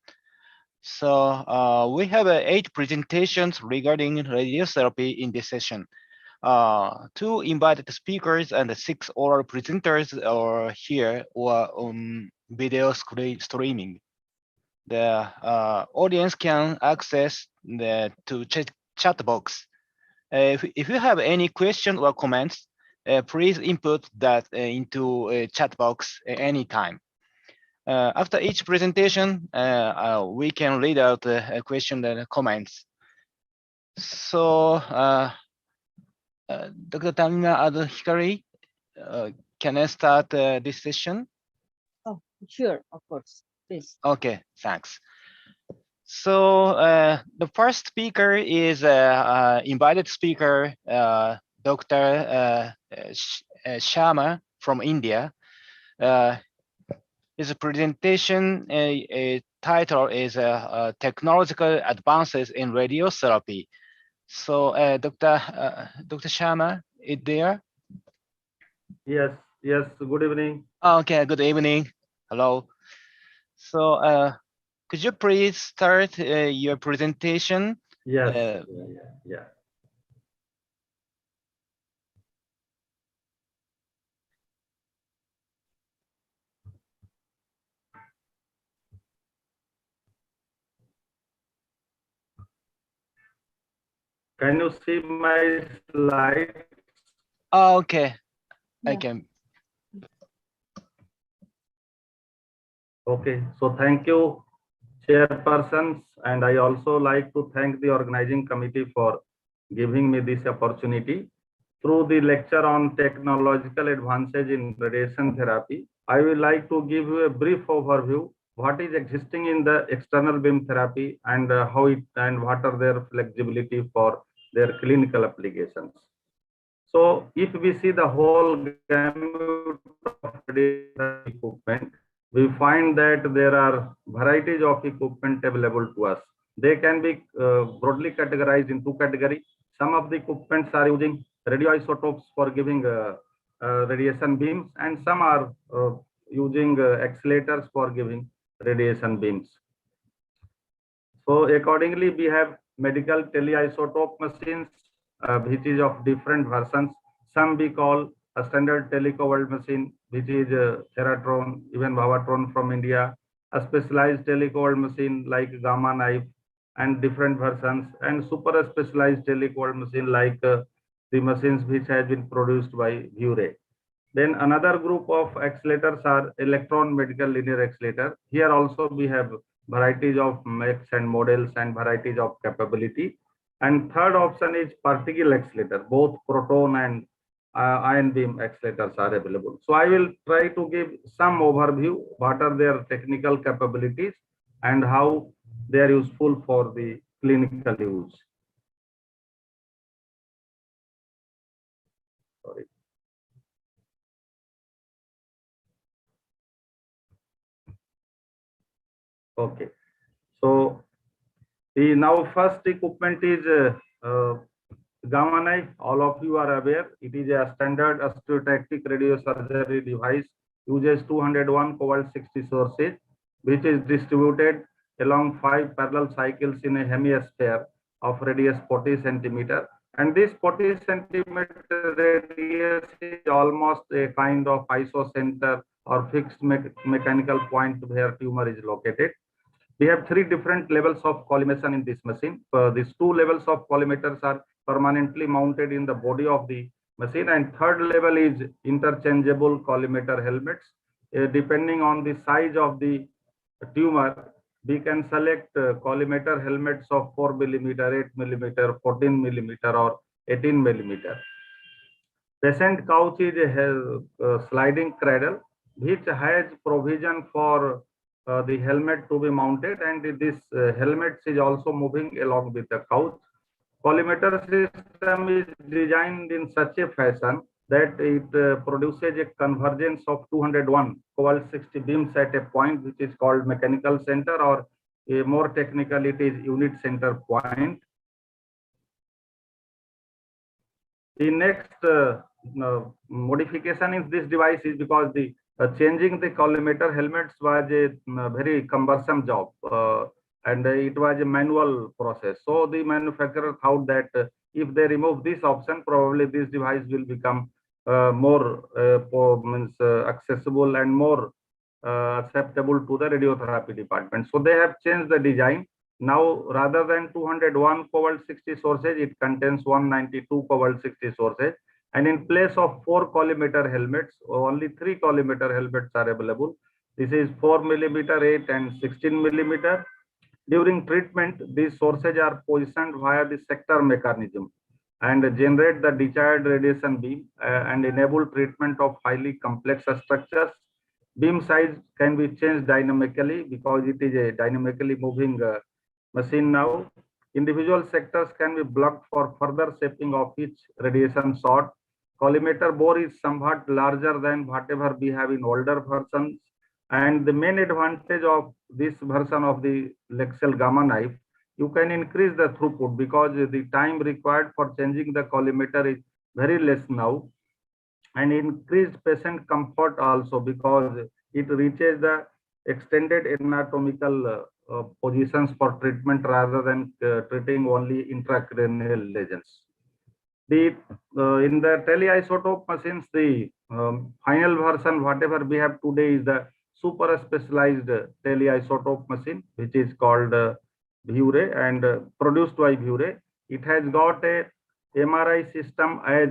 So we have 8 presentations regarding radiotherapy in this session. 2 invited speakers and 6 oral presenters are here or on video streaming. The audience can access the chat box. If you have any question or comments, please input that into a chat box at any time. After each presentation, we can read out a question and comments. So, Dr. Tamina Hikari, can I start this session? Oh, sure, of course, please. Okay, thanks. So the first speaker is invited speaker, Dr. Sharma from India. His presentation title is Technological Advances in Radiotherapy. So Dr. Sharma, is there? Yes, good evening. Okay, good evening. Hello. So could you please start your presentation? Yes, yeah. Can you see my slide? Okay, yeah. I can. Okay, so thank you, chairpersons, and I also like to thank the organizing committee for giving me this opportunity. Through the lecture on technological advances in radiation therapy, I would like to give you a brief overview what is existing in the external beam therapy and how it and what are their flexibility for their clinical applications. So if we see the whole gamut of equipment, we find that there are varieties of equipment available to us. They can be broadly categorized in 2 categories. Some of the equipments are using radioisotopes for giving radiation beams, and some are using accelerators for giving radiation beams. So accordingly, we have medical teleisotope machines, which is of different versions. Some we call a standard telecoupled machine, which is Theratron, even Vavatron from India, a specialized telecoupled machine like Gamma Knife, and different versions, and super specialized telecoupled machine like the machines which has been produced by Vure. Then another group of accelerators are electron medical linear accelerator. Here also we have varieties of makes and models and varieties of capability. And third option is particle accelerator. Both proton and ion beam accelerators are available. So I will try to give some overview, what are their technical capabilities and how they are useful for the clinical use. Sorry. Okay, so the now first equipment is Gamma knife, all of you are aware, it is a standard osteotactic radiosurgery device, uses 201 cobalt-60 sources, which is distributed along 5 parallel cycles in a hemisphere of radius 40 centimeter. And this 40 centimeter radius is almost a kind of isocenter or fixed mechanical point where tumor is located. We have 3 different levels of collimation in this machine. These 2 levels of collimators are permanently mounted in the body of the machine, and third level is interchangeable collimator helmets. Depending on the size of the tumor, we can select collimator helmets of 4 millimeter, 8 millimeter, 14 millimeter, or 18 millimeter. Patient couch is a sliding cradle which has provision for the helmet to be mounted, and this helmet is also moving along with the couch. Collimator system is designed in such a fashion that it produces a convergence of 201 cobalt-60 beams at a point which is called mechanical center, or more technical it is unit center point. The next modification in this device is because the changing the collimator helmets was a very cumbersome job, and it was a manual process. So the manufacturer thought that if they remove this option, probably this device will become more accessible and more acceptable to the radiotherapy department. So they have changed the design. Now, rather than 201 cobalt-60 sources, it contains 192 cobalt-60 sources. And in place of 4 collimator helmets, only 3 collimator helmets are available. This is 4 millimeter, 8 and 16 millimeter. During treatment, these sources are positioned via the sector mechanism and generate the desired radiation beam and enable treatment of highly complex structures. Beam size can be changed dynamically because it is a dynamically moving machine now. Individual sectors can be blocked for further shaping of each radiation shot. Collimator bore is somewhat larger than whatever we have in older versions. And the main advantage of this version of the Lexel Gamma knife, you can increase the throughput because the time required for changing the collimator is very less now, and increased patient comfort also because it reaches the extended anatomical positions for treatment rather than treating only intracranial lesions. In the teleisotope machines, the final version, whatever we have today, is the super specialized teleisotope machine, which is called Vure and produced by Vure. It has got a MRI system as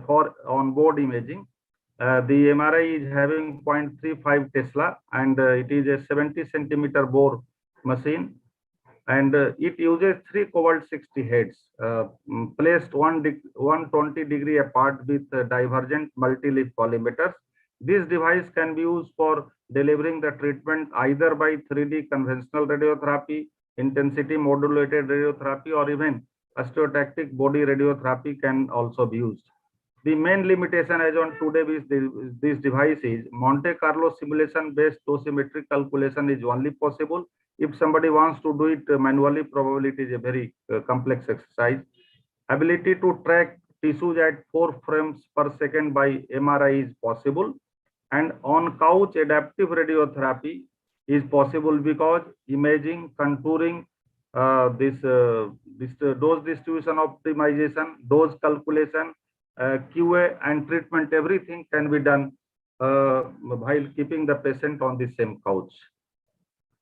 for onboard imaging. The MRI is having 0.35 Tesla, and it is a 70 centimeter bore machine, and it uses 3 cobalt-60 heads placed 120 degree apart with divergent multi-leaf collimators. This device can be used for delivering the treatment either by 3D conventional radiotherapy, intensity modulated radiotherapy, or even osteotactic body radiotherapy can also be used. The main limitation as on today with this device is Monte Carlo simulation based dosimetry calculation is only possible. If somebody wants to do it manually, probably it is a very complex exercise. Ability to track tissues at 4 frames per second by MRI is possible. And on couch adaptive radiotherapy is possible because imaging, contouring, dose distribution optimization, dose calculation, QA and treatment, everything can be done while keeping the patient on the same couch.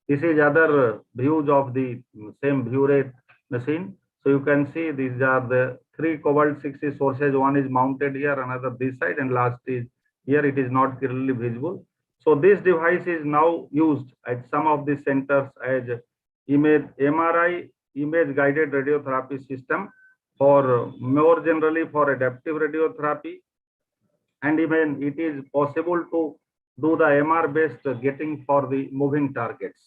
This is other views of the same Vure machine. So you can see these are the 3 cobalt-60 sources. One is mounted here, another this side, and last is here. It is not clearly visible. So this device is now used at some of the centers as MRI image guided radiotherapy system, for more generally for adaptive radiotherapy, and even it is possible to do the MR based getting for the moving targets.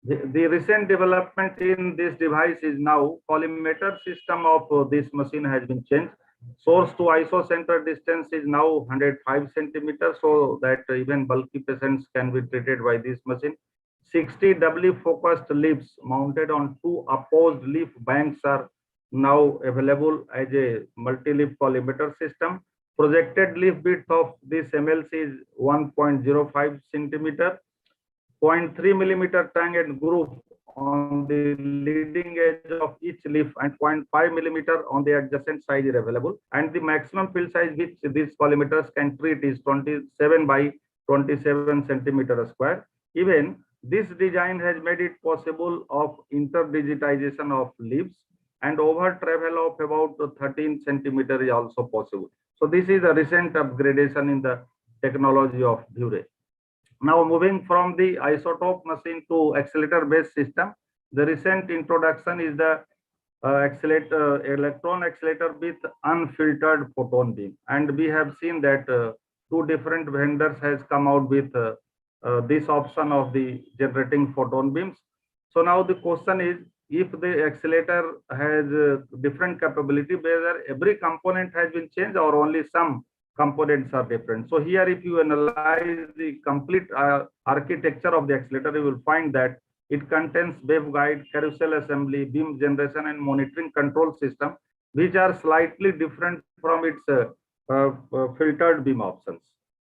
The recent development in this device is now collimator system of this machine has been changed. Source to isocenter distance is now 105 centimeters, so that even bulky patients can be treated by this machine. 60 doubly focused leaves mounted on 2 opposed leaf banks are now available as a multi-leaf collimator system. Projected leaf width of this MLC is 1.05 centimeter, 0.3 millimeter tongue and groove on the leading edge of each leaf, and 0.5 millimeter on the adjacent side is available. And the maximum field size which these collimators can treat is 27 by 27 centimeter square. Even this design has made it possible of interdigitization of leaves, and over travel of about 13 centimeter is also possible. So this is a recent upgradation in the technology of DAY. Now moving from the isotope machine to accelerator based system, the recent introduction is the electron accelerator with unfiltered photon beam, and we have seen that two different vendors has come out with this option of the generating photon beams. So now the question is, if the accelerator has different capability, whether every component has been changed or only some components are different. So here, if you analyze the complete architecture of the accelerator, you will find that it contains waveguide, carousel assembly, beam generation, and monitoring control system, which are slightly different from its filtered beam options.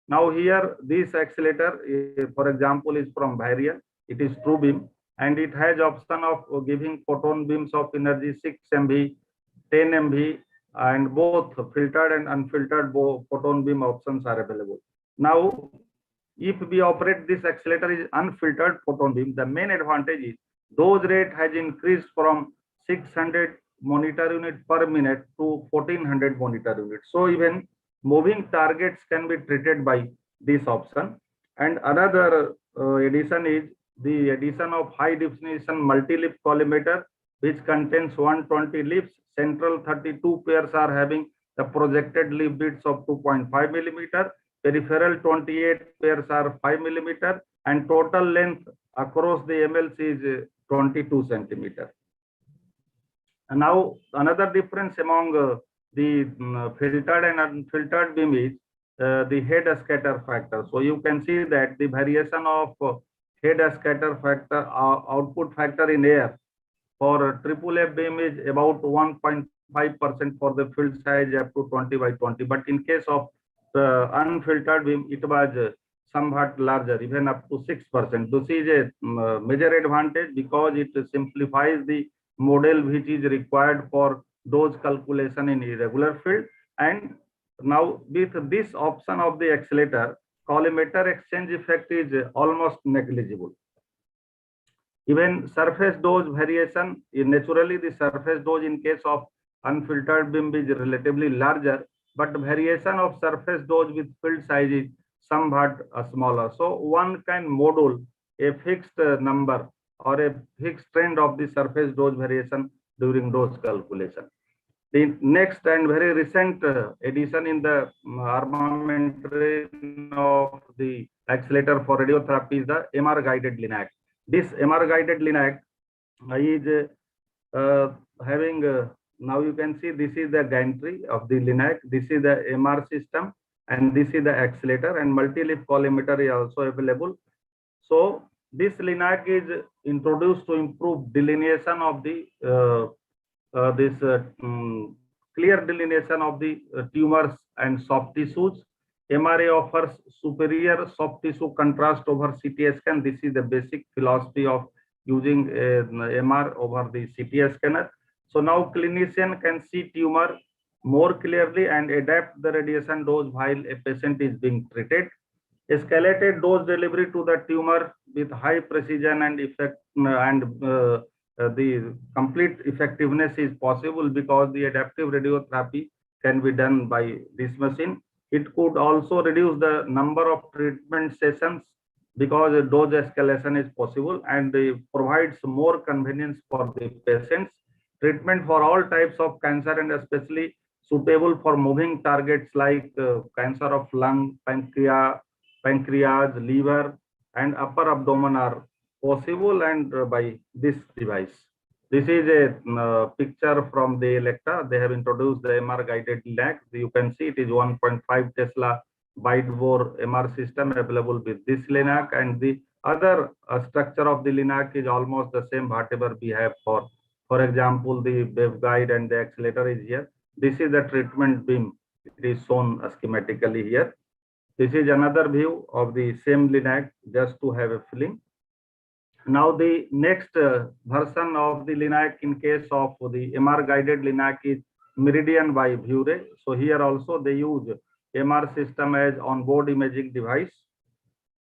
Now here, this accelerator, for example, is from Varian. It is true beam, and it has option of giving photon beams of energy 6 MV, 10 MV, and both filtered and unfiltered photon beam options are available. Now, if we operate this accelerator is unfiltered photon beam, the main advantage is dose rate has increased from 600 monitor unit per minute to 1400 monitor units. So even moving targets can be treated by this option. And another addition is the addition of high definition multi-leaf collimator, which contains 120 leaves. Central 32 pairs are having the projected leaf widths of 2.5 millimeter. Peripheral 28 pairs are 5 millimeter, and total length across the MLC is 22 centimeter. And now another difference among the filtered and unfiltered beam is the head scatter factor. So you can see that the variation of head scatter factor, output factor in air for triple F beam is about 1.5% for the field size up to 20 by 20. But in case of unfiltered beam, it was somewhat larger, even up to 6%. This is a major advantage because it simplifies the model which is required for those calculation in irregular field. And now with this option of the accelerator, collimator exchange effect is almost negligible. Even surface dose variation, naturally the surface dose in case of unfiltered beam is relatively larger, but variation of surface dose with field size is somewhat smaller. So one can model a fixed number or a fixed trend of the surface dose variation during dose calculation. The next and very recent addition in the armamentarium of the accelerator for radiotherapy is the MR guided LINAC. This MR guided LINAC is having now you can see this is the gantry of the LINAC, this is the MR system, and this is the accelerator, and multi-leaf collimator is also available. So this LINAC is introduced to improve delineation of the clear delineation of the tumors and soft tissues. MRA offers superior soft tissue contrast over CT scan. This is the basic philosophy of using MR over the CT scanner. So now clinician can see tumor more clearly and adapt the radiation dose while a patient is being treated. Escalated dose delivery to the tumor with high precision and effect, and the complete effectiveness is possible because the adaptive radiotherapy can be done by this machine. It could also reduce the number of treatment sessions because a dose escalation is possible, and provides more convenience for the patients. Treatment for all types of cancer and especially suitable for moving targets like cancer of lung, pancreas, liver, and upper abdomen are possible and by this device. This is a picture from the Electra. They have introduced the MR guided LINAC. You can see it is 1.5 Tesla wide bore MR system available with this LINAC, and the other structure of the LINAC is almost the same whatever we have for For example, the waveguide and the accelerator is here. This is the treatment beam. It is shown schematically here. This is another view of the same LINAC, just to have a feeling. Now the next version of the LINAC in case of the MR guided LINAC is Meridian by Vure. So here also they use MR system as on-board imaging device.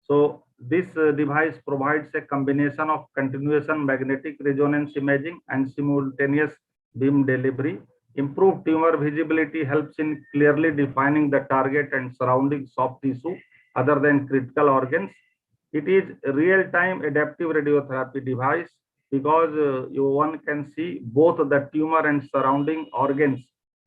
So this device provides a combination of continuation magnetic resonance imaging and simultaneous beam delivery. Improved tumor visibility helps in clearly defining the target and surrounding soft tissue other than critical organs. It is real-time adaptive radiotherapy device because one can see both the tumor and surrounding organs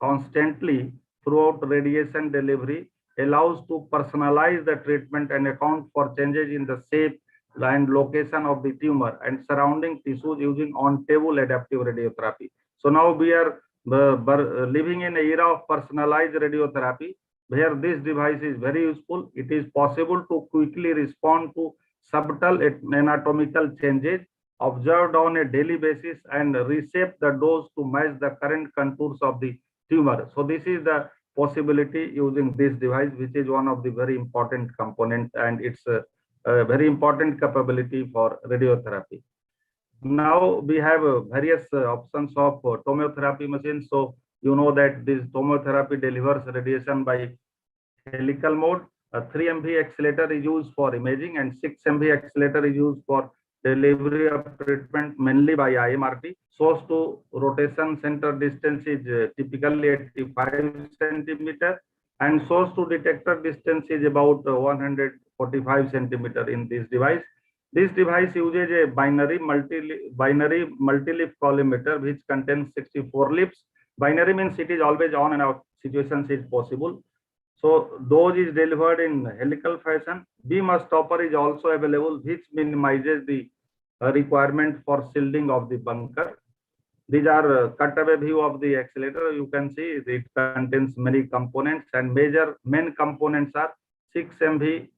constantly throughout radiation delivery, allows to personalize the treatment and account for changes in the shape and location of the tumor and surrounding tissues using on-table adaptive radiotherapy. So now we are living in an era of personalized radiotherapy, where this device is very useful. It is possible to quickly respond to subtle anatomical changes observed on a daily basis and reshape the dose to match the current contours of the tumor. So this is the possibility using this device, which is one of the very important components, and it's a very important capability for radiotherapy. Now we have various options of tomotherapy machines. So you know that this tomotherapy delivers radiation by helical mode. A 3 MV accelerator is used for imaging and 6 MV accelerator is used for delivery of treatment mainly by IMRT. Source to rotation center distance is typically 85 centimeter and source to detector distance is about 145 centimeter in this device. This device uses a binary multi-leaf collimator which contains 64 leaves. Binary means it is always on and off situations is possible. So dose is delivered in helical fashion. Beam stopper is also available, which minimizes the requirement for shielding of the bunker. These are cutaway view of the accelerator. You can see it contains many components and main components are 6 MV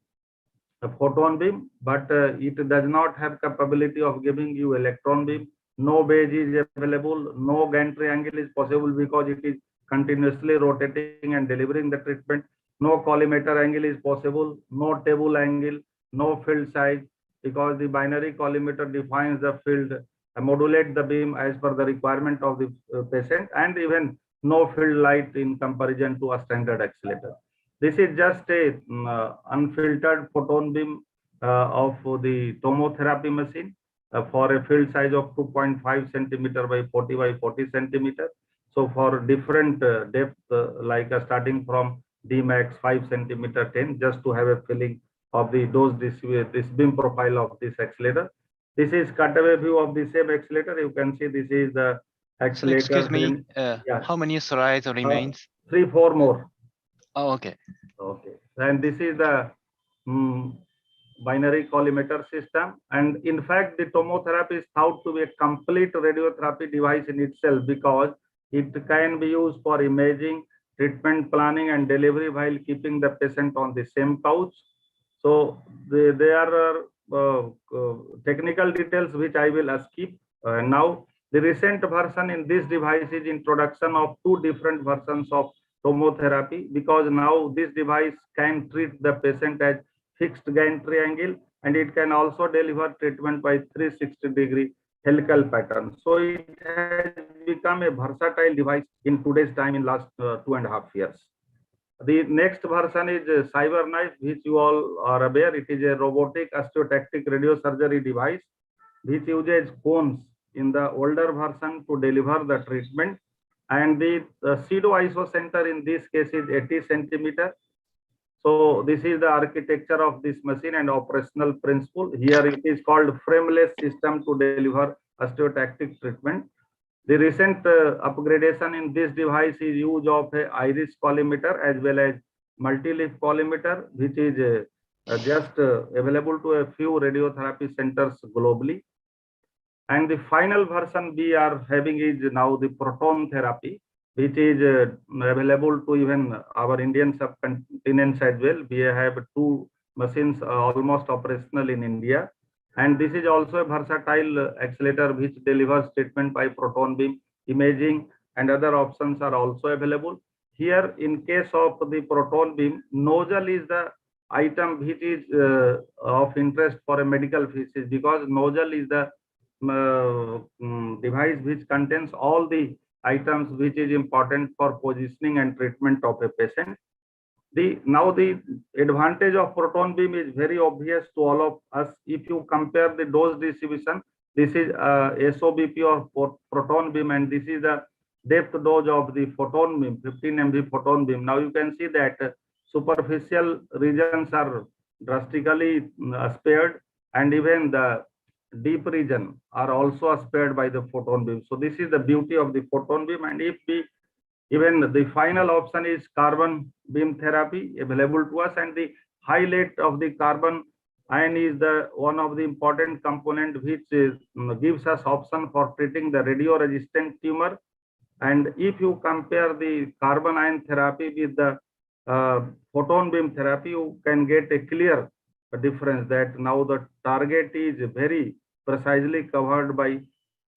photon beam, but it does not have capability of giving you electron beam. No base is available. No gantry angle is possible because it is continuously rotating and delivering the treatment. No collimator angle is possible. No table angle. No field size because the binary collimator defines the field, modulate the beam as per the requirement of the patient, and even no field light in comparison to a standard accelerator. This is just a unfiltered photon beam of the tomotherapy machine for a field size of 2.5 centimeter by 40 by 40 centimeter. So for different depth, like starting from Dmax 5 centimeter 10, just to have a feeling of the dose this beam profile of this accelerator. This is cutaway view of the same accelerator. You can see this is the accelerator. So excuse me, how many slides remains? 3-4 more. Oh, okay. Okay. And this is the binary collimator system. And in fact, the tomotherapy is thought to be a complete radiotherapy device in itself because it can be used for imaging, treatment planning, and delivery while keeping the patient on the same couch. So there are technical details which I will skip now. The recent version in this device is introduction of 2 different versions of tomotherapy because now this device can treat the patient as fixed gantry angle and it can also deliver treatment by 360-degree helical pattern. So it has become a versatile device in today's time in last 2.5 years. The next version is CyberKnife, which you all are aware. It is a robotic osteotactic radiosurgery device which uses cones in the older version to deliver the treatment. And the pseudo ISO center in this case is 80 centimeter. So this is the architecture of this machine and operational principle. Here it is called frameless system to deliver osteotactic treatment. The recent upgradation in this device is use of a iris collimator as well as multi-leaf collimator, which is just available to a few radiotherapy centers globally. And the final version we are having is now the proton therapy, which is available to even our Indian subcontinents as well. We have 2 machines almost operational in India. And this is also a versatile accelerator which delivers treatment by proton beam imaging, and other options are also available. Here, in case of the proton beam, nozzle is the item which is of interest for a medical physicist, because nozzle is the device which contains all the items which is important for positioning and treatment of a patient. Now the advantage of proton beam is very obvious to all of us. If you compare the dose distribution, this is SOBP or proton beam, and this is the depth dose of the photon beam, 15 MV photon beam. Now you can see that superficial regions are drastically spared, and even the deep region are also spared by the photon beam. So this is the beauty of the photon beam. And if we even the final option is carbon beam therapy available to us, and the highlight of the carbon ion is the one of the important component which is, gives us option for treating the radio resistant tumor. And if you compare the carbon ion therapy with the photon beam therapy, you can get a clear difference that now the target is very precisely covered by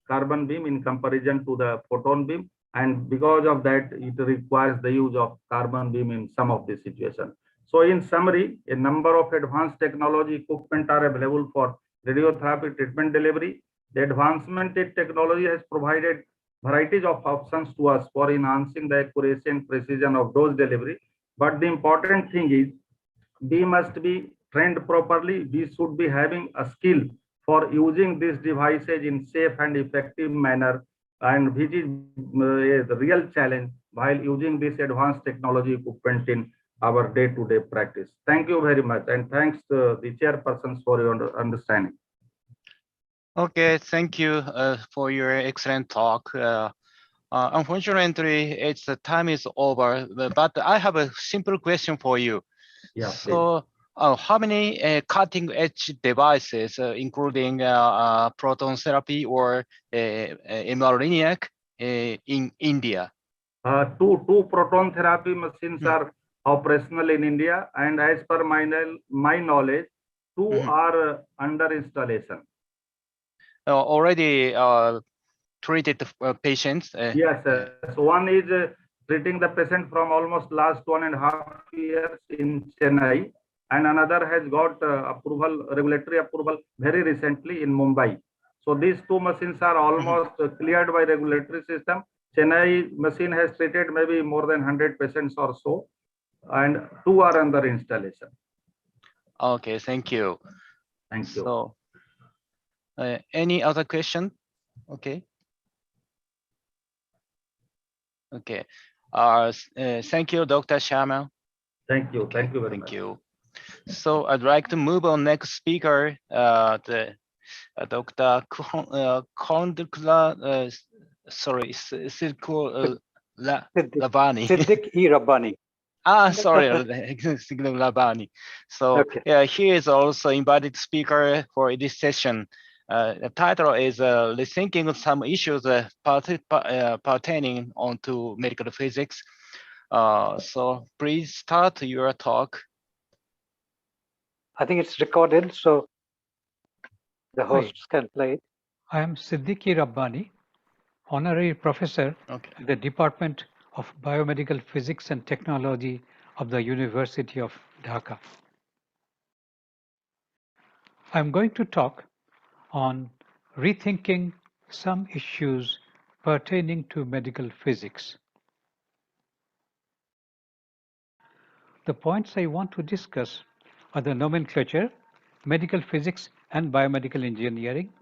carbon beam in comparison to the photon beam, and because of that it requires the use of carbon beam in some of the situations. So in summary, a number of advanced technology equipment are available for radiotherapy treatment delivery. The advancement in technology has provided varieties of options to us for enhancing the accuracy and precision of dose delivery. But the important thing is we must be trained properly. We should be having a skill for using these devices in safe and effective manner, and which is the real challenge while using this advanced technology equipment in our day-to-day practice. Thank you very much, and thanks to the chairpersons for your understanding. Okay, thank you for your excellent talk. Unfortunately, it's the time is over, but I have a simple question for you. Yeah, so how many cutting-edge devices, including proton therapy or MR-Linac, in India? Two proton therapy machines are operational in India, and as per my knowledge, two are under installation. Already treated patients? Yes, so one is treating the patient from almost last 1.5 years in Chennai, and another has got regulatory approval very recently in Mumbai. So these two machines are almost cleared by regulatory system. Chennai machine has treated maybe more than 100 patients or so, and two are under installation. Okay, thank you. Thank you. So, any other question? Okay. Okay. Thank you, Dr. Sharma. Thank you. Okay, Thank you very thank much. you. So I'd like to move on next speaker, Dr. Kondukla, sorry, Siddiq Labani. Siddiq Rabbani. Sorry, Siddiq Labani. So Okay. yeah, he is also invited speaker for this session. The title is Rethinking Some Issues Pertaining onto Medical Physics. So please start your talk. I think it's recorded, so the hosts can play it. I am Siddiqui Rabbani, Honorary Professor in the Department of Biomedical Physics and Technology of the University of Dhaka. I'm going to talk on rethinking some issues pertaining to medical physics. The points I want to discuss are the nomenclature, medical physics and biomedical engineering,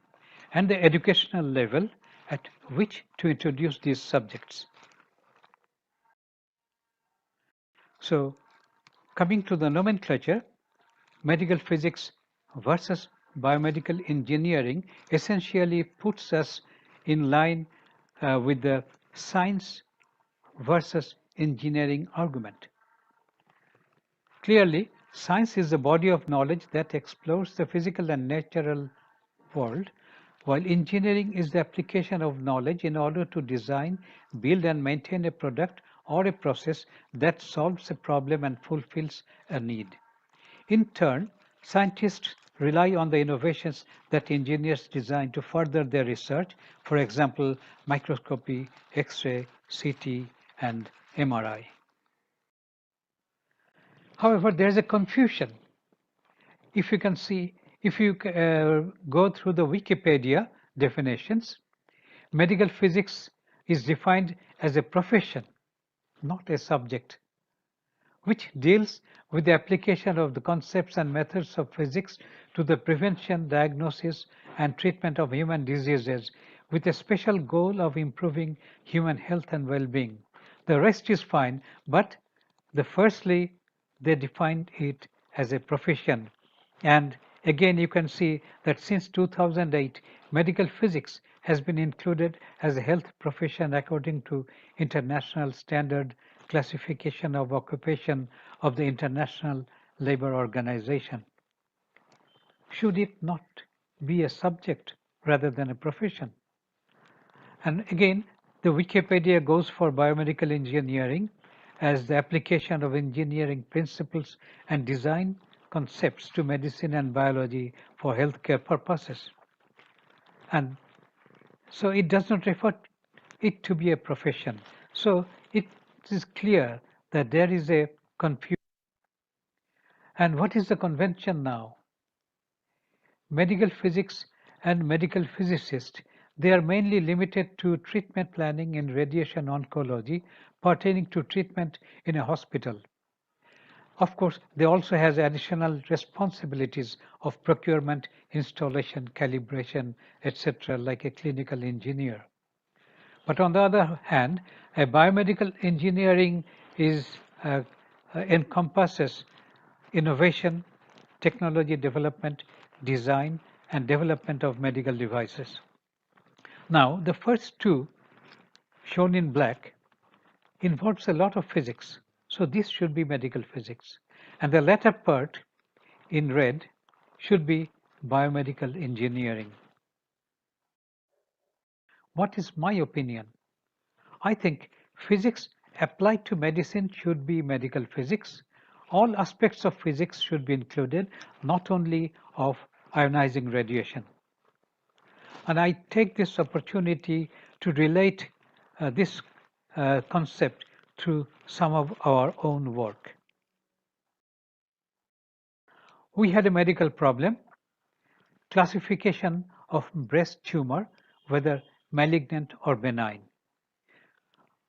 and the educational level at which to introduce these subjects. So, coming to the nomenclature, medical physics versus biomedical engineering essentially puts us in line with the science versus engineering argument. Clearly, science is the body of knowledge that explores the physical and natural world, while engineering is the application of knowledge in order to design, build and maintain a product or a process that solves a problem and fulfills a need. In turn, scientists rely on the innovations that engineers design to further their research, for example, microscopy, X-ray, CT, and MRI. However, there is a confusion. If you can see, if you go through the Wikipedia definitions, medical physics is defined as a profession, not a subject, which deals with the application of the concepts and methods of physics to the prevention, diagnosis, and treatment of human diseases with a special goal of improving human health and well-being. The rest is fine, but firstly, they defined it as a profession. And again, you can see that since 2008, medical physics has been included as a health profession according to International Standard Classification of Occupation of the International Labour Organization. Should it not be a subject rather than a profession? And again, the Wikipedia goes for biomedical engineering as the application of engineering principles and design concepts to medicine and biology for healthcare purposes. And so it does not refer it to be a profession. So it is clear that there is a confusion. And what is the convention now? Medical physics and medical physicists, they are mainly limited to treatment planning in radiation oncology pertaining to treatment in a hospital. Of course, they also has additional responsibilities of procurement, installation, calibration, etc., like a clinical engineer. But on the other hand, a biomedical engineering encompasses innovation, technology development, design, and development of medical devices. Now, the first two, shown in black, involves a lot of physics. So this should be medical physics. And the latter part, in red, should be biomedical engineering. What is my opinion? I think physics applied to medicine should be medical physics. All aspects of physics should be included, not only of ionizing radiation. And I take this opportunity to relate this concept to some of our own work. We had a medical problem, classification of breast tumor, whether malignant or benign.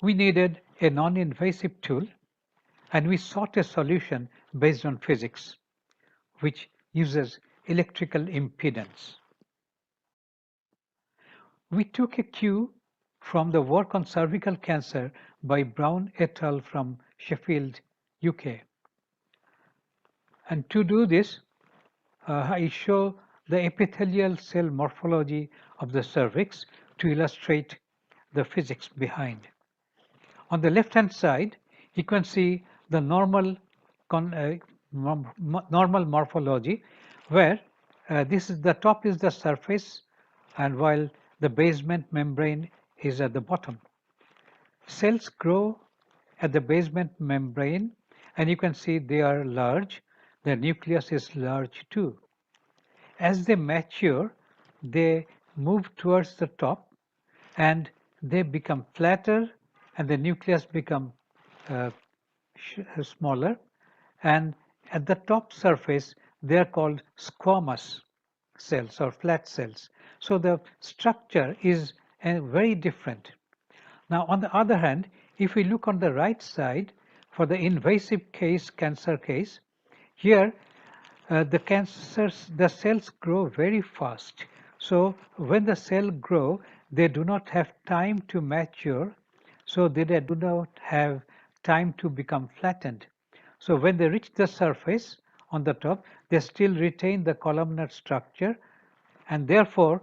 We needed a non-invasive tool, and we sought a solution based on physics, which uses electrical impedance. We took a cue from the work on cervical cancer by Brown et al. From Sheffield, UK. And to do this, I show the epithelial cell morphology of the cervix to illustrate the physics behind. On the left-hand side, you can see the normal morphology, where this is the top is the surface, and while the basement membrane is at the bottom. Cells grow at the basement membrane, and you can see they are large. The nucleus is large too. As they mature, they move towards the top, and they become flatter, and the nucleus become smaller, and at the top surface they are called squamous cells or flat cells. So the structure is very different. Now, on the other hand, if we look on the right side for the invasive case, cancer case, here the cells grow very fast. So when the cell grow, they do not have time to mature, so they do not have time to become flattened. So when they reach the surface on the top, they still retain the columnar structure, and therefore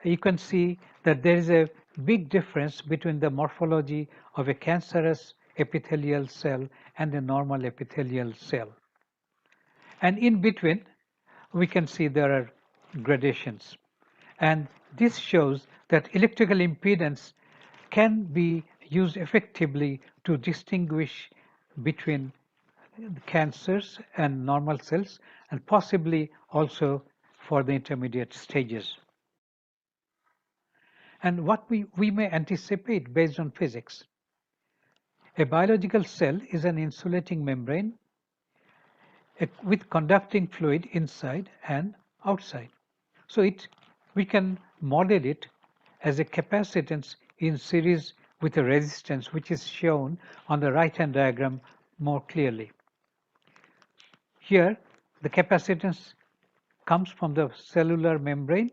you can see that there is a big difference between the morphology of a cancerous epithelial cell and a normal epithelial cell. And in between, we can see there are gradations. And this shows that electrical impedance can be used effectively to distinguish between cancers and normal cells, and possibly also for the intermediate stages. And what we may anticipate based on physics. A biological cell is an insulating membrane with conducting fluid inside and outside. So we can model it as a capacitance in series with a resistance, which is shown on the right-hand diagram more clearly. Here, the capacitance comes from the cellular membrane.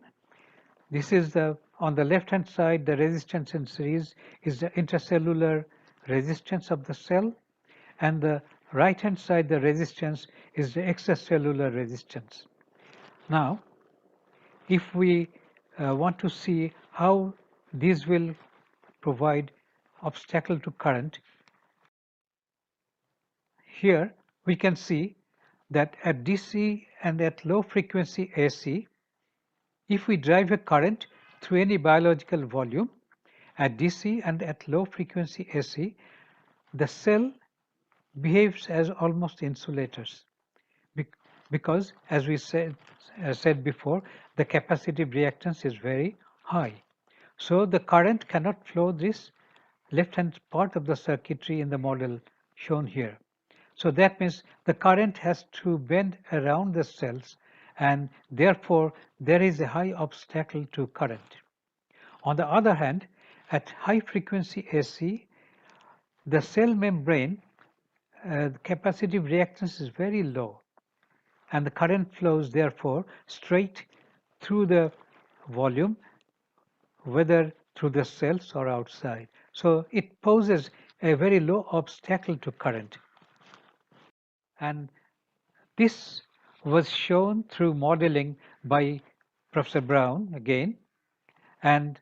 This is on the left-hand side, the resistance in series is the intracellular resistance of the cell, and the right-hand side, the resistance is the extracellular resistance. Now, if we want to see how these will provide obstacle to current, here we can see that at DC and at low frequency AC, if we drive a current through any biological volume at DC and at low frequency AC, the cell behaves as almost insulators because, as we said before, the capacitive reactance is very high. So the current cannot flow this left-hand part of the circuitry in the model shown here. So that means the current has to bend around the cells, and therefore there is a high obstacle to current. On the other hand, at high frequency AC, the cell membrane capacitive reactance is very low, and the current flows therefore straight through the volume, whether through the cells or outside. So it poses a very low obstacle to current. And this was shown through modeling by Professor Brown again. And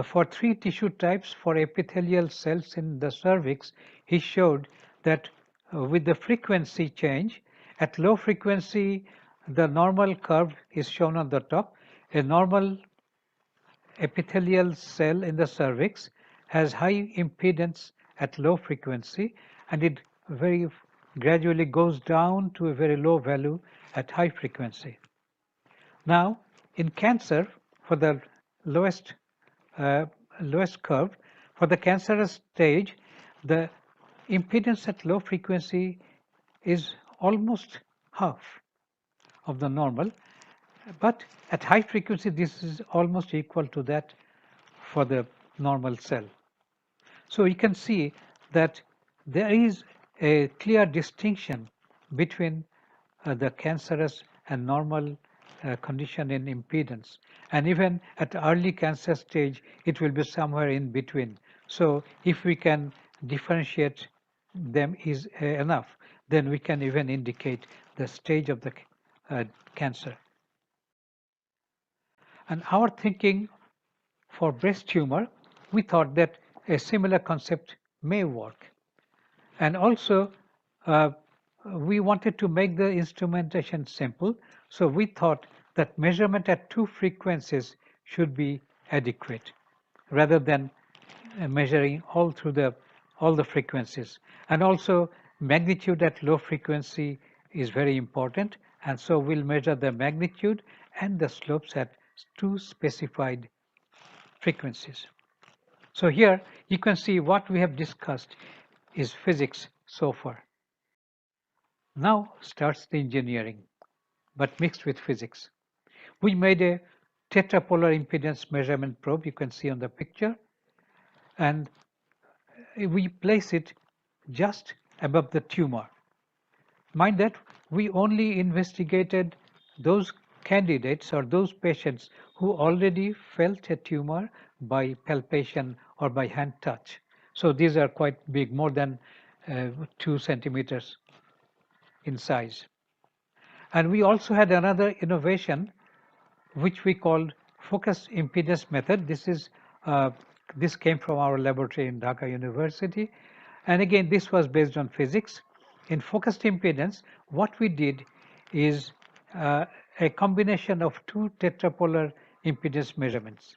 for 3 tissue types for epithelial cells in the cervix, he showed that with the frequency change, at low frequency, the normal curve is shown on the top. A normal epithelial cell in the cervix has high impedance at low frequency, and it very gradually goes down to a very low value at high frequency. Now, in cancer, for the lowest curve, for the cancerous stage, the impedance at low frequency is almost half of the normal, but at high frequency this is almost equal to that for the normal cell. So you can see that there is a clear distinction between the cancerous and normal condition in impedance, and even at early cancer stage it will be somewhere in between. So if we can differentiate them is enough, then we can even indicate the stage of the cancer. And our thinking for breast tumor, we thought that a similar concept may work. And also we wanted to make the instrumentation simple, so we thought that measurement at 2 frequencies should be adequate rather than measuring all the frequencies. And also magnitude at low frequency is very important, and so we'll measure the magnitude and the slopes at 2 specified frequencies. So here you can see what we have discussed is physics so far. Now starts the engineering, but mixed with physics. We made a tetrapolar impedance measurement probe, you can see on the picture, and we place it just above the tumor. Mind that we only investigated those candidates or those patients who already felt a tumor by palpation or by hand touch. So these are quite big, more than 2 centimeters in size. And we also had another innovation which we called focused impedance method. This came from our laboratory in Dhaka University, and again this was based on physics. In focused impedance, what we did is a combination of 2 tetrapolar impedance measurements.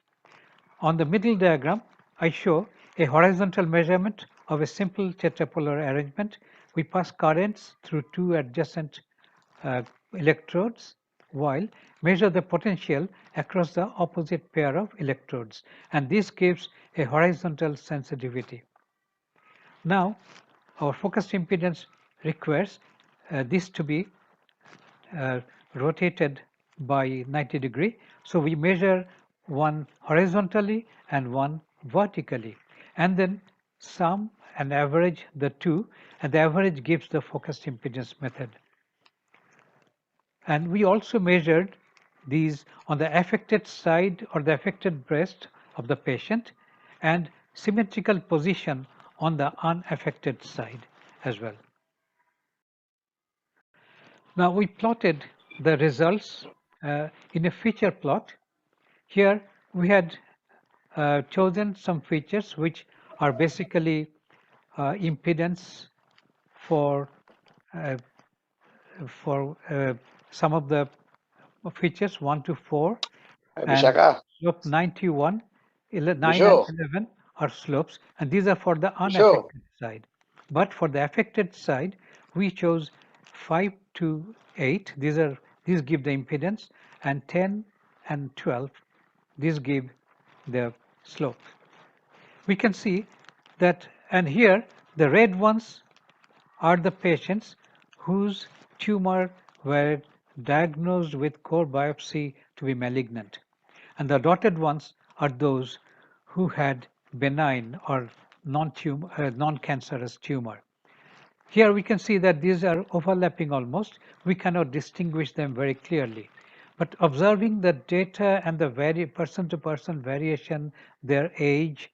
On the middle diagram, I show a horizontal measurement of a simple tetrapolar arrangement. We pass currents through 2 adjacent electrodes, while measure the potential across the opposite pair of electrodes, and this gives a horizontal sensitivity. Now, our focused impedance requires this to be rotated by 90 degrees. So we measure one horizontally and one vertically, and then sum and average the two, and the average gives the focused impedance method. And we also measured these on the affected side or the affected breast of the patient and symmetrical position on the unaffected side as well. Now we plotted the results in a feature plot. Here we had chosen some features which are basically impedance for some of the features 1 to 4, and slope 91, 9 and 11 are slopes, and these are for the unaffected side. But for the affected side, we chose 5 to 8. These give the impedance, and 10 and 12, these give the slope. We can see that, and here the red ones are the patients whose tumor were diagnosed with core biopsy to be malignant, and the dotted ones are those who had benign or non-cancerous tumor. Here we can see that these are overlapping almost. We cannot distinguish them very clearly. But observing the data and the person-to-person variation, their age,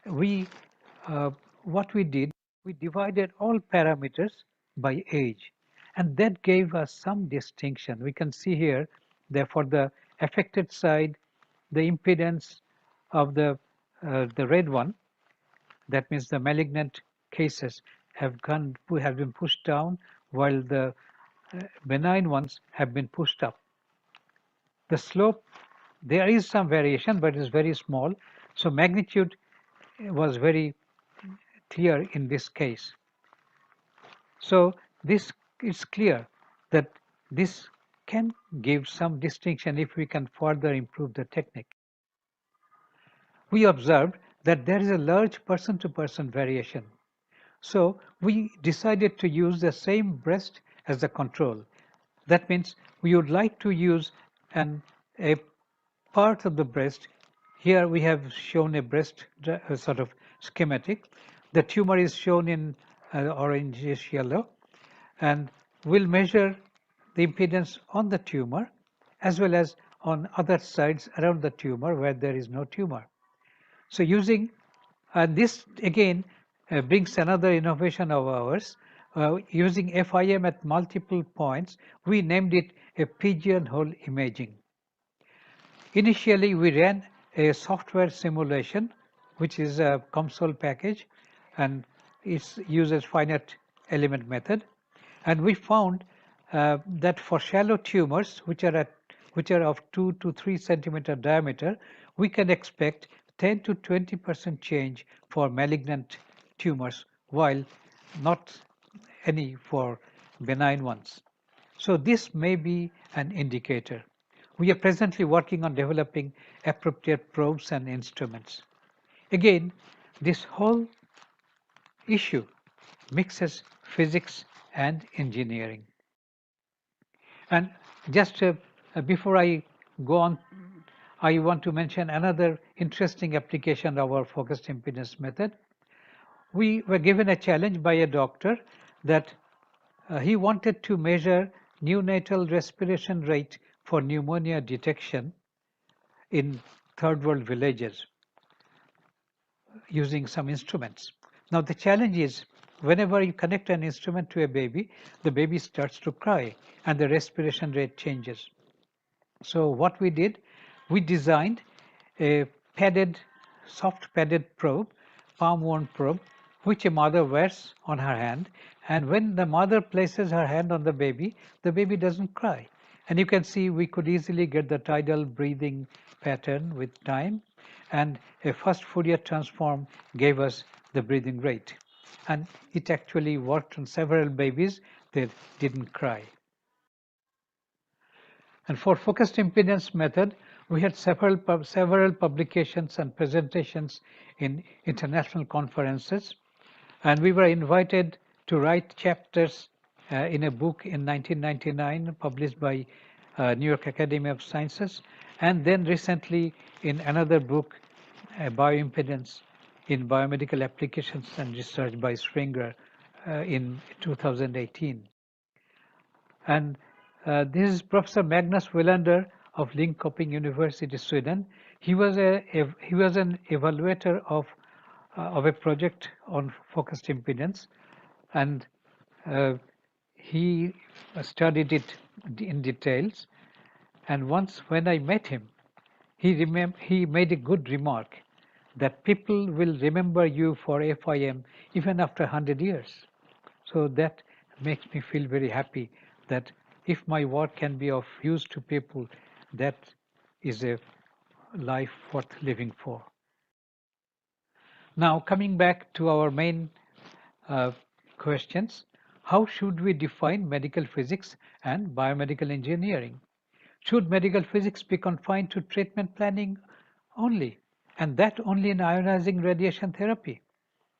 what we did, we divided all parameters by age, and that gave us some distinction. We can see here that for the affected side, the impedance of the red one, that means the malignant cases, have been pushed down, while the benign ones have been pushed up. The slope, there is some variation, but it's very small. So magnitude was very clear in this case. So this is clear that this can give some distinction if we can further improve the technique. We observed that there is a large person-to-person variation. So we decided to use the same breast as the control. That means we would like to use a part of the breast. Here we have shown a breast sort of schematic. The tumor is shown in orangish yellow, and we'll measure the impedance on the tumor as well as on other sides around the tumor where there is no tumor. So using this again brings another innovation of ours. Using FIM at multiple points, we named it a pigeonhole imaging. Initially, we ran a software simulation, which is a COMSOL package, and it uses finite element method. And we found that for shallow tumors, which are of 2 to 3 centimeter diameter, we can expect 10 to 20% change for malignant tumors, while not any for benign ones. So this may be an indicator. We are presently working on developing appropriate probes and instruments. Again, this whole issue mixes physics and engineering. And just before I go on, I want to mention another interesting application of our focused impedance method. We were given a challenge by a doctor that he wanted to measure neonatal respiration rate for pneumonia detection in third world villages using some instruments. Now the challenge is, whenever you connect an instrument to a baby, the baby starts to cry and the respiration rate changes. So what we did, we designed a soft padded probe, palm-worn probe, which a mother wears on her hand. And when the mother places her hand on the baby doesn't cry. And you can see we could easily get the tidal breathing pattern with time. And a first Fourier transform gave us the breathing rate. And it actually worked on several babies that didn't cry. And for focused impedance method, we had several publications and presentations in international conferences, and we were invited to write chapters in a book in 1999 published by New York Academy of Sciences, and then recently in another book, Bioimpedance in Biomedical Applications and Research by Springer in 2018. And this is Professor Magnus Welander of Linköping University, Sweden. He was an evaluator of a project on focused impedance, and he studied it in details. And once when I met him, he made a good remark that people will remember you for FIM even after 100 years. So that makes me feel very happy that if my work can be of use to people, that is a life worth living for. Now, coming back to our main questions, how should we define medical physics and biomedical engineering? Should medical physics be confined to treatment planning only, and that only in ionizing radiation therapy?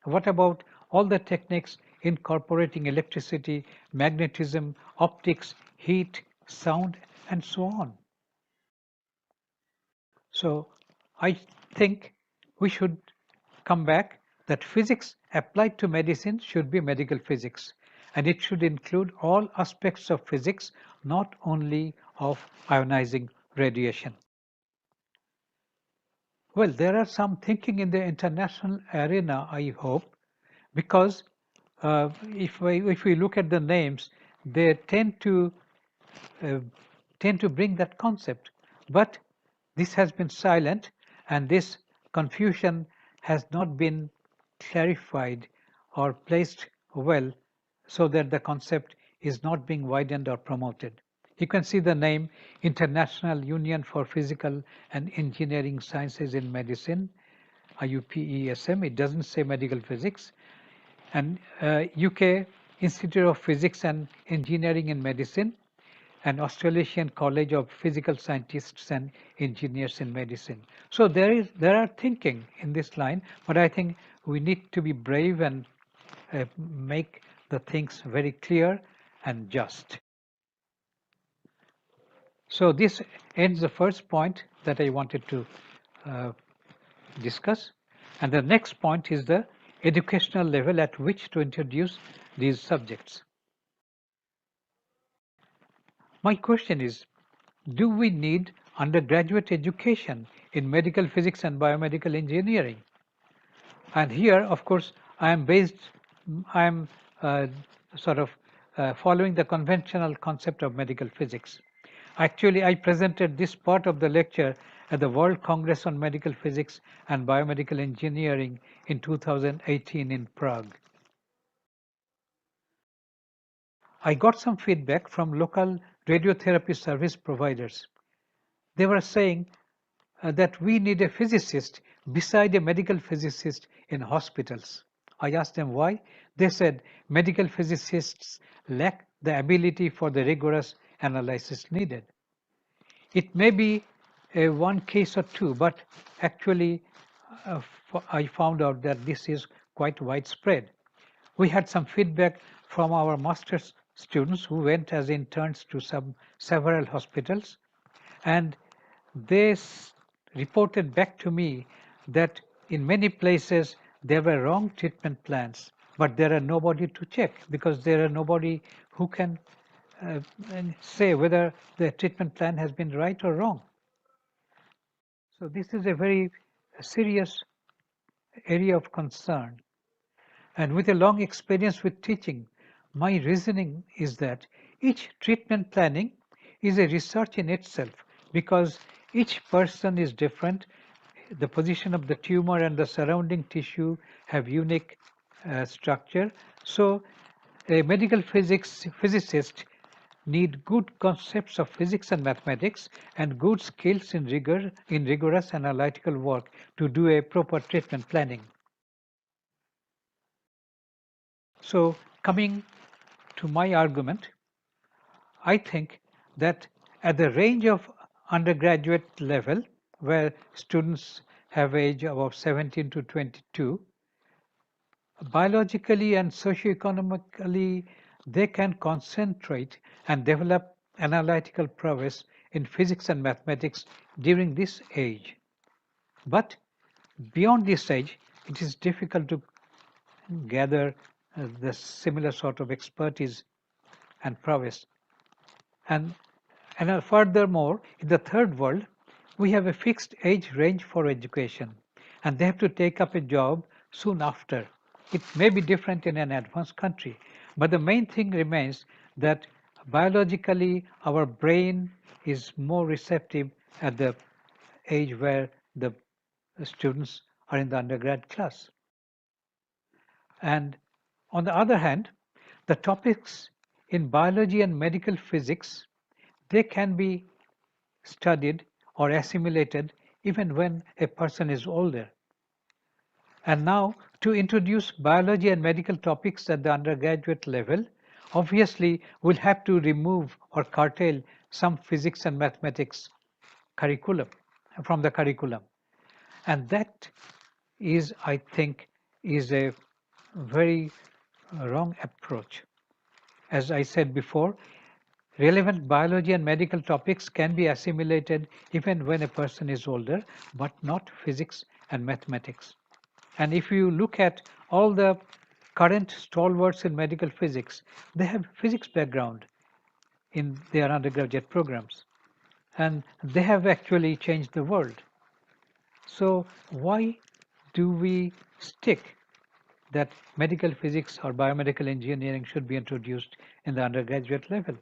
What about all the techniques incorporating electricity, magnetism, optics, heat, sound, and so on? So I think we should come back that physics applied to medicine should be medical physics, and it should include all aspects of physics, not only of ionizing radiation. Well, there are some thinking in the international arena, I hope, because if we look at the names, they tend to bring that concept. But this has been silent, and this confusion has not been clarified or placed well, so that the concept is not being widened or promoted. You can see the name International Union for Physical and Engineering Sciences in Medicine, IUPESM. It doesn't say medical physics. And UK Institute of Physics and Engineering in Medicine, and Australasian College of Physical Scientists and Engineers in Medicine. So there are thinking in this line, but I think we need to be brave and make the things very clear and just. So this ends the first point that I wanted to discuss. And the next point is the educational level at which to introduce these subjects. My question is, do we need undergraduate education in medical physics and biomedical engineering? And here, of course, I am following the conventional concept of medical physics. Actually, I presented this part of the lecture at the World Congress on Medical Physics and Biomedical Engineering in 2018 in Prague. I got some feedback from local radiotherapy service providers. They were saying that we need a physicist beside a medical physicist in hospitals. I asked them why. They said medical physicists lack the ability for the rigorous analysis needed. It may be one case or two, but actually I found out that this is quite widespread. We had some feedback from our master's students who went as interns to several hospitals, and they reported back to me that in many places there were wrong treatment plans, but there are nobody to check because there are nobody who can say whether the treatment plan has been right or wrong. So this is a very serious area of concern. And with a long experience with teaching, my reasoning is that each treatment planning is a research in itself because each person is different. The position of the tumor and the surrounding tissue have unique structure. So a medical physicist need good concepts of physics and mathematics and good skills in rigorous analytical work to do a proper treatment planning. So coming to my argument, I think that At the range of undergraduate level, where students have age about 17 to 22, biologically and socioeconomically, they can concentrate and develop analytical prowess in physics and mathematics during this age. But beyond this age, it is difficult to gather the similar sort of expertise and prowess. And furthermore, in the third world, we have a fixed age range for education, and they have to take up a job soon after. It may be different in an advanced country, but the main thing remains that biologically our brain is more receptive at the age where the students are in the undergrad class. And on the other hand, the topics in biology and medical physics, they can be studied or assimilated even when a person is older. And now, to introduce biology and medical topics at the undergraduate level, obviously we'll have to remove or curtail some physics and mathematics curriculum from the curriculum. And that is, I think, is a very wrong approach. As I said before, relevant biology and medical topics can be assimilated even when a person is older, but not physics and mathematics. And if you look at all the current stalwarts in medical physics, they have physics background in their undergraduate programs. And they have actually changed the world. So why do we stick that medical physics or biomedical engineering should be introduced in the undergraduate level?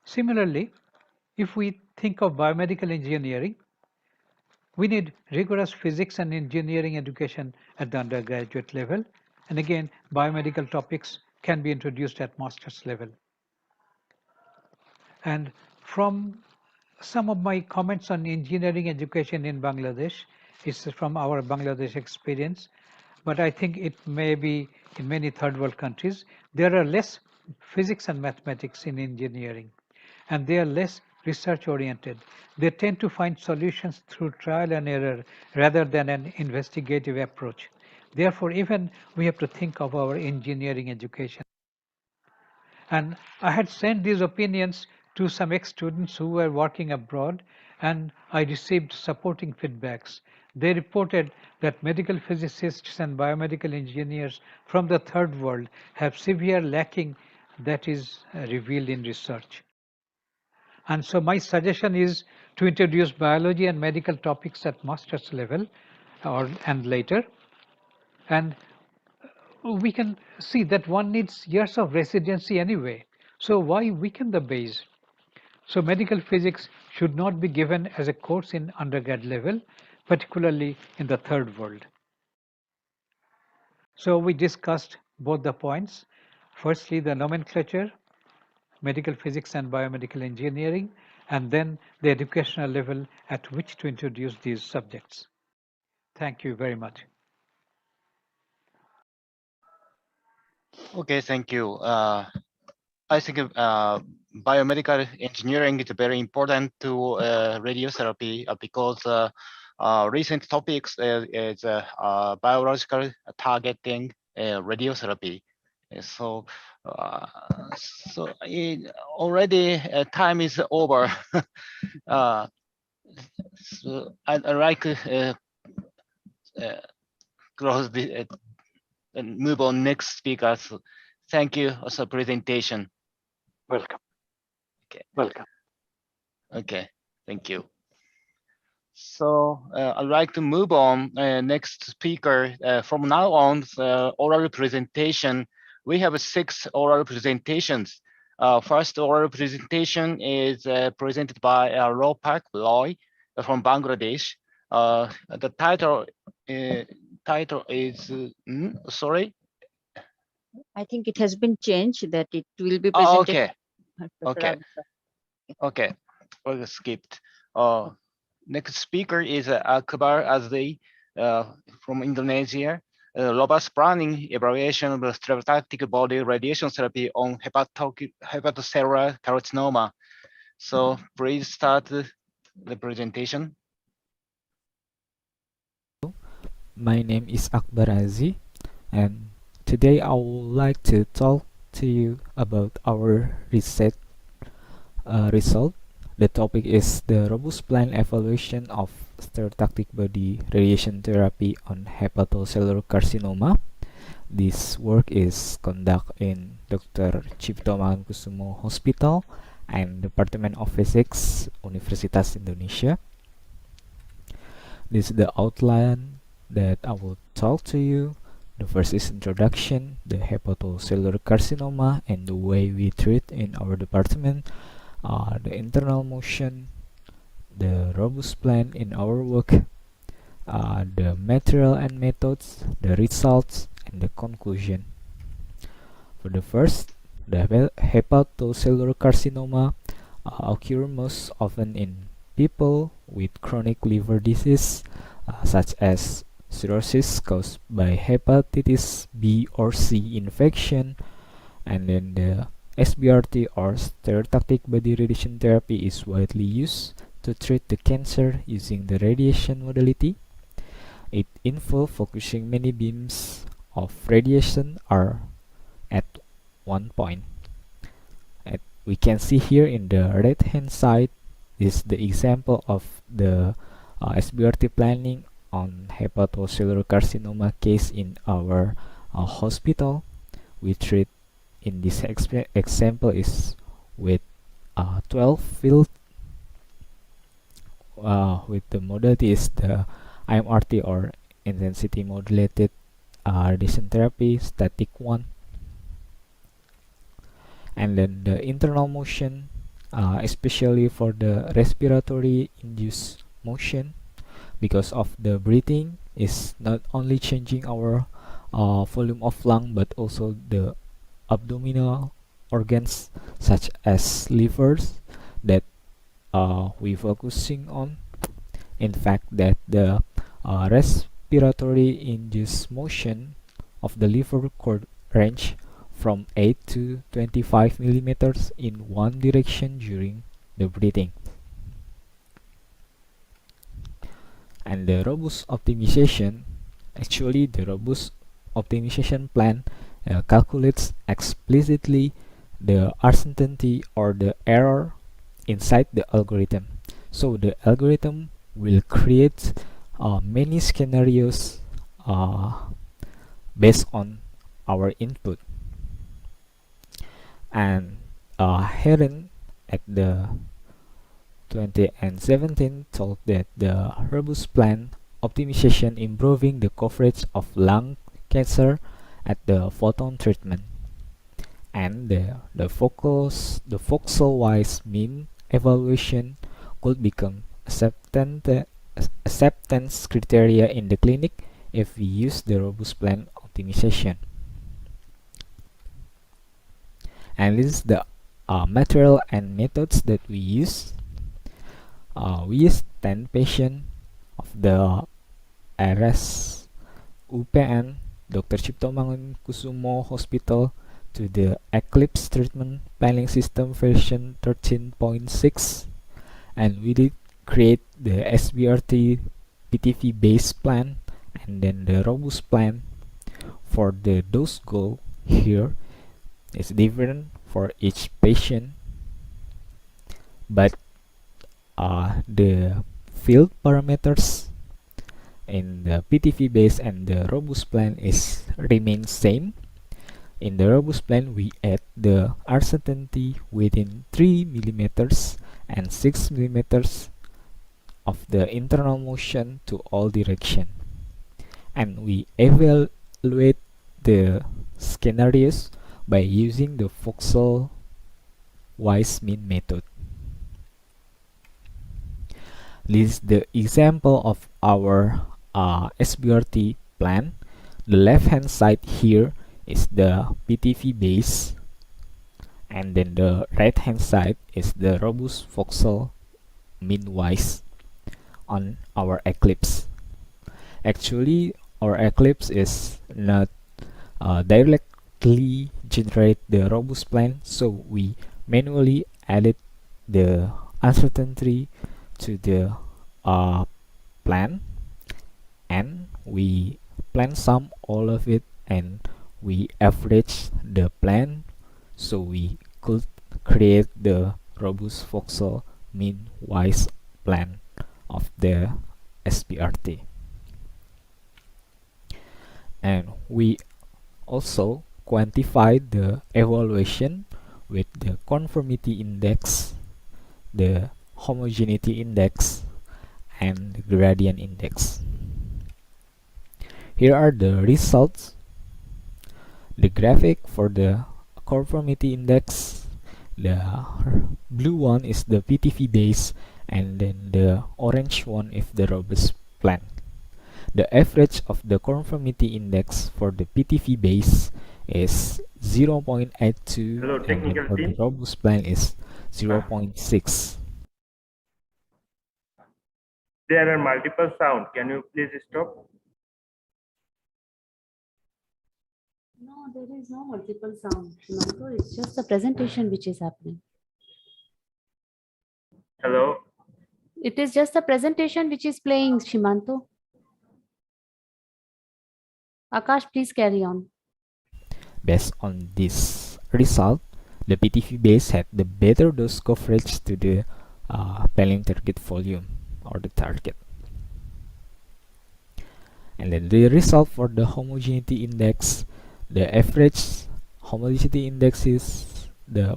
Similarly, if we think of biomedical engineering, we need rigorous physics and engineering education at the undergraduate level. And again, biomedical topics can be introduced at master's level. And from some of my comments on engineering education in Bangladesh, is from our Bangladesh experience, but I think it may be in many third world countries, there are less physics and mathematics in engineering, and they are less research oriented. They tend to find solutions through trial and error rather than an investigative approach. Therefore, even we have to think of our engineering education. And I had sent these opinions to some ex-students who were working abroad, and I received supporting feedbacks. They reported that medical physicists and biomedical engineers from the third world have severe lacking that is revealed in research. And so my suggestion is to introduce biology and medical topics at master's level and later. And we can see that one needs years of residency anyway. So why weaken the base? So medical physics should not be given as a course in undergrad level, particularly in the third world. So we discussed both the points. Firstly, the nomenclature, medical physics and biomedical engineering, and then the educational level at which to introduce these subjects. Thank you very much. Okay, thank you. I think biomedical engineering is very important to radiotherapy because recent topics is biological targeting radiotherapy. So, already time is over. So I'd like to close the and move on next speaker. So thank you for the presentation. Welcome. Okay. Welcome. Okay. Thank you. So I'd like to move on. Next speaker. From now on, oral presentation. We have 6 oral presentations. First oral presentation is presented by Ropak Loy from Bangladesh. The title is sorry. I think it has been changed that it will be presented. Oh, okay. Okay. Well, skipped. Next speaker is Akbar Azli from Indonesia. robust planning evaluation of stereotactic body radiation therapy on hepatocellular carcinoma. So please start the presentation. My name is Akbar Azi, and today I would like to talk to you about our research result. The topic is the robust plan evaluation of stereotactic body radiation therapy on hepatocellular carcinoma. This work is conducted in Dr. Cipto Mangunkusumo Hospital and Department of Physics, Universitas Indonesia. This is the outline that I will talk to you. The first is introduction, the hepatocellular carcinoma and the way we treat in our department, the internal motion, the robust plan in our work, the material and methods, the results, and the conclusion. For the first, the hepatocellular carcinoma occur most often in people with chronic liver disease, such as cirrhosis caused by hepatitis B or C infection, and then the SBRT or stereotactic body radiation therapy is widely used to treat the cancer using the radiation modality. It involves focusing many beams of radiation are at one point. We can see here in the right hand side is the example of the SBRT planning on hepatocellular carcinoma case in our hospital. We treat in this example is with 12 field with the modality is the IMRT or intensity modulated radiation therapy static 1, and then the internal motion, especially for the respiratory induced motion, because of the breathing is not only changing our volume of lung but also the abdominal organs such as livers that we focusing on. In fact, that the respiratory induced motion of the liver could range from 8 to 25 millimeters in one direction during the breathing. And the robust optimization, actually the robust optimization plan calculates explicitly the uncertainty or the error inside the algorithm. So the algorithm will create many scenarios based on our input. And Heron at the 2017 told that the robust plan optimization improving the coverage of lung cancer at the photon treatment, and the voxel-wise mean evaluation could become acceptance criteria in the clinic if we use the robust plan optimization. And this is the material and methods that we use. We use 10 patients of the RS UPN Dr. Cipto Mangunkusumo Hospital to the Eclipse Treatment Planning System version 13.6, and we did create the SBRT PTV base plan and then the robust plan. For the dose goal here is different for each patient, but the field parameters in the PTV base and the robust plan is remain same. In the robust plan, we add the uncertainty within 3 millimeters and 6 millimeters of the internal motion to all direction, and we evaluate the scenarios by using the voxel-wise mean method. This is the example of our SBRT plan. The left hand side here is the PTV base, and then the right hand side is the robust voxel mean wise on our Eclipse. Actually, our Eclipse is not directly generate the robust plan, so we manually added the uncertainty to the plan, and we plan sum all of it, and we average the plan, so we could create the robust voxel mean wise plan of the SBRT. And we also quantified the evaluation with the conformity index, the homogeneity index, and the gradient index. Here are the results. The graphic for the conformity index, the blue one is the PTV base, and then the orange one is the robust plan. The average of the conformity index for the PTV base is 0.82, Hello, and then technical for the team. robust plan is 0.6. There are multiple sound. Can you please stop? No, there is no multiple sound. Shimanto, it's just a presentation which is happening. Hello. It is just a presentation which is playing, Shimanto. Akash, please carry on. Based on this result, the PTV base had the better dose coverage to the planning target volume, or the target. And then the result for the homogeneity index, the average homogeneity index is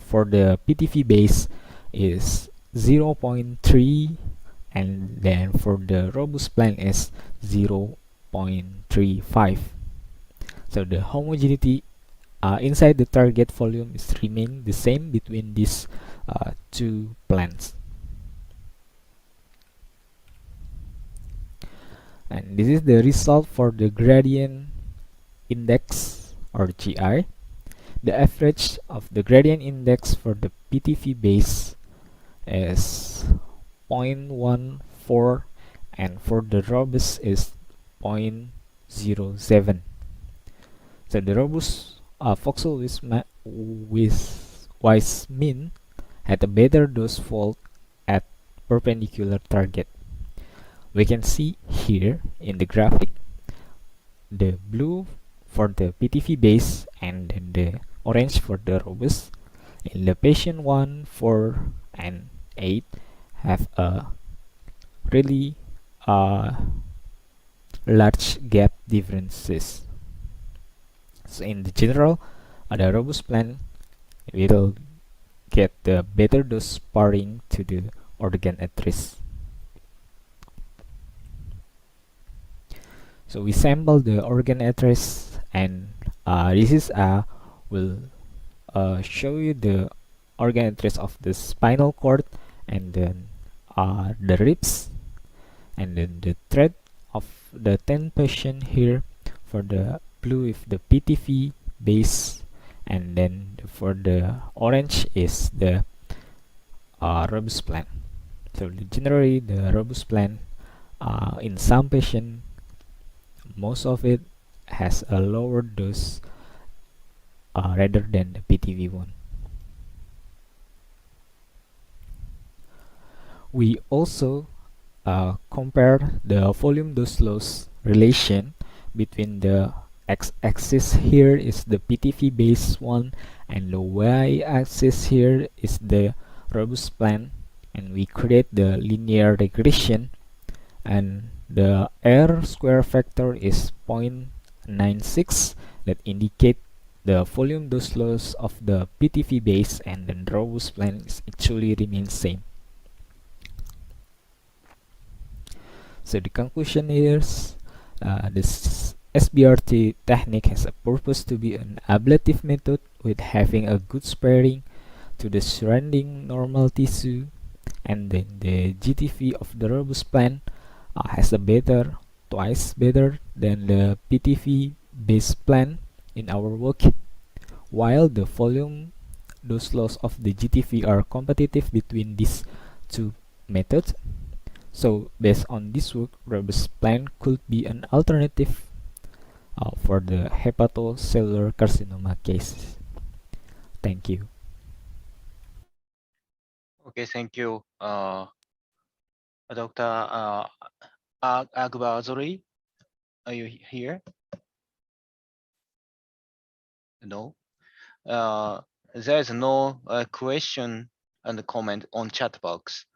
for the PTV base is 0.3, and then for the robust plan is 0.35. So the homogeneity inside the target volume is remain the same between these two plans. And this is the result for the gradient index, or GI. The average of the gradient index for the PTV base is 0.14, and for the robust is 0.07. So the robust voxel with wise mean had a better dose fault at perpendicular target. We can see here in the graphic the blue for the PTV base and then the orange for the robust. In the patient 1, 4, and 8 have a really large gap differences. So in the general, the robust plan will get the better dose pairing to the organ at risk. So we sample the organ at risk, and this is will show you the organ at risk of the spinal cord, and then the ribs, and then the thread of the 10 patient here. For the blue is the PTV base, and then for the orange is the robust plan. So generally the robust plan in some patient, most of it has a lower dose rather than the PTV one. We also compare the volume dose loss relation between the x-axis here is the PTV base one, and the y-axis here is the robust plan, and we create the linear regression, and the R square factor is 0.96 that indicate the volume dose loss of the PTV base, and then robust plan is actually remains same. So the conclusion is this SBRT technique has a purpose to be an ablative method with having a good sparing to the surrounding normal tissue, and then the GTV of the robust plan has a twice better than the PTV based plan in our work, while the volume dose loss of the GTV are competitive between these two methods. So based on this work, robust plan could be an alternative for the hepatocellular carcinoma cases. Thank you. Okay, thank you, Dr. Agbazori. Are you here? No. There is no question and comment on chat box.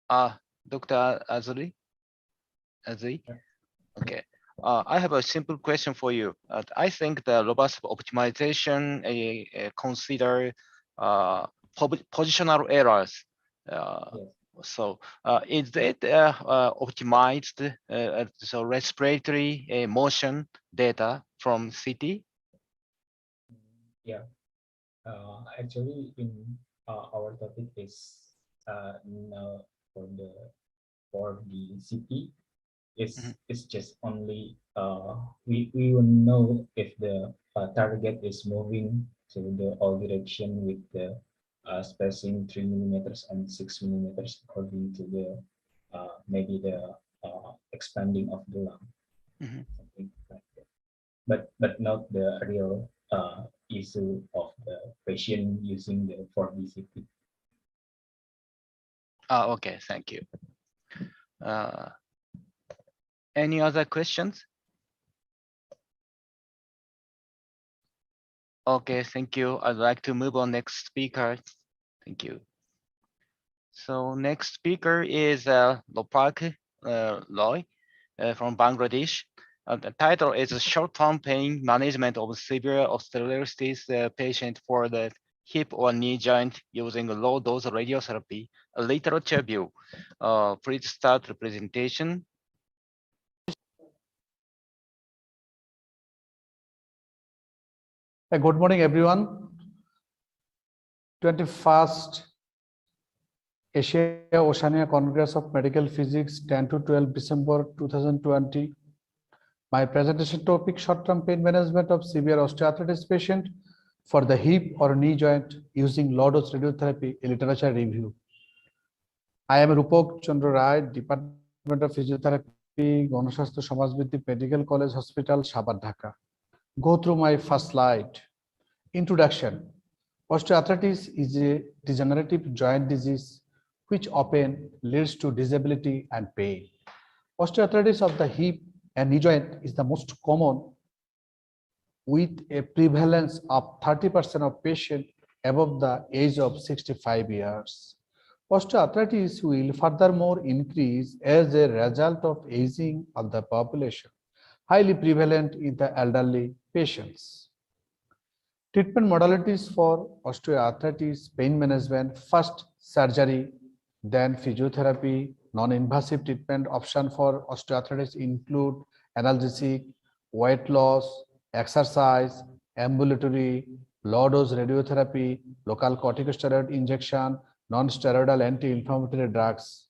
Dr. Azuri? Okay. I have a simple question for you. I think the robust optimization consider positional errors. So is it optimized so respiratory motion data from CT? Yeah, actually, in our topic is now for the CT, it's just only we will know if the target is moving to the all direction with the spacing 3 millimeters and 6 millimeters according to the maybe the expanding of the lung, something like that. But not the real issue of the patient using the 4D CT. Okay, thank you. Any other questions? Okay, thank you. I'd like to move on next speaker. Thank you. So next speaker is Lopak Roy from Bangladesh. The title is Short-Term Pain Management of Severe Osteoarthritis Patient for the Hip or Knee Joint Using Low-Dose Radiotherapy, a literature view. Please start the presentation. Good morning, everyone. 21st Asia Oceania Congress of Medical Physics, 10 to 12 December 2020. My presentation topic: short-term pain management of severe osteoarthritis patient for the hip or knee joint using low-dose radiotherapy, a literature review. I am Rupak Chandra Rai, Department of Physiotherapy, Ganashastha Samajbidhi Medical College Hospital, Sabar, Dhaka. Go through my first slide. Introduction. Osteoarthritis is a degenerative joint disease which often leads to disability and pain. Osteoarthritis of the hip and knee joint is the most common, with a prevalence of 30% of patients above the age of 65 years. Osteoarthritis will furthermore increase as a result of aging of the population, highly prevalent in the elderly patients. Treatment modalities for osteoarthritis pain management: first, surgery, then physiotherapy. Non-invasive treatment option for osteoarthritis include analgesic, weight loss, exercise, ambulatory, low-dose radiotherapy, local corticosteroid injection, non-steroidal anti-inflammatory drugs.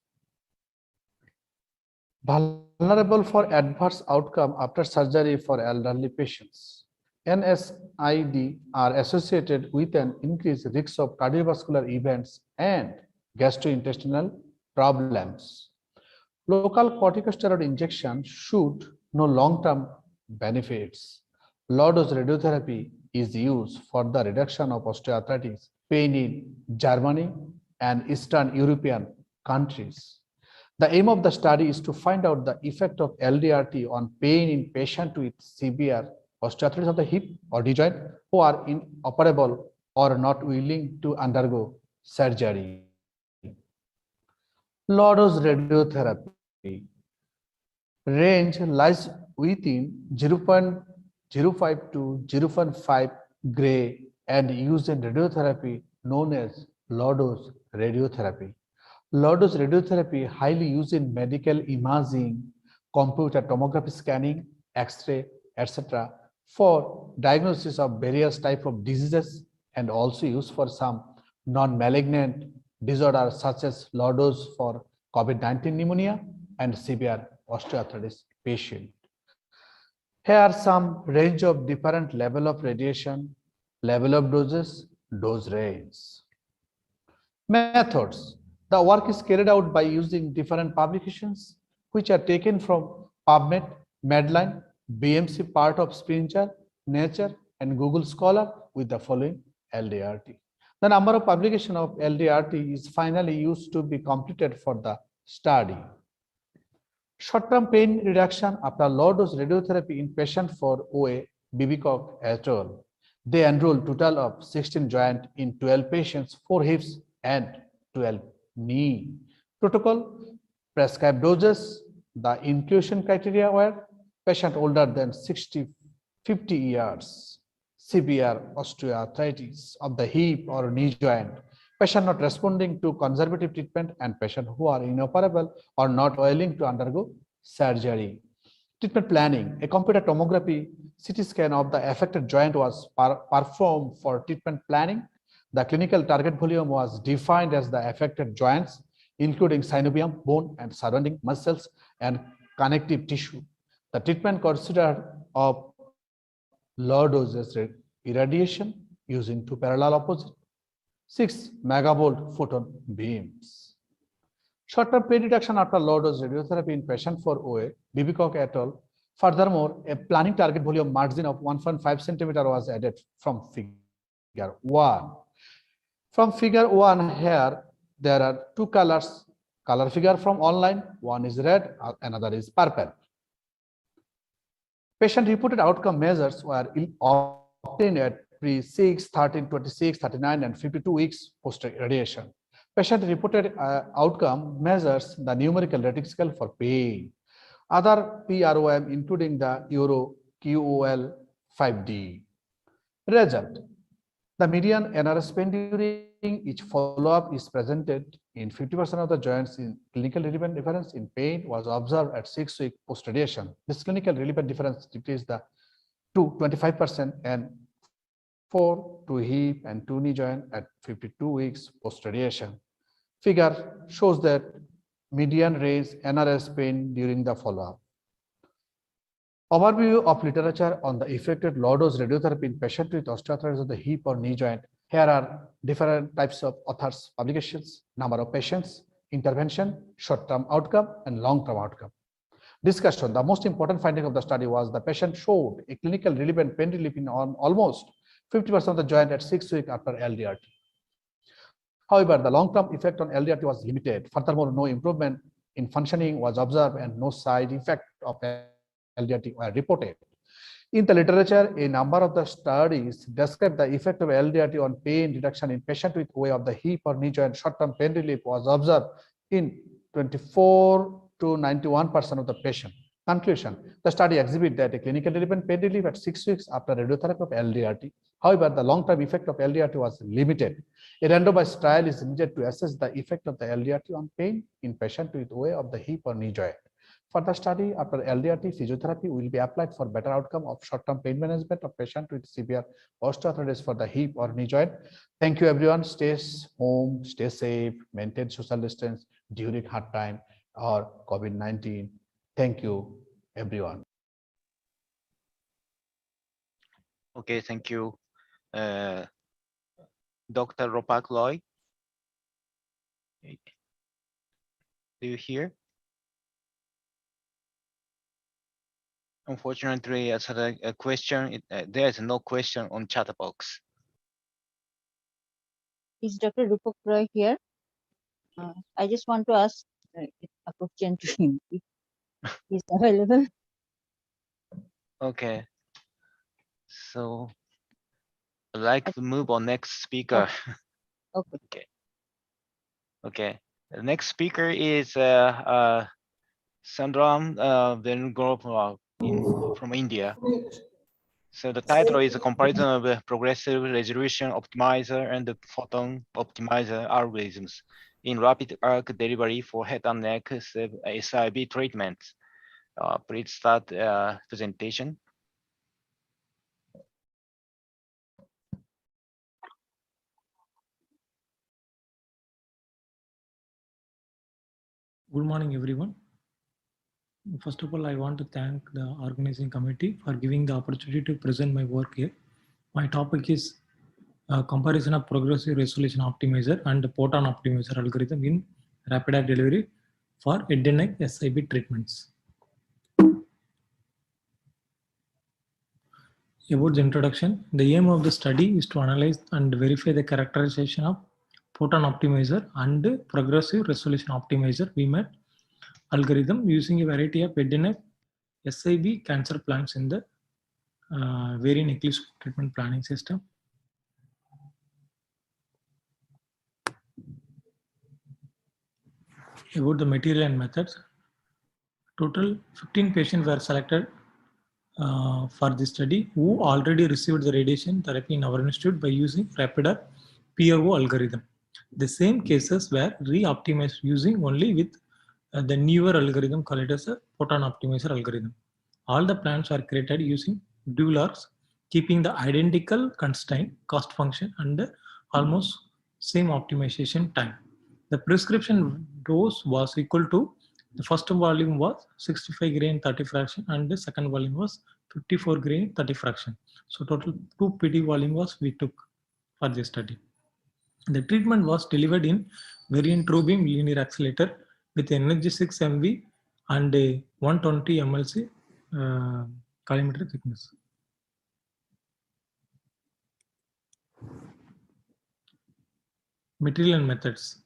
Vulnerable for adverse outcome after surgery for elderly patients. NSAID are associated with an increased risk of cardiovascular events and gastrointestinal problems. Local corticosteroid injection should know long-term benefits. Low-dose radiotherapy is used for the reduction of osteoarthritis pain in Germany and Eastern European countries. The aim of the study is to find out the effect of LDRT on pain in patients with severe osteoarthritis of the hip or knee joint who are inoperable or not willing to undergo surgery. Low-dose radiotherapy range lies within 0.05 to 0.5 gray and used in radiotherapy known as low-dose radiotherapy. Low-dose radiotherapy highly used in medical imaging, computer tomography scanning, X-ray, etc. for diagnosis of various types of diseases, and also used for some non-malignant disorders such as low-dose for COVID-19 pneumonia and severe osteoarthritis patient. Here are some range of different level of radiation, level of doses, dose range. Methods. The work is carried out by using different publications which are taken from PubMed, Medline, BMC part of Springer, Nature, and Google Scholar with the following LDRT. The number of publication of LDRT is finally used to be completed for the study. Short-term pain reduction after low-dose radiotherapy in patient for OA, Bibikock et al. They enrolled total of 16 joint in 12 patients, 4 hips and 12 knee. Protocol, prescribed doses, the inclusion criteria were patient older than 50 years, severe osteoarthritis of the hip or knee joint, patient not responding to conservative treatment, and patient who are inoperable or not willing to undergo surgery. Treatment planning, a computer tomography CT scan of the affected joint was performed for treatment planning. The clinical target volume was defined as the affected joints, including synovium, bone, and surrounding muscles and connective tissue. The treatment considered of low doses irradiation using 2 parallel opposite 6 megavolt photon beams. Short-term pain reduction after low-dose radiotherapy in patient for OA, Bibikock et al. Furthermore, a planning target volume margin of 1.5 centimeter was added from figure 1. From figure 1 here, there are 2 colors. Color figure from online, one is red, another is purple. Patient reported outcome measures were obtained at pre-6, 13, 26, 39, and 52 weeks post-radiation. Patient reported outcome measures the numerical rating scale for pain. Other PROM including the Euro QOL 5D. Result. The median NRS pain during each follow-up is presented in 50% of the joints. In clinical relevant difference in pain was observed at 6 weeks post-radiation. This clinical relevant difference decreased to 25% and 4 to hip and 2 knee joint at 52 weeks post-radiation. Figure shows that median range NRS pain during the follow-up. Overview of literature on the effective low-dose radiotherapy in patients with osteoarthritis of the hip or knee joint. Here are different types of authors' publications, number of patients, intervention, short-term outcome, and long-term outcome. Discussion. The most important finding of the study was the patient showed a clinical relevant pain relief in almost 50% of the joint at 6 weeks after LDRT. However, the long-term effect on LDRT was limited. Furthermore, no improvement in functioning was observed and no side effect of LDRT were reported. In the literature, a number of the studies describe the effect of LDRT on pain reduction in patients with OA of the hip or knee joint. Short-term pain relief was observed in 24 to 91% of the patient. Conclusion, the study exhibits that a clinically relevant pain relief at 6 weeks after radiotherapy of LDRT. However, the long-term effect of LDRT was limited. A randomized trial is needed to assess the effect of the LDRT on pain in patients with OA of the hip or knee joint. For the study, after LDRT, physiotherapy will be applied for better outcome of short-term pain management of patients with severe osteoarthritis for the hip or knee joint. Thank you, everyone. Stay home, stay safe, maintain social distance during hard time or COVID-19. Thank you, everyone. Okay, thank you, Dr. Ropak Loy. Do you hear? Unfortunately, as a question, there is no question on chat box. Is Dr. Rupak Roy here? I just want to ask a question to him if he's available. Okay. So I'd like to move on next speaker. Okay. Okay. Okay. The next speaker is Sandram Venugopal from India. So the title is a comparison of the progressive resolution optimizer and the photon optimizer algorithms in rapid arc delivery for head and neck SIB treatments. Please start presentation. Good morning, everyone. First of all, I want to thank the organizing committee for giving the opportunity to present my work here. My topic is comparison of progressive resolution optimizer and the photon optimizer algorithm in rapid eye delivery for head and neck SIB treatments. About the introduction, the aim of the study is to analyze and verify the characterization of photon optimizer and progressive resolution optimizer VMAT algorithm using a variety of head-and-neck SIB cancer plans in the variant eclipse treatment planning system. About the material and methods, total 15 patients were selected for this study who already received the radiation therapy in our institute by using rapid PRO algorithm. The same cases were re-optimized using only with the newer algorithm called as a photon optimizer algorithm. All the plans are created using dual arcs, keeping the identical constraint, cost function, and almost same optimization time. The prescription dose was equal to the first volume was 65 grain 30 fraction and the second volume was 54 grain 30 fraction. So total 2 PD volume was we took for this study. The treatment was delivered in variant true beam linear accelerator with energy 6 MV and a 120 MLC collimator thickness. Material and methods.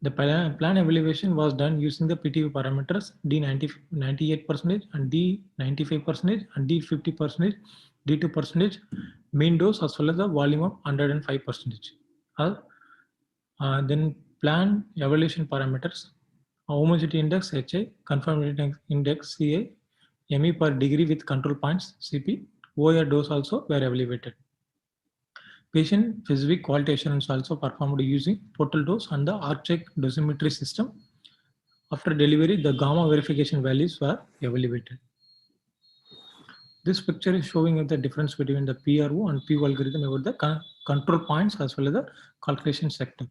The plan evaluation was done using the PTV parameters D90, 98% and D95% and D50%, D2%, mean dose as well as the volume of 105%. Then plan evaluation parameters, homogeneity index HI, conformity index CI, ME per degree with control points CP, OR dose also were evaluated. Patient specific quality assurance also performed using total dose and the arc-check dosimetry system. After delivery, the gamma verification values were evaluated. This picture is showing the difference between the PRO and PO algorithm about the control points as well as the calculation sector.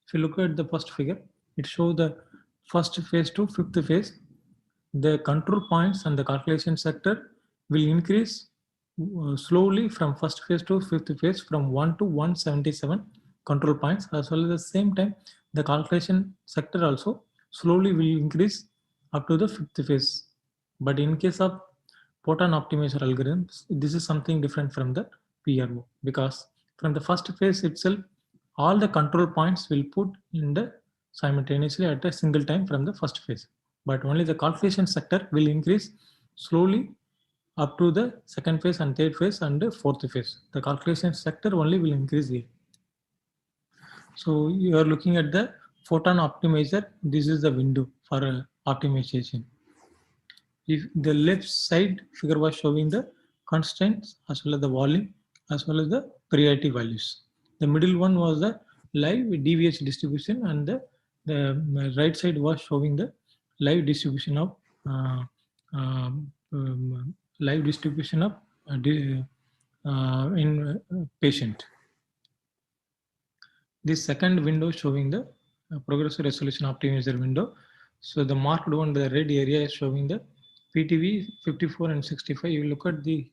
If you look at the first figure, it shows the first phase to fifth phase. The control points and the calculation sector will increase slowly from first phase to fifth phase from 1 to 177 control points, as well as the same time the calculation sector also slowly will increase up to the fifth phase. But in case of photon optimizer algorithms, this is something different from the PRO, because from the first phase itself all the control points will put in the simultaneously at a single time from the first phase, but only the calculation sector will increase slowly up to the second phase and third phase and the fourth phase. The calculation sector only will increase here. So you are looking at the photon optimizer. This is the window for optimization. If the left side figure was showing the constraints as well as the volume as well as the priority values. The middle one was the live DVH distribution, and the right side was showing the live distribution of patient. This second window showing the progressive resolution optimizer window. So the marked one, the red area is showing the PTV 54 and 65. You look at the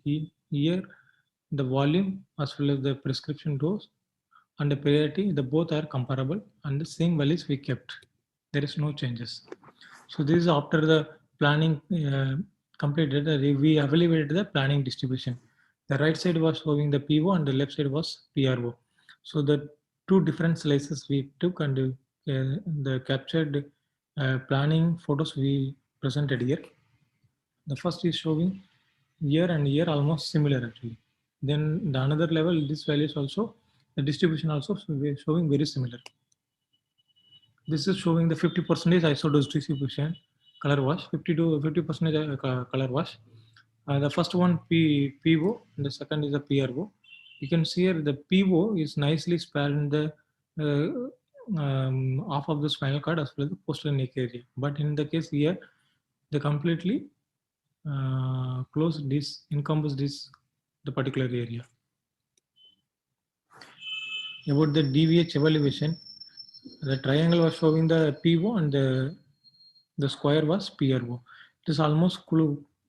here, the volume as well as the prescription dose and the priority, the both are comparable and the same values we kept. There is no changes. So this is after the planning completed, we evaluated the planning distribution. The right side was showing the PO and the left side was PRO. So the two different slices we took and the captured planning photos we presented here. The first is showing year and year almost similar actually. Then the another level, this value is also, the distribution also showing very similar. This is showing the 50% isodose distribution color wash, 50% color wash. The first one PO and the second is the PRO. You can see here the PO is nicely spread in the off of the spinal cord as well as the posterior neck area. But in the case here, they completely encompass the particular area. About the DVH evaluation, the triangle was showing the PO and the square was PRO. It is almost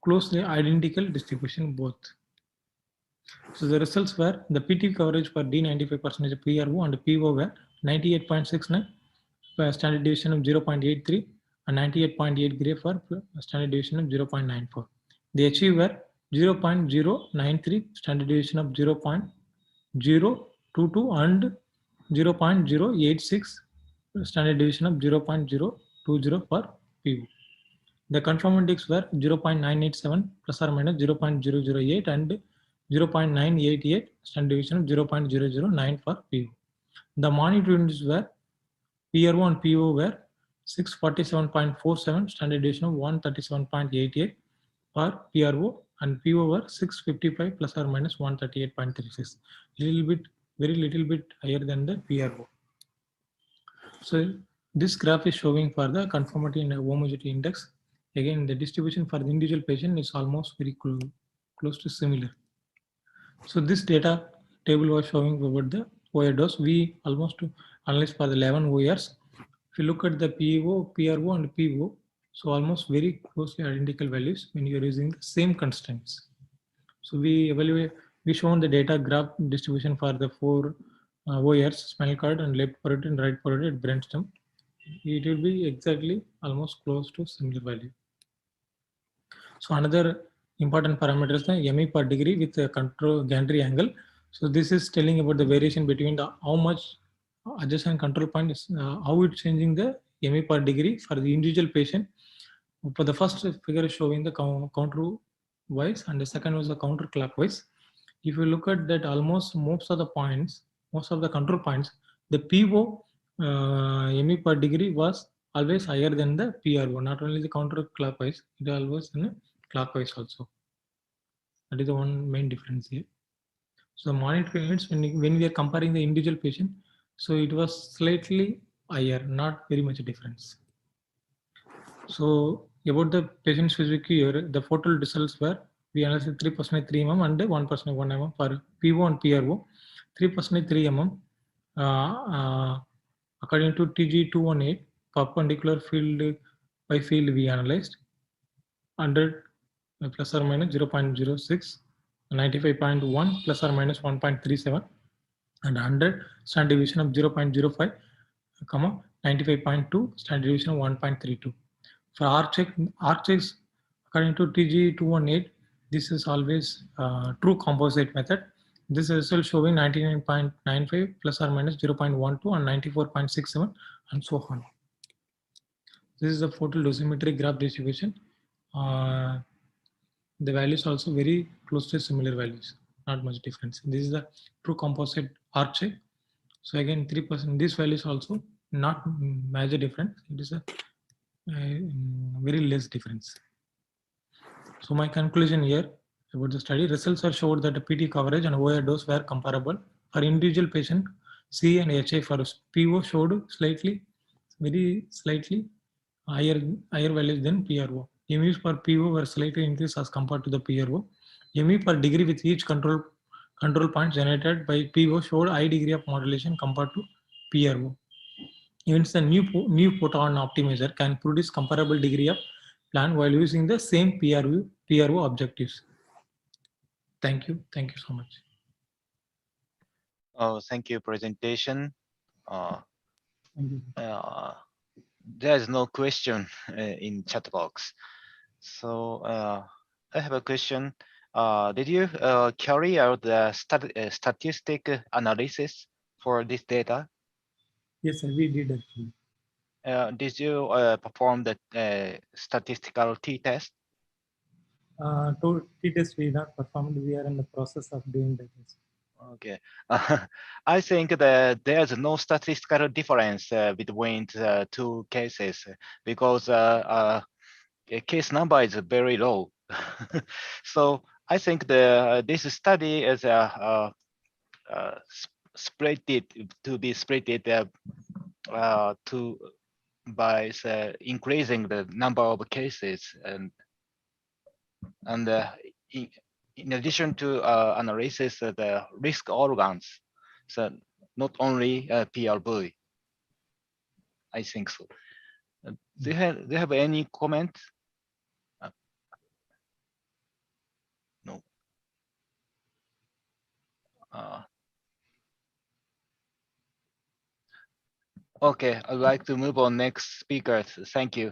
closely identical distribution both. So the results were the PT coverage for D95% PRO and PO were 98.69, standard deviation of 0.83 and 98.8 gray for standard deviation of 0.94. The HV were 0.093, standard deviation of 0.022, and 0.086, standard deviation of 0.020 for PO. The conformatics were 0.987 plus or minus 0.008 and 0.988, standard deviation of 0.009 for PO. The monitor units were PRO and PO were 647.47, standard deviation of 137.88 for PRO, and PO were 655 plus or minus 138.36, very little bit higher than the PRO. So this graph is showing for the conformity and homogeneity index. Again, the distribution for the individual patient is almost very close to similar. So this data table was showing about the OR dose. We almost analyzed for the 11 ORs. If you look at the PO, PRO, and PO, so almost very closely identical values when you are using the same constraints. So we shown the data graph distribution for the 4 ORs, spinal cord and left parotid and right parotid brainstem. It will be exactly almost close to similar value. So another important parameter is the ME per degree with the control gantry angle. So this is telling about the variation between the how much adjacent control point is, how it's changing the ME per degree for the individual patient. For the first figure is showing the counter-wise, and the second was the counterclockwise. If you look at that, almost most of the control points, the PO ME per degree was always higher than the PRO. Not only the counterclockwise, it always in a clockwise also. That is the one main difference here. So monitor units, when we are comparing the individual patient, so it was slightly higher, not very much difference. So about the patient specific here, the total results were we analyzed 3% 3 mm and 1% 1 mm for PO and PRO. 3% 3 mm according to TG218 perpendicular field by field we analyzed 100 plus or minus 0.06, 95.1 plus or minus 1.37, and 100 standard deviation of 0.05, 95.2 standard deviation of 1.32. For R-checks, according to TG218, this is always true composite method. This is result showing 99.95 plus or minus 0.12 and 94.67 and so on. This is the total dosimetry graph distribution. The values also very close to similar values, not much difference. This is the true composite R-check. So again, 3%. This value is also not major difference. It is a very less difference. So my conclusion here about the study results are showed that the PT coverage and OR dose were comparable for individual patient. C and HI for PO showed very slightly higher values than PRO. MUs per PO were slightly increased as compared to the PRO. MU per degree with each control point generated by PO showed high degree of modulation compared to PRO. Even the new photon optimizer can produce comparable degree of plan while using the same PRO objectives. Thank you so much. Oh, thank you presentation. Thank you. There's no question in chat box. So I have a question. Did you carry out the statistic analysis for this data? Yes, sir, we did actually. Did you perform the statistical t-test? To t-test we not performed. We are in the process of doing that. Okay. I think that there's no statistical difference between the two cases because case number is very low. So I think this study is split by increasing the number of cases, and in addition to analysis of the risk organs, so not only PRV. I think so. Do you have any comment? No. Okay, I'd like to move on next speaker. Thank you.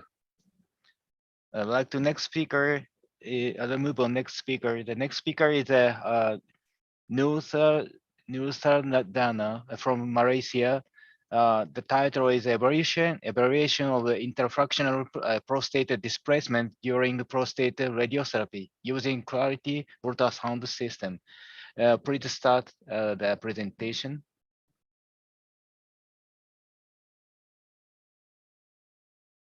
I'd like to next speaker I'll move on next speaker. The next speaker is Nusa Dana from Malaysia. The title is Evaluation of the Interfractional Prostate Displacement during the prostate radiotherapy using Clarity ultrasound system. Please start the presentation.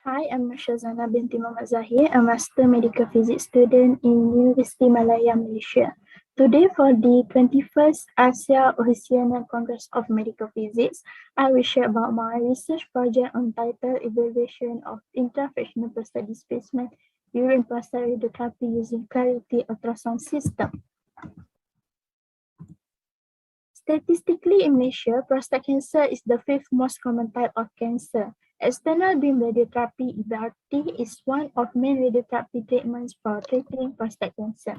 Hi, I'm Shazana binti Muhammad Zahir, a Master Medical Physics student in University Malaya, Malaysia. Today, for the 21st Asia-Oceania Congress of Medical Physics, I will share about my research project entitled Evaluation of Intrafractional Prostate Displacement during prostate radiotherapy using Clarity ultrasound system. Statistically, in Malaysia, prostate cancer is the fifth most common type of cancer. External beam radiotherapy (EBRT) is one of main radiotherapy treatments for treating prostate cancer.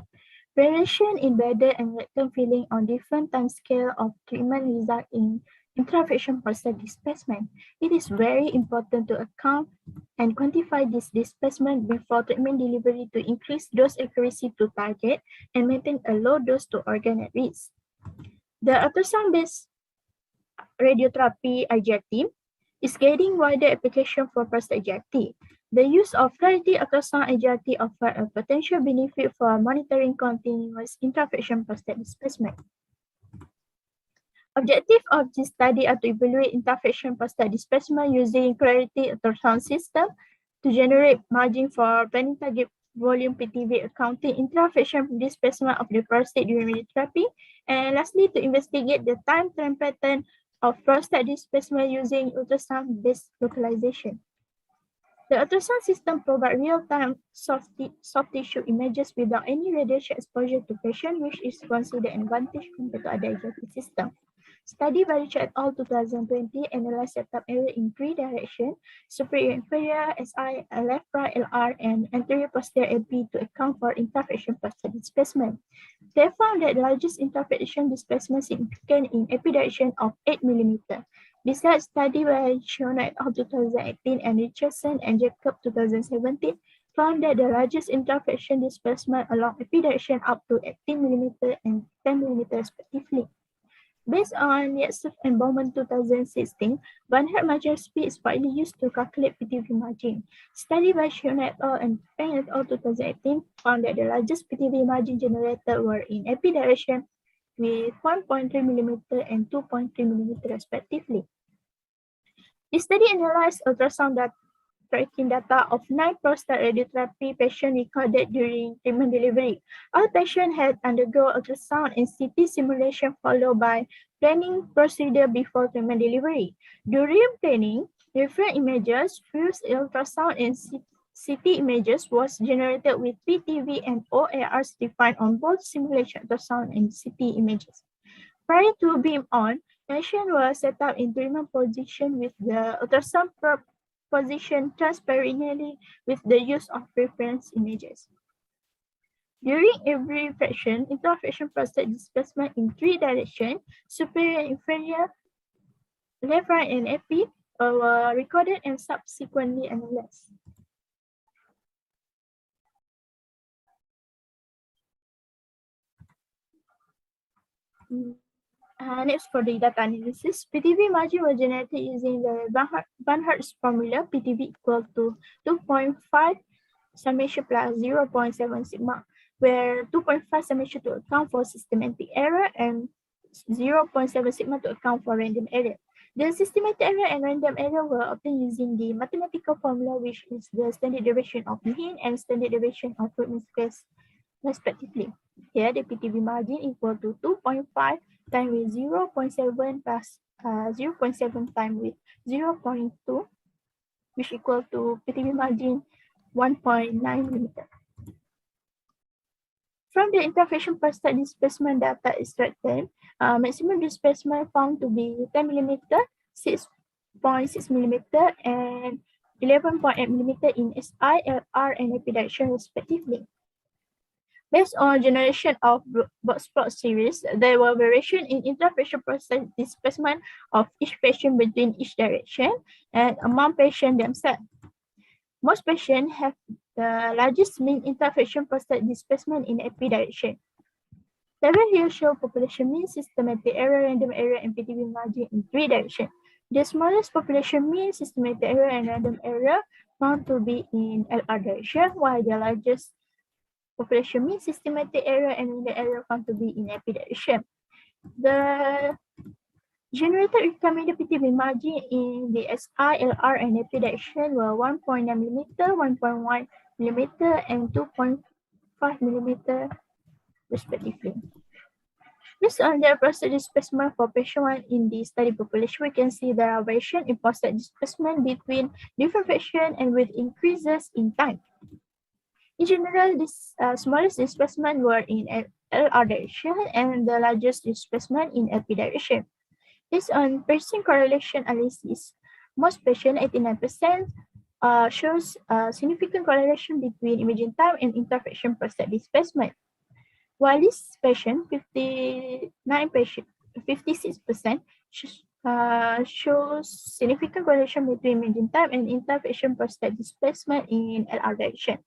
Variation in bladder and rectum filling on different timescale of treatment result in intrafractional prostate displacement. It is very important to account and quantify this displacement before treatment delivery to increase dose accuracy to target and maintain a low dose to organ at risk. The ultrasound-based radiotherapy IGRT is gaining wider application for prostate IGRT. The use of Clarity ultrasound IGRT offers a potential benefit for monitoring continuous intrafractional prostate displacement. Objective of this study are to evaluate interfractional prostate displacement using Clarity ultrasound system to generate margin for planning target volume PTV accounting intrafractional displacement of the prostate during radiotherapy, and lastly to investigate the time trend pattern of prostate displacement using ultrasound-based localization. The ultrasound system provides real-time soft tissue images without any radiation exposure to patient, which is considered an advantage compared to other IGRT systems. Study by Richard et al. 2020 analyzed setup error in three directions: superior inferior, SI, left right LR, and anterior posterior LP to account for interfraction prostate displacement. They found that the largest interfraction displacement significant in epidirection of 8 mm. Besides, study by Shona et al. 2018 and Richardson and Jacob 2017 found that the largest interfraction displacement along epidirection up to 18 mm and 10 mm respectively. Based on Yatsev and Bowman 2016, Van-Herk margin speed is widely used to calculate PTV margin. Study by Shona et al. And Peng et al. 2018 found that the largest PTV margin generated were in epidirection with 1.3 mm and 2.3 mm respectively. The study analyzed ultrasound tracking data of 9 prostate radiotherapy patients recorded during treatment delivery. All patients had undergone ultrasound and CT simulation followed by planning procedure before treatment delivery. During planning, different images, fused ultrasound and CT images was generated with PTV and OARs defined on both simulation ultrasound and CT images. Prior to beam on, patient was set up in treatment position with the ultrasound position transperineally with the use of reference images. During every fraction, interfraction prostate displacement in three directions, superior and inferior, left, right, and epi, were recorded and subsequently analyzed. Next, for the data analysis, PTV margin was generated using the Van-Herk's formula, PTV equal to 2.5 summation plus 0.7 sigma, where 2.5 summation to account for systematic error and 0.7 sigma to account for random error. The systematic error and random error were obtained using the mathematical formula, which is the standard deviation of mean and standard deviation of root squares, respectively. Here, the PTV margin equal to 2.5 times with 0.7 plus 0.7 times with 0.2, which equal to PTV margin 1.9 mm. From the interfraction prostate displacement data extracted, maximum displacement found to be 10 mm, 6.6 mm, and 11.8 mm in SI, LR, and epidirection respectively. Based on generation of box plot series, there were variation in interfraction prostate displacement of each patient between each direction and among patients themselves. Most patients have the largest mean interfacial prostate displacement in AP direction. Table here show population mean, systematic error, random error, and PTV margin in 3 directions. The smallest population mean, systematic error, and random error found to be in LR direction, while the largest population mean, systematic error, and random error found to be in AP direction. The generated recommended PTV margin in the SI, LR, and AP direction were 1.9 mm, 1.1 mm, and 2.5 mm respectively. Based on the prostate displacement for patient 1 in the study population, we can see there are variation in prostate displacement between different patients and with increases in time. In general, this smallest displacement were in LR direction and the largest displacement in LP direction. Based on patient correlation analysis, most patients, 89%, shows significant correlation between imaging time and interfacial prostate displacement. While this patient, 56% shows significant correlation between imaging time and interfacial prostate displacement in LR direction.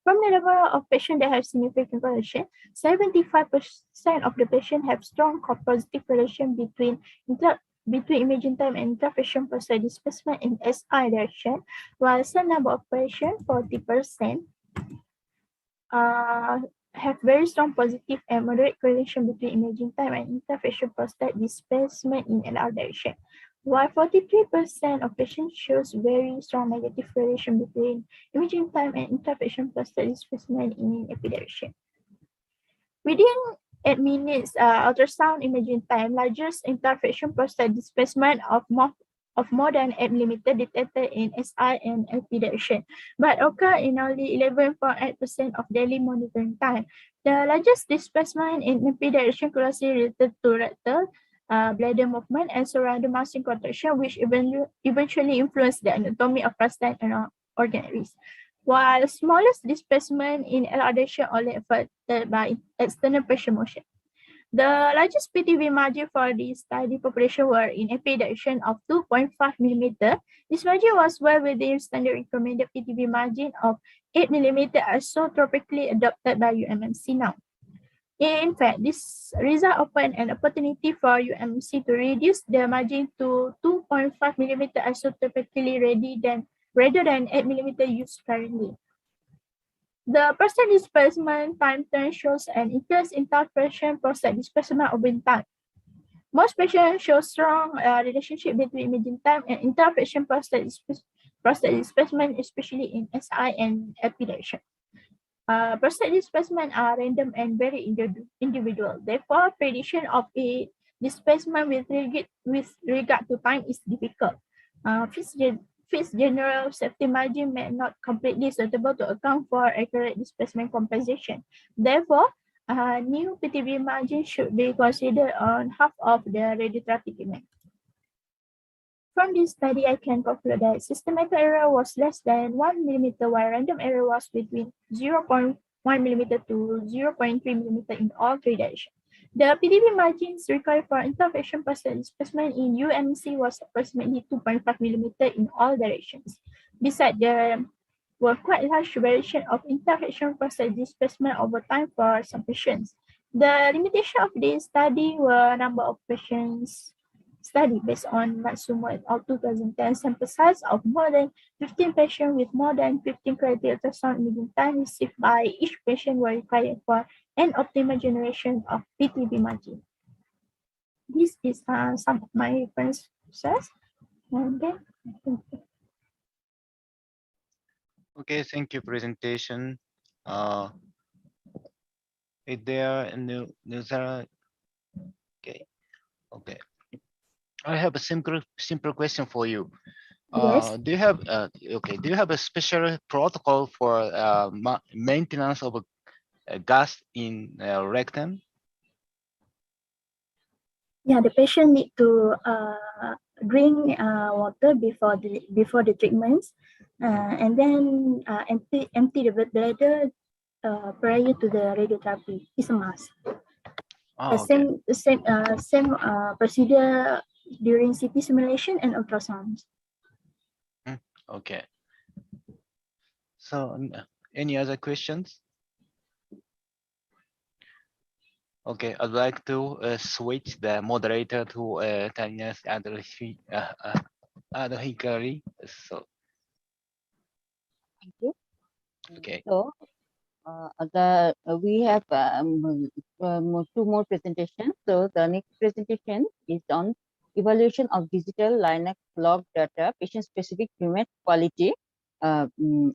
From the number of patients that have significant correlation, 75% of the patients have strong positive correlation between imaging time and interfacial prostate displacement in SI direction, while some number of patients, 40%, have very strong positive and moderate correlation between imaging time and interfacial prostate displacement in LR direction, while 43% of patients shows very strong negative correlation between imaging time and interfacial prostate displacement in AP direction. Within 8 minutes ultrasound imaging time, largest interfacial prostate displacement of more than 8 mm detected in SI and LP direction, but occur in only 11.8% of daily monitoring time. The largest displacement in LP direction closely related to rectal, bladder movement, and surrounding muscle contraction, which eventually influence the anatomy of prostate and organ areas. While smallest displacement in LR direction only affected by external pressure motion. The largest PTV margin for the study population were in AP direction of 2.5 mm. This margin was well within standard recommended PTV margin of 8 mm isotropically adopted by UMMC now. In fact, this result opened an opportunity for UMMC to reduce the margin to 2.5 mm isotropically rather than 8 mm used currently. The prostate displacement time turn shows an increase in interfacial prostate displacement over time. Most patients show strong relationship between imaging time and interfacial prostate displacement, especially in SI and LP direction. Prostate displacement are random and very individual. Therefore, prediction of a displacement with regard to time is difficult. Fixed general safety margin may not completely suitable to account for accurate displacement compensation. Therefore, new PTV margin should be considered on half of the radiotherapy treatment. From this study, I can conclude that systematic error was less than 1 mm, while random error was between 0.1 mm to 0.3 mm in all 3 directions. The PTV margins required for interfacial prostate displacement in UMC was approximately 2.5 mm in all directions. Besides, there were quite large variation of interfacial prostate displacement over time for some patients. The limitation of this study were number of patients studied based on Matsumo et al. 2010 sample size of more than 15 patients with more than 15 criteria ultrasound imaging time received by each patient were required for an optimal generation of PTV margin. This is some of my references. And then, Okay, thank you presentation. Is there a new okay. I have a simple question for you. Yes. Do you have a special protocol for maintenance of gas in rectum? Yeah, the patient need to drink water before the treatments, and then empty the bladder prior to the radiotherapy. It's a must. Oh, The same procedure during CT simulation and ultrasounds. Okay. So any other questions? Okay, I'd like to switch the moderator to Tanya's Hikari. So, Thank you. okay. So we have two more presentations. So the next presentation is on evaluation of digital Linux log data patient-specific human quality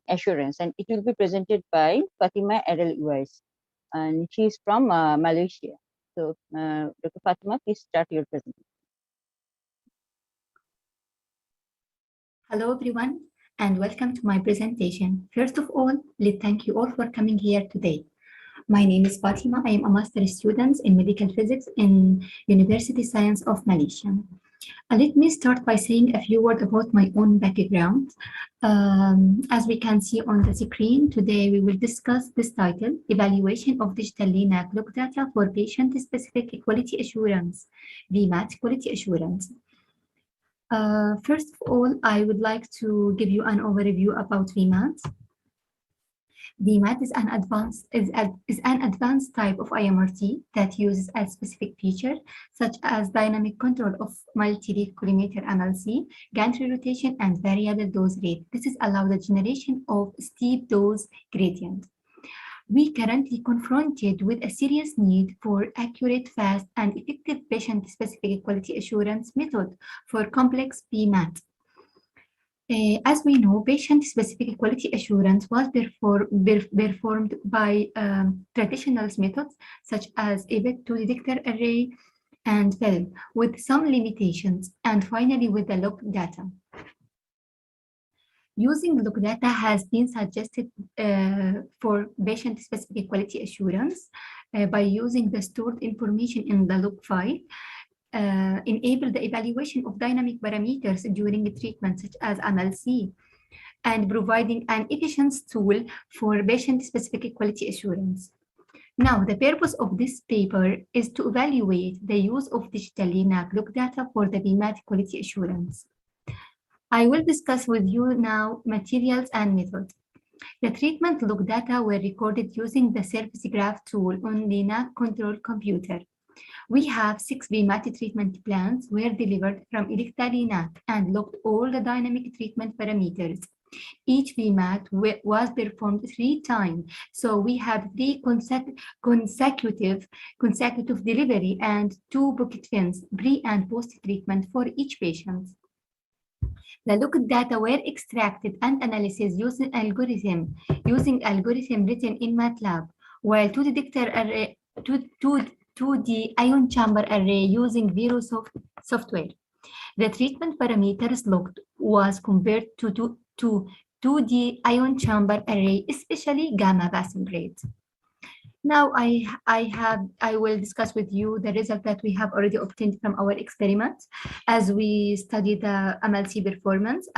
assurance, and it will be presented by Fatima Adel Uwais, and she is from Malaysia. So Dr. Fatima, please start your presentation. Hello everyone, and welcome to my presentation. First of all, let's thank you all for coming here today. My name is Fatima. I am a master's student in medical physics in University Science of Malaysia. Let me start by saying a few words about my own background. As we can see on the screen, today we will discuss this title, Evaluation of Digital LINAC Log Data for Patient-Specific Quality Assurance, VMAT Quality Assurance. First of all, I would like to give you an overview about VMAT. VMAT is an advanced type of IMRT that uses a specific feature such as dynamic control of multi-rate collimator MLC, gantry rotation, and variable dose rate. This is allowed the generation of steep dose gradient. We currently confronted with a serious need for accurate, fast, and effective patient-specific quality assurance method for complex VMAT. As we know, patient-specific quality assurance was performed by traditional methods such as ABET2 detector array and FEL with some limitations, and finally with the log data. Using log data has been suggested for patient-specific quality assurance by using the stored information in the log file. Enable the evaluation of dynamic parameters during treatment such as MLC, and providing an efficient tool for patient-specific quality assurance. Now, the purpose of this paper is to evaluate the use of digital LINAC log data for the VMAT quality assurance. I will discuss with you now materials and methods. The treatment log data were recorded using the surface graph tool on LINAC control computer. We have 6 VMAT treatment plans were delivered from Elekta LINAC and logged all the dynamic treatment parameters. Each VMAT was performed 3 times, so we have 3 consecutive delivery and 2 bucket fins, pre and post treatment for each patient. The log data were extracted and analyzed using algorithm written in MATLAB, while 2 detector array 2D ion chamber array using VeroSoft software. The treatment parameters logged was compared to 2D ion chamber array, especially gamma passing rate. Now I will discuss with you the result that we have already obtained from our experiment as we study the MLC performance,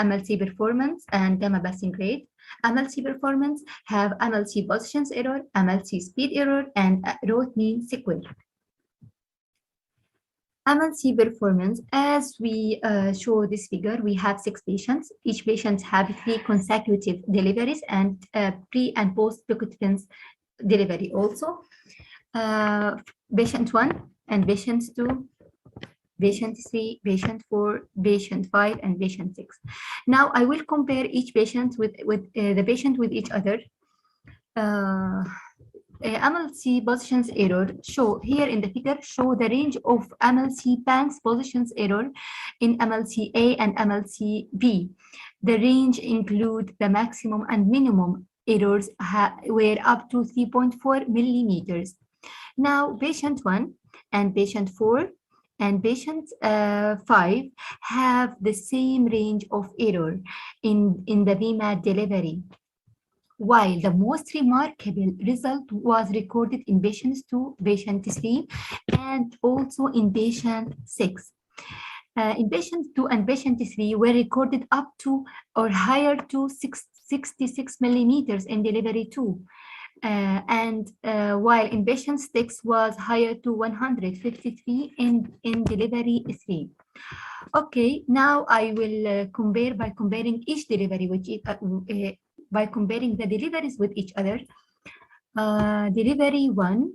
and gamma passing rate. MLC performance have MLC positions error, MLC speed error, and root mean sequence. MLC performance, as we show this figure, we have 6 patients. Each patient have 3 consecutive deliveries and pre and post bucket fins delivery also. Patient 1 and patient 2, patient 3, patient 4, patient 5, and patient 6. Now I will compare each patient with the patient with each other. MLC positions error show here in the figure show the range of MLC banks positions error in MLC A and MLC B. The range include the maximum and minimum errors were up to 3.4 millimeters. Now patient 1 and patient 4 and patient 5 have the same range of error in the VMAT delivery, while the most remarkable result was recorded in patient 2, patient 3, and also in patient 6. In patient 2 and patient 3 were recorded up to or higher to 66 millimeters in delivery 2. While in patient 6 was higher to 153 in delivery 3. Okay, now I will compare by comparing each delivery with by comparing the deliveries with each other. Delivery 1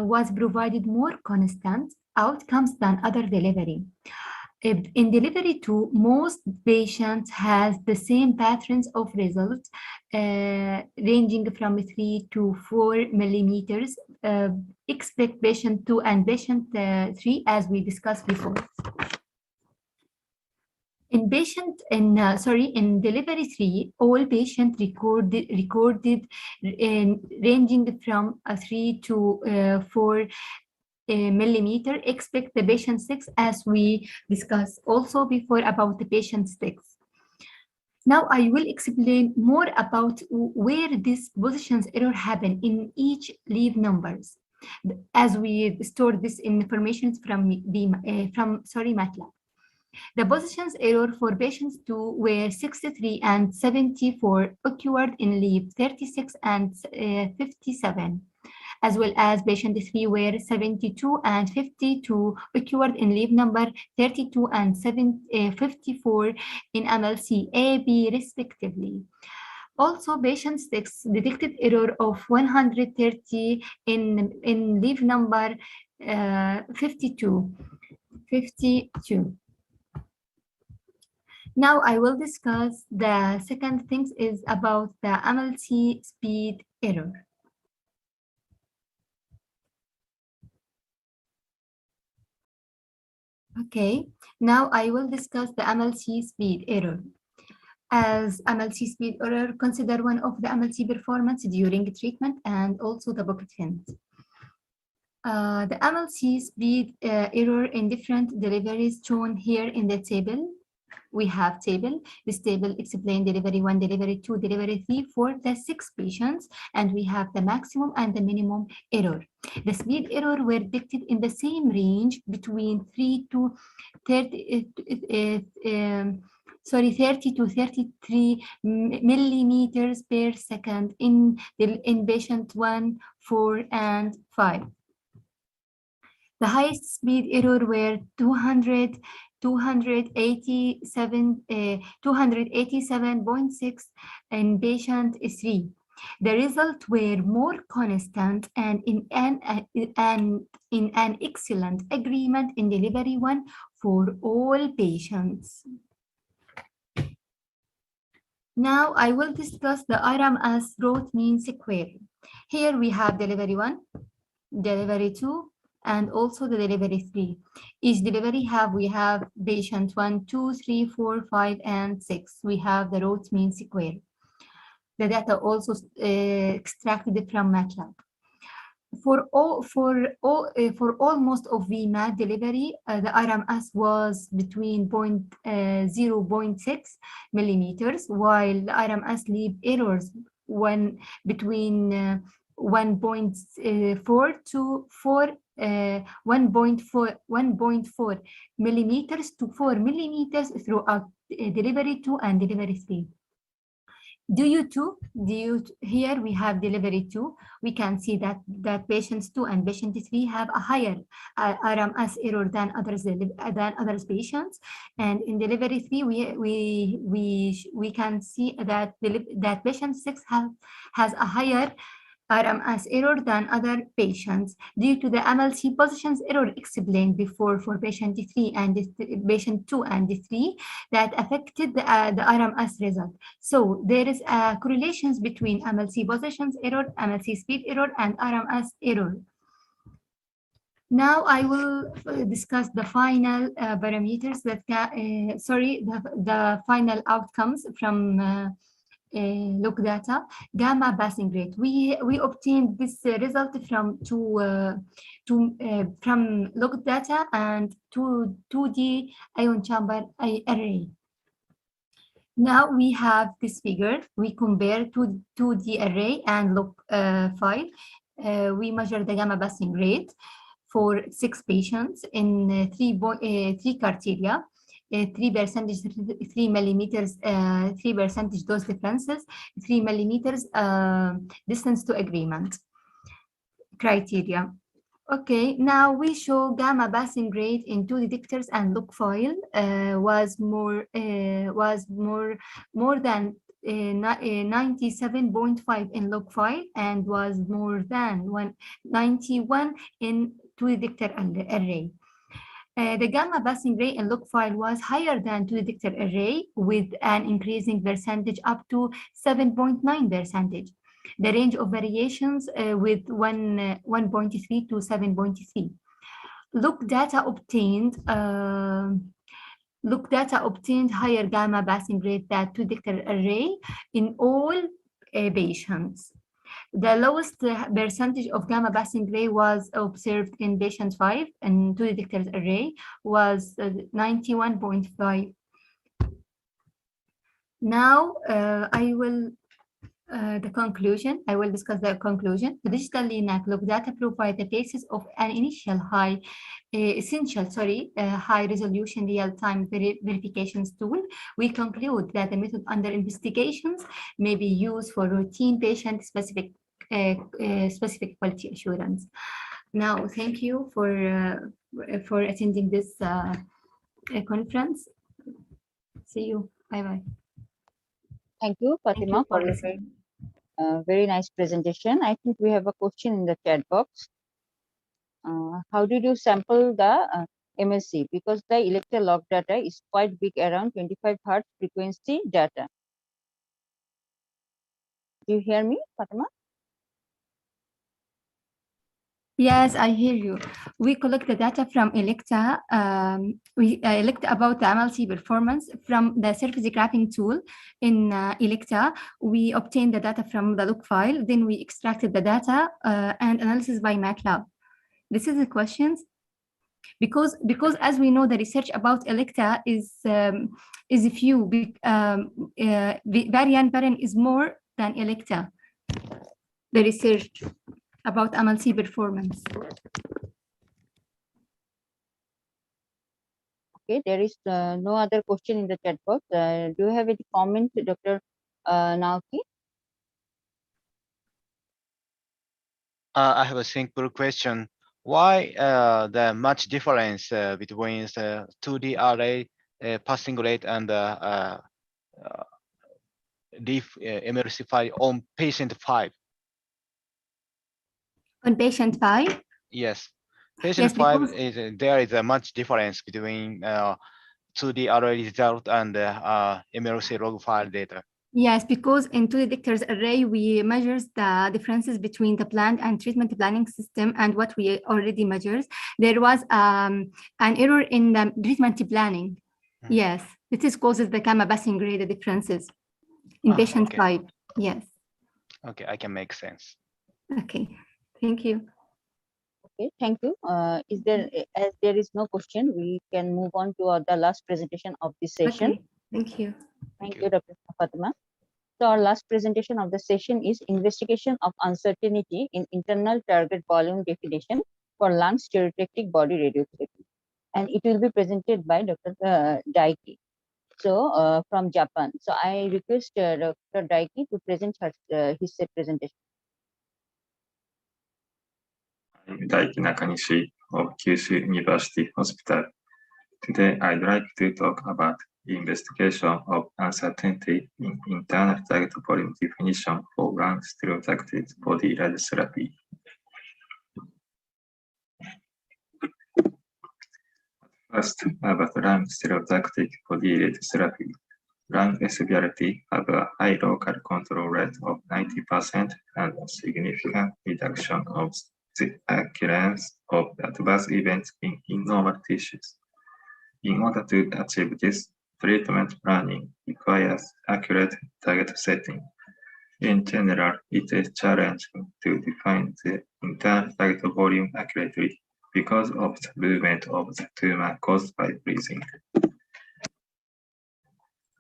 was provided more constant outcomes than other delivery. In delivery 2, most patients has the same patterns of results ranging from 3 to 4 millimeters. Expect patient 2 and patient 3 as we discussed before. In delivery 3, all patients recorded ranging from 3 to 4 millimeter. Expect the patient 6 as we discussed also before about the patient 6. Now I will explain more about where this positions error happen in each leaf numbers, as we store this information from MATLAB. The positions error for patients 2 were 63 and 74 occurred in leaf 36 and 57, as well as patient 3 were 72 and 52 occurred in leaf number 32 and 54 in MLC A-B respectively. Also, patient 6 detected error of 130 in leaf number 52. Now I will discuss the second thing is about the MLC speed error. Okay, now I will discuss the MLC speed error. As MLC speed error, consider one of the MLC performance during treatment and also the pocket hint. The MLC speed error in different deliveries shown here in the table. We have table. This table explains delivery 1, delivery 2, delivery 3 for the 6 patients, and we have the maximum and the minimum error. The speed error were detected in the same range between 30 to 33 millimeters per second in patient 1, 4, and 5. The highest speed error were 287.6 in patient 3. The results were more constant and in an excellent agreement in delivery 1 for all patients. Now I will discuss the RMS root mean square. Here we have delivery 1, delivery 2, and also the delivery 3. Each delivery we have patient 1, 2, 3, 4, 5, and 6. We have the root mean square. The data also extracted from MATLAB. For almost of VMAT delivery, the RMS was between 0.6 millimeters, while the RMS leaf errors between 1.4 to 1.4 millimeters to 4 millimeters throughout delivery 2 and delivery 3. Here we have delivery 2. We can see that patients 2 and patient 3 have a higher RMS error than others patients, and in delivery 3 we can see that patient 6 has a higher RMS error than other patients due to the MLC positions error explained before for patient 3 and patient 2 and 3 that affected the RMS result. So there is a correlations between MLC positions error, MLC speed error, and RMS error. Now I will discuss the final parameters that the final outcomes from log data. Gamma passing rate. We obtained this result from from log data and 2D ion chamber array. Now we have this figure. We compare 2D array and log file. We measure the gamma passing rate for 6 patients in 3 criteria. 3 millimeters, 3% dose differences, 3 millimeters distance to agreement criteria. Okay, now we show gamma passing rate in 2 detectors and log file was more than 97.5 in log file and was more than 91 in two-detector array. The gamma passing rate in log file was higher than two-detector array with an increasing percentage up to 7.9%. The range of variations with 1.3 to 7.3. Look data obtained higher gamma passing rate than two-detector array in all patients. The lowest percentage of gamma passing rate was observed in patient 5 and two-detector array was 91.5. Now I will discuss the conclusion. The digital LINAC log data provide the basis of an initial high resolution real-time verifications tool. We conclude that the method under investigations may be used for routine patient specific quality assurance. Now, thank you for attending this conference. See you. Bye-bye. Thank you, Fatima, for your very nice presentation. I think we have a question in the chat box. How did you sample the MSC? Because the electro log data is quite big, around 25 Hz frequency data. Do you hear me, Fatima? Yes, I hear you. We collect the data from Electa. We elect about the MLC performance from the surface graphing tool in Electa. We obtain the data from the log file. Then we extracted the data and analysis by MATLAB. This is the questions. Because as we know, the research about Electa is few. Variant is more than Electa. The research about MLC performance. Okay, there is no other question in the chat box. Do you have any comment, Dr. Naoki? I have a simple question. Why the much difference between the 2D array passing rate and leaf MLC file on patient 5? On patient 5? Yes. Patient 5 is there is a much difference between 2D array result and MLC log file data. Yes, because in two-detectors array, we measure the differences between the planned and treatment planning system and what we already measured. There was an error in the treatment planning. Yes, this causes the gamma passing rate differences in patient 5. Yes. Okay, I can make sense. Okay, thank you. Okay, thank you. Is there, as there is no question, we can move on to the last presentation of this session. Okay, thank you. Thank you, Dr. Fatima. So our last presentation of the session is investigation of uncertainty in internal target volume definition for lung stereotactic body radiotherapy. And it will be presented by Dr. Daiki. So from Japan. So I request Dr. Daiki to present his presentation. I'm Daiki Nakanishi of Kyushu University Hospital. Today, I'd like to talk about the investigation of uncertainty in internal target volume definition for lung stereotactic body radiotherapy. First, about lung stereotactic body radiotherapy. Lung SBRT have a high local control rate of 90% and a significant reduction of the occurrence of adverse events in normal tissues. In order to achieve this, treatment planning requires accurate target setting. In general, it is challenging to define the internal target volume accurately because of the movement of the tumor caused by breathing.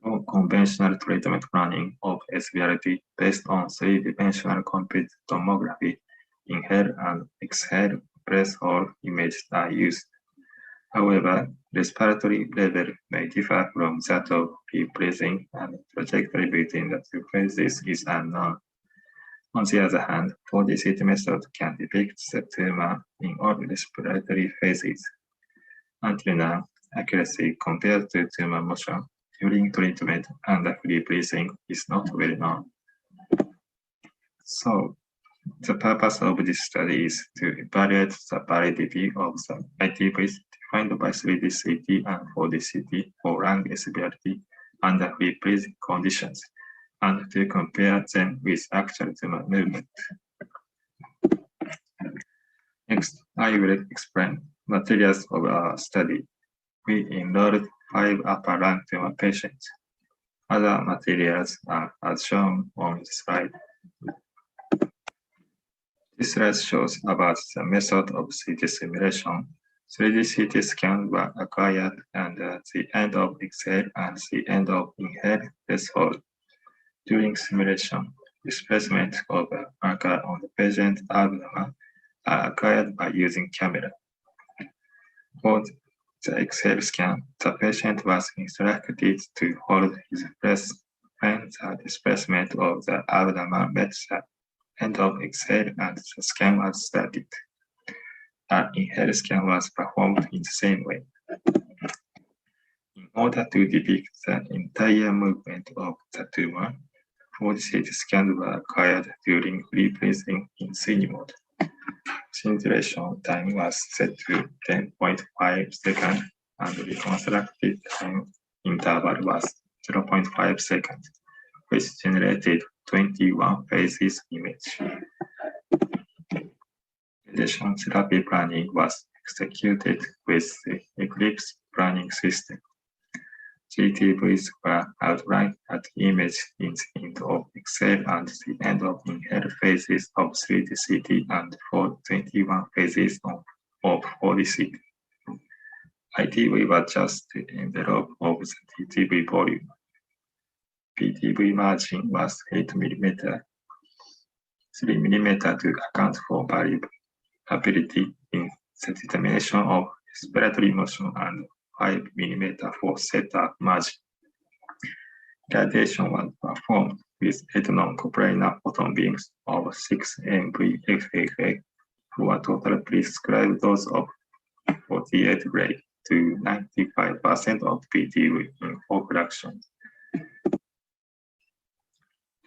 For conventional treatment planning of SBRT based on three-dimensional computed tomography, inhale and exhale breath hole images are used. However, respiratory level may differ from that of deep breathing, and trajectory between the two phases is unknown. On the other hand, 4D CT method can depict the tumor in all respiratory phases. Until now, accuracy compared to tumor motion during treatment and free breathing is not well known. So, the purpose of this study is to evaluate the validity of the ITVs defined by 3D CT and 4D CT for lung SBRT under free breathing conditions, and to compare them with actual tumor movement. Next, I will explain materials of our study. We enrolled 5 upper lung tumor patients. Other materials are as shown on the slide. This slide shows about the method of CT simulation. 3D CT scans were acquired and the end of exhale and the end of inhale threshold. During simulation, displacement of marker on the patient abdomen are acquired by using camera. For the exhale scan, the patient was instructed to hold his breath when the displacement of the abdomen met the end of exhale and the scan was started. An inhale scan was performed in the same way. In order to depict the entire movement of the tumor, 4D CT scans were acquired during free breathing in cine mode. Scintillation time was set to 10.5 seconds and the reconstructed time interval was 0.5 seconds, which generated 21 phases image. Radiation therapy planning was executed with the Eclipse planning system. GTVs were outlined at the image in the end of exhale and the end of inhale phases of 3D CT and for 21 phases of 4D CT. ITV was just the envelope of the TTV volume. PTV margin was 8 mm, 3 mm to account for variability in the determination of respiratory motion and 5 mm for setup margin. Radiation was performed with 8 non-coplanar photon beams of 6 MV/FFA for a total prescribed dose of 48 gray to 95% of PTV in 4 fractions.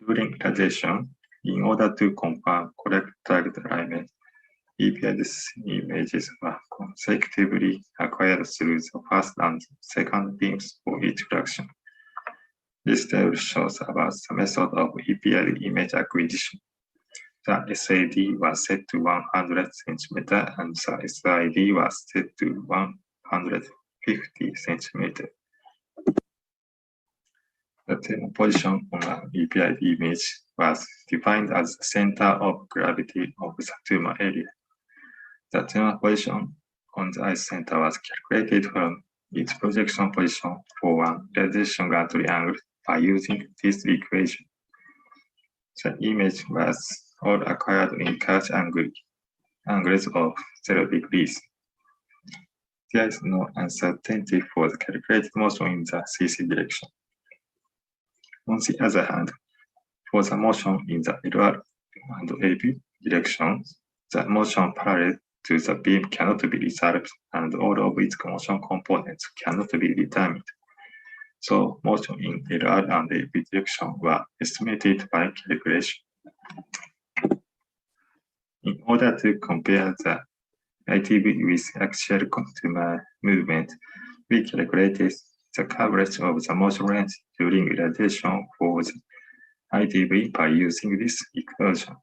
During radiation, in order to confirm correct target alignment, EPIDS images were consecutively acquired through the first and second beams for each fraction. This table shows about the method of EPID image acquisition. The SAD was set to 100 cm and the SID was set to 150 cm. The tumor position on an EPID image was defined as the center of gravity of the tumor area. The tumor position on the eye center was calculated from its projection position for one radiation gantry angle by using this equation. The image was all acquired in curved angles of 0 degrees. There is no uncertainty for the calculated motion in the CC direction. On the other hand, for the motion in the LR and AB directions, the motion parallel to the beam cannot be resolved and all of its motion components cannot be determined. So motion in LR and AB direction were estimated by calculation. In order to compare the ITV with actual tumor movement, we calculated the coverage of the motion range during irradiation for the ITV by using this equation.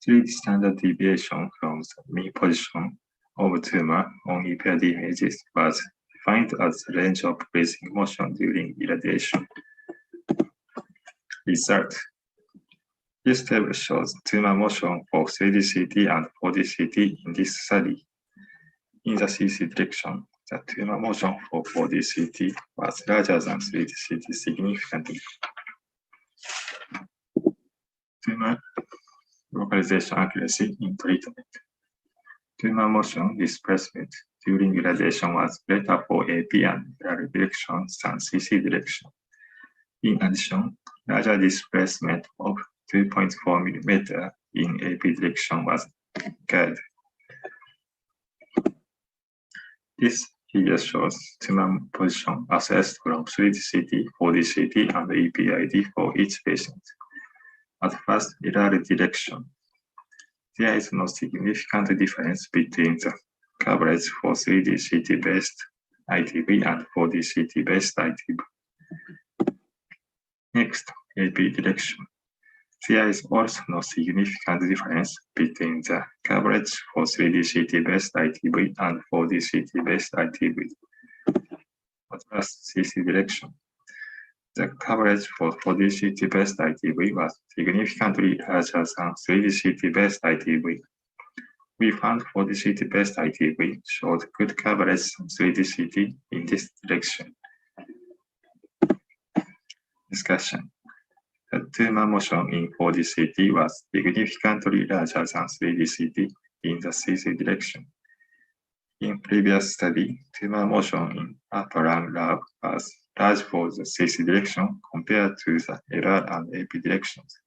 3D standard deviation from the mean position of tumor on EPID images was defined as the range of breathing motion during irradiation. Result. This table shows tumor motion for 3D CT and 4D CT in this study. In the CC direction, the tumor motion for 4D CT was larger than 3D CT significantly. Tumor localization accuracy in treatment. Tumor motion displacement during irradiation was greater for AP and LR directions than CC direction. In addition, larger displacement of 2.4 mm in AP direction was occurred. This Figure shows tumor position assessed from 3D CT, 4D CT, and EPID for each patient. At first, error detection. There is no significant difference between the coverage for 3D CT-based ITV and 4D CT-based ITV. Next, AP detection. There is also no significant difference between the coverage for 3D CT-based ITV and 4D CT-based ITV. At last, CC detection. The coverage for 4D CT-based ITV was significantly larger than 3D CT-based ITV. We found 4D CT-based ITV showed good coverage on 3D CT in this direction. Discussion. The tumor motion in 4D CT was significantly larger than 3D CT in the CC direction. In previous study, tumor motion in upper lung lab was large for the CC direction compared to the LR and AP directions.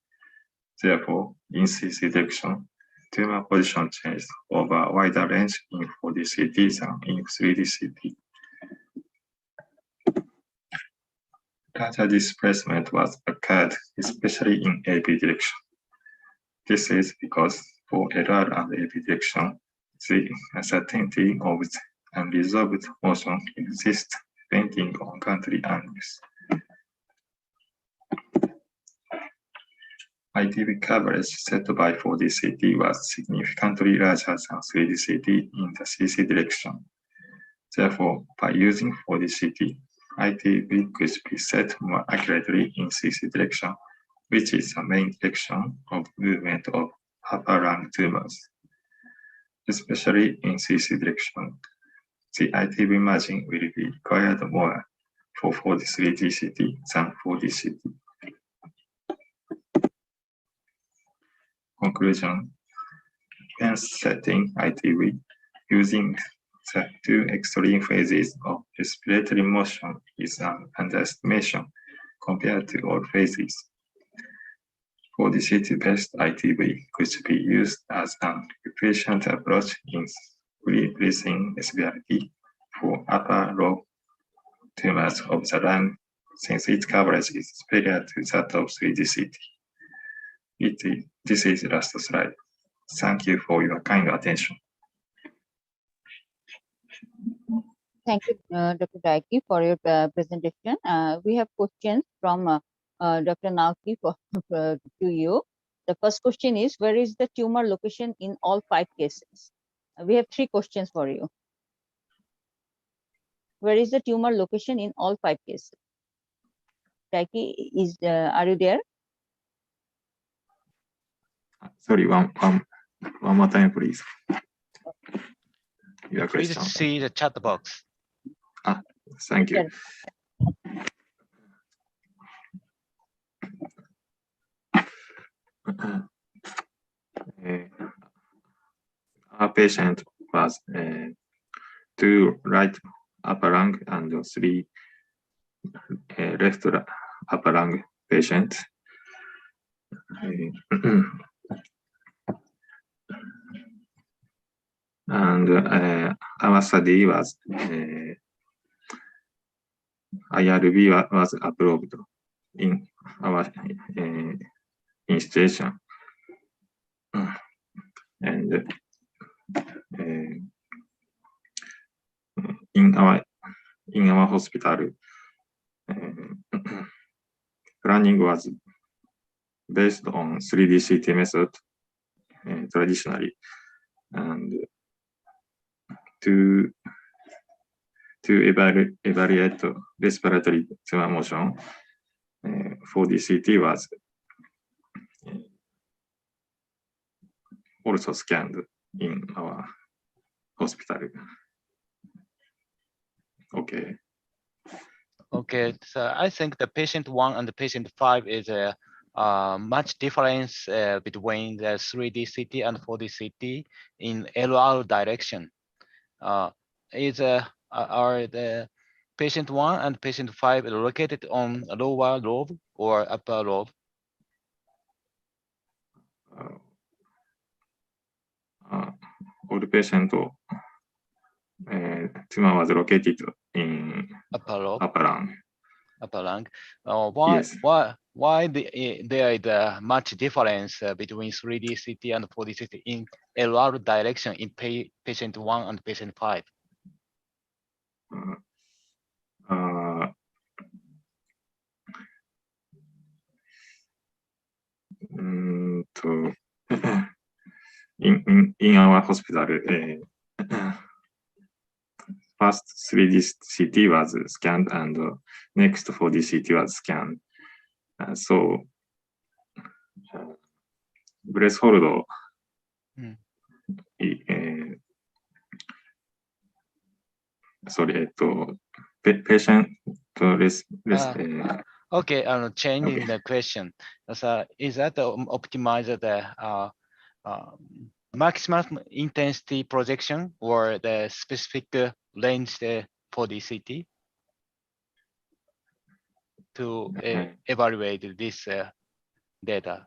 Therefore, in CC direction, tumor position changed over a wider range in 4D CT than in 3D CT. Larger displacement was occurred, especially in AP direction. This is because for LR and AP direction, the uncertainty of the unresolved motion exists depending on country angles. ITV coverage set by 4D CT was significantly larger than 3D CT in the CC direction. Therefore, by using 4D CT, ITV could be set more accurately in CC direction, which is the main direction of movement of upper lung tumors. Especially in CC direction, the ITV margin will be required more for 4D CT than 4D CT. Conclusion. When setting ITV using the two extreme phases of respiratory motion is an underestimation compared to all phases. 4D CT-based ITV could be used as an efficient approach in replacing SBRT for upper lobe tumors of the lung, since its coverage is superior to that of 3D CT. This is the last slide. Thank you for your kind attention. Thank you, Dr. Daiki, for your presentation. We have questions from Dr. Naoki to you. The first question is, where is the tumor location in all 5 cases? We have 3 questions for you. Where is the tumor location in all 5 cases? Daiki, are you there? Sorry, one more time, please. Your Please question. see the chat box. Thank you. Our patient was 2 right upper lung and 3 left upper lung patients. And our study was IRB was approved in our institution. And in our hospital, planning was based on 3D CT method traditionally, and to evaluate respiratory tumor motion, 4D CT was also scanned in our hospital. Okay. Okay, so I think the patient 1 and the patient 5 is a much difference between the 3D CT and 4D CT in LR direction. Are the patient 1 and patient 5 located on lower lobe or upper lobe? All the patient tumor was located in upper lung. Why there is much difference between 3D CT and 4D CT in LR direction in patient 1 and patient 5? In our hospital, first 3D CT was scanned and next 4D CT was scanned. So threshold patient okay, I'm changing the question. So is that optimize the maximum intensity projection or the specific range for the CT to evaluate this data?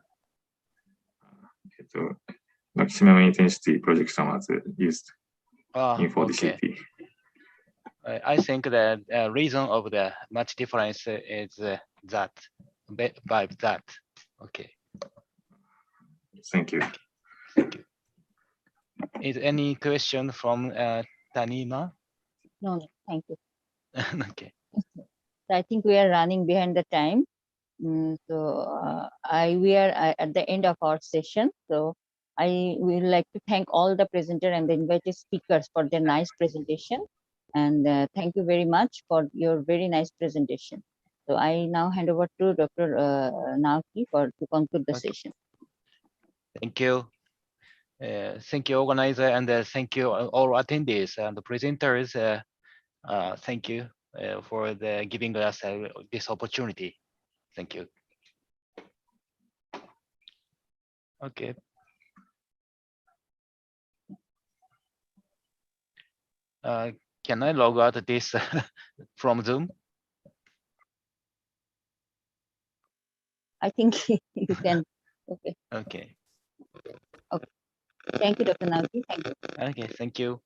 Maximum intensity projection was used in 4D CT. I think the reason of the much difference is that by that. Okay. Thank you. Thank you. Is any question from Tanima? No, thank you. Okay. So I think we are running behind the time. So we are at the end of our session. So I would like to thank all the presenter and the invited speakers for their nice presentation. And thank you very much for your very nice presentation. So I now hand over to Dr. Naoki to conclude the session. Thank you. Thank you, organizer, and thank you all attendees and the presenters. Thank you for giving us this opportunity. Thank you. Okay. Can I log out this from Zoom? I think you can. Okay. Okay. Okay. Thank you, Dr. Naoki. Thank you. Okay. Thank you.